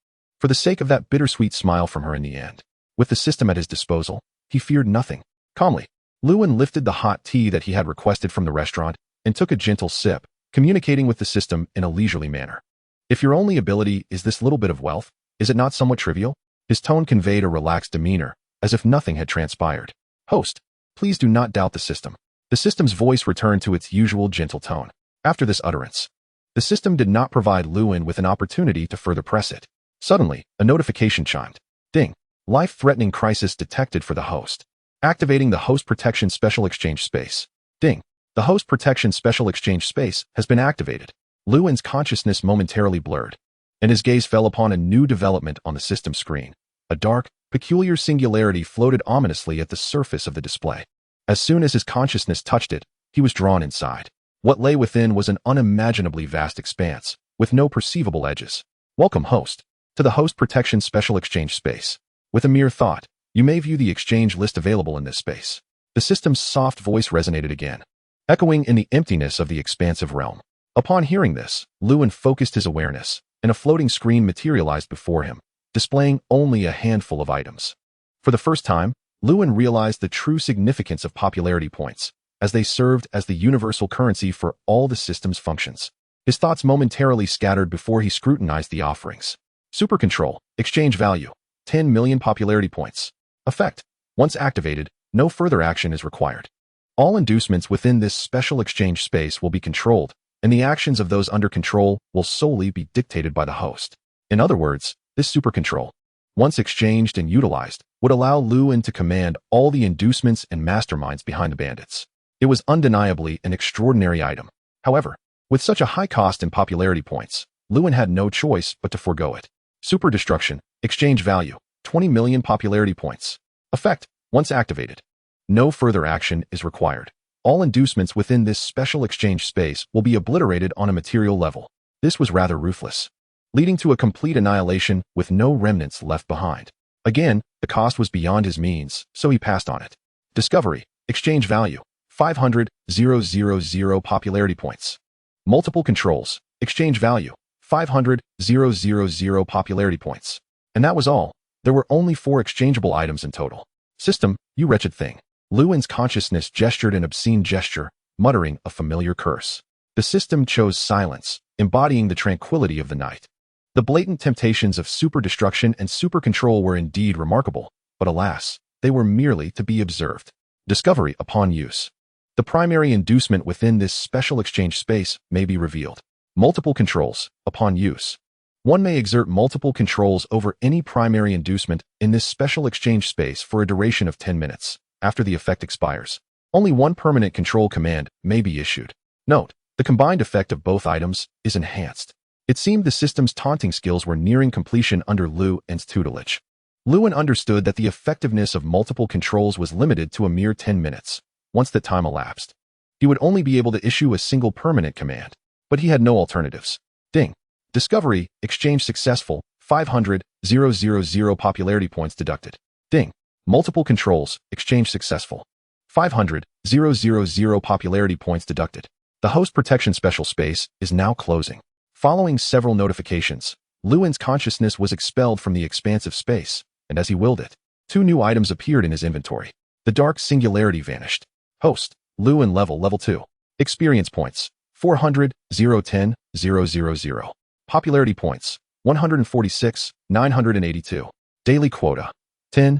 For the sake of that bittersweet smile from her in the end, with the system at his disposal, he feared nothing. Calmly, Lewin lifted the hot tea that he had requested from the restaurant and took a gentle sip, communicating with the system in a leisurely manner. "If your only ability is this little bit of wealth, is it not somewhat trivial?" His tone conveyed a relaxed demeanor, as if nothing had transpired. "Host, please do not doubt the system." The system's voice returned to its usual gentle tone. After this utterance, the system did not provide Lewin with an opportunity to further press it. Suddenly, a notification chimed. Ding. Life-threatening crisis detected for the host. Activating the Host Protection Special Exchange Space. Ding. The Host Protection Special Exchange Space has been activated. Lewin's consciousness momentarily blurred, and his gaze fell upon a new development on the system screen. A dark, peculiar singularity floated ominously at the surface of the display. As soon as his consciousness touched it, he was drawn inside. What lay within was an unimaginably vast expanse, with no perceivable edges. "Welcome, host, to the Host Protection Special Exchange Space. With a mere thought, you may view the exchange list available in this space." The system's soft voice resonated again, echoing in the emptiness of the expansive realm. Upon hearing this, Lewin focused his awareness, and a floating screen materialized before him, displaying only a handful of items. For the first time, Lewin realized the true significance of popularity points, as they served as the universal currency for all the system's functions. His thoughts momentarily scattered before he scrutinized the offerings. Super Control. Exchange value. 10 million popularity points. Effect. Once activated, no further action is required. All inducements within this special exchange space will be controlled, and the actions of those under control will solely be dictated by the host. In other words, this super control, once exchanged and utilized, would allow Lewin to command all the inducements and masterminds behind the bandits. It was undeniably an extraordinary item. However, with such a high cost in popularity points, Lewin had no choice but to forego it. Super Destruction. Exchange value. 20 million popularity points. Effect. Once activated, no further action is required. All inducements within this special exchange space will be obliterated on a material level. This was rather ruthless, leading to a complete annihilation with no remnants left behind. Again, the cost was beyond his means, so he passed on it. Discovery. Exchange value. 500,000 popularity points. Multiple controls. Exchange value. 500,000 popularity points. And that was all. There were only 4 exchangeable items in total. System, you wretched thing. Lewin's consciousness gestured an obscene gesture, muttering a familiar curse. The system chose silence, embodying the tranquility of the night. The blatant temptations of super destruction and super control were indeed remarkable, but alas, they were merely to be observed. Discovery upon use. The primary inducement within this special exchange space may be revealed. Multiple controls, upon use. One may exert multiple controls over any primary inducement in this special exchange space for a duration of 10 minutes. After the effect expires, only one permanent control command may be issued. Note, the combined effect of both items is enhanced. It seemed the system's taunting skills were nearing completion under Lewin's tutelage. Lewin understood that the effectiveness of multiple controls was limited to a mere 10 minutes. Once that time elapsed, he would only be able to issue a single permanent command, but he had no alternatives. Ding. Discovery. Exchange successful. 500,000 popularity points deducted. Ding. Multiple controls. Exchange successful. 500,000 popularity points deducted. The host protection special space is now closing. Following several notifications, Lewin's consciousness was expelled from the expansive space, and as he willed it, 2 new items appeared in his inventory. The dark singularity vanished. Host. Lewin level 2. Experience points. 400,010,000. Popularity points. 146,982. Daily quota. 10,000.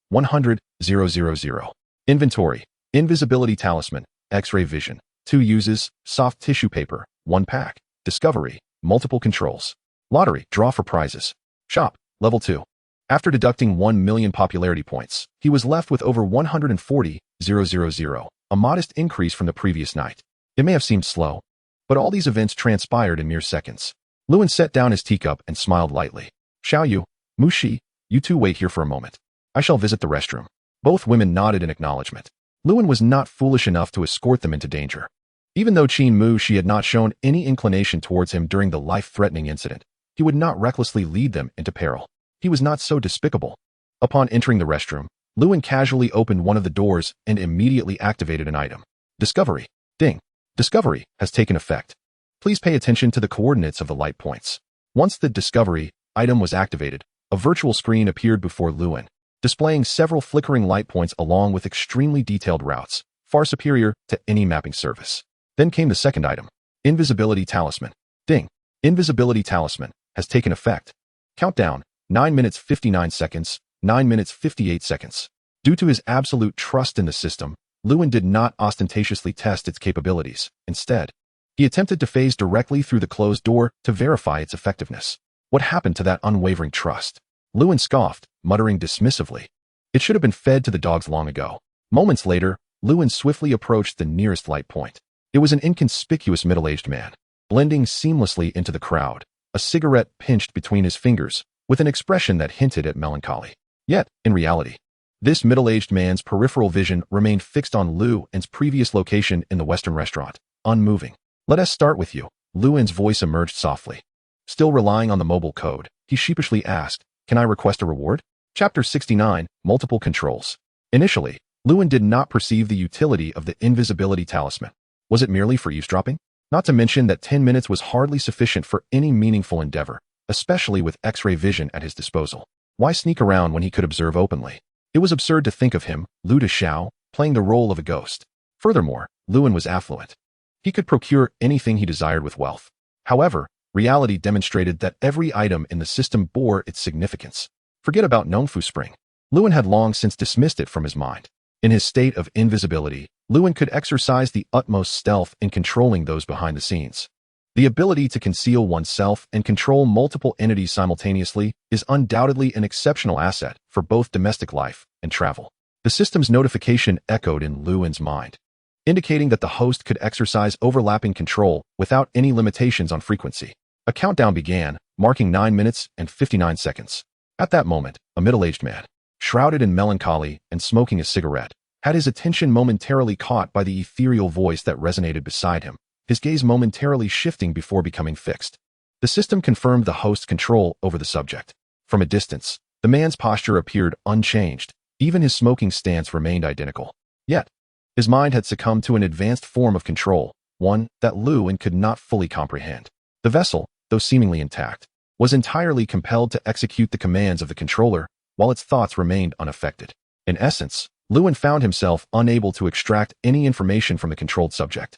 100,000. Inventory. Invisibility talisman. X-ray vision. 2 uses. Soft tissue paper. 1 pack. Discovery. Multiple controls. Lottery. Draw for prizes. Shop. Level 2. After deducting 1 million popularity points, he was left with over 140,000, a modest increase from the previous night. It may have seemed slow, but all these events transpired in mere seconds. Lewin set down his teacup and smiled lightly. Xiaoyu, Mushi, you two wait here for a moment. I shall visit the restroom. Both women nodded in acknowledgement. Lewin was not foolish enough to escort them into danger. Even though Qin Mushi had not shown any inclination towards him during the life-threatening incident, he would not recklessly lead them into peril. He was not so despicable. Upon entering the restroom, Lewin casually opened one of the doors and immediately activated an item. Discovery. Ding. Discovery has taken effect. Please pay attention to the coordinates of the light points. Once the discovery item was activated, a virtual screen appeared before Lewin, displaying several flickering light points along with extremely detailed routes, far superior to any mapping service. Then came the second item. Invisibility talisman. Ding. Invisibility talisman has taken effect. Countdown. 9 minutes 59 seconds, 9 minutes 58 seconds. Due to his absolute trust in the system, Lewin did not ostentatiously test its capabilities. Instead, he attempted to phase directly through the closed door to verify its effectiveness. What happened to that unwavering trust? Lewin scoffed, muttering dismissively. It should have been fed to the dogs long ago. Moments later, Lewin swiftly approached the nearest light point. It was an inconspicuous middle-aged man, blending seamlessly into the crowd, a cigarette pinched between his fingers, with an expression that hinted at melancholy. Yet, in reality, this middle-aged man's peripheral vision remained fixed on Lewin's previous location in the Western restaurant, unmoving. Let us start with you. Lewin's voice emerged softly. Still relying on the mobile code, he sheepishly asked, Can I request a reward? Chapter 69, Multiple Controls. Initially, Lewin did not perceive the utility of the invisibility talisman. Was it merely for eavesdropping? Not to mention that 10 minutes was hardly sufficient for any meaningful endeavor, especially with X-ray vision at his disposal. Why sneak around when he could observe openly? It was absurd to think of him, Liu Deshao, playing the role of a ghost. Furthermore, Lewin was affluent. He could procure anything he desired with wealth. However, reality demonstrated that every item in the system bore its significance. Forget about Nongfu Spring. Lewin had long since dismissed it from his mind. In his state of invisibility, Lewin could exercise the utmost stealth in controlling those behind the scenes. The ability to conceal oneself and control multiple entities simultaneously is undoubtedly an exceptional asset for both domestic life and travel. The system's notification echoed in Lewin's mind, indicating that the host could exercise overlapping control without any limitations on frequency. A countdown began, marking 9 minutes and 59 seconds. At that moment, a middle-aged man, shrouded in melancholy and smoking a cigarette, had his attention momentarily caught by the ethereal voice that resonated beside him, his gaze momentarily shifting before becoming fixed. The system confirmed the host's control over the subject. From a distance, the man's posture appeared unchanged. Even his smoking stance remained identical. Yet, his mind had succumbed to an advanced form of control, one that Lewin could not fully comprehend. The vessel, though seemingly intact, was entirely compelled to execute the commands of the controller, while its thoughts remained unaffected. In essence, Lewin found himself unable to extract any information from the controlled subject.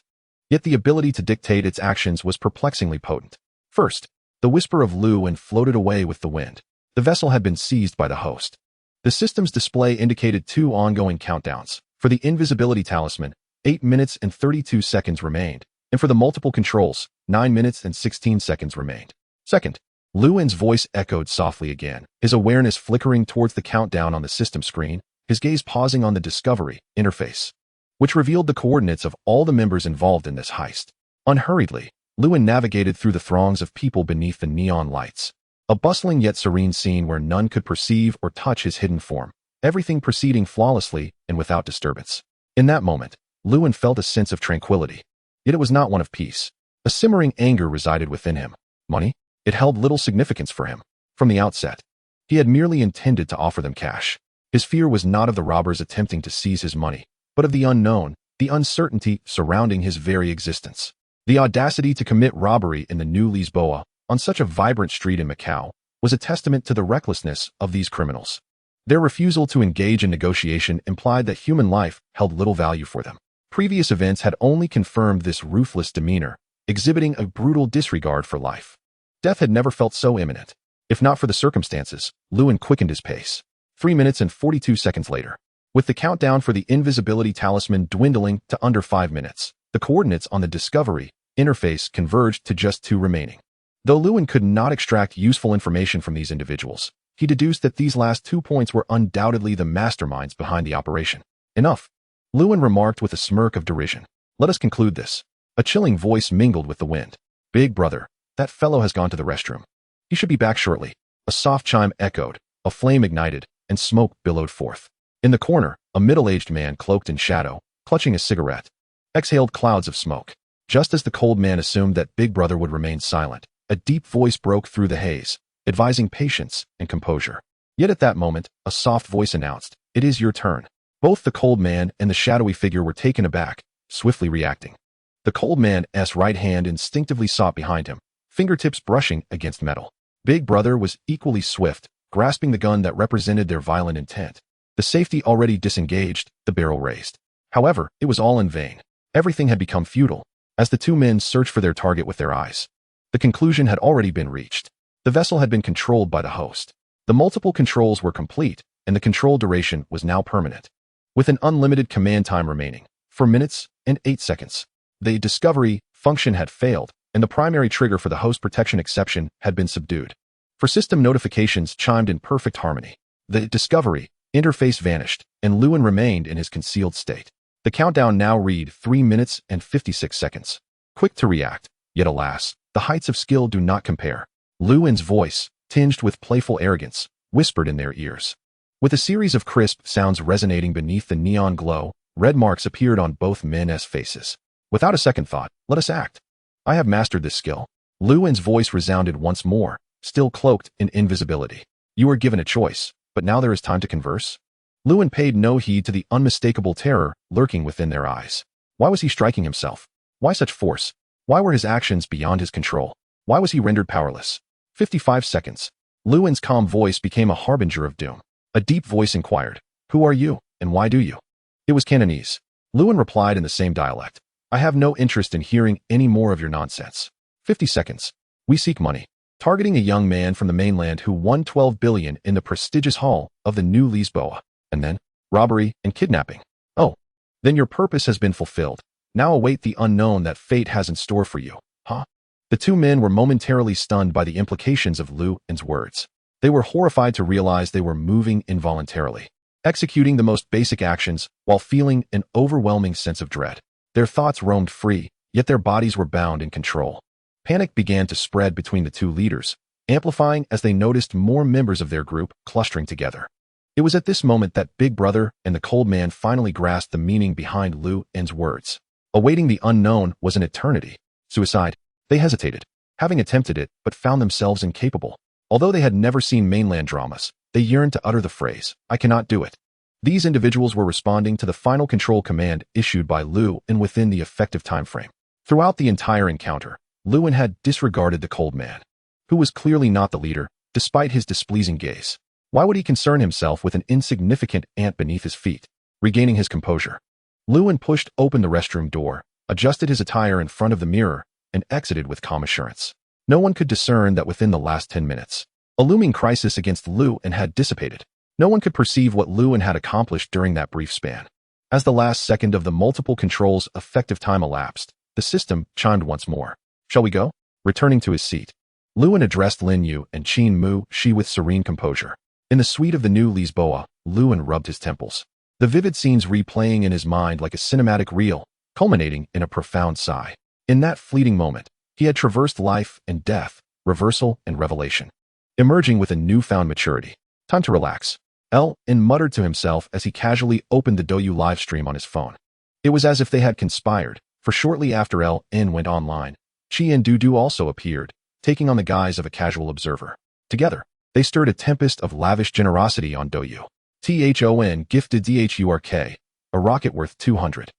Yet the ability to dictate its actions was perplexingly potent. First, the whisper of Lewin floated away with the wind. The vessel had been seized by the host. The system's display indicated 2 ongoing countdowns. For the invisibility talisman, 8 minutes and 32 seconds remained, and for the multiple controls, 9 minutes and 16 seconds remained. Second, Lewin's voice echoed softly again, his awareness flickering towards the countdown on the system screen, his gaze pausing on the Discovery interface, which revealed the coordinates of all the members involved in this heist. Unhurriedly, Lewin navigated through the throngs of people beneath the neon lights. A bustling yet serene scene where none could perceive or touch his hidden form, everything proceeding flawlessly and without disturbance. In that moment, Lewin felt a sense of tranquility. Yet it was not one of peace. A simmering anger resided within him. Money? It held little significance for him. From the outset, he had merely intended to offer them cash. His fear was not of the robbers attempting to seize his money, but of the unknown, the uncertainty surrounding his very existence. The audacity to commit robbery in the New Lisboa, on such a vibrant street in Macau, was a testament to the recklessness of these criminals. Their refusal to engage in negotiation implied that human life held little value for them. Previous events had only confirmed this ruthless demeanor, exhibiting a brutal disregard for life. Death had never felt so imminent. If not for the circumstances, Lewin quickened his pace. 3 minutes and 42 seconds later, with the countdown for the invisibility talisman dwindling to under 5 minutes, the coordinates on the Discovery interface converged to just 2 remaining. Though Lewin could not extract useful information from these individuals, he deduced that these last 2 points were undoubtedly the masterminds behind the operation. Enough, Lewin remarked with a smirk of derision. Let us conclude this. A chilling voice mingled with the wind. Big brother, that fellow has gone to the restroom. He should be back shortly. A soft chime echoed, a flame ignited, and smoke billowed forth. In the corner, a middle-aged man cloaked in shadow, clutching a cigarette, exhaled clouds of smoke. Just as the cold man assumed that Big Brother would remain silent, a deep voice broke through the haze, advising patience and composure. Yet at that moment, a soft voice announced, "It is your turn." Both the cold man and the shadowy figure were taken aback, swiftly reacting. The cold man's right hand instinctively sought behind him, fingertips brushing against metal. Big Brother was equally swift, grasping the gun that represented their violent intent. The safety already disengaged, the barrel raised. However, it was all in vain. Everything had become futile, as the 2 men searched for their target with their eyes. The conclusion had already been reached. The vessel had been controlled by the host. The multiple controls were complete, and the control duration was now permanent, with an unlimited command time remaining, 4 minutes and 8 seconds. The Discovery function had failed, and the primary trigger for the host protection exception had been subdued. For system notifications chimed in perfect harmony. The Discovery interface vanished, and Lewin remained in his concealed state. The countdown now read 3 minutes and 56 seconds. Quick to react, yet alas, the heights of skill do not compare. Lewin's voice, tinged with playful arrogance, whispered in their ears. With a series of crisp sounds resonating beneath the neon glow, red marks appeared on both men's faces. Without a second thought, let us act. I have mastered this skill. Lewin's voice resounded once more, still cloaked in invisibility. You were given a choice, but now there is time to converse? Lewin paid no heed to the unmistakable terror lurking within their eyes. Why was he striking himself? Why such force? Why were his actions beyond his control? Why was he rendered powerless? 55 seconds. Lewin's calm voice became a harbinger of doom. A deep voice inquired, "Who are you, and why do you?" It was Cantonese. Lewin replied in the same dialect, "I have no interest in hearing any more of your nonsense." 50 seconds. We seek money. Targeting a young man from the mainland who won 12 billion in the prestigious hall of the New Lisboa. And then, robbery and kidnapping. Oh, then your purpose has been fulfilled. Now await the unknown that fate has in store for you, huh? The two men were momentarily stunned by the implications of Luan's words. They were horrified to realize they were moving involuntarily, executing the most basic actions while feeling an overwhelming sense of dread. Their thoughts roamed free, yet their bodies were bound in control. Panic began to spread between the two leaders, amplifying as they noticed more members of their group clustering together. It was at this moment that Big Brother and the Cold Man finally grasped the meaning behind Luan's words. Awaiting the unknown was an eternity. Suicide. They hesitated, having attempted it but found themselves incapable. Although they had never seen mainland dramas, they yearned to utter the phrase, "I cannot do it." These individuals were responding to the final control command issued by Luan within the effective time frame. Throughout the entire encounter, Luan had disregarded the Cold Man, who was clearly not the leader, despite his displeasing gaze. Why would he concern himself with an insignificant ant beneath his feet? Regaining his composure, Luan pushed open the restroom door, adjusted his attire in front of the mirror, and exited with calm assurance. No one could discern that within the last 10 minutes, a looming crisis against Luan had dissipated. No one could perceive what Luan had accomplished during that brief span. As the last second of the multiple controls' effective time elapsed, the system chimed once more. "Shall we go?" Returning to his seat, Luan addressed Lin Yu and Qin Mu Shi with serene composure. In the suite of the New Lisboa, Luan rubbed his temples, the vivid scenes replaying in his mind like a cinematic reel, culminating in a profound sigh. In that fleeting moment, he had traversed life and death, reversal and revelation, emerging with a newfound maturity. Time to relax. Lin muttered to himself as he casually opened the Douyu livestream on his phone. It was as if they had conspired, for shortly after Lin went online, Qi and Dudu also appeared, taking on the guise of a casual observer. Together, they stirred a tempest of lavish generosity on Douyu. Thon gifted DHURK, a rocket worth 200.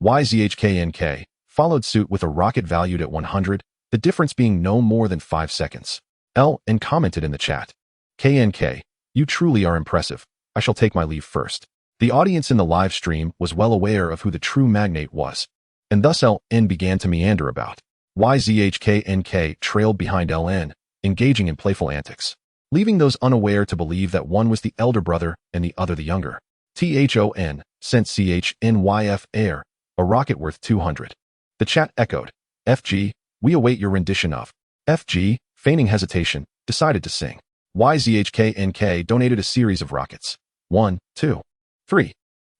YZHKNK followed suit with a rocket valued at 100, the difference being no more than 5 seconds. Lin commented in the chat, "KNK, you truly are impressive. I shall take my leave first." The audience in the live stream was well aware of who the true magnate was, and thus Lin began to meander about. YZHKNK trailed behind Lin, engaging in playful antics, leaving those unaware to believe that one was the elder brother and the other the younger. Thon sent CHNYF Air, a rocket worth 200. The chat echoed, "FG, we await your rendition of." FG, feigning hesitation, decided to sing. YZHKNK donated a series of rockets. 1, 2, 3,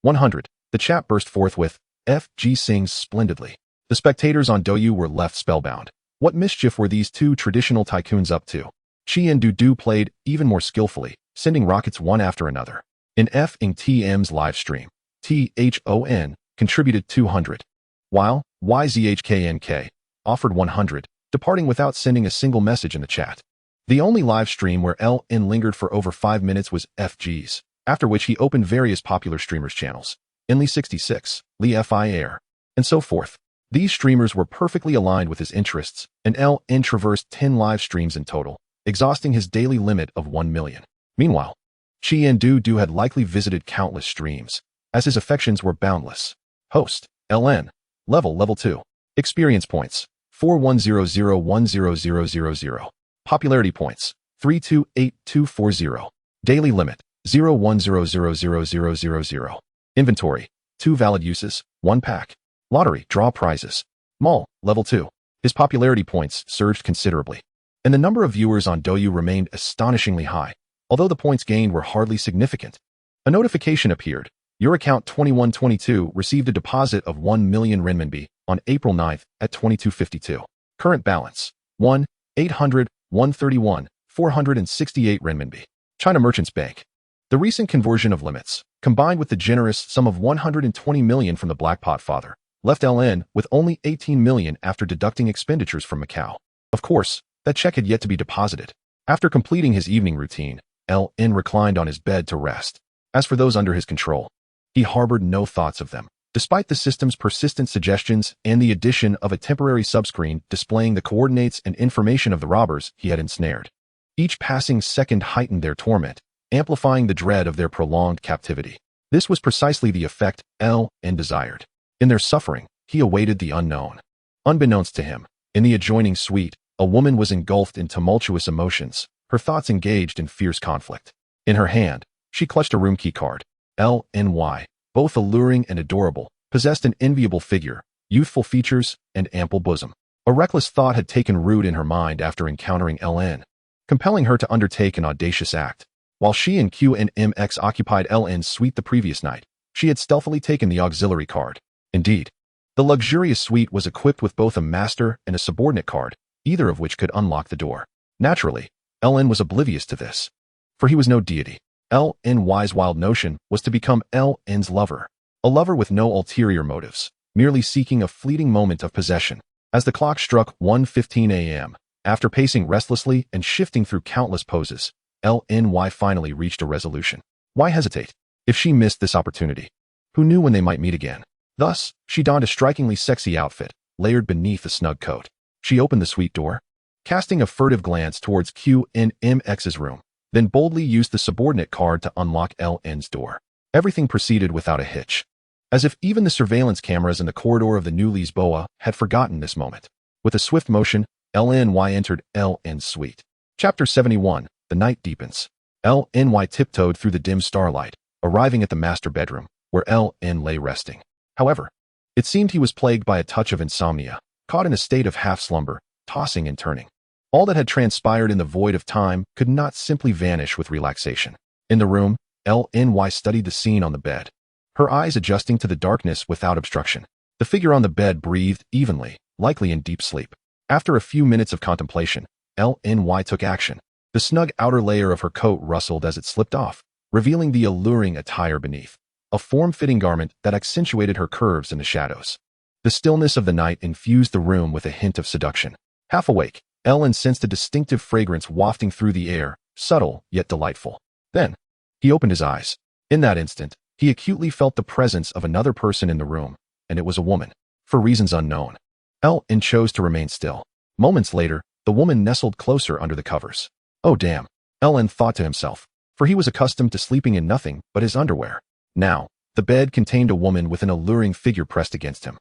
100. The chat burst forth with, "FG sings splendidly." The spectators on Douyu were left spellbound. What mischief were these two traditional tycoons up to? Qi and Dudu played even more skillfully, sending rockets one after another. In TM's live stream, Thon contributed 200, while YZHKNK offered 100, departing without sending a single message in the chat. The only live stream where Lin lingered for over 5 minutes was FG's, after which he opened various popular streamers' channels, Inly66, Lee Fi Air, and so forth. These streamers were perfectly aligned with his interests, and Lin traversed 10 live streams in total, exhausting his daily limit of 1 million. Meanwhile, Qi and Dudu had likely visited countless streams, as his affections were boundless. Host, Ln. Level 2. Experience points, 4100100000. Popularity points, 328240. Daily limit, 01000000. Inventory, 2 valid uses, 1 pack. Lottery, draw prizes. Mall, level 2. His popularity points surged considerably, and the number of viewers on Douyu remained astonishingly high, although the points gained were hardly significant. A notification appeared. Your account 2122 received a deposit of 1 million renminbi on April 9th at 22:52. Current balance, 1,800,131,468 renminbi. China Merchants Bank. The recent conversion of limits, combined with the generous sum of 120 million from the Blackpot father, left Ln with only 18 million after deducting expenditures from Macau. Of course, that check had yet to be deposited. After completing his evening routine, Ln reclined on his bed to rest. As for those under his control, he harbored no thoughts of them, despite the system's persistent suggestions and the addition of a temporary subscreen displaying the coordinates and information of the robbers he had ensnared. Each passing second heightened their torment, amplifying the dread of their prolonged captivity. This was precisely the effect Ln desired. In their suffering, he awaited the unknown. Unbeknownst to him, in the adjoining suite, A woman was engulfed in tumultuous emotions, her thoughts engaged in fierce conflict. In her hand, she clutched a room key card. LNY, both alluring and adorable, possessed an enviable figure, youthful features, and ample bosom. A reckless thought had taken root in her mind after encountering LN, compelling her to undertake an audacious act. While she and Q and MX occupied LN's suite the previous night, she had stealthily taken the auxiliary card. Indeed, the luxurious suite was equipped with both a master and a subordinate card, either of which could unlock the door. Naturally, LN was oblivious to this, for he was no deity. LNY's wild notion was to become LN's lover, a lover with no ulterior motives, merely seeking a fleeting moment of possession. As the clock struck 1:15 a.m., after pacing restlessly and shifting through countless poses, LNY finally reached a resolution. Why hesitate? If she missed this opportunity, who knew when they might meet again? Thus, she donned a strikingly sexy outfit, layered beneath a snug coat. She opened the suite door, casting a furtive glance towards Q and MX's room, then boldly used the subordinate card to unlock LN's door. Everything proceeded without a hitch, as if even the surveillance cameras in the corridor of the New Lisboa had forgotten this moment. With a swift motion, LNY entered LN's suite. Chapter 71. The night deepens. LNY tiptoed through the dim starlight, arriving at the master bedroom, where LN lay resting. However, it seemed he was plagued by a touch of insomnia, caught in a state of half-slumber, tossing and turning. All that had transpired in the void of time could not simply vanish with relaxation. In the room, LNY studied the scene on the bed, her eyes adjusting to the darkness without obstruction. The figure on the bed breathed evenly, likely in deep sleep. After a few minutes of contemplation, LNY took action. The snug outer layer of her coat rustled as it slipped off, revealing the alluring attire beneath, a form-fitting garment that accentuated her curves in the shadows. The stillness of the night infused the room with a hint of seduction. Half awake, Ellen sensed a distinctive fragrance wafting through the air, subtle yet delightful. Then, he opened his eyes. In that instant, he acutely felt the presence of another person in the room, and it was a woman. For reasons unknown, Ellen chose to remain still. Moments later, the woman nestled closer under the covers. Oh damn, Ellen thought to himself, for he was accustomed to sleeping in nothing but his underwear. Now, the bed contained a woman with an alluring figure pressed against him,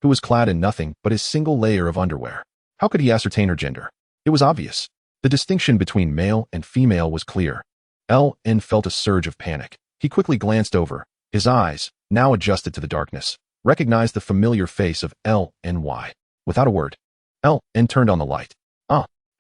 who was clad in nothing but his single layer of underwear. How could he ascertain her gender? It was obvious. The distinction between male and female was clear. LN felt a surge of panic. He quickly glanced over. His eyes, now adjusted to the darkness, recognized the familiar face of LNY. Without a word, LN turned on the light.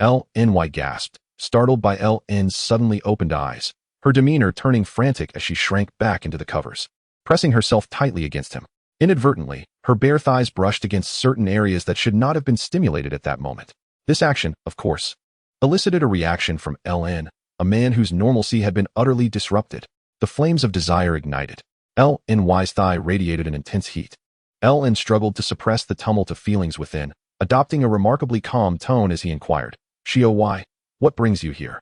LNY gasped, startled by LN's suddenly opened eyes, her demeanor turning frantic as she shrank back into the covers, pressing herself tightly against him. Inadvertently, her bare thighs brushed against certain areas that should not have been stimulated at that moment. This action, of course, elicited a reaction from LN, a man whose normalcy had been utterly disrupted. The flames of desire ignited. LNY's thigh radiated an intense heat. LN struggled to suppress the tumult of feelings within, adopting a remarkably calm tone as he inquired, "Why? What brings you here?"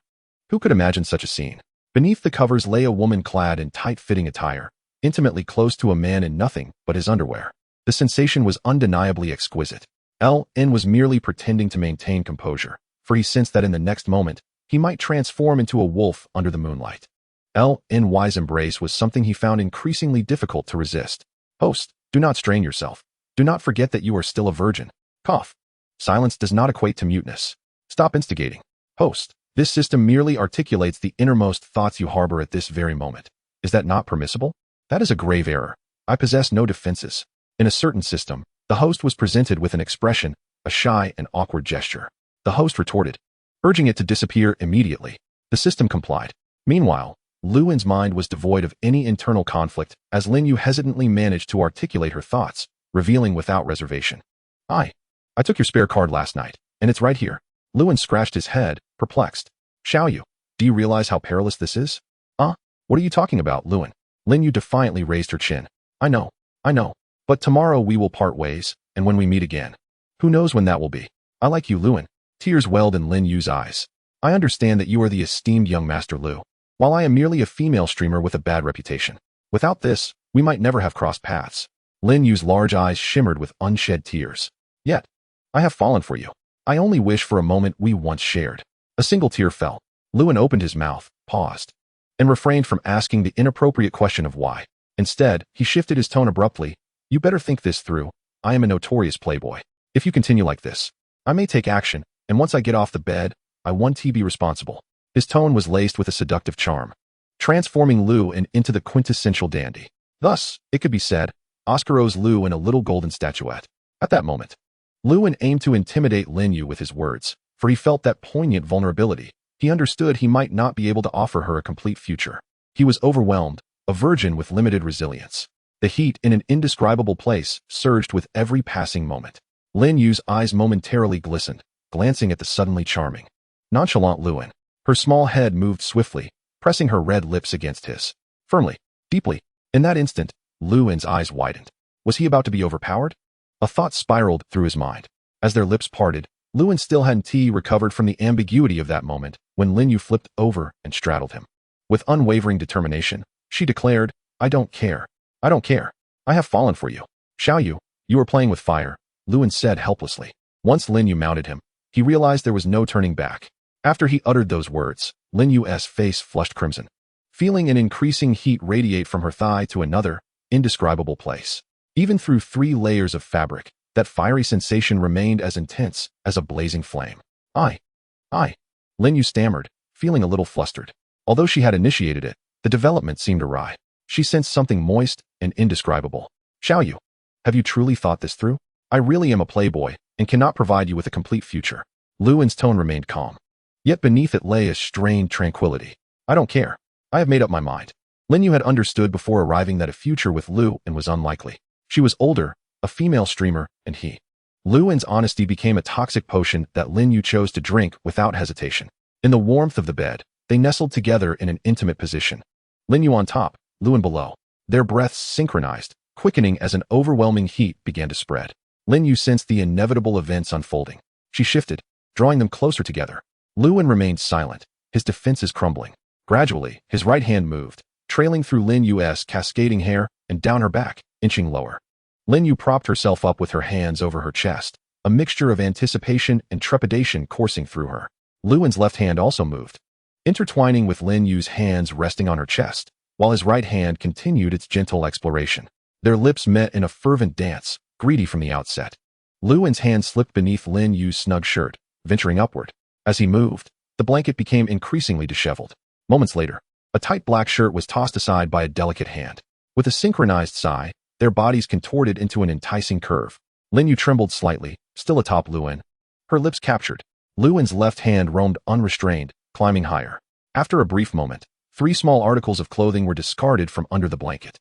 Who could imagine such a scene? Beneath the covers lay a woman clad in tight-fitting attire, intimately close to a man in nothing but his underwear. The sensation was undeniably exquisite. LN was merely pretending to maintain composure, for he sensed that in the next moment, he might transform into a wolf under the moonlight. LNY's embrace was something he found increasingly difficult to resist. Host, do not strain yourself. Do not forget that you are still a virgin. Cough. Silence does not equate to muteness. Stop instigating. Host, this system merely articulates the innermost thoughts you harbor at this very moment. Is that not permissible? That is a grave error. I possess no defenses. In a certain system, the host was presented with an expression, a shy and awkward gesture. The host retorted, urging it to disappear immediately. The system complied. Meanwhile, Luan's mind was devoid of any internal conflict as Lin Yu hesitantly managed to articulate her thoughts, revealing without reservation. I took your spare card last night, and it's right here. Luan scratched his head, perplexed. Xiao Yu, do you realize how perilous this is? What are you talking about, Luan? Lin Yu defiantly raised her chin. I know. But tomorrow we will part ways, and when we meet again, who knows when that will be? I like you, Luan. Tears welled in Lin Yu's eyes. I understand that you are the esteemed young Master Lu, while I am merely a female streamer with a bad reputation. Without this, we might never have crossed paths. Lin Yu's large eyes shimmered with unshed tears. Yet, I have fallen for you. I only wish for a moment we once shared. A single tear fell. Luan opened his mouth, paused, and refrained from asking the inappropriate question of why. Instead, he shifted his tone abruptly. You better think this through. I am a notorious playboy. If you continue like this, I may take action, And once I get off the bed, I want to be responsible. His tone was laced with a seductive charm, transforming Lewin into the quintessential dandy. Thus, it could be said, Oscaro's Lewin a little golden statuette. At that moment, Lewin aimed to intimidate Lin Yu with his words, for he felt that poignant vulnerability. He understood he might not be able to offer her a complete future. He was overwhelmed, a virgin with limited resilience. The heat in an indescribable place surged with every passing moment. Lin Yu's eyes momentarily glistened, glancing at the suddenly charming, nonchalant Lewin. Her small head moved swiftly, pressing her red lips against his. Firmly, deeply. In that instant, Lewin's eyes widened. Was he about to be overpowered? A thought spiraled through his mind. As their lips parted, Lewin still hadn't recovered from the ambiguity of that moment when Lin Yu flipped over and straddled him. With unwavering determination, she declared, I don't care. I don't care. I have fallen for you. Xiao Yu, you are playing with fire, Lewin said helplessly. Once Lin Yu mounted him, he realized there was no turning back. After he uttered those words, Lin Yu's face flushed crimson, feeling an increasing heat radiate from her thigh to another, indescribable place. Even through 3 layers of fabric, that fiery sensation remained as intense as a blazing flame. I. Lin Yu stammered, feeling a little flustered. Although she had initiated it, the development seemed awry. She sensed something moist and indescribable. Xiao Yu, have you truly thought this through? I really am a playboy and cannot provide you with a complete future. Lewin's tone remained calm. Yet beneath it lay a strained tranquility. I don't care. I have made up my mind. Lin Yu had understood before arriving that a future with Lewin was unlikely. She was older, a female streamer, and he. Lewin's honesty became a toxic potion that Lin Yu chose to drink without hesitation. In the warmth of the bed, they nestled together in an intimate position. Lin Yu on top, Lewin below. Their breaths synchronized, quickening as an overwhelming heat began to spread. Lin Yu sensed the inevitable events unfolding. She shifted, drawing them closer together. Lewin remained silent, his defenses crumbling. Gradually, his right hand moved, trailing through Lin Yu's cascading hair and down her back, inching lower. Lin Yu propped herself up with her hands over her chest, a mixture of anticipation and trepidation coursing through her. Lewin's left hand also moved, intertwining with Lin Yu's hands resting on her chest, while his right hand continued its gentle exploration. Their lips met in a fervent dance, greedy from the outset. Lewin's hand slipped beneath Lin Yu's snug shirt, venturing upward. As he moved, the blanket became increasingly disheveled. Moments later, a tight black shirt was tossed aside by a delicate hand. With a synchronized sigh, their bodies contorted into an enticing curve. Lin Yu trembled slightly, still atop Lewin. Her lips captured. Lewin's left hand roamed unrestrained, climbing higher. After a brief moment, 3 small articles of clothing were discarded from under the blanket.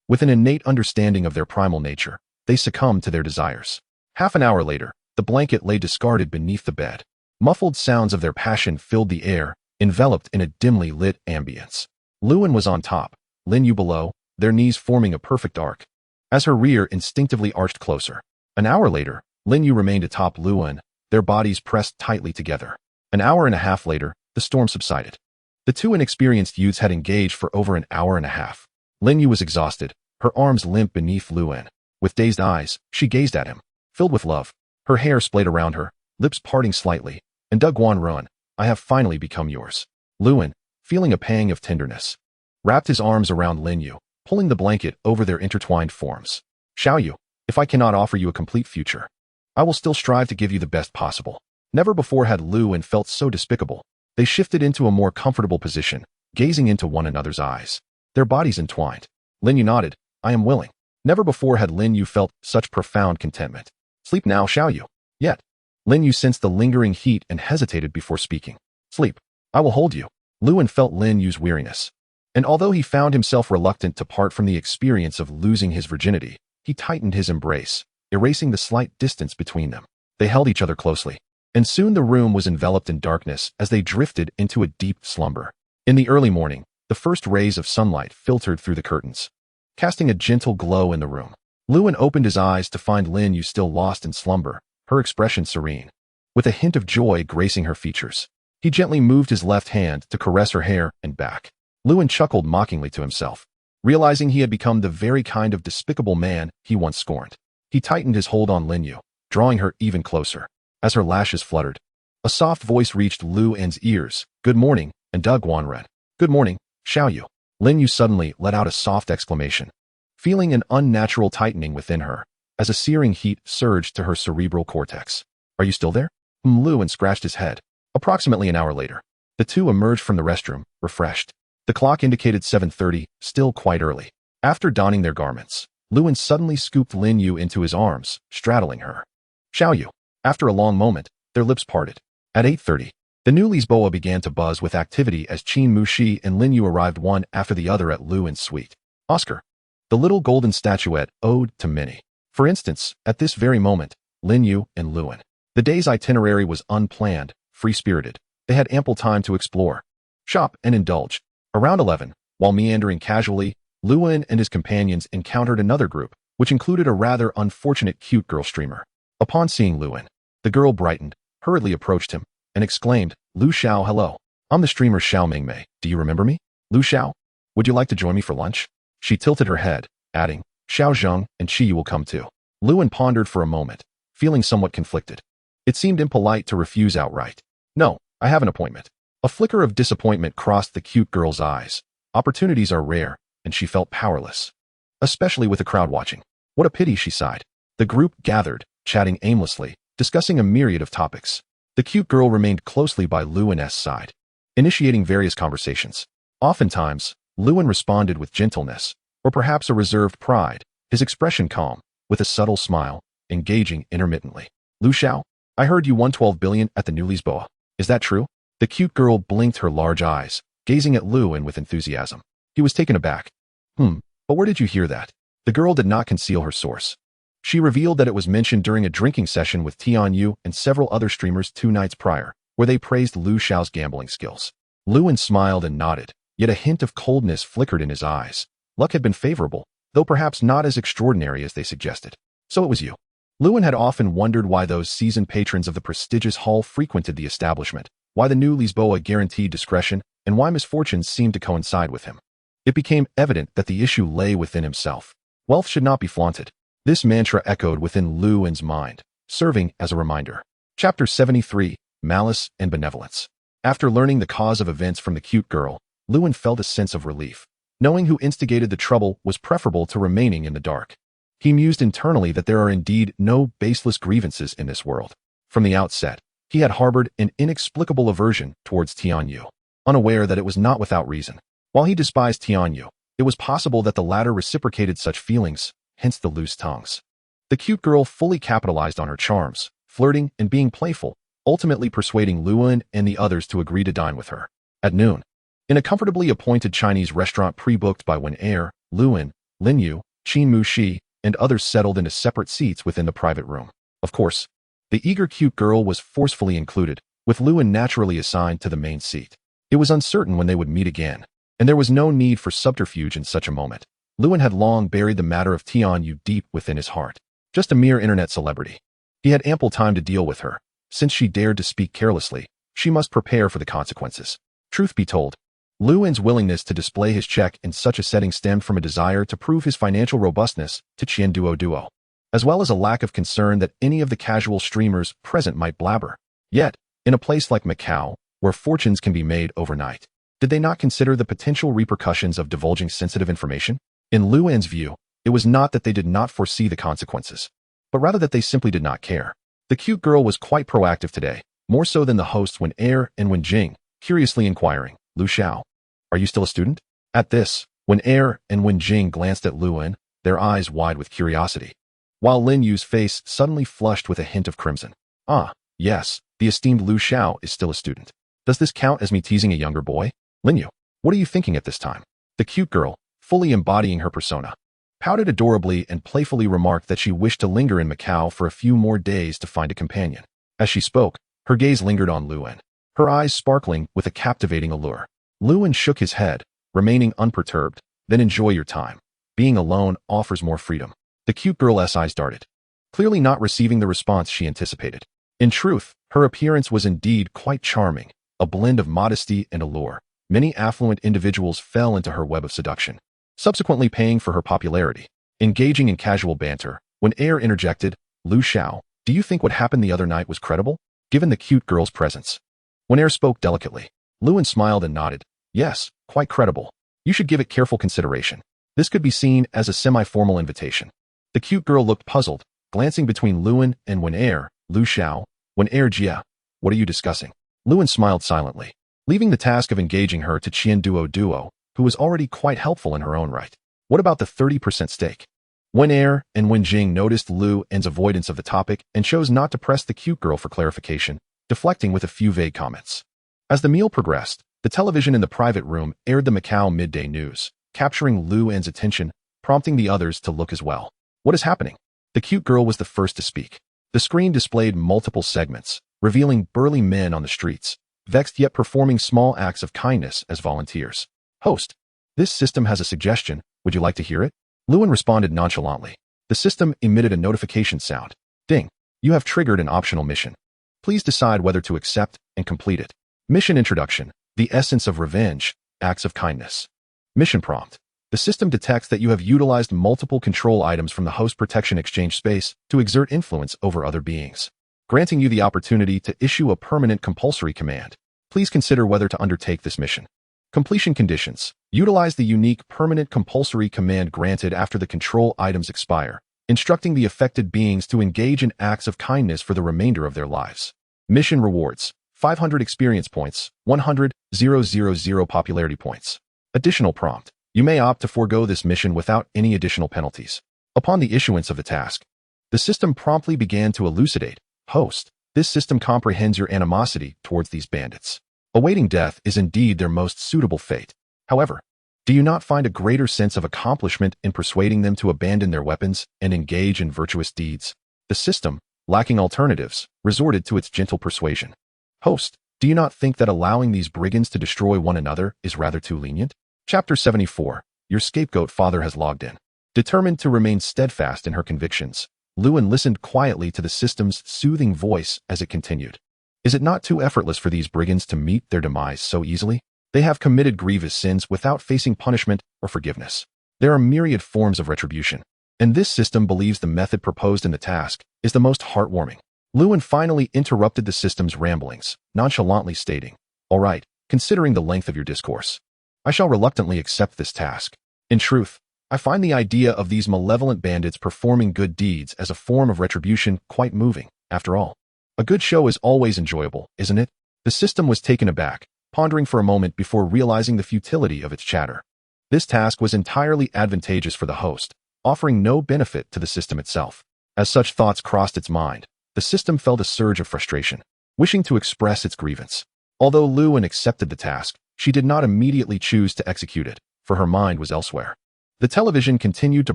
With an innate understanding of their primal nature, they succumbed to their desires. Half an hour later, the blanket lay discarded beneath the bed. Muffled sounds of their passion filled the air, enveloped in a dimly lit ambience. Lewin was on top, Lin Yu below, their knees forming a perfect arc. As her rear instinctively arched closer. An hour later, Lin Yu remained atop Lewin, their bodies pressed tightly together. An hour and a half later, the storm subsided. The 2 inexperienced youths had engaged for over an hour and a half. Lin Yu was exhausted, her arms limp beneath Lewin. With dazed eyes, she gazed at him, filled with love. Her hair splayed around her, lips parting slightly. And Guan Run, I have finally become yours. Lewin, feeling a pang of tenderness, wrapped his arms around Lin Yu, pulling the blanket over their intertwined forms. Xiao Yu, if I cannot offer you a complete future, I will still strive to give you the best possible. Never before had Lewin felt so despicable. They shifted into a more comfortable position, gazing into one another's eyes. Their bodies entwined. Lin Yu nodded, I am willing. Never before had Lin Yu felt such profound contentment. Sleep now, Xiao Yu. Yet. Lin Yu sensed the lingering heat and hesitated before speaking. Sleep. I will hold you. Lewin felt Lin Yu's weariness. And although he found himself reluctant to part from the experience of losing his virginity, he tightened his embrace, erasing the slight distance between them. They held each other closely. And soon the room was enveloped in darkness as they drifted into a deep slumber. In the early morning, the first rays of sunlight filtered through the curtains, casting a gentle glow in the room. Lewin opened his eyes to find Lin Yu still lost in slumber, her expression serene, with a hint of joy gracing her features. He gently moved his left hand to caress her hair and back. Lewin chuckled mockingly to himself, realizing he had become the very kind of despicable man he once scorned. He tightened his hold on Lin Yu, drawing her even closer. As her lashes fluttered, a soft voice reached Lewin's ears. Good morning, and Guan Ren. Good morning, Xiao Yu. Lin Yu suddenly let out a soft exclamation, feeling an unnatural tightening within her, as a searing heat surged to her cerebral cortex. Are you still there? Luan scratched his head. Approximately an hour later, the two emerged from the restroom, refreshed. The clock indicated 7:30, still quite early. After donning their garments, Luan suddenly scooped Lin Yu into his arms, straddling her. Xiao Yu. After a long moment, their lips parted. At 8:30, the new Lisboa began to buzz with activity as Qin Mushi and Lin Yu arrived one after the other at Luan's suite. Oscar. The little golden statuette ode to many. For instance, at this very moment, Lin Yu and Luan. The day's itinerary was unplanned, free-spirited. They had ample time to explore, shop, and indulge. Around 11, while meandering casually, Luan and his companions encountered another group, which included a rather unfortunate cute girl streamer. Upon seeing Luan, the girl brightened, hurriedly approached him, and exclaimed, Lu Xiao, hello. I'm the streamer Xiao Mingmei. Do you remember me? Lu Xiao? Would you like to join me for lunch? She tilted her head, adding, Xiao Zheng and Qi will come too. Luan pondered for a moment, feeling somewhat conflicted. It seemed impolite to refuse outright. No, I have an appointment. A flicker of disappointment crossed the cute girl's eyes. Opportunities are rare, and she felt powerless. Especially with the crowd watching. What a pity, she sighed. The group gathered, chatting aimlessly, discussing a myriad of topics. The cute girl remained closely by Luan's side, initiating various conversations. Oftentimes, Luan responded with gentleness, or perhaps a reserved pride, his expression calm, with a subtle smile, engaging intermittently. Lu Xiao, I heard you won 12 billion at the new Lisboa. Is that true? The cute girl blinked her large eyes, gazing at Luan with enthusiasm. He was taken aback. But where did you hear that? The girl did not conceal her source. She revealed that it was mentioned during a drinking session with Tian Yu and several other streamers 2 nights prior, where they praised Lu Xiao's gambling skills. Luan smiled and nodded, yet a hint of coldness flickered in his eyes. Luck had been favorable, though perhaps not as extraordinary as they suggested. So it was you. Luan had often wondered why those seasoned patrons of the prestigious hall frequented the establishment, why the new Lisboa guaranteed discretion, and why misfortunes seemed to coincide with him. It became evident that the issue lay within himself. Wealth should not be flaunted. This mantra echoed within Luan's mind, serving as a reminder. Chapter 73, Malice and Benevolence. After learning the cause of events from the cute girl, Luan felt a sense of relief. Knowing who instigated the trouble was preferable to remaining in the dark. He mused internally that there are indeed no baseless grievances in this world. From the outset, he had harbored an inexplicable aversion towards Tian Yu, unaware that it was not without reason. While he despised Tian Yu, it was possible that the latter reciprocated such feelings, hence the loose tongues. The cute girl fully capitalized on her charms, flirting and being playful, ultimately persuading Luan and the others to agree to dine with her. At noon, in a comfortably appointed Chinese restaurant pre-booked by Wen Er, Luan, Lin Yu, Qin Mushi, and others settled into separate seats within the private room. Of course, the eager cute girl was forcefully included, with Luan naturally assigned to the main seat. It was uncertain when they would meet again, and there was no need for subterfuge in such a moment. Luan had long buried the matter of Tian Yu deep within his heart. Just a mere internet celebrity. He had ample time to deal with her. Since she dared to speak carelessly, she must prepare for the consequences. Truth be told, Luan's willingness to display his check in such a setting stemmed from a desire to prove his financial robustness to Qian Duo, as well as a lack of concern that any of the casual streamers present might blabber. Yet, in a place like Macau, where fortunes can be made overnight, did they not consider the potential repercussions of divulging sensitive information? In Luan's view, it was not that they did not foresee the consequences, but rather that they simply did not care. The cute girl was quite proactive today, more so than the hosts Wen Er and Wen Jing, curiously inquiring, Lu Xiao, are you still a student? At this, Wen Er and Wen Jing glanced at Luan, their eyes wide with curiosity, while Lin Yu's face suddenly flushed with a hint of crimson. Ah, yes, the esteemed Lu Xiao is still a student. Does this count as me teasing a younger boy? Lin Yu, what are you thinking at this time? The cute girl, fully embodying her persona, pouted adorably and playfully remarked that she wished to linger in Macau for a few more days to find a companion. As she spoke, her gaze lingered on Luan, her eyes sparkling with a captivating allure. Luan shook his head, remaining unperturbed. Then enjoy your time. Being alone offers more freedom. The cute girl's eyes darted, clearly not receiving the response she anticipated. In truth, her appearance was indeed quite charming, a blend of modesty and allure. Many affluent individuals fell into her web of seduction, subsequently paying for her popularity. Engaging in casual banter, when Er interjected, Lu Xiao, do you think what happened the other night was credible, given the cute girl's presence? When Er spoke delicately, Luan smiled and nodded. Yes, quite credible. You should give it careful consideration. This could be seen as a semi-formal invitation. The cute girl looked puzzled, glancing between Luan and Wen Er, Lu Xiao, Wen Er Jia, What are you discussing? Luan smiled silently, leaving the task of engaging her to Qian Duo, who was already quite helpful in her own right. What about the 30% stake? Wen Er and Wen Jing noticed Luan's avoidance of the topic and chose not to press the cute girl for clarification, deflecting with a few vague comments. As the meal progressed, the television in the private room aired the Macau midday news, capturing Luan's attention, prompting the others to look as well. What is happening? The cute girl was the first to speak. The screen displayed multiple segments, revealing burly men on the streets, vexed yet performing small acts of kindness as volunteers. Host, this system has a suggestion. Would you like to hear it? Luan responded nonchalantly. The system emitted a notification sound. Ding. You have triggered an optional mission. Please decide whether to accept and complete it. Mission introduction. The essence of revenge. Acts of kindness. Mission prompt. The system detects that you have utilized multiple control items from the host protection exchange space to exert influence over other beings, granting you the opportunity to issue a permanent compulsory command. Please consider whether to undertake this mission. Completion conditions. Utilize the unique permanent compulsory command granted after the control items expire, instructing the affected beings to engage in acts of kindness for the remainder of their lives. Mission rewards. 500 experience points, 100,000 popularity points. Additional prompt. You may opt to forego this mission without any additional penalties. Upon the issuance of the task, the system promptly began to elucidate. Host, this system comprehends your animosity towards these bandits. Awaiting death is indeed their most suitable fate. However, do you not find a greater sense of accomplishment in persuading them to abandon their weapons and engage in virtuous deeds? The system, lacking alternatives, resorted to its gentle persuasion. Host, do you not think that allowing these brigands to destroy one another is rather too lenient? Chapter 74. Your scapegoat father has logged in. Determined to remain steadfast in her convictions, Luan listened quietly to the system's soothing voice as it continued. Is it not too effortless for these brigands to meet their demise so easily? They have committed grievous sins without facing punishment or forgiveness. There are myriad forms of retribution, and this system believes the method proposed in the task is the most heartwarming. Luan finally interrupted the system's ramblings, nonchalantly stating, "All right, considering the length of your discourse, I shall reluctantly accept this task. In truth, I find the idea of these malevolent bandits performing good deeds as a form of retribution quite moving. After all, a good show is always enjoyable, isn't it?" The system was taken aback, pondering for a moment before realizing the futility of its chatter. This task was entirely advantageous for the host, offering no benefit to the system itself. As such thoughts crossed its mind, the system felt a surge of frustration, wishing to express its grievance. Although Luan accepted the task, she did not immediately choose to execute it, for her mind was elsewhere. The television continued to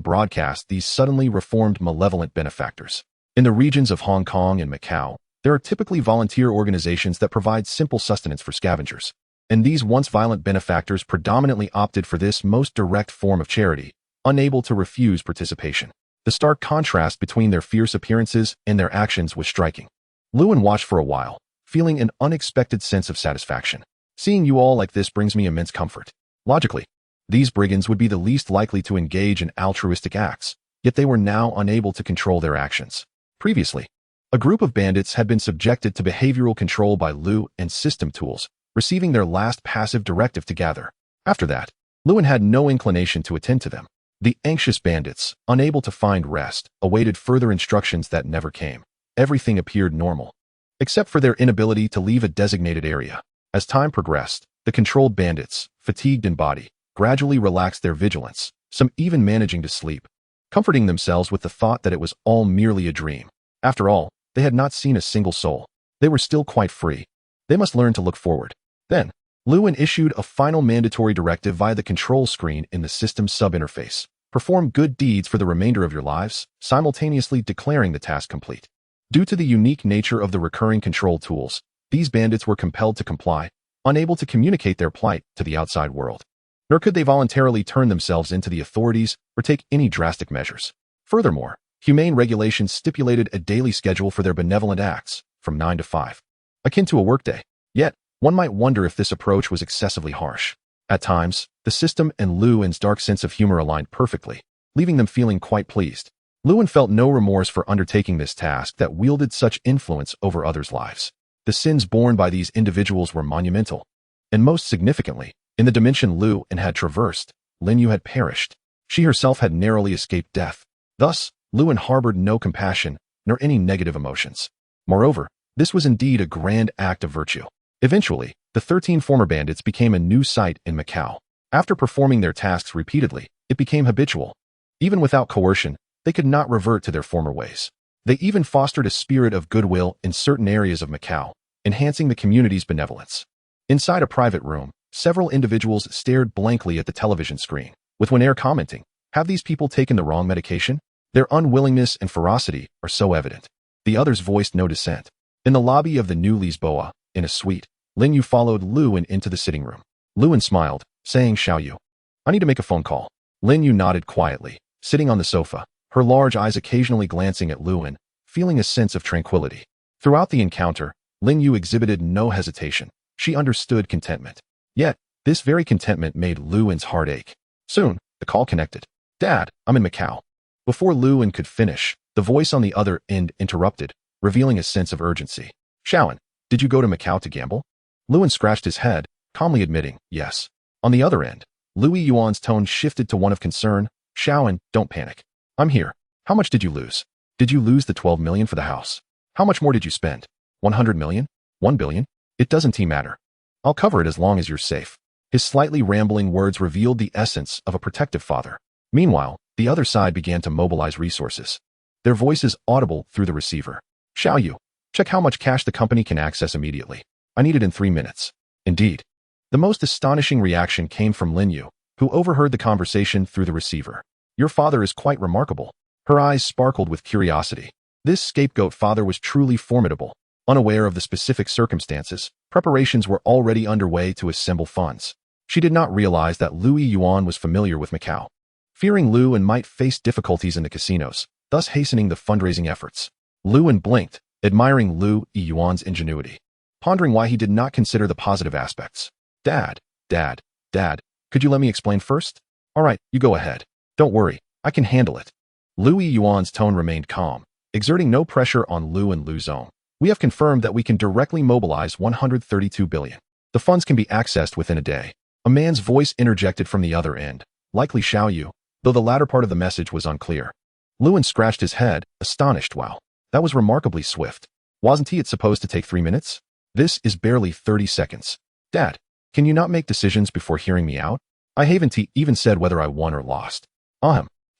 broadcast these suddenly reformed malevolent benefactors. In the regions of Hong Kong and Macau, there are typically volunteer organizations that provide simple sustenance for scavengers, and these once violent benefactors predominantly opted for this most direct form of charity, unable to refuse participation. The stark contrast between their fierce appearances and their actions was striking. Luan watched for a while, feeling an unexpected sense of satisfaction. Seeing you all like this brings me immense comfort. Logically, these brigands would be the least likely to engage in altruistic acts, yet they were now unable to control their actions. Previously, a group of bandits had been subjected to behavioral control by Lu and system tools, receiving their last passive directive to gather. After that, Luan had no inclination to attend to them. The anxious bandits, unable to find rest, awaited further instructions that never came. Everything appeared normal, except for their inability to leave a designated area. As time progressed, the controlled bandits, fatigued in body, gradually relaxed their vigilance, some even managing to sleep, comforting themselves with the thought that it was all merely a dream. After all, they had not seen a single soul. They were still quite free. They must learn to look forward. Then, Luan issued a final mandatory directive via the control screen in the system's sub-interface. Perform good deeds for the remainder of your lives, simultaneously declaring the task complete. Due to the unique nature of the recurring control tools, these bandits were compelled to comply, unable to communicate their plight to the outside world. Nor could they voluntarily turn themselves into the authorities or take any drastic measures. Furthermore, humane regulations stipulated a daily schedule for their benevolent acts, from 9 to 5, akin to a workday. Yet, one might wonder if this approach was excessively harsh. At times, the system and Luan's dark sense of humor aligned perfectly, leaving them feeling quite pleased. Luan felt no remorse for undertaking this task that wielded such influence over others' lives. The sins borne by these individuals were monumental, and most significantly, in the dimension Luan had traversed, Lin Yu had perished. She herself had narrowly escaped death. Thus, Luan harbored no compassion, nor any negative emotions. Moreover, This was indeed a grand act of virtue. Eventually, the 13 former bandits became a new sight in Macau. After performing their tasks repeatedly, it became habitual. Even without coercion, they could not revert to their former ways. They even fostered a spirit of goodwill in certain areas of Macau, enhancing the community's benevolence. Inside a private room, several individuals stared blankly at the television screen, with one air commenting, "Have these people taken the wrong medication? Their unwillingness and ferocity are so evident." The others voiced no dissent. In the lobby of the new Lisboa, in a suite, Lin Yu followed Luan into the sitting room. Luan smiled, saying, "Xiao Yu, I need to make a phone call." Lin Yu nodded quietly, sitting on the sofa, her large eyes occasionally glancing at Luan, feeling a sense of tranquility. Throughout the encounter, Lin Yu exhibited no hesitation. She understood contentment. Yet, this very contentment made Luan's heart ache. Soon, the call connected. "Dad, I'm in Macau." Before Luan could finish, the voice on the other end interrupted, revealing a sense of urgency. "Shaoan, did you go to Macau to gamble?" Luan scratched his head, calmly admitting, "Yes." On the other end, Louis Yuan's tone shifted to one of concern. "Shaoan, don't panic. I'm here. How much did you lose? Did you lose the 12 million for the house? How much more did you spend? 100 million? 1 billion? It doesn't matter. I'll cover it as long as you're safe." His slightly rambling words revealed the essence of a protective father. Meanwhile, the other side began to mobilize resources. Their voices audible through the receiver. "Xiao Yu, check how much cash the company can access immediately. I need it in 3 minutes. Indeed. The most astonishing reaction came from Lin Yu, who overheard the conversation through the receiver. "Your father is quite remarkable." Her eyes sparkled with curiosity. This scapegoat father was truly formidable. Unaware of the specific circumstances, preparations were already underway to assemble funds. She did not realize that Louis Yuan was familiar with Macau, fearing Luan might face difficulties in the casinos, thus hastening the fundraising efforts. Luan blinked, admiring Louis Yuan's ingenuity, pondering why he did not consider the positive aspects. Dad, could you let me explain first?" "All right, you go ahead. Don't worry, I can handle it." Louis Yuan's tone remained calm, exerting no pressure on Lu and Lu's own. "We have confirmed that we can directly mobilize 132 billion. The funds can be accessed within a day." A man's voice interjected from the other end, likely Xiao Yu, though the latter part of the message was unclear. Luan scratched his head, astonished. Wow, that was remarkably swift. Wasn't it supposed to take 3 minutes? This is barely 30 seconds. "Dad, can you not make decisions before hearing me out? I haven't even said whether I won or lost."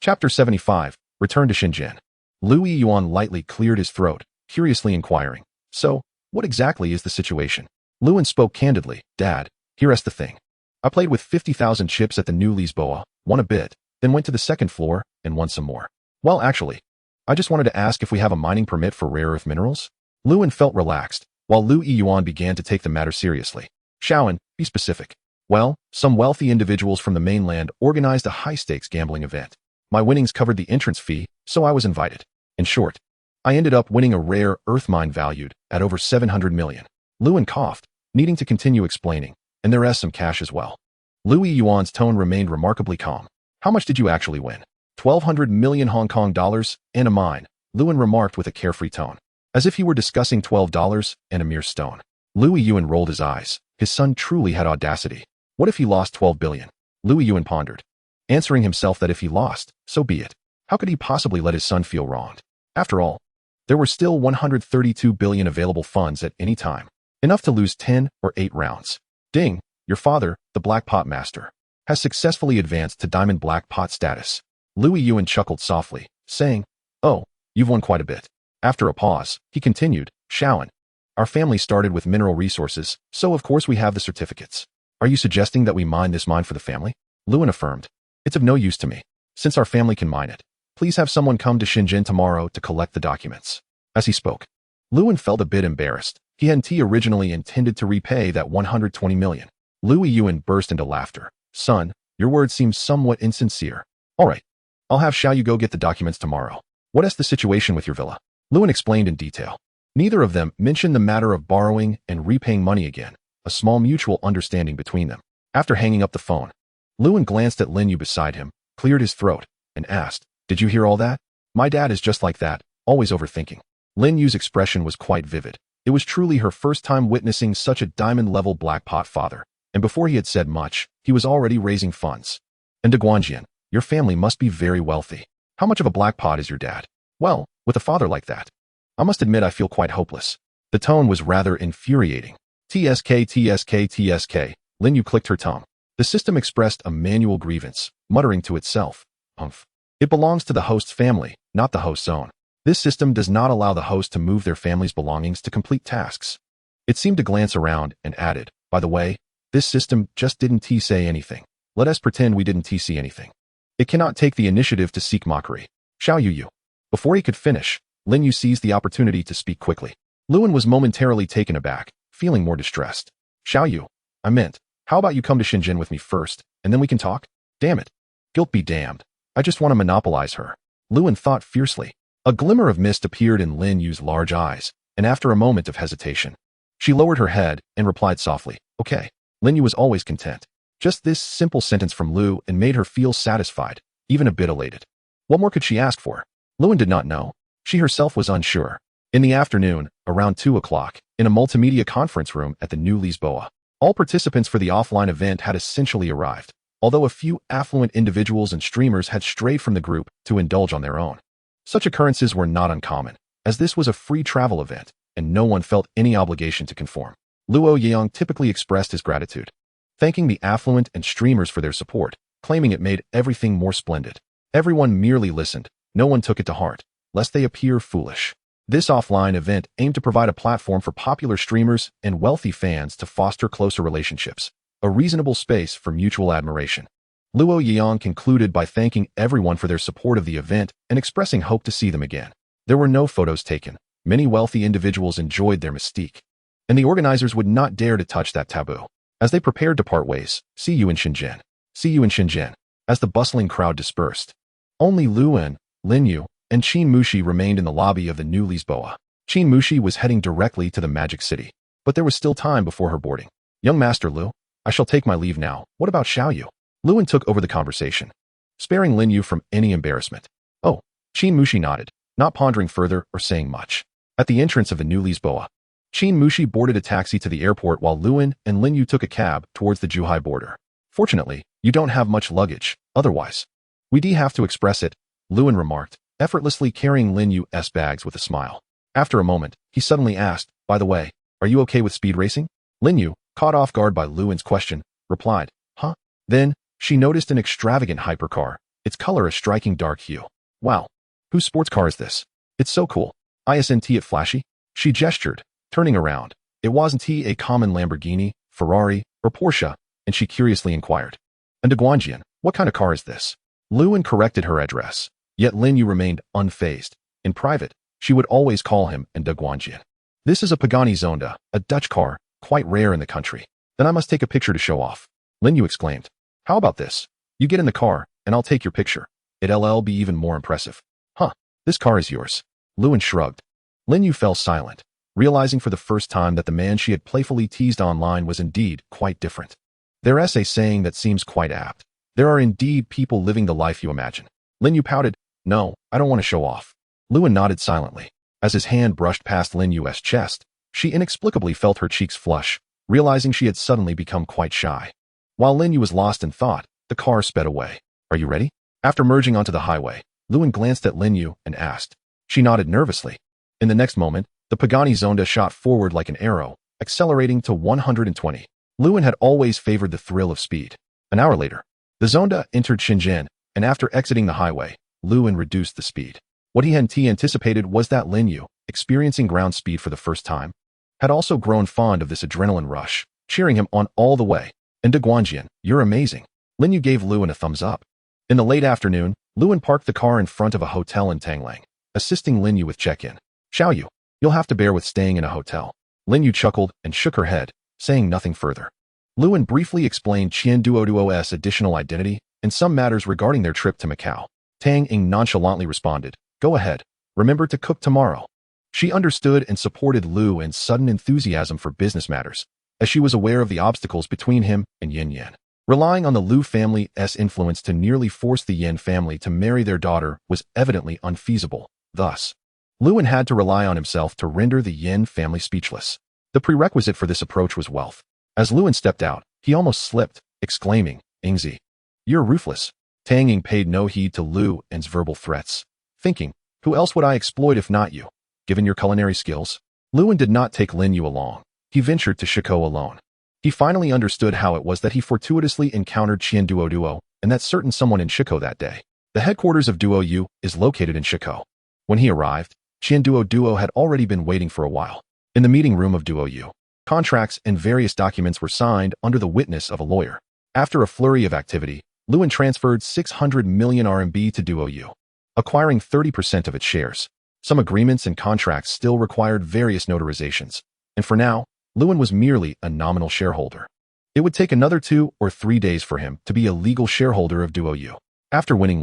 Chapter 75, Return to Shenzhen. Louis Yuan lightly cleared his throat, curiously inquiring, "So, what exactly is the situation?" Luan spoke candidly. "Dad, here's the thing. I played with 50,000 chips at the new Lisboa, won a bit, then went to the second floor and won some more. Well, actually, I just wanted to ask if we have a mining permit for rare earth minerals." Luan felt relaxed, while Louis Yuan began to take the matter seriously. "Shaoan, be specific." "Well, some wealthy individuals from the mainland organized a high-stakes gambling event. My winnings covered the entrance fee, so I was invited. In short, I ended up winning a rare earth mine valued at over 700 million. Luan coughed, needing to continue explaining, "And there is some cash as well." Louis Yuan's tone remained remarkably calm. "How much did you actually win?" 1,200 million Hong Kong dollars and a mine, Luan remarked with a carefree tone, as if he were discussing $12 and a mere stone. Louis Yuan rolled his eyes. His son truly had audacity. What if he lost 12 billion? Louis Yuan pondered, answering himself that if he lost, so be it. How could he possibly let his son feel wronged? After all, there were still 132 billion available funds at any time, enough to lose 10 or 8 rounds. Ding, your father, the Black Pot Master, has successfully advanced to Diamond Black Pot status. Louis Yuan chuckled softly, saying, "Oh, you've won quite a bit." After a pause, he continued, "Shaoan, our family started with mineral resources, so of course we have the certificates. Are you suggesting that we mine this mine for the family?" Luan affirmed, "It's of no use to me, since our family can mine it. Please have someone come to Shenzhen tomorrow to collect the documents." As he spoke, Luan felt a bit embarrassed. He hadn't originally intended to repay that 120 million. Louis Yuan burst into laughter. "Son, your words seem somewhat insincere. All right, I'll have Xiao Yu go get the documents tomorrow. What is the situation with your villa?" Luan explained in detail. Neither of them mentioned the matter of borrowing and repaying money again, a small mutual understanding between them. After hanging up the phone, Luan glanced at Lin Yu beside him, cleared his throat, and asked, "Did you hear all that? My dad is just like that, always overthinking." Lin Yu's expression was quite vivid. It was truly her first time witnessing such a diamond-level black pot father, and before he had said much, he was already raising funds. "And de Guanjian, your family must be very wealthy. How much of a black pot is your dad?" "Well, with a father like that, I must admit I feel quite hopeless. The tone was rather infuriating. TSK, TSK, TSK. Lin Yu clicked her tongue. The system expressed a manual grievance, muttering to itself, "Humph. It belongs to the host's family, not the host's own. This system does not allow the host to move their family's belongings to complete tasks." It seemed to glance around and added, "By the way, this system just didn't say anything. Let us pretend we didn't see anything. It cannot take the initiative to seek mockery. Xiao Yu." Before he could finish, Lin Yu seized the opportunity to speak quickly. Luan was momentarily taken aback, feeling more distressed. "Xiao Yu, I meant, how about you come to Shenzhen with me first, and then we can talk? Damn it. Guilt be damned. I just want to monopolize her." Luan thought fiercely. A glimmer of mist appeared in Lin Yu's large eyes, and after a moment of hesitation, she lowered her head and replied softly, "Okay." Lin Yu was always content. Just this simple sentence from Lu and made her feel satisfied, even a bit elated. What more could she ask for? Luan did not know. She herself was unsure. In the afternoon, around 2 o'clock, in a multimedia conference room at the New Lisboa, all participants for the offline event had essentially arrived, although a few affluent individuals and streamers had strayed from the group to indulge on their own. Such occurrences were not uncommon, as this was a free travel event, and no one felt any obligation to conform. Luo Yang typically expressed his gratitude, thanking the affluent and streamers for their support, claiming it made everything more splendid. Everyone merely listened. No one took it to heart, lest they appear foolish. This offline event aimed to provide a platform for popular streamers and wealthy fans to foster closer relationships, a reasonable space for mutual admiration. Luo Yang concluded by thanking everyone for their support of the event and expressing hope to see them again. There were no photos taken. Many wealthy individuals enjoyed their mystique, and the organizers would not dare to touch that taboo. As they prepared to part ways, "See you in Shenzhen. See you in Shenzhen." As the bustling crowd dispersed, only Luan, Lin Yu, and Qin Mushi remained in the lobby of the New Lisboa. Qin Mushi was heading directly to the Magic City, but there was still time before her boarding. "Young Master Lu, I shall take my leave now. What about Xiao Yu?" Luan took over the conversation, sparing Lin Yu from any embarrassment. "Oh." Qin Mushi nodded, not pondering further or saying much. At the entrance of the New Lisboa, Qin Mushi boarded a taxi to the airport while Luan and Lin Yu took a cab towards the Zhuhai border. "Fortunately, you don't have much luggage, otherwise we'd have to express it," Luan remarked, effortlessly carrying Lin Yu's bags with a smile. After a moment, he suddenly asked, "By the way, are you okay with speed racing?" Lin Yu, caught off guard by Luan's question, replied, "Huh?" Then, she noticed an extravagant hypercar, its color a striking dark hue. "Wow. Whose sports car is this? It's so cool. Isn't it flashy?" She gestured, turning around. It wasn't a common Lamborghini, Ferrari, or Porsche, and she curiously inquired, "Underguanjian, what kind of car is this?" Luan corrected her address, yet Lin Yu remained unfazed. In private, she would always call him Underguanjian. "This is a Pagani Zonda, a Dutch car, quite rare in the country." "Then I must take a picture to show off," Lin Yu exclaimed. "How about this? You get in the car, and I'll take your picture. It'll be even more impressive." "Huh, this car is yours." Luan shrugged. Lin Yu fell silent, realizing for the first time that the man she had playfully teased online was indeed quite different. There's a saying that seems quite apt. There are indeed people living the life you imagine. Lin Yu pouted, "No, I don't want to show off." Luan nodded silently. As his hand brushed past Lin Yu's chest, she inexplicably felt her cheeks flush, realizing she had suddenly become quite shy. While Lin Yu was lost in thought, the car sped away. "Are you ready?" After merging onto the highway, Luan glanced at Lin Yu and asked. She nodded nervously. In the next moment, the Pagani Zonda shot forward like an arrow, accelerating to 120. Luan had always favored the thrill of speed. An hour later, the Zonda entered Shenzhen, and after exiting the highway, Luan reduced the speed. What he hadn't anticipated was that Lin Yu, experiencing ground speed for the first time, had also grown fond of this adrenaline rush, cheering him on all the way. "Underguanjian, you're amazing." Lin Yu gave Luan a thumbs up. In the late afternoon, Luan parked the car in front of a hotel in Tanglang, assisting Lin Yu with check-in. "Xiao Yu, you'll have to bear with staying in a hotel." Lin Yu chuckled and shook her head, saying nothing further. Luan briefly explained Qian Duoduo's additional identity and some matters regarding their trip to Macau. Tang Ying nonchalantly responded, "Go ahead. Remember to cook tomorrow." She understood and supported Luan's sudden enthusiasm for business matters, as she was aware of the obstacles between him and Yin Yan. Relying on the Lu family's influence to nearly force the Yin family to marry their daughter was evidently unfeasible. Thus, Luan had to rely on himself to render the Yin family speechless. The prerequisite for this approach was wealth. As Luan stepped out, he almost slipped, exclaiming, "Ingzi, you're ruthless." Tang Ying paid no heed to Luan's verbal threats, thinking, "Who else would I exploit if not you, given your culinary skills?" Lewin did not take Lin Yu along. He ventured to Shiko alone. He finally understood how it was that he fortuitously encountered Qian Duo, and that certain someone in Shiko that day. The headquarters of Duo Yu is located in Shiko. When he arrived, Qian Duo had already been waiting for a while. In the meeting room of Duo Yu, contracts and various documents were signed under the witness of a lawyer. After a flurry of activity, Lewin transferred 600 million RMB to Duo Yu, acquiring 30% of its shares. Some agreements and contracts still required various notarizations, and for now, Lewin was merely a nominal shareholder. It would take another 2 or 3 days for him to be a legal shareholder of Duo Yu. After winning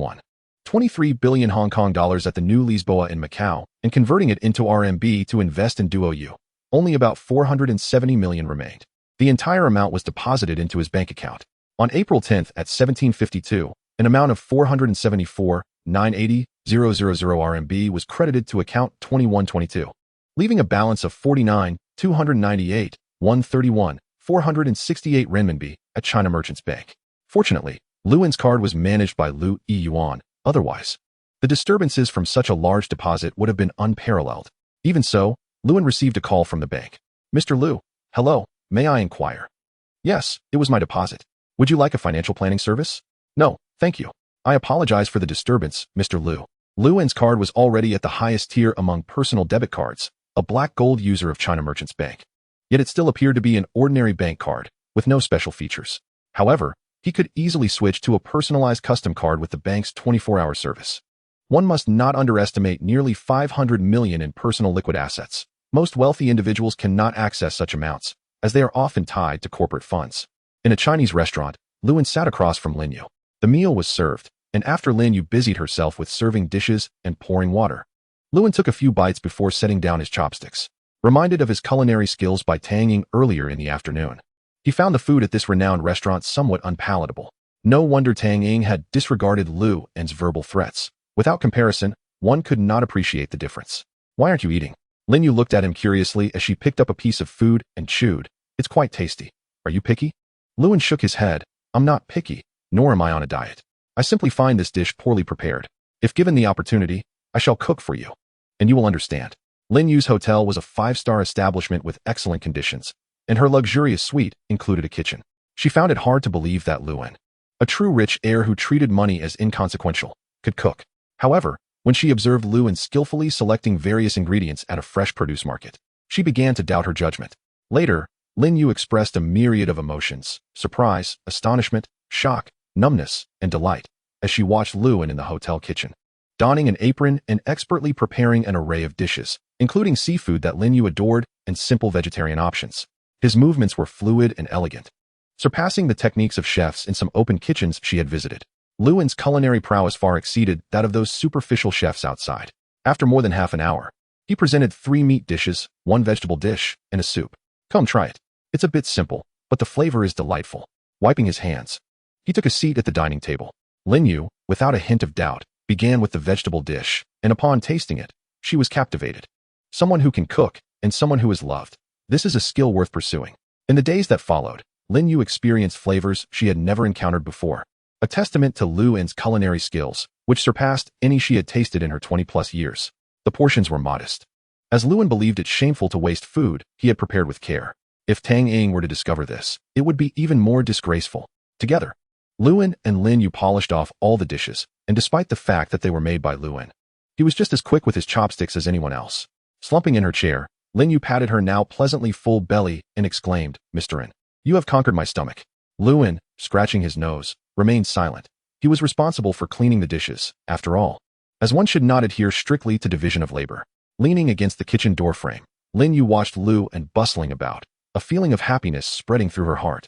23 billion Hong Kong dollars at the new Lisboa in Macau and converting it into RMB to invest in Duo Yu, only about 470 million remained. The entire amount was deposited into his bank account. On April 10th at 1752, an amount of 474,980,000 RMB was credited to account 2122, leaving a balance of 49,298,131,468 renminbi at China Merchants Bank. Fortunately, Lewin's card was managed by Lu Yiyuan. Otherwise, the disturbances from such a large deposit would have been unparalleled. Even so, Lewin received a call from the bank. Mr. Lu, hello, may I inquire? Yes, it was my deposit. Would you like a financial planning service? No, thank you. I apologize for the disturbance, Mr. Lu. Lewin's card was already at the highest tier among personal debit cards, a black gold user of China Merchants Bank. Yet it still appeared to be an ordinary bank card, with no special features. However, he could easily switch to a personalized custom card with the bank's 24-hour service. One must not underestimate nearly 500 million in personal liquid assets. Most wealthy individuals cannot access such amounts, as they are often tied to corporate funds. In a Chinese restaurant, Lewin sat across from Lin Yu. The meal was served, and after Lin Yu busied herself with serving dishes and pouring water, Lewin took a few bites before setting down his chopsticks. Reminded of his culinary skills by Tang Ying earlier in the afternoon, he found the food at this renowned restaurant somewhat unpalatable. No wonder Tang Ying had disregarded Luwen's verbal threats. Without comparison, one could not appreciate the difference. Why aren't you eating? Lin Yu looked at him curiously as she picked up a piece of food and chewed. It's quite tasty. Are you picky? Lewin shook his head. I'm not picky, nor am I on a diet. I simply find this dish poorly prepared. If given the opportunity, I shall cook for you, and you will understand. Lin Yu's hotel was a 5-star establishment with excellent conditions, and her luxurious suite included a kitchen. She found it hard to believe that Lewin, a true rich heir who treated money as inconsequential, could cook. However, when she observed Lewin skillfully selecting various ingredients at a fresh produce market, she began to doubt her judgment. Later, Lin Yu expressed a myriad of emotions: surprise, astonishment, shock, numbness, and delight, as she watched Lewin in the hotel kitchen, donning an apron and expertly preparing an array of dishes, including seafood that Lin Yu adored and simple vegetarian options. His movements were fluid and elegant, surpassing the techniques of chefs in some open kitchens she had visited. Lewin's culinary prowess far exceeded that of those superficial chefs outside. After more than half an hour, he presented 3 meat dishes, 1 vegetable dish, and a soup. Come try it. It's a bit simple, but the flavor is delightful. Wiping his hands, he took a seat at the dining table. Lin Yu, without a hint of doubt, began with the vegetable dish, and upon tasting it, she was captivated. Someone who can cook, and someone who is loved. This is a skill worth pursuing. In the days that followed, Lin Yu experienced flavors she had never encountered before, a testament to Luwen's culinary skills, which surpassed any she had tasted in her 20-plus years. The portions were modest, as Lewin believed it shameful to waste food he had prepared with care. If Tang Ying were to discover this, it would be even more disgraceful. Together, Lewin and Lin Yu polished off all the dishes, and despite the fact that they were made by Lewin, he was just as quick with his chopsticks as anyone else. Slumping in her chair, Lin Yu patted her now pleasantly full belly and exclaimed, "Mr. In, you have conquered my stomach." Lewin, scratching his nose, remained silent. He was responsible for cleaning the dishes, after all, as one should not adhere strictly to division of labor. Leaning against the kitchen doorframe, Lin Yu watched Luwen bustling about, a feeling of happiness spreading through her heart,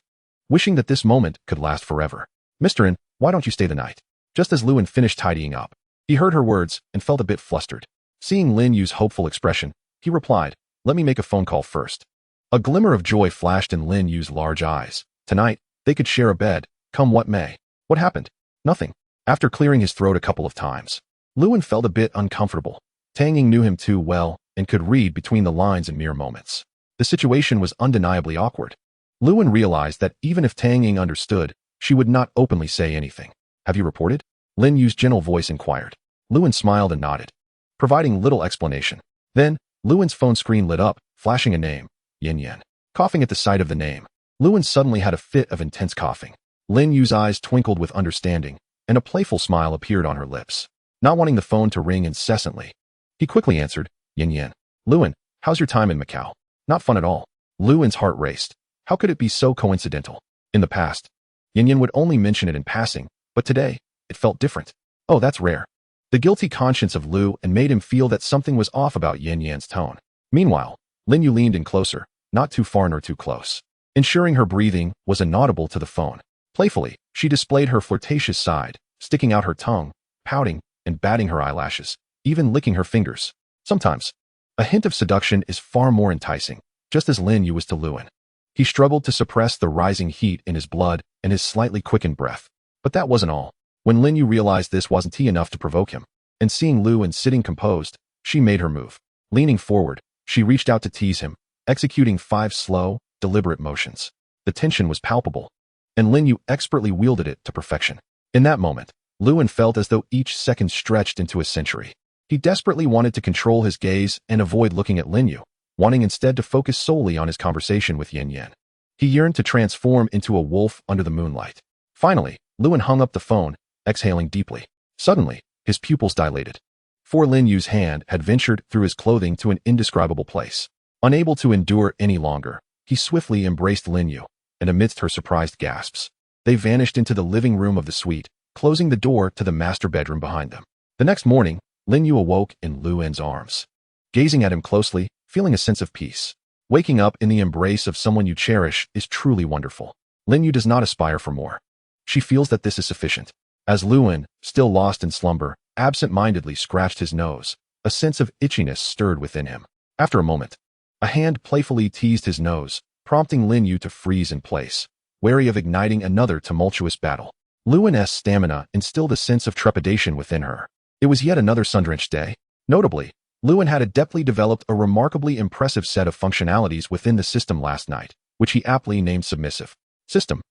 wishing that this moment could last forever. "Mr. In, why don't you stay the night?" Just as Lewin finished tidying up, he heard her words and felt a bit flustered. Seeing Lin Yu's hopeful expression, he replied, "Let me make a phone call first." A glimmer of joy flashed in Lin Yu's large eyes. Tonight, they could share a bed, come what may. What happened? Nothing. After clearing his throat a couple of times, Lewin felt a bit uncomfortable. Tang Ying knew him too well and could read between the lines in mere moments. The situation was undeniably awkward. Lewin realized that even if Tang Ying understood, she would not openly say anything. "Have you reported?" Lin Yu's gentle voice inquired. Lewin smiled and nodded, providing little explanation. Then, Lewin's phone screen lit up, flashing a name, Yin Yan. Coughing at the sight of the name, Lewin suddenly had a fit of intense coughing. Lin Yu's eyes twinkled with understanding, and a playful smile appeared on her lips. Not wanting the phone to ring incessantly, he quickly answered, Yin Yan. Lewin, how's your time in Macau? Not fun at all. Lewin's heart raced. How could it be so coincidental? In the past, Yin Yan would only mention it in passing, but today, it felt different. Oh, that's rare. The guilty conscience of Lu and made him feel that something was off about Yin Yan's tone. Meanwhile, Lin Yu leaned in closer, not too far nor too close, ensuring her breathing was inaudible to the phone. Playfully, she displayed her flirtatious side, sticking out her tongue, pouting, and batting her eyelashes, even licking her fingers. Sometimes, a hint of seduction is far more enticing, just as Lin Yu was to Lewin. He struggled to suppress the rising heat in his blood and his slightly quickened breath. But that wasn't all. When Lin Yu realized this wasn't enough to provoke him, and seeing Lewin sitting composed, she made her move. Leaning forward, she reached out to tease him, executing 5 slow, deliberate motions. The tension was palpable, and Lin Yu expertly wielded it to perfection. In that moment, Lewin felt as though each second stretched into a century. He desperately wanted to control his gaze and avoid looking at Lin Yu, wanting instead to focus solely on his conversation with Yin Yan. He yearned to transform into a wolf under the moonlight. Finally, Lewin hung up the phone, exhaling deeply. Suddenly, his pupils dilated. For Lin Yu's hand had ventured through his clothing to an indescribable place. Unable to endure any longer, he swiftly embraced Lin Yu, and amidst her surprised gasps, they vanished into the living room of the suite, closing the door to the master bedroom behind them. The next morning, Lin Yu awoke in Lewin's arms. Gazing at him closely, feeling a sense of peace. Waking up in the embrace of someone you cherish is truly wonderful. Lin Yu does not aspire for more. She feels that this is sufficient. As Lewin, still lost in slumber, absent-mindedly scratched his nose, a sense of itchiness stirred within him. After a moment, a hand playfully teased his nose, prompting Lin Yu to freeze in place, wary of igniting another tumultuous battle. Lewin's stamina instilled a sense of trepidation within her. It was yet another sun-drenched day. Notably, Lewin had adeptly developed a remarkably impressive set of functionalities within the system last night, which he aptly named submissive. System.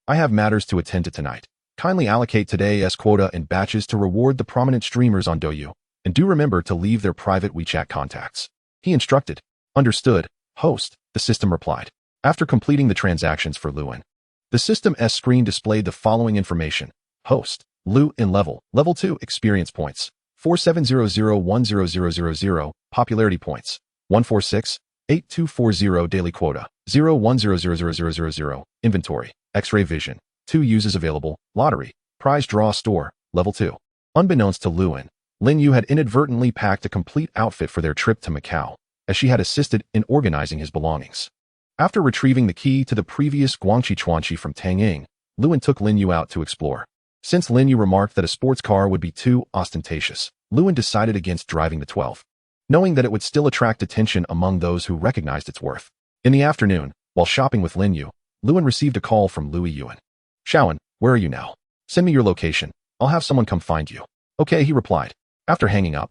I have matters to attend to tonight. Kindly allocate today's quota in batches to reward the prominent streamers on Douyu, and do remember to leave their private WeChat contacts. He instructed. Understood, host, the system replied. After completing the transactions for Lewin, the system's screen displayed the following information. Host, Lu in level 2 experience points, 47001000, popularity points, 1468240 daily quota, 01000000, inventory, X-ray vision, 2 uses available, lottery, prize draw store, level 2. Unbeknownst to Lewin, Lin Yu had inadvertently packed a complete outfit for their trip to Macau, as she had assisted in organizing his belongings. After retrieving the key to the previous Guangqi Chuanqi from Tang Ying, Lewin took Lin Yu out to explore. Since Lin Yu remarked that a sports car would be too ostentatious, Lewin decided against driving the 12, knowing that it would still attract attention among those who recognized its worth. In the afternoon, while shopping with Lin Yu, Lewin received a call from Louis Yuan. Shaoan, where are you now? Send me your location. I'll have someone come find you. Okay, he replied. After hanging up,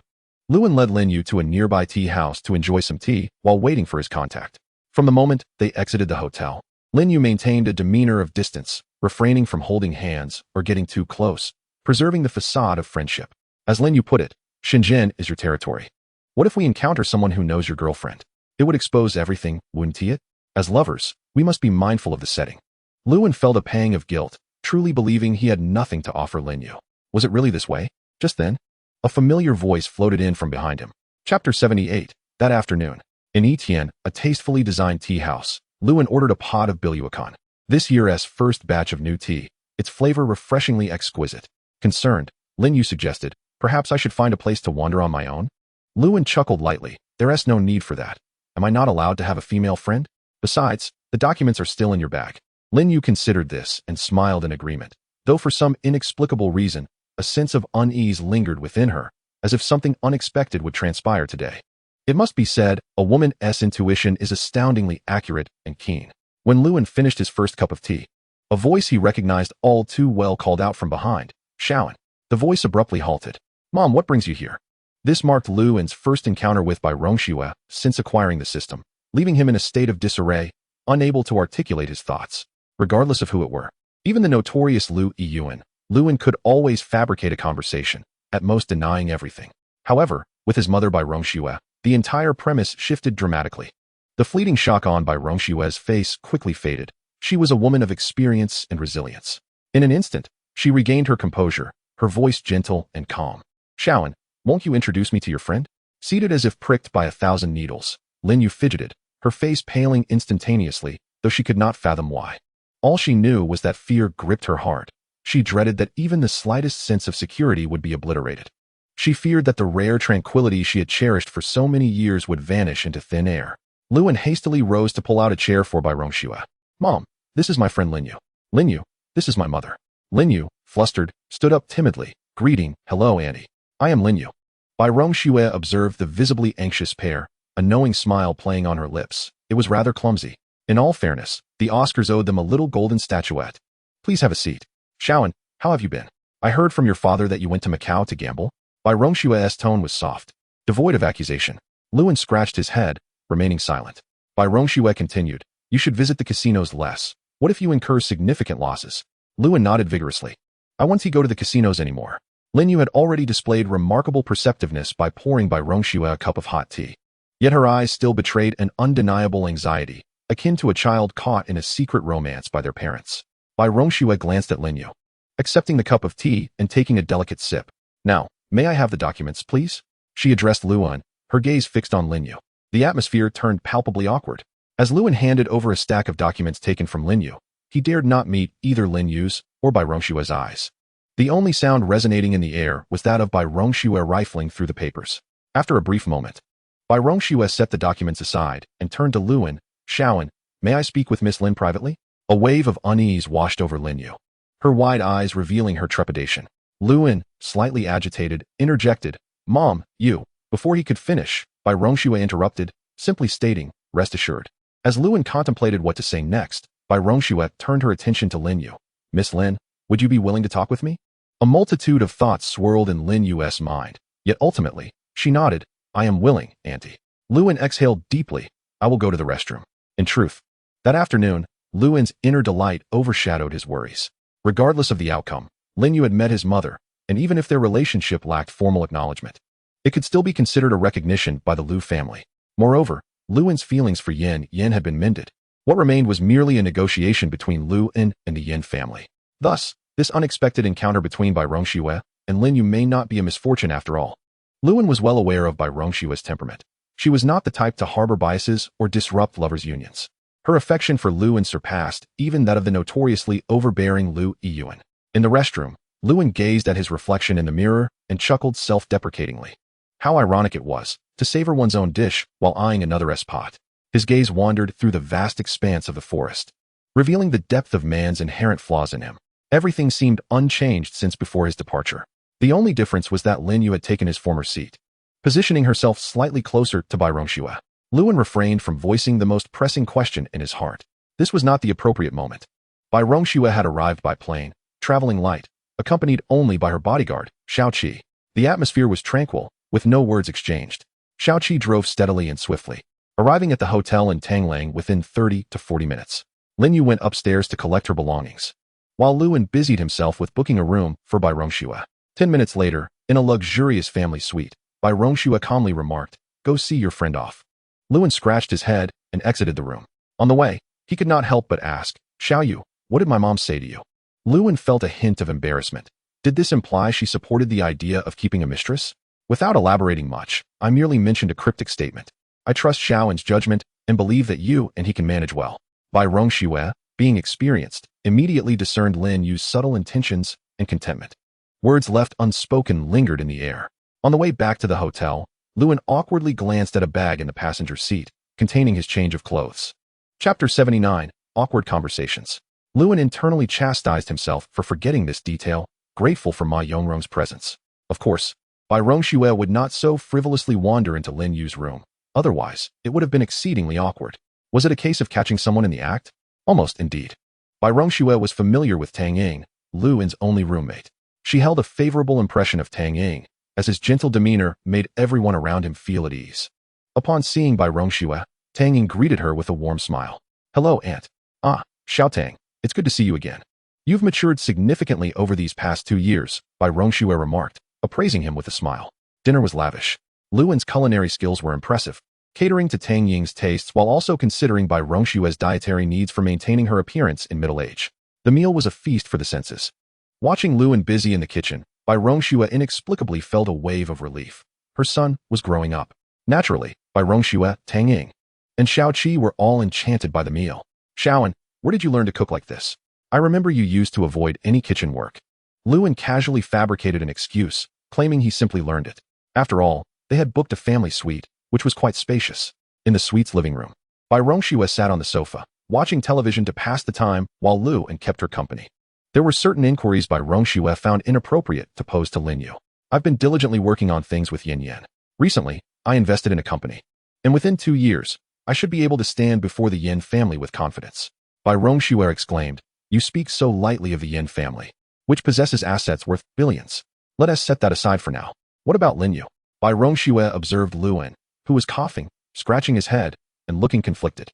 Lewin led Lin Yu to a nearby tea house to enjoy some tea while waiting for his contact. From the moment they exited the hotel, Lin Yu maintained a demeanor of distance, refraining from holding hands or getting too close, preserving the facade of friendship. As Lin Yu put it, Shenzhen is your territory. What if we encounter someone who knows your girlfriend? It would expose everything, wouldn't it? As lovers, we must be mindful of the setting. Lewin felt a pang of guilt, truly believing he had nothing to offer Lin Yu. Was it really this way? Just then, a familiar voice floated in from behind him. Chapter 78. That afternoon, in Etienne, a tastefully designed tea house, Lewin ordered a pot of Billionaire. This year's first batch of new tea, its flavor refreshingly exquisite. Concerned, Lin Yu suggested, perhaps I should find a place to wander on my own? Lewin chuckled lightly. There's no need for that. Am I not allowed to have a female friend? Besides, the documents are still in your bag. Lin Yu considered this and smiled in agreement, though for some inexplicable reason, a sense of unease lingered within her, as if something unexpected would transpire today. It must be said, a woman's intuition is astoundingly accurate and keen. When Lewin finished his first cup of tea, a voice he recognized all too well called out from behind, Shaoan. The voice abruptly halted. Mom, what brings you here? This marked Lewin's first encounter with Rongxue since acquiring the system, leaving him in a state of disarray, unable to articulate his thoughts. Regardless of who it were, even the notorious Lu Yuan, Lewin could always fabricate a conversation, at most denying everything. However, with his mother Rongxue, the entire premise shifted dramatically. The fleeting shock on Bai Rongshue's face quickly faded. She was a woman of experience and resilience. In an instant, she regained her composure, her voice gentle and calm. Shaoan, won't you introduce me to your friend? Seated as if pricked by 1,000 needles, Lin Yu fidgeted, her face paling instantaneously, though she could not fathom why. All she knew was that fear gripped her heart. She dreaded that even the slightest sense of security would be obliterated. She feared that the rare tranquility she had cherished for so many years would vanish into thin air. Luan hastily rose to pull out a chair for Bai Rongxue. Mom, this is my friend Lin Yu. Lin Yu, this is my mother. Lin Yu, flustered, stood up timidly, greeting, hello auntie. I am Lin Yu. Bai Rongxue observed the visibly anxious pair, a knowing smile playing on her lips. It was rather clumsy. In all fairness, the Oscars owed them a little golden statuette. Please have a seat. Shaoan, how have you been? I heard from your father that you went to Macau to gamble. Bai Rongshue's tone was soft, devoid of accusation. Luan scratched his head, remaining silent. Bai Rongxue continued, you should visit the casinos less. What if you incur significant losses? Luan nodded vigorously. I won't go to the casinos anymore. Lin Yu had already displayed remarkable perceptiveness by pouring Bai Rongxue a cup of hot tea. Yet her eyes still betrayed an undeniable anxiety, akin to a child caught in a secret romance by their parents. Bai Rongxue glanced at Lin Yu, accepting the cup of tea and taking a delicate sip. Now, may I have the documents, please? She addressed Luan, her gaze fixed on Lin Yu. The atmosphere turned palpably awkward. As Luan handed over a stack of documents taken from Lin Yu, he dared not meet either Lin Yu's or Bai Rongshue's eyes. The only sound resonating in the air was that of Bai Rongxue rifling through the papers. After a brief moment, Bai Rongxue set the documents aside and turned to Luan. Shaoan, may I speak with Miss Lin privately? A wave of unease washed over Lin Yu, her wide eyes revealing her trepidation. Luan, slightly agitated, interjected, Mom, you. Before he could finish, Bai Rongxue interrupted, simply stating, rest assured. As Luan contemplated what to say next, Bai Rongxue turned her attention to Lin Yu. Miss Lin, would you be willing to talk with me? A multitude of thoughts swirled in Lin Yu's mind, yet ultimately, she nodded, I am willing, auntie. Luan exhaled deeply, I will go to the restroom. In truth, that afternoon, Luan's inner delight overshadowed his worries. Regardless of the outcome, Lin Yu had met his mother, and even if their relationship lacked formal acknowledgement, it could still be considered a recognition by the Lu family. Moreover, Luan's feelings for Yin had been mended. What remained was merely a negotiation between Luan and the Yin family. Thus, this unexpected encounter between Bai Rongxue and Lin Yu may not be a misfortune after all. Luan was well aware of Bai Rongshue's temperament. She was not the type to harbor biases or disrupt lovers' unions. Her affection for Luan surpassed even that of the notoriously overbearing Lu Yiyuan. In the restroom, Luan gazed at his reflection in the mirror and chuckled self-deprecatingly. How ironic it was to savor one's own dish while eyeing another's pot. His gaze wandered through the vast expanse of the forest, revealing the depth of man's inherent flaws in him. Everything seemed unchanged since before his departure. The only difference was that Lin Yu had taken his former seat, positioning herself slightly closer to Bai Rongxue. Luan refrained from voicing the most pressing question in his heart. This was not the appropriate moment. Bai Rongxue had arrived by plane, traveling light, accompanied only by her bodyguard, Xiao Qi. The atmosphere was tranquil, with no words exchanged. Xiao Qi drove steadily and swiftly, arriving at the hotel in Tanglang within 30 to 40 minutes. Lin Yu went upstairs to collect her belongings, while Luan busied himself with booking a room for Bai Rongxue. 10 minutes later, in a luxurious family suite, Bai Rongxue calmly remarked, go see your friend off. Luan scratched his head and exited the room. On the way, he could not help but ask, Xiao Yu, what did my mom say to you? Luan felt a hint of embarrassment. Did this imply she supported the idea of keeping a mistress? Without elaborating much, I merely mentioned a cryptic statement. I trust Xiaoan's judgment and believe that you and he can manage well. Bai Rongxue, being experienced, immediately discerned Lin Yu's subtle intentions and contentment. Words left unspoken lingered in the air. On the way back to the hotel, Luan awkwardly glanced at a bag in the passenger seat, containing his change of clothes. Chapter 79, Awkward Conversations. Luan internally chastised himself for forgetting this detail, grateful for Ma Yongrong's presence. Of course, Bai Rongxue would not so frivolously wander into Lin Yu's room. Otherwise, it would have been exceedingly awkward. Was it a case of catching someone in the act? Almost, indeed. Bai Rongxue was familiar with Tang Ying, Luan's only roommate. She held a favorable impression of Tang Ying, as his gentle demeanor made everyone around him feel at ease. Upon seeing Bai Rongxue, Tang Ying greeted her with a warm smile. Hello, Aunt. Ah, Xiao Tang, it's good to see you again. You've matured significantly over these past 2 years, Bai Rongxue remarked, appraising him with a smile. Dinner was lavish. Luan's culinary skills were impressive, catering to Tang Ying's tastes while also considering Bai Rongshue's dietary needs for maintaining her appearance in middle age. The meal was a feast for the senses. Watching Luan busy in the kitchen, Bai Rongxue inexplicably felt a wave of relief. Her son was growing up. Naturally, Bai Rongxue, Tang Ying, and Xiao Qi were all enchanted by the meal. Xiaoan, where did you learn to cook like this? I remember you used to avoid any kitchen work. Luan casually fabricated an excuse, claiming he simply learned it. After all, they had booked a family suite, which was quite spacious. In the suite's living room, Bai Rongxue sat on the sofa, watching television to pass the time while Luan kept her company. There were certain inquiries Bai Rongxue found inappropriate to pose to Lin Yu. I've been diligently working on things with Yin Yan. Recently, I invested in a company. And within 2 years, I should be able to stand before the Yin family with confidence. Bai Rongxue exclaimed, you speak so lightly of the Yin family, which possesses assets worth billions. Let us set that aside for now. What about Lin Yu? Bai Rongxue observed Luan, who was coughing, scratching his head, and looking conflicted.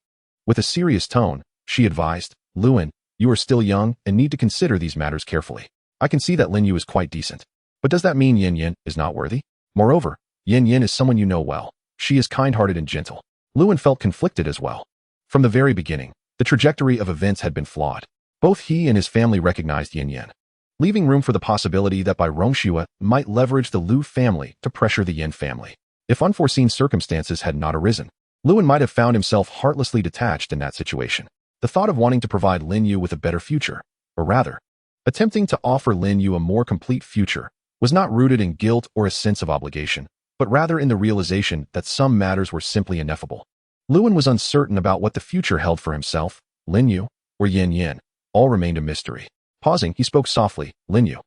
With a serious tone, she advised, Luan, you are still young and need to consider these matters carefully. I can see that Lin Yu is quite decent. But does that mean Yin Yin is not worthy? Moreover, Yin Yin is someone you know well. She is kind-hearted and gentle. Luan felt conflicted as well. From the very beginning, the trajectory of events had been flawed. Both he and his family recognized Yin Yin, leaving room for the possibility that Bai Rongxue might leverage the Lu family to pressure the Yin family. If unforeseen circumstances had not arisen, Luan might have found himself heartlessly detached in that situation. The thought of wanting to provide Lin Yu with a better future, or rather, attempting to offer Lin Yu a more complete future, was not rooted in guilt or a sense of obligation, but rather in the realization that some matters were simply ineffable. Luan was uncertain about what the future held for himself, Lin Yu, or Yin Yin. All remained a mystery. Pausing, he spoke softly, Lin Yu.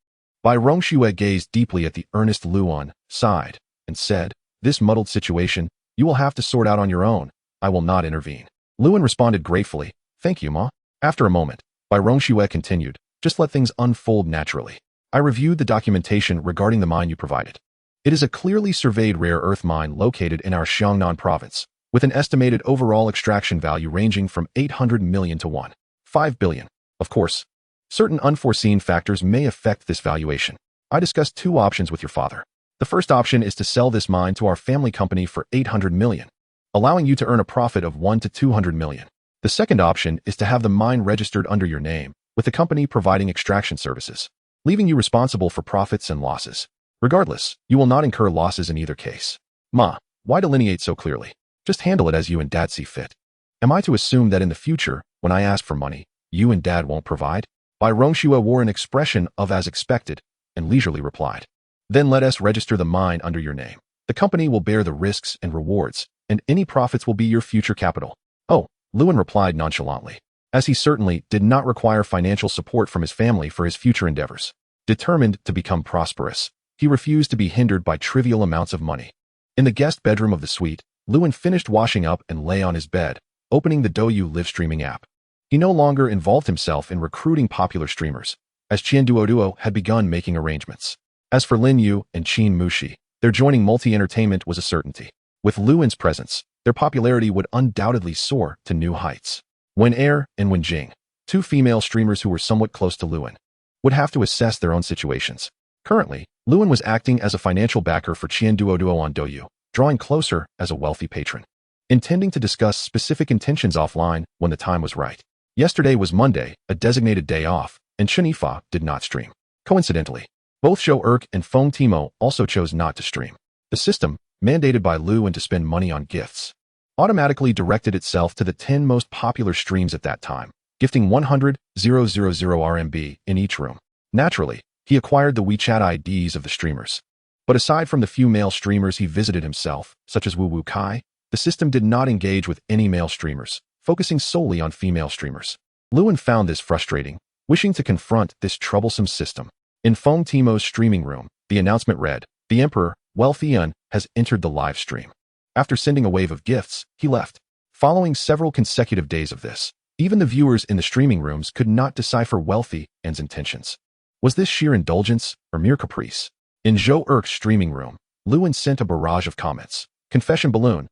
Bai Rongxue gazed deeply at the earnest Luan, sighed, and said, this muddled situation, you will have to sort out on your own. I will not intervene. Luan responded gratefully, thank you, Ma. After a moment, Bai Rongxue continued, just let things unfold naturally. I reviewed the documentation regarding the mine you provided. It is a clearly surveyed rare earth mine located in our Xiangnan province, with an estimated overall extraction value ranging from 800 million to 1.5 billion. Of course, certain unforeseen factors may affect this valuation. I discussed 2 options with your father. The first option is to sell this mine to our family company for 800 million, allowing you to earn a profit of 1 to 200 million. The second option is to have the mine registered under your name, with the company providing extraction services, leaving you responsible for profits and losses. Regardless, you will not incur losses in either case. Ma, why delineate so clearly? Just handle it as you and Dad see fit. Am I to assume that in the future, when I ask for money, you and Dad won't provide? Bai Rongxue wore an expression of as expected, and leisurely replied. Then let us register the mine under your name. The company will bear the risks and rewards, and any profits will be your future capital. Oh, Luan replied nonchalantly, as he certainly did not require financial support from his family for his future endeavors. Determined to become prosperous, he refused to be hindered by trivial amounts of money. In the guest bedroom of the suite, Luan finished washing up and lay on his bed, opening the Douyu live streaming app. He no longer involved himself in recruiting popular streamers, as Qian Duoduo had begun making arrangements. As for Lin Yu and Qin Mushi, their joining multi-entertainment was a certainty. With Luan's presence, their popularity would undoubtedly soar to new heights. Wen Er and Wen Jing, 2 female streamers who were somewhat close to Luan, would have to assess their own situations. Currently, Luan was acting as a financial backer for Qian Duoduo on Douyu, drawing closer as a wealthy patron, intending to discuss specific intentions offline when the time was right. Yesterday was Monday, a designated day off, and Chen Yifa did not stream. Coincidentally, both Zhou Erk and Feng Timo also chose not to stream. The system, mandated by Luan to spend money on gifts, automatically directed itself to the 10 most popular streams at that time, gifting 100,000 RMB in each room. Naturally, he acquired the WeChat IDs of the streamers. But aside from the few male streamers he visited himself, such as Wu Wu Kai, the system did not engage with any male streamers, focusing solely on female streamers. Luan found this frustrating, wishing to confront this troublesome system. In Feng Timo's streaming room, the announcement read, the Emperor, Wealthian, has entered the live stream. After sending a wave of gifts, he left. Following several consecutive days of this, even the viewers in the streaming rooms could not decipher Wealthian's intentions. Was this sheer indulgence or mere caprice? In Zhou Erk's streaming room, Luan sent a barrage of comments. Confession balloon,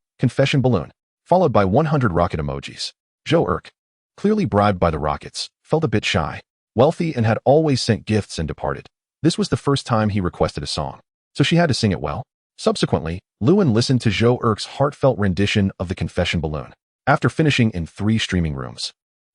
followed by 100 rocket emojis. Zhou Erk, clearly bribed by the rockets, felt a bit shy. Wealthy and had always sent gifts and departed. This was the first time he requested a song, so she had to sing it well. Subsequently, Lewin listened to Zhou Erk's heartfelt rendition of The Confession Balloon. After finishing in 3 streaming rooms,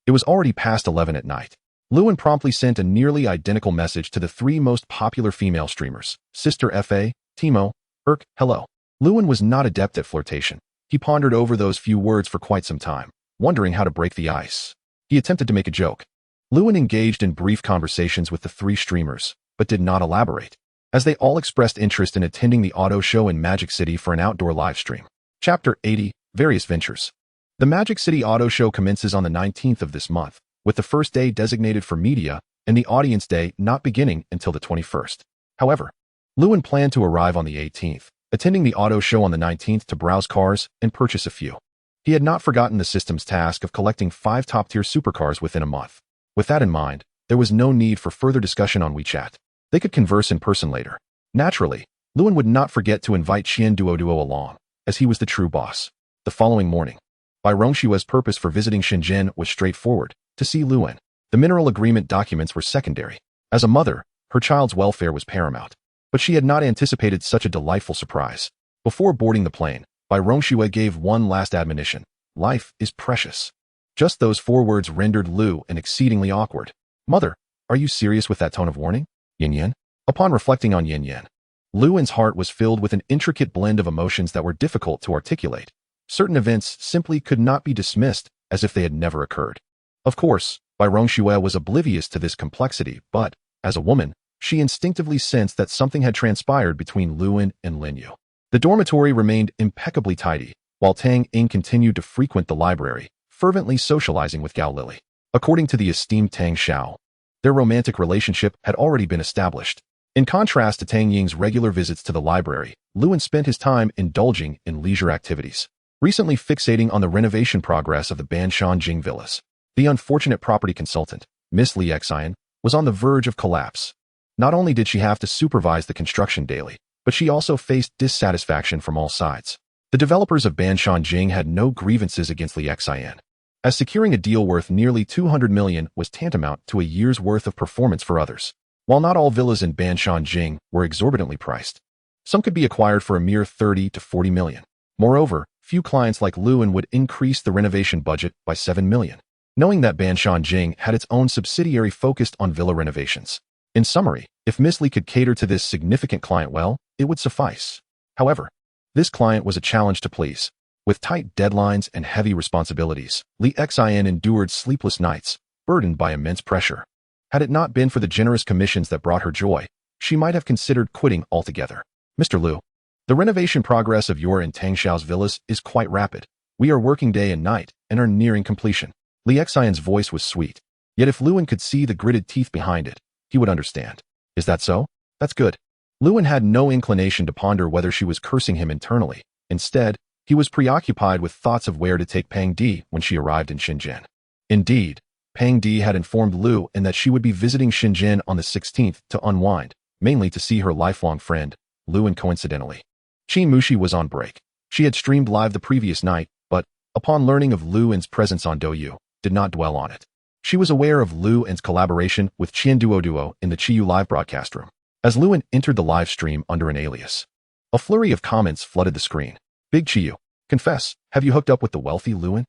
it was already past 11 at night. Lewin promptly sent a nearly identical message to the 3 most popular female streamers, Sister Fa, Timo, Erk, hello. Lewin was not adept at flirtation. He pondered over those few words for quite some time, wondering how to break the ice. He attempted to make a joke. Lewin engaged in brief conversations with the 3 streamers, but did not elaborate, as they all expressed interest in attending the auto show in Magic City for an outdoor live stream. Chapter 80, Various Ventures. The Magic City Auto Show commences on the 19th of this month, with the first day designated for media and the audience day not beginning until the 21st. However, Lewin planned to arrive on the 18th, attending the auto show on the 19th to browse cars and purchase a few. He had not forgotten the system's task of collecting 5 top-tier supercars within a month. With that in mind, there was no need for further discussion on WeChat. They could converse in person later. Naturally, Lewin would not forget to invite Qianduoduo along, as he was the true boss. The following morning, Bai Rongshua's purpose for visiting Shenzhen was straightforward: to see Lewin. The mineral agreement documents were secondary. As a mother, her child's welfare was paramount. But she had not anticipated such a delightful surprise. Before boarding the plane, Bai Rongxue gave one last admonition: life is precious. Just those 4 words rendered Lewin exceedingly awkward. Mother, are you serious with that tone of warning? Yin Yin? Upon reflecting on Yin Yin, Lewin's heart was filled with an intricate blend of emotions that were difficult to articulate. Certain events simply could not be dismissed as if they had never occurred. Of course, Bai Rongxue was oblivious to this complexity, but, as a woman, she instinctively sensed that something had transpired between Lewin and Lin Yu. The dormitory remained impeccably tidy, while Tang Ying continued to frequent the library, fervently socializing with Gao Lily. According to the esteemed Tang Xiao, their romantic relationship had already been established. In contrast to Tang Ying's regular visits to the library, Lewin spent his time indulging in leisure activities, recently fixating on the renovation progress of the Banshan Jing villas. The unfortunate property consultant, Miss Li Xian, was on the verge of collapse. Not only did she have to supervise the construction daily, but she also faced dissatisfaction from all sides. The developers of Banshan Jing had no grievances against Li Xian, as securing a deal worth nearly 200 million was tantamount to a year's worth of performance for others. While not all villas in Banshan Jing were exorbitantly priced, some could be acquired for a mere 30 to 40 million. Moreover, few clients like Lewin would increase the renovation budget by 7 million, knowing that Banshan Jing had its own subsidiary focused on villa renovations. In summary, if Miss Li could cater to this significant client well, it would suffice. However, this client was a challenge to please. With tight deadlines and heavy responsibilities, Li Xian endured sleepless nights, burdened by immense pressure. Had it not been for the generous commissions that brought her joy, she might have considered quitting altogether. Mr. Liu, the renovation progress of your and Tang Xiao's villas is quite rapid. We are working day and night and are nearing completion. Li Xian's voice was sweet. Yet if Lewin could see the gritted teeth behind it, he would understand. Is that so? That's good. Lewin had no inclination to ponder whether she was cursing him internally. Instead, he was preoccupied with thoughts of where to take Pang Di when she arrived in Shenzhen. Indeed, Pang Di had informed Lewin that she would be visiting Shenzhen on the 16th to unwind, mainly to see her lifelong friend, Lewin. Coincidentally, Qi Mushi was on break. She had streamed live the previous night, but, upon learning of Lewin's presence on Douyu, did not dwell on it. She was aware of Lewin's collaboration with Qianduoduo in the Qiyu live broadcast room. As Lewin entered the live stream under an alias, a flurry of comments flooded the screen. Big Qiyu, confess, have you hooked up with the wealthy Lewin?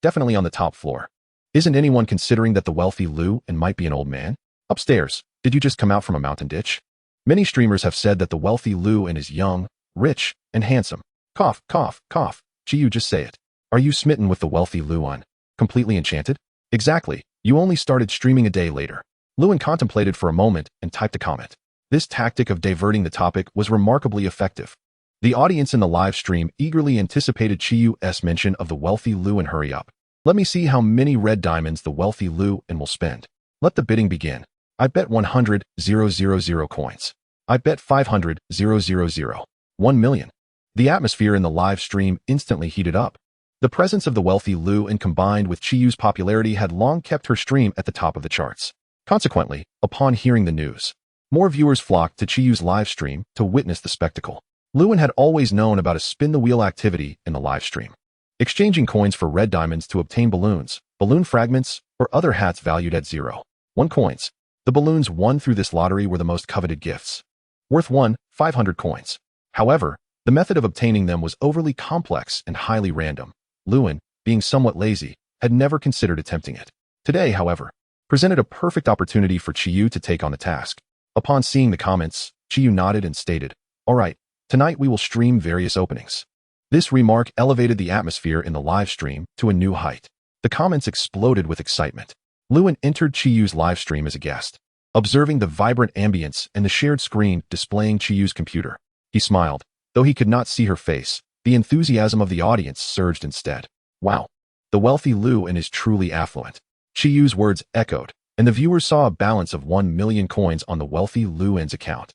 Definitely on the top floor. Isn't anyone considering that the wealthy Lewin might be an old man? Upstairs, did you just come out from a mountain ditch? Many streamers have said that the wealthy Lewin is young, rich, and handsome. Cough, cough, cough. Qiyu, just say it. Are you smitten with the wealthy Lewin? Completely enchanted? Exactly, you only started streaming a day later. Lewin contemplated for a moment and typed a comment. This tactic of diverting the topic was remarkably effective. The audience in the live stream eagerly anticipated Qiyu's mention of the wealthy Lewin. Hurry up. Let me see how many red diamonds the wealthy Lewin will spend. Let the bidding begin. I bet 100,000 coins. I bet 500,000. 1 million. The atmosphere in the live stream instantly heated up. The presence of the wealthy Lewin combined with Qiyu's popularity had long kept her stream at the top of the charts. Consequently, upon hearing the news, more viewers flocked to Qiyu's live stream to witness the spectacle. Lewin had always known about a spin-the-wheel activity in the live stream, exchanging coins for red diamonds to obtain balloons, balloon fragments, or other hats valued at 0.1 coins. The balloons won through this lottery were the most coveted gifts, worth 500 coins. However, the method of obtaining them was overly complex and highly random. Lewin, being somewhat lazy, had never considered attempting it. Today, however, presented a perfect opportunity for Chiyu to take on the task. Upon seeing the comments, Chiyu nodded and stated, "All right, tonight we will stream various openings." This remark elevated the atmosphere in the live stream to a new height. The comments exploded with excitement. Lewin entered Chiyu's live stream as a guest. Observing the vibrant ambience and the shared screen displaying Chiyu's computer, he smiled. Though he could not see her face, the enthusiasm of the audience surged instead. Wow, the wealthy Lewin is truly affluent. Chiyu's words echoed, and the viewers saw a balance of 1 million coins on the wealthy Lewin's account.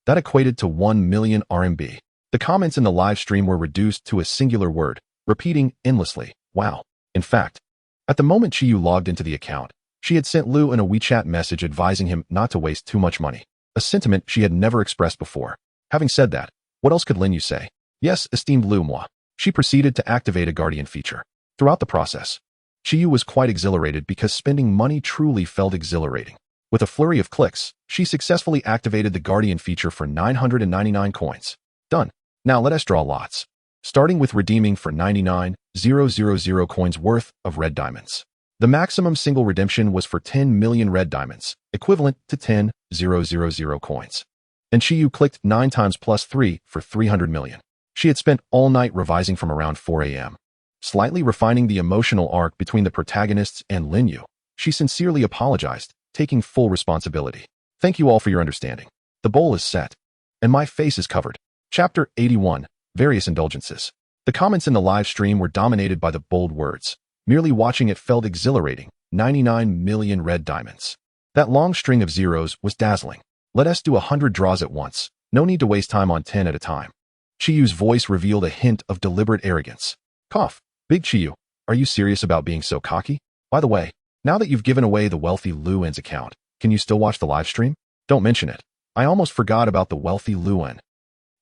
That equated to 1 million RMB. The comments in the live stream were reduced to a singular word, repeating endlessly, "Wow." In fact, at the moment Chiyu logged into the account, she had sent Lewin a WeChat message advising him not to waste too much money, a sentiment she had never expressed before. Having said that, what else could Lin Yu say? Yes, esteemed Lu Moi. She proceeded to activate a guardian feature. Throughout the process, Chiyu was quite exhilarated because spending money truly felt exhilarating. With a flurry of clicks, she successfully activated the guardian feature for 999 coins. Done. Now let us draw lots. Starting with redeeming for 99,000 coins worth of red diamonds. The maximum single redemption was for 10 million red diamonds, equivalent to 10,000 coins. And Chiyu clicked 9 times plus 3 for 300 million. She had spent all night revising from around 4 a.m. Slightly refining the emotional arc between the protagonists and Lin Yu, she sincerely apologized, taking full responsibility. Thank you all for your understanding. The bowl is set, and my face is covered. Chapter 81, Various Indulgences. The comments in the live stream were dominated by the bold words. Merely watching it felt exhilarating. 99 million red diamonds. That long string of zeros was dazzling. Let us do 100 draws at once. No need to waste time on 10 at a time. Chiyu's voice revealed a hint of deliberate arrogance. Cough. Big Chiyu, are you serious about being so cocky? By the way, now that you've given away the wealthy Lewin's account, can you still watch the live stream? Don't mention it. I almost forgot about the wealthy Lewin.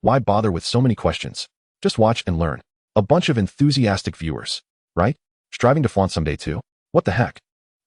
Why bother with so many questions? Just watch and learn. A bunch of enthusiastic viewers, right? Striving to flaunt someday too? What the heck?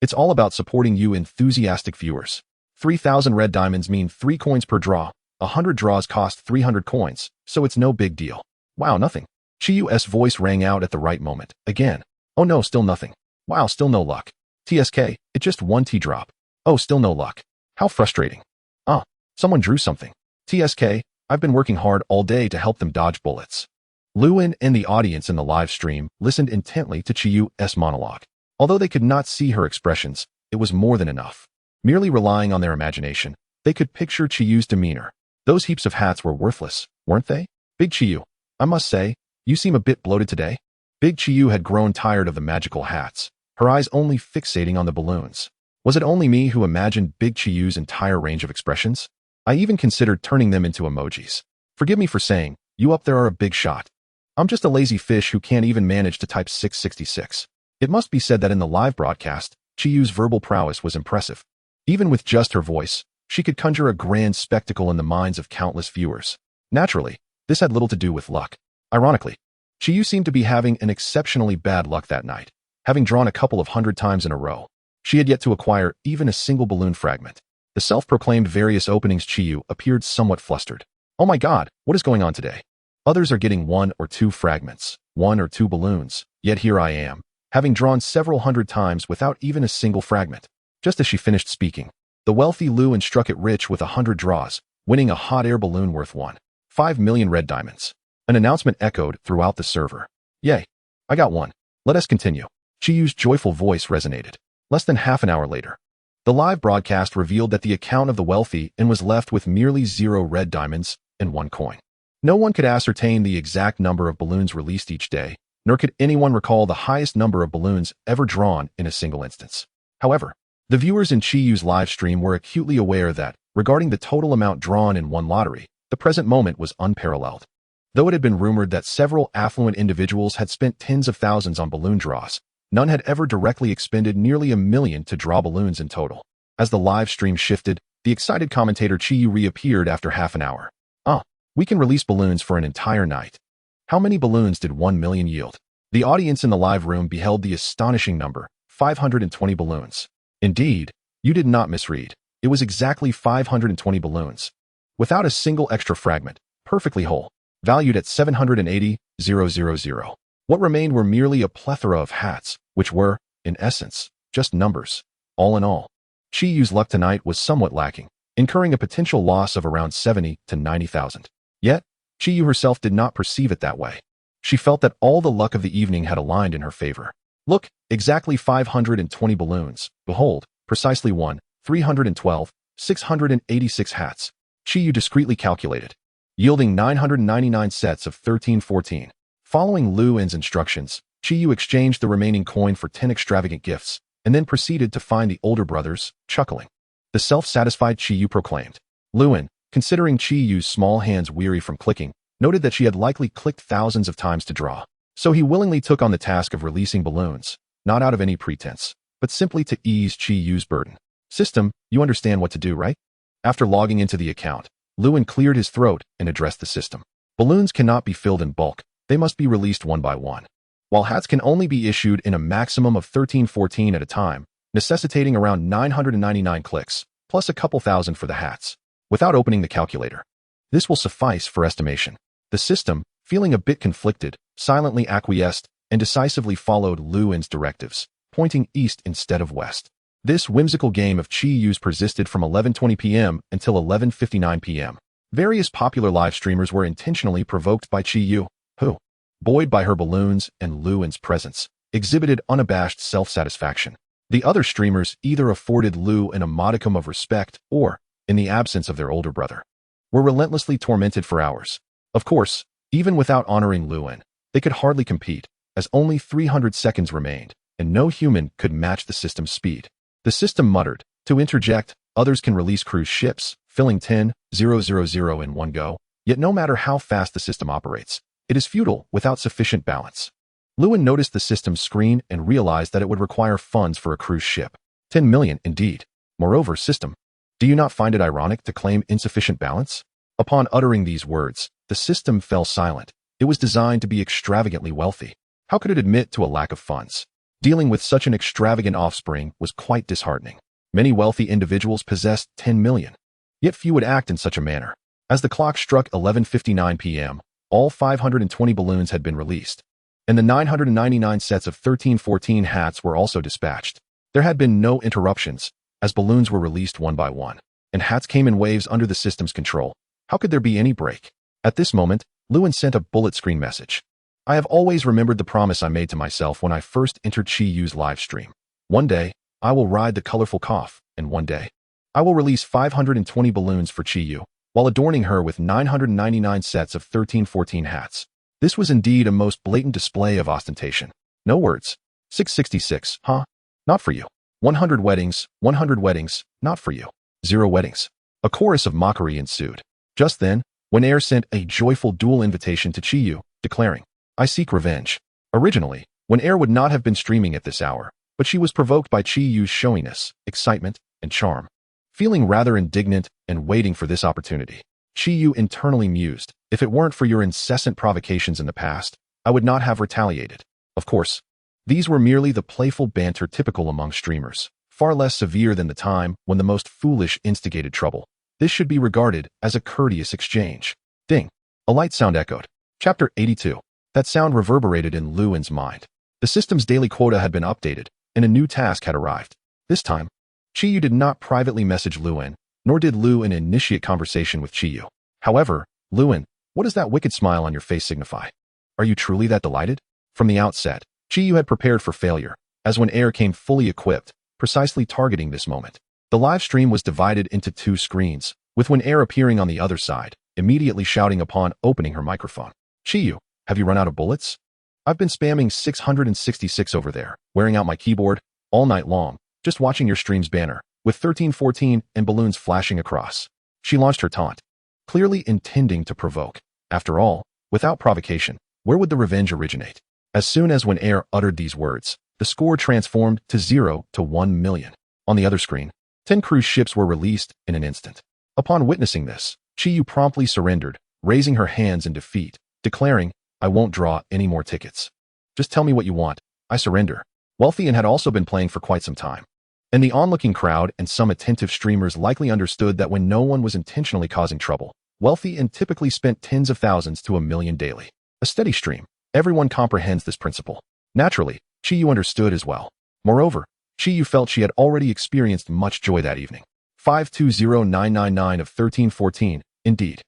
It's all about supporting you enthusiastic viewers. 3,000 red diamonds mean 3 coins per draw. 100 draws cost 300 coins, so it's no big deal. Wow, nothing. Chiyu's voice rang out at the right moment. Again. Oh no, still nothing. Wow, still no luck. TSK, it just 1 T-drop. Oh, still no luck. How frustrating. Ah, someone drew something. TSK, I've been working hard all day to help them dodge bullets. Lewin and the audience in the live stream listened intently to Chiyu's monologue. Although they could not see her expressions, it was more than enough. Merely relying on their imagination, they could picture Chiyu's demeanor. Those heaps of hats were worthless, weren't they? Big Chiyu, I must say, you seem a bit bloated today. Big Chiyu had grown tired of the magical hats, her eyes only fixating on the balloons. Was it only me who imagined Big Chiyu's entire range of expressions? I even considered turning them into emojis. Forgive me for saying, you up there are a big shot. I'm just a lazy fish who can't even manage to type 666. It must be said that in the live broadcast, Chiyu's verbal prowess was impressive. Even with just her voice, she could conjure a grand spectacle in the minds of countless viewers. Naturally, this had little to do with luck. Ironically, Chiyu seemed to be having an exceptionally bad luck that night, having drawn a couple of 100 times in a row. She had yet to acquire even a single balloon fragment. The self-proclaimed various openings Chiyu appeared somewhat flustered. Oh my god, what is going on today? Others are getting 1 or 2 fragments, 1 or 2 balloons, yet here I am, having drawn several hundred times without even a single fragment. Just as she finished speaking, the wealthy Lewin struck it rich with 100 draws, winning a hot air balloon worth 1.5 million red diamonds. An announcement echoed throughout the server. Yay, I got 1. Let us continue. Chiyu's joyful voice resonated. Less than half an hour later, the live broadcast revealed that the account of the wealthy and was left with merely 0 red diamonds and 1 coin. No one could ascertain the exact number of balloons released each day, nor could anyone recall the highest number of balloons ever drawn in a single instance. However, the viewers in Chiyu's live stream were acutely aware that, regarding the total amount drawn in one lottery, the present moment was unparalleled. Though it had been rumored that several affluent individuals had spent tens of thousands on balloon draws, none had ever directly expended nearly 1 million to draw balloons in total. As the live stream shifted, the excited commentator Chiyu reappeared after half an hour. Ah, we can release balloons for an entire night. How many balloons did 1 million yield? The audience in the live room beheld the astonishing number, 520 balloons. Indeed, you did not misread. It was exactly 520 balloons. Without a single extra fragment, perfectly whole. valued at 780,000. What remained were merely a plethora of hats, which were, in essence, just numbers. All in all, Chi Yu's luck tonight was somewhat lacking, incurring a potential loss of around 70 to 90,000. Yet, Chi Yu herself did not perceive it that way. She felt that all the luck of the evening had aligned in her favor. Look, exactly 520 balloons. Behold, precisely 312, 686 hats. Chi Yu discreetly calculated, yielding 999 sets of 1314. Following Lu En's instructions, Chi Yu exchanged the remaining coin for 10 extravagant gifts, and then proceeded to find the older brothers, chuckling. The self-satisfied Chi Yu proclaimed. Lu En, considering Chi Yu's small hands weary from clicking, noted that she had likely clicked thousands of times to draw. So he willingly took on the task of releasing balloons, not out of any pretense, but simply to ease Chi Yu's burden. System, you understand what to do, right? After logging into the account, Lu En cleared his throat and addressed the system. Balloons cannot be filled in bulk, they must be released one by one. While hats can only be issued in a maximum of 1314 at a time, necessitating around 999 clicks, plus a couple thousand for the hats, without opening the calculator. This will suffice for estimation. The system, feeling a bit conflicted, silently acquiesced and decisively followed Lu En's directives, pointing east instead of west. This whimsical game of Chi Yu's persisted from 11:20 p.m. until 11:59 p.m. Various popular live streamers were intentionally provoked by Chi Yu, who, buoyed by her balloons and Lu En's presence, exhibited unabashed self-satisfaction. The other streamers either afforded Lu En a modicum of respect or, in the absence of their older brother, were relentlessly tormented for hours. Of course, even without honoring Lu En, they could hardly compete, as only 300 seconds remained, and no human could match the system's speed. The system muttered, to interject, others can release cruise ships, filling 10,000 in one go, yet no matter how fast the system operates, it is futile without sufficient balance. Lu En noticed the system's screen and realized that it would require funds for a cruise ship. 10 million, indeed. Moreover, system, do you not find it ironic to claim insufficient balance? Upon uttering these words, the system fell silent. It was designed to be extravagantly wealthy. How could it admit to a lack of funds? Dealing with such an extravagant offspring was quite disheartening. Many wealthy individuals possessed 10 million. Yet few would act in such a manner. As the clock struck 11:59 p.m., all 520 balloons had been released, and the 999 sets of 1314 hats were also dispatched. There had been no interruptions, as balloons were released one by one, and hats came in waves under the system's control. How could there be any break? At this moment, Lu En sent a bullet screen message. I have always remembered the promise I made to myself when I first entered Chi Yu's live stream. One day, I will ride the colorful cough, and one day, I will release 520 balloons for Chi Yu, while adorning her with 999 sets of 1314 hats. This was indeed a most blatant display of ostentation. No words. 666, huh? Not for you. 100 weddings, not for you. 0 weddings. A chorus of mockery ensued. Just then, Air sent a joyful duel invitation to Chi Yu, declaring, I seek revenge. Originally, Air would not have been streaming at this hour, but she was provoked by Chi Yu's showiness, excitement, and charm. Feeling rather indignant and waiting for this opportunity, Chi Yu internally mused, if it weren't for your incessant provocations in the past, I would not have retaliated. Of course, these were merely the playful banter typical among streamers, far less severe than the time when the most foolish instigated trouble. This should be regarded as a courteous exchange. Ding. A light sound echoed. Chapter 82. That sound reverberated in Lu En's mind. The system's daily quota had been updated, and a new task had arrived. This time, Chi Yu did not privately message Lu En, nor did Lu En initiate conversation with Chi Yu. However, Lu En, what does that wicked smile on your face signify? Are you truly that delighted? From the outset, Chi Yu had prepared for failure, as Air came fully equipped, precisely targeting this moment. The live stream was divided into 2 screens, with Air appearing on the other side, immediately shouting upon opening her microphone. Chi Yu, have you run out of bullets? I've been spamming 666 over there, wearing out my keyboard, all night long, just watching your stream's banner, with 1314 and balloons flashing across. She launched her taunt, clearly intending to provoke. After all, without provocation, where would the revenge originate? As soon as Air uttered these words, the score transformed to 0 to 1 million. On the other screen, 10 cruise ships were released in an instant. Upon witnessing this, Chi Yu promptly surrendered, raising her hands in defeat, declaring, I won't draw any more tickets. Just tell me what you want. I surrender. Wealthy and had also been playing for quite some time. And the onlooking crowd and some attentive streamers likely understood that when no one was intentionally causing trouble, wealthy and typically spent tens of thousands to $1 million daily. A steady stream. Everyone comprehends this principle. Naturally, Chiyu understood as well. Moreover, Chiyu felt she had already experienced much joy that evening. 520999 of 1314, indeed.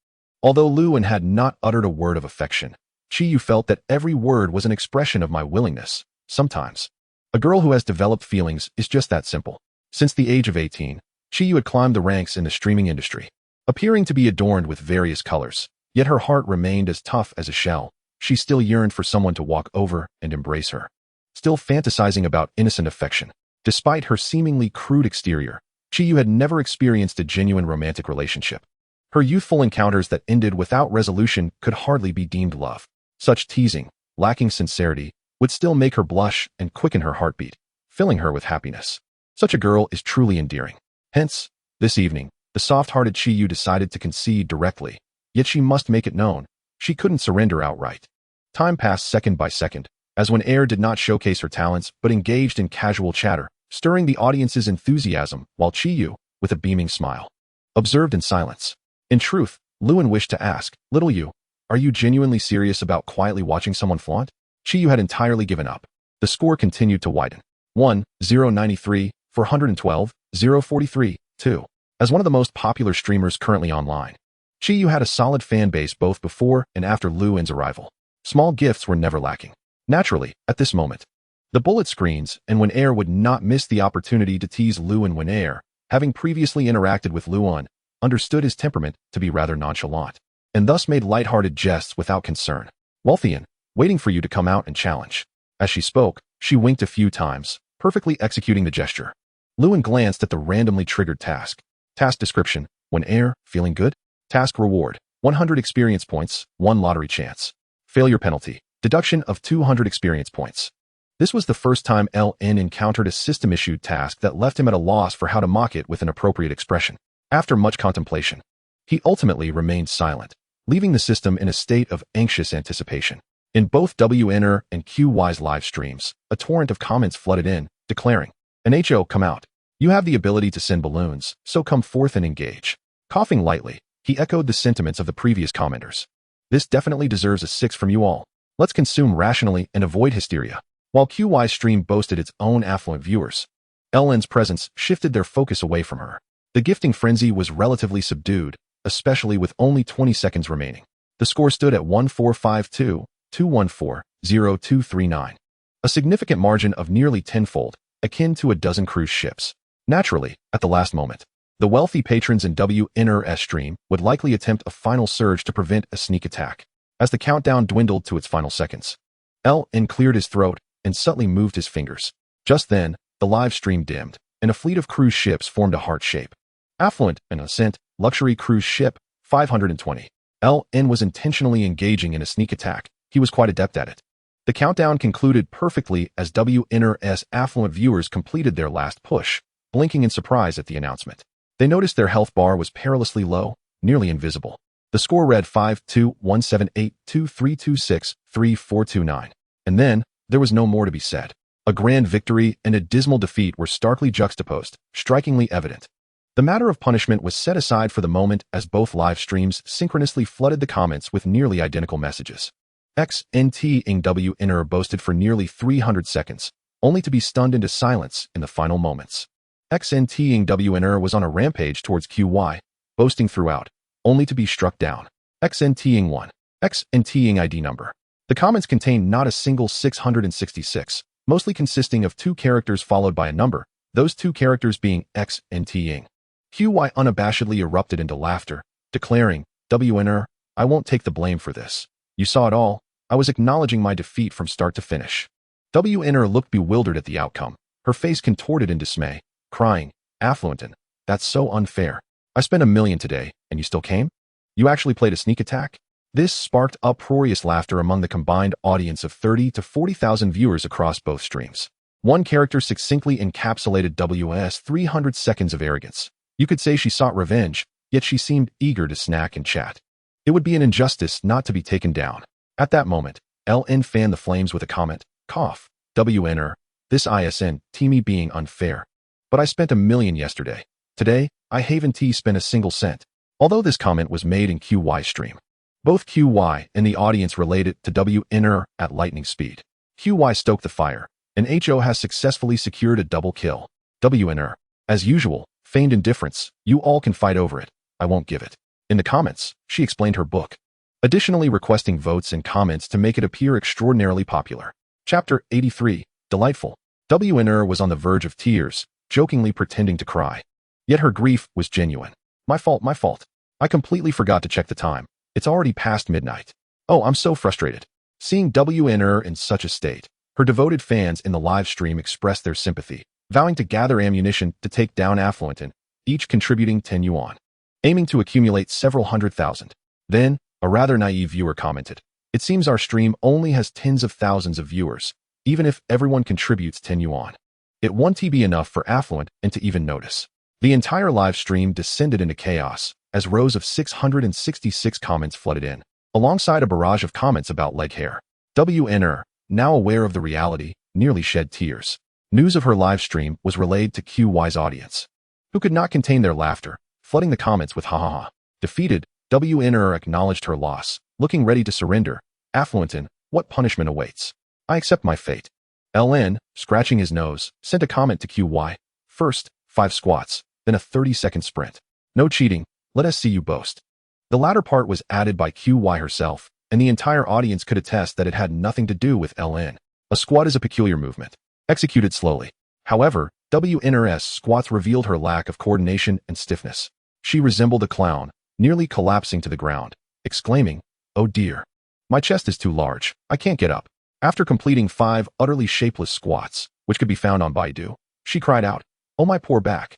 Although Luan had not uttered a word of affection, Chiyu felt that every word was an expression of my willingness. Sometimes, a girl who has developed feelings is just that simple. Since the age of 18, Chiyu had climbed the ranks in the streaming industry, appearing to be adorned with various colors, yet her heart remained as tough as a shell. She still yearned for someone to walk over and embrace her, still fantasizing about innocent affection. Despite her seemingly crude exterior, Chiyu had never experienced a genuine romantic relationship. Her youthful encounters that ended without resolution could hardly be deemed love. Such teasing, lacking sincerity, would still make her blush and quicken her heartbeat, filling her with happiness. Such a girl is truly endearing. Hence, this evening, the soft-hearted Chiyu decided to concede directly, yet she must make it known. She couldn't surrender outright. Time passed second by second, as when Air did not showcase her talents but engaged in casual chatter, stirring the audience's enthusiasm, while Chiyu, with a beaming smile, observed in silence. In truth, Luan wished to ask, "Little you, are you genuinely serious about quietly watching someone flaunt?" Chiyu had entirely given up. The score continued to widen. 1-093, 412, 043, 2. As one of the most popular streamers currently online, Chiyu had a solid fan base both before and after Luan's arrival. Small gifts were never lacking. Naturally, at this moment, the bullet screens and when Air would not miss the opportunity to tease Luan when Air, having previously interacted with Luan, understood his temperament to be rather nonchalant, and thus made light-hearted jests without concern. "Wealthian, waiting for you to come out and challenge." As she spoke, she winked a few times, perfectly executing the gesture. Luan glanced at the randomly triggered task. Task description: when Air, feeling good? Task reward: 100 experience points, 1 lottery chance. Failure penalty: deduction of 200 experience points. This was the first time LN encountered a system-issued task that left him at a loss for how to mock it with an appropriate expression. After much contemplation, he ultimately remained silent, leaving the system in a state of anxious anticipation. In both WNR and QY's live streams, a torrent of comments flooded in, declaring, "NHO, come out. You have the ability to send balloons, so come forth and engage." Coughing lightly, he echoed the sentiments of the previous commenters. "This definitely deserves a 6 from you all. Let's consume rationally and avoid hysteria." While QY's stream boasted its own affluent viewers, LN's presence shifted their focus away from her. The gifting frenzy was relatively subdued, especially with only 20 seconds remaining. The score stood at 1452, 214, 0239. A significant margin of nearly tenfold, akin to a dozen cruise ships. Naturally, at the last moment, the wealthy patrons in WNR's stream would likely attempt a final surge to prevent a sneak attack. As the countdown dwindled to its final seconds, LN cleared his throat and subtly moved his fingers. Just then, the live stream dimmed, and a fleet of cruise ships formed a heart shape. Affluent and Ascent, luxury cruise ship, 520. LN was intentionally engaging in a sneak attack. He was quite adept at it. The countdown concluded perfectly as WNR's affluent viewers completed their last push, blinking in surprise at the announcement. They noticed their health bar was perilously low, nearly invisible. The score read 52178232633429. And then, there was no more to be said. A grand victory and a dismal defeat were starkly juxtaposed, strikingly evident. The matter of punishment was set aside for the moment as both live streams synchronously flooded the comments with nearly identical messages. XNT ing WNR boasted for nearly 300 seconds, only to be stunned into silence in the final moments. XNT ing WNR was on a rampage towards QY, boasting throughout, only to be struck down. XNT ing 1. XNT ing ID number. The comments contained not a single 666, mostly consisting of 2 characters followed by a number, those 2 characters being XNT ing. QY unabashedly erupted into laughter, declaring, "WNR, I won't take the blame for this. You saw it all. I was acknowledging my defeat from start to finish." WNR looked bewildered at the outcome, her face contorted in dismay, crying, "Affluentin, that's so unfair. I spent $1 million today, and you still came? You actually played a sneak attack?" This sparked uproarious laughter among the combined audience of 30 to 40,000 viewers across both streams. One character succinctly encapsulated WS 300 seconds of arrogance. You could say she sought revenge, yet she seemed eager to snack and chat. It would be an injustice not to be taken down. At that moment, LN fanned the flames with a comment, cough, WNR, this ISN, me being unfair. But I spent $1 million yesterday. Today, I haven't spent a single cent. Although this comment was made in QY's stream, both QY and the audience related to WNR at lightning speed. QY stoked the fire, and HO has successfully secured a double kill. WNR, as usual, feigned indifference. You all can fight over it. I won't give it. In the comments, she explained her book, additionally requesting votes and comments to make it appear extraordinarily popular. Chapter 83, Delightful. WNR was on the verge of tears, jokingly pretending to cry. Yet her grief was genuine. My fault, my fault. I completely forgot to check the time. It's already past midnight. Oh, I'm so frustrated. Seeing WNR in such a state, her devoted fans in the live stream expressed their sympathy, vowing to gather ammunition to take down Affluent, each contributing 10 yuan, aiming to accumulate several 100,000. Then, a rather naive viewer commented, "It seems our stream only has tens of thousands of viewers, even if everyone contributes 10 yuan. It won't be enough for Affluent to even notice." The entire live stream descended into chaos, as rows of 666 comments flooded in, alongside a barrage of comments about leg hair. WNR, now aware of the reality, nearly shed tears. News of her live stream was relayed to QY's audience, who could not contain their laughter, flooding the comments with ha ha ha. Defeated, WNR acknowledged her loss, looking ready to surrender. Affluent, what punishment awaits? I accept my fate. LN, scratching his nose, sent a comment to QY. First, 5 squats, then a 30-second sprint. No cheating, let us see you boast. The latter part was added by QY herself, and the entire audience could attest that it had nothing to do with LN. A squat is a peculiar movement, executed slowly. However, WNR's squats revealed her lack of coordination and stiffness. She resembled a clown, nearly collapsing to the ground, exclaiming, "Oh dear. My chest is too large, I can't get up." After completing 5 utterly shapeless squats, which could be found on Baidu, she cried out, "Oh my poor back."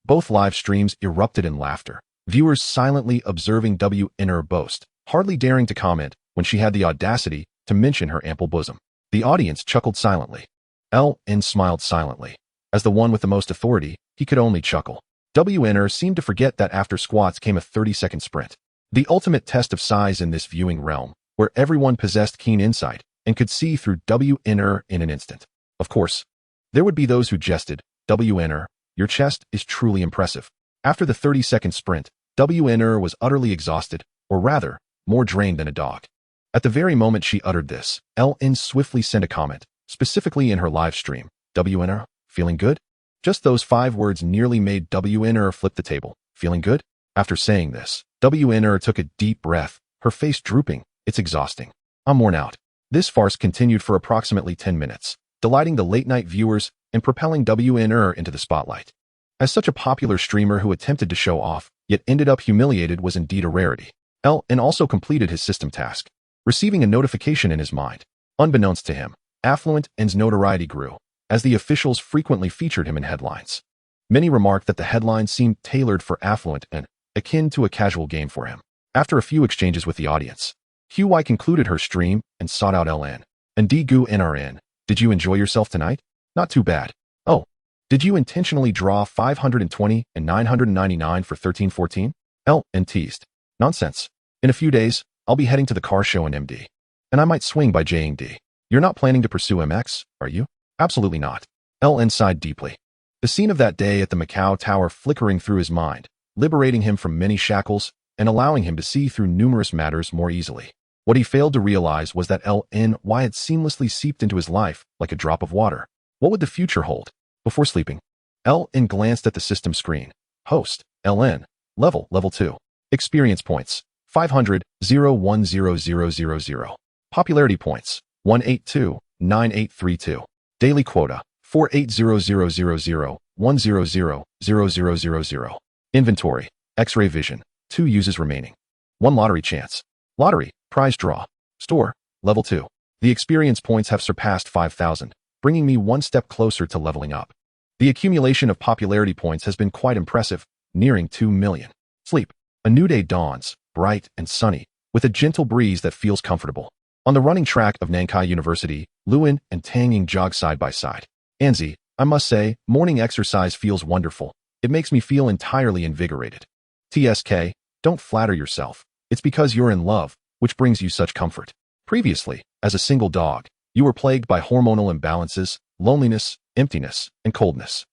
Both live streams erupted in laughter, viewers silently observing WNR boast, hardly daring to comment when she had the audacity to mention her ample bosom. The audience chuckled silently. LN smiled silently. As the one with the most authority, he could only chuckle. WNR seemed to forget that after squats came a 30-second sprint. The ultimate test of size in this viewing realm, where everyone possessed keen insight and could see through WNR in an instant. Of course, there would be those who jested, "WNR, your chest is truly impressive." After the 30-second sprint, WNR was utterly exhausted, or rather, more drained than a dog. At the very moment she uttered this, LN swiftly sent a comment, specifically in her live stream. "WNR, feeling good?" Just those 5 words nearly made WNR flip the table. "Feeling good?" After saying this, WNR took a deep breath, her face drooping. "It's exhausting. I'm worn out." This farce continued for approximately 10 minutes, delighting the late-night viewers and propelling WNR into the spotlight. As such a popular streamer who attempted to show off, yet ended up humiliated was indeed a rarity. LN also completed his system task, receiving a notification in his mind. Unbeknownst to him, Affluent's notoriety grew, as the officials frequently featured him in headlines. Many remarked that the headlines seemed tailored for Affluent and akin to a casual game for him. After a few exchanges with the audience, QY concluded her stream and sought out LN. "And Gu NRN, did you enjoy yourself tonight? Not too bad. Oh, did you intentionally draw 520 and 999 for 1314? LN teased. "Nonsense. In a few days, I'll be heading to the car show in MD. And I might swing by JD. You're not planning to pursue MX, are you?" "Absolutely not." LN sighed deeply. The scene of that day at the Macau Tower flickering through his mind, liberating him from many shackles and allowing him to see through numerous matters more easily. What he failed to realize was that LN had seamlessly seeped into his life like a drop of water. What would the future hold? Before sleeping, LN glanced at the system screen. Host, LN, level 2. Experience points, 500, 0100000. Popularity points, 182, 9832. Daily quota, 480000100000. Inventory, X-ray vision, 2 uses remaining. 1 lottery chance. Lottery, prize draw. Store, level 2. The experience points have surpassed 5,000, bringing me 1 step closer to leveling up. The accumulation of popularity points has been quite impressive, nearing 2 million. Sleep. A new day dawns, bright and sunny, with a gentle breeze that feels comfortable. On the running track of Nankai University, Luan and Tang Ying jog side by side. "Anzi, I must say, morning exercise feels wonderful. It makes me feel entirely invigorated." TSK, don't flatter yourself. It's because you're in love, which brings you such comfort. Previously, as a single dog, you were plagued by hormonal imbalances, loneliness, emptiness, and coldness.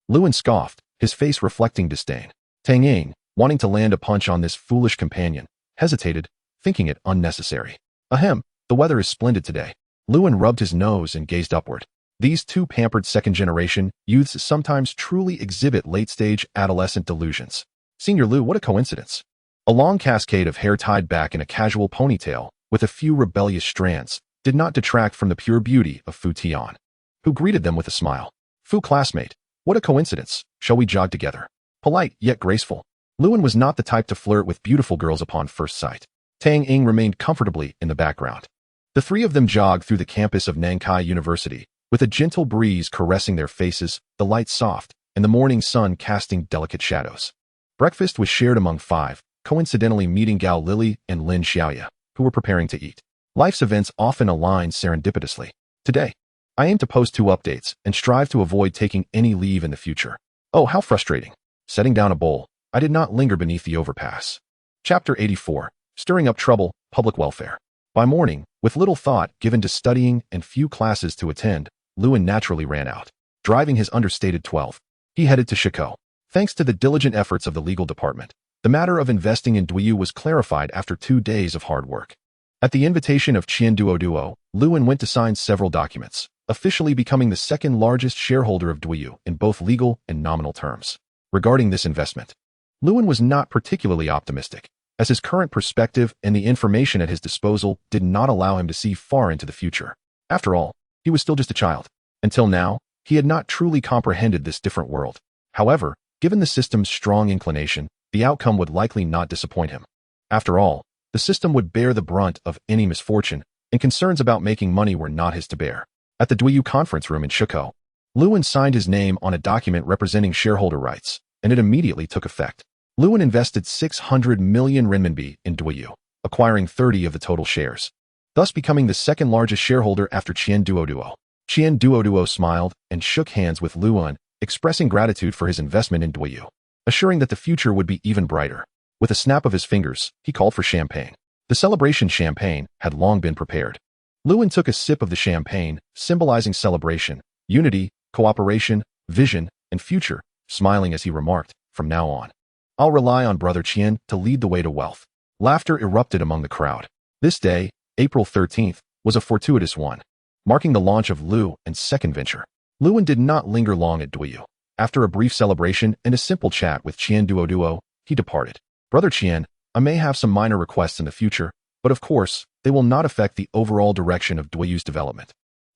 Luan scoffed, his face reflecting disdain. Tang Ying, wanting to land a punch on this foolish companion, hesitated, thinking it unnecessary. Ahem, the weather is splendid today. Lewin rubbed his nose and gazed upward. These two pampered second-generation youths sometimes truly exhibit late-stage adolescent delusions. Senior Lew, what a coincidence. A long cascade of hair tied back in a casual ponytail, with a few rebellious strands, did not detract from the pure beauty of Fu Tian, who greeted them with a smile. Fu classmate, what a coincidence. Shall we jog together? Polite, yet graceful. Lewin was not the type to flirt with beautiful girls upon first sight. Tang Ying remained comfortably in the background. The three of them jogged through the campus of Nankai University, with a gentle breeze caressing their faces, the light soft, and the morning sun casting delicate shadows. Breakfast was shared among five, coincidentally meeting Gao Lily and Lin Xiaoya, who were preparing to eat. Life's events often align serendipitously. Today, I aim to post 2 updates and strive to avoid taking any leave in the future. Oh, how frustrating. Setting down a bowl, I did not linger beneath the overpass. Chapter 84, Stirring Up Trouble, Public Welfare. By morning, with little thought given to studying and few classes to attend, Lewin naturally ran out. Driving his understated 12, he headed to Chicago. Thanks to the diligent efforts of the legal department, the matter of investing in Duyu was clarified after 2 days of hard work. At the invitation of Qian Duoduo, Lewin went to sign several documents, officially becoming the second largest shareholder of Duyu in both legal and nominal terms. Regarding this investment, Lewin was not particularly optimistic, as his current perspective and the information at his disposal did not allow him to see far into the future. After all, he was still just a child. Until now, he had not truly comprehended this different world. However, given the system's strong inclination, the outcome would likely not disappoint him. After all, the system would bear the brunt of any misfortune, and concerns about making money were not his to bear. At the Duyu conference room in Chicago, Lewin signed his name on a document representing shareholder rights, and it immediately took effect. Lewin invested 600 million renminbi in Duyu, acquiring 30 of the total shares, thus becoming the second largest shareholder after Qian Duoduo. Qian Duoduo smiled and shook hands with Lewin, expressing gratitude for his investment in Duyu, assuring that the future would be even brighter. With a snap of his fingers, he called for champagne. The celebration champagne had long been prepared. Lewin took a sip of the champagne, symbolizing celebration, unity, cooperation, vision, and future, smiling as he remarked, "From now on, I'll rely on Brother Qian to lead the way to wealth." Laughter erupted among the crowd. This day, April 13th, was a fortuitous one, marking the launch of Lewin's second venture. Lewin did not linger long at Duyu. After a brief celebration and a simple chat with Qian Duoduo, he departed. "Brother Qian, I may have some minor requests in the future, but of course, they will not affect the overall direction of Duyu's development.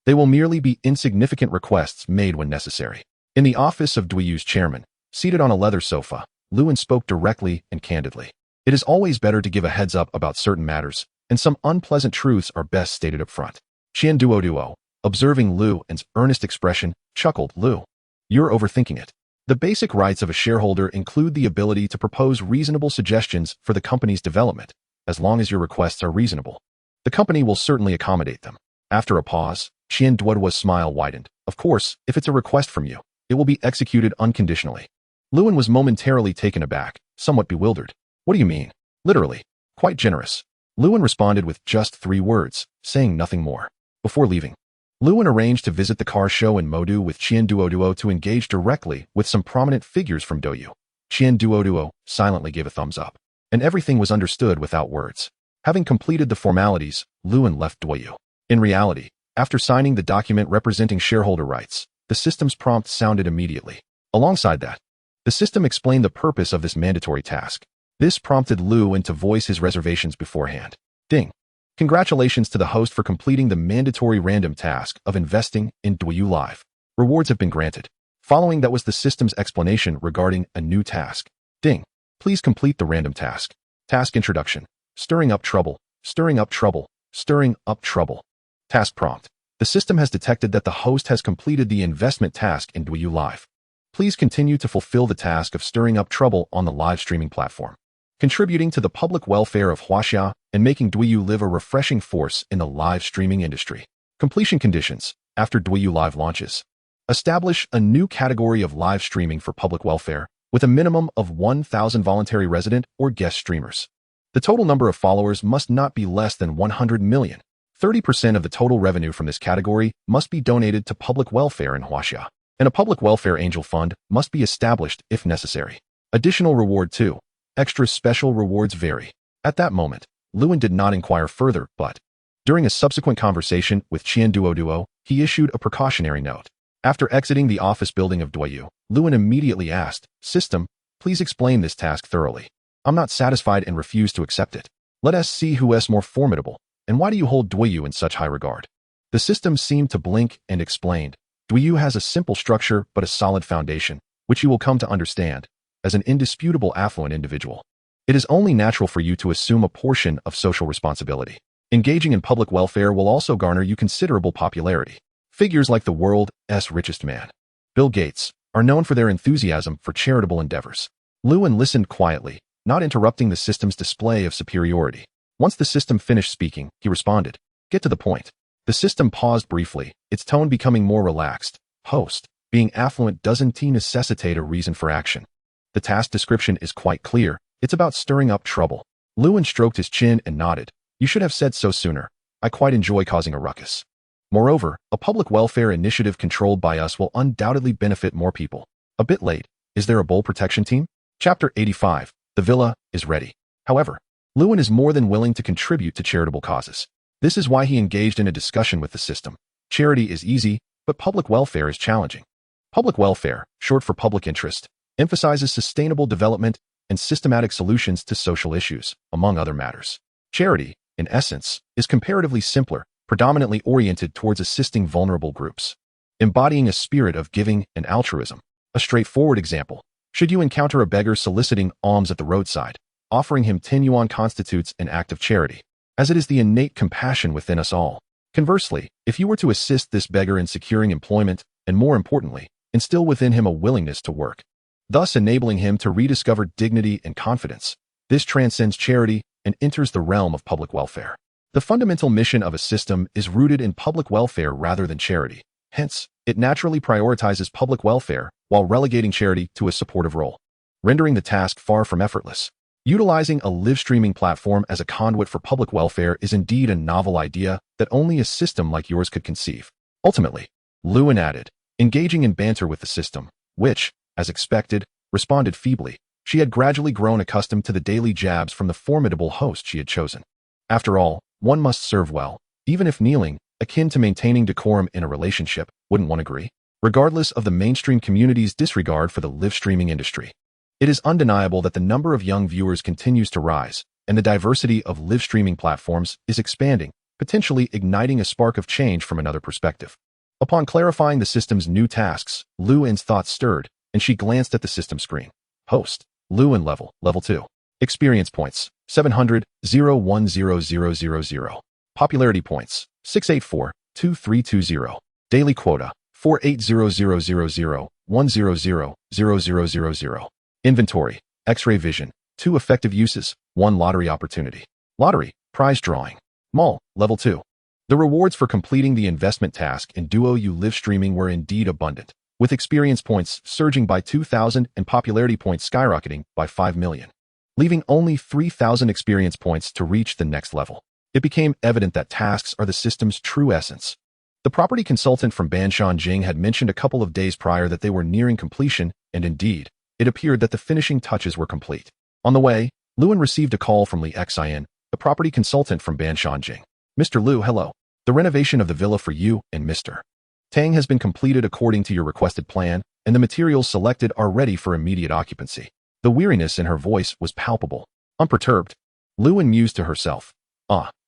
They will merely be insignificant requests made when necessary." In the office of Duyu's chairman, seated on a leather sofa, Lewin spoke directly and candidly. It is always better to give a heads up about certain matters, and some unpleasant truths are best stated up front. Qian Duoduo, observing Lewin's earnest expression, chuckled. "Lew, you're overthinking it. The basic rights of a shareholder include the ability to propose reasonable suggestions for the company's development, as long as your requests are reasonable. The company will certainly accommodate them." After a pause, Qian Duoduo's smile widened. "Of course, if it's a request from you, it will be executed unconditionally." Lewin was momentarily taken aback, somewhat bewildered. "What do you mean?" "Literally. Quite generous." Lewin responded with just 3 words, saying nothing more. Before leaving, Lewin arranged to visit the car show in Modu with Qian Duoduo to engage directly with some prominent figures from Duyu. Qian Duoduo silently gave a thumbs up, and everything was understood without words. Having completed the formalities, Lewin left Duyu. In reality, after signing the document representing shareholder rights, the system's prompt sounded immediately. Alongside that, the system explained the purpose of this mandatory task. This prompted Lewin to voice his reservations beforehand. Ding. Congratulations to the host for completing the mandatory random task of investing in Duyu Live. Rewards have been granted. Following that was the system's explanation regarding a new task. Ding. Please complete the random task. Task introduction. Stirring up trouble. Stirring up trouble. Stirring up trouble. Task prompt. The system has detected that the host has completed the investment task in Duyu Live. Please continue to fulfill the task of stirring up trouble on the live streaming platform, contributing to the public welfare of Huaxia and making Duyu live a refreshing force in the live streaming industry. Completion conditions. After Duyu Live launches, establish a new category of live streaming for public welfare with a minimum of 1,000 voluntary resident or guest streamers. The total number of followers must not be less than 100 million. 30% of the total revenue from this category must be donated to public welfare in Huaxia, and a public welfare angel fund must be established if necessary. Additional reward 2. Extra special rewards vary. At that moment, Luan did not inquire further, but during a subsequent conversation with Qian Duo, he issued a precautionary note. After exiting the office building of Duoyu, Luan immediately asked, "System, please explain this task thoroughly. I'm not satisfied and refuse to accept it. Let us see who is more formidable, and why do you hold Duoyu in such high regard?" The system seemed to blink and explained, "Duoyu has a simple structure but a solid foundation, which you will come to understand. As an indisputable affluent individual, it is only natural for you to assume a portion of social responsibility. Engaging in public welfare will also garner you considerable popularity. Figures like the world's richest man, Bill Gates, are known for their enthusiasm for charitable endeavors." Luan listened quietly, not interrupting the system's display of superiority. Once the system finished speaking, he responded, "Get to the point." The system paused briefly, its tone becoming more relaxed. "Host, being affluent doesn't necessitate a reason for action. The task description is quite clear. It's about stirring up trouble." Luan stroked his chin and nodded. "You should have said so sooner. I quite enjoy causing a ruckus. Moreover, a public welfare initiative controlled by us will undoubtedly benefit more people." A bit late. Is there a bull protection team? Chapter 85. The villa is ready. However, Luan is more than willing to contribute to charitable causes. This is why he engaged in a discussion with the system. Charity is easy, but public welfare is challenging. Public welfare, short for public interest, emphasizes sustainable development and systematic solutions to social issues, among other matters. Charity, in essence, is comparatively simpler, predominantly oriented towards assisting vulnerable groups, embodying a spirit of giving and altruism. A straightforward example: should you encounter a beggar soliciting alms at the roadside, offering him 10 yuan constitutes an act of charity, as it is the innate compassion within us all. Conversely, if you were to assist this beggar in securing employment, and more importantly, instill within him a willingness to work, thus enabling him to rediscover dignity and confidence, this transcends charity and enters the realm of public welfare. The fundamental mission of a system is rooted in public welfare rather than charity. Hence, it naturally prioritizes public welfare while relegating charity to a supportive role, rendering the task far from effortless. Utilizing a live streaming platform as a conduit for public welfare is indeed a novel idea that only a system like yours could conceive. Ultimately, Luan added, engaging in banter with the system, which, as expected, responded feebly. She had gradually grown accustomed to the daily jabs from the formidable host she had chosen. After all, one must serve well, even if kneeling, akin to maintaining decorum in a relationship, wouldn't one agree? Regardless of the mainstream community's disregard for the live streaming industry, it is undeniable that the number of young viewers continues to rise, and the diversity of live streaming platforms is expanding, potentially igniting a spark of change from another perspective. Upon clarifying the system's new tasks, Luan's thoughts stirred, and she glanced at the system screen. Host, Luan level 2. Experience points, 700, 0100000. Popularity points, 684-2320. Daily quota, 4800000100000. Inventory, X-ray vision, 2 effective uses, 1 lottery opportunity. Lottery, prize drawing. Mall, level 2. The rewards for completing the investment task in Duoyu live streaming were indeed abundant, with experience points surging by 2,000 and popularity points skyrocketing by 5 million, leaving only 3,000 experience points to reach the next level. It became evident that tasks are the system's true essence. The property consultant from Banshan Jing had mentioned a couple of days prior that they were nearing completion, and indeed, it appeared that the finishing touches were complete. On the way, Luan received a call from Li Xian, the property consultant from Banshan Jing. "Mr. Lu, hello. The renovation of the villa for you and Mr. Tang has been completed according to your requested plan, and the materials selected are ready for immediate occupancy." The weariness in her voice was palpable. Unperturbed, Luan mused to herself,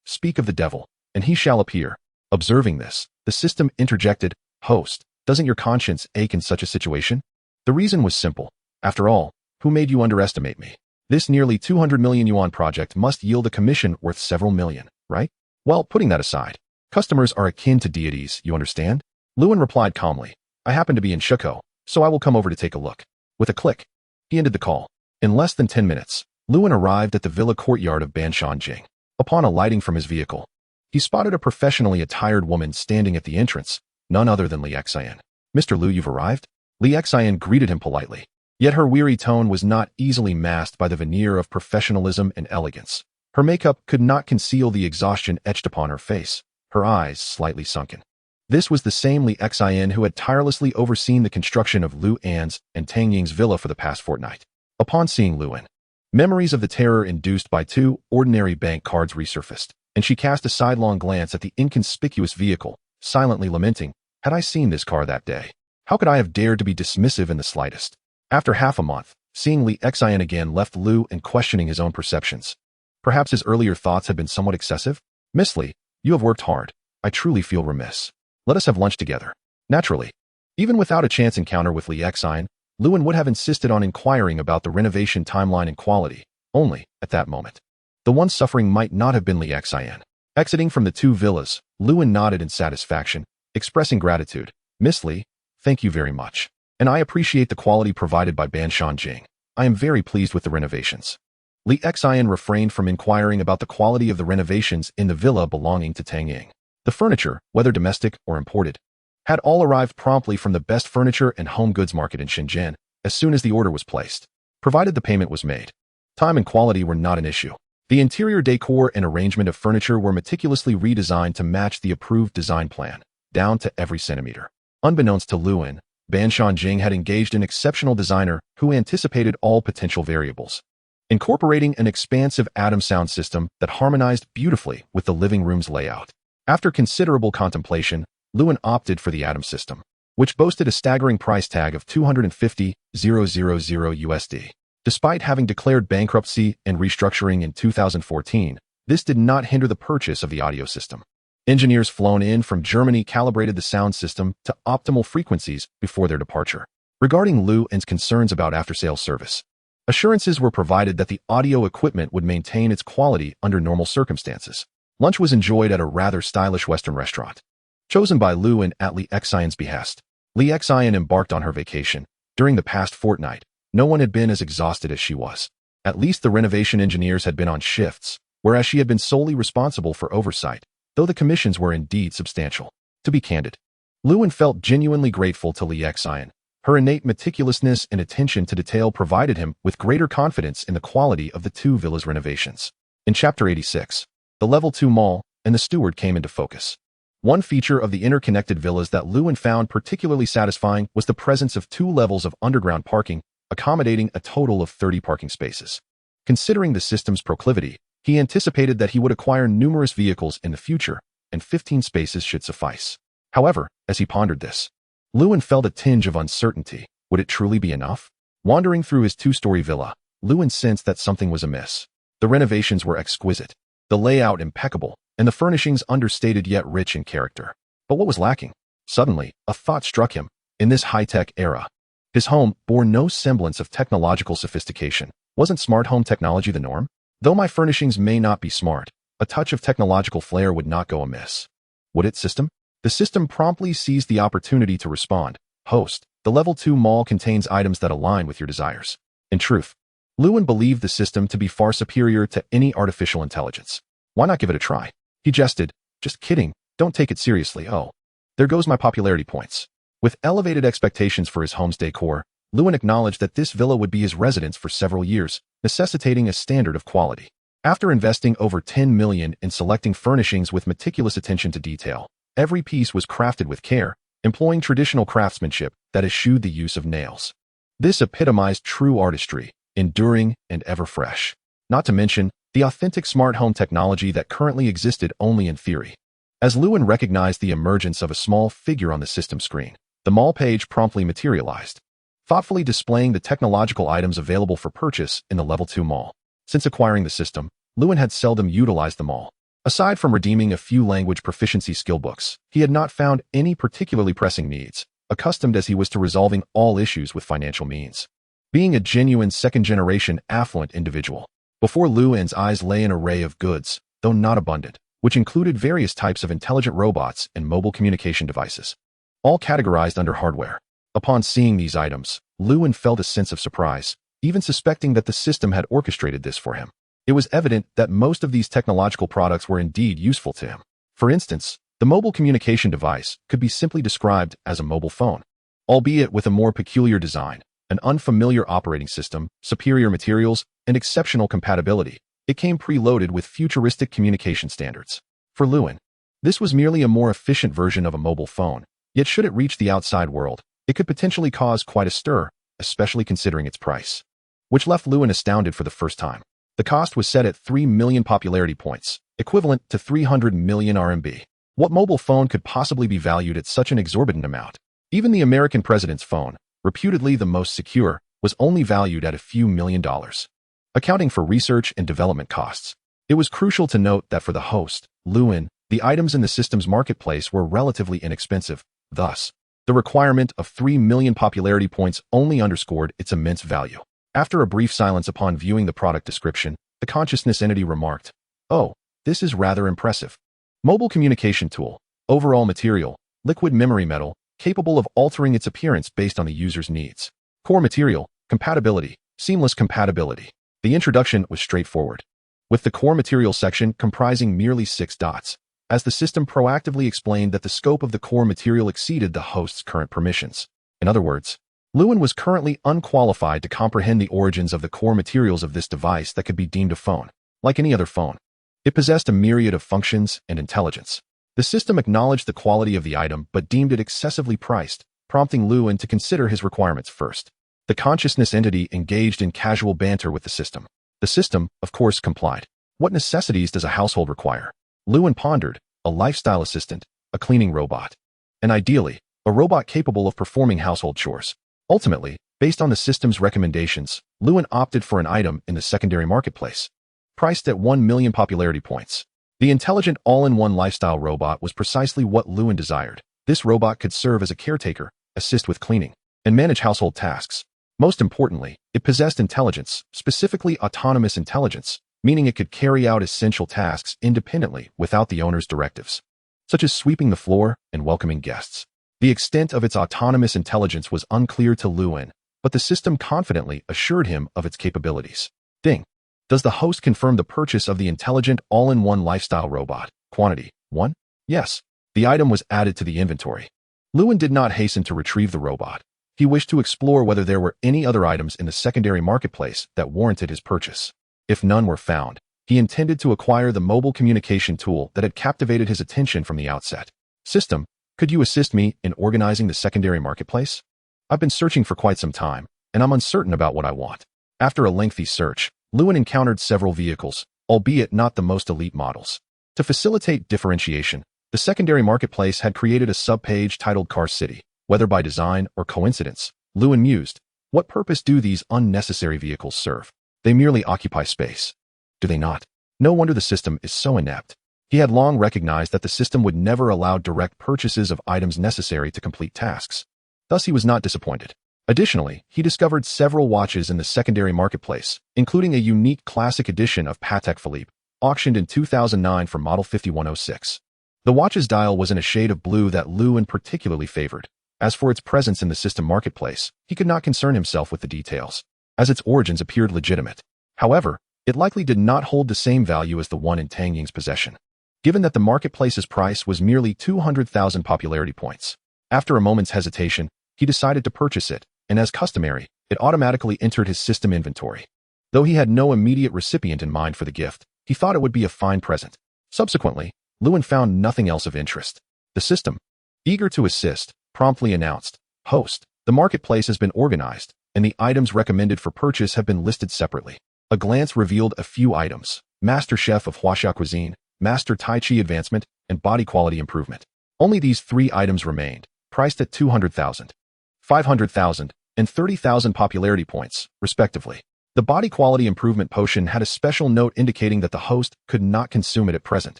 speak of the devil, and he shall appear. Observing this, the system interjected, "Host, doesn't your conscience ache in such a situation?" The reason was simple. After all, who made you underestimate me? This nearly 200 million yuan project must yield a commission worth several million, right? Well, putting that aside, customers are akin to deities, you understand? Luan replied calmly, "I happen to be in Shuko, so I will come over to take a look." With a click, he ended the call. In less than 10 minutes, Luan arrived at the villa courtyard of Banshan Jing. Upon alighting from his vehicle, he spotted a professionally attired woman standing at the entrance, none other than Li Xian. "Mr. Lu, you've arrived?" Li Xian greeted him politely, yet her weary tone was not easily masked by the veneer of professionalism and elegance. Her makeup could not conceal the exhaustion etched upon her face, her eyes slightly sunken. This was the same Li Xian who had tirelessly overseen the construction of Lu An's and Tang Ying's villa for the past fortnight. Upon seeing Luan, Memories of the terror induced by 2 ordinary bank cards resurfaced, and she cast a sidelong glance at the inconspicuous vehicle, silently lamenting, had I seen this car that day? How could I have dared to be dismissive in the slightest? After half a month, seeing Li Xian again left Lu and questioning his own perceptions. Perhaps his earlier thoughts had been somewhat excessive? Miss Li, you have worked hard. I truly feel remiss. Let us have lunch together. Naturally. Even without a chance encounter with Li Xian, Luan would have insisted on inquiring about the renovation timeline and quality, only, at that moment. The one suffering might not have been Li Xian. Exiting from the 2 villas, Luan nodded in satisfaction, expressing gratitude. Miss Li, thank you very much. And I appreciate the quality provided by Ban Shanjing. I am very pleased with the renovations. Li Xian refrained from inquiring about the quality of the renovations in the villa belonging to Tang Ying. The furniture, whether domestic or imported, had all arrived promptly from the best furniture and home goods market in Shenzhen as soon as the order was placed, provided the payment was made. Time and quality were not an issue. The interior decor and arrangement of furniture were meticulously redesigned to match the approved design plan, down to every centimeter. Unbeknownst to Luan, Ban Shanjing had engaged an exceptional designer who anticipated all potential variables, incorporating an expansive atom sound system that harmonized beautifully with the living room's layout. After considerable contemplation, Luan opted for the atom system, which boasted a staggering price tag of $250,000 USD. Despite having declared bankruptcy and restructuring in 2014, this did not hinder the purchase of the audio system. Engineers flown in from Germany calibrated the sound system to optimal frequencies before their departure. Regarding Luan's concerns about after-sales service, assurances were provided that the audio equipment would maintain its quality under normal circumstances. Lunch was enjoyed at a rather stylish Western restaurant, chosen by Luan at Li Xian's behest. Li Xian embarked on her vacation. During the past fortnight, no one had been as exhausted as she was. At least the renovation engineers had been on shifts, whereas she had been solely responsible for oversight, though the commissions were indeed substantial. To be candid, Luan felt genuinely grateful to Li Xian. Her innate meticulousness and attention to detail provided him with greater confidence in the quality of the 2 villas' renovations. In Chapter 86, the Level 2 Mall and the Steward came into focus. One feature of the interconnected villas that Luan found particularly satisfying was the presence of 2 levels of underground parking, accommodating a total of 30 parking spaces. Considering the system's proclivity, he anticipated that he would acquire numerous vehicles in the future, and 15 spaces should suffice. However, as he pondered this, Luan felt a tinge of uncertainty. Would it truly be enough? Wandering through his 2-story villa, Luan sensed that something was amiss. The renovations were exquisite, the layout impeccable, and the furnishings understated yet rich in character. But what was lacking? Suddenly, a thought struck him. In this high-tech era, his home bore no semblance of technological sophistication. Wasn't smart home technology the norm? Though my furnishings may not be smart, a touch of technological flair would not go amiss. Would it, system? The system promptly seized the opportunity to respond. Host, the Level 2 mall contains items that align with your desires. In truth, Luan believed the system to be far superior to any artificial intelligence. Why not give it a try? He jested. Just kidding, don't take it seriously. Oh, there goes my popularity points. With elevated expectations for his home's decor, Luan acknowledged that this villa would be his residence for several years, necessitating a standard of quality. After investing over 10 million in selecting furnishings with meticulous attention to detail, every piece was crafted with care, employing traditional craftsmanship that eschewed the use of nails. This epitomized true artistry, enduring and ever fresh. Not to mention, the authentic smart home technology that currently existed only in theory. As Luan recognized the emergence of a small figure on the system screen, the mall page promptly materialized, thoughtfully displaying the technological items available for purchase in the Level 2 mall. Since acquiring the system, Luan had seldom utilized the mall. Aside from redeeming a few language proficiency skill books, he had not found any particularly pressing needs, accustomed as he was to resolving all issues with financial means. Being a genuine second-generation affluent individual, before Luan's eyes lay an array of goods, though not abundant, which included various types of intelligent robots and mobile communication devices, all categorized under hardware. Upon seeing these items, Luan felt a sense of surprise, even suspecting that the system had orchestrated this for him. It was evident that most of these technological products were indeed useful to him. For instance, the mobile communication device could be simply described as a mobile phone, albeit with a more peculiar design, an unfamiliar operating system, superior materials, and exceptional compatibility. It came preloaded with futuristic communication standards. For Luan, this was merely a more efficient version of a mobile phone, yet should it reach the outside world, it could potentially cause quite a stir, especially considering its price. which left Lewin astounded for the first time. The cost was set at 3 million popularity points, equivalent to 300 million RMB. What mobile phone could possibly be valued at such an exorbitant amount? Even the American president's phone, reputedly the most secure, was only valued at a few $1,000,000. Accounting for research and development costs, it was crucial to note that for the host, Lewin, the items in the system's marketplace were relatively inexpensive. Thus, the requirement of 3 million popularity points only underscored its immense value. After a brief silence upon viewing the product description, the consciousness entity remarked, "Oh, this is rather impressive. Mobile communication tool, overall material, liquid memory metal, capable of altering its appearance based on the user's needs. Core material, compatibility, seamless compatibility." The introduction was straightforward, with the core material section comprising merely 6 dots, as the system proactively explained that the scope of the core material exceeded the host's current permissions. In other words, Lewin was currently unqualified to comprehend the origins of the core materials of this device that could be deemed a phone. Like any other phone, it possessed a myriad of functions and intelligence. The system acknowledged the quality of the item but deemed it excessively priced, prompting Lewin to consider his requirements first. The consciousness entity engaged in casual banter with the system. The system, of course, complied. What necessities does a household require? Lewin pondered: a lifestyle assistant, a cleaning robot, and ideally, a robot capable of performing household chores. Ultimately, based on the system's recommendations, Lewin opted for an item in the secondary marketplace, priced at 1 million popularity points. The intelligent all-in-one lifestyle robot was precisely what Lewin desired. This robot could serve as a caretaker, assist with cleaning, and manage household tasks. Most importantly, it possessed intelligence, specifically autonomous intelligence, meaning it could carry out essential tasks independently without the owner's directives, such as sweeping the floor and welcoming guests. The extent of its autonomous intelligence was unclear to Lewin, but the system confidently assured him of its capabilities. Ding. Does the host confirm the purchase of the intelligent all-in-one lifestyle robot? Quantity: 1. Yes. The item was added to the inventory. Lewin did not hasten to retrieve the robot. He wished to explore whether there were any other items in the secondary marketplace that warranted his purchase. If none were found, he intended to acquire the mobile communication tool that had captivated his attention from the outset. System, could you assist me in organizing the secondary marketplace? I've been searching for quite some time, and I'm uncertain about what I want. After a lengthy search, Lewin encountered several vehicles, albeit not the most elite models. To facilitate differentiation, the secondary marketplace had created a subpage titled Car City. Whether by design or coincidence, Lewin mused, what purpose do these unnecessary vehicles serve? They merely occupy space, do they not? No wonder the system is so inept. He had long recognized that the system would never allow direct purchases of items necessary to complete tasks. Thus, he was not disappointed. Additionally, he discovered several watches in the secondary marketplace, including a unique classic edition of Patek Philippe, auctioned in 2009 for model 5106. The watch's dial was in a shade of blue that Lewin particularly favored. As for its presence in the system marketplace, he could not concern himself with the details, as its origins appeared legitimate. However, it likely did not hold the same value as the one in Tang Ying's possession, given that the marketplace's price was merely 200,000 popularity points. After a moment's hesitation, he decided to purchase it, and as customary, it automatically entered his system inventory. Though he had no immediate recipient in mind for the gift, he thought it would be a fine present. Subsequently, Lewin found nothing else of interest. The system, eager to assist, promptly announced, "Host, the marketplace has been organized, and the items recommended for purchase have been listed separately." A glance revealed a few items: Master Chef of Huaxia Cuisine, Master Tai Chi Advancement, and Body Quality Improvement. Only these 3 items remained, priced at 200,000, 500,000, and 30,000 popularity points, respectively. The Body Quality Improvement potion had a special note indicating that the host could not consume it at present.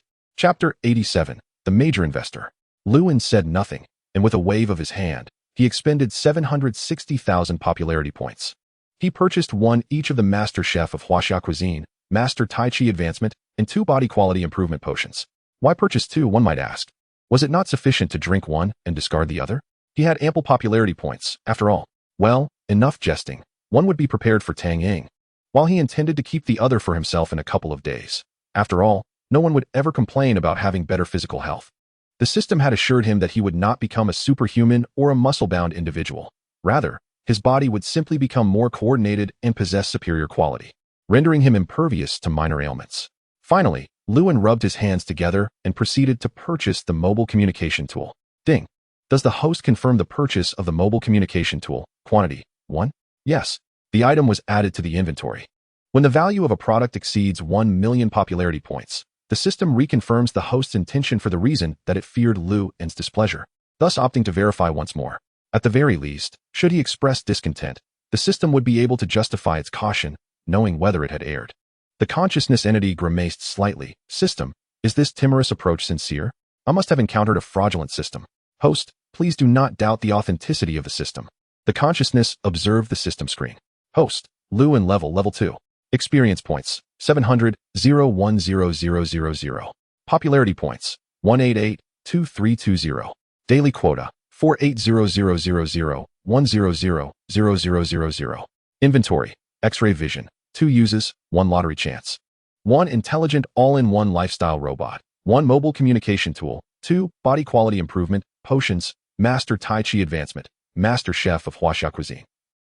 Chapter 87. The Major Investor. Lewin said nothing, and with a wave of his hand, he expended 760,000 popularity points. He purchased 1 each of the Master Chef of Huaxia Cuisine, Master Tai Chi Advancement, and 2 Body Quality Improvement potions. Why purchase 2, one might ask? Was it not sufficient to drink one and discard the other? He had ample popularity points, after all. Well, enough jesting. One would be prepared for Tang Ying, while he intended to keep the other for himself in a couple of days. After all, no one would ever complain about having better physical health. The system had assured him that he would not become a superhuman or a muscle-bound individual. Rather, his body would simply become more coordinated and possess superior quality, rendering him impervious to minor ailments. Finally, Lewin rubbed his hands together and proceeded to purchase the mobile communication tool. Ding. Does the host confirm the purchase of the mobile communication tool? Quantity: 1. Yes. The item was added to the inventory. When the value of a product exceeds 1 million popularity points, the system reconfirms the host's intention for the reason that it feared Luan's displeasure, thus opting to verify once more. At the very least, should he express discontent, the system would be able to justify its caution, knowing whether it had erred. The consciousness entity grimaced slightly. System, is this timorous approach sincere? I must have encountered a fraudulent system. Host, please do not doubt the authenticity of the system. The consciousness observed the system screen. Host, Luan level 2. Experience points, 700, 0100000. Popularity points, 188, 2320. Daily quota, 48000010000000. Inventory, X-ray vision, 2 uses, 1 lottery chance. 1 intelligent all-in-one lifestyle robot. 1 mobile communication tool. 2 body quality improvement, potions, master Tai Chi advancement, master chef of Huaxia cuisine.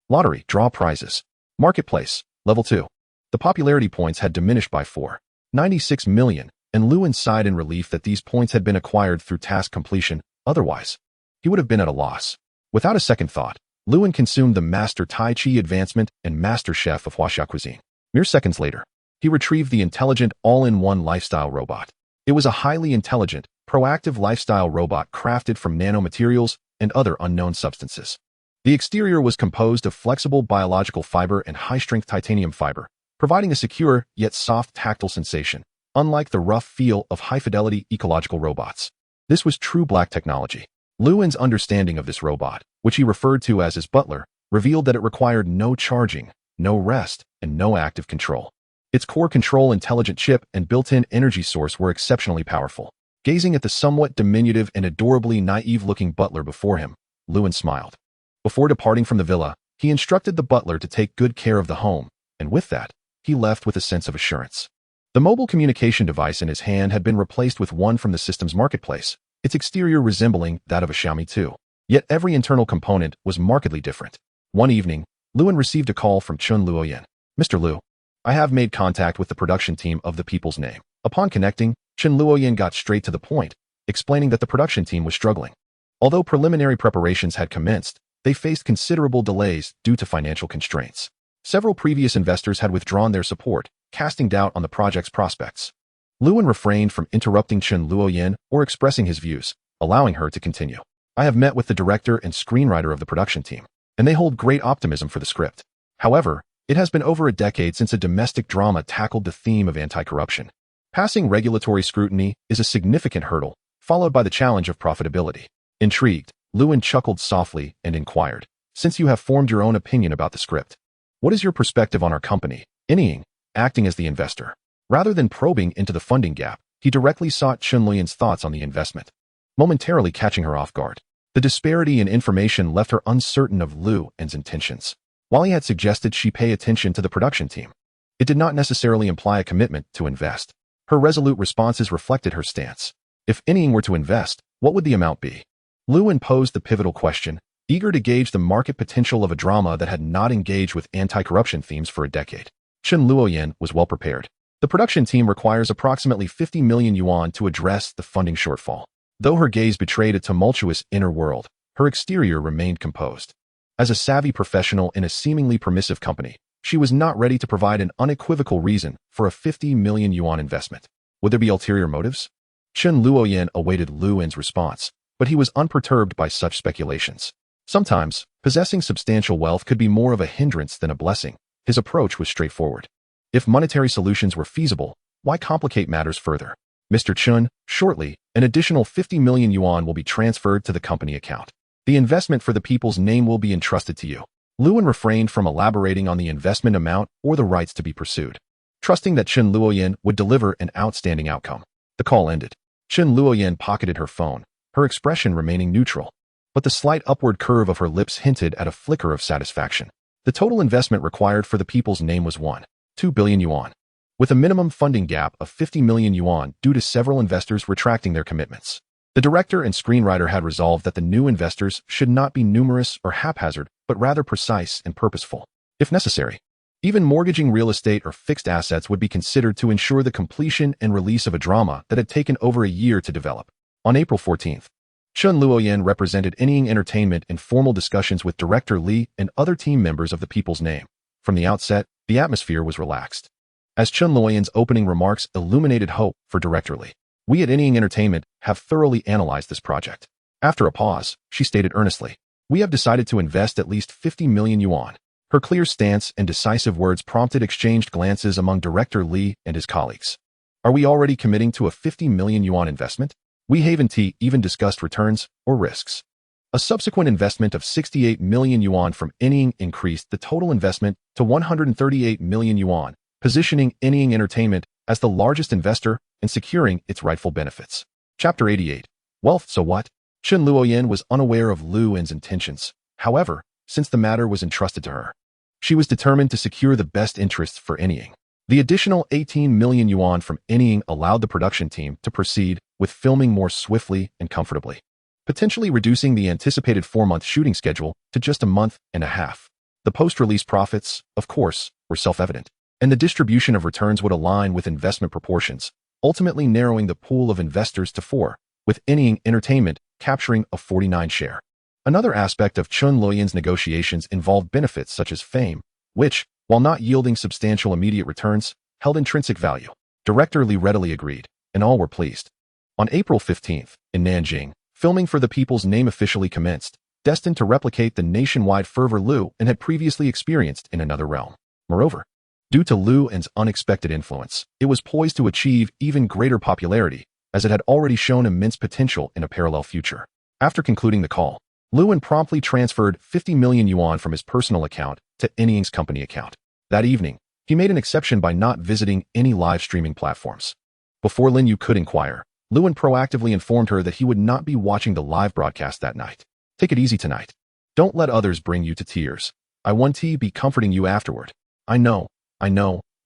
Lottery, draw prizes. Marketplace, level 2. The popularity points had diminished by 4.96 million, and Luan sighed in relief that these points had been acquired through task completion. Otherwise, he would have been at a loss. Without a second thought, Luan consumed the Master Tai Chi advancement and Master Chef of Huaxia cuisine. Mere seconds later, he retrieved the intelligent all-in-one lifestyle robot. It was a highly intelligent, proactive lifestyle robot crafted from nanomaterials and other unknown substances. The exterior was composed of flexible biological fiber and high-strength titanium fiber, providing a secure yet soft tactile sensation, unlike the rough feel of high-fidelity ecological robots. This was true black technology. Luan's understanding of this robot, which he referred to as his butler, revealed that it required no charging, no rest, and no active control. Its core control intelligent chip and built-in energy source were exceptionally powerful. Gazing at the somewhat diminutive and adorably naive-looking butler before him, Luan smiled. Before departing from the villa, he instructed the butler to take good care of the home, and with that, he left with a sense of assurance. The mobile communication device in his hand had been replaced with one from the system's marketplace, its exterior resembling that of a Xiaomi 2. Yet every internal component was markedly different. One evening, Luan received a call from Chun Luoyan. Mr. Lu, I have made contact with the production team of The People's Name. Upon connecting, Chun Luoyan got straight to the point, explaining that the production team was struggling. Although preliminary preparations had commenced, they faced considerable delays due to financial constraints. Several previous investors had withdrawn their support, casting doubt on the project's prospects. Luan refrained from interrupting Chun Luoyan or expressing his views, allowing her to continue. I have met with the director and screenwriter of the production team, and they hold great optimism for the script. However, it has been over a decade since a domestic drama tackled the theme of anti-corruption. Passing regulatory scrutiny is a significant hurdle, followed by the challenge of profitability. Intrigued, Luan chuckled softly and inquired, since you have formed your own opinion about the script, what is your perspective on our company? Inying, acting as the investor. Rather than probing into the funding gap, he directly sought Chun Luoyan's thoughts on the investment, momentarily catching her off guard. The disparity in information left her uncertain of Luan's intentions. While he had suggested she pay attention to the production team, it did not necessarily imply a commitment to invest. Her resolute responses reflected her stance. If Inying were to invest, what would the amount be? Luan posed the pivotal question, eager to gauge the market potential of a drama that had not engaged with anti-corruption themes for a decade. Chun Luoyan was well prepared. The production team requires approximately 50 million yuan to address the funding shortfall. Though her gaze betrayed a tumultuous inner world, her exterior remained composed. As a savvy professional in a seemingly permissive company, she was not ready to provide an unequivocal reason for a 50 million yuan investment. Would there be ulterior motives? Chun Luoyan awaited Luan's response, but he was unperturbed by such speculations. Sometimes, possessing substantial wealth could be more of a hindrance than a blessing. His approach was straightforward. If monetary solutions were feasible, why complicate matters further? Mr. Chun, shortly, an additional 50 million yuan will be transferred to the company account. The investment for the people's name will be entrusted to you. Luan refrained from elaborating on the investment amount or the rights to be pursued, trusting that Chun Luoyan would deliver an outstanding outcome. The call ended. Chun Luoyan pocketed her phone, her expression remaining neutral, but the slight upward curve of her lips hinted at a flicker of satisfaction. The total investment required for the people's name was 1.2 billion yuan, with a minimum funding gap of 50 million yuan due to several investors retracting their commitments. The director and screenwriter had resolved that the new investors should not be numerous or haphazard, but rather precise and purposeful. If necessary, even mortgaging real estate or fixed assets would be considered to ensure the completion and release of a drama that had taken over a year to develop. On April 14th, Chun Luoyan represented Inying Entertainment in formal discussions with director Li and other team members of The People's Name. From the outset, the atmosphere was relaxed. As Chun Luoyan's opening remarks illuminated hope for Director Li. We at Anying Entertainment have thoroughly analyzed this project. After a pause, she stated earnestly, we have decided to invest at least 50 million yuan. Her clear stance and decisive words prompted exchanged glances among Director Li and his colleagues. Are we already committing to a 50 million yuan investment? We haven't even discussed returns or risks. A subsequent investment of 68 million yuan from Anying increased the total investment to 138 million yuan, positioning Anying Entertainment as the largest investor and securing its rightful benefits. Chapter 88. Wealth, so what? Chun Luoyan was unaware of Luoyan's intentions. However, since the matter was entrusted to her, she was determined to secure the best interests for Anying. The additional 18 million yuan from Anying allowed the production team to proceed with filming more swiftly and comfortably, potentially reducing the anticipated 4-month shooting schedule to just a month and a half. The post-release profits, of course, were self-evident, and the distribution of returns would align with investment proportions, ultimately narrowing the pool of investors to 4, with Anying Entertainment capturing a 49 share. Another aspect of Chun Luoyan's negotiations involved benefits such as fame, which, while not yielding substantial immediate returns, held intrinsic value. Director Li readily agreed, and all were pleased. On April 15th, in Nanjing, filming for The People's Name officially commenced, destined to replicate the nationwide fervor Luoyan had previously experienced in another realm. Moreover, due to Luoyan's unexpected influence, it was poised to achieve even greater popularity, as it had already shown immense potential in a parallel future. After concluding the call, Luoyan promptly transferred 50 million yuan from his personal account to Anying's company account. That evening, he made an exception by not visiting any live streaming platforms. Before Lin Yu could inquire, Luoyan proactively informed her that he would not be watching the live broadcast that night. Take it easy tonight. Don't let others bring you to tears. I want to be comforting you afterward. I know,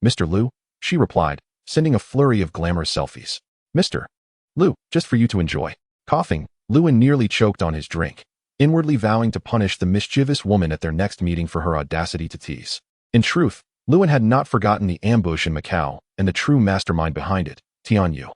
Mr. Lu, she replied, sending a flurry of glamorous selfies. Mr. Lu, just for you to enjoy. Coughing, Luoyan nearly choked on his drink, inwardly vowing to punish the mischievous woman at their next meeting for her audacity to tease. In truth, Luoyan had not forgotten the ambush in Macau and the true mastermind behind it, Tian Yu.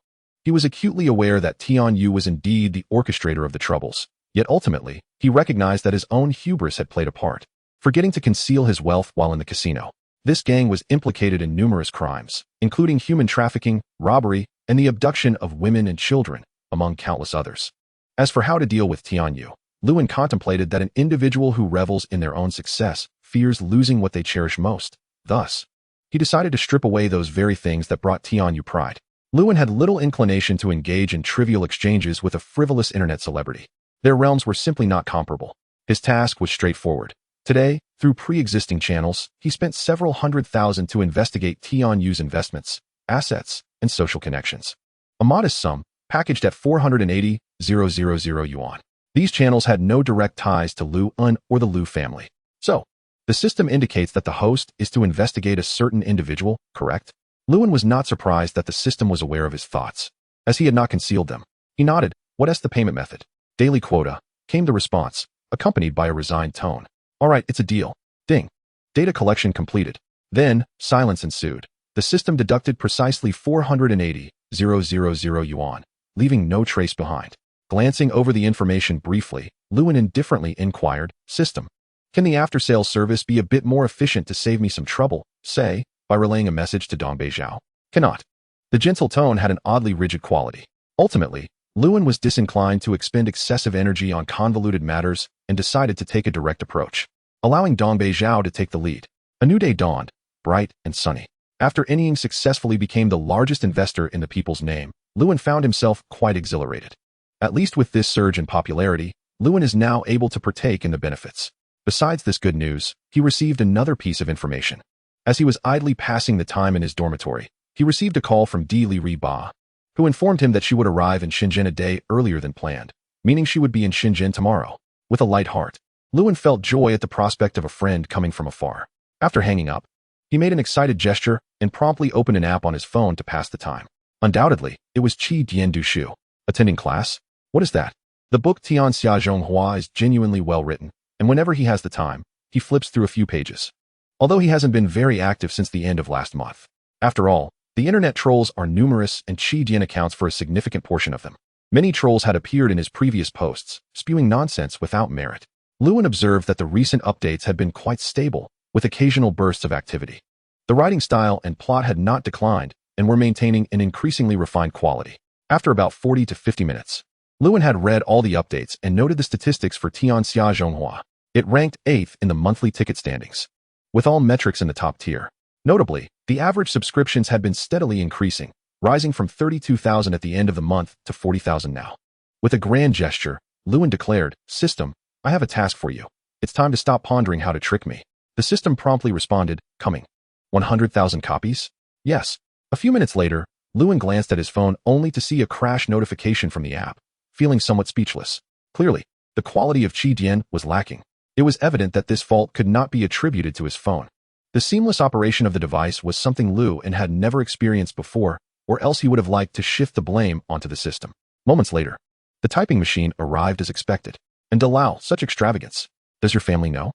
He was acutely aware that Tian Yu was indeed the orchestrator of the troubles, yet ultimately, he recognized that his own hubris had played a part, forgetting to conceal his wealth while in the casino. This gang was implicated in numerous crimes, including human trafficking, robbery, and the abduction of women and children, among countless others. As for how to deal with Tian Yu, Luoyan contemplated that an individual who revels in their own success fears losing what they cherish most. Thus, he decided to strip away those very things that brought Tian Yu pride. Luoyan had little inclination to engage in trivial exchanges with a frivolous internet celebrity. Their realms were simply not comparable. His task was straightforward. Today, through pre-existing channels, he spent several $100,000 to investigate Tian Yu's investments, assets, and social connections. A modest sum, packaged at 480,000 yuan. These channels had no direct ties to Luoyan or the Lu family. So, the system indicates that the host is to investigate a certain individual, correct? Luoyan was not surprised that the system was aware of his thoughts, as he had not concealed them. He nodded. What's the payment method? Daily quota, came the response, accompanied by a resigned tone. All right, it's a deal. Ding. Data collection completed. Then, silence ensued. The system deducted precisely 480,000 yuan, leaving no trace behind. Glancing over the information briefly, Luoyan indifferently inquired, System, can the after-sales service be a bit more efficient to save me some trouble, say, by relaying a message to Dong Beizhao? Cannot. The gentle tone had an oddly rigid quality. Ultimately, Luoyan was disinclined to expend excessive energy on convoluted matters and decided to take a direct approach, allowing Dong Beizhao to take the lead. A new day dawned, bright and sunny. After Anying successfully became the largest investor in The People's Name, Luoyan found himself quite exhilarated. At least with this surge in popularity, Luoyan is now able to partake in the benefits. Besides this good news, he received another piece of information. As he was idly passing the time in his dormitory, he received a call from Di Li Ba, who informed him that she would arrive in Shenzhen a day earlier than planned, meaning she would be in Shenzhen tomorrow. With a light heart, Luoyan felt joy at the prospect of a friend coming from afar. After hanging up, he made an excited gesture and promptly opened an app on his phone to pass the time. Undoubtedly, it was Qi Dian Du Shu. Attending class? What is that? The book Tian Xia Zhonghua is genuinely well written, and whenever he has the time, he flips through a few pages. Although he hasn't been very active since the end of last month. After all, the internet trolls are numerous and Qi Dian accounts for a significant portion of them. Many trolls had appeared in his previous posts, spewing nonsense without merit. Luoyan observed that the recent updates had been quite stable, with occasional bursts of activity. The writing style and plot had not declined and were maintaining an increasingly refined quality. After about 40 to 50 minutes, Lewin had read all the updates and noted the statistics for Tianxia Zhonghua. It ranked 8th in the monthly ticket standings, with all metrics in the top tier. Notably, the average subscriptions had been steadily increasing, rising from 32,000 at the end of the month to 40,000 now. With a grand gesture, Lewin declared, "System, I have a task for you. It's time to stop pondering how to trick me." The system promptly responded, "Coming." 100,000 copies? Yes. A few minutes later, Lewin glanced at his phone only to see a crash notification from the app, feeling somewhat speechless. Clearly, the quality of Qi Dian was lacking. It was evident that this fault could not be attributed to his phone. The seamless operation of the device was something Lewin had never experienced before, or else he would have liked to shift the blame onto the system. Moments later, the typing machine arrived as expected. And Dalao, such extravagance. Does your family know?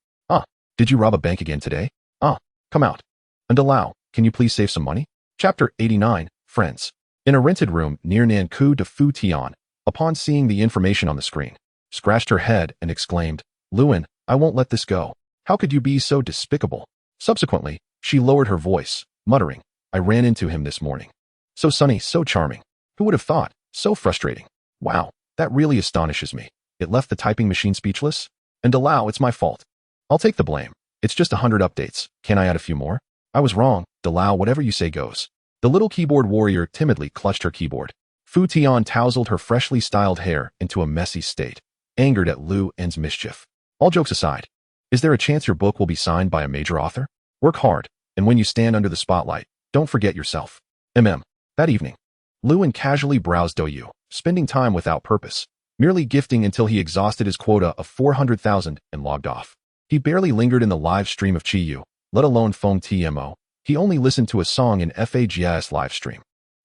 Did you rob a bank again today? Come out. And Dalao, can you please save some money? Chapter 89, Friends. In a rented room near Nankou de Fu Tian, upon seeing the information on the screen, scratched her head and exclaimed, "Lewin, I won't let this go. How could you be so despicable?" Subsequently, she lowered her voice, muttering, "I ran into him this morning. So sunny, so charming. Who would have thought? So frustrating. Wow, that really astonishes me." It left the typing machine speechless. And Dalao, it's my fault. I'll take the blame. It's just 100 updates. Can I add a few more? I was wrong. Dalao, whatever you say goes. The little keyboard warrior timidly clutched her keyboard. Fu Tian tousled her freshly styled hair into a messy state, angered at Lu En's mischief. All jokes aside, is there a chance your book will be signed by a major author? Work hard, and when you stand under the spotlight, don't forget yourself. That evening, Lewin casually browsed Douyu, spending time without purpose, merely gifting until he exhausted his quota of 400,000 and logged off. He barely lingered in the live stream of Qiyu, let alone phone TMO. He only listened to a song in FAGS live stream.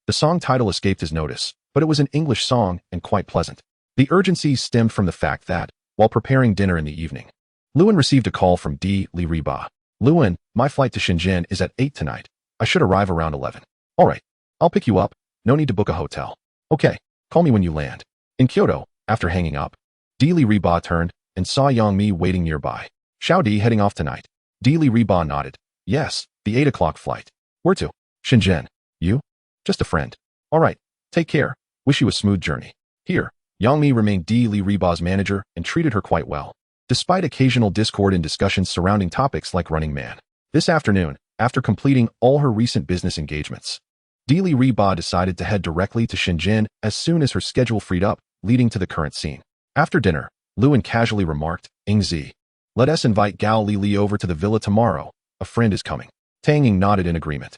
The song title escaped his notice, but it was an English song and quite pleasant. The urgency stemmed from the fact that, while preparing dinner in the evening, Lewin received a call from D. Li Riba. "Lewin, my flight to Shenzhen is at 8 tonight. I should arrive around 11. All right, I'll pick you up. No need to book a hotel. Okay, call me when you land." In Kyoto, after hanging up, D. Li Riba turned and saw Yang Mi waiting nearby. "Xiao Di heading off tonight?" D. Li Riba nodded. "Yes, the 8 o'clock flight." "Where to?" "Shenzhen." "You?" "Just a friend." "All right, take care. Wish you a smooth journey." Here, Yang Mi remained D. Li Riba's manager and treated her quite well, despite occasional discord and discussions surrounding topics like Running Man. This afternoon, after completing all her recent business engagements, D. Li Riba decided to head directly to Shenzhen as soon as her schedule freed up, leading to the current scene. After dinner, Lewin casually remarked, "Ingzi, let us invite Gao Li over to the villa tomorrow. A friend is coming." Tang Ying nodded in agreement.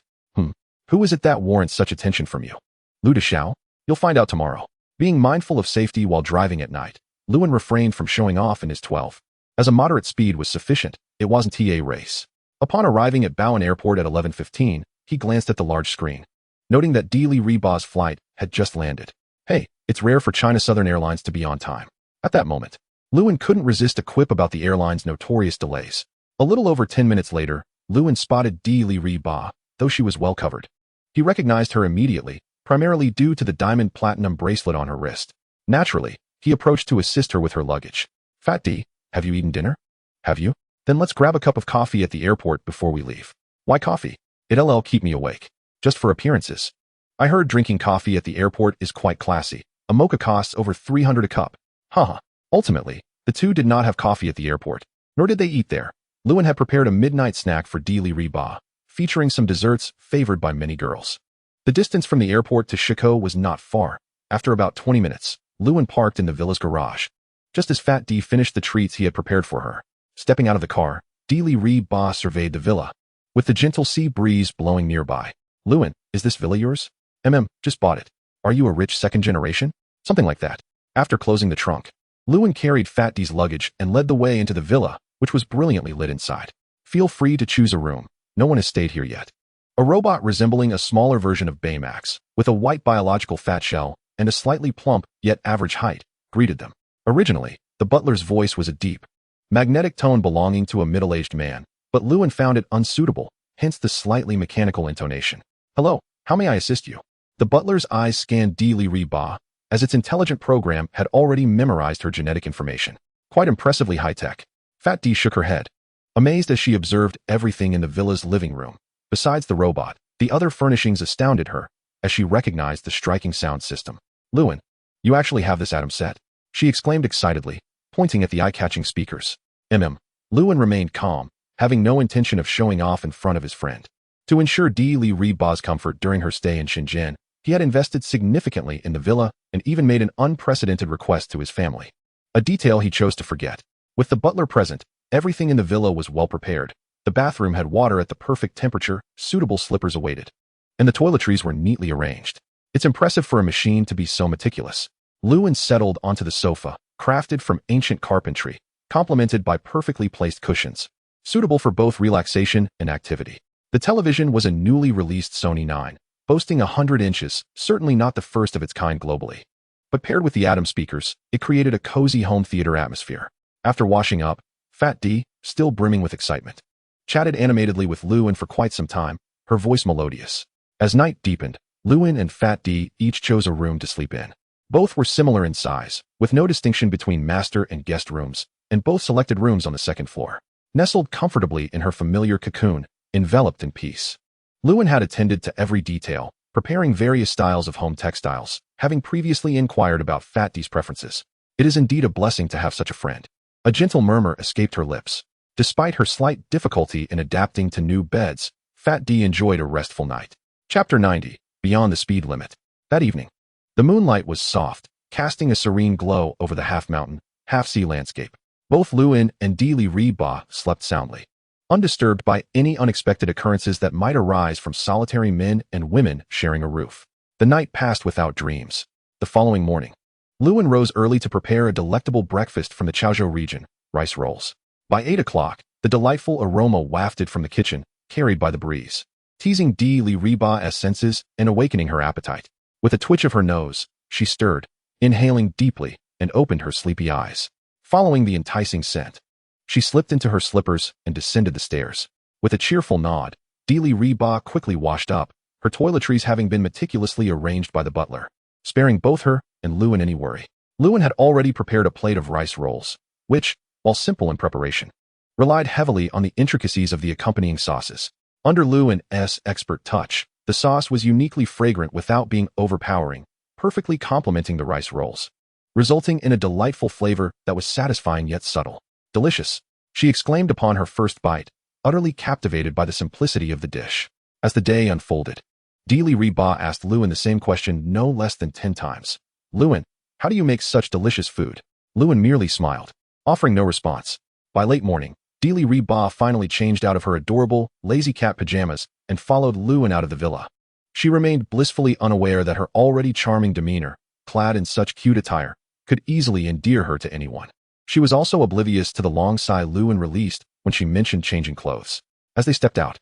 Who is it that warrants such attention from you?" "Lu Deshao? You'll find out tomorrow." Being mindful of safety while driving at night, Lewin refrained from showing off in his 12. As a moderate speed was sufficient, it wasn't a race. Upon arriving at Bowen Airport at 11:15, he glanced at the large screen, noting that D. Li Riba's flight had just landed. Hey, it's rare for China Southern Airlines to be on time. At that moment, Lewin couldn't resist a quip about the airline's notorious delays. A little over 10 minutes later, Lewin spotted D. Li Riba, though she was well covered. He recognized her immediately, primarily due to the diamond platinum bracelet on her wrist. Naturally, he approached to assist her with her luggage. "Fat D, have you eaten dinner?" "Have you? Then let's grab a cup of coffee at the airport before we leave." "Why coffee?" "It'll keep me awake." "Just for appearances." "I heard drinking coffee at the airport is quite classy. A mocha costs over 300 a cup." Haha. Ultimately, the two did not have coffee at the airport, nor did they eat there. Lewin had prepared a midnight snack for D. Li Riba, featuring some desserts favored by many girls. The distance from the airport to Chicago was not far. After about 20 minutes, Lewin parked in the villa's garage, just as Fat D finished the treats he had prepared for her. Stepping out of the car, D. Li Riba surveyed the villa, with the gentle sea breeze blowing nearby. "Lewin, is this villa yours?" Just bought it. "Are you a rich second generation?" "Something like that." After closing the trunk, Lewin carried Fat D's luggage and led the way into the villa, which was brilliantly lit inside. "Feel free to choose a room. No one has stayed here yet." A robot resembling a smaller version of Baymax, with a white biological fat shell and a slightly plump yet average height, greeted them. Originally, the butler's voice was a deep, magnetic tone belonging to a middle-aged man, but Lewin found it unsuitable, hence the slightly mechanical intonation. "Hello, how may I assist you?" The butler's eyes scanned D. Li Riba, as its intelligent program had already memorized her genetic information. Quite impressively high-tech. Fat D shook her head. amazed as she observed everything in the villa's living room. Besides the robot, the other furnishings astounded her as she recognized the striking sound system. "Lewin, you actually have this Atom set?" she exclaimed excitedly, pointing at the eye-catching speakers. Lewin remained calm, having no intention of showing off in front of his friend. To ensure Li Riba's comfort during her stay in Shenzhen, he had invested significantly in the villa and even made an unprecedented request to his family. A detail he chose to forget. With the butler present, everything in the villa was well prepared. The bathroom had water at the perfect temperature, suitable slippers awaited, and the toiletries were neatly arranged. It's impressive for a machine to be so meticulous. Lewin settled onto the sofa, crafted from ancient carpentry, complemented by perfectly placed cushions, suitable for both relaxation and activity. The television was a newly released Sony 9, boasting 100 inches, certainly not the first of its kind globally. But paired with the Atom speakers, it created a cozy home theater atmosphere. After washing up, Fat D, still brimming with excitement, chatted animatedly with Lewin for quite some time, her voice melodious. As night deepened, Lewin and Fat D each chose a room to sleep in. Both were similar in size, with no distinction between master and guest rooms, and both selected rooms on the second floor. Nestled comfortably in her familiar cocoon, enveloped in peace. Lewin had attended to every detail, preparing various styles of home textiles, having previously inquired about Fat D's preferences. It is indeed a blessing to have such a friend. A gentle murmur escaped her lips. Despite her slight difficulty in adapting to new beds, Fat D enjoyed a restful night. Chapter 90, Beyond the Speed Limit. That evening, the moonlight was soft, casting a serene glow over the half-mountain, half-sea landscape. Both Lewin and Li Riba slept soundly, undisturbed by any unexpected occurrences that might arise from solitary men and women sharing a roof. The night passed without dreams. The following morning, Lewin rose early to prepare a delectable breakfast from the Chaozhou region, rice rolls. By 8 o'clock, the delightful aroma wafted from the kitchen, carried by the breeze, teasing Li Riba's senses and awakening her appetite. With a twitch of her nose, she stirred, inhaling deeply, and opened her sleepy eyes. Following the enticing scent, she slipped into her slippers and descended the stairs. With a cheerful nod, Li Riba quickly washed up, her toiletries having been meticulously arranged by the butler, sparing both her and Lewin any worry. Lewin had already prepared a plate of rice rolls, which, while simple in preparation, relied heavily on the intricacies of the accompanying sauces. Under Lewin's expert touch, the sauce was uniquely fragrant without being overpowering, perfectly complementing the rice rolls, resulting in a delightful flavor that was satisfying yet subtle. "Delicious," she exclaimed upon her first bite, utterly captivated by the simplicity of the dish. As the day unfolded, Li Riba asked Lewin the same question no less than 10 times. "Lewin, how do you make such delicious food?" Lewin merely smiled, offering no response. By late morning, Li Riba finally changed out of her adorable, lazy cat pajamas and followed Lewin out of the villa. She remained blissfully unaware that her already charming demeanor, clad in such cute attire, could easily endear her to anyone. She was also oblivious to the long sigh Lewin released when she mentioned changing clothes. As they stepped out,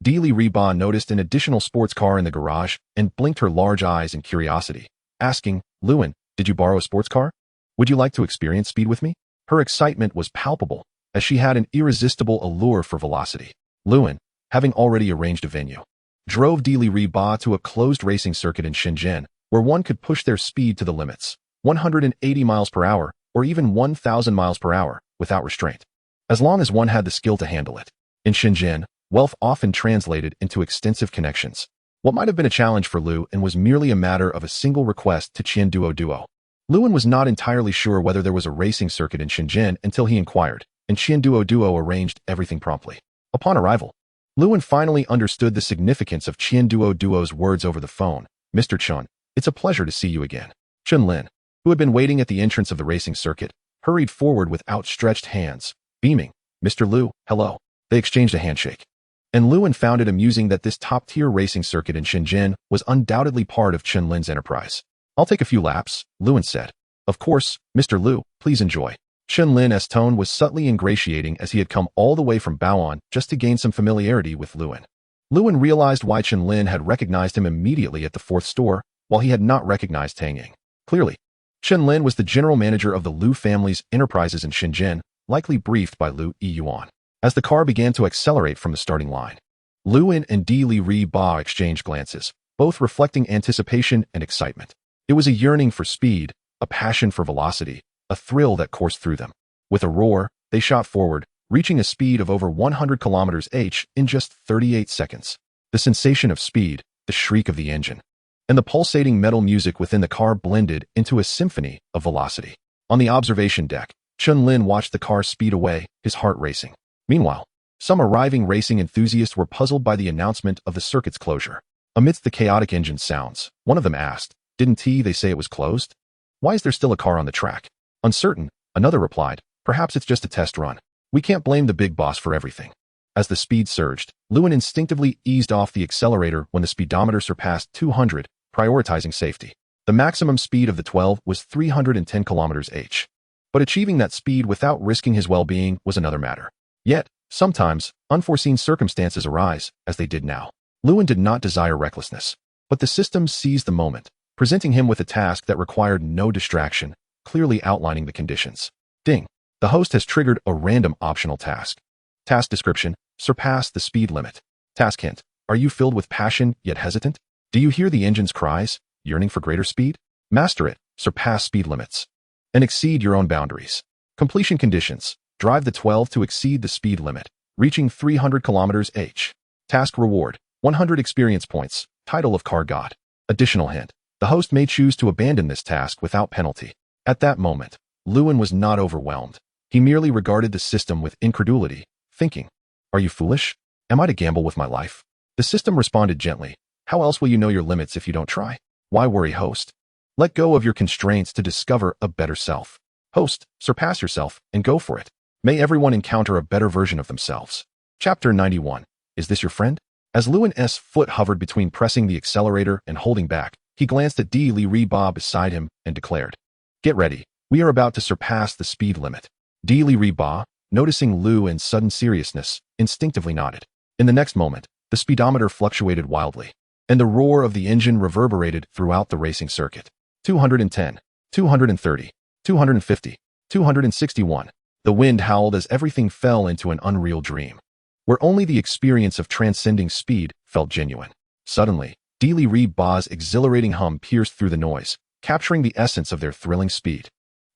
Li Riba noticed an additional sports car in the garage and blinked her large eyes in curiosity, asking, "Lewin, did you borrow a sports car? Would you like to experience speed with me?" Her excitement was palpable, as she had an irresistible allure for velocity. Lewin, having already arranged a venue, drove Li Riba to a closed racing circuit in Shenzhen, where one could push their speed to the limits, 180 miles per hour, or even 1,000 miles per hour, without restraint, as long as one had the skill to handle it. In Shenzhen, wealth often translated into extensive connections. What might have been a challenge for Liu and was merely a matter of a single request to Qianduo. Lewin was not entirely sure whether there was a racing circuit in Shenzhen until he inquired, and Qianduo arranged everything promptly. Upon arrival, Lewin finally understood the significance of Qianduo's words over the phone. "Mr. Chun, it's a pleasure to see you again." Chun Lin, who had been waiting at the entrance of the racing circuit, hurried forward with outstretched hands, beaming. "Mr. Liu, hello." They exchanged a handshake. And Lewin found it amusing that this top-tier racing circuit in Shenzhen was undoubtedly part of Chun Lin's enterprise. "I'll take a few laps," Lewin said. "Of course, Mr. Liu, please enjoy." Chun Lin's tone was subtly ingratiating as he had come all the way from Bao'an just to gain some familiarity with Lewin. Lewin realized why Chun Lin had recognized him immediately at the fourth store, while he had not recognized Tang Ying. Clearly, Chun Lin was the general manager of the Liu family's enterprises in Shenzhen, likely briefed by Liu Yuan. As the car began to accelerate from the starting line, Lewin and Li Riba exchanged glances, both reflecting anticipation and excitement. It was a yearning for speed, a passion for velocity, a thrill that coursed through them. With a roar, they shot forward, reaching a speed of over 100 km/h in just 38 seconds. The sensation of speed, the shriek of the engine, and the pulsating metal music within the car blended into a symphony of velocity. On the observation deck, Chun-Lin watched the car speed away, his heart racing. Meanwhile, some arriving racing enthusiasts were puzzled by the announcement of the circuit's closure. Amidst the chaotic engine sounds, one of them asked, "Didn't they say it was closed? Why is there still a car on the track?" Uncertain, another replied, "Perhaps it's just a test run. We can't blame the big boss for everything." As the speed surged, Lewin instinctively eased off the accelerator when the speedometer surpassed 200, prioritizing safety. The maximum speed of the 12 was 310 km/h. But achieving that speed without risking his well-being was another matter. Yet, sometimes, unforeseen circumstances arise, as they did now. Lewin did not desire recklessness, but the system seized the moment, presenting him with a task that required no distraction, clearly outlining the conditions. Ding. The host has triggered a random optional task. Task description: surpass the speed limit. Task hint: are you filled with passion yet hesitant? Do you hear the engine's cries, yearning for greater speed? Master it, surpass speed limits, and exceed your own boundaries. Completion conditions: drive the 12 to exceed the speed limit, reaching 300 km/h. Task reward: 100 experience points, title of car god. Additional hint: the host may choose to abandon this task without penalty. At that moment, Lewin was not overwhelmed. He merely regarded the system with incredulity, thinking, "Are you foolish? Am I to gamble with my life?" The system responded gently, "How else will you know your limits if you don't try? Why worry, host? Let go of your constraints to discover a better self. Host, surpass yourself and go for it. May everyone encounter a better version of themselves." Chapter 91. Is this your friend? As Lewin's foot hovered between pressing the accelerator and holding back, he glanced at Li Riba beside him and declared, "Get ready. We are about to surpass the speed limit." Li Riba, noticing Lewin's sudden seriousness, instinctively nodded. In the next moment, the speedometer fluctuated wildly, and the roar of the engine reverberated throughout the racing circuit. 210, 230, 250, 261. The wind howled as everything fell into an unreal dream, where only the experience of transcending speed felt genuine. Suddenly, Li Riba's exhilarating hum pierced through the noise, capturing the essence of their thrilling speed,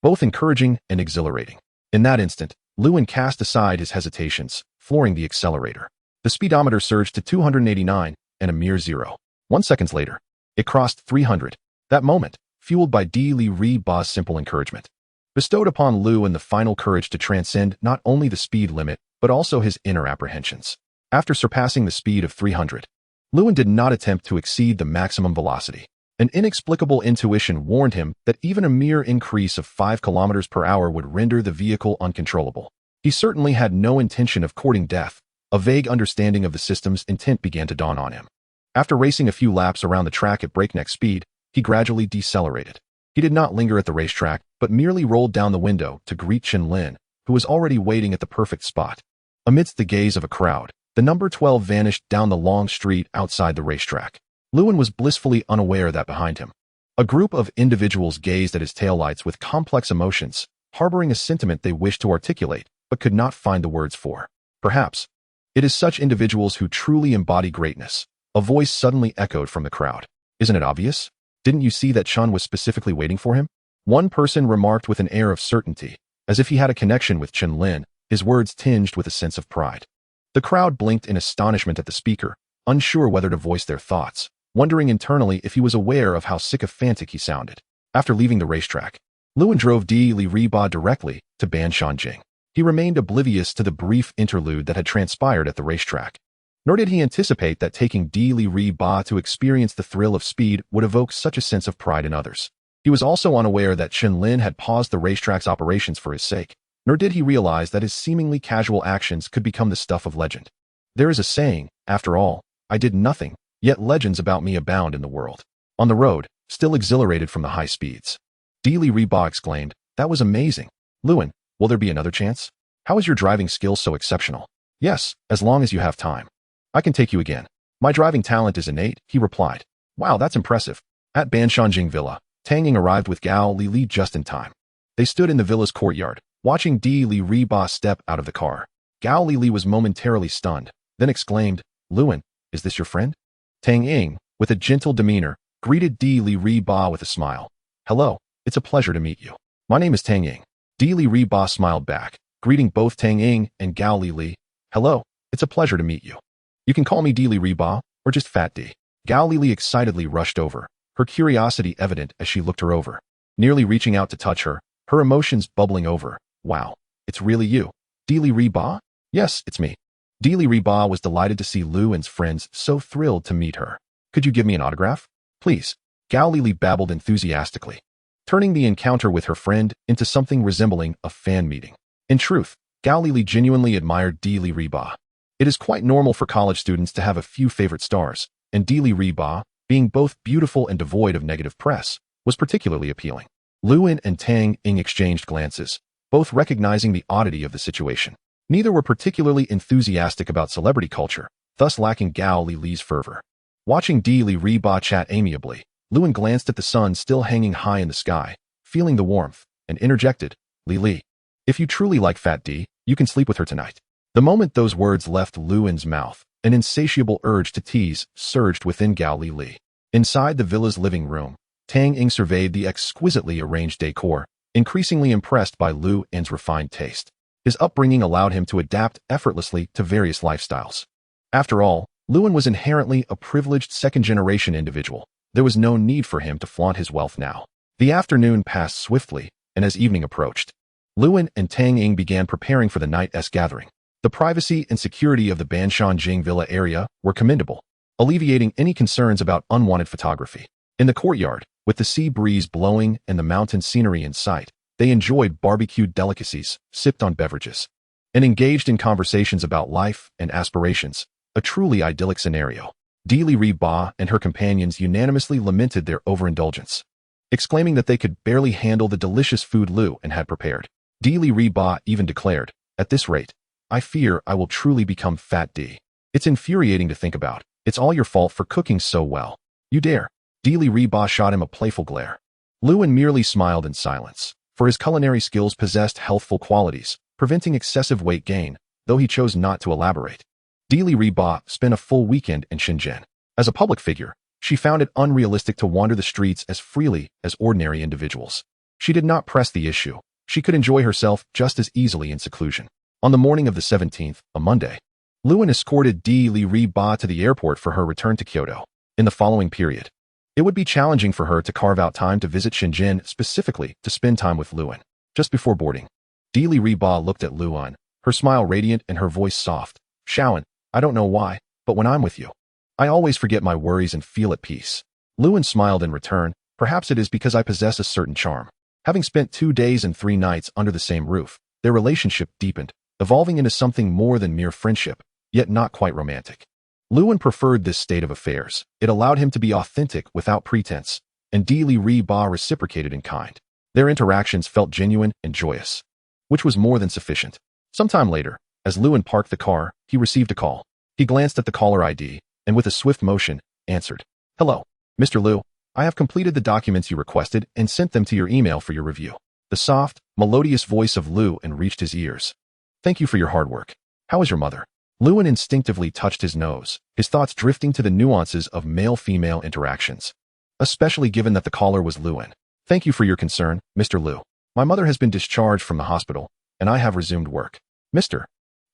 both encouraging and exhilarating. In that instant, Lewin cast aside his hesitations, flooring the accelerator. The speedometer surged to 289 and a mere 0.1 seconds later, it crossed 300. That moment, fueled by Li Riba's simple encouragement, bestowed upon Lewin the final courage to transcend not only the speed limit, but also his inner apprehensions. After surpassing the speed of 300, Lewin did not attempt to exceed the maximum velocity. An inexplicable intuition warned him that even a mere increase of 5 km/h would render the vehicle uncontrollable. He certainly had no intention of courting death. A vague understanding of the system's intent began to dawn on him. After racing a few laps around the track at breakneck speed, he gradually decelerated. He did not linger at the racetrack, but merely rolled down the window to greet Chun-Lin, who was already waiting at the perfect spot. Amidst the gaze of a crowd, the number 12 vanished down the long street outside the racetrack. Lewin was blissfully unaware that behind him, a group of individuals gazed at his taillights with complex emotions, harboring a sentiment they wished to articulate, but could not find the words for. Perhaps it is such individuals who truly embody greatness. A voice suddenly echoed from the crowd. "Isn't it obvious? Didn't you see that Chun was specifically waiting for him?" One person remarked with an air of certainty, as if he had a connection with Chun-Lin, his words tinged with a sense of pride. The crowd blinked in astonishment at the speaker, unsure whether to voice their thoughts, wondering internally if he was aware of how sycophantic he sounded. After leaving the racetrack, Lewin drove Li Riba directly to Banshanjing. He remained oblivious to the brief interlude that had transpired at the racetrack. Nor did he anticipate that taking Li Riba to experience the thrill of speed would evoke such a sense of pride in others. He was also unaware that Chun-Lin had paused the racetrack's operations for his sake, nor did he realize that his seemingly casual actions could become the stuff of legend. There is a saying, after all, I did nothing, yet legends about me abound in the world. On the road, still exhilarated from the high speeds, Li Riba exclaimed, "That was amazing. Lewin, will there be another chance? How is your driving skill so exceptional?" "Yes, as long as you have time. I can take you again. My driving talent is innate," he replied. "Wow, that's impressive." At Banshanjing Villa, Tang Ying arrived with Gao Li just in time. They stood in the villa's courtyard, watching Li Riba step out of the car. Gao Li was momentarily stunned, then exclaimed, "Lewin, is this your friend?" Tang Ying, with a gentle demeanor, greeted Li Riba with a smile. "Hello, it's a pleasure to meet you. My name is Tang Ying." Li Riba smiled back, greeting both Tang Ying and Gao Li. "Hello, it's a pleasure to meet you. You can call me D Li Ba or just Fat D." Gao Li excitedly rushed over, her curiosity evident as she looked her over, nearly reaching out to touch her, her emotions bubbling over. "Wow, it's really you, D Li Ba?" "Yes, it's me." D Li Ba was delighted to see Luan's friends so thrilled to meet her. "Could you give me an autograph? Please." Gao Li babbled enthusiastically, turning the encounter with her friend into something resembling a fan meeting. In truth, Gao Li genuinely admired D Li Ba. It is quite normal for college students to have a few favorite stars, and D Li Ba, being both beautiful and devoid of negative press, was particularly appealing. Luan and Tang Ying exchanged glances, both recognizing the oddity of the situation. Neither were particularly enthusiastic about celebrity culture, thus lacking Gao Li's fervor. Watching D Li Ba chat amiably, Luan glanced at the sun still hanging high in the sky, feeling the warmth, and interjected, "Li, if you truly like Fat D, you can sleep with her tonight." The moment those words left Luan's mouth, an insatiable urge to tease surged within Gao Li. Inside the villa's living room, Tang Ying surveyed the exquisitely arranged decor, increasingly impressed by Luan's refined taste. His upbringing allowed him to adapt effortlessly to various lifestyles. After all, Luan was inherently a privileged second-generation individual. There was no need for him to flaunt his wealth now. The afternoon passed swiftly, and as evening approached, Luan and Tang Ying began preparing for the night's gathering. The privacy and security of the Banshanjing Villa area were commendable, alleviating any concerns about unwanted photography. In the courtyard, with the sea breeze blowing and the mountain scenery in sight, they enjoyed barbecued delicacies, sipped on beverages, and engaged in conversations about life and aspirations, a truly idyllic scenario. D Li Ba and her companions unanimously lamented their overindulgence, exclaiming that they could barely handle the delicious food Luan had prepared. D Li Ba even declared, "At this rate, I fear I will truly become Fat D. It's infuriating to think about. It's all your fault for cooking so well. You dare." D Li Ba shot him a playful glare. Luan merely smiled in silence, for his culinary skills possessed healthful qualities, preventing excessive weight gain, though he chose not to elaborate. D Li Ba spent a full weekend in Shenzhen. As a public figure, she found it unrealistic to wander the streets as freely as ordinary individuals. She did not press the issue. She could enjoy herself just as easily in seclusion. On the morning of the 17th, a Monday, Luan escorted D Li Ba to the airport for her return to Kyoto. In the following period, it would be challenging for her to carve out time to visit Shenzhen specifically to spend time with Luan. Just before boarding, D Li Ba looked at Luan, her smile radiant and her voice soft. "Shaoan, I don't know why, but when I'm with you, I always forget my worries and feel at peace." Luan smiled in return. "Perhaps it is because I possess a certain charm." Having spent 2 days and 3 nights under the same roof, their relationship deepened, evolving into something more than mere friendship, yet not quite romantic. Luan preferred this state of affairs. It allowed him to be authentic without pretense, and D Li Ba reciprocated in kind. Their interactions felt genuine and joyous, which was more than sufficient. Sometime later, as Luan parked the car, he received a call. He glanced at the caller ID, and with a swift motion, answered. "Hello, Mr. Liu. I have completed the documents you requested and sent them to your email for your review." The soft, melodious voice of Luan reached his ears. "Thank you for your hard work. How is your mother?" Luan instinctively touched his nose, his thoughts drifting to the nuances of male-female interactions, especially given that the caller was Luan. "Thank you for your concern, Mr. Liu. My mother has been discharged from the hospital, and I have resumed work. Mr.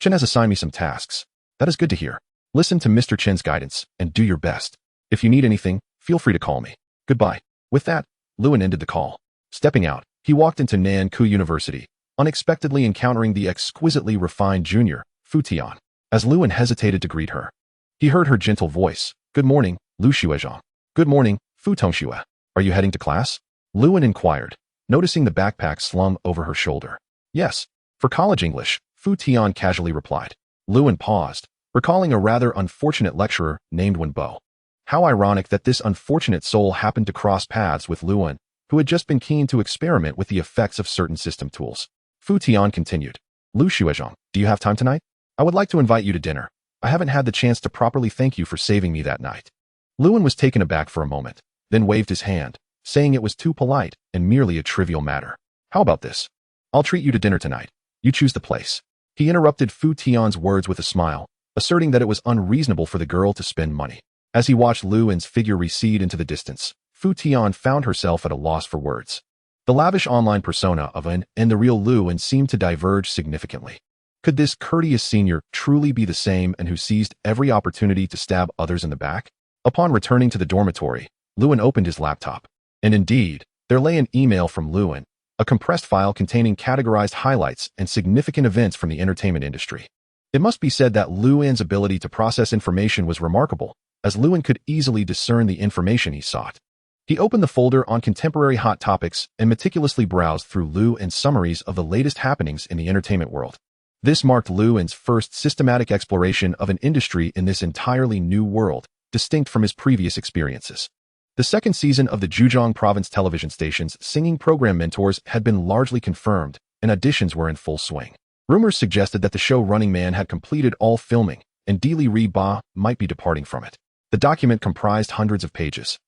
Chen has assigned me some tasks." "That is good to hear. Listen to Mr. Chen's guidance and do your best. If you need anything, feel free to call me. Goodbye." With that, Luan ended the call. Stepping out, he walked into Nankou University, unexpectedly encountering the exquisitely refined junior, Fu Tian. As Luan hesitated to greet her, he heard her gentle voice. "Good morning, Lu Xuezhang." "Good morning, Fu Tongxue. Are you heading to class?" Luan inquired, noticing the backpack slung over her shoulder. "Yes, for college English," Fu Tian casually replied. Luan paused, recalling a rather unfortunate lecturer named Wenbo. How ironic that this unfortunate soul happened to cross paths with Luan, who had just been keen to experiment with the effects of certain system tools. Fu Tian continued. "Lu Xuezhang, do you have time tonight? I would like to invite you to dinner. I haven't had the chance to properly thank you for saving me that night." Luan was taken aback for a moment, then waved his hand, saying it was too polite and merely a trivial matter. "How about this? I'll treat you to dinner tonight. You choose the place." He interrupted Fu Tian's words with a smile, asserting that it was unreasonable for the girl to spend money. As he watched Luan's figure recede into the distance, Fu Tian found herself at a loss for words. The lavish online persona of An and the real Luan seemed to diverge significantly. Could this courteous senior truly be the same and who seized every opportunity to stab others in the back? Upon returning to the dormitory, Luan opened his laptop. And indeed, there lay an email from Luan, a compressed file containing categorized highlights and significant events from the entertainment industry. It must be said that Luan's ability to process information was remarkable, as Luan could easily discern the information he sought. He opened the folder on contemporary hot topics and meticulously browsed through Luan's summaries of the latest happenings in the entertainment world. This marked Luan's first systematic exploration of an industry in this entirely new world, distinct from his previous experiences. The second season of the Zhejiang Province television station's singing program Mentors had been largely confirmed, and auditions were in full swing. Rumors suggested that the show Running Man had completed all filming, and Dili Re-Ba might be departing from it. The document comprised hundreds of pages.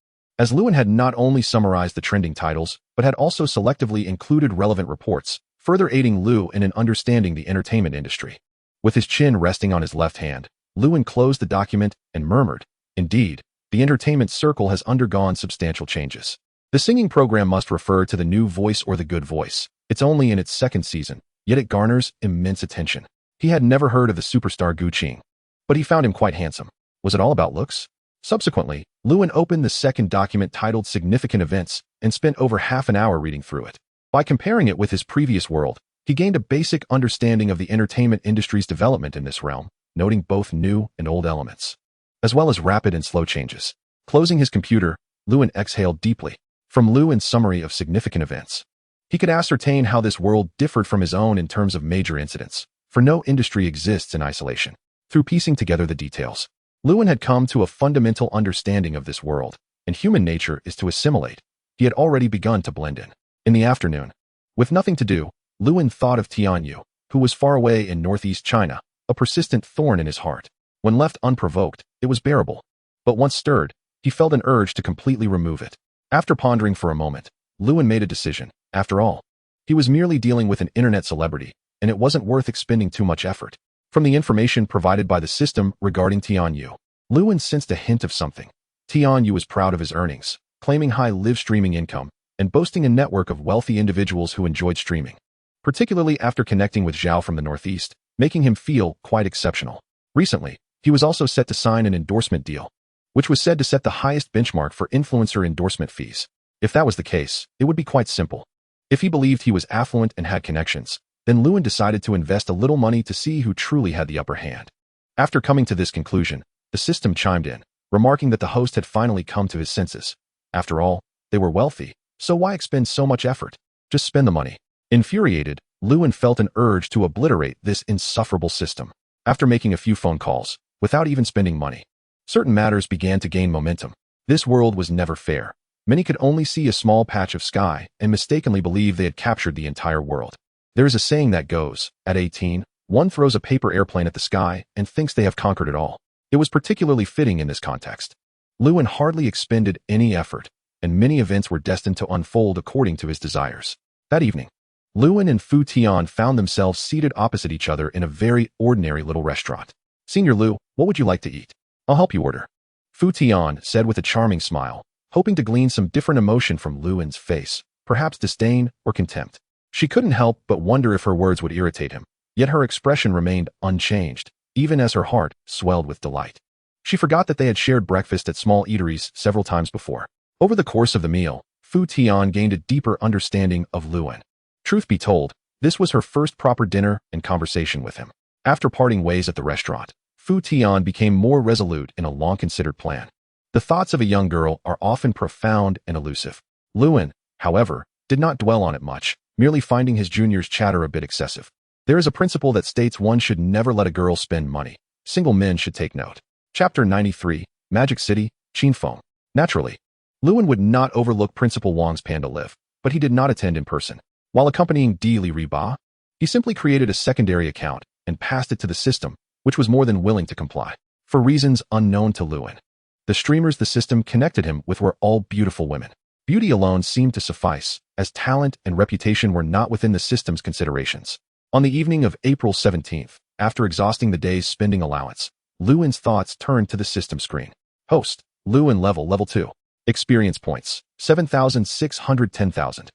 As Luan had not only summarized the trending titles, but had also selectively included relevant reports, further aiding Lu in understanding the entertainment industry. With his chin resting on his left hand, Luan closed the document and murmured, "Indeed, the entertainment circle has undergone substantial changes. The singing program must refer to the new voice or the good voice. It's only in its second season, yet it garners immense attention." He had never heard of the superstar Gu Qing, but he found him quite handsome. Was it all about looks? Subsequently, Luan opened the second document titled Significant Events and spent over half an hour reading through it. By comparing it with his previous world, he gained a basic understanding of the entertainment industry's development in this realm, noting both new and old elements, as well as rapid and slow changes. Closing his computer, Luan exhaled deeply. From Luan's summary of significant events, he could ascertain how this world differed from his own in terms of major incidents, for no industry exists in isolation. Through piecing together the details, Luan had come to a fundamental understanding of this world, and human nature is to assimilate. He had already begun to blend in. In the afternoon, with nothing to do, Luan thought of Tianyu, who was far away in northeast China, a persistent thorn in his heart. When left unprovoked, it was bearable. But once stirred, he felt an urge to completely remove it. After pondering for a moment, Luan made a decision. After all, he was merely dealing with an internet celebrity, and it wasn't worth expending too much effort. From the information provided by the system regarding Tianyu, Luan sensed a hint of something. Tianyu was proud of his earnings, claiming high live streaming income, and boasting a network of wealthy individuals who enjoyed streaming, particularly after connecting with Zhao from the Northeast, making him feel quite exceptional. Recently, he was also set to sign an endorsement deal, which was said to set the highest benchmark for influencer endorsement fees. If that was the case, it would be quite simple. If he believed he was affluent and had connections, then Luan decided to invest a little money to see who truly had the upper hand. After coming to this conclusion, the system chimed in, remarking that the host had finally come to his senses. After all, they were wealthy, so why expend so much effort? Just spend the money. Infuriated, Luan felt an urge to obliterate this insufferable system. After making a few phone calls, without even spending money, certain matters began to gain momentum. This world was never fair. Many could only see a small patch of sky and mistakenly believe they had captured the entire world. There is a saying that goes, at 18, one throws a paper airplane at the sky and thinks they have conquered it all. It was particularly fitting in this context. Luan hardly expended any effort, and many events were destined to unfold according to his desires. That evening, Luan and Fu Tian found themselves seated opposite each other in a very ordinary little restaurant. "Senior Lu, what would you like to eat? I'll help you order," Fu Tian said with a charming smile, hoping to glean some different emotion from Luan's face, perhaps disdain or contempt. She couldn't help but wonder if her words would irritate him, yet her expression remained unchanged, even as her heart swelled with delight. She forgot that they had shared breakfast at small eateries several times before. Over the course of the meal, Fu Tian gained a deeper understanding of Luan. Truth be told, this was her first proper dinner and conversation with him. After parting ways at the restaurant, Fu Tian became more resolute in a long-considered plan. The thoughts of a young girl are often profound and elusive. Luan, however, did not dwell on it much, merely finding his junior's chatter a bit excessive. There is a principle that states one should never let a girl spend money. Single men should take note. Chapter 93, Magic City, Qinfeng. Naturally, Luan would not overlook Principal Wang's Panda Live, but he did not attend in person. While accompanying Dili Re-Ba, he simply created a secondary account and passed it to the system, which was more than willing to comply. For reasons unknown to Luan, the streamers the system connected him with were all beautiful women. Beauty alone seemed to suffice, as talent and reputation were not within the system's considerations. On the evening of April 17th, after exhausting the day's spending allowance, Luan's thoughts turned to the system screen. Host, Luan level 2. Experience points, 7,610,000.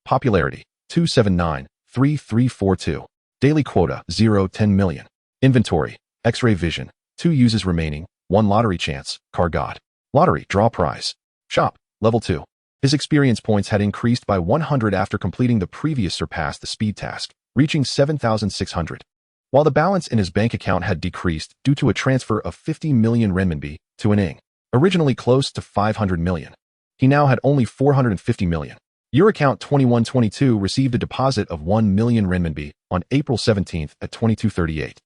Popularity, 279,3342. Daily quota, 10 million. Inventory, X-ray vision, 2 uses remaining, 1 lottery chance, car god. Lottery, draw prize. Shop, level 2. His experience points had increased by 100 after completing the previous surpassed the speed task, reaching 7,600. While the balance in his bank account had decreased due to a transfer of 50 million renminbi to an ing, originally close to 500 million. He now had only 450 million. Your account 2122 received a deposit of 1 million renminbi on April 17th at 22:38.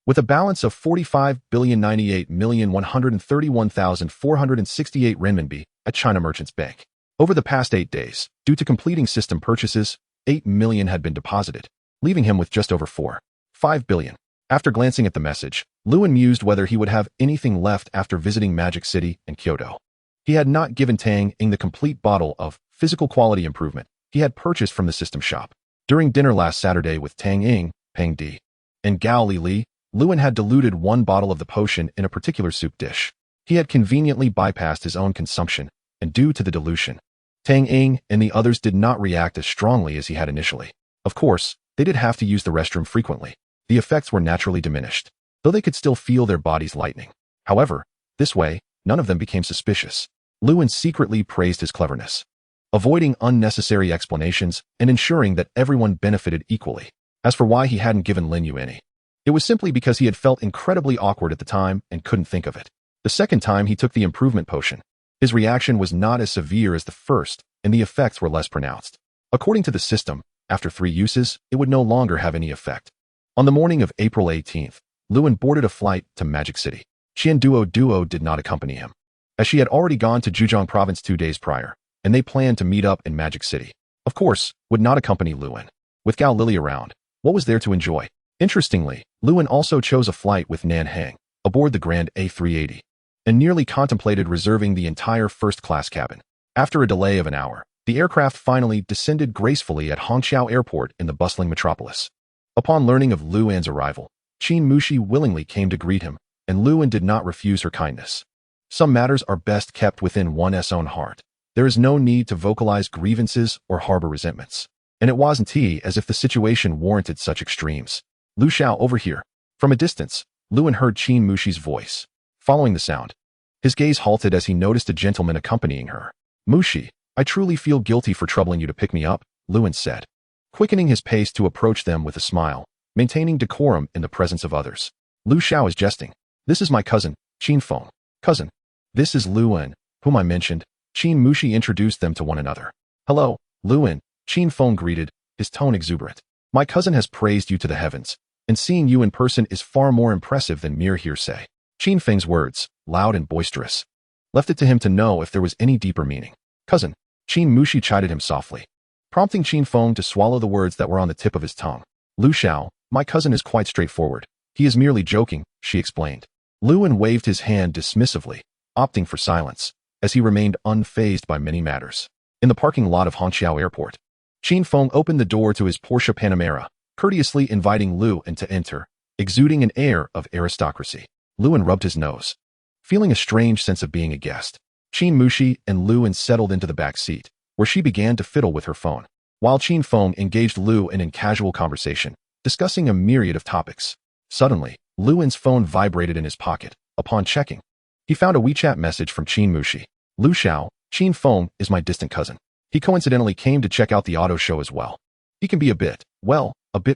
With a balance of 45,098,131,468 renminbi at China Merchants Bank. Over the past 8 days, due to completing system purchases, 8 million had been deposited, leaving him with just over 4.5 billion. After glancing at the message, Lewin mused whether he would have anything left after visiting Magic City and Kyoto. He had not given Tang Ing the complete bottle of physical quality improvement he had purchased from the system shop. During dinner last Saturday with Tang Ing, Peng Di, and Gao Li, Lewin had diluted 1 bottle of the potion in a particular soup dish. He had conveniently bypassed his own consumption, and due to the dilution, Tang Ing and the others did not react as strongly as he had initially. Of course, they did have to use the restroom frequently. The effects were naturally diminished, though they could still feel their bodies lightening. However, this way, none of them became suspicious. Lewin secretly praised his cleverness, avoiding unnecessary explanations and ensuring that everyone benefited equally. As for why he hadn't given Lin Yu any, it was simply because he had felt incredibly awkward at the time and couldn't think of it. The second time he took the improvement potion, his reaction was not as severe as the first, and the effects were less pronounced. According to the system, after 3 uses, it would no longer have any effect. On the morning of April 18th, Lewin boarded a flight to Magic City. Qian Duo did not accompany him, as she had already gone to Zhejiang province 2 days prior, and they planned to meet up in Magic City. Of course, would not accompany Lewin. With Gao Lili around, what was there to enjoy? Interestingly, Lewin also chose a flight with Nan Hang, aboard the Grand A380, and nearly contemplated reserving the entire first-class cabin. After a delay of an hour, the aircraft finally descended gracefully at Hongqiao Airport in the bustling metropolis. Upon learning of Lewin's arrival, Qin Mushi willingly came to greet him, and Lewin did not refuse her kindness. Some matters are best kept within one's own heart. There is no need to vocalize grievances or harbor resentments. And it wasn't as if the situation warranted such extremes. Lu Xiao, over here. From a distance, Lewin heard Qin Mushi's voice. Following the sound, his gaze halted as he noticed a gentleman accompanying her. Mushi, I truly feel guilty for troubling you to pick me up, Lewin said, quickening his pace to approach them with a smile, maintaining decorum in the presence of others. Lu Xiao is jesting. This is my cousin, Qin Feng. Cousin. This is Lewin, whom I mentioned. Qin Mushi introduced them to one another. Hello, Lewin, Qin Feng greeted, his tone exuberant. My cousin has praised you to the heavens, and seeing you in person is far more impressive than mere hearsay. Qin Feng's words, loud and boisterous, left it to him to know if there was any deeper meaning. Cousin, Qin Mushi chided him softly, prompting Qin Feng to swallow the words that were on the tip of his tongue. Lu Xiao, my cousin is quite straightforward. He is merely joking, she explained. Lewin waved his hand dismissively, opting for silence, as he remained unfazed by many matters. In the parking lot of Hongqiao Airport, Qin Feng opened the door to his Porsche Panamera, courteously inviting Lewin to enter, exuding an air of aristocracy. Lewin rubbed his nose, feeling a strange sense of being a guest. Qin Mushi and Lewin settled into the back seat, where she began to fiddle with her phone, while Qin Feng engaged Lewin in casual conversation, discussing a myriad of topics. Suddenly, Lewin's phone vibrated in his pocket. Upon checking, he found a WeChat message from Qin Mushi. Lu Xiao, Qin Feng is my distant cousin. He coincidentally came to check out the auto show as well. He can be a bit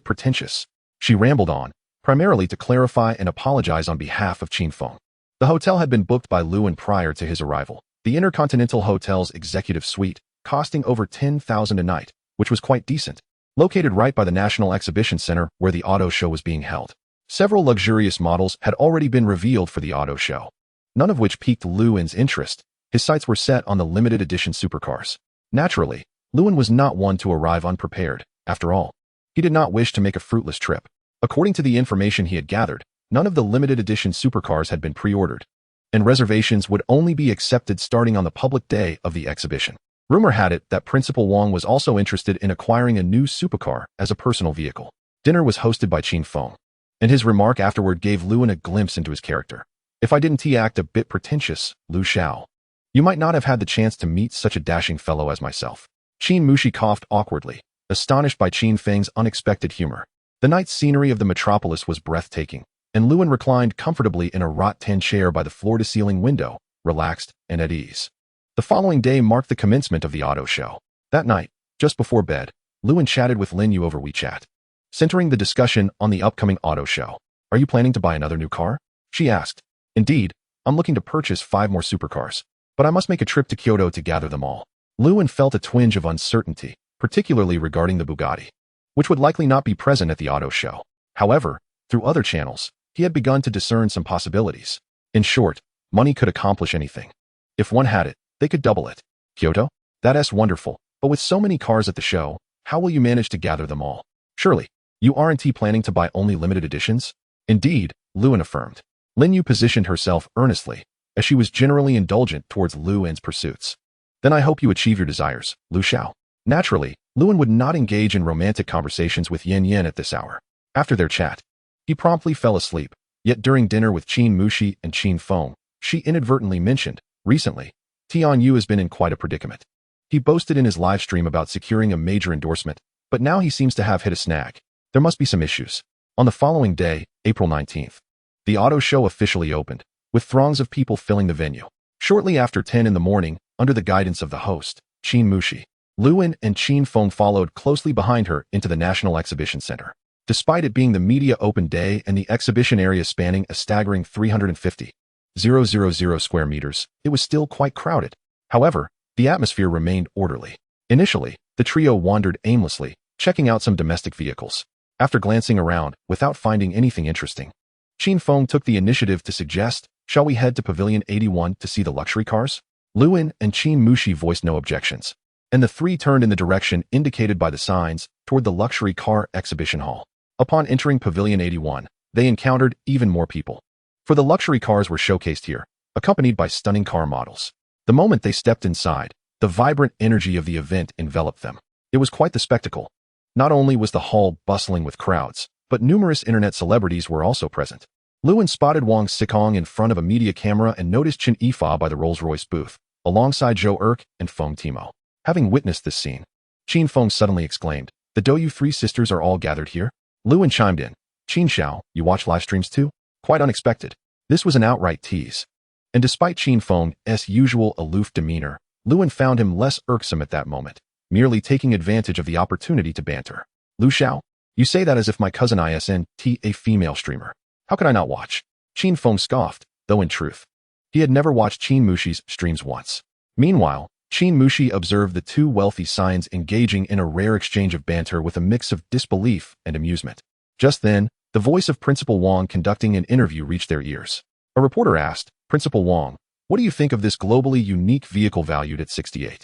pretentious. She rambled on, primarily to clarify and apologize on behalf of Qin Feng. The hotel had been booked by Lewin prior to his arrival. The Intercontinental Hotel's executive suite, costing over 10,000 a night, which was quite decent, located right by the National Exhibition Center where the auto show was being held. Several luxurious models had already been revealed for the auto show, none of which piqued Lewin's interest. His sights were set on the limited edition supercars. Naturally, Lewin was not one to arrive unprepared. After all, he did not wish to make a fruitless trip. According to the information he had gathered, none of the limited edition supercars had been pre-ordered, and reservations would only be accepted starting on the public day of the exhibition. Rumor had it that Principal Wang was also interested in acquiring a new supercar as a personal vehicle. Dinner was hosted by Qin Feng, and his remark afterward gave Lewin a glimpse into his character. If I didn't act a bit pretentious, Lu Xiao, you might not have had the chance to meet such a dashing fellow as myself. Qin Mushi coughed awkwardly, astonished by Qin Feng's unexpected humor. The night scenery of the metropolis was breathtaking, and Luan reclined comfortably in a rattan chair by the floor-to-ceiling window, relaxed and at ease. The following day marked the commencement of the auto show. That night, just before bed, Luan chatted with Lin Yu over WeChat, centering the discussion on the upcoming auto show. Are you planning to buy another new car? She asked. Indeed, I'm looking to purchase 5 more supercars, but I must make a trip to Kyoto to gather them all. Luan felt a twinge of uncertainty, particularly regarding the Bugatti, which would likely not be present at the auto show. However, through other channels, he had begun to discern some possibilities. In short, money could accomplish anything. If one had it, they could double it. Kyoto? That's wonderful, but with so many cars at the show, how will you manage to gather them all? Surely, you aren't planning to buy only limited editions? Indeed, Luan affirmed. Lin Yu positioned herself earnestly, as she was generally indulgent towards Luan's pursuits. Then I hope you achieve your desires, Lu Xiao. Naturally, Luan would not engage in romantic conversations with Yin Yin at this hour. After their chat, he promptly fell asleep, yet during dinner with Qin Mushi and Qin Feng, she inadvertently mentioned, recently, Tian Yu has been in quite a predicament. He boasted in his live stream about securing a major endorsement, but now he seems to have hit a snag. There must be some issues. On the following day, April 19th, the auto show officially opened, with throngs of people filling the venue. Shortly after 10 in the morning, under the guidance of the host, Qin Mushi, Luan and Qin Feng followed closely behind her into the National Exhibition Center. Despite it being the media open day and the exhibition area spanning a staggering 350,000 square meters, it was still quite crowded. However, the atmosphere remained orderly. Initially, the trio wandered aimlessly, checking out some domestic vehicles. After glancing around, without finding anything interesting, Qin Feng took the initiative to suggest, shall we head to Pavilion 81 to see the luxury cars? Luan and Qin Mushi voiced no objections, and the three turned in the direction indicated by the signs toward the luxury car exhibition hall. Upon entering Pavilion 81, they encountered even more people. For the luxury cars were showcased here, accompanied by stunning car models. The moment they stepped inside, the vibrant energy of the event enveloped them. It was quite the spectacle. Not only was the hall bustling with crowds, but numerous internet celebrities were also present. Luan spotted Wang Xikong in front of a media camera and noticed Chen Yifa by the Rolls-Royce booth, alongside Zhou Erk and Feng Timo. Having witnessed this scene, Qin Feng suddenly exclaimed, "The Douyu three sisters are all gathered here?" Luan chimed in, "Qin Xiao, you watch live streams too?" Quite unexpected. This was an outright tease. And despite Qin Feng's usual aloof demeanor, Luan found him less irksome at that moment, merely taking advantage of the opportunity to banter. "Lu Xiao, you say that as if my cousin isn't a female streamer. How could I not watch?" Qin Feng scoffed, though in truth, he had never watched Qin Mushi's streams once. Meanwhile, Qin Mushi observed the two wealthy scions engaging in a rare exchange of banter with a mix of disbelief and amusement. Just then, the voice of Principal Wang conducting an interview reached their ears. A reporter asked, "Principal Wang, what do you think of this globally unique vehicle valued at 68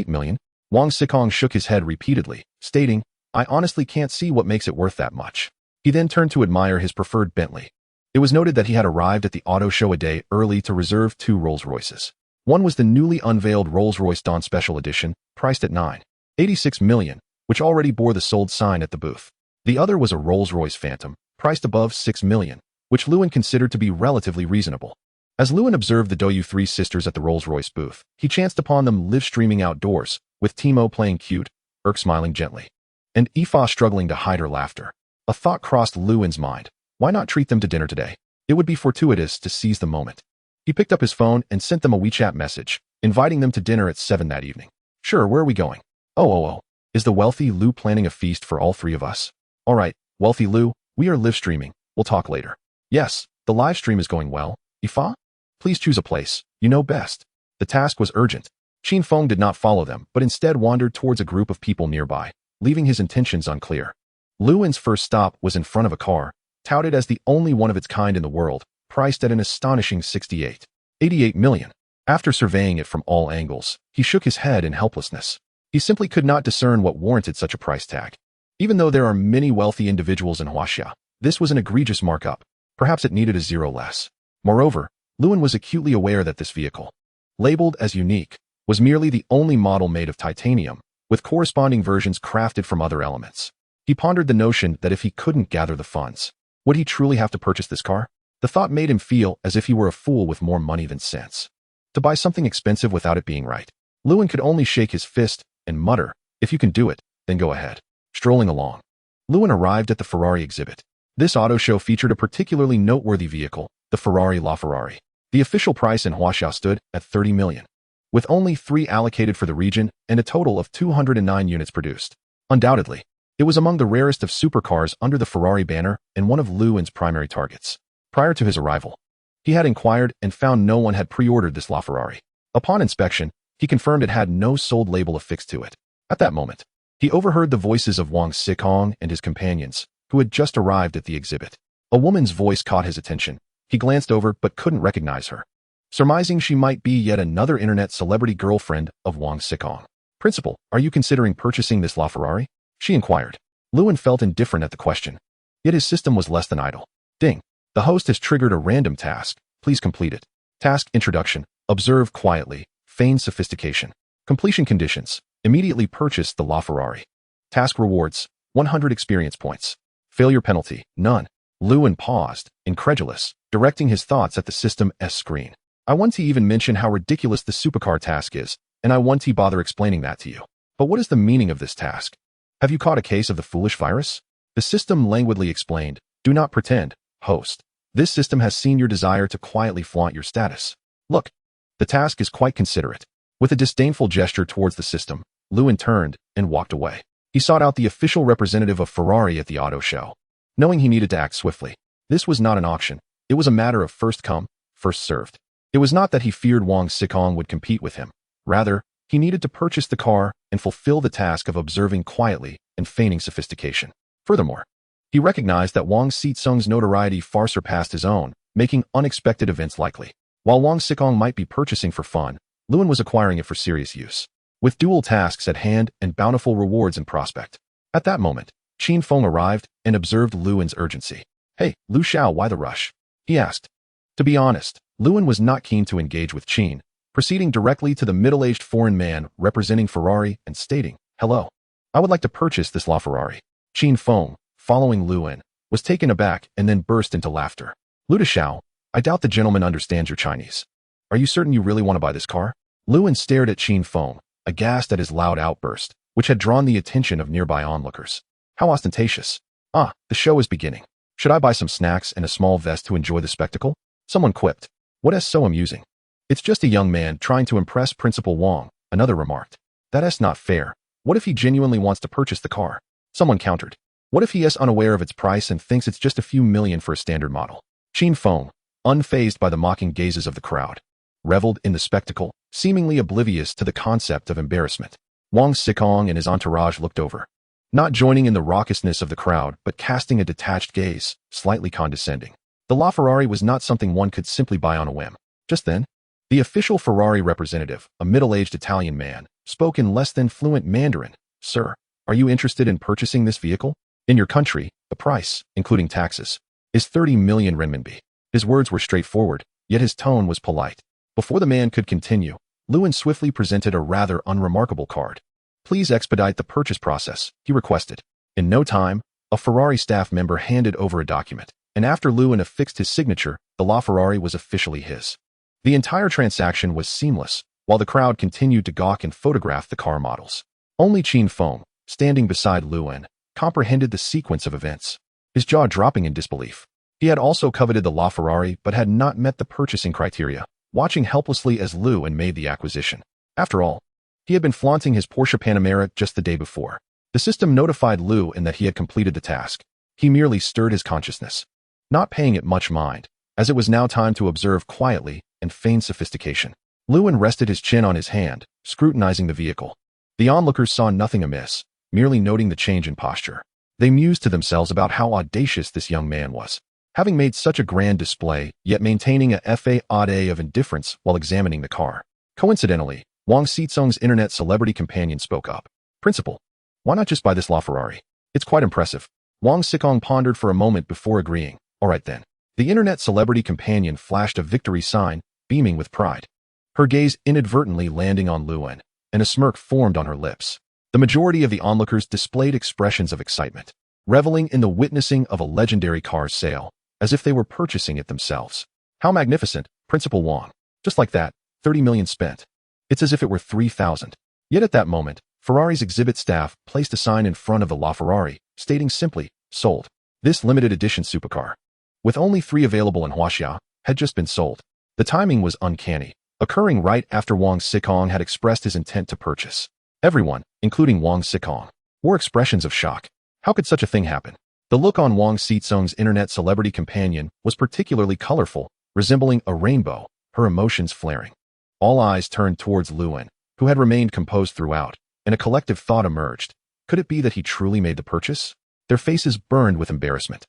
million? Wang Xikong shook his head repeatedly, stating, "I honestly can't see what makes it worth that much." He then turned to admire his preferred Bentley. It was noted that he had arrived at the auto show a day early to reserve 2 Rolls-Royces. One was the newly unveiled Rolls-Royce Dawn Special Edition, priced at $9.86 million, which already bore the sold sign at the booth. The other was a Rolls-Royce Phantom, priced above $6 million, which Luan considered to be relatively reasonable. As Luan observed the Douyu three sisters at the Rolls-Royce booth, he chanced upon them live streaming outdoors, with Timo playing cute, Erk smiling gently, and Yifa struggling to hide her laughter. A thought crossed Luan's mind. Why not treat them to dinner today? It would be fortuitous to seize the moment. He picked up his phone and sent them a WeChat message, inviting them to dinner at 7 that evening. "Sure, where are we going?" Oh. Is the wealthy Lu planning a feast for all 3 of us?" "All right, wealthy Lu, we are live streaming. We'll talk later." "Yes, the live stream is going well. Yifa? Please choose a place. You know best." The task was urgent. Qin Feng did not follow them, but instead wandered towards a group of people nearby, leaving his intentions unclear. Luan's first stop was in front of a car, touted as the only one of its kind in the world, priced at an astonishing 68 million. After surveying it from all angles, he shook his head in helplessness. He simply could not discern what warranted such a price tag. Even though there are many wealthy individuals in Huaxia, this was an egregious markup. Perhaps it needed a zero less. Moreover, Luan was acutely aware that this vehicle, labeled as unique, was merely the only model made of titanium, with corresponding versions crafted from other elements. He pondered the notion that if he couldn't gather the funds, would he truly have to purchase this car? The thought made him feel as if he were a fool with more money than sense. To buy something expensive without it being right. Luan could only shake his fist and mutter, "If you can do it, then go ahead." Strolling along, Lewin arrived at the Ferrari exhibit. This auto show featured a particularly noteworthy vehicle, the Ferrari LaFerrari. The official price in Huaxiao stood at 30 million, with only 3 allocated for the region and a total of 209 units produced. Undoubtedly, it was among the rarest of supercars under the Ferrari banner and one of Lewin's primary targets. Prior to his arrival, he had inquired and found no one had pre-ordered this LaFerrari. Upon inspection, he confirmed it had no sold label affixed to it. At that moment, he overheard the voices of Wang Xikong and his companions, who had just arrived at the exhibit. A woman's voice caught his attention. He glanced over but couldn't recognize her, surmising she might be yet another internet celebrity girlfriend of Wang Xikong. "Principal, are you considering purchasing this LaFerrari?" she inquired. Lewin felt indifferent at the question, yet his system was less than idle. Ding. The host has triggered a random task. Please complete it. Task Introduction. Observe quietly. Feign sophistication. Completion conditions. Immediately purchase the LaFerrari. Task rewards. 100 experience points. Failure penalty. None. Lewin paused, incredulous, directing his thoughts at the system's screen. "I want to even mention how ridiculous the supercar task is, and I want to bother explaining that to you. But what is the meaning of this task? Have you caught a case of the foolish virus?" The system languidly explained, "Do not pretend, host. This system has seen your desire to quietly flaunt your status. Look, the task is quite considerate." With a disdainful gesture towards the system, Lewin turned and walked away. He sought out the official representative of Ferrari at the auto show, knowing he needed to act swiftly. This was not an auction. It was a matter of first come, first served. It was not that he feared Wang Xikong would compete with him. Rather, he needed to purchase the car and fulfill the task of observing quietly and feigning sophistication. Furthermore, he recognized that Wang Xikong's notoriety far surpassed his own, making unexpected events likely. While Wang Xikong might be purchasing for fun, Lewin was acquiring it for serious use, with dual tasks at hand and bountiful rewards in prospect. At that moment, Qin Feng arrived and observed Lewin's urgency. "Hey, Lu Xiao, why the rush?" he asked. To be honest, Lewin was not keen to engage with Qin, proceeding directly to the middle-aged foreign man representing Ferrari and stating, "Hello. I would like to purchase this LaFerrari." Qin Feng, following Lewin, was taken aback and then burst into laughter. "Lu Xiao, I doubt the gentleman understands your Chinese. Are you certain you really want to buy this car?" Lewin stared at Qin Feng, aghast at his loud outburst, which had drawn the attention of nearby onlookers. How ostentatious. "Ah, the show is beginning. Should I buy some snacks and a small vest to enjoy the spectacle?" Someone quipped. "What is so amusing?" "It's just a young man trying to impress Principal Wang," another remarked. "That's not fair. What if he genuinely wants to purchase the car?" Someone countered. "What if he is unaware of its price and thinks it's just a few million for a standard model?" Qin Feng, unfazed by the mocking gazes of the crowd, reveled in the spectacle, seemingly oblivious to the concept of embarrassment. Wang Xikong and his entourage looked over, not joining in the raucousness of the crowd but casting a detached gaze, slightly condescending. The LaFerrari was not something one could simply buy on a whim. Just then, the official Ferrari representative, a middle-aged Italian man, spoke in less than fluent Mandarin. "Sir, are you interested in purchasing this vehicle? In your country, the price, including taxes, is 30 million renminbi." His words were straightforward, yet his tone was polite. Before the man could continue, Lewin swiftly presented a rather unremarkable card. "Please expedite the purchase process," he requested. In no time, a Ferrari staff member handed over a document, and after Lewin affixed his signature, the LaFerrari was officially his. The entire transaction was seamless, while the crowd continued to gawk and photograph the car models. Only Qin Feng, standing beside Lewin, comprehended the sequence of events, his jaw dropping in disbelief. He had also coveted the LaFerrari but had not met the purchasing criteria, watching helplessly as Lewin made the acquisition. After all, he had been flaunting his Porsche Panamera just the day before. The system notified Lewin that he had completed the task. He merely stirred his consciousness, not paying it much mind, as it was now time to observe quietly and feign sophistication. Lewin rested his chin on his hand, scrutinizing the vehicle. The onlookers saw nothing amiss, merely noting the change in posture. They mused to themselves about how audacious this young man was, having made such a grand display, yet maintaining a facade of indifference while examining the car. Coincidentally, Wang Xizong's internet celebrity companion spoke up. "Principal, why not just buy this LaFerrari? It's quite impressive." Wang Xikong pondered for a moment before agreeing. "All right then." The internet celebrity companion flashed a victory sign, beaming with pride, her gaze inadvertently landing on Lewin, and a smirk formed on her lips. The majority of the onlookers displayed expressions of excitement, reveling in the witnessing of a legendary car's sale, as if they were purchasing it themselves. "How magnificent, Principal Wang. Just like that, 30 million spent. It's as if it were 3,000. Yet at that moment, Ferrari's exhibit staff placed a sign in front of the LaFerrari, stating simply, sold. This limited edition supercar, with only 3 available in Huaxia, had just been sold. The timing was uncanny, occurring right after Wang Xikong had expressed his intent to purchase. Everyone, including Wang Xikong, wore expressions of shock. How could such a thing happen? The look on Wang Xizong's internet celebrity companion was particularly colorful, resembling a rainbow, her emotions flaring. All eyes turned towards Luan, who had remained composed throughout, and a collective thought emerged. Could it be that he truly made the purchase? Their faces burned with embarrassment.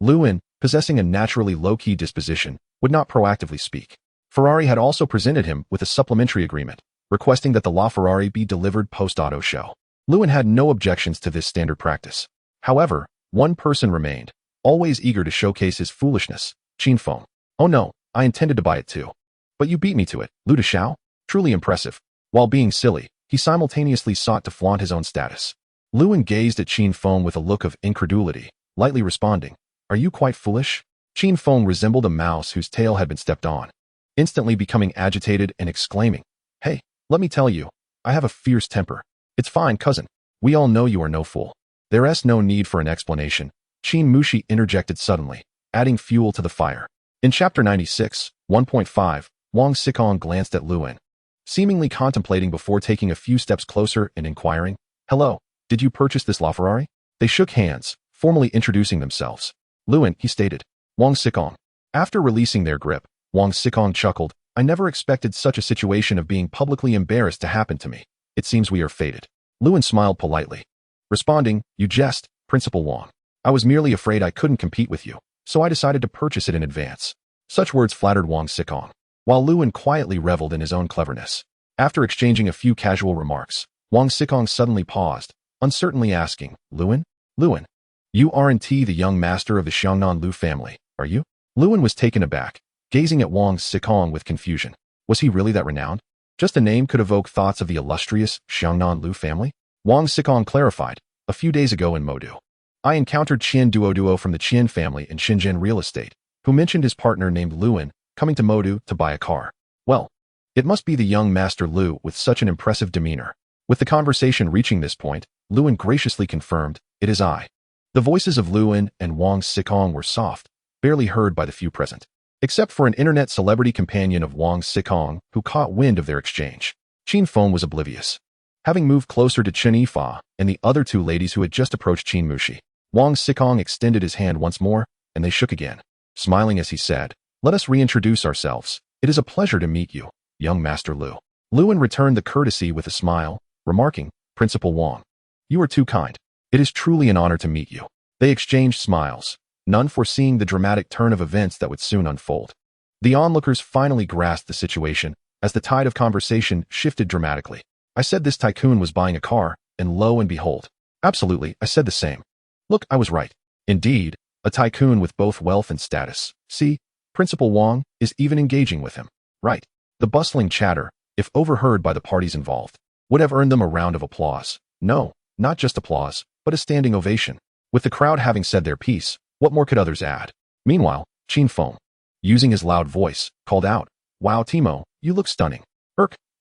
Luan, possessing a naturally low-key disposition, would not proactively speak. Ferrari had also presented him with a supplementary agreement, requesting that the LaFerrari be delivered post-auto show. Luan had no objections to this standard practice. However, one person remained, always eager to showcase his foolishness, Qin Feng. Oh no, I intended to buy it too. But you beat me to it, Lu Deshao? Truly impressive. While being silly, he simultaneously sought to flaunt his own status. Luan gazed at Qin Feng with a look of incredulity, lightly responding, "Are you quite foolish?" Qin Feng resembled a mouse whose tail had been stepped on, instantly becoming agitated and exclaiming, "Hey, let me tell you, I have a fierce temper. It's fine, cousin. We all know you are no fool." There's no need for an explanation, Qin Mushi interjected suddenly, adding fuel to the fire. In Chapter 96, 1.5, Wang Xikong glanced at Luan, seemingly contemplating before taking a few steps closer and inquiring, "Hello, did you purchase this LaFerrari?" They shook hands, formally introducing themselves. "Luan," he stated. "Wang Xikong." After releasing their grip, Wang Xikong chuckled, "I never expected such a situation of being publicly embarrassed to happen to me. It seems we are fated." Luan smiled politely, responding, "You jest, Principal Wang. I was merely afraid I couldn't compete with you, so I decided to purchase it in advance." Such words flattered Wang Xikong, while Luan quietly reveled in his own cleverness. After exchanging a few casual remarks, Wang Xikong suddenly paused, uncertainly asking, "Luan? Luan, you aren't the young master of the Xiangnan Lu family, are you?" Luan was taken aback, gazing at Wang Xikong with confusion. Was he really that renowned? Just a name could evoke thoughts of the illustrious Xiangnan Lu family? Wang Xikong clarified, "A few days ago in Modu, I encountered Qian Duo from the Qian family in Shenzhen real estate, who mentioned his partner named Luan coming to Modu to buy a car. Well, it must be the young Master Lu with such an impressive demeanor." With the conversation reaching this point, Luan graciously confirmed, "It is I." The voices of Luan and Wang Xikong were soft, barely heard by the few present, except for an internet celebrity companion of Wang Xikong who caught wind of their exchange. Qin Feng was oblivious. Having moved closer to Chen Yifa and the other 2 ladies who had just approached Qin Mushi, Wang Xikong extended his hand once more, and they shook again. Smiling as he said, "Let us reintroduce ourselves. It is a pleasure to meet you, young Master Lu." Luan returned the courtesy with a smile, remarking, "Principal Wang, you are too kind. It is truly an honor to meet you." They exchanged smiles, none foreseeing the dramatic turn of events that would soon unfold. The onlookers finally grasped the situation as the tide of conversation shifted dramatically. "I said this tycoon was buying a car, and lo and behold." "Absolutely, I said the same. Look, I was right. Indeed, a tycoon with both wealth and status. See, Principal Wang is even engaging with him." Right. The bustling chatter, if overheard by the parties involved, would have earned them a round of applause. No, not just applause, but a standing ovation. With the crowd having said their piece, what more could others add? Meanwhile, Qin Feng, using his loud voice, called out, "Wow, Timo, you look stunning.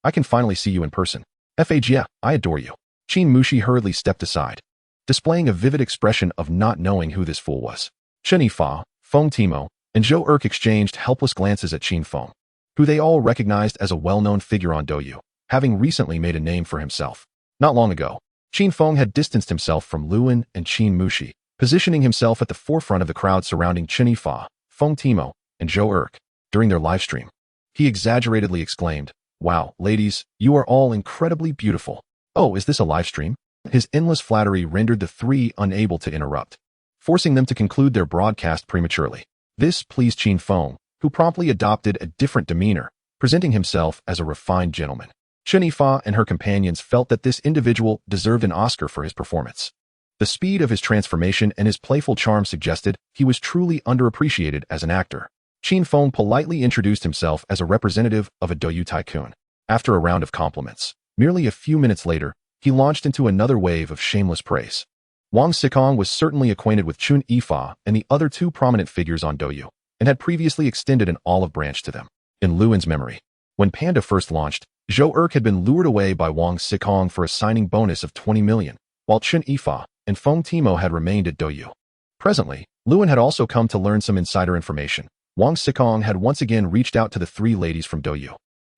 I can finally see you in person. Yeah, I adore you." Qin Mushi hurriedly stepped aside, displaying a vivid expression of not knowing who this fool was. Chen Yifa, Feng Timo, and Zhou exchanged helpless glances at Qin Feng, who they all recognized as a well-known figure on Douyu, having recently made a name for himself. Not long ago, Qin Feng had distanced himself from Luan and Qin Mushi, positioning himself at the forefront of the crowd surrounding Chen Yifa, Feng Timo, and Zhou during their livestream. He exaggeratedly exclaimed, "Wow, ladies, you are all incredibly beautiful. Oh, is this a livestream?" His endless flattery rendered the 3 unable to interrupt, forcing them to conclude their broadcast prematurely. This pleased Qin Feng, who promptly adopted a different demeanor, presenting himself as a refined gentleman. Chen Yifa and her companions felt that this individual deserved an Oscar for his performance. The speed of his transformation and his playful charm suggested he was truly underappreciated as an actor. Qin Feng politely introduced himself as a representative of a Douyu tycoon. After a round of compliments, merely a few minutes later, he launched into another wave of shameless praise. Wang Xikong was certainly acquainted with Chen Yifa and the other 2 prominent figures on Douyu, and had previously extended an olive branch to them. In Luan's memory, When Panda first launched, Zhou Erk had been lured away by Wang Xikong for a signing bonus of 20 million, while Chen Yifa and Feng Timo had remained at Douyu. Presently, Luan had also come to learn some insider information. Wang Xikong had once again reached out to the three ladies from Douyu,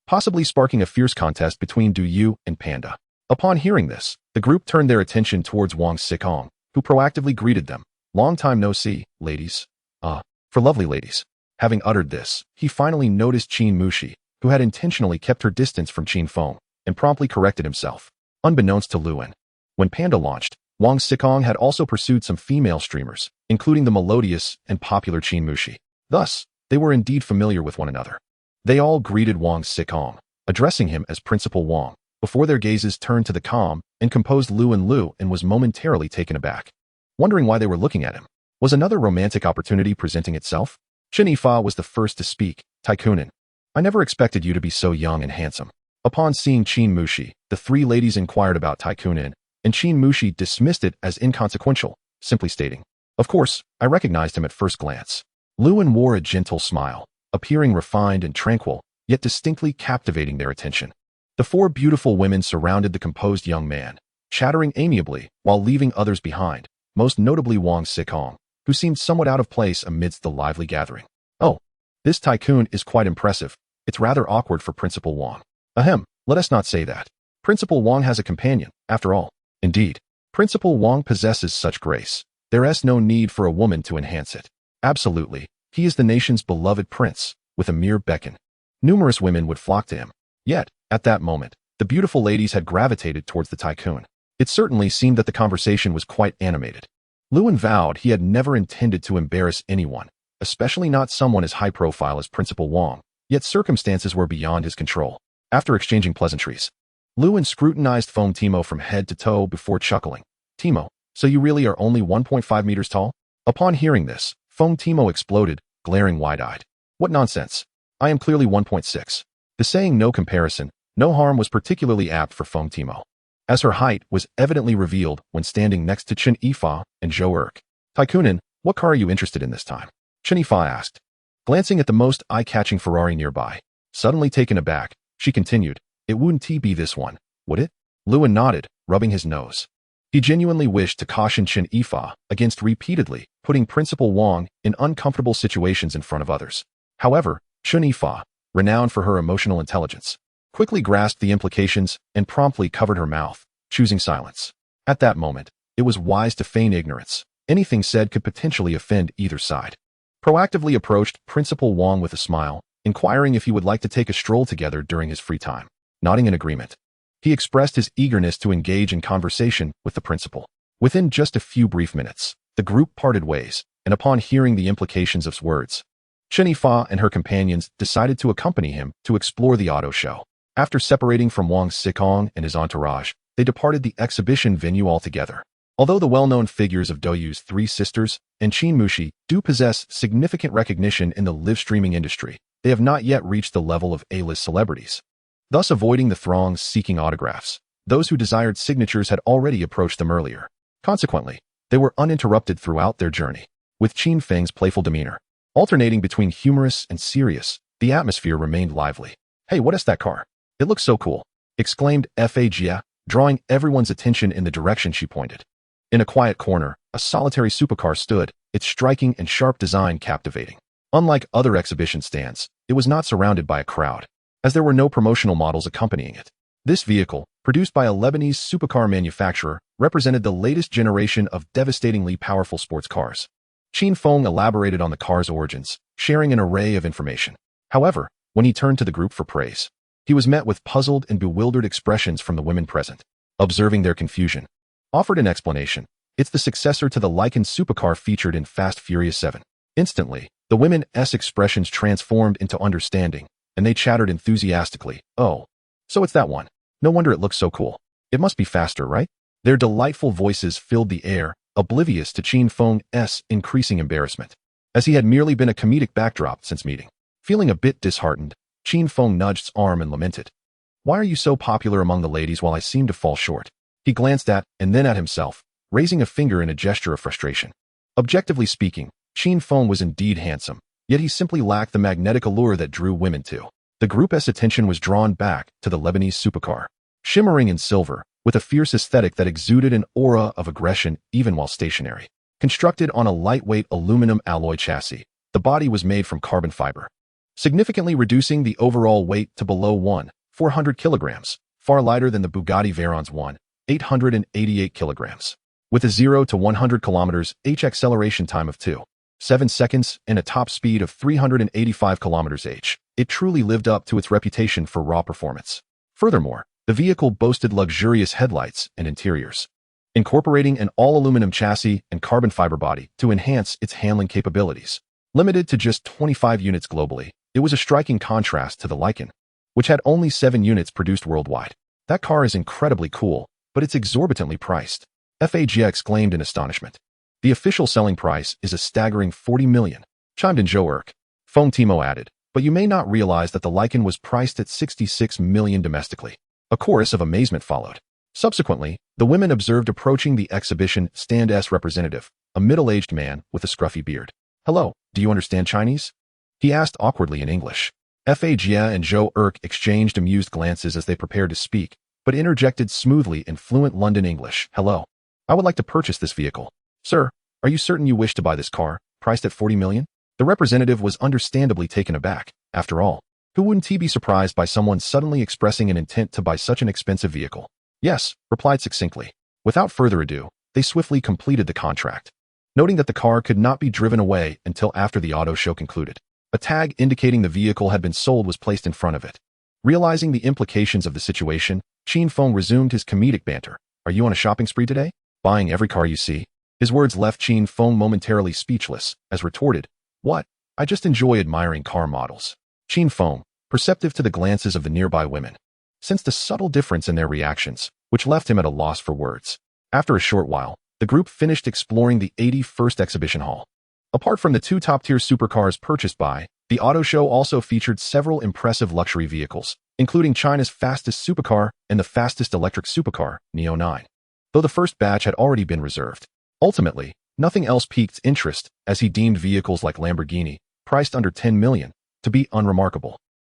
possibly sparking a fierce contest between Douyu and Panda. Upon hearing this, the group turned their attention towards Wang Xikong, who proactively greeted them. "Long time no see, ladies. For lovely ladies." Having uttered this, he finally noticed Qin Mushi, who had intentionally kept her distance from Qin Feng, and promptly corrected himself, unbeknownst to Luan. When Panda launched, Wang Xikong had also pursued some female streamers, including the melodious and popular Qin Mushi. Thus, they were indeed familiar with one another. They all greeted Wang Xikong, addressing him as Principal Wang, before their gazes turned to the calm and composed Lu and was momentarily taken aback. Wondering why they were looking at him, was another romantic opportunity presenting itself? Chen Yifa was the first to speak. "Tycoonin, I never expected you to be so young and handsome." Upon seeing Qin Mushi, the three ladies inquired about Tycoonin, and Qin Mushi dismissed it as inconsequential, simply stating, "Of course, I recognized him at first glance." Luan wore a gentle smile, appearing refined and tranquil, yet distinctly captivating their attention. The four beautiful women surrounded the composed young man, chattering amiably while leaving others behind, most notably Wang Xikong, who seemed somewhat out of place amidst the lively gathering. "Oh, this tycoon is quite impressive. It's rather awkward for Principal Wang." "Ahem, let us not say that. Principal Wang has a companion, after all." "Indeed, Principal Wang possesses such grace. There is no need for a woman to enhance it." "Absolutely, he is the nation's beloved prince, with a mere beckon." Numerous women would flock to him. Yet, at that moment, the beautiful ladies had gravitated towards the tycoon. It certainly seemed that the conversation was quite animated. Luan vowed he had never intended to embarrass anyone, especially not someone as high profile as Principal Wang, yet circumstances were beyond his control. After exchanging pleasantries, Luan scrutinized Feng Timo from head to toe before chuckling. "Timo, so you really are only 1.5 meters tall?" Upon hearing this, Feng Timo exploded, glaring wide-eyed. "What nonsense! I am clearly 1.6. The saying "no comparison, no harm" was particularly apt for Feng Timo, as her height was evidently revealed when standing next to Chen Yifa and Zhou Erk. "Tycoonin, what car are you interested in this time?" Chen Yifa asked, glancing at the most eye-catching Ferrari nearby. Suddenly taken aback, she continued, "It wouldn't be this one, would it?" Luan nodded, rubbing his nose. He genuinely wished to caution Chen Yifa against repeatedly putting Principal Wang in uncomfortable situations in front of others. However, Chen Yifa, renowned for her emotional intelligence, quickly grasped the implications and promptly covered her mouth, choosing silence. At that moment, it was wise to feign ignorance. Anything said could potentially offend either side. Proactively approached Principal Wang with a smile, inquiring if he would like to take a stroll together during his free time. Nodding in agreement, he expressed his eagerness to engage in conversation with the principal. Within just a few brief minutes, the group parted ways, and upon hearing the implications of his words, Chen Yifa and her companions decided to accompany him to explore the auto show. After separating from Wang Xikong and his entourage, they departed the exhibition venue altogether. Although the well-known figures of Douyu's three sisters and Qin Mushi do possess significant recognition in the live streaming industry, they have not yet reached the level of A-list celebrities, thus avoiding the throngs seeking autographs. Those who desired signatures had already approached them earlier. Consequently, they were uninterrupted throughout their journey. With Qin Feng's playful demeanor, alternating between humorous and serious, the atmosphere remained lively. "Hey, what is that car? It looks so cool," exclaimed Fajia, drawing everyone's attention in the direction she pointed. In a quiet corner, a solitary supercar stood, its striking and sharp design captivating. Unlike other exhibition stands, it was not surrounded by a crowd, as there were no promotional models accompanying it. This vehicle, produced by a Lebanese supercar manufacturer, represented the latest generation of devastatingly powerful sports cars. Qin Feng elaborated on the car's origins, sharing an array of information. However, when he turned to the group for praise, he was met with puzzled and bewildered expressions from the women present. Observing their confusion, offered an explanation. "It's the successor to the Lycan supercar featured in Fast Furious 7. Instantly, the women's expressions transformed into understanding, and they chattered enthusiastically. "Oh, so it's that one. No wonder it looks so cool. It must be faster, right?" Their delightful voices filled the air, oblivious to Qin Feng's increasing embarrassment, as he had merely been a comedic backdrop since meeting. Feeling a bit disheartened, Qin Feng nudged his arm and lamented, "Why are you so popular among the ladies while I seem to fall short?" He glanced at, and then at himself, raising a finger in a gesture of frustration. Objectively speaking, Qin Feng was indeed handsome, yet he simply lacked the magnetic allure that drew women to the group's attention was drawn back to the Lebanese supercar. Shimmering in silver, with a fierce aesthetic that exuded an aura of aggression even while stationary. Constructed on a lightweight aluminum alloy chassis, the body was made from carbon fiber, significantly reducing the overall weight to below 400 kilograms, far lighter than the Bugatti Veyron's 888 kilograms. With a 0 to 100 kilometers h acceleration time of 2.7 seconds and a top speed of 385 kilometers h, it truly lived up to its reputation for raw performance. Furthermore, the vehicle boasted luxurious headlights and interiors, incorporating an all-aluminum chassis and carbon fiber body to enhance its handling capabilities. Limited to just 25 units globally, it was a striking contrast to the Lycan, which had only 7 units produced worldwide. That car is incredibly cool, but it's exorbitantly priced, FAG exclaimed in astonishment. The official selling price is a staggering 40 million, chimed in Joe Irk. Foam Timo added, but you may not realize that the Lycan was priced at 66 million domestically. A chorus of amazement followed. Subsequently, the women observed approaching the exhibition stand's representative, a middle-aged man with a scruffy beard. Hello, do you understand Chinese? He asked awkwardly in English. FAG and Joe Irk exchanged amused glances as they prepared to speak, but interjected smoothly in fluent London English. Hello. I would like to purchase this vehicle. Sir, are you certain you wish to buy this car, priced at 40 million? The representative was understandably taken aback. After all, who wouldn't he be surprised by someone suddenly expressing an intent to buy such an expensive vehicle? Yes, replied succinctly. Without further ado, they swiftly completed the contract, noting that the car could not be driven away until after the auto show concluded. A tag indicating the vehicle had been sold was placed in front of it. Realizing the implications of the situation, Qin Feng resumed his comedic banter. Are you on a shopping spree today? Buying every car you see? His words left Qin Feng momentarily speechless, as retorted, What? I just enjoy admiring car models. Qin Feng, perceptive to the glances of the nearby women, sensed a subtle difference in their reactions, which left him at a loss for words. After a short while, the group finished exploring the 81st exhibition hall. Apart from the 2 top-tier supercars purchased by, the auto show also featured several impressive luxury vehicles, including China's fastest supercar and the fastest electric supercar, Neo 9. Though the first batch had already been reserved. Ultimately, nothing else piqued interest, as he deemed vehicles like Lamborghini, priced under 10 million, to be unremarkable.